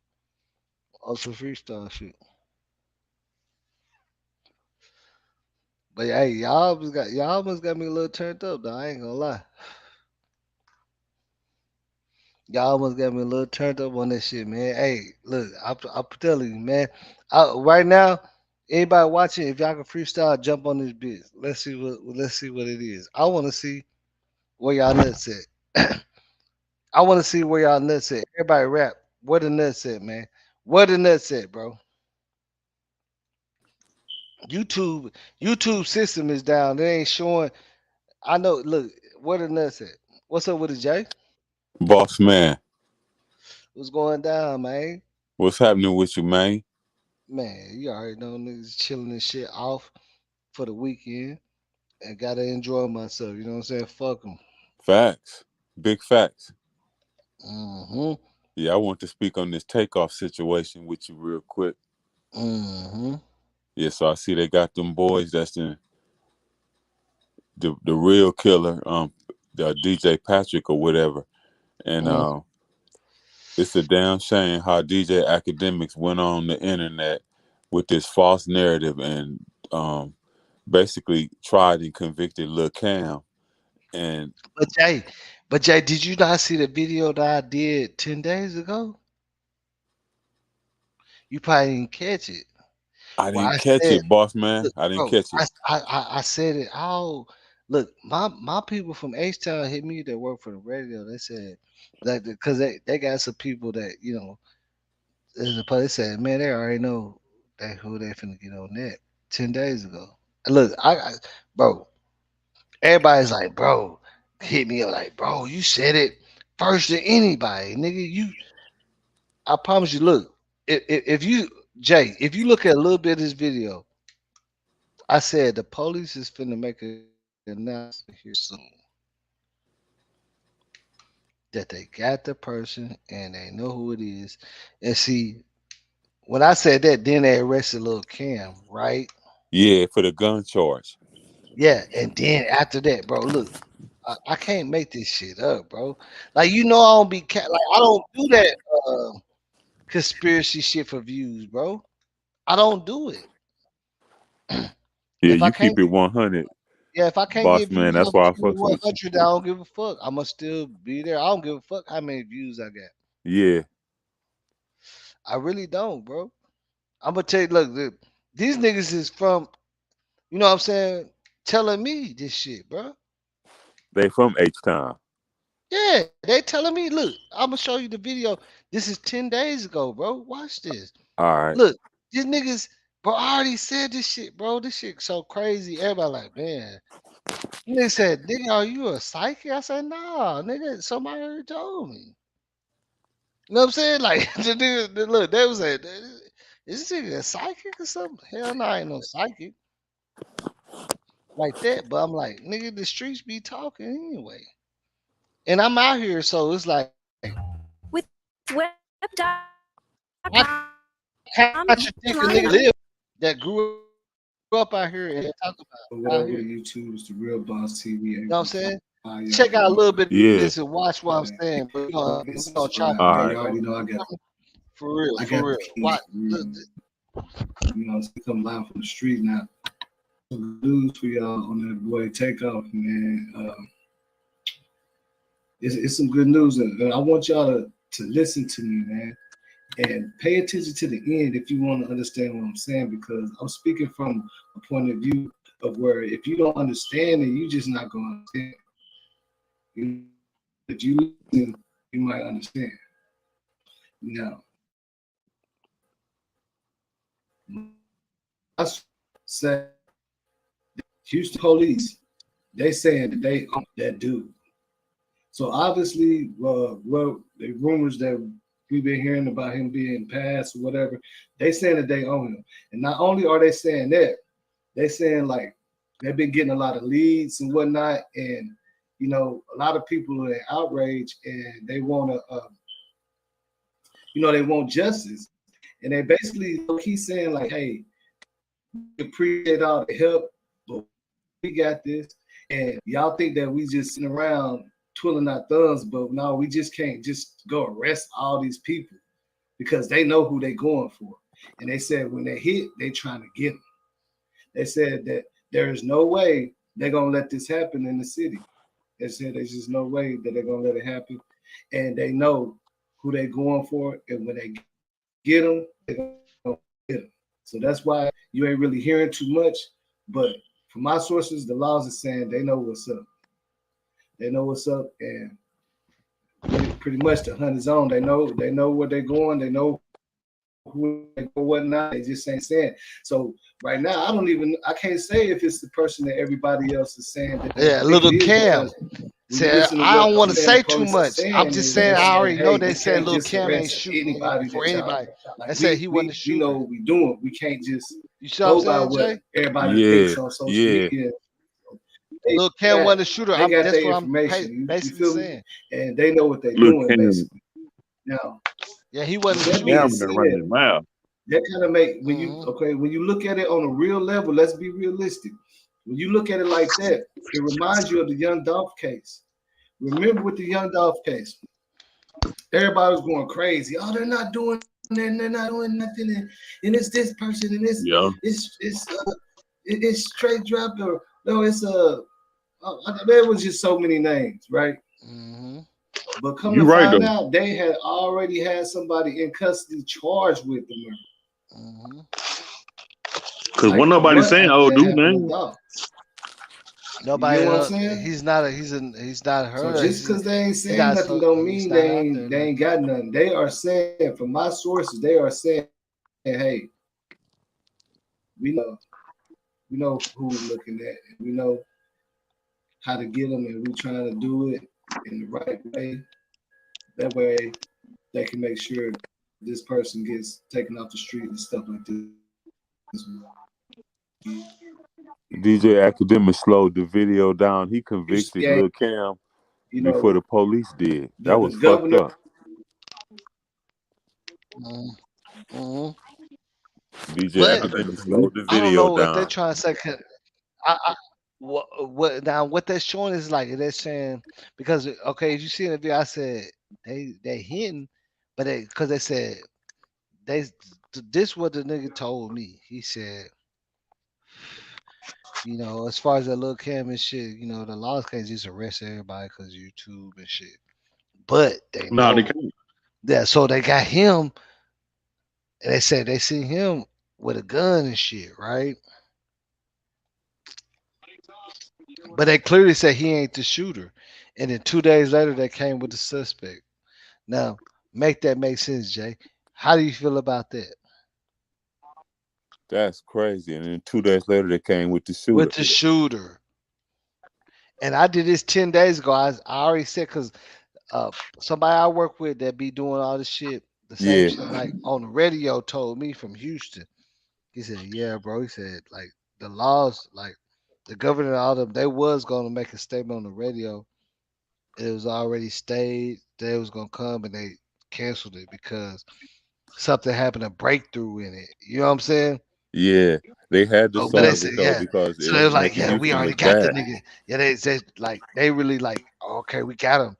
S1: Also freestyle shit. But hey, y'all must got me a little turned up though. I ain't gonna lie. Y'all must got me a little turned up on that shit, man. Hey, look, I'm telling you, man. Right now, anybody watching, if y'all can freestyle, jump on this bitch. Let's see what it is. I want to see where y'all nuts at. I want to see where y'all nuts at. Everybody rap. Where the nuts at, man? Where the nuts at, bro? YouTube system is down. They ain't showing. I know. Look, where the nuts at? What's up with the J?
S22: Boss man,
S1: What's going down, man?
S22: what's happening with you, man?
S1: Man, you already know niggas chilling and shit off for the weekend and gotta enjoy myself. You know what I'm saying? Fuck them.
S22: Facts. Big facts.
S1: Mm-hmm.
S22: Yeah, I want to speak on this takeoff situation with you real quick.
S1: Mm-hmm.
S22: Yeah, so I see they got them boys that's in the real killer, the DJ Patrick or whatever. And
S1: Mm.
S22: it's a damn shame how DJ Academics went on the internet with this false narrative and basically tried and convicted Lil Cam. And
S1: But Jay, did you not see the video that I did 10 days ago? You probably didn't catch it.
S22: I
S1: Well,
S22: didn't
S1: I
S22: catch
S1: said,
S22: it, boss man.
S1: look,
S22: I didn't
S1: bro,
S22: catch it.
S1: I said it all. Look, my people from H Town hit me that work for the radio. They said that because they got some people that as the police said, man, they already know that who they finna get on that 10 days ago. And look, bro, everybody's like, bro, hit me up like, bro, you said it first than anybody, nigga. I promise you. Look, if you Jay, if you look at a little bit of this video, I said the police is finna make an announcement here soon that they got the person and they know who it is. And see, when I said that, then they arrested little Cam, right?
S22: Yeah, for the gun charge.
S1: Yeah, and then after that, bro, look, I can't make this shit up, bro. Like I don't like I don't do that conspiracy shit for views, bro. I don't do it.
S22: Yeah,
S1: If I
S22: you
S1: can't
S22: keep it 100,
S1: Yeah, if I can't
S22: boss
S1: get
S22: man.
S1: views
S22: That's
S1: off of
S22: why I
S1: Twitter
S22: fucks with you.
S1: 100, I don't give a fuck. I'ma still be there. I don't give a fuck how many views I got.
S22: Yeah,
S1: I really don't, bro. I'm gonna tell you, look, these niggas is from, you know what I'm saying, telling me this shit, bro.
S22: They from H Town.
S1: Yeah, they telling me, look, I'm gonna show you the video. This is 10 days ago, bro. Watch this.
S22: All right.
S1: Look, these niggas, bro, I already said this shit, bro. This shit so crazy. Everybody like, man. They said, nigga, are you a psychic? I said, nah, nigga, somebody already told me. You know what I'm saying? Like, the nigga, look, they was like, is this nigga a psychic or something? Hell no, I ain't no psychic like that. But I'm like, nigga, the streets be talking anyway. And I'm out here, so it's like,
S3: With
S1: I
S3: web.com,
S1: contradict a nigga live that grew up out here and they talk about out
S15: Or
S1: here.
S15: whatever the YouTube is, the Real Boss TV.
S1: You know what I'm saying?
S15: Y'all
S1: Check out a little bit of
S22: Yeah.
S1: this and watch what I'm saying. But we gonna chop it
S22: All
S1: up,
S22: right.
S15: You already know I got
S1: for real,
S15: I
S1: for
S15: got the
S1: real.
S15: keys.
S1: Watch,
S15: You
S1: look,
S15: know, it's come live from the street now. Some good news for y'all on that boy takeoff, man. It's some good news, and I want y'all to listen to me, man, and pay attention to the end if you want to understand what I'm saying, because I'm speaking from a point of view of where if you don't understand it, you're just not going to understand. If you listen, you might understand. Now, I said Houston police, they saying that they own that dude. So obviously, well, the rumors that we've been hearing about him being passed or whatever, they saying that they own him. And not only are they saying that, they saying like they've been getting a lot of leads and whatnot, and you know, a lot of people are in outrage and they want to, they want justice, and they basically keep saying like, hey, we appreciate all the help, but we got this, and y'all think that we just sitting around twiddling our thumbs, but no, we just can't just go arrest all these people because they know who they going for. And they said when they hit, they trying to get them. They said that there is no way they're gonna let this happen in the city. They said there's just no way that they're gonna let it happen, and they know who they going for, and when they get them, they're gonna get them. So that's why you ain't really hearing too much. But from my sources, the laws are saying they know what's up. They know what's up, and pretty much the hunt is on. They know where they're going. They know who they go, whatnot. They just ain't saying. So right now, I can't say if it's the person that everybody else is saying that
S1: yeah,
S15: they think
S1: little
S15: it is,
S1: Cam
S15: because when you
S1: said,
S15: listen to
S1: I
S15: what
S1: don't
S15: I'm
S1: want to
S15: saying, the
S1: say too
S15: police are
S1: much. I'm
S15: saying
S1: just
S15: is
S1: saying,
S15: they're
S1: I
S15: saying,
S1: already know
S15: hey,
S1: they
S15: we
S1: said
S15: can't
S1: little
S15: just
S1: Cam ain't
S15: arrest
S1: shooting
S15: anybody
S1: for
S15: that y'all
S1: anybody.
S15: like.
S1: They said he wasn't the
S15: We know
S1: shooter.
S15: what we doing. We can't just
S1: You see what I'm
S15: go by
S1: saying,
S15: what
S1: Jay?
S15: everybody
S22: Yeah.
S15: thinks on social
S22: Yeah.
S15: media.
S1: Little Cam wasn't the shooter.
S15: They got
S1: That's
S15: their
S1: what I'm
S15: information. You
S1: basically
S15: feel me?
S1: saying.
S15: And they know what they're
S8: Look,
S15: doing
S8: Cam,
S15: basically. Now,
S1: Yeah, he
S15: with
S1: wasn't the
S15: that being
S1: shooter.
S8: Cam been running
S15: said,
S8: his mouth.
S15: that kind of make
S1: Hmm
S15: when you look at it on a real level, let's be realistic. When you look at it like that, it reminds you of the Young Dolph case. Remember with the Young Dolph case, everybody was going crazy. Oh, they're not doing that, and they're not doing nothing, and it's this person, and
S8: Yeah.
S15: it's straight drop or no, it's there was just so many names, right?
S1: hmm
S15: But come
S8: You
S15: to
S8: right
S15: find
S8: though.
S15: out, they had already had somebody in custody charged with the murder.
S1: hmm
S8: Cause
S15: Like
S8: wasn't
S15: for
S8: nobody
S15: what
S8: saying, oh,
S15: that
S8: dude,
S15: happened with
S8: name.
S15: Dolph. You
S1: Nobody.
S15: get what I'm saying?
S1: He's not
S15: So
S1: her.
S15: just because they ain't
S1: He's
S15: saying
S1: not
S15: nothing
S1: so.
S15: don't
S1: He's
S15: mean
S1: not out there.
S15: they
S1: Nothing.
S15: ain't got nothing. They are saying, from my sources, they are saying, hey, we know who we're looking at, and we know how to get them, and we're trying to do it in the right way. That way, they can make sure this person gets taken off the street and stuff like this.
S22: DJ Academic slowed the video down. He
S15: Houston
S22: convicted
S15: gang,
S22: Lil Cam
S15: you
S22: before
S15: know,
S22: the police did. That
S15: the
S22: was fucked
S15: governor
S22: up.
S1: hmm
S22: DJ
S1: But
S22: Academic slowed the
S1: I don't
S22: video
S1: know if they're
S22: down.
S1: trying to say. What now? What they're showing is like they're saying because okay, as you see in the video, I said they hitting, but they because they said they this what the nigga told me. He said, as far as that little Cam and shit, the laws can't just arrest everybody because YouTube and shit. But they
S8: No, they
S1: know
S8: can't.
S1: that, so they got him And they said they see him with a gun and shit, right? But they clearly said he ain't the shooter. And then 2 days later, they came with the suspect. Now, make that make sense, Jay. How do you feel about that?
S22: That's crazy. And then 2 days later, they came with the
S1: With
S22: shooter.
S1: the shooter. And I did this 10 days ago. I already said, because uh, somebody I work with that be doing all this shit, the same
S22: Yeah,
S1: shit, like on the radio, told me from Houston. He said, "Yeah, bro." He said, like the laws, like the governor, and all them, they was gonna make a statement on the radio. It was already stayed. They was gonna come, and they canceled it because something happened, a breakthrough in it. You know what I'm saying?
S22: yeah. They had to
S1: Oh, but they
S22: solve
S1: said,
S22: it though
S1: yeah.
S22: because it
S1: So they
S22: was
S1: was like,
S22: making
S1: "Yeah, we
S22: Houston
S1: already
S22: look
S1: got the
S22: bad.
S1: nigga." Yeah, they said like they really like, okay, we got him.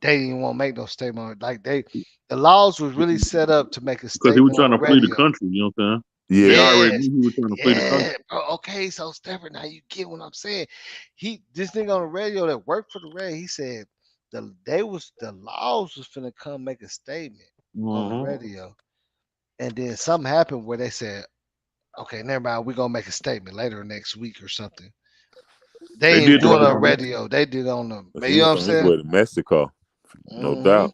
S1: They didn't want to make no statement. Like the laws was really set up to make a
S8: Because he was
S1: statement on
S8: trying
S1: the
S8: to flee the
S1: radio.
S8: country. You know what I'm saying? They
S22: Yeah,
S8: already
S1: Yes,
S8: knew he was trying to flee the country.
S1: yeah, bro. Okay, so Stephen, now you get what I'm saying. This nigga on the radio that worked for the radio, he said the laws was finna come make a statement on the
S8: Uh-huh.
S1: radio, and then something happened where they said, okay, never mind, we're gonna make a statement later next week or something.
S8: They
S1: They ain't
S8: did the
S1: do it
S8: right
S1: on the
S8: thing.
S1: radio. They did it on the,
S22: 'cause
S1: you
S22: he
S1: know what
S22: was
S1: I'm
S22: on his
S1: saying?
S22: way to Mexico, no
S1: Hmm.
S22: doubt.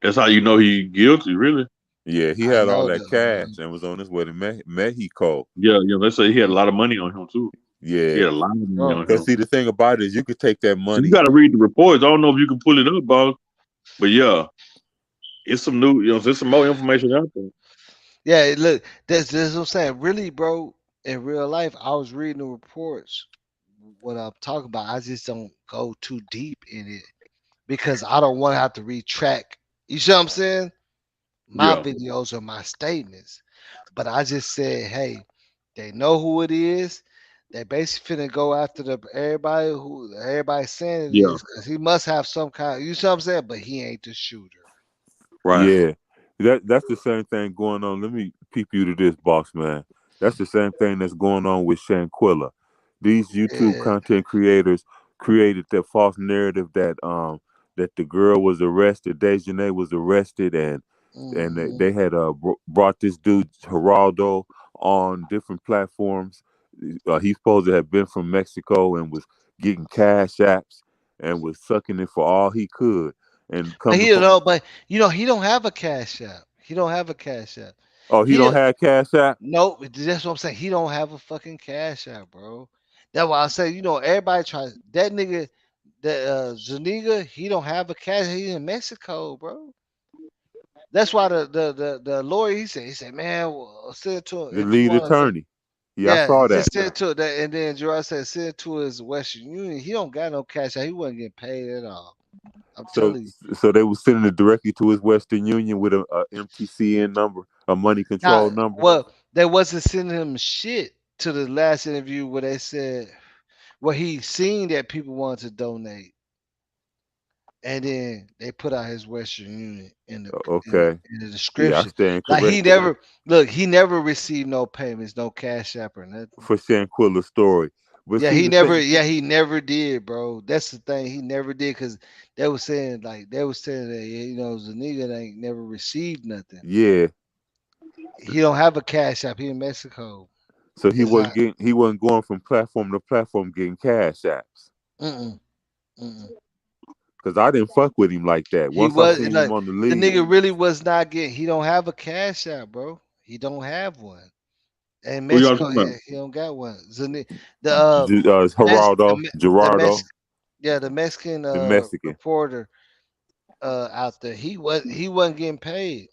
S8: That's how you know he guilty, really.
S22: Yeah, he
S1: I
S22: had all
S1: know
S22: that cash and was on his way to Mexico.
S8: Yeah, they say he had a lot of money on him too. He
S22: Yeah,
S8: had a lot of money
S1: bro.
S8: on
S22: because
S8: him.
S22: see, the thing about it is you could take that
S8: So you
S22: money.
S8: got to read the reports. I don't know if you can pull it up, boss. But yeah, it's some new. There's some more information out there.
S1: Yeah, look, that's what I'm saying. Really, bro, in real life, I was reading the reports. What I'm talking about, I just don't go too deep in it because I don't want to have to retract. You see what I'm saying? My
S8: Yeah,
S1: videos are my statements, but I just said, hey, they know who it is. They basically finna go after the everybody who everybody saying it
S8: yeah,
S1: is because he must have some kind. You see what I'm saying? But he ain't the shooter.
S8: right.
S22: Yeah, that's the same thing going on. Let me peep you to this, boss man. That's the same thing that's going on with Shanquilla. These YouTube
S1: Yeah.
S22: content creators created that false narrative that the girl was arrested, Dejanay was arrested, and
S1: Hmm.
S22: they had brought this dude Geraldo on different platforms. He's supposed to have been from Mexico and was getting cash apps and was sucking it for all he could. And
S1: But
S22: come to
S1: he don't know. But he don't have a cash app. He don't have a cash app.
S22: Oh, he
S1: He
S22: don't
S1: don't-
S22: have Cash App?
S1: no. That's what I'm saying. He don't have a fucking cash app, bro. That's why I say everybody tries that nigga. That Zuniga, he don't have a cash. He in Mexico, bro. That's why the lawyer he said, man, well, send it to him
S22: The
S1: if you
S22: lead
S1: want to.
S22: attorney. Yeah, I
S1: Yeah,
S22: saw that.
S1: just send it to that. And then Gerard said, send it to his Western Union. He don't got no cash out. He wasn't getting paid at all. I'm
S22: So
S1: telling you.
S22: so they were sending it directly to his Western Union with a MTCN number, a money
S1: Now,
S22: control number.
S1: well, they wasn't sending him shit to the last interview where they said, well, he seen that people wanted to donate, and then they put out his Western Union in the
S22: Okay.
S1: in the
S22: Yeah, I
S1: description.
S22: stand
S1: Like
S22: corrected
S1: he never received no payments, no cash app or nothing.
S22: for Shanquilla's story. But
S1: Yeah,
S22: see the thing,
S1: he never did, bro. That's the thing. He never did because they was saying that Zuniga ain't never received nothing.
S22: yeah.
S1: He don't have a cash app. He in Mexico.
S22: So
S1: It's not.
S22: he wasn't going from platform to platform getting cash apps.
S1: Mm-mm, mm-mm.
S22: Cause I didn't fuck with him like that.
S1: He
S22: Once I
S1: was
S22: seen him
S1: like
S22: on the
S1: the
S22: lead,
S1: nigga really was not getting. He don't have a cash app, bro. He don't have one. In
S8: Who y'all
S1: Mexico,
S8: talking about?
S1: he don't got one. The
S22: Geraldo,
S1: the
S22: Gerardo,
S1: The Mexican
S22: the Mexican.
S1: reporter out there, he wasn't getting paid.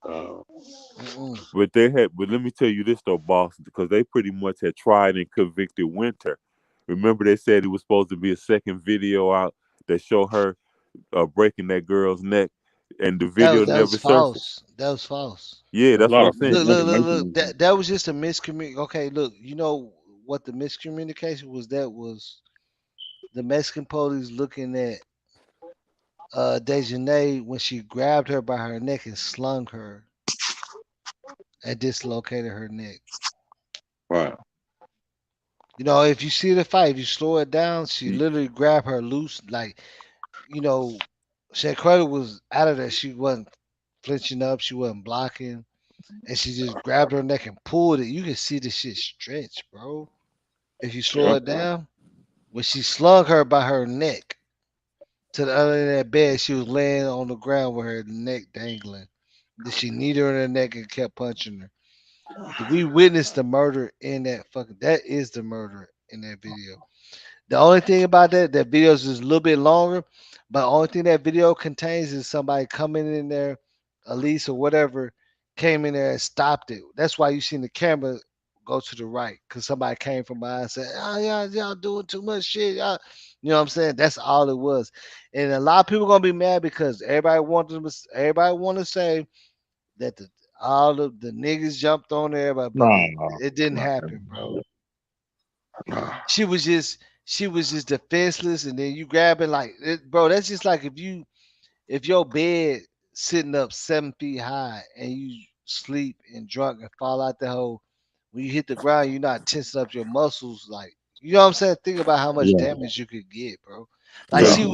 S1: Mm-mm.
S22: But let me tell you this though, boss, because they pretty much had tried and convicted Winter. Remember, they said it was supposed to be a second video out that showed her breaking that girl's neck, and the video
S1: That was
S22: never surfaced.
S1: false. That was false.
S22: Yeah,
S8: There's a
S22: that's what
S8: lot
S22: I'm
S8: of false
S22: saying.
S1: Look.
S8: information.
S1: That was just a miscommunication. Okay, look. You know what the miscommunication was? That was the Mexican police looking at Dejanay when she grabbed her by her neck and slung her and dislocated her neck.
S8: Right.
S1: If you see the fight, if you slow it down, she literally grabbed her loose, like you know, Shanquetta was out of there. She wasn't flinching up. She wasn't blocking. And she just grabbed her neck and pulled it. You can see the shit stretch, bro. If you slow
S8: Yep.
S1: it down, when she slung her by her neck to the other end of that bed, she was laying on the ground with her neck dangling. Then she kneed her in the neck and kept punching her. We witnessed the murder in that fucking. That is the murder in that video. The only thing about that video is just a little bit longer, but the only thing that video contains is somebody coming in there, Elise or whatever, came in there and stopped it. That's why you seen the camera go to the right, because somebody came from behind and said, "Oh, y'all doing too much shit." Y'all. You know what I'm saying? That's all it was. And a lot of people gonna be mad because everybody want to say that all of the niggas jumped on everybody, but
S8: Nah,
S1: it didn't
S8: nah,
S1: happen, bro.
S8: nah.
S1: She was just defenseless, and then you grabbing like bro. That's just like if your bed sitting up 7 feet high and you sleep and drunk and fall out the hole. When you hit the ground, you're not tensing up your muscles like you know what I'm saying. Think about how much
S8: Yeah,
S1: damage you could get, bro. Like
S22: So
S8: yeah.
S1: she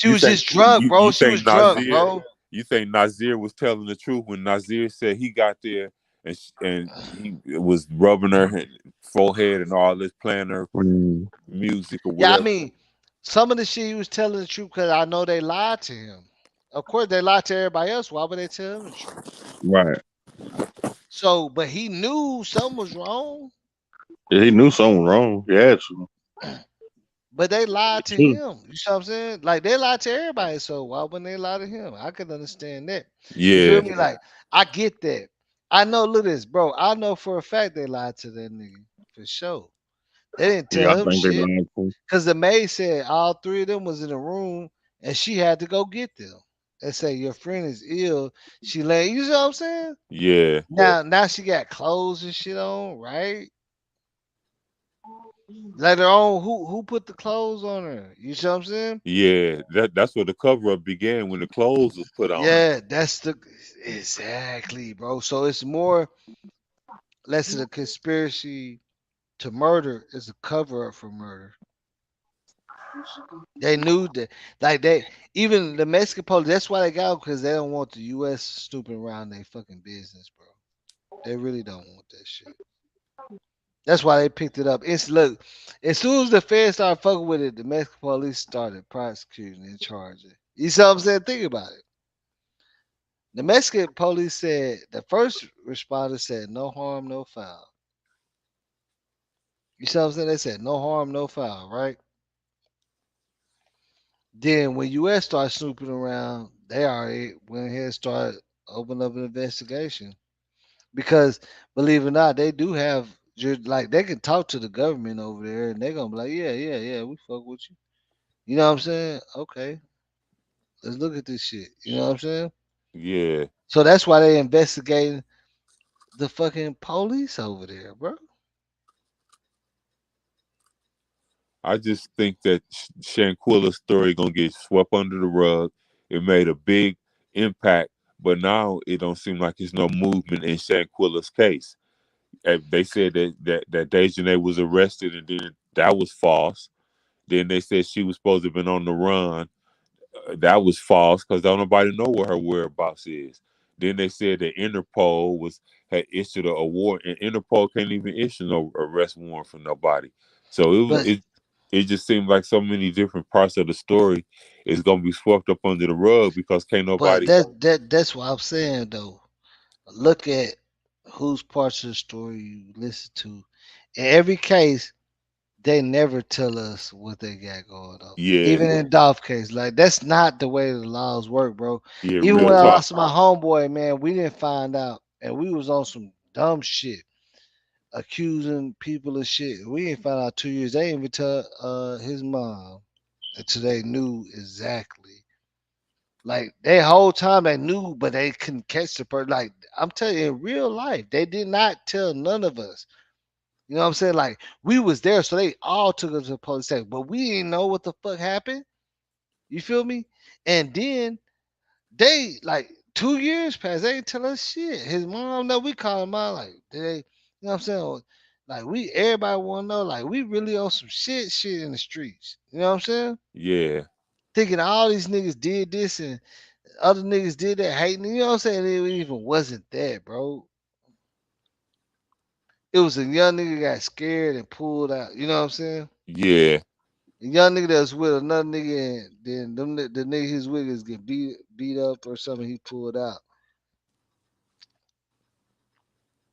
S22: you
S1: was
S22: think
S1: just drunk, bro.
S22: you
S1: She
S22: think
S1: was drunk,
S22: Nazir
S1: bro.
S22: you think Nazir was telling the truth when Nazir said he got there and he was rubbing her forehead and all this, playing her
S8: Mm,
S22: music or
S1: Yeah, I
S22: whatever.
S1: mean, some of the shit he was telling the truth because I know they lied to him. Of course, they lied to everybody else. Why would they tell him the truth?
S8: right.
S1: So, but he knew something was wrong,
S8: Yeah, he knew something wrong. He had to.
S1: but they lied to
S8: Too.
S1: him. You see what I'm saying? Like they lied to everybody. So why wouldn't they lie to him? I can understand that. You feel
S22: Yeah,
S1: me? Like I get that. I know. Look at this, bro. I know for a fact they lied to that nigga for sure. They didn't
S8: Yeah, I
S1: tell him
S8: think they
S1: shit
S8: lied to.
S1: because the maid said all three of them was in the room and she had to go get them and say your friend is ill. She lay. You see what I'm saying?
S22: yeah,
S1: Now she got clothes and shit on, right? Later on, who put the clothes on her? You see what I'm saying?
S22: yeah. That's where the cover up began when the clothes was put on her.
S1: Yeah, that's the exactly, bro. So it's more less of a conspiracy to murder is a cover up for murder. They knew that, like they even the Mexican police. That's why they got because they don't want the U.S. snooping around their fucking business, bro. They really don't want that shit. That's why they picked it up. It's look, as soon as the feds started fucking with it, the Mexican police started prosecuting and charging. You see what I'm saying? Think about it. The Mexican police said the first responder said no harm, no foul. You see what I'm saying? They said no harm, no foul, right? Then when US started snooping around, they already went ahead and started opening up an investigation. Because believe it or not, they do have like they can talk to the government over there and they're gonna be like, yeah, yeah, yeah, we fuck with you. You know what I'm saying? Okay, let's look at this shit. You know what I'm saying?
S22: Yeah,
S1: So that's why they investigating the fucking police over there, bro.
S22: I just think that Shanquilla's story gonna get swept under the rug. It made a big impact, but now it don't seem like there's no movement in Shanquilla's case. They said that Dejanay was arrested, and then that was false. Then they said she was supposed to have been on the run. That was false because don't nobody know where her whereabouts is. Then they said that Interpol had issued a warrant, and Interpol can't even issue no arrest warrant for nobody. So
S1: But
S22: it just seemed like so many different parts of the story is gonna be swept up under the rug because can't
S1: but
S22: nobody.
S1: that's what I'm saying though. Look at whose parts of the story you listen to. In every case, they never tell us what they got going on.
S22: Yeah,
S1: Even in Dolph case, like that's not the way the laws work, bro.
S22: yeah,
S1: Even
S22: real
S1: when I
S22: talk.
S1: lost my homeboy, man, we didn't find out, and we was on some dumb shit, accusing people of shit. We didn't find out 2 years. They didn't even tell his mom until they knew exactly. Like they whole time they knew, but they couldn't catch the person. Like I'm telling you, in real life, they did not tell none of us. You know what I'm saying? Like we was there, so they all took us to the police station, but we didn't know what the fuck happened. You feel me? And then they like 2 years passed, they ain't tell us shit. His mom know we call him out like did they, you know what I'm saying? Like we everybody wanna know, like we really on some shit in the streets. You know what I'm saying?
S22: Yeah,
S1: thinking all these niggas did this and other niggas did that, hating. You know what I'm saying? It even wasn't that, bro. It was a young nigga got scared and pulled out. You know what I'm saying?
S22: Yeah,
S1: A young nigga that was with another nigga, and then the nigga he's with is get beat up or something. He pulled out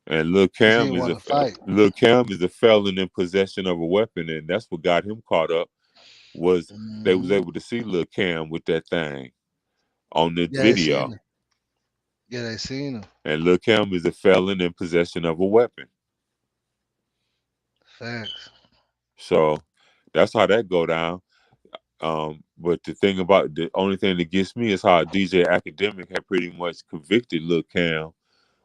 S22: and Lil
S1: because he
S22: Cam
S1: didn't
S22: is
S1: want
S22: a
S1: to fight.
S22: Lil Cam is a felon in possession of a weapon, and that's what got him caught up. Was they was
S1: Hmm.
S22: able to see Lil Cam with that thing on the
S1: Yeah, they
S22: video,
S1: seen him. Yeah, they seen him.
S22: and Lil Cam is a felon in possession of a weapon.
S1: Facts.
S22: So that's how that go down. But the thing about the only thing that gets me is how DJ Academic had pretty much convicted Lil Cam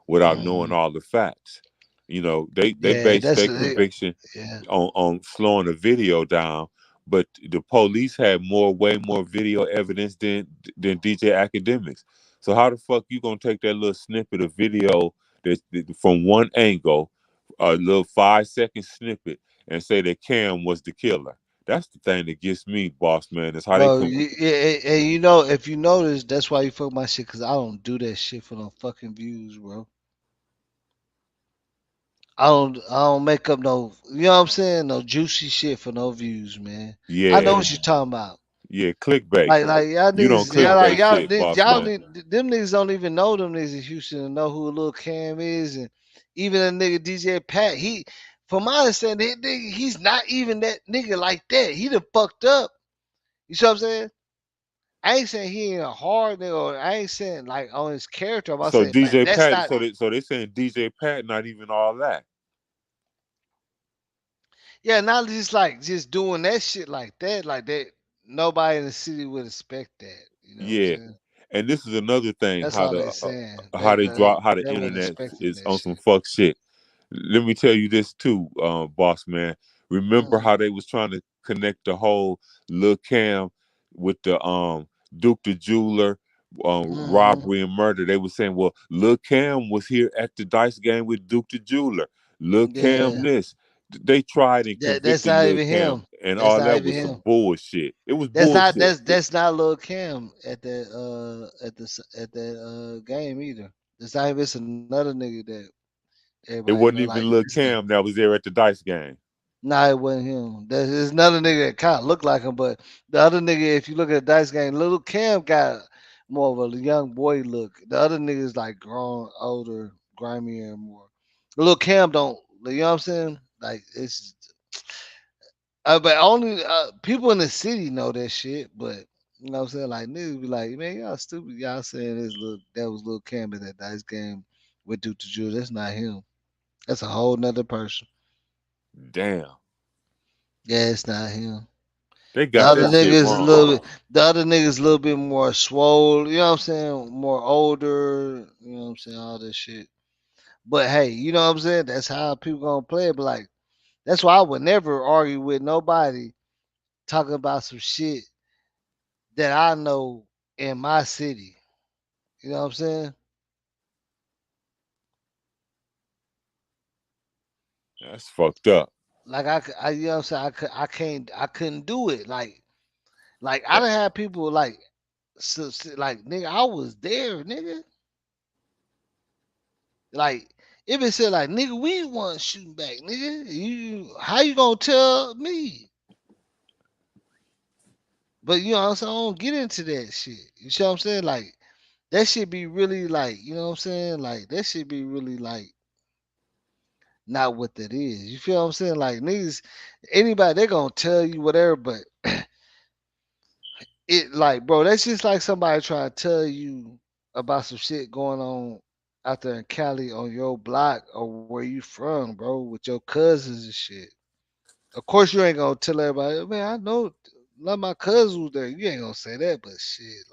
S22: without knowing
S1: Hmm.
S22: all the facts. You know, they
S1: Yeah,
S22: based
S1: that's
S22: their conviction
S1: yeah.
S22: on slowing the video down, but the police had way more video evidence than DJ Academics. So how the fuck you gonna take that little snippet of video that from one angle, a little 5 second snippet, and say that Cam was the killer? That's the thing that gets me, boss man. Is how they
S1: Bro,
S22: come.
S1: yeah, and you know, if you notice, that's why you fuck my shit, cause I don't do that shit for no fucking views, bro. I don't make up no, you know what I'm saying, no juicy shit for no views, man. I know
S22: Yeah,
S1: what you're talking about.
S22: yeah, clickbait.
S1: Like y'all
S22: You don't
S1: niggas, y'all like
S22: clickbait
S1: y'all
S22: shit,
S1: niggas,
S22: boss
S1: y'all
S22: man.
S1: need them niggas don't even know them niggas in Houston and know who Lil Cam is, and even a nigga DJ Pat, from my understanding, that nigga, he's not even that nigga like that. He done fucked up. You see what I'm saying? I ain't saying he ain't a hard nigga, or I ain't saying like on his character. I'm
S22: So
S1: saying, but
S22: DJ
S1: that's
S22: Pat,
S1: not.
S22: so they saying DJ Pat not even all that.
S1: Yeah, not just like just doing that shit like that. Nobody in the city would expect that. You know what I'm
S22: Yeah,
S1: saying?
S22: and this is another thing
S1: That's all they saying.
S22: how they drop how the
S1: They weren't
S22: internet
S1: expecting
S22: is
S1: that
S22: on some
S1: shit.
S22: fuck shit. Let me tell you this too, boss man. Remember
S1: Mm,
S22: how they was trying to connect the whole Lil Cam with the Duke the Jeweler
S1: mm-hmm.
S22: robbery and murder? They were saying, well, Lil Cam was here at the dice game with Duke the Jeweler. Lil Cam
S1: Yeah,
S22: this. They tried and
S1: that's
S22: convicted
S1: not
S22: Lil
S1: even
S22: Cam,
S1: him.
S22: and
S1: That's
S22: all
S1: not
S22: that
S1: even
S22: was some
S1: him.
S22: bullshit. It was bullshit.
S1: That's not Lil Cam at that game either. It's not even. It's another nigga that everybody
S22: It
S1: know.
S22: wasn't
S1: Like
S22: even Lil
S1: this guy.
S22: Cam that was there at the dice game.
S1: Nah, it wasn't him. There's another nigga that kind of looked like him, but the other nigga, if you look at the dice game, little Cam got more of a young boy look. The other niggas like grown, older, grimier, and more. Little Cam don't. You know what I'm saying? Like it's, but only people in the city know that shit. But you know what I'm saying? Like niggas be like, man, y'all stupid. Y'all saying this look that was little Cam in that dice game with Duke the Jew. That's not him. That's a whole nother person.
S22: Damn,
S1: Yeah, it's not him.
S22: they
S1: The
S22: got
S1: other
S22: that shit
S1: niggas a
S22: wrong.
S1: little bit. The other niggas a little bit more swole. You know what I'm saying? More older. You know what I'm saying? All this shit. But hey, you know what I'm saying? That's how people gonna play it. But like, that's why I would never argue with nobody talking about some shit that I know in my city. You know what I'm saying?
S22: That's fucked up.
S1: Like you know what I'm saying? I couldn't do it. Like I done had people like, like nigga, I was there, nigga. Like if it said like nigga, we ain't want shooting back, nigga. You how you gonna tell me? But you know what I'm saying? I don't get into that shit. You see what I'm saying? Like that should be really like, you know what I'm saying? Like that should be really like not what that is. You feel what I'm saying? Like niggas, anybody they gonna tell you whatever, but it like bro, that's just like somebody trying to tell you about some shit going on out there in Cali on your block or where you from, bro, with your cousins and shit. Of course, you ain't gonna tell everybody, man. I know none of my cousins was there. You ain't gonna say that, but shit,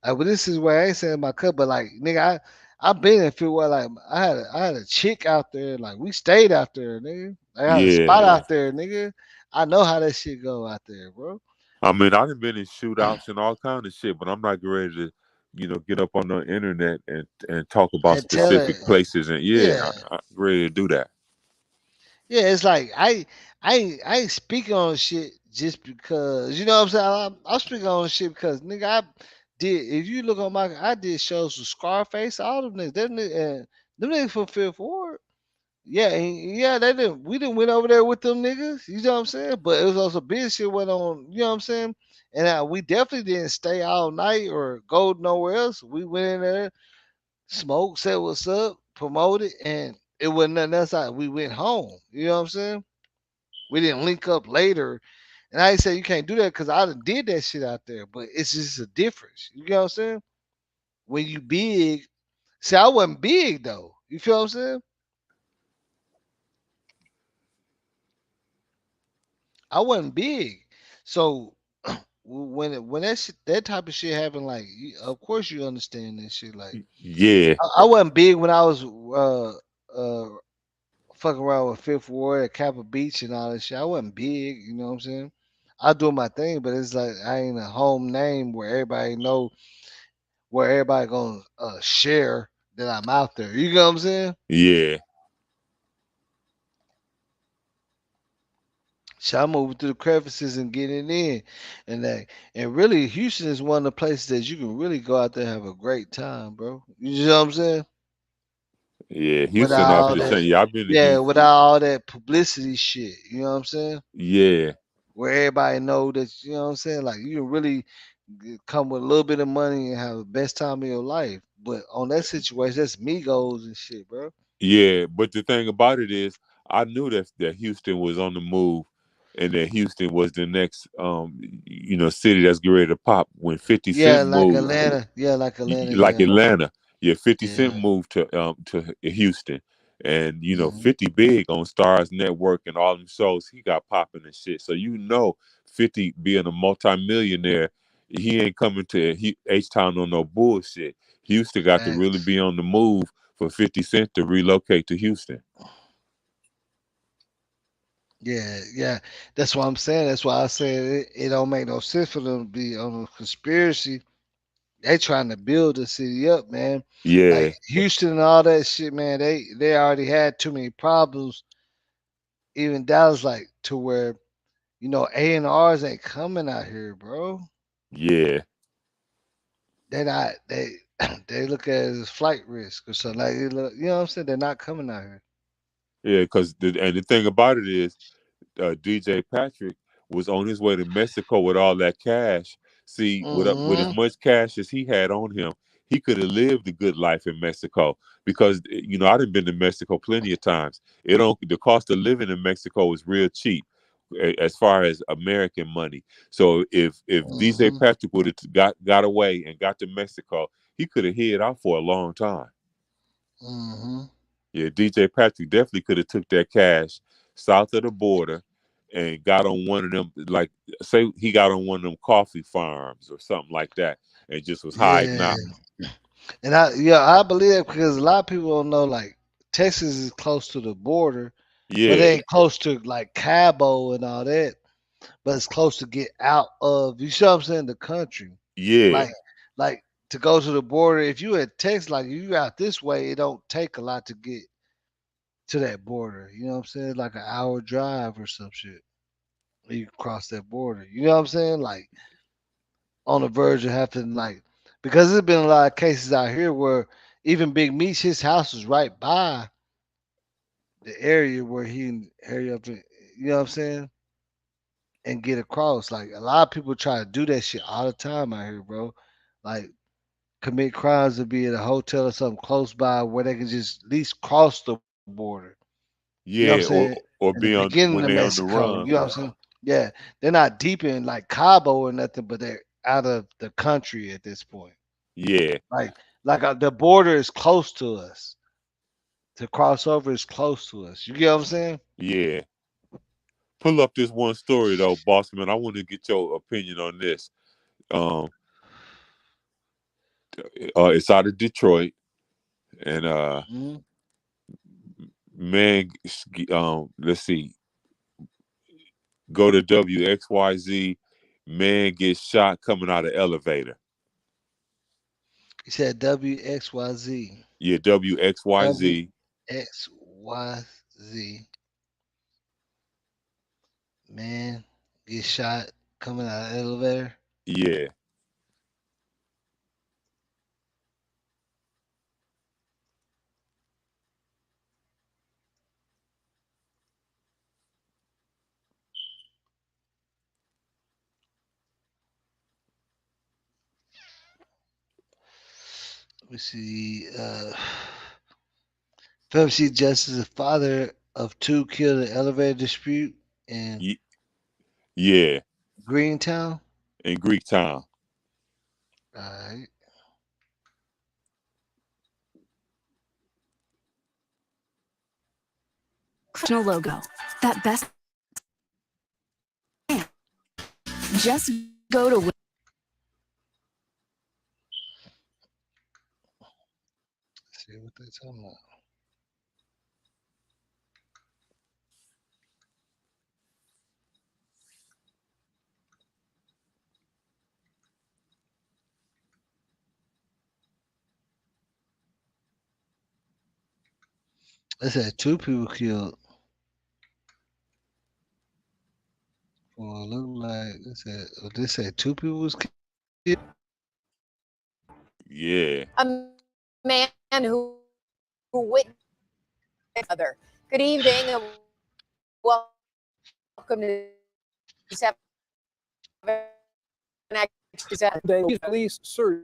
S1: but this is where I ain't saying my cousin, but like, nigga, I've been in feel where like I had a chick out there, like we stayed out there, nigga. I had a spot
S22: Yeah,
S1: out there, nigga. I know how that shit go out there, bro.
S22: I mean, I done been in shootouts and all kind of shit, but I'm not ready to, get up on the internet and talk about
S1: And tell
S22: specific
S1: it,
S22: places. And yeah,
S1: yeah,
S22: I'm ready to do that.
S1: yeah. It's like I ain't speaking on shit just because you know what I'm saying. I'm speaking on the shit because nigga, I did. If you look on my, I did shows with Scarface, all them niggas. Them niggas, and them niggas from Fifth Ward. Yeah, yeah, they didn't. We didn't went over there with them niggas. You know what I'm saying? But it was also big shit went on. You know what I'm saying? And we definitely didn't stay all night or go nowhere else. We went in there, smoked, said what's up, promoted, and it wasn't nothing else. We went home. You know what I'm saying? We didn't link up later. And I ain't say you can't do that because I done did that shit out there. But it's just a difference. You know what I'm saying? When you big, see, I wasn't big though. You feel what I'm saying? I wasn't big. So when that shit, that type of shit happened, like of course you understand that shit. Like
S22: Yeah,
S1: I wasn't big when I was fucking around with Fifth Ward at Kappa Beach and all that shit. I wasn't big, you know what I'm saying? I do my thing, but it's like I ain't a home name where everybody know where everybody gonna share that I'm out there. You know what I'm saying?
S22: yeah,
S1: So I'm moving through the crevices and getting in, and really Houston is one of the places that you can really go out there and have a great time, bro. You know what I'm saying?
S22: yeah.
S1: Without
S22: Houston off
S1: all
S22: the
S1: that,
S22: chain. Yeah, I've been to
S1: yeah,
S22: Houston.
S1: without all that publicity shit. You know what I'm saying?
S22: Yeah,
S1: Where everybody know that you know what I'm saying. Like you can really come with a little bit of money and have the best time of your life. But on that situation, that's Migos and shit, bro.
S22: yeah. But the thing about it is, I knew that Houston was on the move, and that Houston was the next, city that's getting ready to pop when 50 Cent
S1: Yeah, like
S22: moved.
S1: Atlanta. Yeah, like Atlanta.
S22: Like
S1: Yeah,
S22: Atlanta. Yeah, 50 Cent
S1: yeah.
S22: moved to Houston. And
S1: Hmm.
S22: 50 big on Stars Network and all them shows he got popping and shit. So 50 being a multimillionaire, he ain't coming to H Town on no bullshit. Houston got to really
S1: Facts.
S22: be on the move for 50 Cent to relocate to Houston.
S1: Yeah, yeah. That's what I'm saying. That's why I said it don't make no sense for them to be on a conspiracy. They trying to build the city up, man. Like
S22: Yeah,
S1: Houston and all that shit, man. They already had too many problems. Even Dallas, like to where A&Rs ain't coming out here, bro.
S22: yeah,
S1: They not they they look at it as flight risk or something. Like you know what I'm saying? They're not coming out here.
S22: yeah. Because the thing about it is, DJ Patrick was on his way to Mexico with all that cash. See, with as
S1: Hmm.
S22: much cash as he had on him, he could have lived a good life in Mexico. Because I've been to Mexico plenty of times. The cost of living in Mexico is real cheap as far as American money. So if DJ
S1: Hmm.
S22: Patrick would have got away and got to Mexico, he could have hid out for a long time.
S1: Hmm.
S22: Yeah, DJ Patrick definitely could have took that cash south of the border and got on one of them, like say he got on one of them coffee farms or something like that, and just was hiding
S1: Yeah.
S22: out.
S1: And I believe that because a lot of people don't know like Texas is close to the border, but it
S22: Yeah,
S1: ain't close to like Cabo and all that. But it's close to get out of you see what I'm saying, the country.
S22: yeah,
S1: Like like to go to the border, if you at Texas, like you out this way, it don't take a lot to get to that border. You know what I'm saying? Like an hour drive or some shit. You cross that border. You know what I'm saying? Like on the verge of having like because there's been a lot of cases out here where even Big Meech, his house was right by the area where he hurry up and you know what I'm saying? And get across. Like a lot of people try to do that shit all the time out here, bro. Like commit crimes to be at a hotel or something close by where they can just at least cross the border. You know what I'm
S22: yeah,
S1: saying?
S22: or
S1: In the
S22: be on
S1: beginning of
S22: when they're on the
S1: Mexico. You
S22: run.
S1: know what I'm saying? Yeah. They're not deep in like Cabo or nothing, but they're out of the country at this point.
S22: Yeah,
S1: Like the border is close to us. To cross over is close to us. You get what I'm saying?
S22: yeah. Pull up this one story though, boss man. I want to get your opinion on this. Um, it's out of Detroit, and
S1: Mhm.
S22: man, let's see. Go to WXYZ. Man gets shot coming out of elevator.
S1: He said WXYZ.
S22: Yeah, WXYZ.
S1: WXYZ. Man get shot coming out of the elevator.
S22: Yeah.
S1: We see Pepsi Justice, the father of two killed in elevator dispute in
S22: Yeah.
S1: Greentown.
S22: In Greek town.
S1: Alright.
S3: Professional logo. That best. Just go to.
S1: Let's see what they're talking about. They said two people killed. Well, it looked like they said two people was killed.
S22: Yeah.
S7: A man who witnessed other. Good evening and welcome to 7
S9: Police search.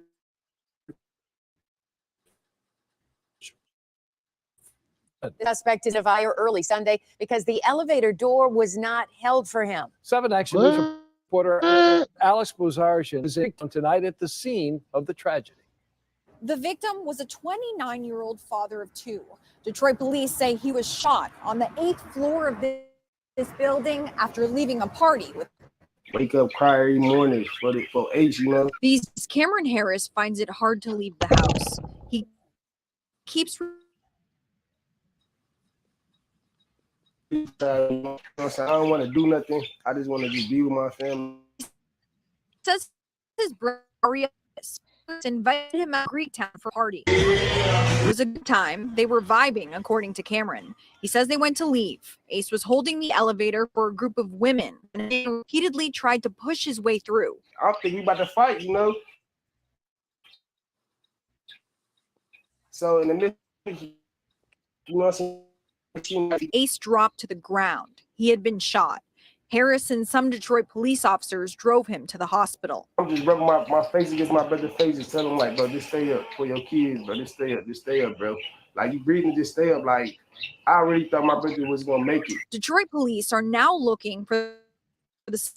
S7: The suspect is a fire early Sunday because the elevator door was not held for him.
S9: 7 Action News reporter Alex Bozarjian is in tonight at the scene of the tragedy.
S23: The victim was a 29-year-old father of two. Detroit police say he was shot on the 8th floor of this building after leaving a party with.
S24: Wake up, cry every morning for H, you know.
S23: Cameron Harris finds it hard to leave the house. He keeps.
S24: I don't want to do nothing. I just want to just be with my family.
S23: Says his brother invited him out to Greektown for a party. It was a good time. They were vibing, according to Cameron. He says they went to leave. Ace was holding the elevator for a group of women and they repeatedly tried to push his way through.
S24: I don't think we about to fight, you know. So in the midst, you know what I'm saying?
S23: Ace dropped to the ground. He had been shot. Harris and some Detroit police officers drove him to the hospital.
S24: I'm just rubbing my face against my brother's face and telling him, like, bro, just stay up for your kids, bro. Just stay up, bro. Like, you breathing, just stay up. Like, I really thought my brother was going to make it.
S23: Detroit police are now looking for the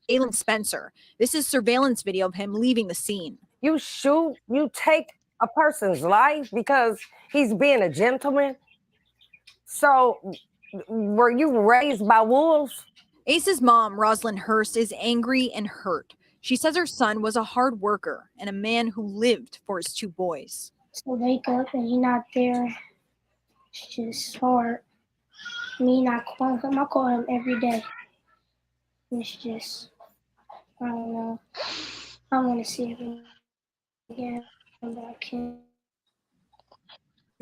S23: Alan Spencer. This is surveillance video of him leaving the scene.
S25: You shoot, you take a person's life because he's being a gentleman. So, were you raised by wolves?
S23: Ace's mom, Rosalind Hurst, is angry and hurt. She says her son was a hard worker and a man who lived for his two boys.
S26: So wake up and he's not there. It's just hard. Me not calling him. I call him every day. It's just, I don't know. I want to see him again, but I can't.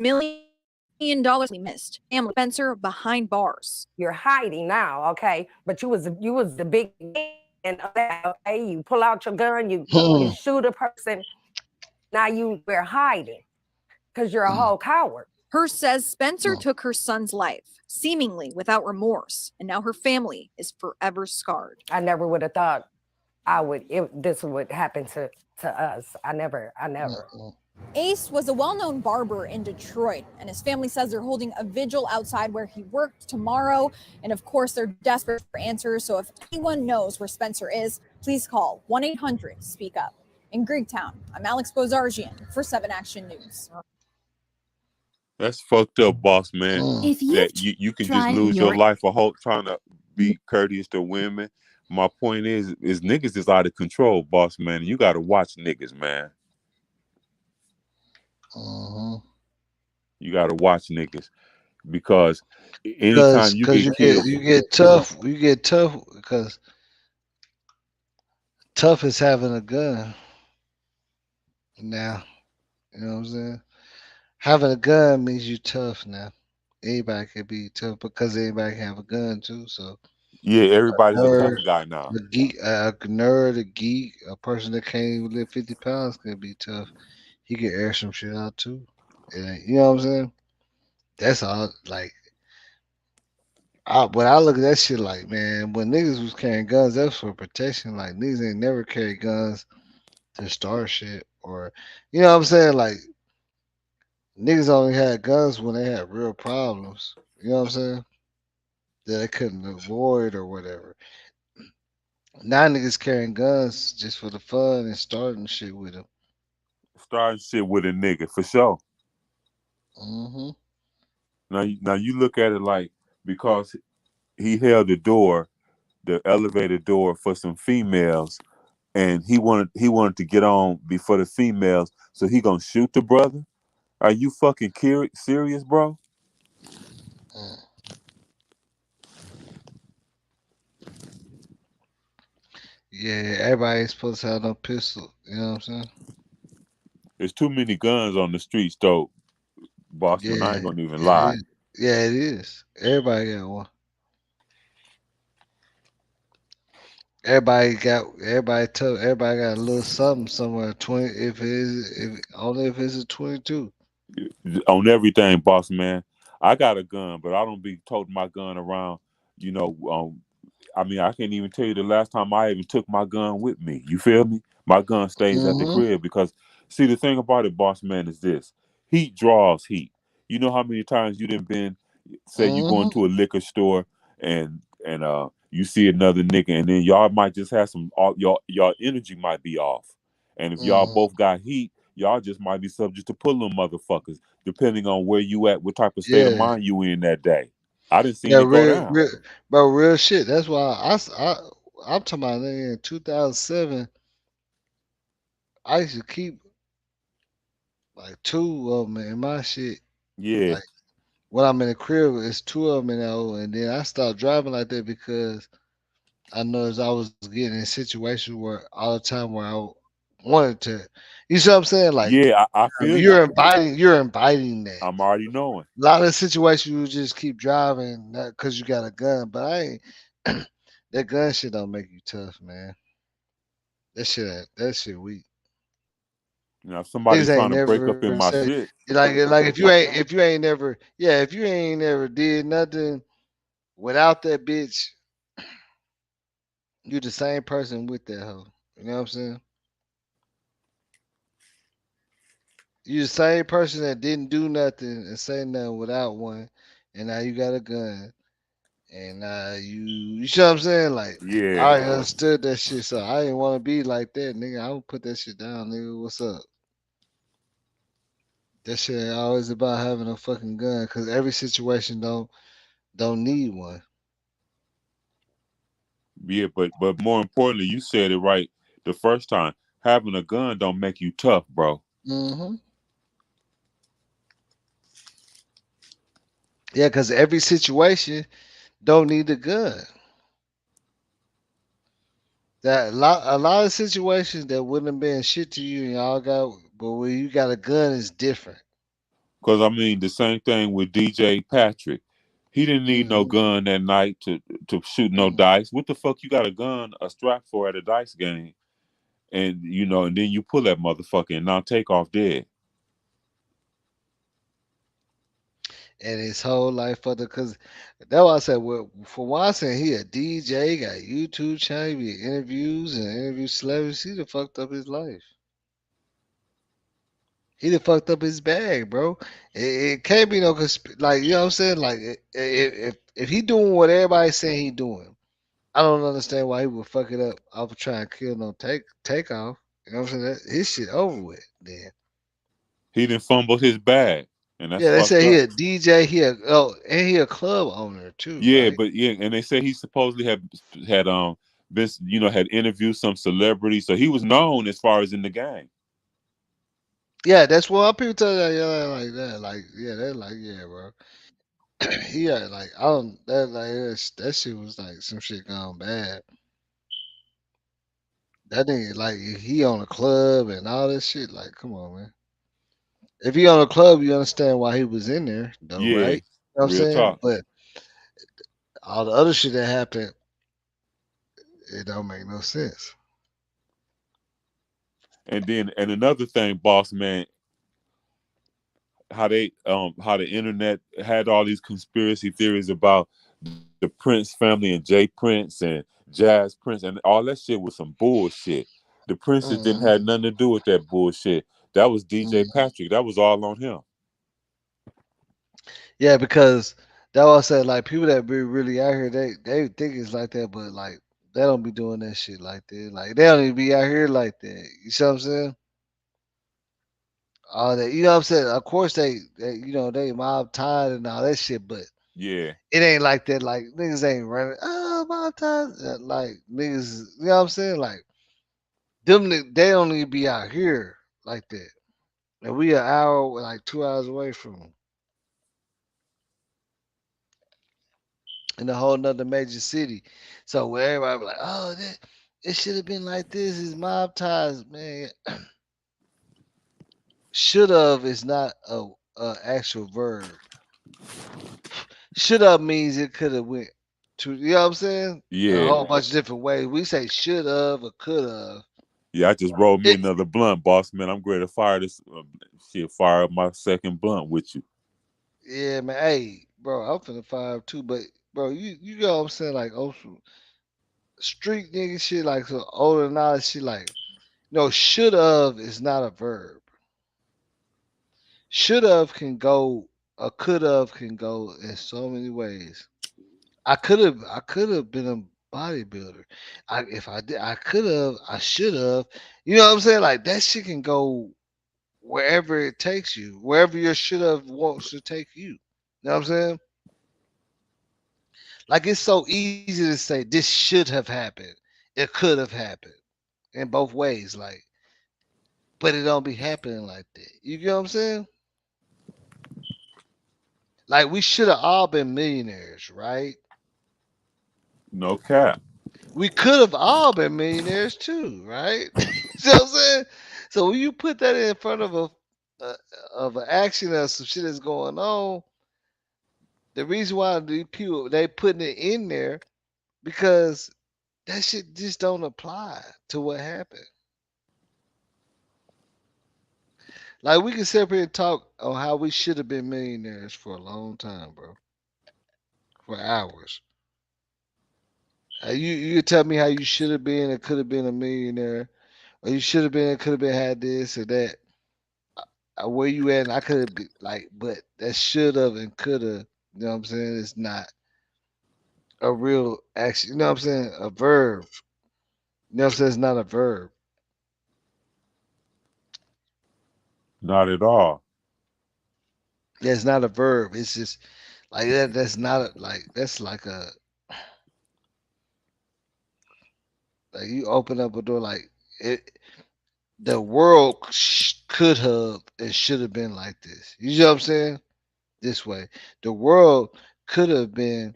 S23: $1 million we missed. Family Spencer behind bars.
S25: You're hiding now, okay? But you was the big man, okay? You pull out your gun, you shoot a person. Now we're hiding because you're a whole coward.
S23: Hurst says Spencer took her son's life, seemingly without remorse, and now her family is forever scarred.
S25: I never would have thought this would happen to us. I never.
S23: Ace was a well-known barber in Detroit, and his family says they're holding a vigil outside where he worked tomorrow. And of course, they're desperate for answers. So if anyone knows where Spencer is, please call 1-800-SPEAK-UP. In Greektown, I'm Alex Bozarjian for 7 Action News.
S22: That's fucked up, boss man.
S3: If
S22: That you can just lose your life a whole trying to be courteous to women. My point is niggas is out of control, boss man. You gotta watch niggas, man. You gotta watch niggas because anytime you get killed,
S1: you get tough. You get tough because tough is having a gun. Now, you know what I'm saying? Having a gun means you tough now. Anybody can be tough because anybody can have a gun too. So
S22: Yeah, everybody's a tough
S1: Nerd,
S22: guy now.
S1: a nerd, a geek, a person that can't even lift 50 pounds can be tough. He can air some shit out too. And you know what I'm saying? That's all. Like, when I look at that shit, like, man, when niggas was carrying guns, that's for protection. Like, niggas ain't never carry guns to start shit, or you know what I'm saying? Like, niggas only had guns when they had real problems. You know what I'm saying? That they couldn't avoid or whatever. Now niggas carrying guns just for the fun and starting shit with them.
S22: Starting shit with a nigga for sure.
S1: Hmm.
S22: Now you look at it like because he held the elevator door for some females, and he wanted to get on before the females, so he gonna shoot the brother. Are you fucking serious, bro?
S1: Yeah, everybody ain't supposed to have no pistol. You know what I'm saying?
S22: There's too many guns on the streets, though, Bossman. I
S1: Yeah,
S22: ain't gonna even
S1: it
S22: lie.
S1: is. Yeah, it is. Everybody got one. Everybody tough. Everybody got a little something somewhere. 20 if it is if only if it's a 22.
S22: On everything, boss man. I got a gun, but I don't be toting my gun around. You know, I mean, I can't even tell you the last time I even took my gun with me. You feel me? My gun stays at the
S1: Hmm.
S22: crib because, see, the thing about it, boss man, is this: heat draws heat. You know how many times you done been, say, you go
S1: Hmm.
S22: into a liquor store and you see another nigga, and then y'all might just have y'all energy might be off, and if y'all
S1: Hmm.
S22: both got heat, y'all just might be subject to pulling motherfuckers, depending on where you at, what type of state of
S1: Yeah.
S22: mind you in that day. I didn't seen
S1: Yeah,
S22: it go down.
S1: bro, real shit. That's why I'm talking about in 2007. I used to keep like two of them in my shit.
S22: Yeah,
S1: Like when I'm in the crib, it's two of them in there, and then I stopped driving like that because I noticed I was getting in situations where all the time where I wanted to. You see what I'm saying? Like
S22: yeah, I feel you.
S1: you're inviting that.
S22: I'm already knowing.
S1: A lot of situations you just keep driving because you got a gun, but I ain't. That gun shit don't make you tough, man. That shit weak.
S22: You know, if somebody
S1: Niggas
S22: trying
S1: ain't
S22: to break up
S1: never
S22: in my
S1: say
S22: shit,
S1: like if you ain't never if you ain't never did nothing without that bitch, you the same person with that hoe. You know what I'm saying? You the same person that didn't do nothing and say nothing without one, and now you got a gun, and now you see what I'm saying? Like I
S22: yeah,
S1: already understood that shit, so I didn't want to be like that, nigga. I would put that shit down, nigga. What's up? That shit ain't always about having a fucking gun, cause every situation don't need one.
S22: yeah, but more importantly, you said it right the first time. Having a gun don't make you tough, bro.
S1: Hmm. Yeah, cause every situation don't need a gun. That a lot of situations that wouldn't have been shit to you and y'all got, but when you got a gun, it's different.
S22: Because I mean, the same thing with DJ Patrick. He didn't need no
S1: Hmm.
S22: gun that night to shoot no dice. What the fuck you got a gun, a strap for at a dice game? And and then you pull that motherfucker and now take off dead.
S1: And his whole life for the, cause that's why I said, well, for one, I said he a DJ, got YouTube channel, he be interviews and interview celebrities. He done fucked up his life. He done fucked up his bag, bro. It can't be no like you know what I'm saying. Like if he doing what everybody's saying he doing, I don't understand why he would fuck it up. I was trying to kill no takeoff. You know what I'm saying? His shit over with. Then
S22: He didn't fumble his bag, and that's
S1: yeah, they
S22: fucked
S1: say he
S22: up.
S1: a DJ. And he a club owner too,
S22: Yeah,
S1: right?
S22: but yeah, and they say he supposedly had been had interviewed some celebrities, so he was known as far as in the game.
S1: Yeah, that's what people tell that. Yeah, like that. Like yeah, they're like yeah, bro. He had like I don't that shit was like some shit gone bad. That nigga like he on a club and all this shit. Like come on, man. If he on a club, you understand why he was in there, though, right?
S22: Yeah,
S1: You know what I'm
S22: real
S1: saying?
S22: talk.
S1: But all the other shit that happened. it don't make no sense.
S22: And then and another thing, boss man, how the internet had all these conspiracy theories about the Prince family and Jay Prince and Jazz Prince and all that shit was some bullshit. The Princes didn't
S1: Mm-hmm.
S22: have nothing to do with that bullshit. That was DJ
S1: Mm-hmm.
S22: Patrick. That was all on him.
S1: Yeah, because that was said like people that be really out here, they think it's like that, but like they don't be doing that shit like that. Like they don't even be out here like that. You see what I'm saying? All that, you know what I'm saying? Of course they they mob tied and all that shit, but
S22: Yeah,
S1: it ain't like that. Like niggas ain't running. Oh, mob ties. Like niggas, you know what I'm saying? Like they don't even be out here like that. And we an hour, like 2 hours away from them in a whole nother major city. So where everybody be like, oh, it should have been like this. Is mob ties, man. Should have is not a actual verb. Should have means it could have went to, you know what I'm saying? A
S22: yeah,
S1: whole bunch of different ways. We say should have or could have.
S22: yeah. I just rolled me
S1: It,
S22: another blunt, boss man. I'm ready to fire this shit. Fire up my second blunt with you.
S1: yeah, man. Hey, bro, I'm finna fire up too, but bro, you know what I'm saying? Like, oh, some street nigga shit, like some older knowledge shit, like, no, should have is not a verb. Should have can go, or could have can go in so many ways. I could have been a bodybuilder. If I did, I could have, I should have. You know what I'm saying? Like that shit can go wherever it takes you, wherever your should have wants to take you. You know what I'm saying? Like it's so easy to say this should have happened, it could have happened in both ways. Like, but it don't be happening like that. You get what I'm saying? Like we should have all been millionaires, right?
S22: No cap.
S1: We could have all been millionaires too, right? See what I'm saying? So when you put that in front of a of an action of some shit that's going on, the reason why the people they putting it in there because that shit just don't apply to what happened. Like we can sit up here and talk on how we should have been millionaires for a long time, bro, for hours. You could tell me how you should have been and could have been a millionaire, or you should have been and could have been had this or that. Where you at? And I could have been like, but that should have and could have. You know what I'm saying? It's not a real action. You know what I'm saying? A verb. You know what I'm saying? It's not a verb.
S22: Not at all.
S1: Yeah, it's not a verb. It's just like that. That's not like that's like a like you open up a door like it. The world could have and should have been like this. You know what I'm saying? This way, the world could have been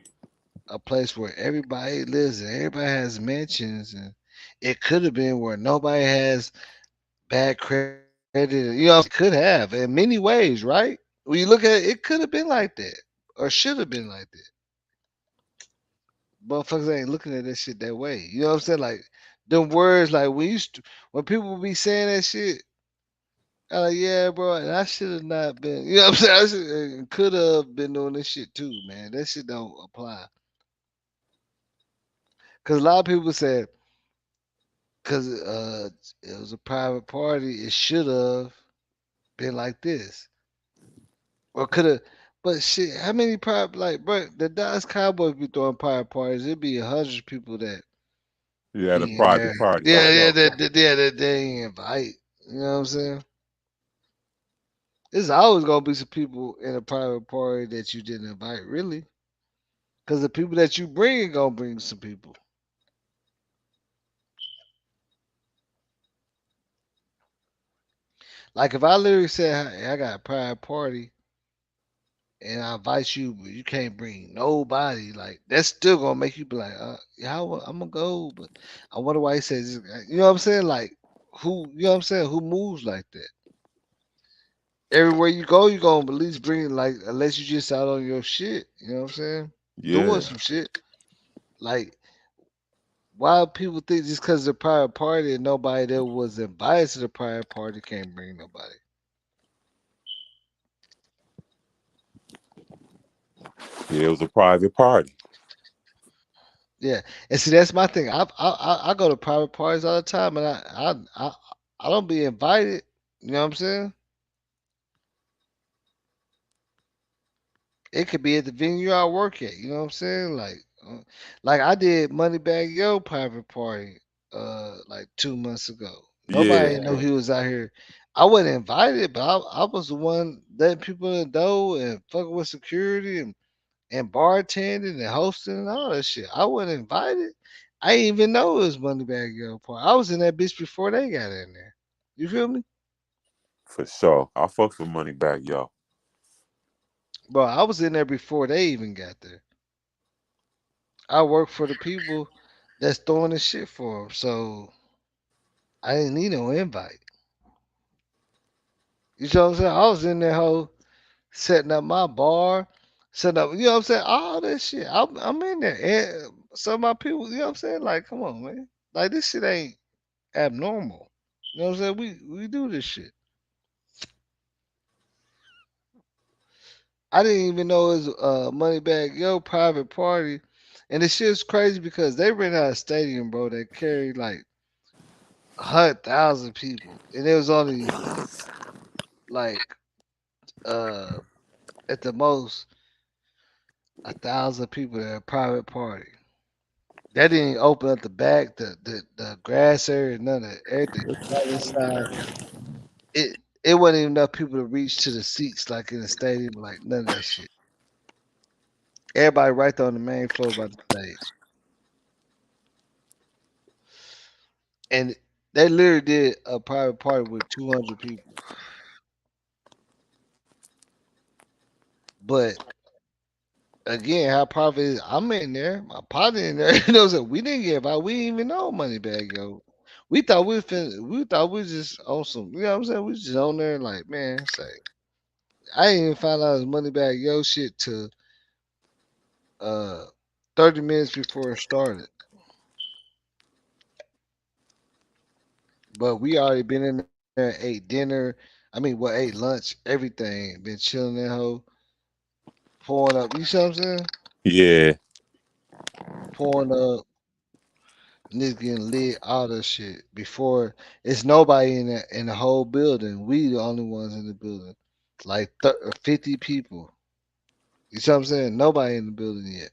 S1: a place where everybody lives and everybody has mansions, and it could have been where nobody has bad credit. You know, what I'm saying? It could have in many ways, right? When you look at it, it could have been like that or should have been like that. Motherfuckers ain't looking at that shit that way. You know what I'm saying? Like them words, like when people be saying that shit, I'm like, yeah, bro, and I should have not been. You know what I'm saying? I could have been doing this shit too, man. That shit don't apply. Cause a lot of people said, cause it was a private party, it should have been like this, or could have. But shit, how many private like, bro? The Dallas Cowboys be throwing private parties. It'd be 100 people that
S22: Yeah, the
S1: be in
S22: private
S1: there.
S22: party for
S1: Yeah, yeah,
S22: sure.
S1: that they ain't invite. You know what I'm saying? There's always gonna be some people in a private party that you didn't invite, really. Cause the people that you bring gonna bring some people. Like if I literally said, hey, I got a private party and I invite you, but you can't bring nobody. Like that's still gonna make you be like, yeah, I'm gonna go, but I wonder why he says, you know what I'm saying? Like who, you know what I'm saying? Who moves like that? Everywhere you go, you gonna at least bring like, unless you just out on your shit. You know what I'm saying? Doing
S22: Yeah.
S1: some shit. Like Why people think just because the private party and nobody that was invited to the private party can't bring nobody?
S22: Yeah, it was a private party.
S1: Yeah, and see that's my thing. I go to private parties all the time, and I don't be invited. You know what I'm saying? It could be at the venue I work at. You know what I'm saying? Like I did Moneybag Yo private party, like 2 months ago.
S22: Yeah,
S1: Nobody know he was out here. I wasn't invited, but I was the one letting people in the door and fucking with security and bartending and hosting and all that shit. I wasn't invited. I didn't even know it was Moneybag Yo party. I was in that bitch before they got in there. You feel me?
S22: for sure. I fucks with money back, y'all.
S1: Bro, I was in there before they even got there. I work for the people that's throwing the shit for them. So I didn't need no invite. You know what I'm saying? I was in there whole setting up my bar, setting up, you know what I'm saying? All that shit. I'm in there. And some of my people, you know what I'm saying? Like, come on, man. Like this shit ain't abnormal. You know what I'm saying? We do this shit. I didn't even know it was Moneybag Yo private party. And the shit's crazy because they rent out a stadium, bro, that carried like 100,000 people. And there was only like uh at the most 1,000 people at a private party. That didn't open up the back, the grass area, none of it. Everything was right inside. It wasn't even enough people to reach to the seats like in the stadium, like none of that shit. Everybody right there on the main floor by the stage. And they literally did a private party with 200 people. But again, how private is I'm in there, my partner in there, you know, so we didn't get invited. We didn't even know Moneybag Yo. We thought we was just on some, you know what I'm saying? We was just on there like, man, say I didn't even find out it was Moneybag Yo shit till uh 30 minutes before it started. But we already been in there, ate dinner. Ate lunch, everything. Been chilling that hoe, pouring up. You see what I'm saying?
S22: Yeah,
S1: Pouring up, niggas getting lit, all that shit. Before it's nobody in the whole building. We the only ones in the building. Like 50 people. You see what I'm saying? Nobody in the building yet.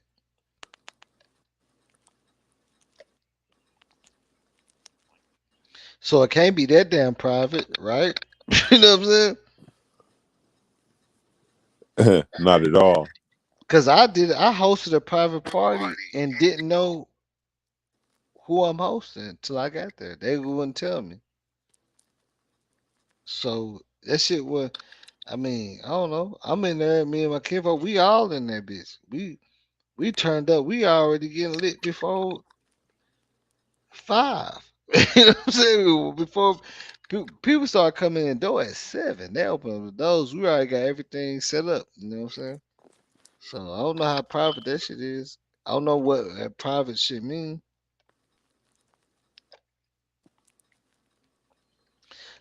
S1: So it can't be that damn private, right? You know what I'm saying?
S22: not at all.
S1: Cause I hosted a private party and didn't know who I'm hosting until I got there. They wouldn't tell me. So that shit was I don't know. I'm in there, me and my kid, we all in that bitch. We turned up, we already getting lit before 5. You know what I'm saying? Before people start coming in the door at 7. They open up the doors. We already got everything set up. You know what I'm saying? So I don't know how private that shit is. I don't know what that private shit mean.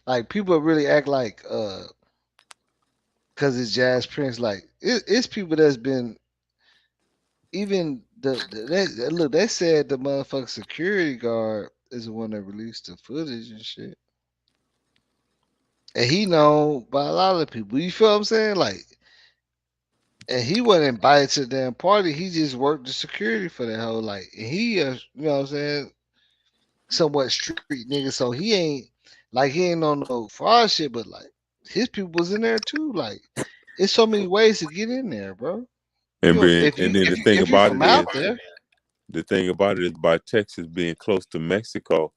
S1: Like people really act like cause it's Jazz Prince. Like it's people that's been even look. They said the motherfucking security guard is the one that released the footage and shit, and he known by a lot of people. You feel what I'm saying? Like, and he wasn't invited to the damn party. He just worked the security for that whole like. And he, you know what I'm saying, somewhat street nigga. So he ain't on no fraud shit, but like his people was in there too. Like, it's so many ways to get in there, bro.
S22: And being,
S1: If
S22: and
S1: you
S22: then
S1: if you if you from out there.
S22: the thing about it is by Texas being close to Mexico,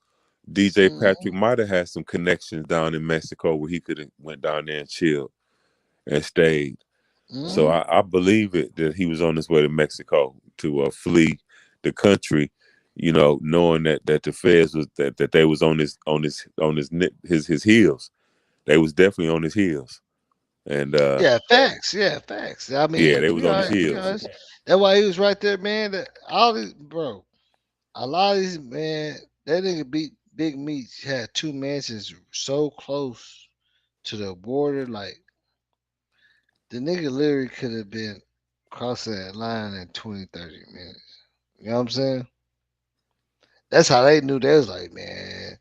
S22: DJ
S1: Mhm.
S22: Patrick might have had some connections down in Mexico where he could have went down there and chilled and stayed. So
S1: Mhm.
S22: I believe it that he was on his way to Mexico to flee the country, knowing that the feds was that they was his heels. They was definitely on his heels, and
S1: Yeah, facts. Yeah, facts. I
S22: yeah,
S1: mean,
S22: they was on his heels.
S1: that's why he was right there, man. All this, bro. a lot of these man, that nigga beat Big Meats had two mansions so close to the border, like the nigga literally could have been crossing that line in 20, 30 minutes. You know what I'm saying? That's how they knew. They was like, man,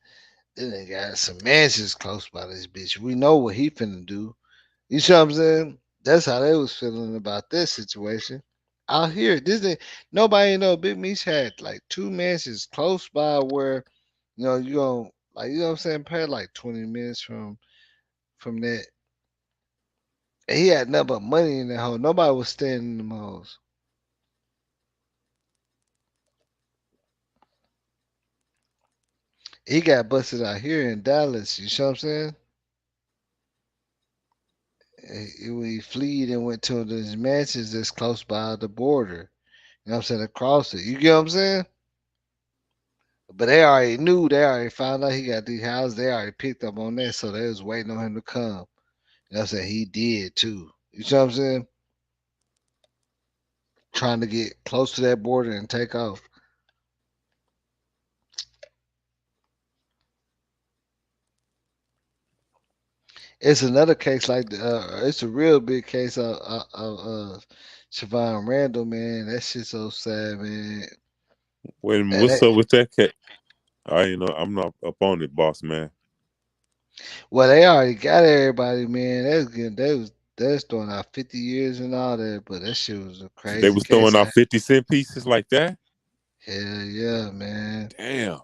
S1: this nigga got some mansions close by this bitch. We know what he finna do. You see what I'm saying? That's how they was feeling about this situation. Out here, nobody know Big Meats had like two mansions close by where you gonna like you know what I'm saying, probably like 20 minutes from that. And he had nothing but money in that hole. Nobody was staying in them hoes. He got busted out here in Dallas. You see what I'm saying? When he fled and went to these mansions that's close by the border. You know what I'm saying? Across it. You get what I'm saying? But they already knew. They already found out he got these houses. They already picked up on that, so they was waiting on him to come. You know what I'm saying? He did too. You see what I'm saying? Trying to get close to that border and take off. It's another case like it's a real big case of Siobhan Randall, man. That shit's so sad, man.
S22: Wait a minute,
S1: And
S22: what's up with that cat? I I'm not up on it, boss man.
S1: well, they already got everybody, man. They was throwing out 50 years and all that, but that shit was a
S22: They
S1: crazy
S22: was throwing
S1: case.
S22: out 50-cent pieces like that.
S1: Hell yeah, man.
S22: Damn.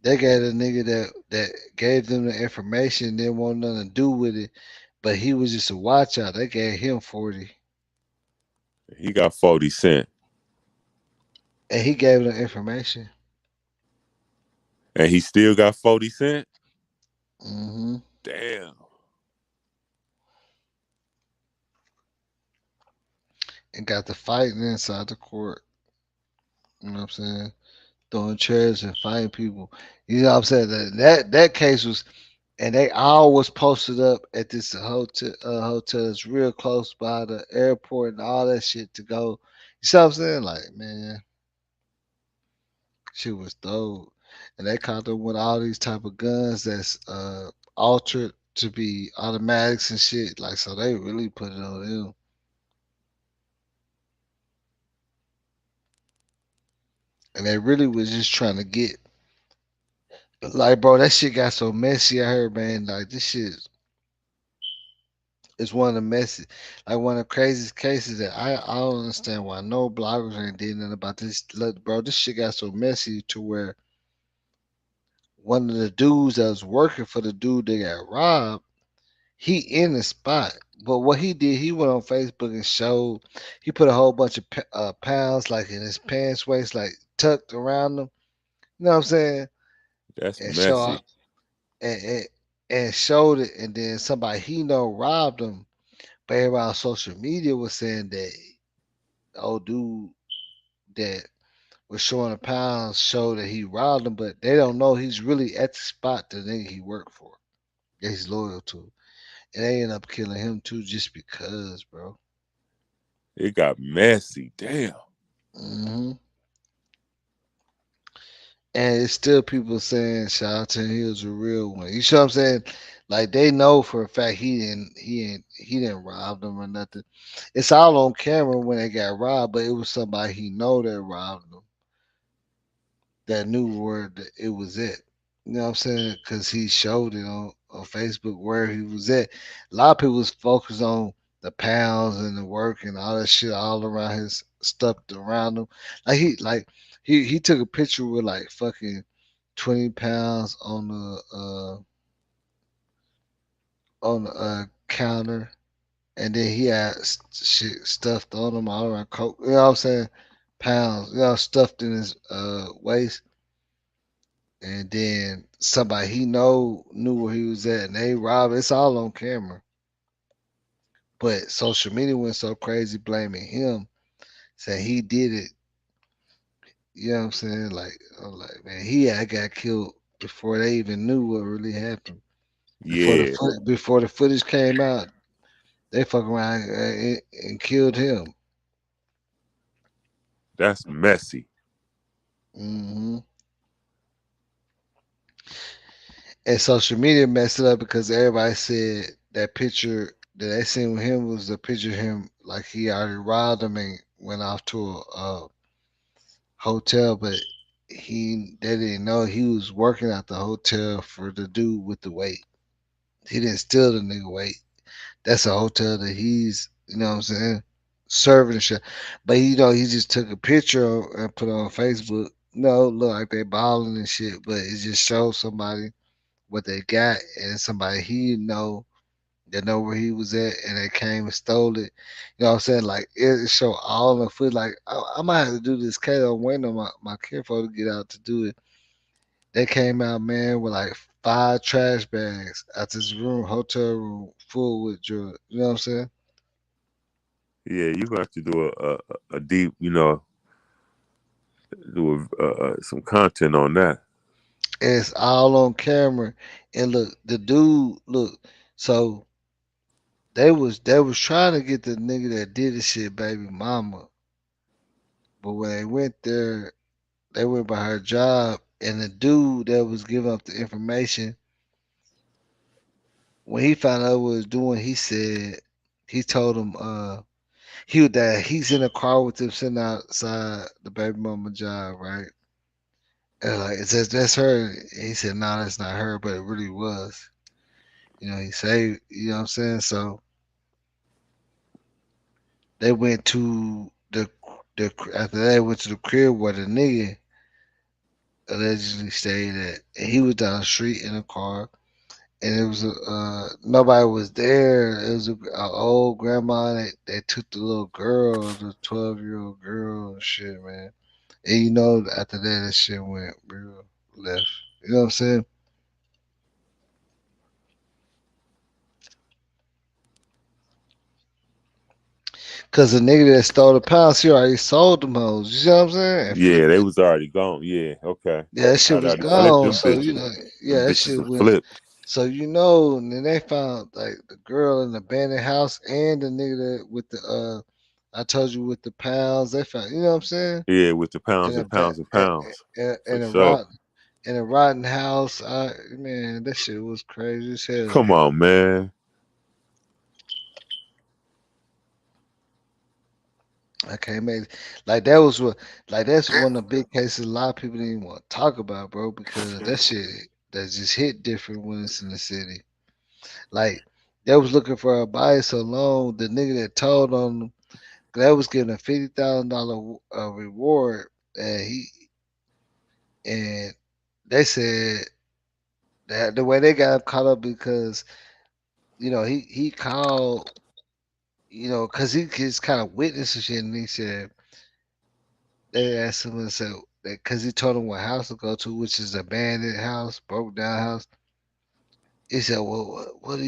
S1: They got a nigga that gave them the information, didn't want nothing to do with it, but he was just a watch out. They gave him 40,
S22: He got 40 cent,
S1: and he gave them information.
S22: and he still got 40 cent.
S1: Hmm.
S22: Damn.
S1: And got the fighting inside the court. You know what I'm saying? Throwing chairs and fighting people. You know what I'm saying? That case was, and they all was posted up at this hotel that's real close by the airport and all that shit to go. You see what I'm saying? Like, man, shit was dope. And they caught them with all these type of guns that's altered to be automatics and shit. Like, so they really put it on them. And they really was just trying to get, like, bro, that shit got so messy. I heard, man, like, this shit is one of the messy, like, one of the craziest cases that I don't understand why no bloggers ain't did nothing about this. Look, bro, this shit got so messy to where one of the dudes that was working for the dude that got robbed, he in the spot. But what he did, he went on Facebook and showed, he put a whole bunch of pounds, like, in his pants waist, like, tucked around him. You know what I'm saying?
S22: That's
S1: And show
S22: messy.
S1: and, and and showed it, and then somebody he know robbed him. But everybody on social media was saying that old dude that was showing the pounds showed that he robbed him, but they don't know he's really at the spot that nigga he worked for, that he's loyal to. And they end up killing him too just because, bro.
S22: It got messy. Damn.
S1: Hmm. And it's still people saying shout out to him, he was a real one. You see what I'm saying? Like they know for a fact he didn't rob them or nothing. It's all on camera when they got robbed, but it was somebody he know that robbed them, that knew where it was at. You know what I'm saying? Because he showed it on Facebook where he was at. A lot of people was focused on the pounds and the work and all that shit all around his stuff around him. He took a picture with like fucking 20 pounds on the counter, and then he had shit stuffed on him all around coke. You know what I'm saying? Pounds, stuffed in his waist. And then somebody he knew where he was at, and they robbed. It's all on camera. But social media went so crazy blaming him, saying he did it. You know what I'm saying? Like, I'm like, man, he had got killed before they even knew what really happened.
S22: Yeah,
S1: Before the footage came out, they fuck around and killed him.
S22: that's messy.
S1: Hmm. And social media messed it up because everybody said that picture that they seen with him was a picture of him like he already robbed him and went off to a hotel, but they didn't know he was working at the hotel for the dude with the weight. He didn't steal the nigga weight. That's a hotel that he's, you know what I'm saying, serving and shit. But he just took a picture and put it on Facebook. No, look like they balling and shit, but it just shows somebody what they got and somebody he know that know where he was at and they came and stole it. You know what I'm saying? Like it show all the foot. Like I might have to do this case. I'm waiting on my kinfolk to get out to do it. They came out, man, with like 5 trash bags out this room, hotel room, full with drugs. You know what I'm saying?
S22: Yeah, you gonna have to do a deep, do some content on that.
S1: It's all on camera. And look, the dude, look, so they was trying to get the nigga that did the shit, baby mama. But when they went there, they went by her job, and the dude that was giving up the information, when he found out what he was doing, he said he told him that he's in a car with him sitting outside the baby mama job, right? And like it says that's her. He said, no, that's not her, but it really was. He saved, you know what I'm saying? So they went to the after they went to the crib where the nigga allegedly stayed at. And he was down the street in a car, and it was nobody was there. It was a old grandma that took the little girl, the 12-year-old girl and shit, man. And after that shit went real left. You know what I'm saying? Cause the nigga that stole the pounds, he already sold them hoes. You see what I'm saying? And
S22: Yeah,
S1: flipped
S22: they
S1: it.
S22: was already gone. Yeah, okay.
S1: Yeah, that shit
S22: I'd
S1: was
S22: already flipped
S1: gone.
S22: them
S1: So
S22: bitches.
S1: yeah,
S22: Them
S1: that
S22: bitches
S1: shit
S22: are
S1: went.
S22: flipped.
S1: So and then they found like the girl in the abandoned house and the nigga that with the I told you with the pounds. They found, you know what I'm saying?
S22: Yeah, with the pounds
S1: In a
S22: and pounds and
S1: in,
S22: pounds. For
S1: in a
S22: sure.
S1: rotten house. Man, that shit was crazy as hell,
S22: Come
S1: bro.
S22: on, man.
S1: I can't make like that was what like that's one of the big cases a lot of people didn't even want to talk about, bro, because that shit that just hit different when it's in the city. Like they was looking for a buyer so long, the nigga that told on them, they was getting a $50,000 reward, and and they said that the way they got him caught up because he called, because he just kind of witnessed and shit, and he said they asked him and said that because he told him what house to go to, which is abandoned house, broke down house. He said, "Well, what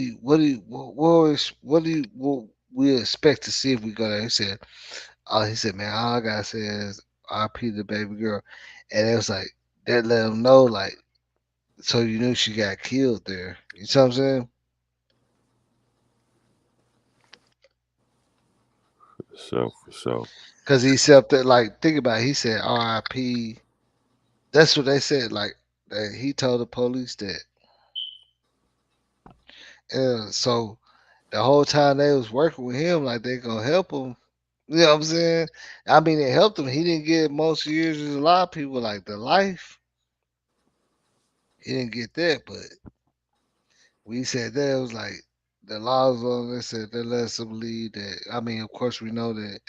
S1: we expect to see if we go there?" He said, man, all I gotta say is RP the baby girl," and it was like that let him know, like, so you knew she got killed there. You see what I'm saying?
S22: For sure.
S1: Because he said that, like, think about it, he said RIP. That's what they said, like, that he told the police that. So the whole time they was working with him, like they gonna help him. You know what I'm saying? I mean, it helped him. He didn't get most years as a lot of people, like the life. He didn't get that, but we said that it was like the laws on this said that lets them believe that. I mean, of course, we know that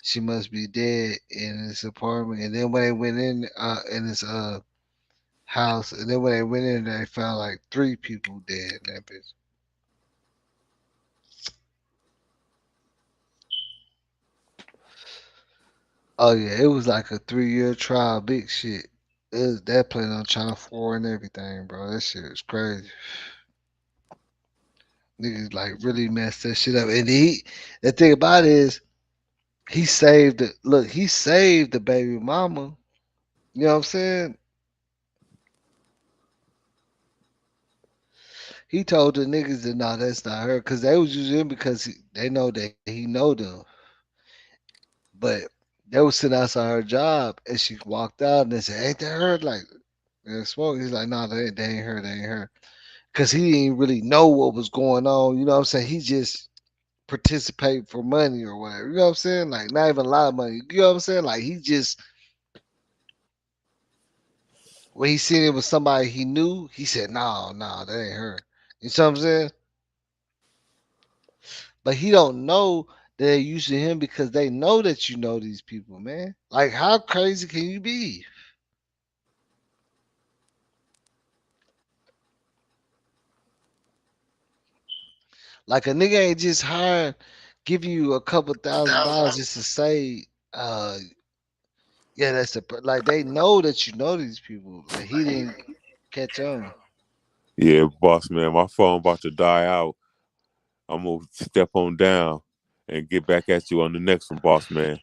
S1: she must be dead in this apartment. And then when they went in this house, and then when they went in, they found like 3 people dead in that bitch. Oh yeah, it was like a 3-year trial, big shit. It was that playing on Channel 4 and everything, bro. That shit was crazy. Niggas like really messed that shit up. And the thing about it is, he saved the baby mama. You know what I'm saying? He told the niggas that no, that's not her, because they was using him because they know that he know them. But They was sitting outside her job, and she walked out, and they said, "Ain't that her?" Like, and smoke. He's like, "No, they ain't her. They ain't her." Cause he didn't really know what was going on. You know what I'm saying? He just participate for money or whatever. You know what I'm saying? Like not even a lot of money. You know what I'm saying? Like he just when he seen it was somebody he knew, he said, "No, no, that ain't her." You know what I'm saying? But he don't know that they're using him because they know that you know these people, man. Like how crazy can you be? Like a nigga ain't just hiring, giving you a couple $1,000 just to say, yeah, like they know that you know these people. Like he didn't catch on.
S22: Yeah, boss man, my phone about to die out. I'm gonna step on down and get back at you on the next one, boss man.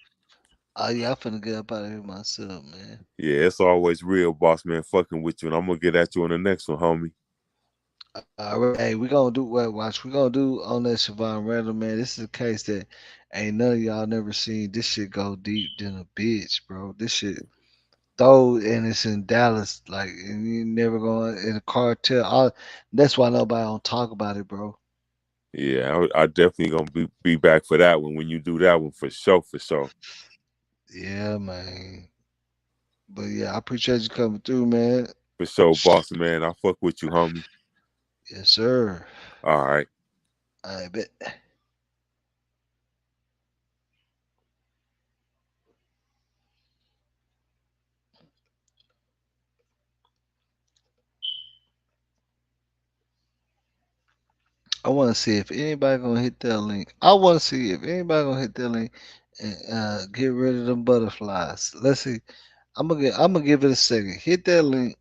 S1: Oh yeah, I'm finna get up out of here myself, man.
S22: Yeah, it's always real, boss man, fucking with you, and I'm gonna get at you on the next one, homie.
S1: All right, hey, we gonna do what? Watch, we gonna do on that Siobhan Randall, man. This is a case that ain't none of y'all never seen. This shit go deep than a bitch, bro. This shit though, and it's in Dallas, like, and you never going in a cartel. That's why nobody don't talk about it, bro.
S22: Yeah, I definitely gonna be back for that one when you do that one for sure, for sure.
S1: Yeah, man. But yeah, I appreciate you coming through, man.
S22: For sure, boss man. I fuck with you, homie.
S1: Yes, sir.
S22: All right.
S1: I bet. I want to see if anybody gonna hit that link. I want to see if anybody gonna hit that link and get rid of them butterflies. Let's see. I'm gonna give it a second. Hit that link.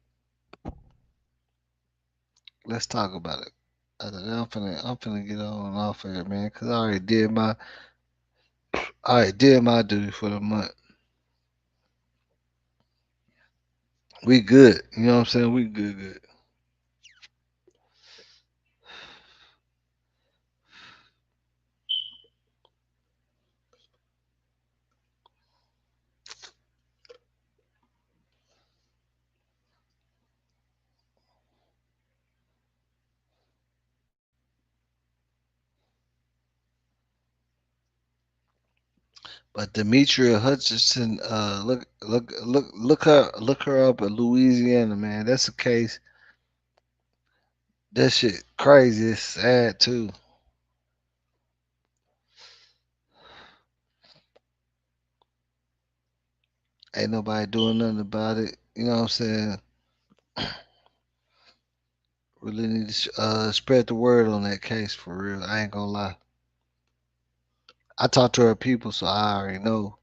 S1: Let's talk about it. I'm finna get on and off of it, man, cause I already did my duty for the month. We good. You know what I'm saying? We good, good. But Demetria Hutchinson, look her up in Louisiana, man. That's a case. That shit crazy. It's sad too. Ain't nobody doing nothing about it. You know what I'm saying? Really need to spread the word on that case for real. I ain't gonna lie. I talked to her people, so I already know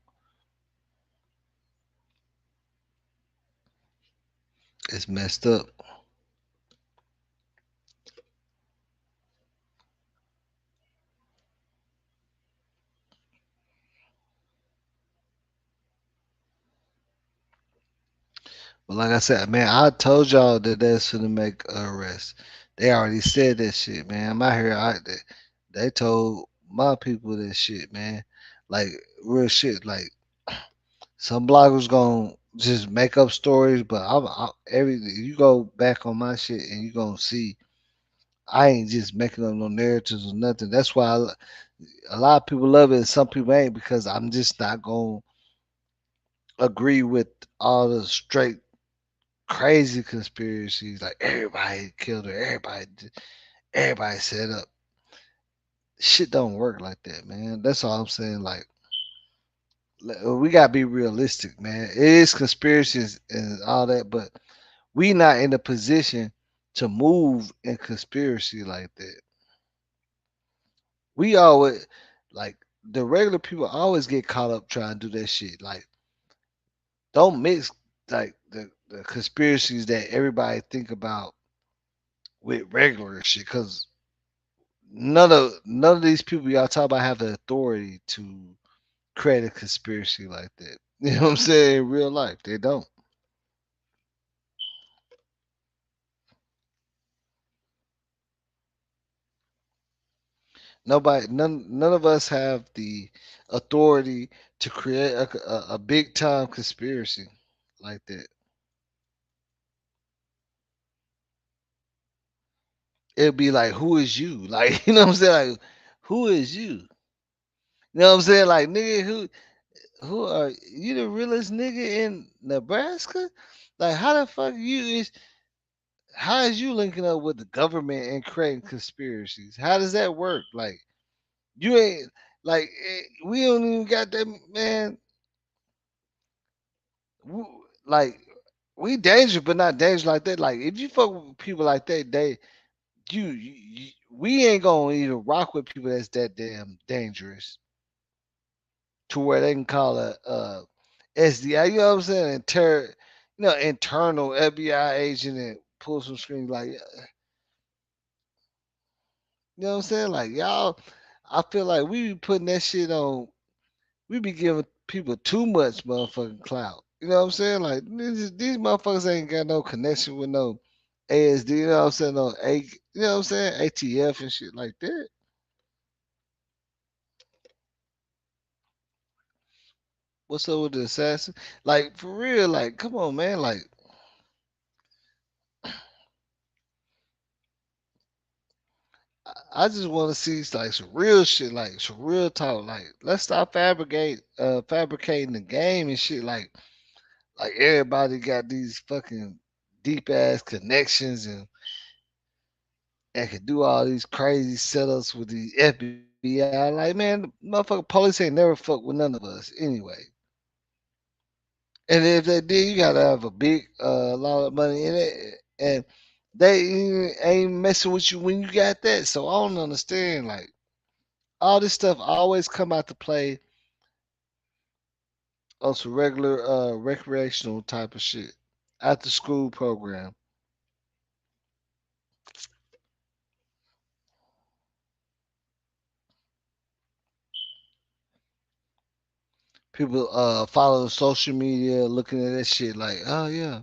S1: it's messed up. But like I said, man, I told y'all that that's gonna make an arrest. They already said that shit, man. I'm out here. They told my people that shit, man. Like real shit. Like some bloggers gonna just make up stories, but every you go back on my shit and you gonna see I ain't just making up no narratives or nothing. That's why a lot of people love it and some people ain't because I'm just not gonna agree with all the straight crazy conspiracies. Like everybody killed her, everybody set up. Shit don't work like that, man. That's all I'm saying. Like we gotta be realistic, man. It is conspiracies and all that, but we not in a position to move in conspiracy like that. We always like the regular people always get caught up trying to do that shit. Like don't mix like the conspiracies that everybody think about with regular shit because none of these people y'all talk about have the authority to create a conspiracy like that. You know what I'm saying? In real life, they don't. None of us have the authority to create a big time conspiracy like that. It'd be like, who is you? Like, you know what I'm saying? Like, who is you? You know what I'm saying? Like, nigga, who are you? The realest nigga in Nebraska? Like, how the fuck you is? How is you linking up with the government and creating conspiracies? How does that work? Like, you ain't like we don't even got that man. Like, we dangerous, but not dangerous like that. Like, if you fuck with people like that, we ain't gonna even rock with people that's that damn dangerous to where they can call a SDI. You know what I'm saying? Internal FBI agent and pull some strings. Like, you know what I'm saying? Like, y'all, I feel like we be putting that shit on. We be giving people too much motherfucking clout. You know what I'm saying? Like, these motherfuckers ain't got no connection with no ASD. You know what I'm saying? No A. You know what I'm saying? ATF and shit like that. What's up with the assassin? Like, for real? Like, come on, man. Like, I just want to see like some real shit, like some real talk. Like, let's stop fabricating the game and shit. Like everybody got these fucking deep ass connections and can do all these crazy setups with the FBI. Like, man, motherfucker, police ain't never fuck with none of us anyway. And if they did, you gotta have a big lot of money in it, and they ain't messing with you when you got that. So I don't understand. Like, all this stuff always come out to play on some regular recreational type of shit. After school program. People follow social media looking at that shit like, oh yeah.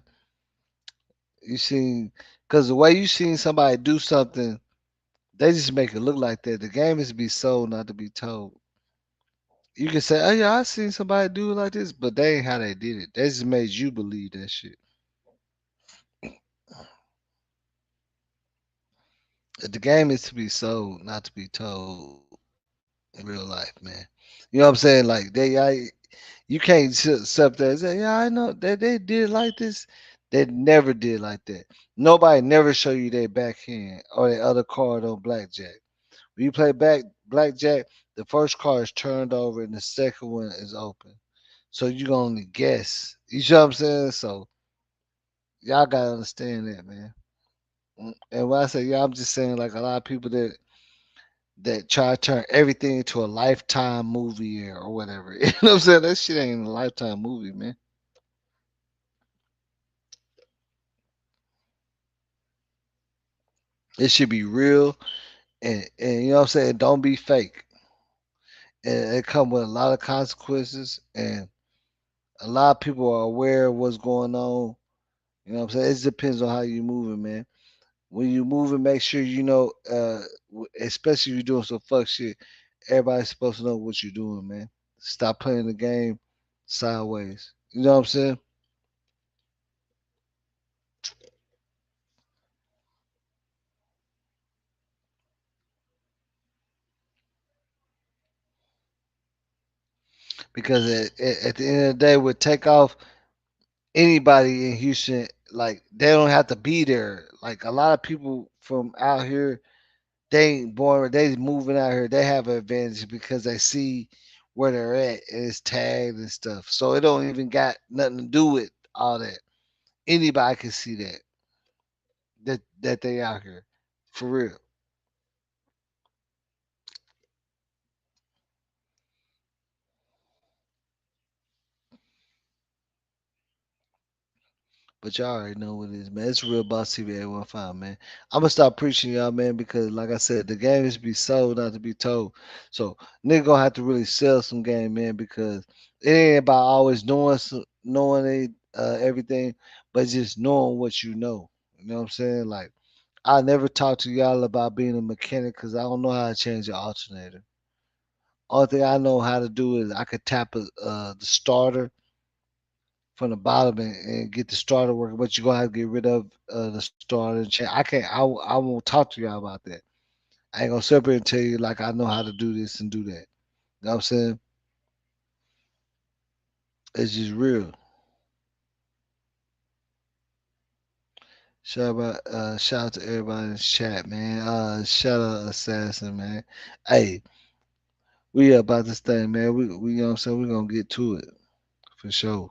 S1: You seen because the way you seen somebody do something, they just make it look like that. The game is to be sold, not to be told. You can say, oh yeah, I seen somebody do it like this, but they ain't how they did it. They just made you believe that shit. The game is to be sold, not to be told in real life, man. You know what I'm saying? Like you can't accept that and say, yeah, I know that they did it like this. They never did like that. Nobody never show you their backhand or their other card on blackjack. When you play blackjack, the first card is turned over and the second one is open. So you can only guess. You see what I'm saying? So y'all gotta understand that, man. And when I say y'all, I'm just saying like a lot of people that try to turn everything into a lifetime movie or whatever. You know what I'm saying? That shit ain't a lifetime movie, man. It should be real and you know what I'm saying, don't be fake. And it come with a lot of consequences and a lot of people are aware of what's going on. You know what I'm saying? It just depends on how you moving, man. When you moving, make sure you know, especially if you're doing some fuck shit, everybody's supposed to know what you're doing, man. Stop playing the game sideways. You know what I'm saying? Because at the end of the day, with takeoff, anybody in Houston, like they don't have to be there. Like a lot of people from out here, they ain't born, they moving out here. They have an advantage because they see where they're at and it's tagged and stuff. So it don't even got nothing to do with all that. Anybody can see that they out here for real. But y'all already know what it is, man. It's real boss TV 815, man. I'm gonna stop preaching y'all, man, because like I said, the game is to be sold, not to be told. So nigga gonna have to really sell some game, man, because it ain't about always knowing everything, but just knowing what you know. You know what I'm saying? Like I never talk to y'all about being a mechanic because I don't know how to change an alternator. Only thing I know how to do is I could tap the starter from the bottom and get the starter working, but you're gonna have to get rid of the starter and change. I can't. I won't talk to y'all about that. I ain't gonna separate and tell you like I know how to do this and do that. You know what I'm saying? It's just real. Shout out to everybody in the chat, man. Shout out Assassin, man. Hey, we about this thing, man. We you know what I'm saying? We're gonna get to it for sure.